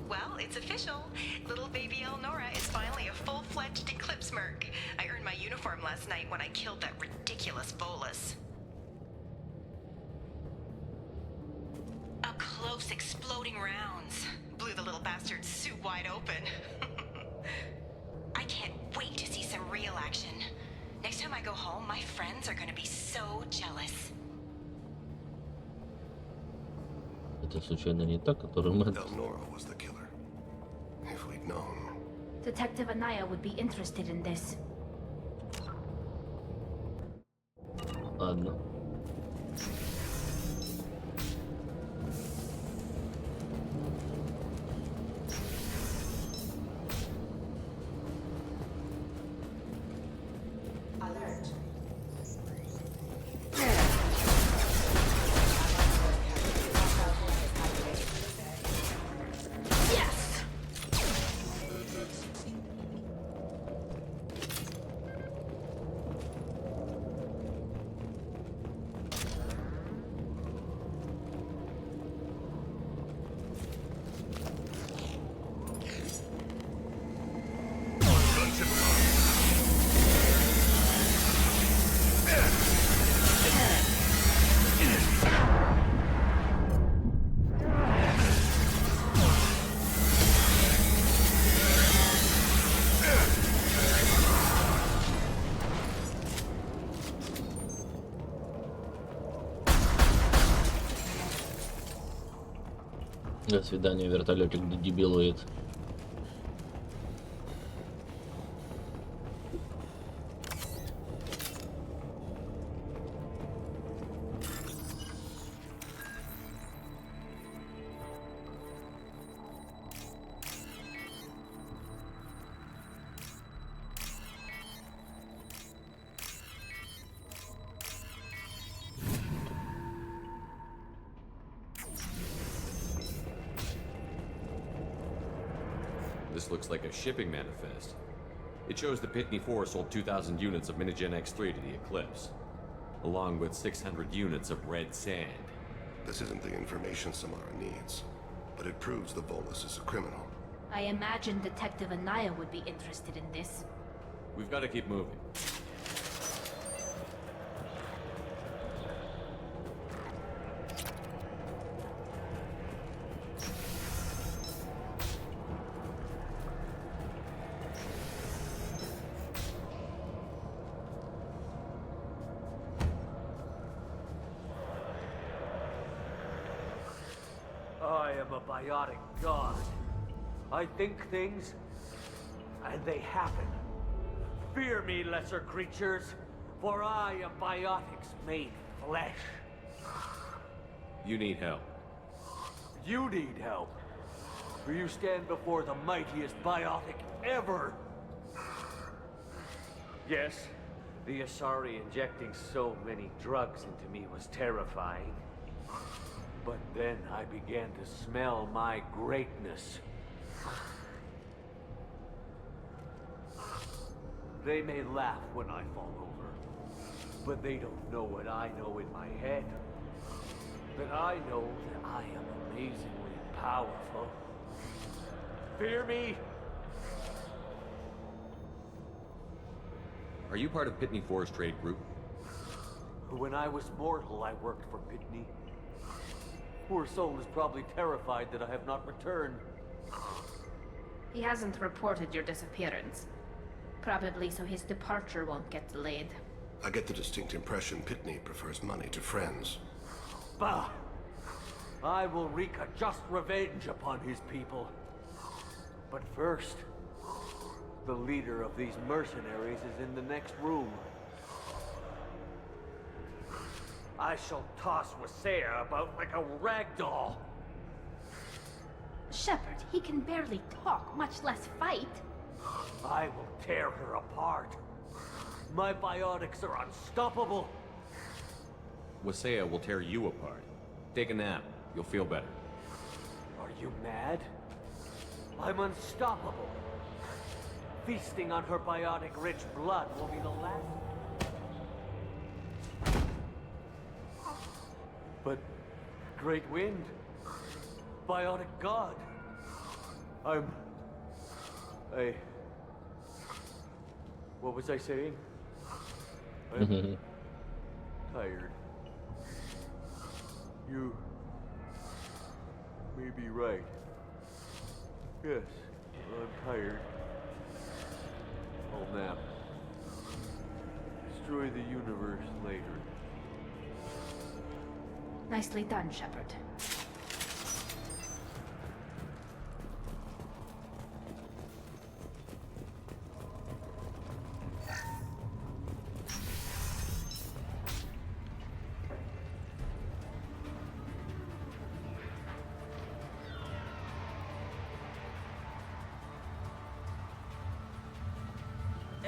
F: Well, it's official. Little baby Elnora is finally a full-fledged Eclipse merc. I earned my uniform last night when I killed that ridiculous bolus. Up close, exploding rounds. Blew the little bastard's suit wide open. I can't wait to see some real action. Next time I go home, my friends are gonna be so jealous.
A: Это случайно не та, которую мы...
S: Elnora was the killer. If we'd known.
J: Detective Anaya would be interested in this.
A: Ладно. До свидания, вертолетик дебилует.
C: This looks like a shipping manifest. It shows the Pitney 4 sold 2,000 units of Minigen X3 to the Eclipse, along with 600 units of red sand.
S: This isn't the information Samara needs, but it proves the Volus is a criminal.
J: I imagine Detective Anaya would be interested in this.
C: We've got to keep moving.
O: I am a biotic god. I think things, and they happen. Fear me, lesser creatures, for I am biotics made flesh.
C: You need help.
O: You need help, for you stand before the mightiest biotic ever. Yes, the Asari injecting so many drugs into me was terrifying. But then I began to smell my greatness. They may laugh when I fall over, but they don't know what I know in my head. That I know that I am amazingly powerful. Fear me?
C: Are you part of Pitney 4's trade group?
O: When I was mortal, I worked for Pitney. Poor soul is probably terrified that I have not returned.
J: He hasn't reported your disappearance. Probably so his departure won't get delayed.
S: I get the distinct impression Pitney prefers money to friends.
O: Bah! I will wreak a just revenge upon his people. But first, The leader of these mercenaries is in the next room. I shall toss Wasea about like a rag doll.
J: Shepard, he can barely talk, much less fight.
O: I will tear her apart. My biotics are unstoppable.
C: Wasea will tear you apart. Take a nap. You'll feel better.
O: Are you mad? I'm unstoppable. Feasting on her biotic-rich blood will be the last. But Great Wind, Biotic God. What was I saying? I'm tired. You may be right. Yes, I'm tired. I'll nap. Destroy the universe later.
J: Nicely done, Shepard.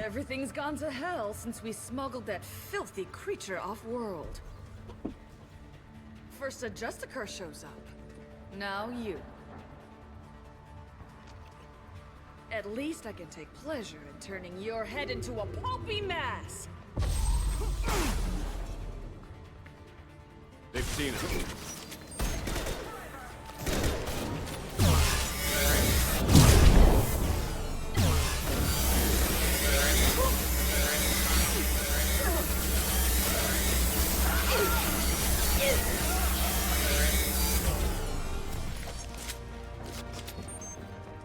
I: Everything's gone to hell since we smuggled that filthy creature off-world. First a Justicar shows up. Now you. At least I can take pleasure in turning your head into a pulpy mass!
C: They've seen it.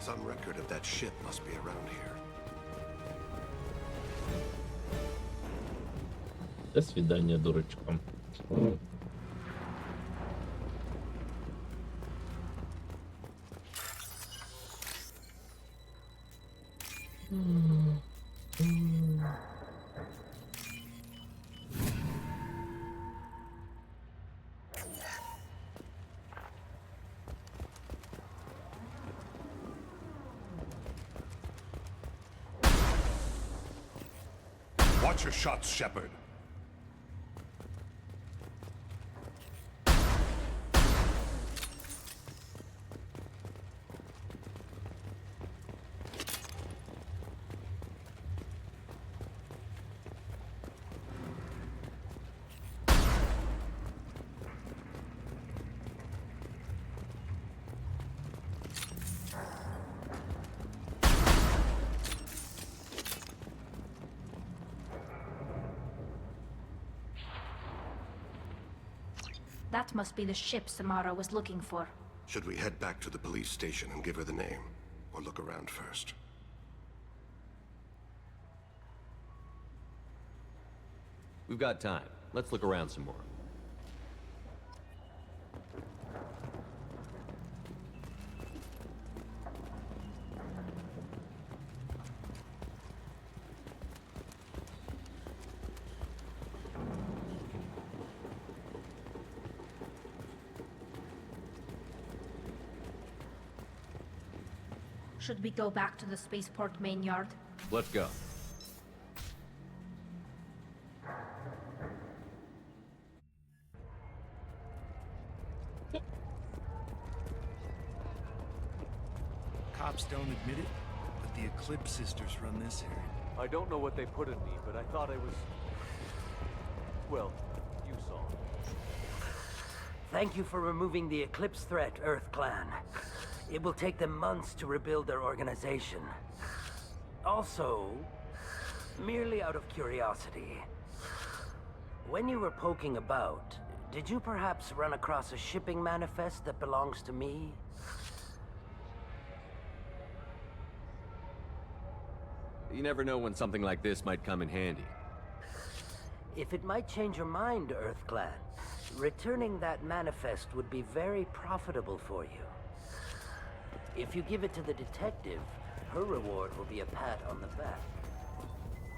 S: Some record of that ship must be around here.
A: До свидания, дурочка.
S: Watch your shots, Shepard.
J: That must be the ship Samara was looking for.
S: Should we head back to the police station and give her the name? Or look around first?
C: We've got time. Let's look around some more.
J: Should we go back to the spaceport main yard?
C: Let's go.
T: Cops don't admit it, but the Eclipse sisters run this area.
O: I don't know what they put in me, but I thought I was... Well, you saw.
R: Thank you for removing the Eclipse threat, Earth Clan. It will take them months to rebuild their organization. Also, merely out of curiosity, when you were poking about, did you perhaps run across a shipping manifest that belongs to me?
C: You never know when something like this might come in handy.
R: If it might change your mind, Earth Clan, returning that manifest would be very profitable for you. If you give it to the detective, her reward will be a pat on the back.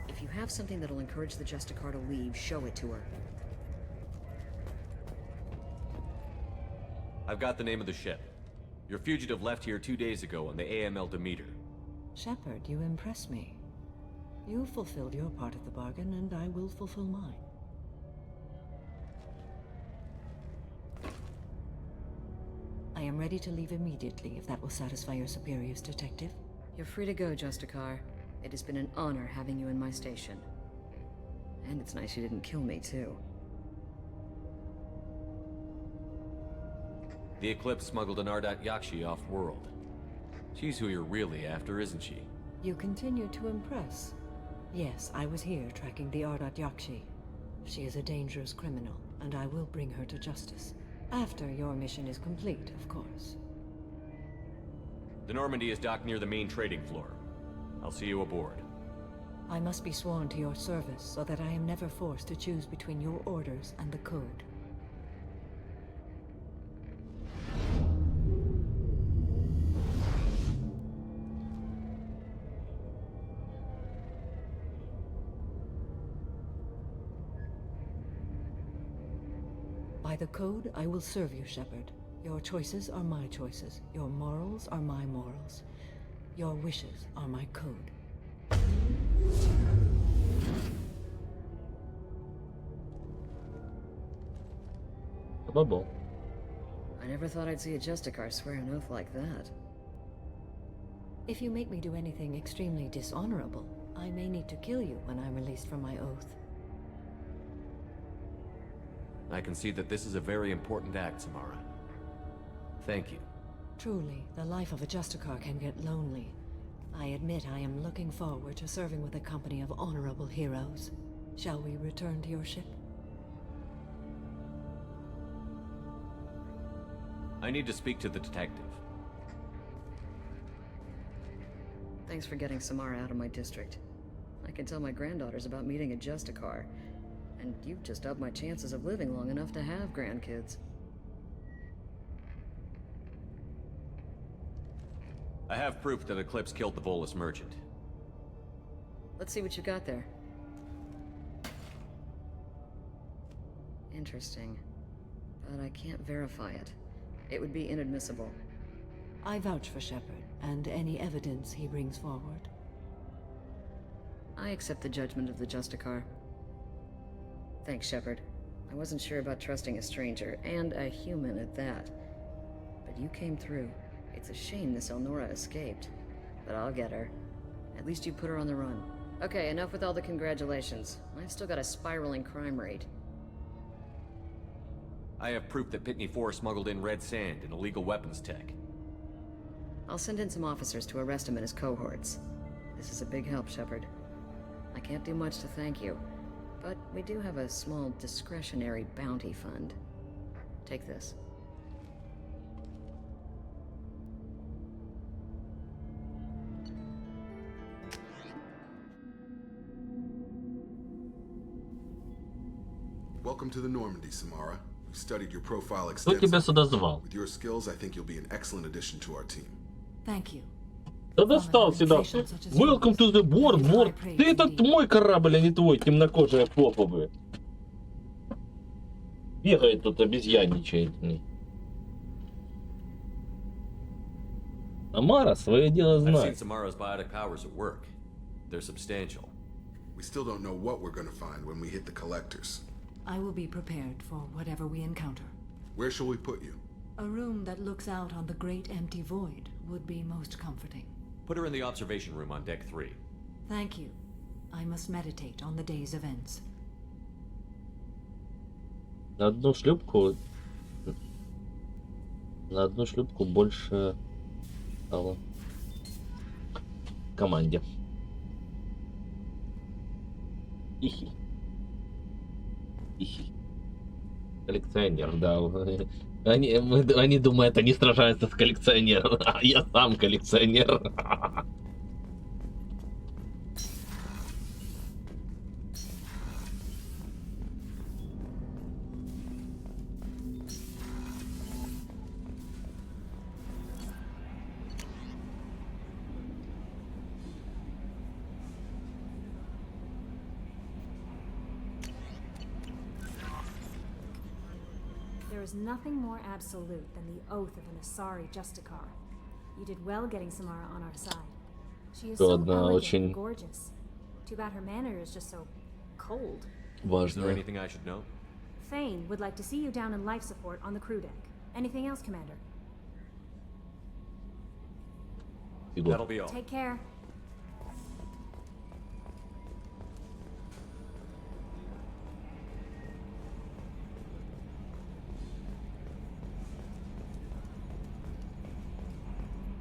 I: If you have something that'll encourage the Justicar to leave, show it to her.
C: I've got the name of the ship. Your fugitive left here 2 days ago on the AML Demeter.
X: Shepard, you impress me. You fulfilled your part of the bargain, and I will fulfill mine. I am ready to leave immediately, if that will satisfy your superiors, Detective.
I: You're free to go, Justicar. It has been an honor having you in my station. And it's nice you didn't kill me, too.
C: The Eclipse smuggled an Ardat Yakshi off-world. She's who you're really after, isn't she?
X: You continue to impress. Yes, I was here tracking the Ardat Yakshi. She is a dangerous criminal, and I will bring her to justice. After your mission is complete, of course.
C: The Normandy is docked near the main trading floor. I'll see you aboard.
X: I must be sworn to your service so that I am never forced to choose between your orders and the code. By the code, I will serve you, Shepard. Your choices are my choices. Your morals are my morals. Your wishes are my code.
A: A bubble.
I: I never thought I'd see a Justicar swear an oath like that.
X: If you make me do anything extremely dishonorable, I may need to kill you when I'm released from my oath.
C: I can see that this is a very important act, Samara. Thank you.
X: Truly, the life of a Justicar can get lonely. I admit I am looking forward to serving with a company of honorable heroes. Shall we return to your ship?
C: I need to speak to the detective.
I: Thanks for getting Samara out of my district. I can tell my granddaughters about meeting a Justicar. And you've just upped my chances of living long enough to have grandkids.
C: I have proof that Eclipse killed the Volus merchant.
I: Let's see what you got there. Interesting. But I can't verify it. It would be inadmissible.
X: I vouch for Shepard, and any evidence he brings forward.
I: I accept the judgment of the Justicar. Thanks, Shepard. I wasn't sure about trusting a stranger, and a human at that. But you came through. It's a shame this Elnora escaped. But I'll get her. At least you put her on the run. Okay, enough with all the congratulations. I've still got a spiraling crime rate.
C: I have proof that Pitney 4 smuggled in red sand and illegal weapons tech.
I: I'll send in some officers to arrest him and his cohorts. This is a big help, Shepard. I can't do much to thank you. But we do have a small discretionary bounty fund. Take this.
H: Welcome to the Normandy, Samara. We've studied your profile
A: Кто тебя
H: extensively.
A: сюда звал?
H: With your skills, I think you'll be an excellent addition to our team.
X: Thank you.
A: Да достал сюда. Welcome to the board, board. Ты этот мой корабль, а не твой, темнокожая попа бы. Бегает тут, обезьянничает. Амара свое дело
C: I've seen
A: знает.
C: Samara's biotic powers at work. They're substantial.
H: We still don't know what we're going to find when we hit the collectors.
X: I will be prepared for whatever we encounter.
H: Where shall we put you?
X: A room that looks out on the great empty void would be most comforting.
C: Put her in the observation room on deck 3.
X: Thank you. I must meditate on the day's events.
A: На одну шлюпку больше стало команде. Ихи. Коллекционер, да. Они думают, они сражаются с коллекционером. А я сам коллекционер.
N: There's nothing more absolute than the oath of an Asari Justikar. You did well getting Samara on our side. She is so elegant and gorgeous. Too bad her manner is just so cold.
C: Is there anything I should know?
N: Thane would like to see you down in life support on the crew deck. Anything else, Commander?
C: That'll be all.
N: Take care.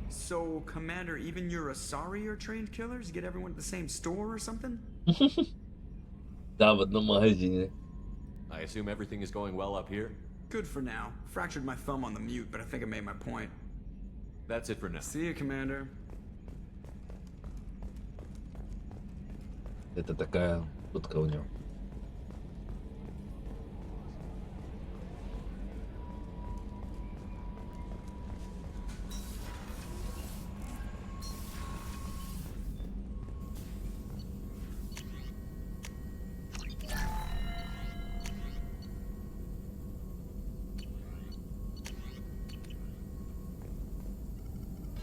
Q: So, Commander, even your Asari are trained killers? Get everyone at the same store or something?
A: Да, в одном магазине.
C: I assume everything is going well up here?
Q: Good for now. Fractured my thumb on the mute, but I think I made my point.
C: That's it for now.
Q: See you, Commander.
A: Это такая шутка у него.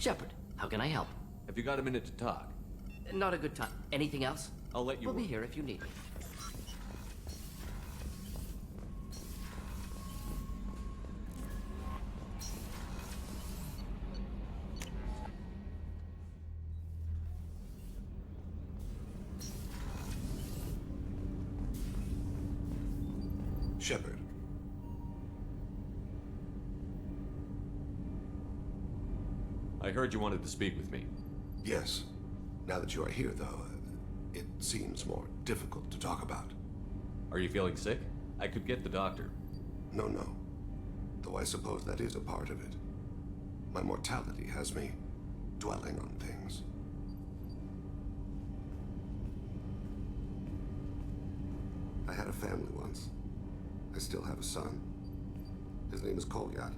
U: Shepard, how can I help?
C: Have you got a minute to talk?
U: Not a good time. Anything else?
C: I'll let you
U: We'll be
C: work.
U: here if you need me.
S: Shepard.
C: I heard you wanted to speak with me.
S: Yes. Now that you are here, though, it seems more difficult to talk about.
C: Are you feeling sick? I could get the doctor.
S: No, no. Though I suppose that is a part of it. My mortality has me dwelling on things. I had a family once. I still have a son. His name is Kolyat.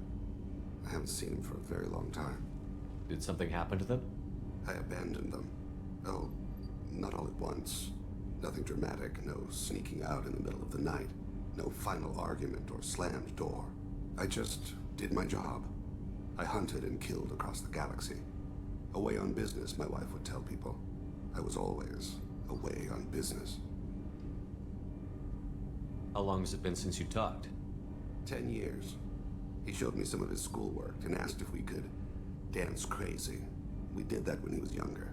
S: I haven't seen him for a very long time.
C: Did something happen to them?
S: I abandoned them. Oh, not all at once. Nothing dramatic, no sneaking out in the middle of the night, no final argument or slammed door. I just did my job. I hunted and killed across the galaxy. Away on business, my wife would tell people. I was always away on business.
C: How long has it been since you talked?
S: 10 years. He showed me some of his schoolwork and asked if we could dance crazy. We did that when he was younger.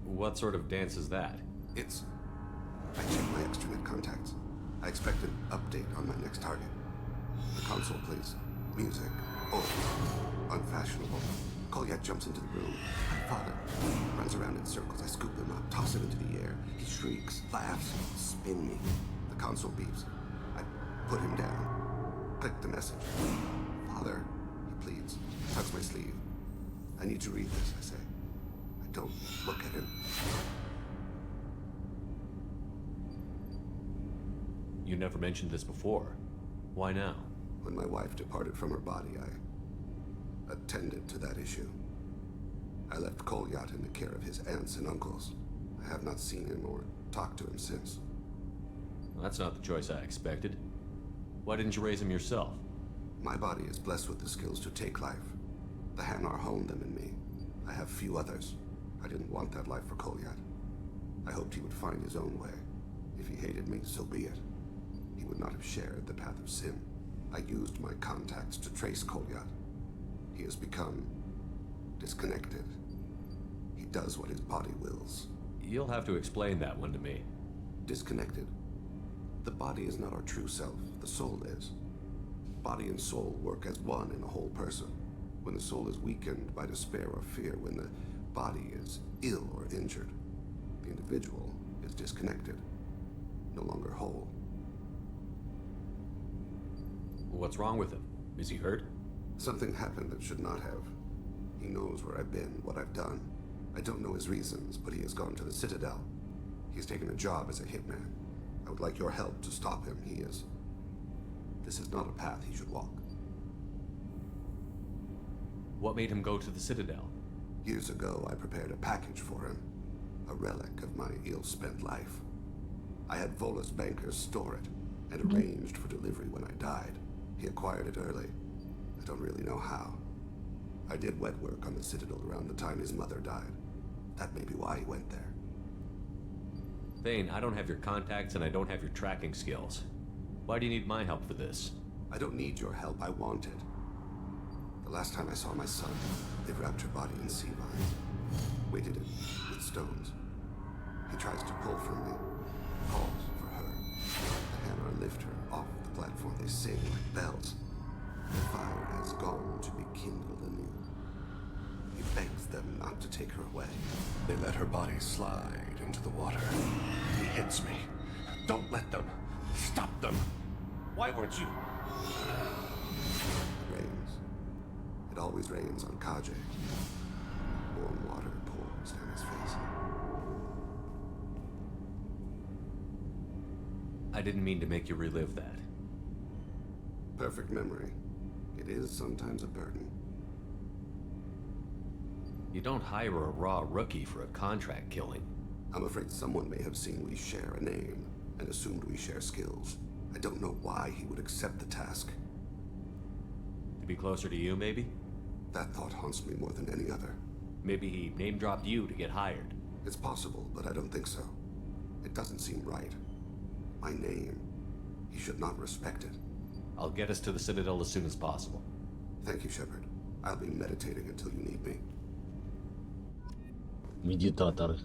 C: What sort of dance is that?
S: It's... I checked my extranet contacts. I expect an update on my next target. The console, please. Music. Old. Unfashionable. Kolyat jumps into the room. My father runs around in circles. I scoop him up, toss him into the air. He shrieks, laughs, spin me. The console beeps. I put him down. Click the message. Father, he pleads. Tucks my sleeve. I need to read this, I say. I don't look at him.
C: You never mentioned this before. Why now?
S: When my wife departed from her body, I attended to that issue. I left Kolyat in the care of his aunts and uncles. I have not seen him or talked to him since.
C: Well, that's not the choice I expected. Why didn't you raise him yourself?
S: My body is blessed with the skills to take life. The Hanar honed them in me. I have few others. I didn't want that life for Kolyat. I hoped he would find his own way. If he hated me, so be it. He would not have shared the path of sin. I used my contacts to trace Kolyat. He has become disconnected. He does what his body wills.
C: You'll have to explain that one to me.
S: Disconnected. The body is not our true self. The soul is. Body and soul work as one in a whole person. When the soul is weakened by despair or fear, when the body is ill or injured, the individual is disconnected, no longer whole.
C: What's wrong with him? Is he hurt?
S: Something happened that should not have. He knows where I've been, what I've done. I don't know his reasons, but he has gone to the Citadel. He's taken a job as a hitman. I would like your help to stop him. This is not a path he should walk.
C: What made him go to the Citadel?
S: Years ago, I prepared a package for him. A relic of my ill-spent life. I had Volus bankers store it, and arranged for delivery when I died. He acquired it early. I don't really know how. I did wet work on the Citadel around the time his mother died. That may be why he went there.
C: Thane, I don't have your contacts and I don't have your tracking skills. Why do you need my help for this?
S: I don't need your help, I want it. The last time I saw my son, they wrapped her body in sea vines, weighted it with stones. He tries to pull from me, calls for her. The hammer lift her off the platform, they sing like bells. The fire has gone to be kindled anew. He begs them not to take her away.
G: They let her body slide into the water. He hits me. Don't let them. Stop them. Why weren't you?
S: It rains. It always rains on Kage. Warm water pours down his face.
C: I didn't mean to make you relive that.
S: Perfect memory. It is sometimes a burden.
C: You don't hire a raw rookie for a contract killing.
S: I'm afraid someone may have seen we share a name and assumed we share skills. I don't know why he would accept the task.
C: To be closer to you, maybe?
S: That thought haunts me more than any other.
C: Maybe he name-dropped you to get hired.
S: It's possible, but I don't think so. It doesn't seem right. My name. He should not respect it.
C: I'll get us to the Citadel as soon as possible.
S: Thank you, Shepard. I'll be meditating until you need me.
A: Медитатор.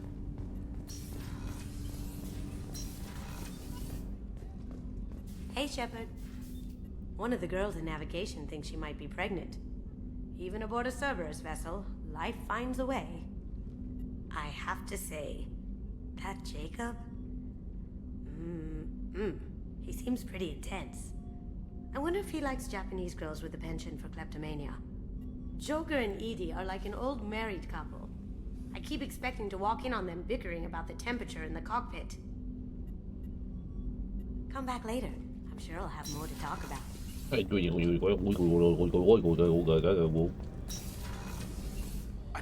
L: Hey, Shepard. One of the girls in navigation thinks she might be pregnant. Even aboard a Cerberus vessel, life finds a way. I have to say, that Jacob? He seems pretty intense. I wonder if he likes Japanese girls with a penchant for kleptomania. Joker and Edie are like an old married couple. I keep expecting to walk in on them bickering about the temperature in the cockpit. Come back later. I'm sure I'll have more to talk about.
Q: I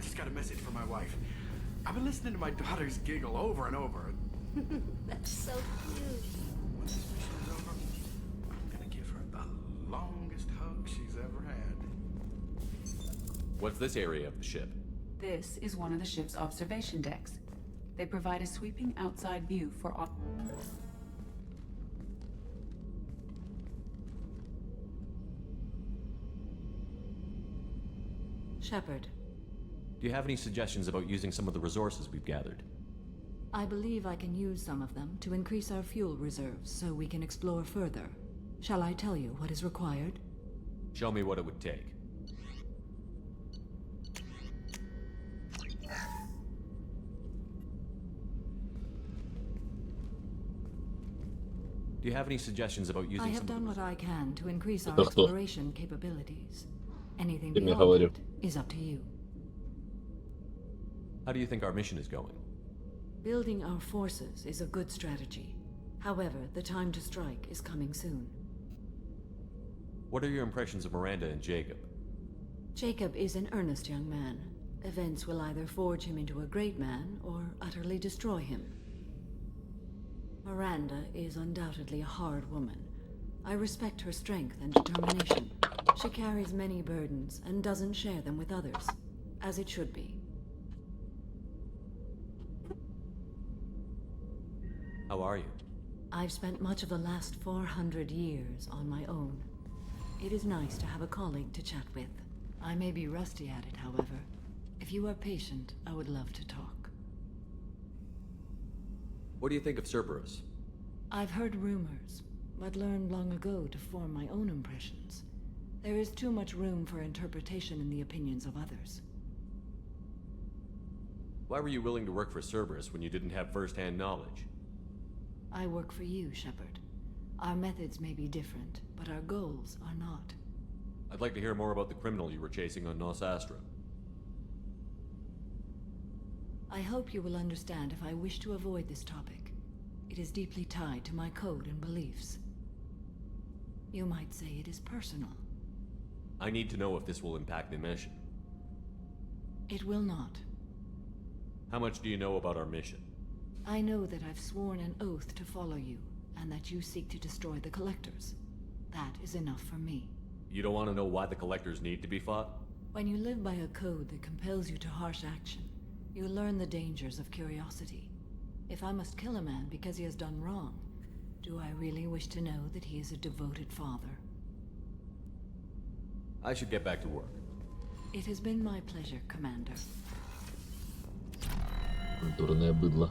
Q: just got a message from my wife. I've been listening to my daughters giggle over and over.
L: That's so cute.
Q: When this mission is over, I'm gonna give her the longest hug she's ever had.
C: What's this area of the ship?
E: This is one of the ship's observation decks. They provide a sweeping outside view for all.
X: Shepard.
C: Do you have any suggestions about using some of the resources we've gathered?
X: I believe I can use some of them to increase our fuel reserves so we can explore further. Shall I tell you what is required?
C: Show me what it would take. Do you have any suggestions about using
X: I have
C: some
X: done
C: of the
X: what I can to increase our
A: Кто?
X: exploration capabilities. Anything
A: Ты мне
X: beyond
A: говорю.
X: it is up to you.
C: How do you think our mission is going?
X: Building our forces is a good strategy. However, the time to strike is coming soon.
C: What are your impressions of Miranda and Jacob?
X: Jacob is an earnest young man. Events will either forge him into a great man or utterly destroy him. Miranda is undoubtedly a hard woman. I respect her strength and determination. She carries many burdens and doesn't share them with others, as it should be.
C: How are you?
X: I've spent much of the last 400 years on my own. It is nice to have a colleague to chat with. I may be rusty at it, however. If you are patient, I would love to talk.
C: What do you think of Cerberus?
X: I've heard rumors, but learned long ago to form my own impressions. There is too much room for interpretation in the opinions of others.
C: Why were you willing to work for Cerberus when you didn't have first-hand knowledge?
X: I work for you, Shepard. Our methods may be different, but our goals are not.
C: I'd like to hear more about the criminal you were chasing on Nos Astra.
X: I hope you will understand if I wish to avoid this topic. It is deeply tied to my code and beliefs. You might say it is personal.
C: I need to know if this will impact the mission.
X: It will not.
C: How much do you know about our mission?
X: I know that I've sworn an oath to follow you, and that you seek to destroy the Collectors. That is enough for me.
C: You don't want to know why the collectors need to be fought?
X: When you live by a code that compels you to harsh action, you learn the dangers of curiosity. If I must kill a man because he has done wrong, do I really wish to know that he is a devoted father?
C: I should get back to work.
X: It has been my pleasure, Commander.
A: Культурное быдло.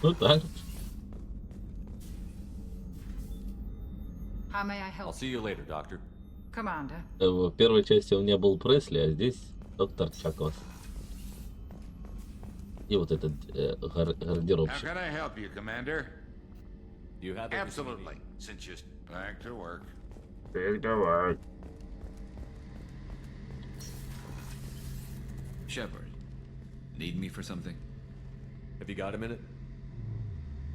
A: Ну так.
K: How may I help?
C: I'll see you later, Doctor.
K: Commander.
A: В первой части у меня был Пресли, а здесь доктор Чаклас. И вот этот
P: How
A: гардеробщик.
P: can I help you, Commander?
C: You have
P: Absolutely. Since you're back to work.
A: Давай.
V: Shepard, need me for something?
C: Have you got a minute?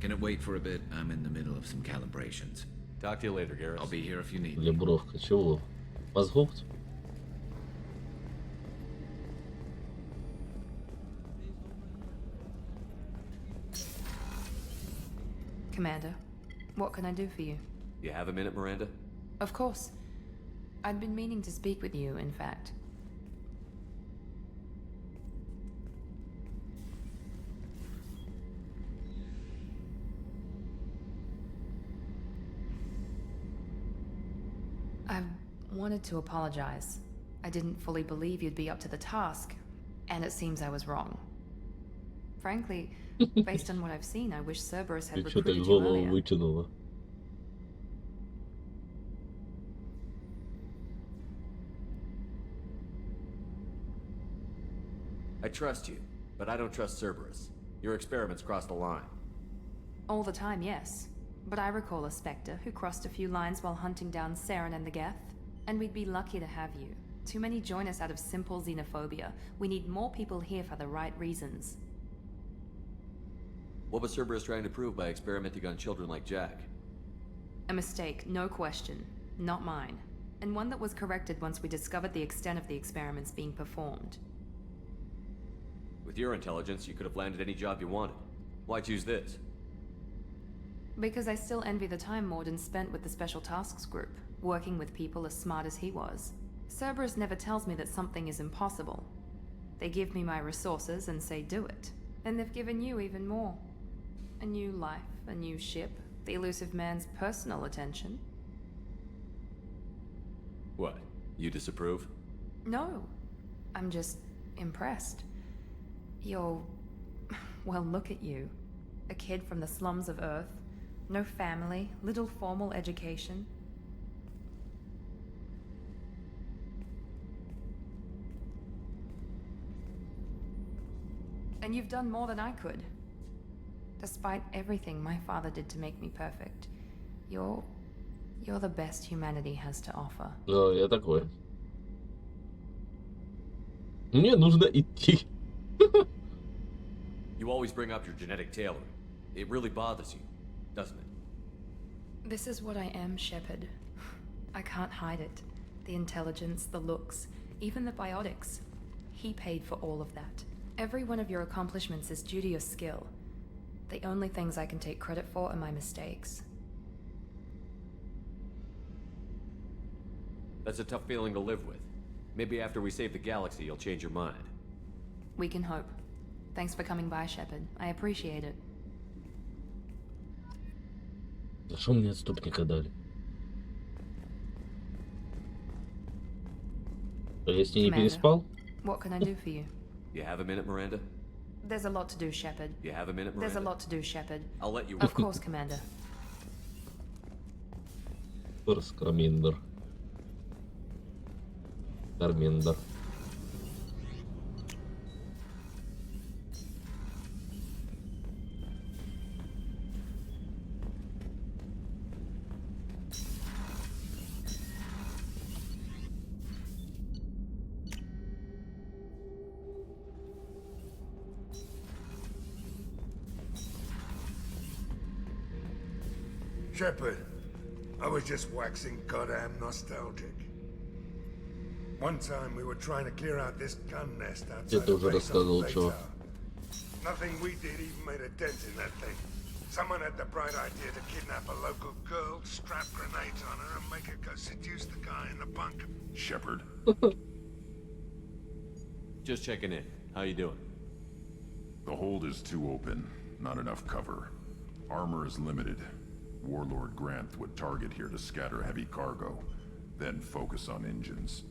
V: Can it wait for a bit? I'm in the middle of some calibrations.
C: Talk to you later, Garrus.
V: I'll be here if you need me.
A: Лебровка. Чего? Мозгов?
E: Commander, what can I do for you?
C: You have a minute, Miranda?
E: Of course. I'd been meaning to speak with you, in fact. I wanted to apologize. I didn't fully believe you'd be up to the task, and it seems I was wrong. Frankly, based on what I've seen, I wish Cerberus had
A: Ты что так
E: recruited you
A: голову
E: earlier.
A: вытянула?
C: I trust you, but I don't trust Cerberus. Your experiments crossed the line.
E: All the time, yes. But I recall a Spectre who crossed a few lines while hunting down Saren and the Geth, and we'd be lucky to have you. Too many join us out of simple xenophobia. We need more people here for the right reasons.
C: What was Cerberus trying to prove by experimenting on children like Jack?
E: A mistake, no question. Not mine. And one that was corrected once we discovered the extent of the experiments being performed.
C: With your intelligence, you could have landed any job you wanted. Why choose this?
E: Because I still envy the time Morden spent with the Special Tasks Group, working with people as smart as he was. Cerberus never tells me that something is impossible. They give me my resources and say do it. And they've given you even more. A new life, a new ship, the elusive man's personal attention.
C: What? You disapprove?
E: No. I'm just impressed. You're... well, look at you. A kid from the slums of Earth. No family, little formal education. And you've done more than I could. Despite everything my father did to make me perfect, you're the best humanity has to offer.
A: Ну, я такой. Мне нужно идти.
C: You always bring up your genetic tailoring. It really bothers you, doesn't it?
E: This is what I am, Shepard. I can't hide it. The intelligence, the looks, even the biotics. He paid for all of that. Every one of your accomplishments is due to your skill. The only things I can take credit for are my mistakes.
C: That's a tough feeling to live with. Maybe after we save the galaxy, you'll change your mind.
E: We can hope. Thanks for coming by, Shepard. I appreciate it.
A: За что мне отступника дали? Если не переспал?
E: What can I do for you?
C: You have a minute, Miranda?
E: There's a lot to do, Shepard.
C: You have a minute, Miranda?
E: There's a lot to do, Shepard.
C: I'll let you...
E: Of course, Commander.
A: Скромендер. Кармендер.
P: Shepard, I was just waxing goddamn nostalgic. One time we were trying to clear out this gun nest outside
A: Это
P: the
A: уже
P: base on
A: рассказывал,
P: Liza.
A: чувак.
P: Nothing we did even made a dent in that thing. Someone had the bright idea to kidnap a local girl, strap grenades on her, and make her go seduce the guy in the bunker.
B: Shepard.
C: Just checking in. How you doing?
B: The hold is too open. Not enough cover. Armor is limited. Warlord Grant would target here to scatter heavy cargo, then focus on engines.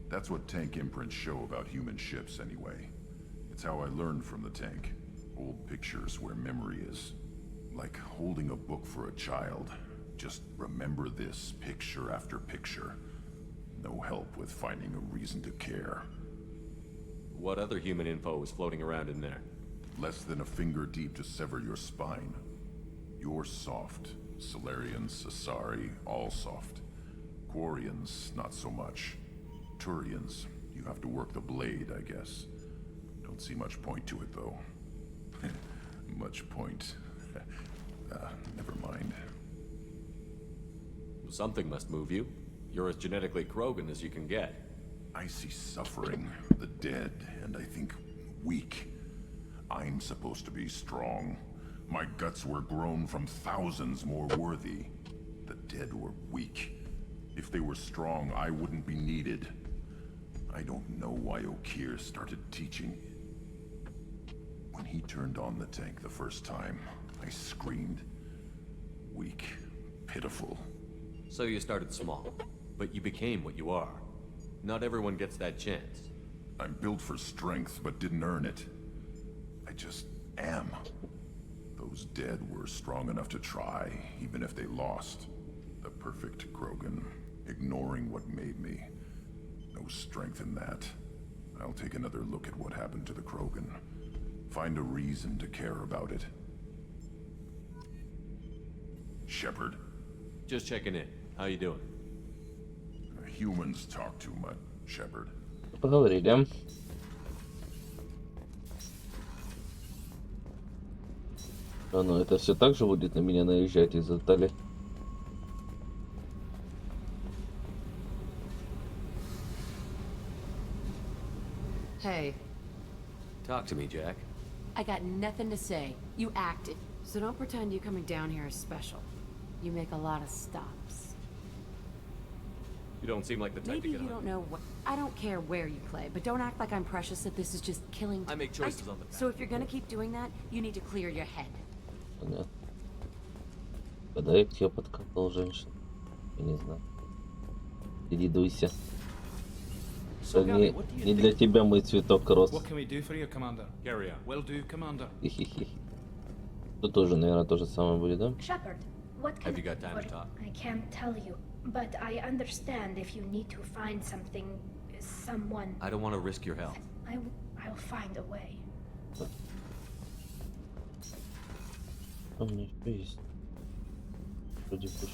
B: That's what tank imprints show about human ships anyway. It's how I learned from the tank. Old pictures where memory is. Like holding a book for a child. Just remember this, picture after picture. No help with finding a reason to care.
C: What other human info was floating around in there?
B: Less than a finger deep to sever your spine. You're soft. Solarians, Asari, all soft. Quarians, not so much. Turians, you have to work the blade, I guess. Don't see much point to it, though. Much point. Never mind.
C: Something must move you. You're as genetically Krogan as you can get.
B: I see suffering, the dead, and I think weak. I'm supposed to be strong. My guts were grown from thousands more worthy. The dead were weak. If they were strong, I wouldn't be needed. I don't know why Okir started teaching. When he turned on the tank the first time, I screamed. Weak, pitiful.
C: So you started small, but you became what you are. Not everyone gets that chance.
B: I'm built for strength, but didn't earn it. I just am. Those dead were strong enough to try, even if they lost. The perfect Krogan, ignoring what made me. No strength in that. I'll take another look at what happened to the Krogan. Find a reason to care about it. Shepard.
C: Just checking in. How you doing?
B: Humans talk too much, Shepard.
A: Поговорили. А ну, это все так же будет на меня наезжать из-за Тали.
K: Hey.
C: Talk to me, Jack.
K: I got nothing to say. You acted. So don't pretend you coming down here is special. You make a lot of stops.
C: You don't seem like the type
K: Maybe
C: to get
K: you don't know what... I don't care where you play, but don't act like I'm precious that this is just killing...
C: I make choices on the
K: So if you're gonna keep doing that, you need to clear your head.
A: Понятно. Когда я к тебе подкопал, женщина? Я не знаю. Иди дуйся. Не для тебя мой цветок рос.
M: What can we do for you, Commander?
C: Carry on.
M: Will do, Commander.
A: Хи-хи-хи. Тут тоже, наверное, то же самое будет, да?
J: Shepard, what can
C: Have you got time to talk?
J: I can't tell you, but I understand if you need to find something, someone.
C: I don't want to risk your health.
J: I'll find a way.
A: А у меня еще есть. Вроде бы.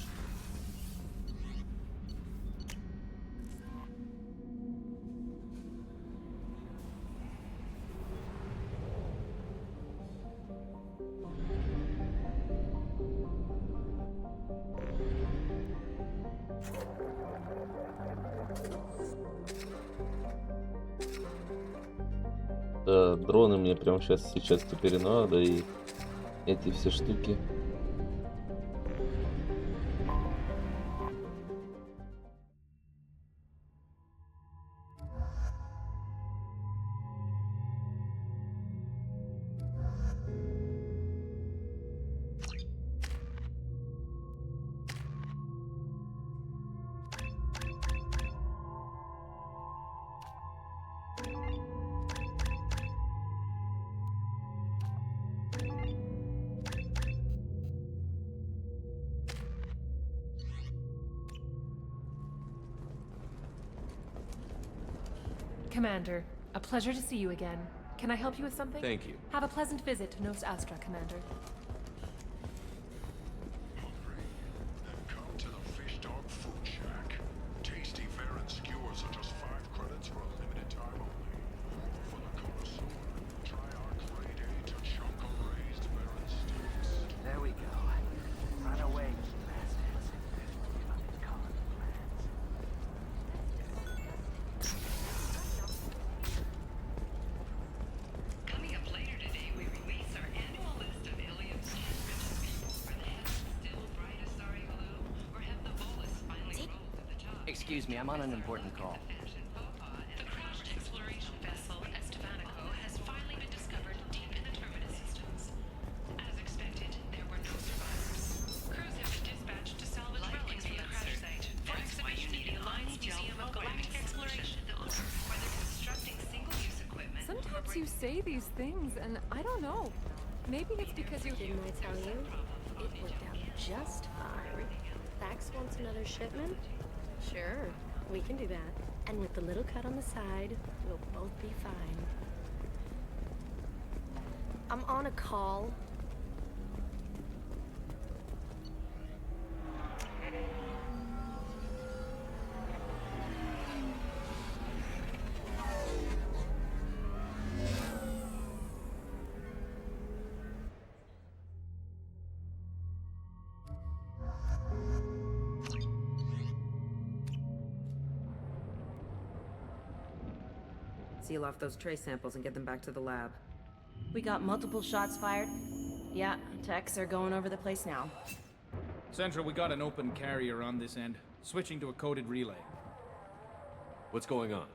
A: Да, дроны мне прямо сейчас теперь надо, и эти все штуки.
W: Commander, a pleasure to see you again. Can I help you with something?
C: Thank you.
W: Have a pleasant visit to Nos Astra, Commander.
B: Come to the Fish Dog Food Shack. Tasty fare and skewers are just 5 credits for a limited time only. For the connoisseur, try our grade A to chunka raised Baron steaks.
R: There we go. Run away, you bastards. Give up your common plans.
E: Coming up later today, we release our annual list of alien
U: Excuse me, I'm on an important call.
E: The crashed exploration vessel Estevanico has finally been discovered deep in the terminus systems. As expected, there were no survivors. Crews have been dispatched to salvage relics from the crash site for exhibition in the Alliance Museum of Galactic Exploration, where they're constructing single-use equipment.
W: Sometimes you say these things, and I don't know. Maybe it's because you...
L: Didn't I tell you? It worked out just fine. Fax wants another shipment? Sure, we can do that. And with the little cut on the side, we'll both be fine. I'm on a call.
D: Seal off those trace samples and get them back to the lab.
F: We got multiple shots fired. Yeah, techs are going over the place now.
M: Central, we got an open carrier on this end. Switching to a coded relay.
C: What's going on?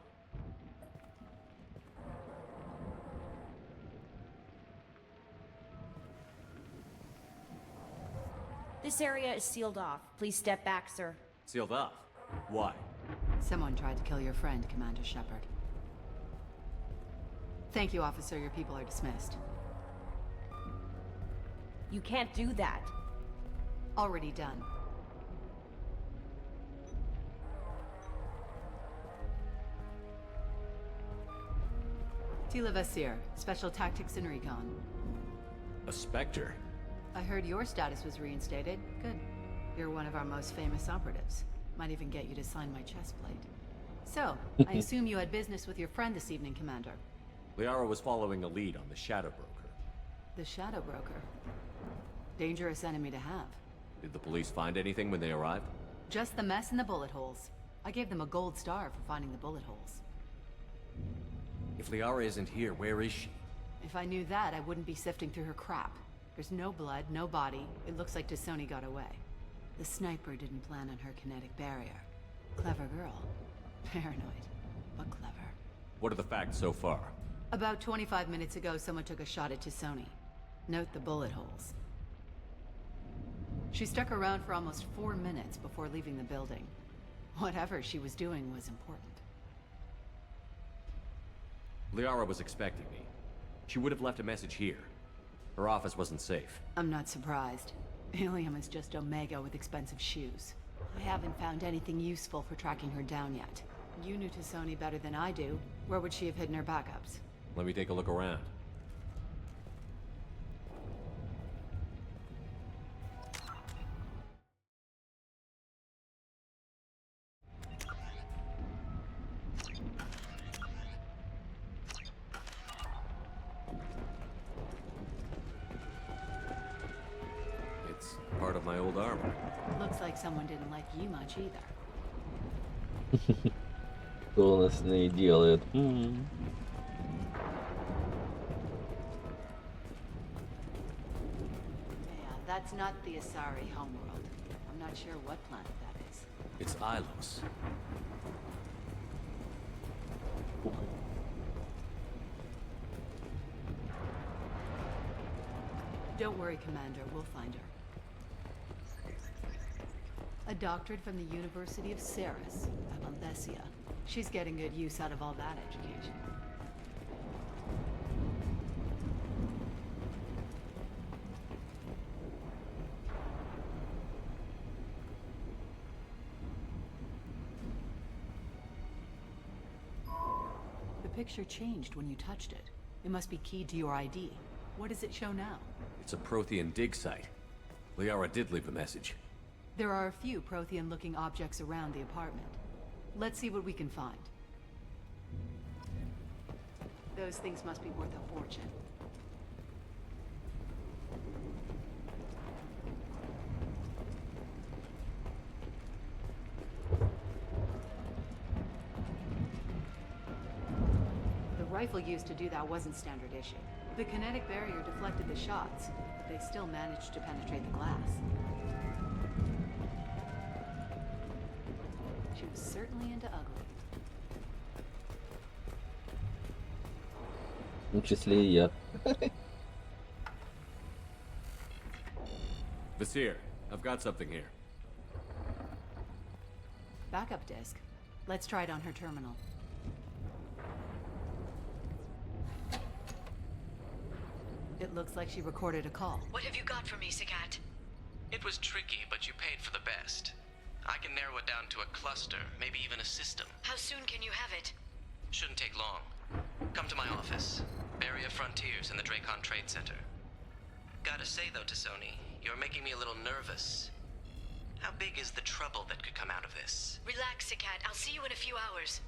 F: This area is sealed off. Please step back, sir.
C: Sealed off? Why?
K: Someone tried to kill your friend, Commander Shepard. Thank you, officer. Your people are dismissed.
F: You can't do that.
K: Already done. Tila Vasir, Special Tactics and Recon.
C: A Spectre?
K: I heard your status was reinstated. Good. You're one of our most famous operatives. Might even get you to sign my chest plate. So, I assume you had business with your friend this evening, Commander.
C: Liara was following a lead on the Shadow Broker.
K: The Shadow Broker. Dangerous enemy to have.
C: Did the police find anything when they arrived?
K: Just the mess and the bullet holes. I gave them a gold star for finding the bullet holes.
C: If Liara isn't here, where is she?
K: If I knew that, I wouldn't be sifting through her crap. There's no blood, no body. It looks like T'Soni got away. The sniper didn't plan on her kinetic barrier. Clever girl. Paranoid, but clever.
C: What are the facts so far?
K: About 25 minutes ago, someone took a shot at T'Soni. Note the bullet holes. She stuck around for almost 4 minutes before leaving the building. Whatever she was doing was important.
C: Liara was expecting me. She would have left a message here. Her office wasn't safe.
K: I'm not surprised. Ilium is just Omega with expensive shoes. I haven't found anything useful for tracking her down yet. You knew T'Soni better than I do. Where would she have hidden her backups?
C: Let me take a look around. It's part of my old armor.
K: Looks like someone didn't like you much either.
A: Что у нас не делает?
K: Yeah, that's not the Asari homeworld. I'm not sure what planet that is.
C: It's Ilos.
K: Don't worry, Commander. We'll find her. A doctorate from the University of Ceres, Avanthesia. She's getting good use out of all that education. The picture changed when you touched it. It must be keyed to your ID. What does it show now?
C: It's a Prothean dig site. Liara did leave a message.
K: There are a few Prothean-looking objects around the apartment. Let's see what we can find. Those things must be worth a fortune. The rifle used to do that wasn't standard issue. The kinetic barrier deflected the shots. They still managed to penetrate the glass. Shoot certainly into ugly.
A: В том числе и я.
C: Vasir, I've got something here.
K: Backup disk. Let's try it on her terminal. It looks like she recorded a call.
H: What have you got for me, Sagat?
I: It was tricky, but you paid for the best. I can narrow it down to a cluster, maybe even a system.
H: How soon can you have it?
I: Shouldn't take long. Come to my office. Barrier Frontiers in the Dracon Trade Center. Gotta say though, Tassoni, you're making me a little nervous. How big is the trouble that could come out of this?
H: Relax, Sagat. I'll see you in a few hours.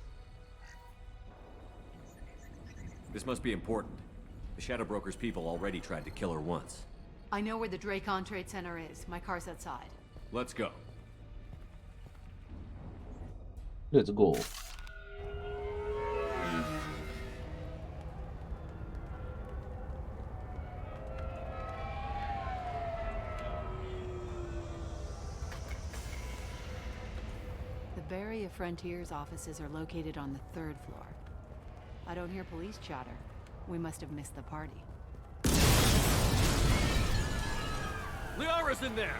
C: This must be important. The Shadow Broker's people already tried to kill her once.
K: I know where the Dracon Trade Center is. My car's outside.
C: Let's go.
A: Let's go.
K: The Barrier Frontiers offices are located on the 3rd floor. I don't hear police chatter. We must have missed the party.
C: Liara's in there!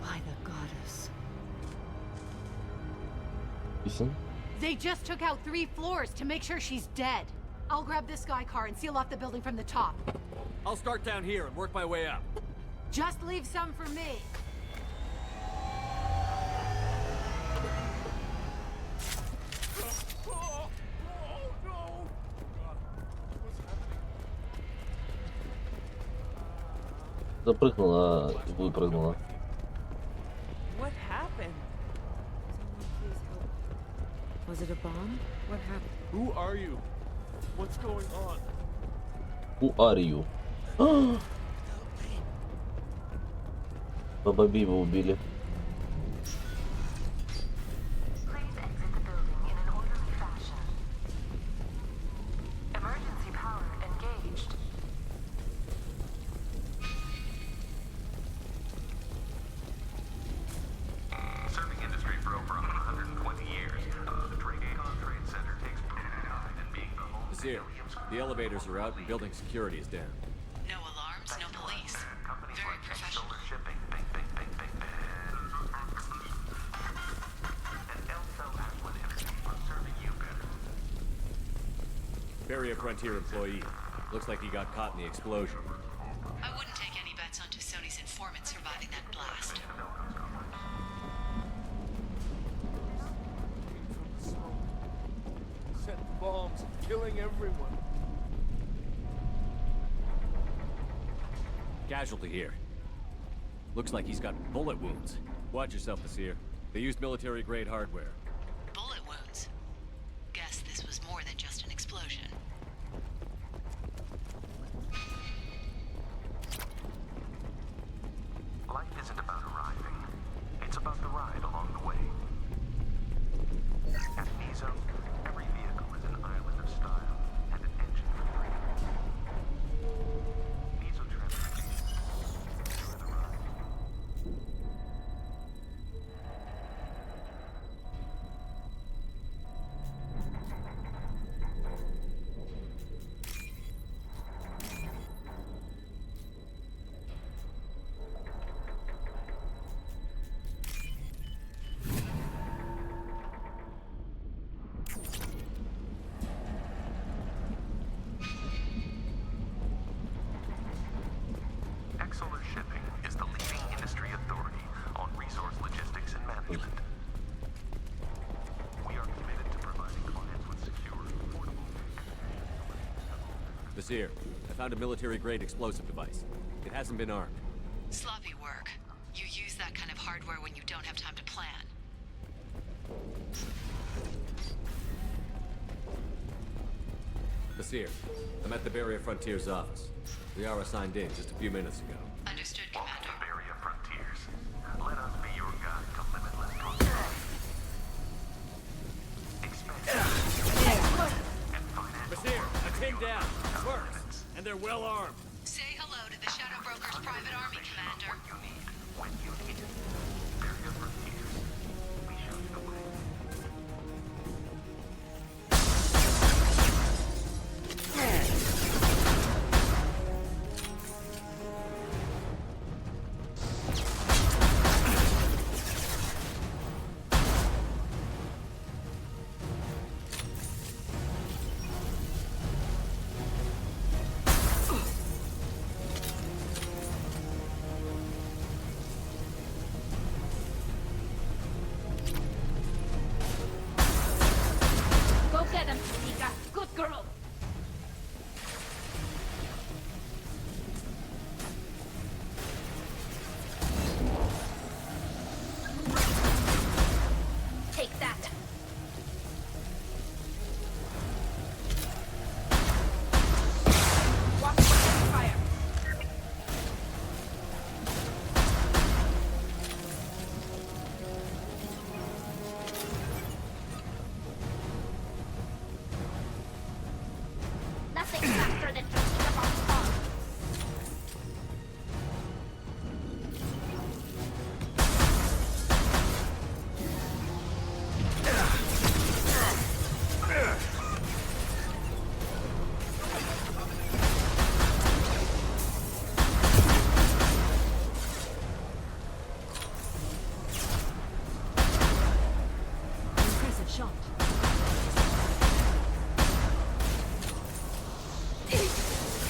K: By the goddess.
A: Listen.
K: They just took out 3 floors to make sure she's dead. I'll grab this guy car and seal off the building from the top.
C: I'll start down here and work my way up.
K: Just leave some for me.
A: Запрыгнула, выпрыгнула.
W: What happened?
D: Was it a bomb? What happened?
O: Who are you? What's going on?
A: Who are you? Баба Биба убили.
T: Serving industry for over 120 years, the Dracon Trade Center takes pride in being the home.
C: Vasir, the elevators are out and building security is down.
E: No alarms, no police. Very professional.
T: Shipping. And Elso Aqua Energy for serving you better.
C: Barrier Frontier employee. Looks like he got caught in the explosion.
E: I wouldn't take any bets on Tassoni's informant surviving that blast.
O: Set bombs, killing everyone.
C: Casualty here. Looks like he's got bullet wounds. Watch yourself, Vasir. They used military-grade hardware.
E: Bullet wounds. Guess this was more than just an explosion.
T: Life isn't about arriving. It's about the ride along the way. At Mizo, every vehicle is an island of style and an engine for freedom. Mizo Transportation. Enjoy the ride. Exolar Shipping is the leading industry authority on resource logistics and management. We are committed to providing clients with secure, affordable...
C: Vasir, I found a military-grade explosive device. It hasn't been armed.
E: Sloppy work. You use that kind of hardware when you don't have time to plan.
C: Vasir, I'm at the Barrier Frontiers office. Liara signed in just a few minutes ago.
E: Understood, Commander.
T: Barrier Frontiers. Let us be your guide to limitless prosperity. Expansion.
O: first, and they're well armed.
E: Say hello to the Shadow Broker's private army, Commander.
T: When you need it. Area frontiers. We show you the way.
J: Go get him, Nika. Good girl. Take that. Watch the fire. Nothing faster than picking up on fog.
X: Impressive shot.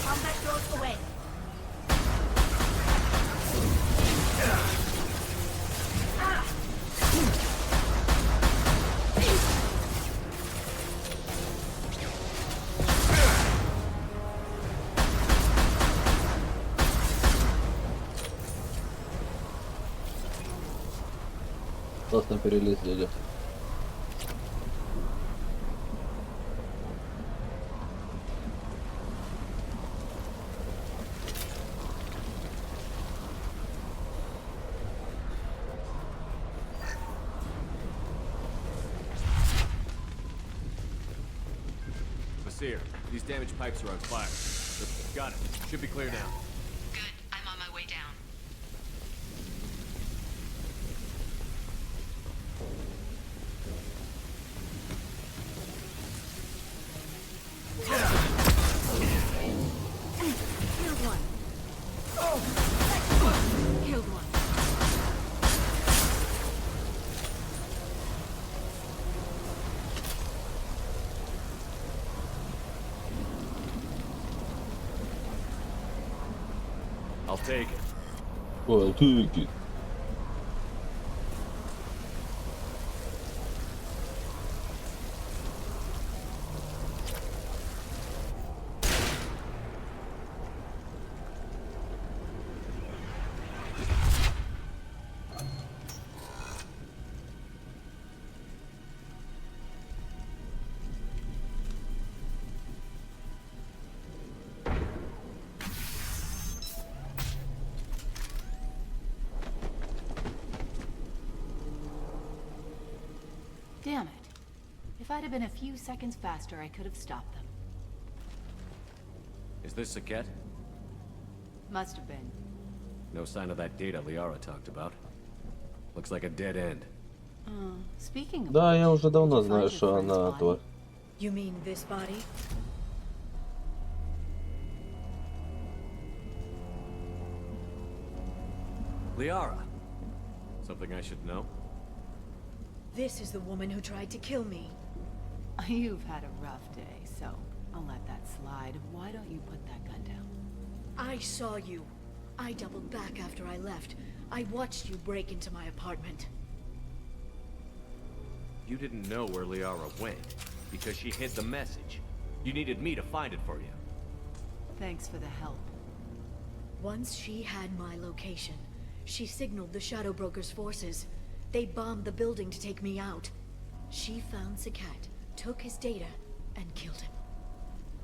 J: Combat goes away.
A: Классно перелез, дядя.
C: Basir, these damaged pipes are on fire. Got it. Should be clear now.
E: Good. I'm on my way down.
X: Killed one. Killed one.
C: I'll take it.
A: Well, take it.
K: Damn it. If I'd have been a few seconds faster, I could have stopped them.
C: Is this Saket?
K: Must have been.
C: No sign of that data Liara talked about. Looks like a dead end.
K: Speaking of
A: Да, я
K: which,
A: уже давно
K: did you
A: знаю,
K: find your
A: что
K: friend's
A: она
K: body?
A: твой.
X: You mean this body?
C: Liara! Something I should know?
X: This is the woman who tried to kill me.
K: You've had a rough day, so I'll let that slide. Why don't you put that gun down?
X: I saw you. I doubled back after I left. I watched you break into my apartment.
C: You didn't know where Liara went, because she hid the message. You needed me to find it for you.
K: Thanks for the help.
X: Once she had my location, she signaled the Shadow Broker's forces. They bombed the building to take me out. She found Sakat, took his data, and killed him.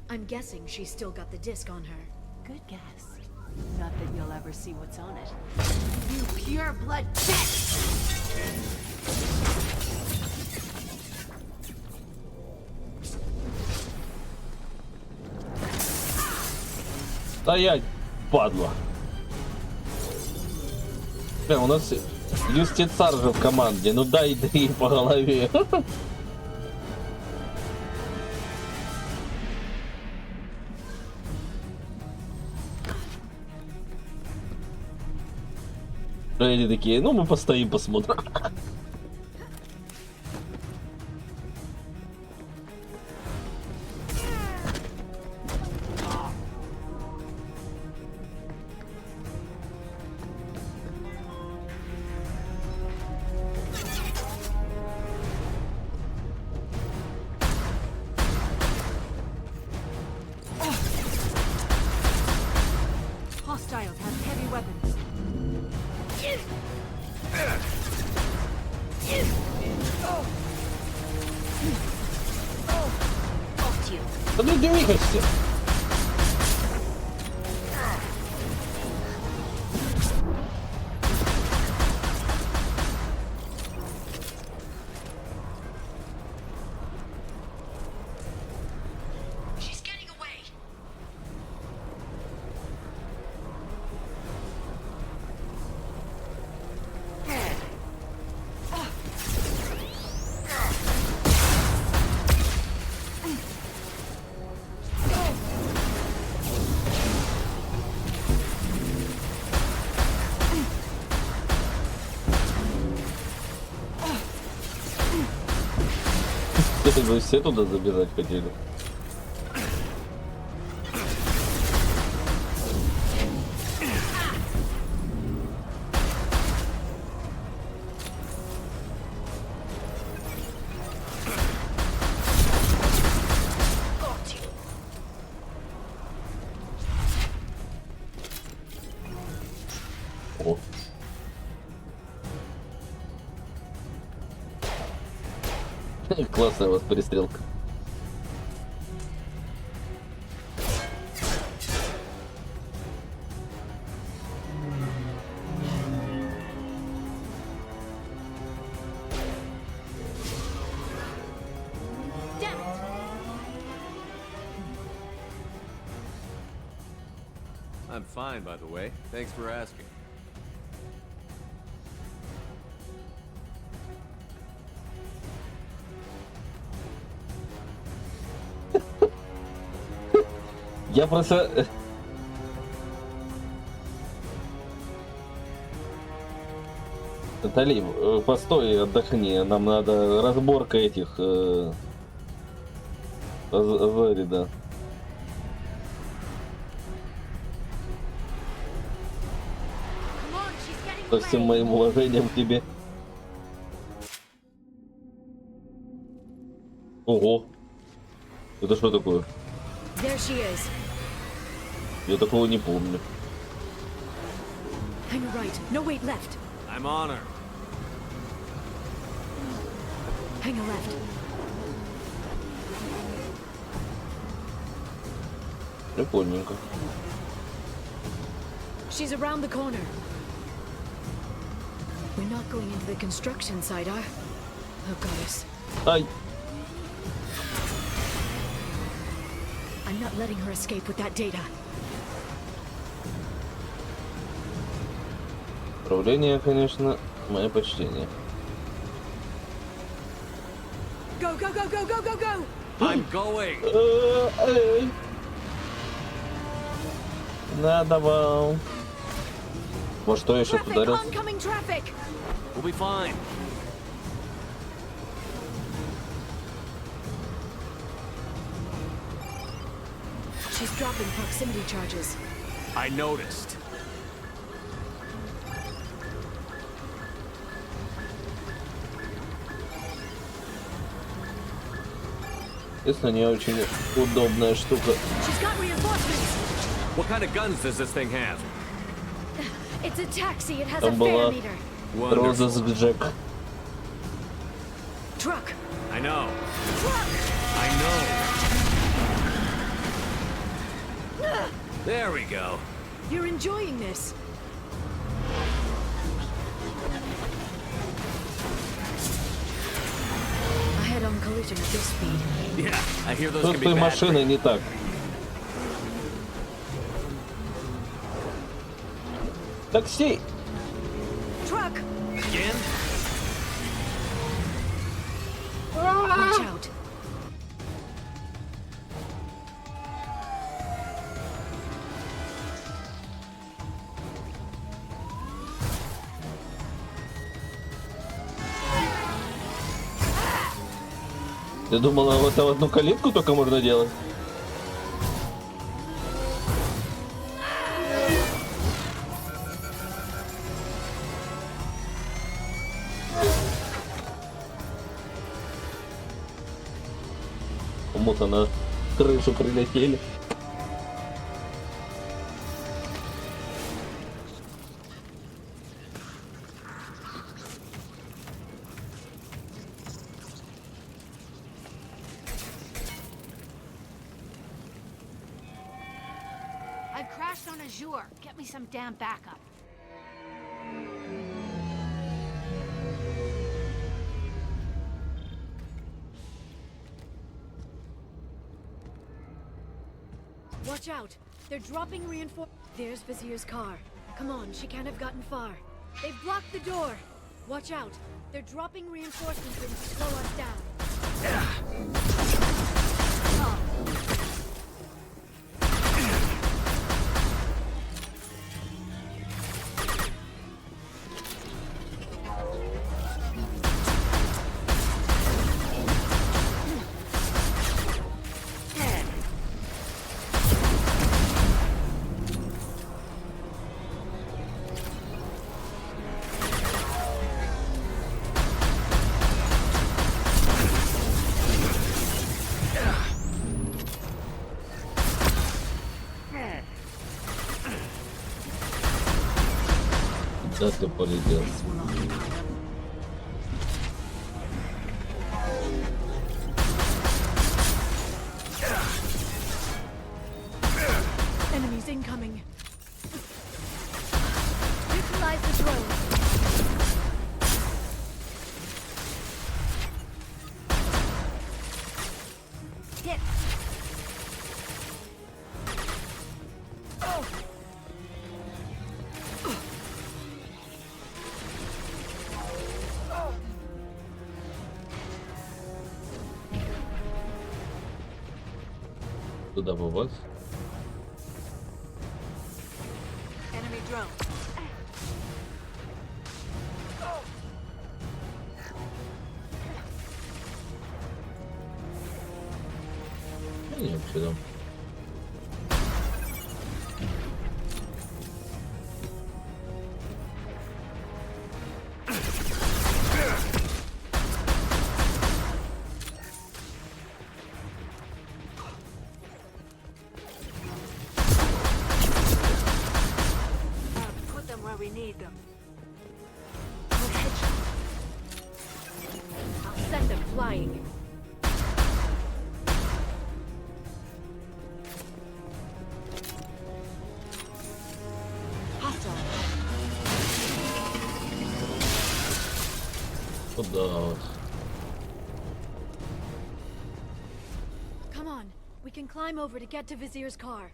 X: I'm guessing she's still got the disc on her.
K: Good guess. Not that you'll ever see what's on it. You pure blood bitch!
A: Стоять, падла. Бля, у нас юстицар же в команде. Ну дай по голове. Они такие, ну мы постоим, посмотрим.
F: Hostiles have heavy weapons.
A: Да ну двигайся! Вы все туда забежать хотели? О. Классная у вас перестрелка.
C: I'm fine, by the way. Thanks for asking.
A: Я просто... Натали, постой, отдохни. Нам надо разборка этих... Азари, да. Со всем моим уважением к тебе. Ого. Это что такое?
F: There she is.
A: Я такого не помню.
F: Hang right. No, wait, left.
C: I'm on her.
F: Hang a left.
A: Прикольненько.
F: She's around the corner. We're not going into the construction site, are? Oh, goddess.
A: Ай.
F: I'm not letting her escape with that data.
A: Управление, конечно, мое почтение.
F: Go, go, go, go, go, go, go!
C: I'm going.
A: Надо вам. Может, что еще ударил?
F: Oncoming traffic.
C: We'll be fine.
F: She's dropping proximity charges.
C: I noticed.
A: Если не очень удобная штука.
F: She's got reinforcements.
C: What kind of guns does this thing have?
F: It's a taxi. It has
A: Там
F: a
A: была
F: fare meter.
A: розыск Джек.
F: Truck.
C: I know.
F: Truck.
C: I know. There we go.
F: You're enjoying this. A head-on collision at this speed.
C: Yeah, I hear those
A: Что
C: can
A: с
C: be
A: той
C: bad.
A: машиной не так? Такси!
F: Truck!
O: Again?
F: Watch out.
A: Ты думала, вот это в одну калитку только можно делать? Кому-то на крышу прилетели.
K: I've crashed on a jour. Get me some damn backup.
F: Watch out. They're dropping reinforce. There's Vizier's car. Come on, she can't have gotten far. They've blocked the door. Watch out. They're dropping reinforcements in to slow us down.
A: Да ты полетел.
F: Enemies incoming. Neutralize the drone. Hit. Oh.
A: Туда попасть?
F: Enemy drone.
A: Нет, сюда.
F: Put them where we need them. I'll send them flying.
A: Куда вот?
F: Come on, we can climb over to get to Vizier's car.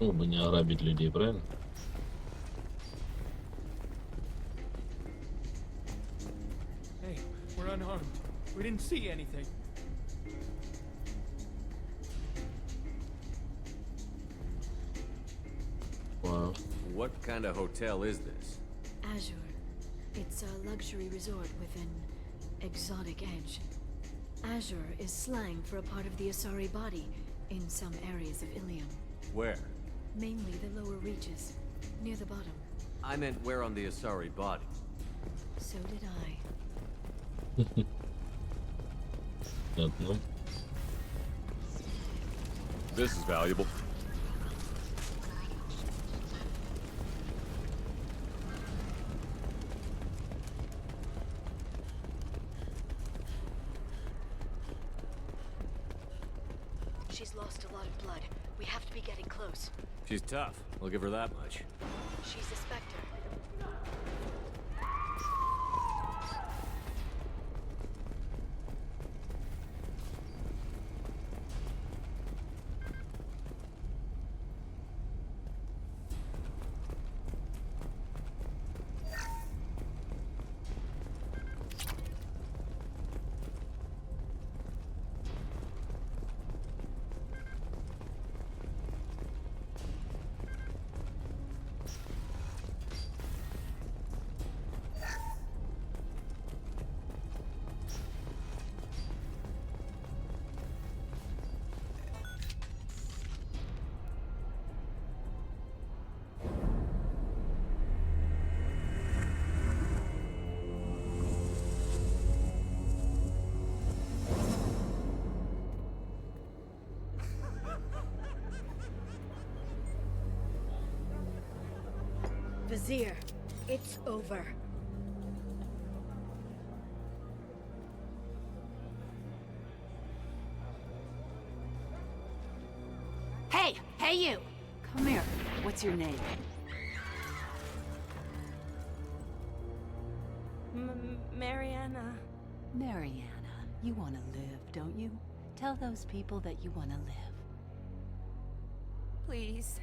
A: Чтобы не ограбить людей, правильно?
M: Hey, we're unarmed. We didn't see anything.
A: Wow.
C: What kind of hotel is this?
F: Azure. It's a luxury resort with an exotic edge. Azure is slang for a part of the Asari body in some areas of Ilium.
C: Where?
F: Mainly the lower reaches, near the bottom.
C: I meant where on the Asari body.
F: So did I.
A: Ладно.
C: This is valuable.
F: She's lost a lot of blood. We have to be getting close.
C: She's tough. I'll give her that much.
F: She's a specter. Vizier, it's over.
K: Hey! Hey you! Come here. What's your name?
G: Mariana.
K: Mariana. You want to live, don't you? Tell those people that you want to live.
G: Please.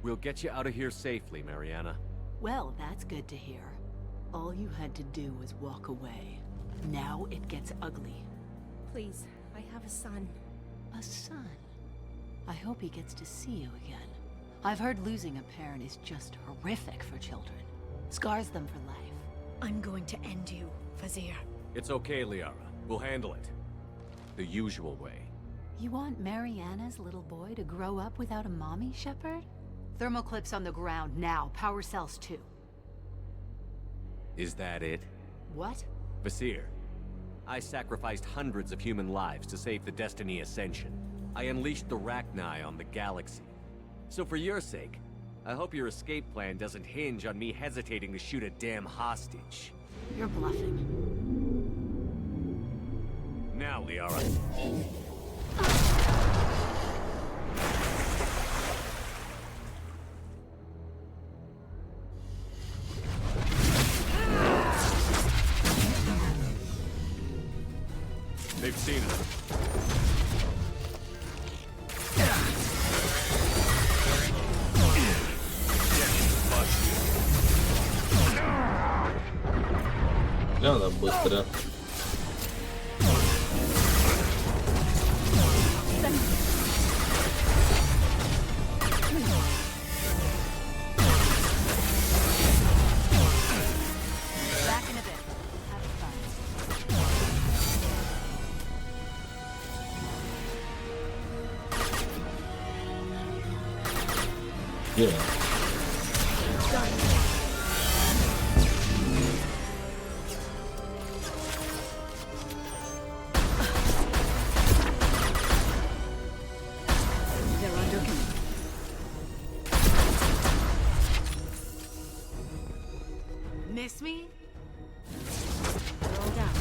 C: We'll get you out of here safely, Mariana.
K: Well, that's good to hear. All you had to do was walk away. Now it gets ugly.
G: Please, I have a son.
K: A son? I hope he gets to see you again. I've heard losing a parent is just horrific for children. Scars them for life.
F: I'm going to end you, Vizier.
C: It's okay, Liara. We'll handle it. The usual way.
K: You want Mariana's little boy to grow up without a mommy, Shepard? Thermal clips on the ground now. Power cells too.
C: Is that it?
K: What?
C: Vizier, I sacrificed hundreds of human lives to save the Destiny Ascension. I unleashed the Rachni on the galaxy. So for your sake, I hope your escape plan doesn't hinge on me hesitating to shoot a damn hostage.
K: You're bluffing.
C: Now, Liara. They've seen us.
A: Надо быстро.
K: Back in a bit. Have fun.
A: Yeah.
F: They're under control.
K: Miss me?
F: They're all down.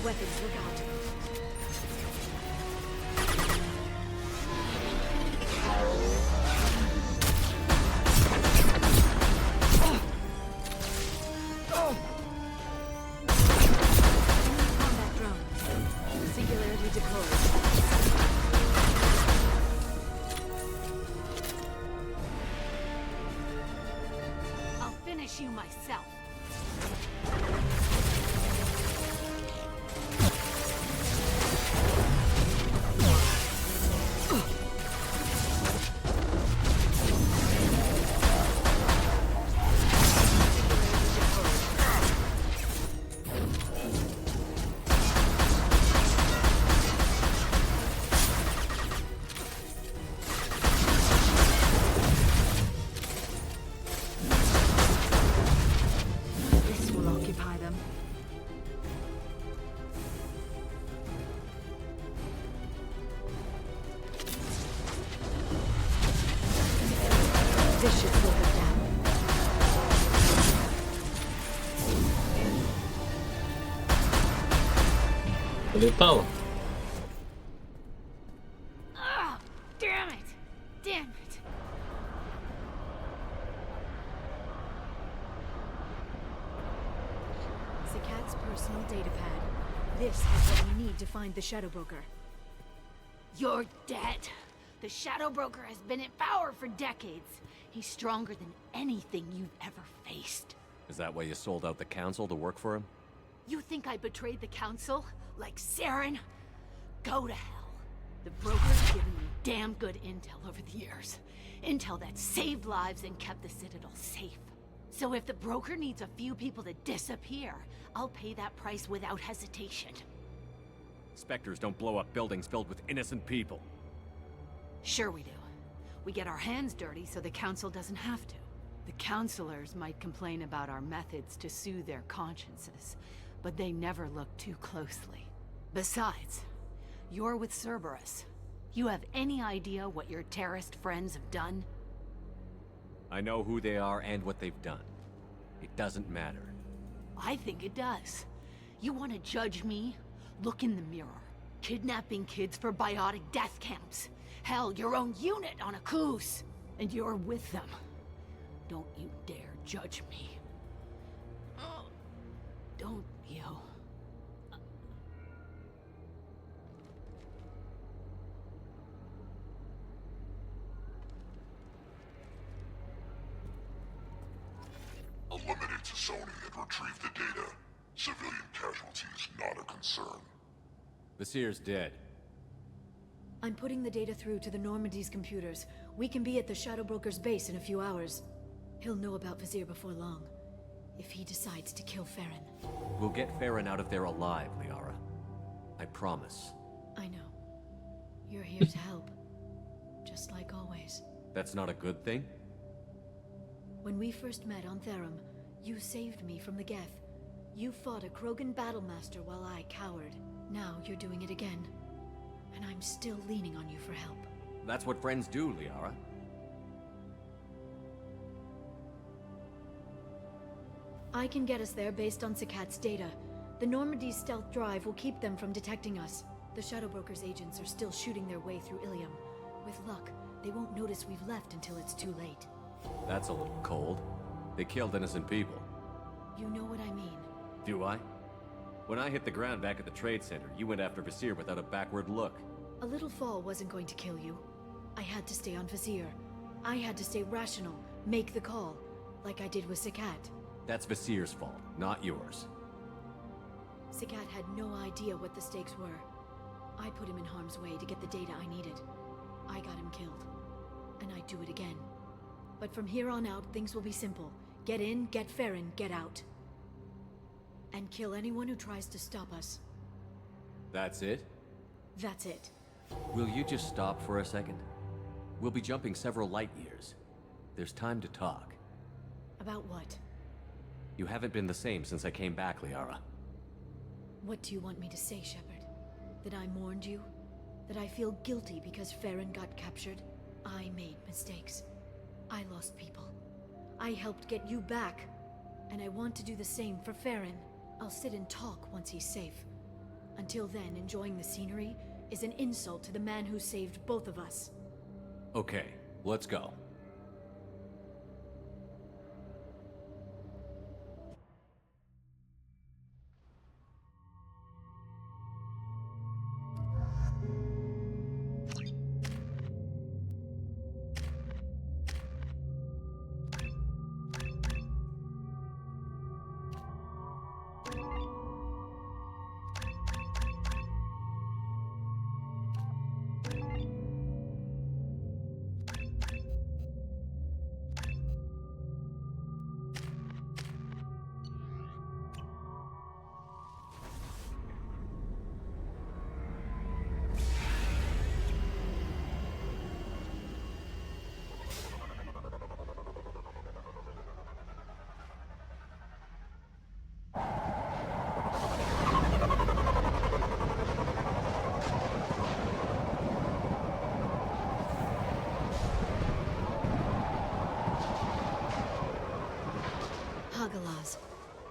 F: Weapons, look out. Combat drone. Singularity deployed.
K: finish you myself.
A: Полетало.
K: Oh, damn it! Damn it!
F: Sakat's personal data pad. This is what we need to find the Shadow Broker.
K: You're dead. The Shadow Broker has been in power for decades. He's stronger than anything you've ever faced.
C: Is that why you sold out the council to work for him?
K: You think I betrayed the council? Like Saren? Go to hell. The broker's given me damn good intel over the years. Intel that saved lives and kept the Citadel safe. So if the broker needs a few people to disappear, I'll pay that price without hesitation.
C: Spectres don't blow up buildings filled with innocent people.
K: Sure we do. We get our hands dirty so the council doesn't have to. The counselors might complain about our methods to soothe their consciences, but they never look too closely. Besides, you're with Cerberus. You have any idea what your terrorist friends have done?
C: I know who they are and what they've done. It doesn't matter.
K: I think it does. You want to judge me? Look in the mirror. Kidnapping kids for biotic death camps. Hell, your own unit on a Kuz. And you're with them. Don't you dare judge me. Don't you?
N: Eliminate Sony and retrieve the data. Civilian casualties not a concern.
C: Vasir's dead.
F: I'm putting the data through to the Normandy's computers. We can be at the Shadow Broker's base in a few hours. He'll know about Vasir before long. If he decides to kill Farron.
C: We'll get Farron out of there alive, Liara. I promise.
F: I know. You're here to help. Just like always.
C: That's not a good thing?
F: When we first met on Therum, you saved me from the Geth. You fought a Krogan battlemaster while I cowered. Now you're doing it again. And I'm still leaning on you for help.
C: That's what friends do, Liara.
F: I can get us there based on Sakat's data. The Normandy's stealth drive will keep them from detecting us. The Shadow Broker's agents are still shooting their way through Ilium. With luck, they won't notice we've left until it's too late.
C: That's a little cold. They killed innocent people.
F: You know what I mean.
C: Do I? When I hit the ground back at the trade center, you went after Vasir without a backward look.
F: A little fall wasn't going to kill you. I had to stay on Vasir. I had to stay rational, make the call, like I did with Sakat.
C: That's Vasir's fault, not yours.
F: Sakat had no idea what the stakes were. I put him in harm's way to get the data I needed. I got him killed. And I'd do it again. But from here on out, things will be simple. Get in, get Farron, get out. And kill anyone who tries to stop us.
C: That's it?
F: That's it.
C: Will you just stop for a second? We'll be jumping several light years. There's time to talk.
F: About what?
C: You haven't been the same since I came back, Liara.
F: What do you want me to say, Shepard? That I mourned you? That I feel guilty because Farron got captured? I made mistakes. I lost people. I helped get you back. And I want to do the same for Farron. I'll sit and talk once he's safe. Until then, enjoying the scenery is an insult to the man who saved both of us.
C: Okay, let's go.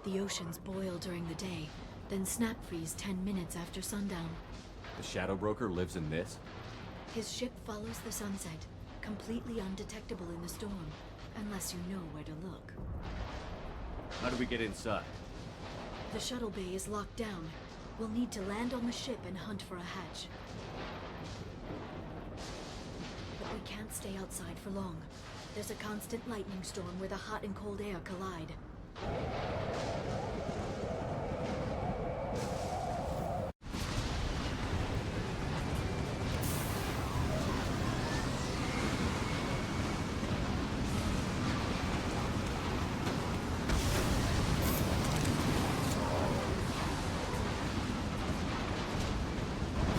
F: The oceans boil during the day, then snap freeze 10 minutes after sundown.
C: The Shadow Broker lives in this?
F: His ship follows the sunset, completely undetectable in the storm, unless you know where to look.
C: How do we get inside?
F: The shuttle bay is locked down. We'll need to land on the ship and hunt for a hatch. But we can't stay outside for long. There's a constant lightning storm where the hot and cold air collide.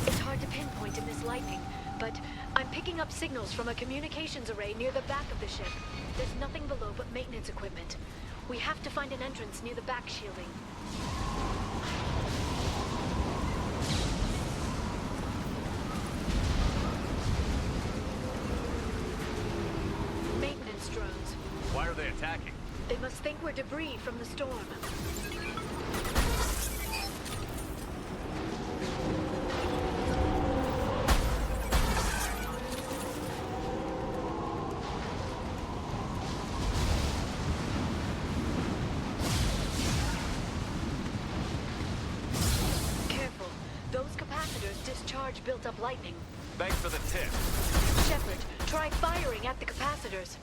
H: It's hard to pinpoint in this lightning, but I'm picking up signals from a communications array near the back of the ship. There's nothing below but maintenance equipment. We have to find an entrance near the back shielding. Maintenance drones.
C: Why are they attacking?
H: They must think we're debris from the storm. Discharge built up lightning.
C: Thanks for the tip.
H: Shepard, try firing at the capacitors.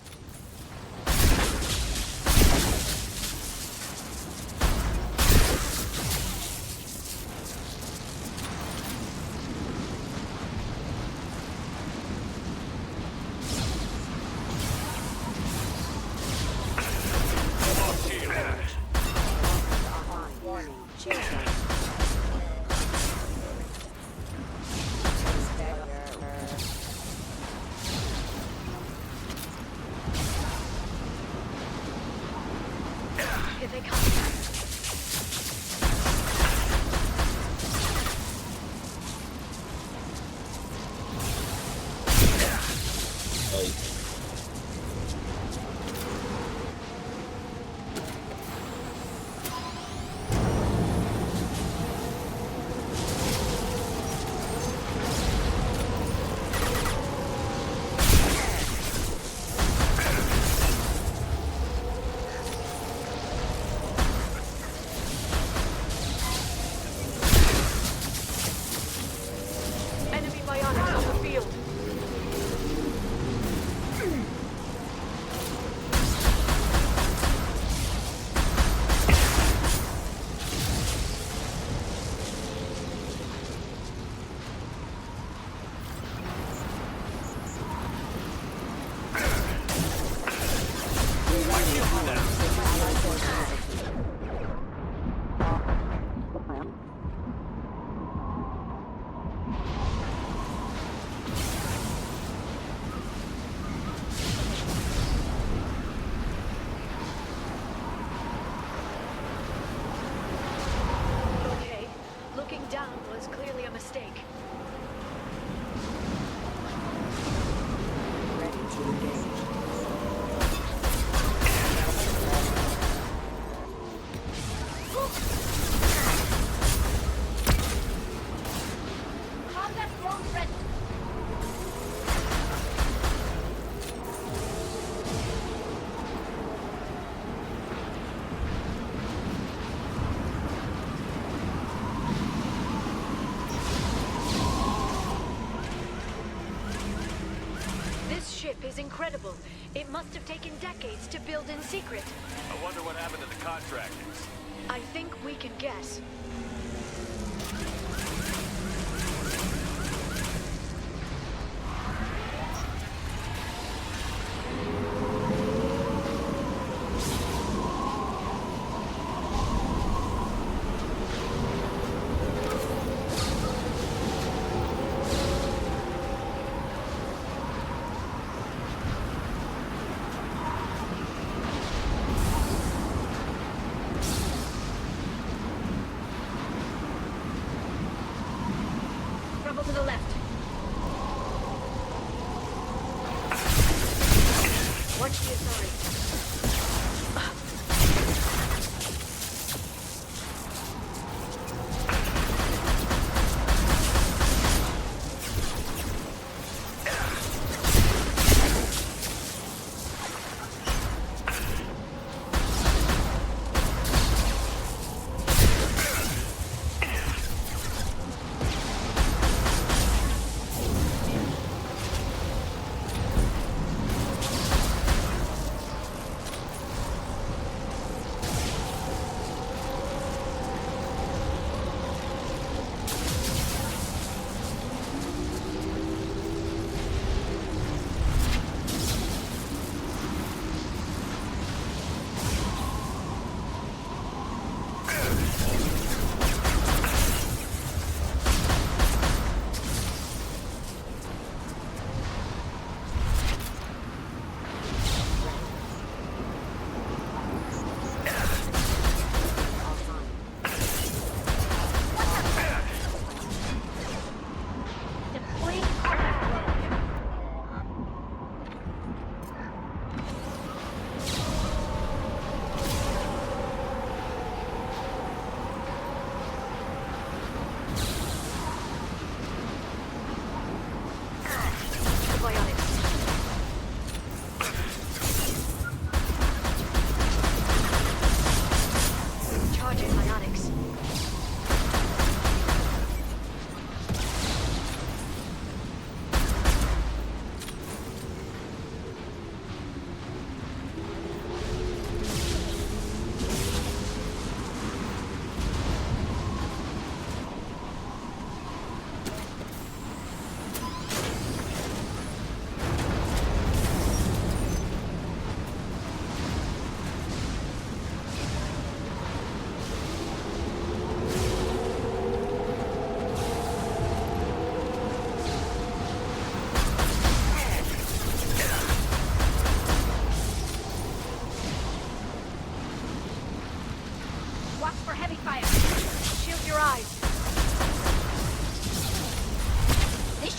H: Is incredible. It must have taken decades to build in secret.
C: I wonder what happened to the contractors.
H: I think we can guess.
J: To the left.
H: Watch the authority.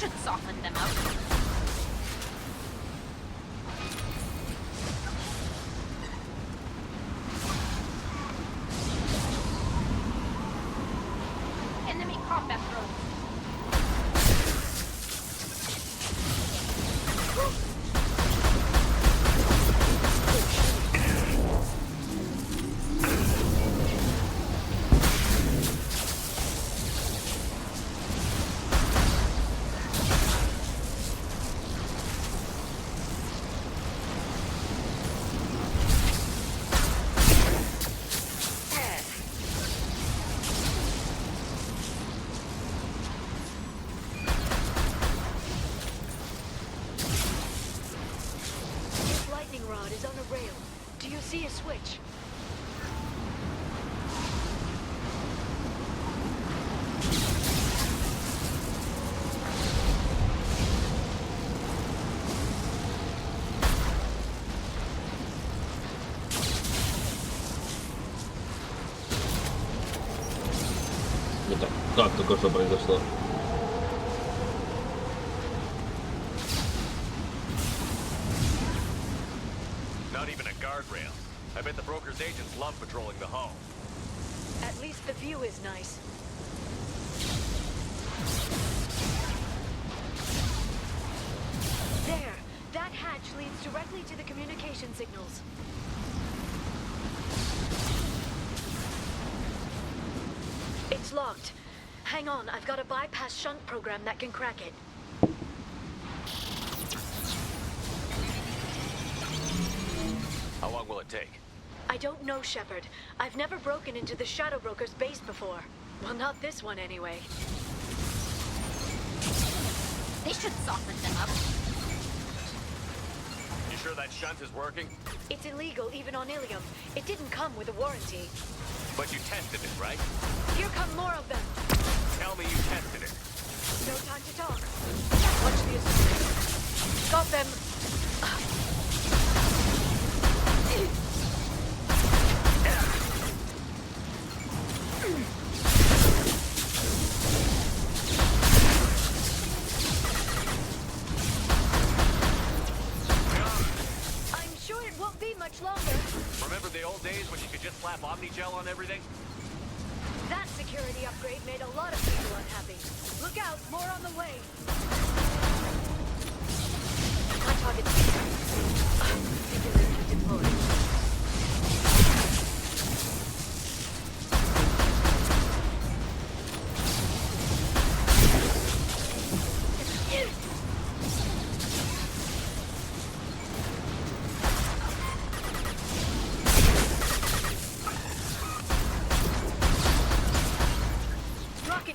J: should soften them up. Enemy combat drones.
A: Как только что произошло?
T: Not even a guardrail. I bet the broker's agents love patrolling the hull.
H: At least the view is nice. There! That hatch leads directly to the communication signals. It's locked. Hang on, I've got a bypass shunt program that can crack it.
T: How long will it take?
H: I don't know, Shepard. I've never broken into the Shadow Broker's base before. Well, not this one anyway.
J: They should soften them up.
T: You sure that shunt is working?
H: It's illegal even on Ilium. It didn't come with a warranty.
T: But you tested it, right?
H: Here come more of them.
T: Tell me you tested it.
H: No time to talk. Watch the assembly. Got them. I'm sure it won't be much longer.
T: Remember the old days when you could just slap Omnigel on everything?
H: That security upgrade made a lot of people unhappy. Look out, more on the way. My target's singularly deployed.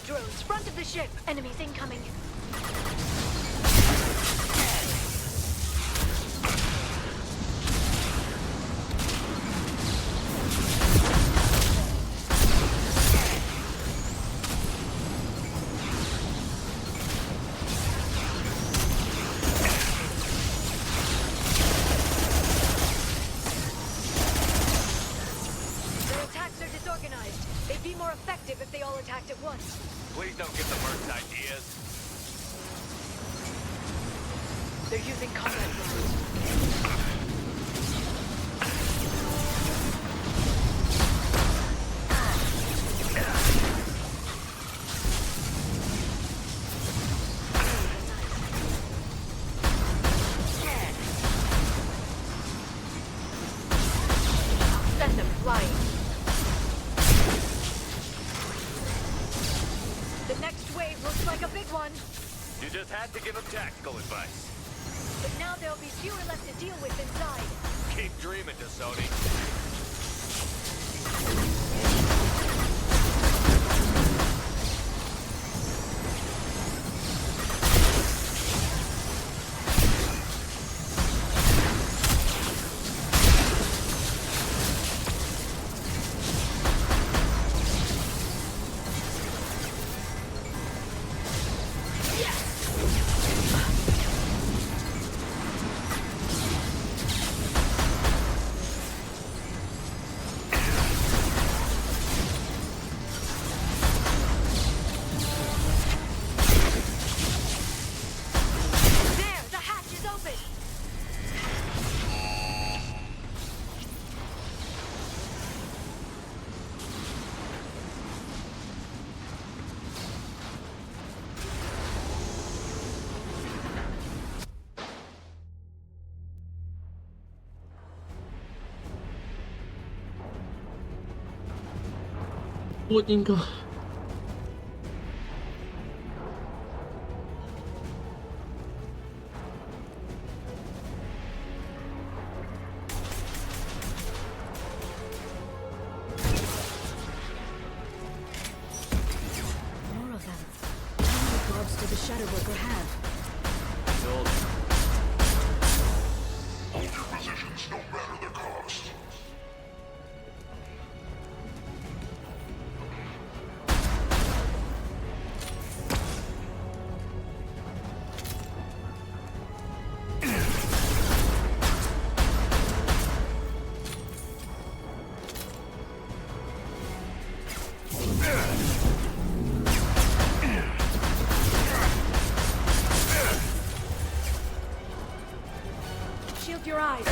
H: Drones, front of the ship. Enemies incoming. Their attacks are disorganized. They'd be more effective if they all attacked at once.
T: Please don't give the worst ideas.
H: They're using combat drones. I'll send them flying. The next wave looks like a big one.
T: You just had to give him tactical advice.
H: But now there'll be fewer left to deal with inside.
T: Keep dreaming, Sony.
A: Плотненько.
F: More of them. How many guards did the Shadow Broker have?
N: Hold your positions no matter the cost.
F: Shield your eyes.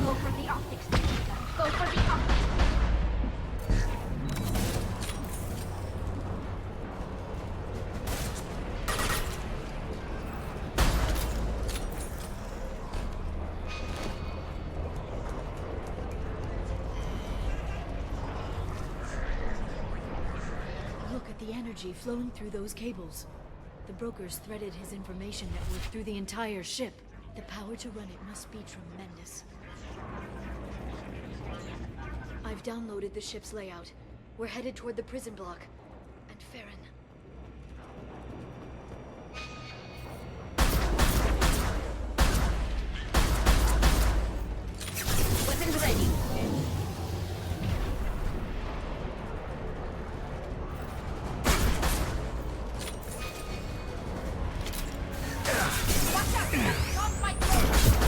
J: Go for the optics. Go for the optics.
F: Look at the energy flowing through those cables. The brokers threaded his information network through the entire ship. The power to run it must be tremendous. I've downloaded the ship's layout. We're headed toward the prison block. And Farron.
J: Weapons ready. Watch out! Don't fight close.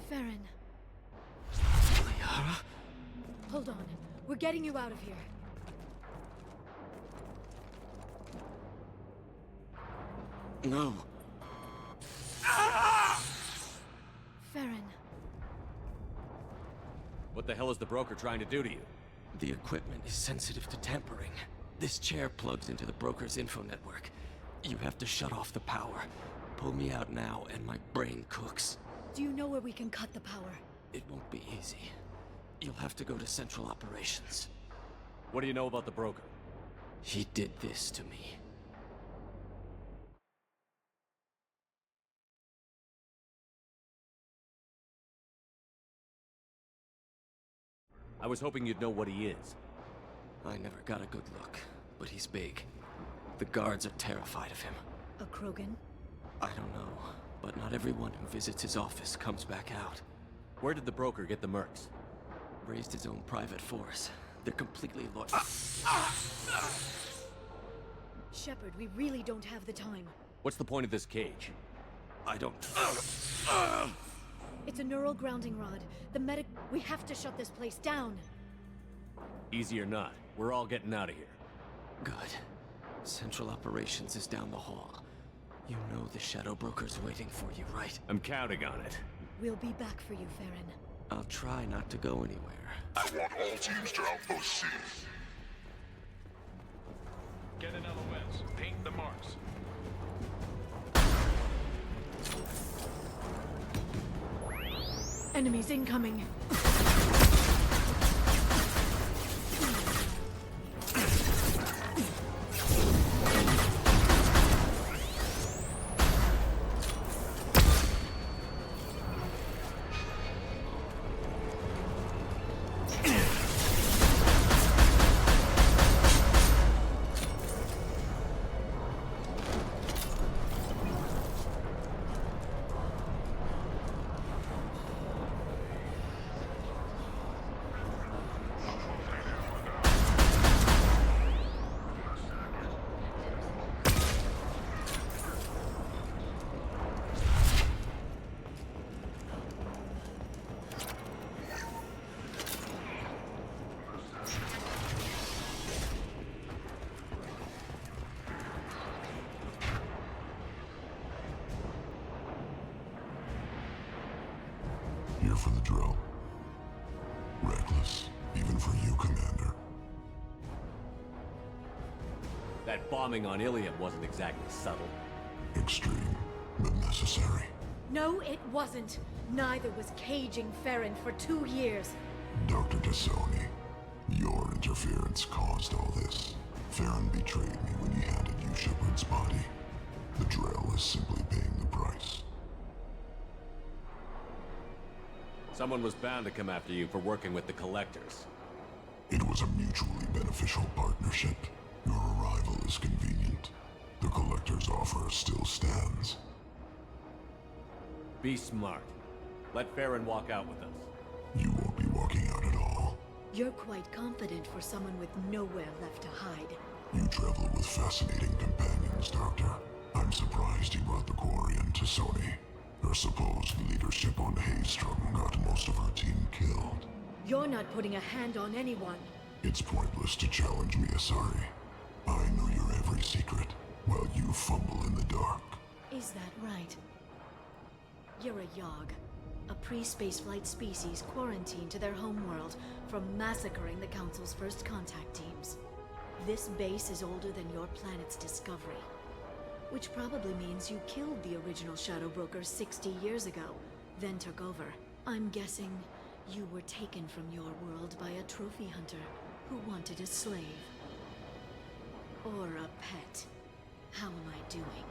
F: Farron. Hold on. We're getting you out of here.
C: No.
F: Farron.
C: What the hell is the broker trying to do to you?
P: The equipment is sensitive to tampering. This chair plugs into the broker's info network. You have to shut off the power. Pull me out now and my brain cooks.
F: Do you know where we can cut the power?
P: It won't be easy. You'll have to go to Central Operations.
C: What do you know about the broker?
P: He did this to me.
C: I was hoping you'd know what he is.
P: I never got a good look, but he's big. The guards are terrified of him.
F: A Krogan?
P: I don't know, but not everyone who visits his office comes back out.
C: Where did the broker get the mercs?
P: Raised his own private force. They're completely loyal.
F: Shepard, we really don't have the time.
C: What's the point of this cage?
P: I don't...
F: It's a neural grounding rod. The medic... We have to shut this place down.
C: Easy or not, we're all getting out of here.
P: Good. Central Operations is down the hall. You know the Shadow Broker's waiting for you, right?
C: I'm counting on it.
F: We'll be back for you, Farron.
P: I'll try not to go anywhere.
N: I want all teams to outpost C.
O: Get in LOS. Paint the marks.
F: Enemies incoming.
N: for the drill. Reckless, even for you, Commander.
C: That bombing on Ilium wasn't exactly subtle.
N: Extreme, but necessary.
F: No, it wasn't. Neither was caging Farron for 2 years.
N: Dr. Tassoni, your interference caused all this. Farron betrayed me when he handed you Shepard's body. The drill is simply paying the price.
C: Someone was bound to come after you for working with the Collectors.
N: It was a mutually beneficial partnership. Your arrival is convenient. The Collector's offer still stands.
C: Be smart. Let Farron walk out with us.
N: You won't be walking out at all.
F: You're quite confident for someone with nowhere left to hide.
N: You travel with fascinating companions, Doctor. I'm surprised you brought the quarry into Sony. Her supposed leadership on Haystrom got most of her team killed.
F: You're not putting a hand on anyone.
N: It's pointless to challenge me, Asari. I know your every secret, while you fumble in the dark.
F: Is that right? You're a Yog, a pre-spaceflight species quarantined to their homeworld from massacring the Council's first contact teams. This base is older than your planet's discovery, which probably means you killed the original Shadow Broker 60 years ago, then took over. I'm guessing you were taken from your world by a trophy hunter who wanted a slave. Or a pet. How am I doing?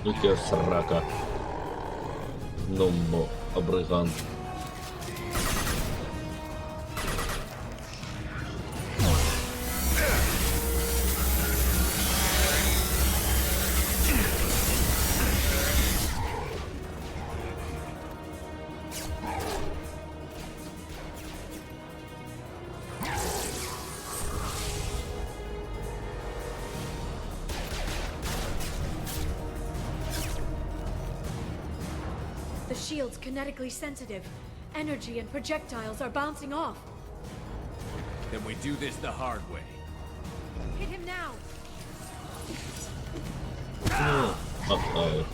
A: Ну тебе срака. Гном абрыган.
F: The shield's kinetically sensitive. Energy and projectiles are bouncing off.
C: Then we do this the hard way.
F: Hit him now!
A: Uh-oh.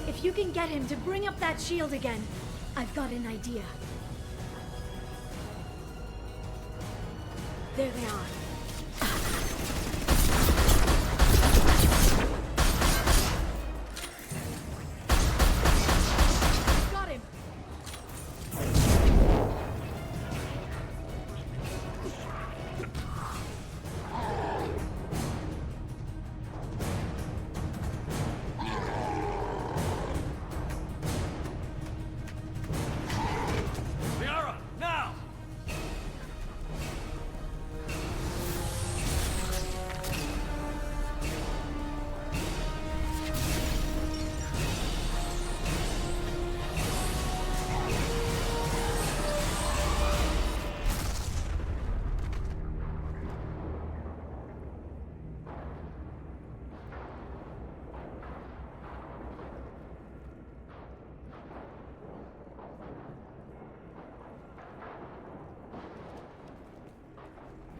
F: If you can get him to bring up that shield again, I've got an idea. There they are. Got him.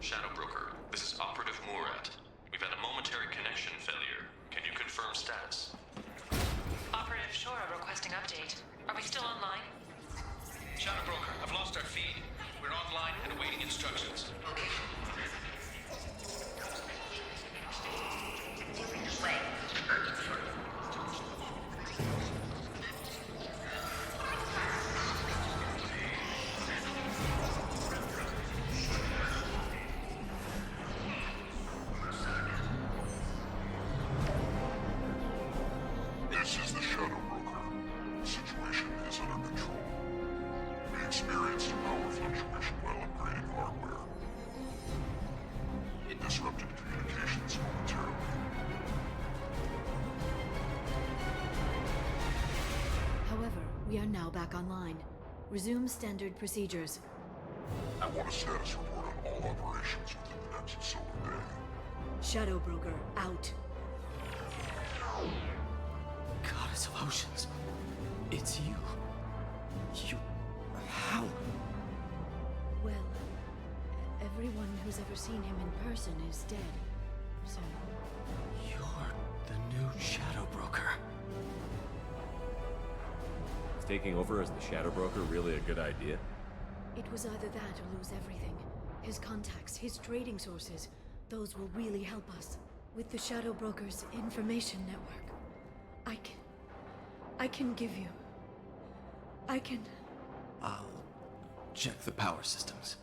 B: Shadow Broker, this is Operative Murat. We've had a momentary connection failure. Can you confirm status?
E: Requesting update. Are we still online?
O: Shadow Broker, I've lost our feed. We're online and awaiting instructions.
N: This is the Shadow Broker. The situation is under control. We experienced a power fluctuation while upgrading hardware. It disrupted communications momentarily.
F: However, we are now back online. Resume standard procedures.
N: I want a status report on all operations within the next solar day.
F: Shadow Broker out.
P: Goddess of Oceans. It's you. You... How?
F: Well, everyone who's ever seen him in person is dead. So...
P: You're the new Shadow Broker.
C: Is taking over as the Shadow Broker really a good idea?
F: It was either that or lose everything. His contacts, his trading sources, those will really help us. With the Shadow Broker's information network, I can give you...
P: I'll check the power systems.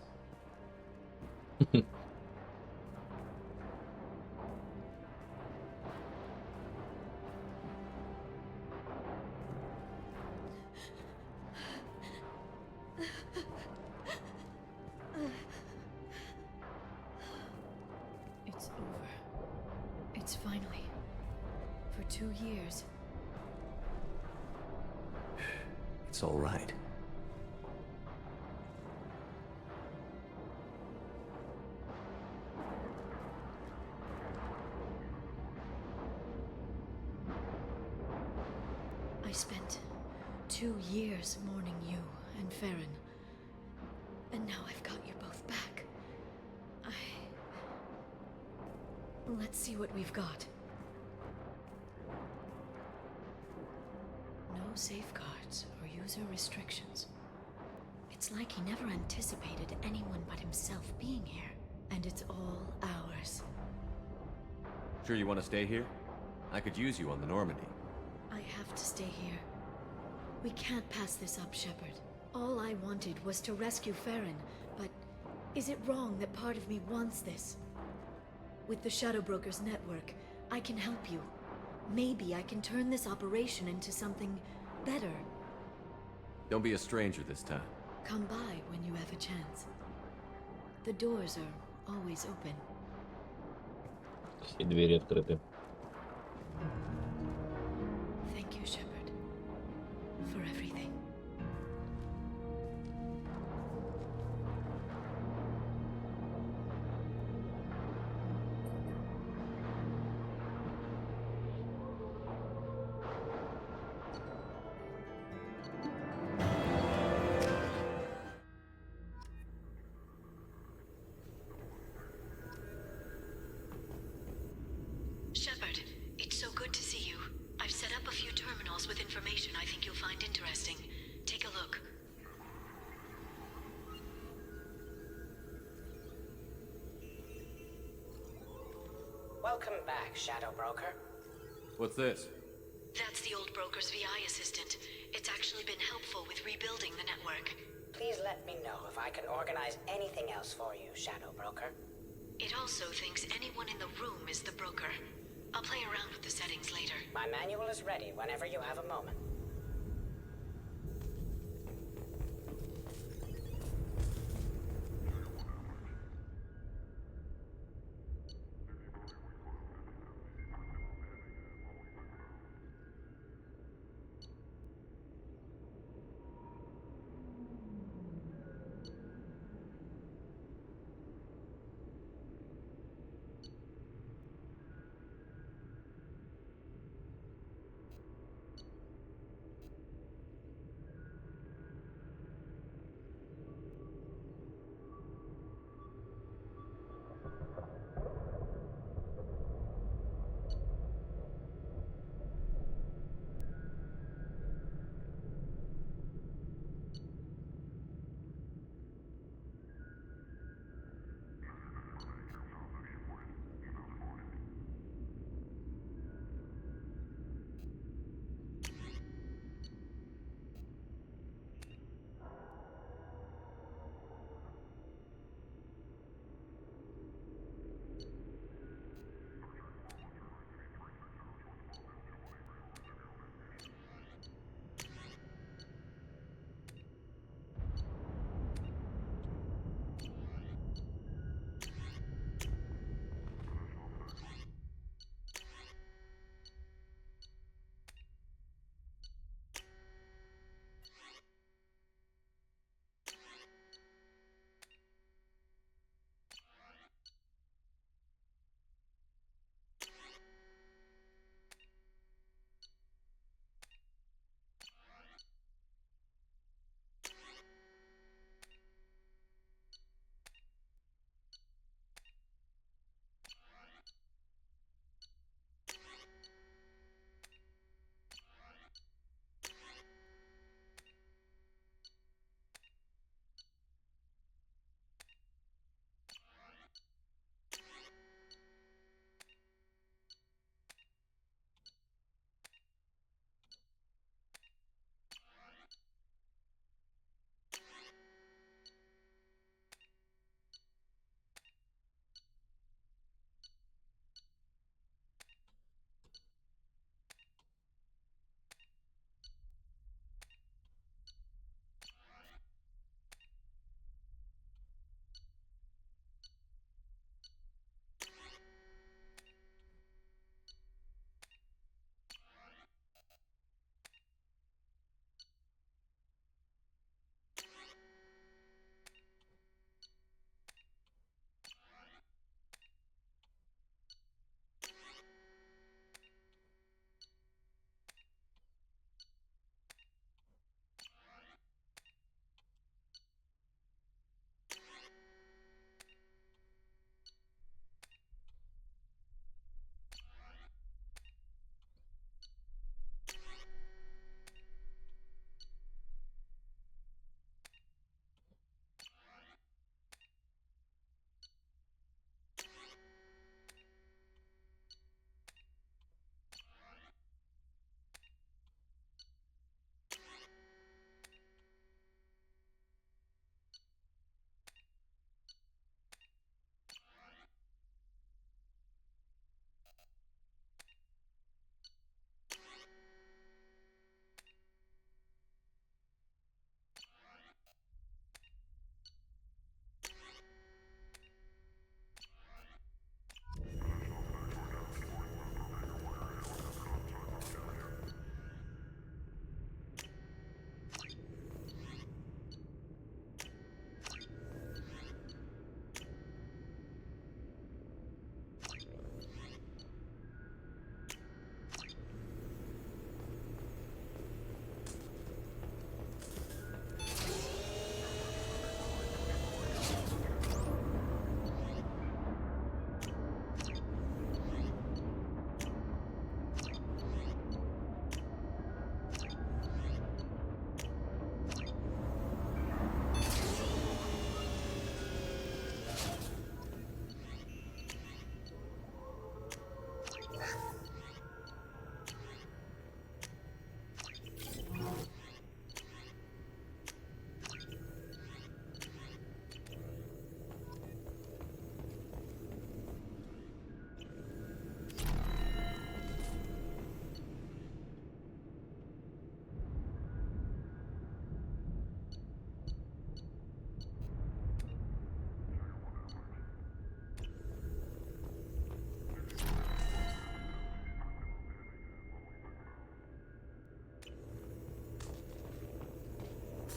F: It's over. It's finally. For 2 years.
C: It's all right.
F: I spent 2 years mourning you and Farron. And now I've got you both back. Let's see what we've got. No safeguards or user restrictions. It's like he never anticipated anyone but himself being here. And it's all ours.
C: Sure you want to stay here? I could use you on the Normandy.
F: I have to stay here. We can't pass this up, Shepard. All I wanted was to rescue Farron, but is it wrong that part of me wants this? With the Shadow Broker's network, I can help you. Maybe I can turn this operation into something better.
C: Don't be a stranger this time.
F: Come by when you have a chance. The doors are always open.
A: Все двери открыты.
F: Thank you, Shepard, for everything.
H: Shepard, it's so good to see you. I've set up a few terminals with information I think you'll find interesting. Take a look.
Q: Welcome back, Shadow Broker.
C: What's this?
H: That's the old broker's VI assistant. It's actually been helpful with rebuilding the network.
Q: Please let me know if I can organize anything else for you, Shadow Broker.
H: It also thinks anyone in the room is the broker. I'll play around with the settings later.
Q: My manual is ready whenever you have a moment.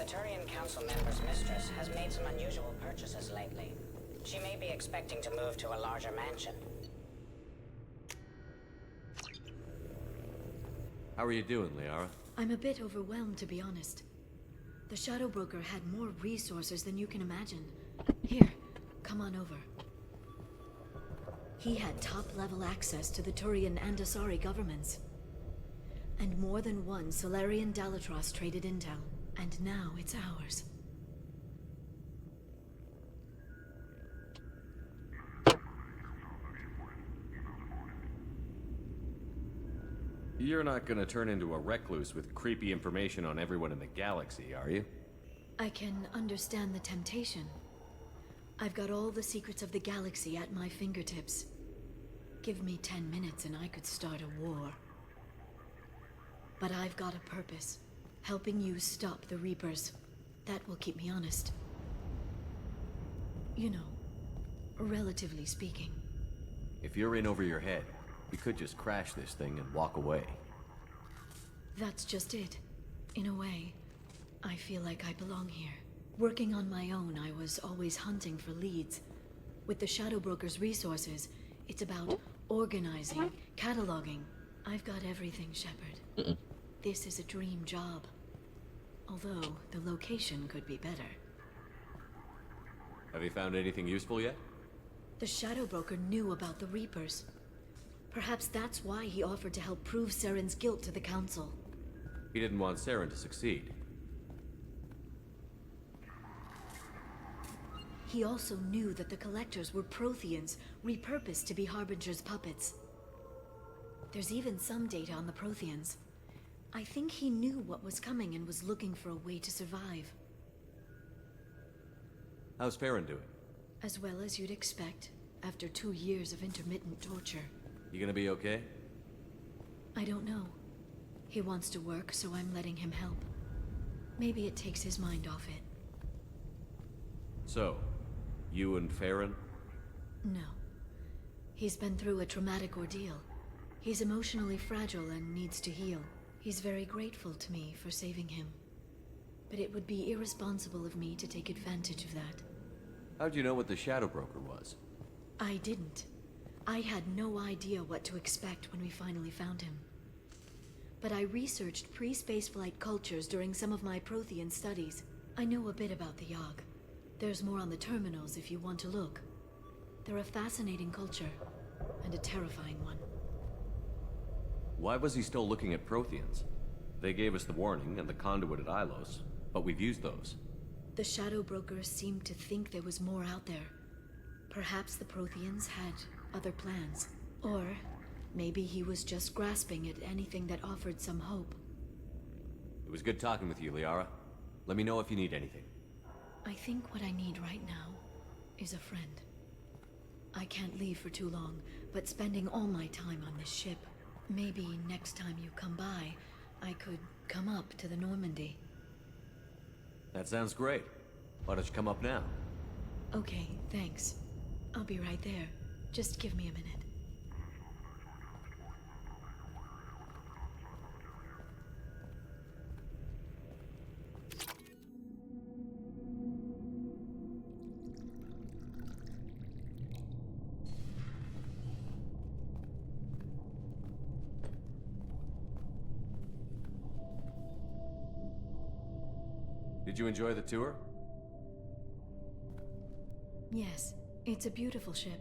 Q: The Turian Council member's mistress has made some unusual purchases lately. She may be expecting to move to a larger mansion.
C: How are you doing, Liara?
F: I'm a bit overwhelmed, to be honest. The Shadow Broker had more resources than you can imagine. Here, come on over. He had top-level access to the Turian and Asari governments. And more than one Solarian Dalatros traded intel. And now it's ours.
C: You're not gonna turn into a recluse with creepy information on everyone in the galaxy, are you?
F: I can understand the temptation. I've got all the secrets of the galaxy at my fingertips. Give me 10 minutes and I could start a war. But I've got a purpose. Helping you stop the Reapers. That will keep me honest. You know, relatively speaking.
C: If you're in over your head, we could just crash this thing and walk away.
F: That's just it. In a way, I feel like I belong here. Working on my own, I was always hunting for leads. With the Shadow Broker's resources, it's about organizing, cataloging. I've got everything, Shepard. This is a dream job. Although, the location could be better.
C: Have you found anything useful yet?
F: The Shadow Broker knew about the Reapers. Perhaps that's why he offered to help prove Saren's guilt to the Council.
C: He didn't want Saren to succeed.
F: He also knew that the Collectors were Protheans, repurposed to be Harbinger's puppets. There's even some data on the Protheans. I think he knew what was coming and was looking for a way to survive.
C: How's Farron doing?
F: As well as you'd expect, after 2 years of intermittent torture.
C: You gonna be okay?
F: I don't know. He wants to work, so I'm letting him help. Maybe it takes his mind off it.
C: So, you and Farron?
F: No. He's been through a traumatic ordeal. He's emotionally fragile and needs to heal. He's very grateful to me for saving him. But it would be irresponsible of me to take advantage of that.
C: How'd you know what the Shadow Broker was?
F: I didn't. I had no idea what to expect when we finally found him. But I researched pre-spaceflight cultures during some of my Prothean studies. I know a bit about the Yog. There's more on the terminals if you want to look. They're a fascinating culture, and a terrifying one.
C: Why was he still looking at Protheans? They gave us the warning and the conduit at Ilos, but we've used those.
F: The Shadow Broker seemed to think there was more out there. Perhaps the Protheans had other plans. Or maybe he was just grasping at anything that offered some hope.
C: It was good talking with you, Liara. Let me know if you need anything.
F: I think what I need right now is a friend. I can't leave for too long, but spending all my time on this ship. Maybe next time you come by, I could come up to the Normandy.
C: That sounds great. Why don't you come up now?
F: Okay, thanks. I'll be right there. Just give me a minute.
C: Did you enjoy the tour?
F: Yes, it's a beautiful ship.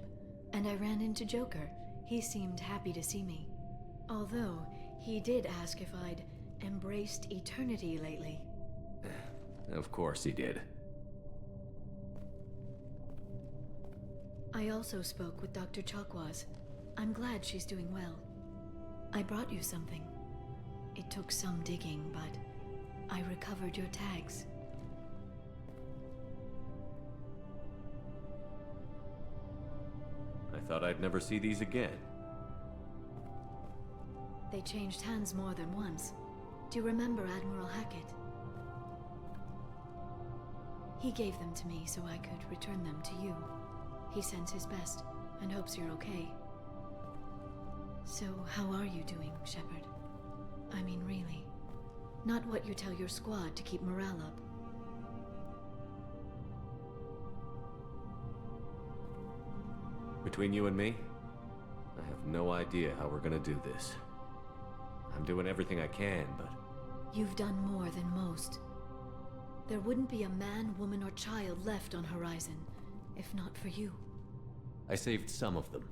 F: And I ran into Joker. He seemed happy to see me. Although, he did ask if I'd embraced eternity lately.
C: Of course he did.
F: I also spoke with Dr. Chakwas. I'm glad she's doing well. I brought you something. It took some digging, but I recovered your tags.
C: I thought I'd never see these again.
F: They changed hands more than once. Do you remember Admiral Hackett? He gave them to me so I could return them to you. He sends his best and hopes you're okay. So, how are you doing, Shepard? I mean, really. Not what you tell your squad to keep morale up.
C: Between you and me, I have no idea how we're gonna do this. I'm doing everything I can, but...
F: You've done more than most. There wouldn't be a man, woman, or child left on Horizon, if not for you.
C: I saved some of them.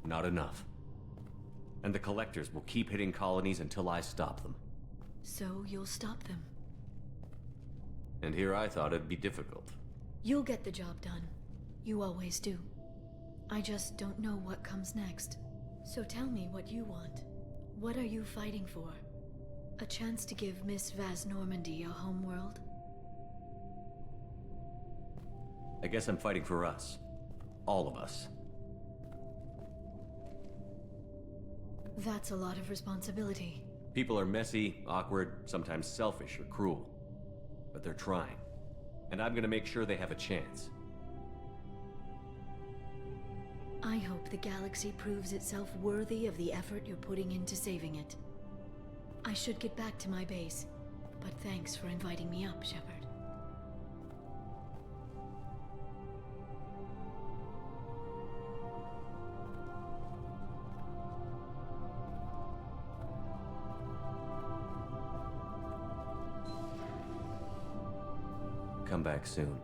C: Not enough. And the collectors will keep hitting colonies until I stop them.
F: So you'll stop them.
C: And here I thought it'd be difficult.
F: You'll get the job done. You always do. I just don't know what comes next. So tell me what you want. What are you fighting for? A chance to give Miss Vaz Normandy a homeworld?
C: I guess I'm fighting for us. All of us.
F: That's a lot of responsibility.
C: People are messy, awkward, sometimes selfish or cruel. But they're trying. And I'm gonna make sure they have a chance.
F: I hope the galaxy proves itself worthy of the effort you're putting into saving it. I should get back to my base, but thanks for inviting me up, Shepard.
C: Come back soon.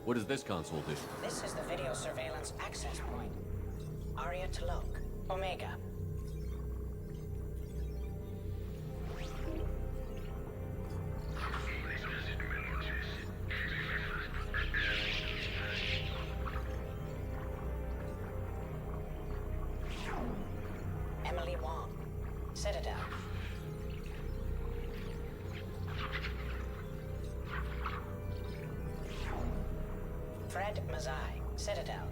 C: What does this console do?
Q: This is the video surveillance access point. Aria Talok, Omega. Emily Wong, Citadel. Fred Mazai, Citadel.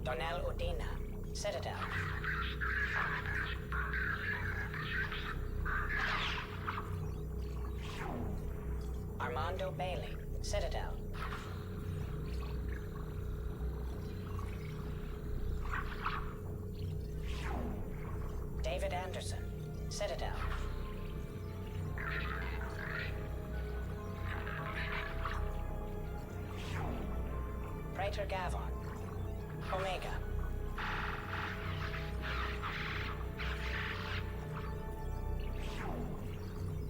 Q: Donnell Udina, Citadel. Armando Bailey, Citadel. David Anderson, Citadel. Praetor Gavon, Omega.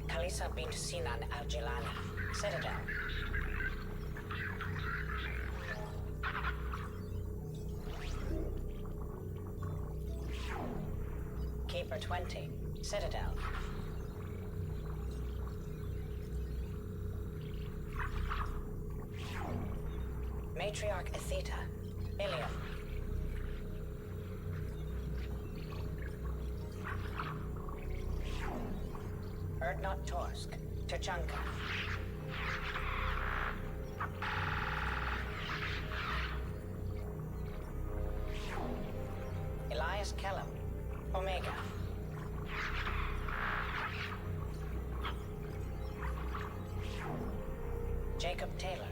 Q: Kalisa bint Sinan Al-Jilani, Citadel. Keeper 20, Citadel. Matriarch Atheta, Ilium. Erdnot Torsk, Tachanka. Elias Kellum, Omega. Jacob Taylor,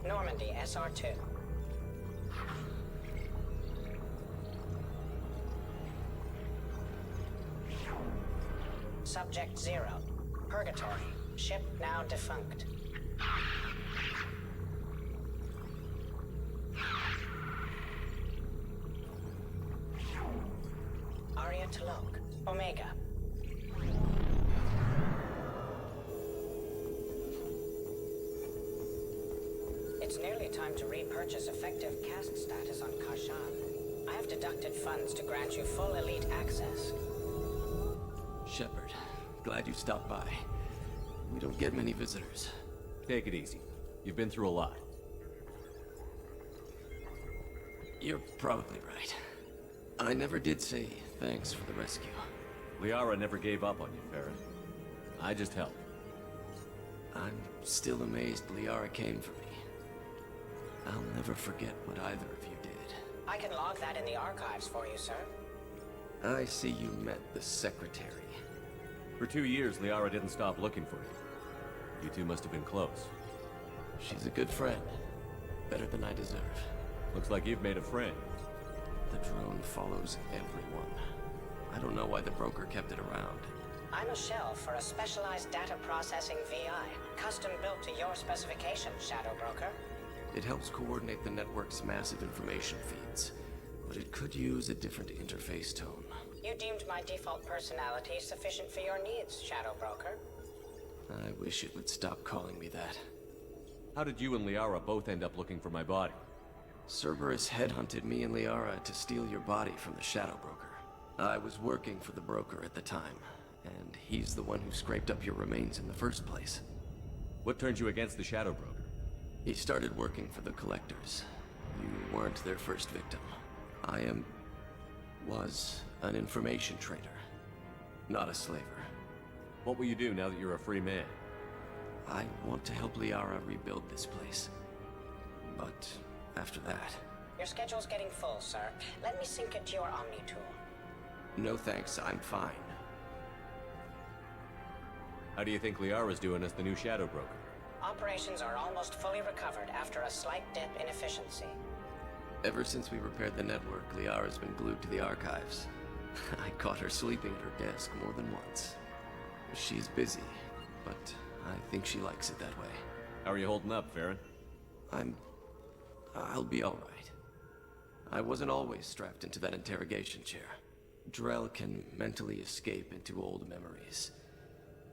Q: Normandy SR2. Subject 0, Purgatory, ship now defunct. Aria Talok, Omega. It's nearly time to repurchase effective caste status on Kashan. I have deducted funds to grant you full elite access.
P: Shepard, glad you stopped by. We don't get many visitors.
C: Take it easy. You've been through a lot.
P: You're probably right. I never did say thanks for the rescue.
C: Liara never gave up on you, Farron. I just helped.
P: I'm still amazed Liara came for me. I'll never forget what either of you did.
Q: I can log that in the archives for you, sir.
P: I see you met the secretary.
C: For 2 years, Liara didn't stop looking for you. You two must have been close.
P: She's a good friend. Better than I deserve.
C: Looks like you've made a friend.
P: The drone follows everyone. I don't know why the broker kept it around.
Q: I'm a shell for a specialized data processing VI, custom built to your specifications, Shadow Broker.
P: It helps coordinate the network's massive information feeds, but it could use a different interface tone.
Q: You deemed my default personality sufficient for your needs, Shadow Broker.
P: I wish it would stop calling me that.
C: How did you and Liara both end up looking for my body?
P: Cerberus headhunted me and Liara to steal your body from the Shadow Broker. I was working for the broker at the time, and he's the one who scraped up your remains in the first place.
C: What turned you against the Shadow Broker?
P: He started working for the Collectors. You weren't their first victim. Was an information trader, not a slaver.
C: What will you do now that you're a free man?
P: I want to help Liara rebuild this place. But after that...
Q: Your schedule's getting full, sir. Let me sync it to your Omni tool.
P: No thanks, I'm fine.
C: How do you think Liara's doing as the new Shadow Broker?
Q: Operations are almost fully recovered after a slight dip in efficiency.
P: Ever since we repaired the network, Liara's been glued to the archives. I caught her sleeping at her desk more than once. She's busy, but I think she likes it that way.
C: How are you holding up, Farron?
P: I'll be alright. I wasn't always strapped into that interrogation chair. Drell can mentally escape into old memories.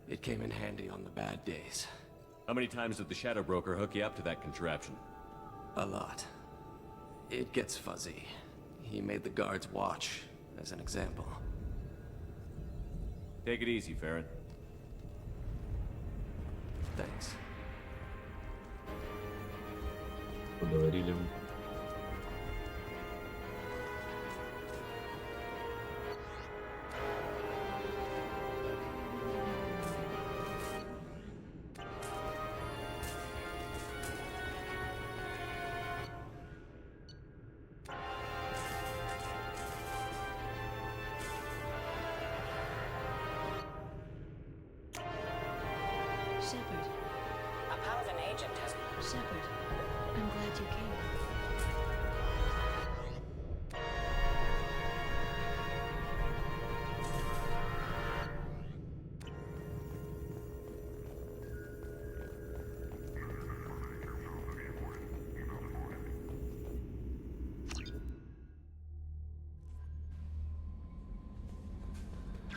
P: It came in handy on the bad days.
C: How many times did the Shadow Broker hook you up to that contraption?
P: A lot. It gets fuzzy. He made the guards watch, as an example.
C: Take it easy, Farron.
P: Thanks.
A: Поговорили.
F: Shepard.
Q: A Paladin agent has...
F: Shepard, I'm glad you came.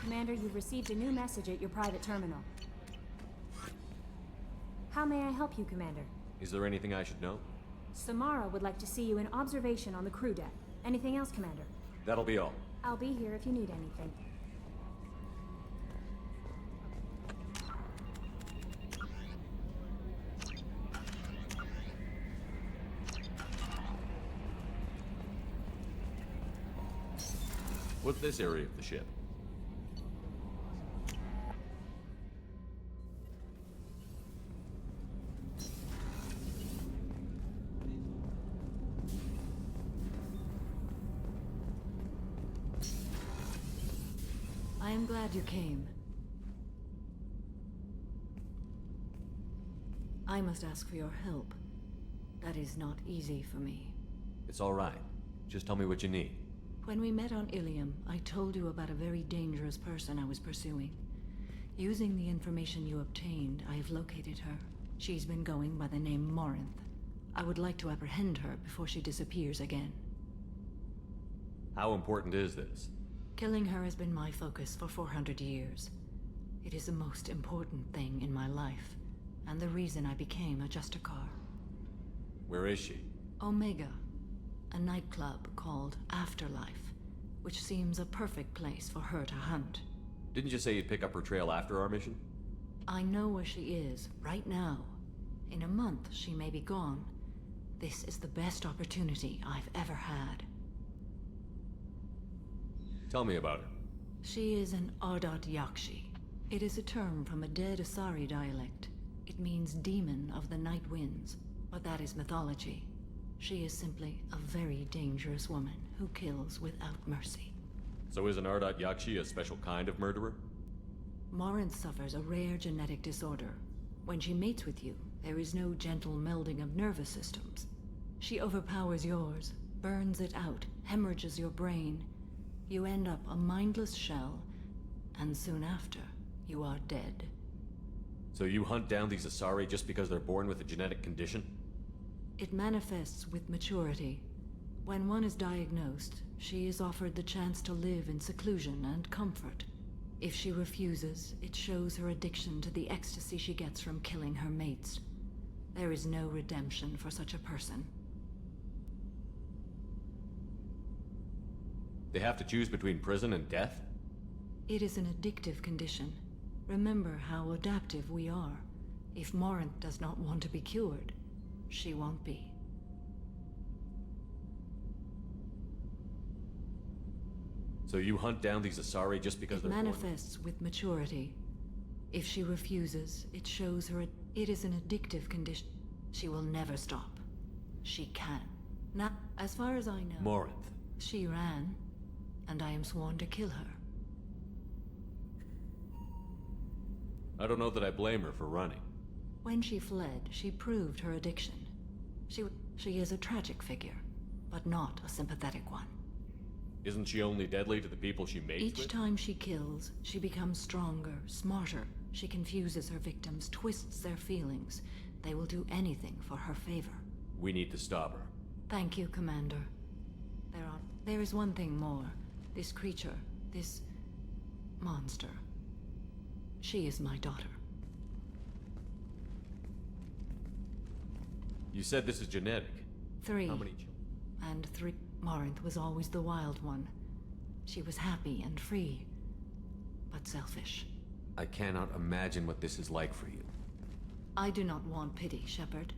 R: Commander, you've received a new message at your private terminal. How may I help you, Commander?
C: Is there anything I should know?
R: Samara would like to see you in observation on the crew deck. Anything else, Commander?
C: That'll be all.
R: I'll be here if you need anything.
C: What's this area of the ship?
X: I am glad you came. I must ask for your help. That is not easy for me.
C: It's all right. Just tell me what you need.
X: When we met on Ilium, I told you about a very dangerous person I was pursuing. Using the information you obtained, I have located her. She's been going by the name Morinth. I would like to apprehend her before she disappears again.
C: How important is this?
X: Killing her has been my focus for 400 years. It is the most important thing in my life, and the reason I became a Justicar.
C: Where is she?
X: Omega, a nightclub called Afterlife, which seems a perfect place for her to hunt.
C: Didn't you say you'd pick up her trail after our mission?
X: I know where she is, right now. In a month, she may be gone. This is the best opportunity I've ever had.
C: Tell me about her.
X: She is an Ardat Yakshi. It is a term from a dead Asari dialect. It means demon of the night winds, but that is mythology. She is simply a very dangerous woman who kills without mercy.
C: So is an Ardat Yakshi a special kind of murderer?
X: Morinth suffers a rare genetic disorder. When she mates with you, there is no gentle melding of nervous systems. She overpowers yours, burns it out, hemorrhages your brain. You end up a mindless shell, and soon after, you are dead.
C: So you hunt down these Asari just because they're born with a genetic condition?
X: It manifests with maturity. When one is diagnosed, she is offered the chance to live in seclusion and comfort. If she refuses, it shows her addiction to the ecstasy she gets from killing her mates. There is no redemption for such a person.
C: They have to choose between prison and death?
X: It is an addictive condition. Remember how adaptive we are. If Morinth does not want to be cured, she won't be.
C: So you hunt down these Asari just because they're
X: manifests with maturity. If she refuses, it shows her it is an addictive condition. She will never stop. She can. Now, as far as I know,
C: Morinth.
X: She ran, and I am sworn to kill her.
C: I don't know that I blame her for running.
X: When she fled, she proved her addiction. She is a tragic figure, but not a sympathetic one.
C: Isn't she only deadly to the people she mates with?
X: Each time she kills, she becomes stronger, smarter. She confuses her victims, twists their feelings. They will do anything for her favor.
C: We need to stop her.
X: Thank you, Commander. There is one thing more. This creature, this monster. She is my daughter.
C: You said this is genetic.
X: 3.
C: How many children?
X: And 3. Morinth was always the wild one. She was happy and free, but selfish.
C: I cannot imagine what this is like for you.
X: I do not want pity, Shepard.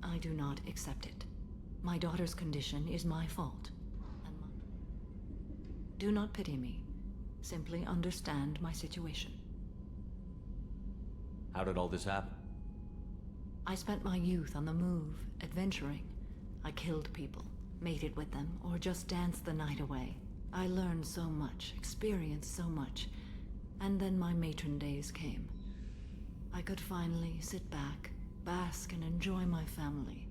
X: I do not accept it. My daughter's condition is my fault. Do not pity me. Simply understand my situation.
C: How did all this happen?
X: I spent my youth on the move, adventuring. I killed people, mated with them, or just danced the night away. I learned so much, experienced so much, and then my matron days came. I could finally sit back, bask and enjoy my family.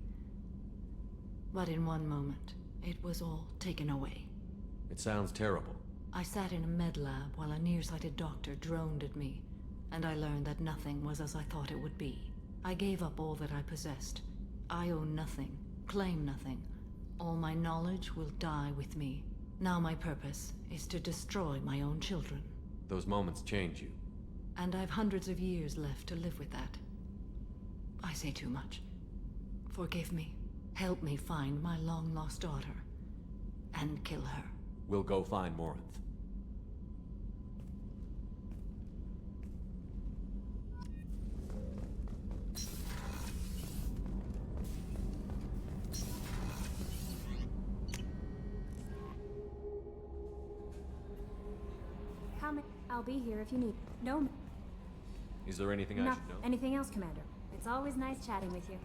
X: But in one moment, it was all taken away.
C: It sounds terrible.
X: I sat in a med lab while a nearsighted doctor droned at me, and I learned that nothing was as I thought it would be. I gave up all that I possessed. I own nothing, claim nothing. All my knowledge will die with me. Now my purpose is to destroy my own children.
C: Those moments change you.
X: And I've hundreds of years left to live with that. I say too much. Forgive me. Help me find my long-lost daughter. And kill her.
C: We'll go find Morinth.
R: I'll be here if you need. No.
C: Is there anything I should know?
R: Anything else, Commander? It's always nice chatting with you.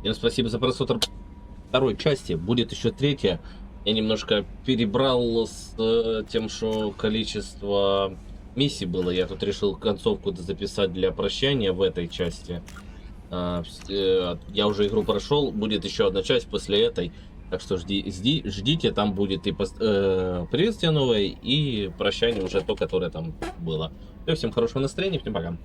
A: Всем спасибо за просмотр второй части. Будет еще третья. Я немножко перебрал с тем, что количество миссий было. Я тут решил концовку записать для прощания в этой части. Я уже игру прошел. Будет еще одна часть после этой. Так что ждите. Там будет и приветствие новое, и прощание уже то, которое там было. Всем хорошего настроения. Всем пока.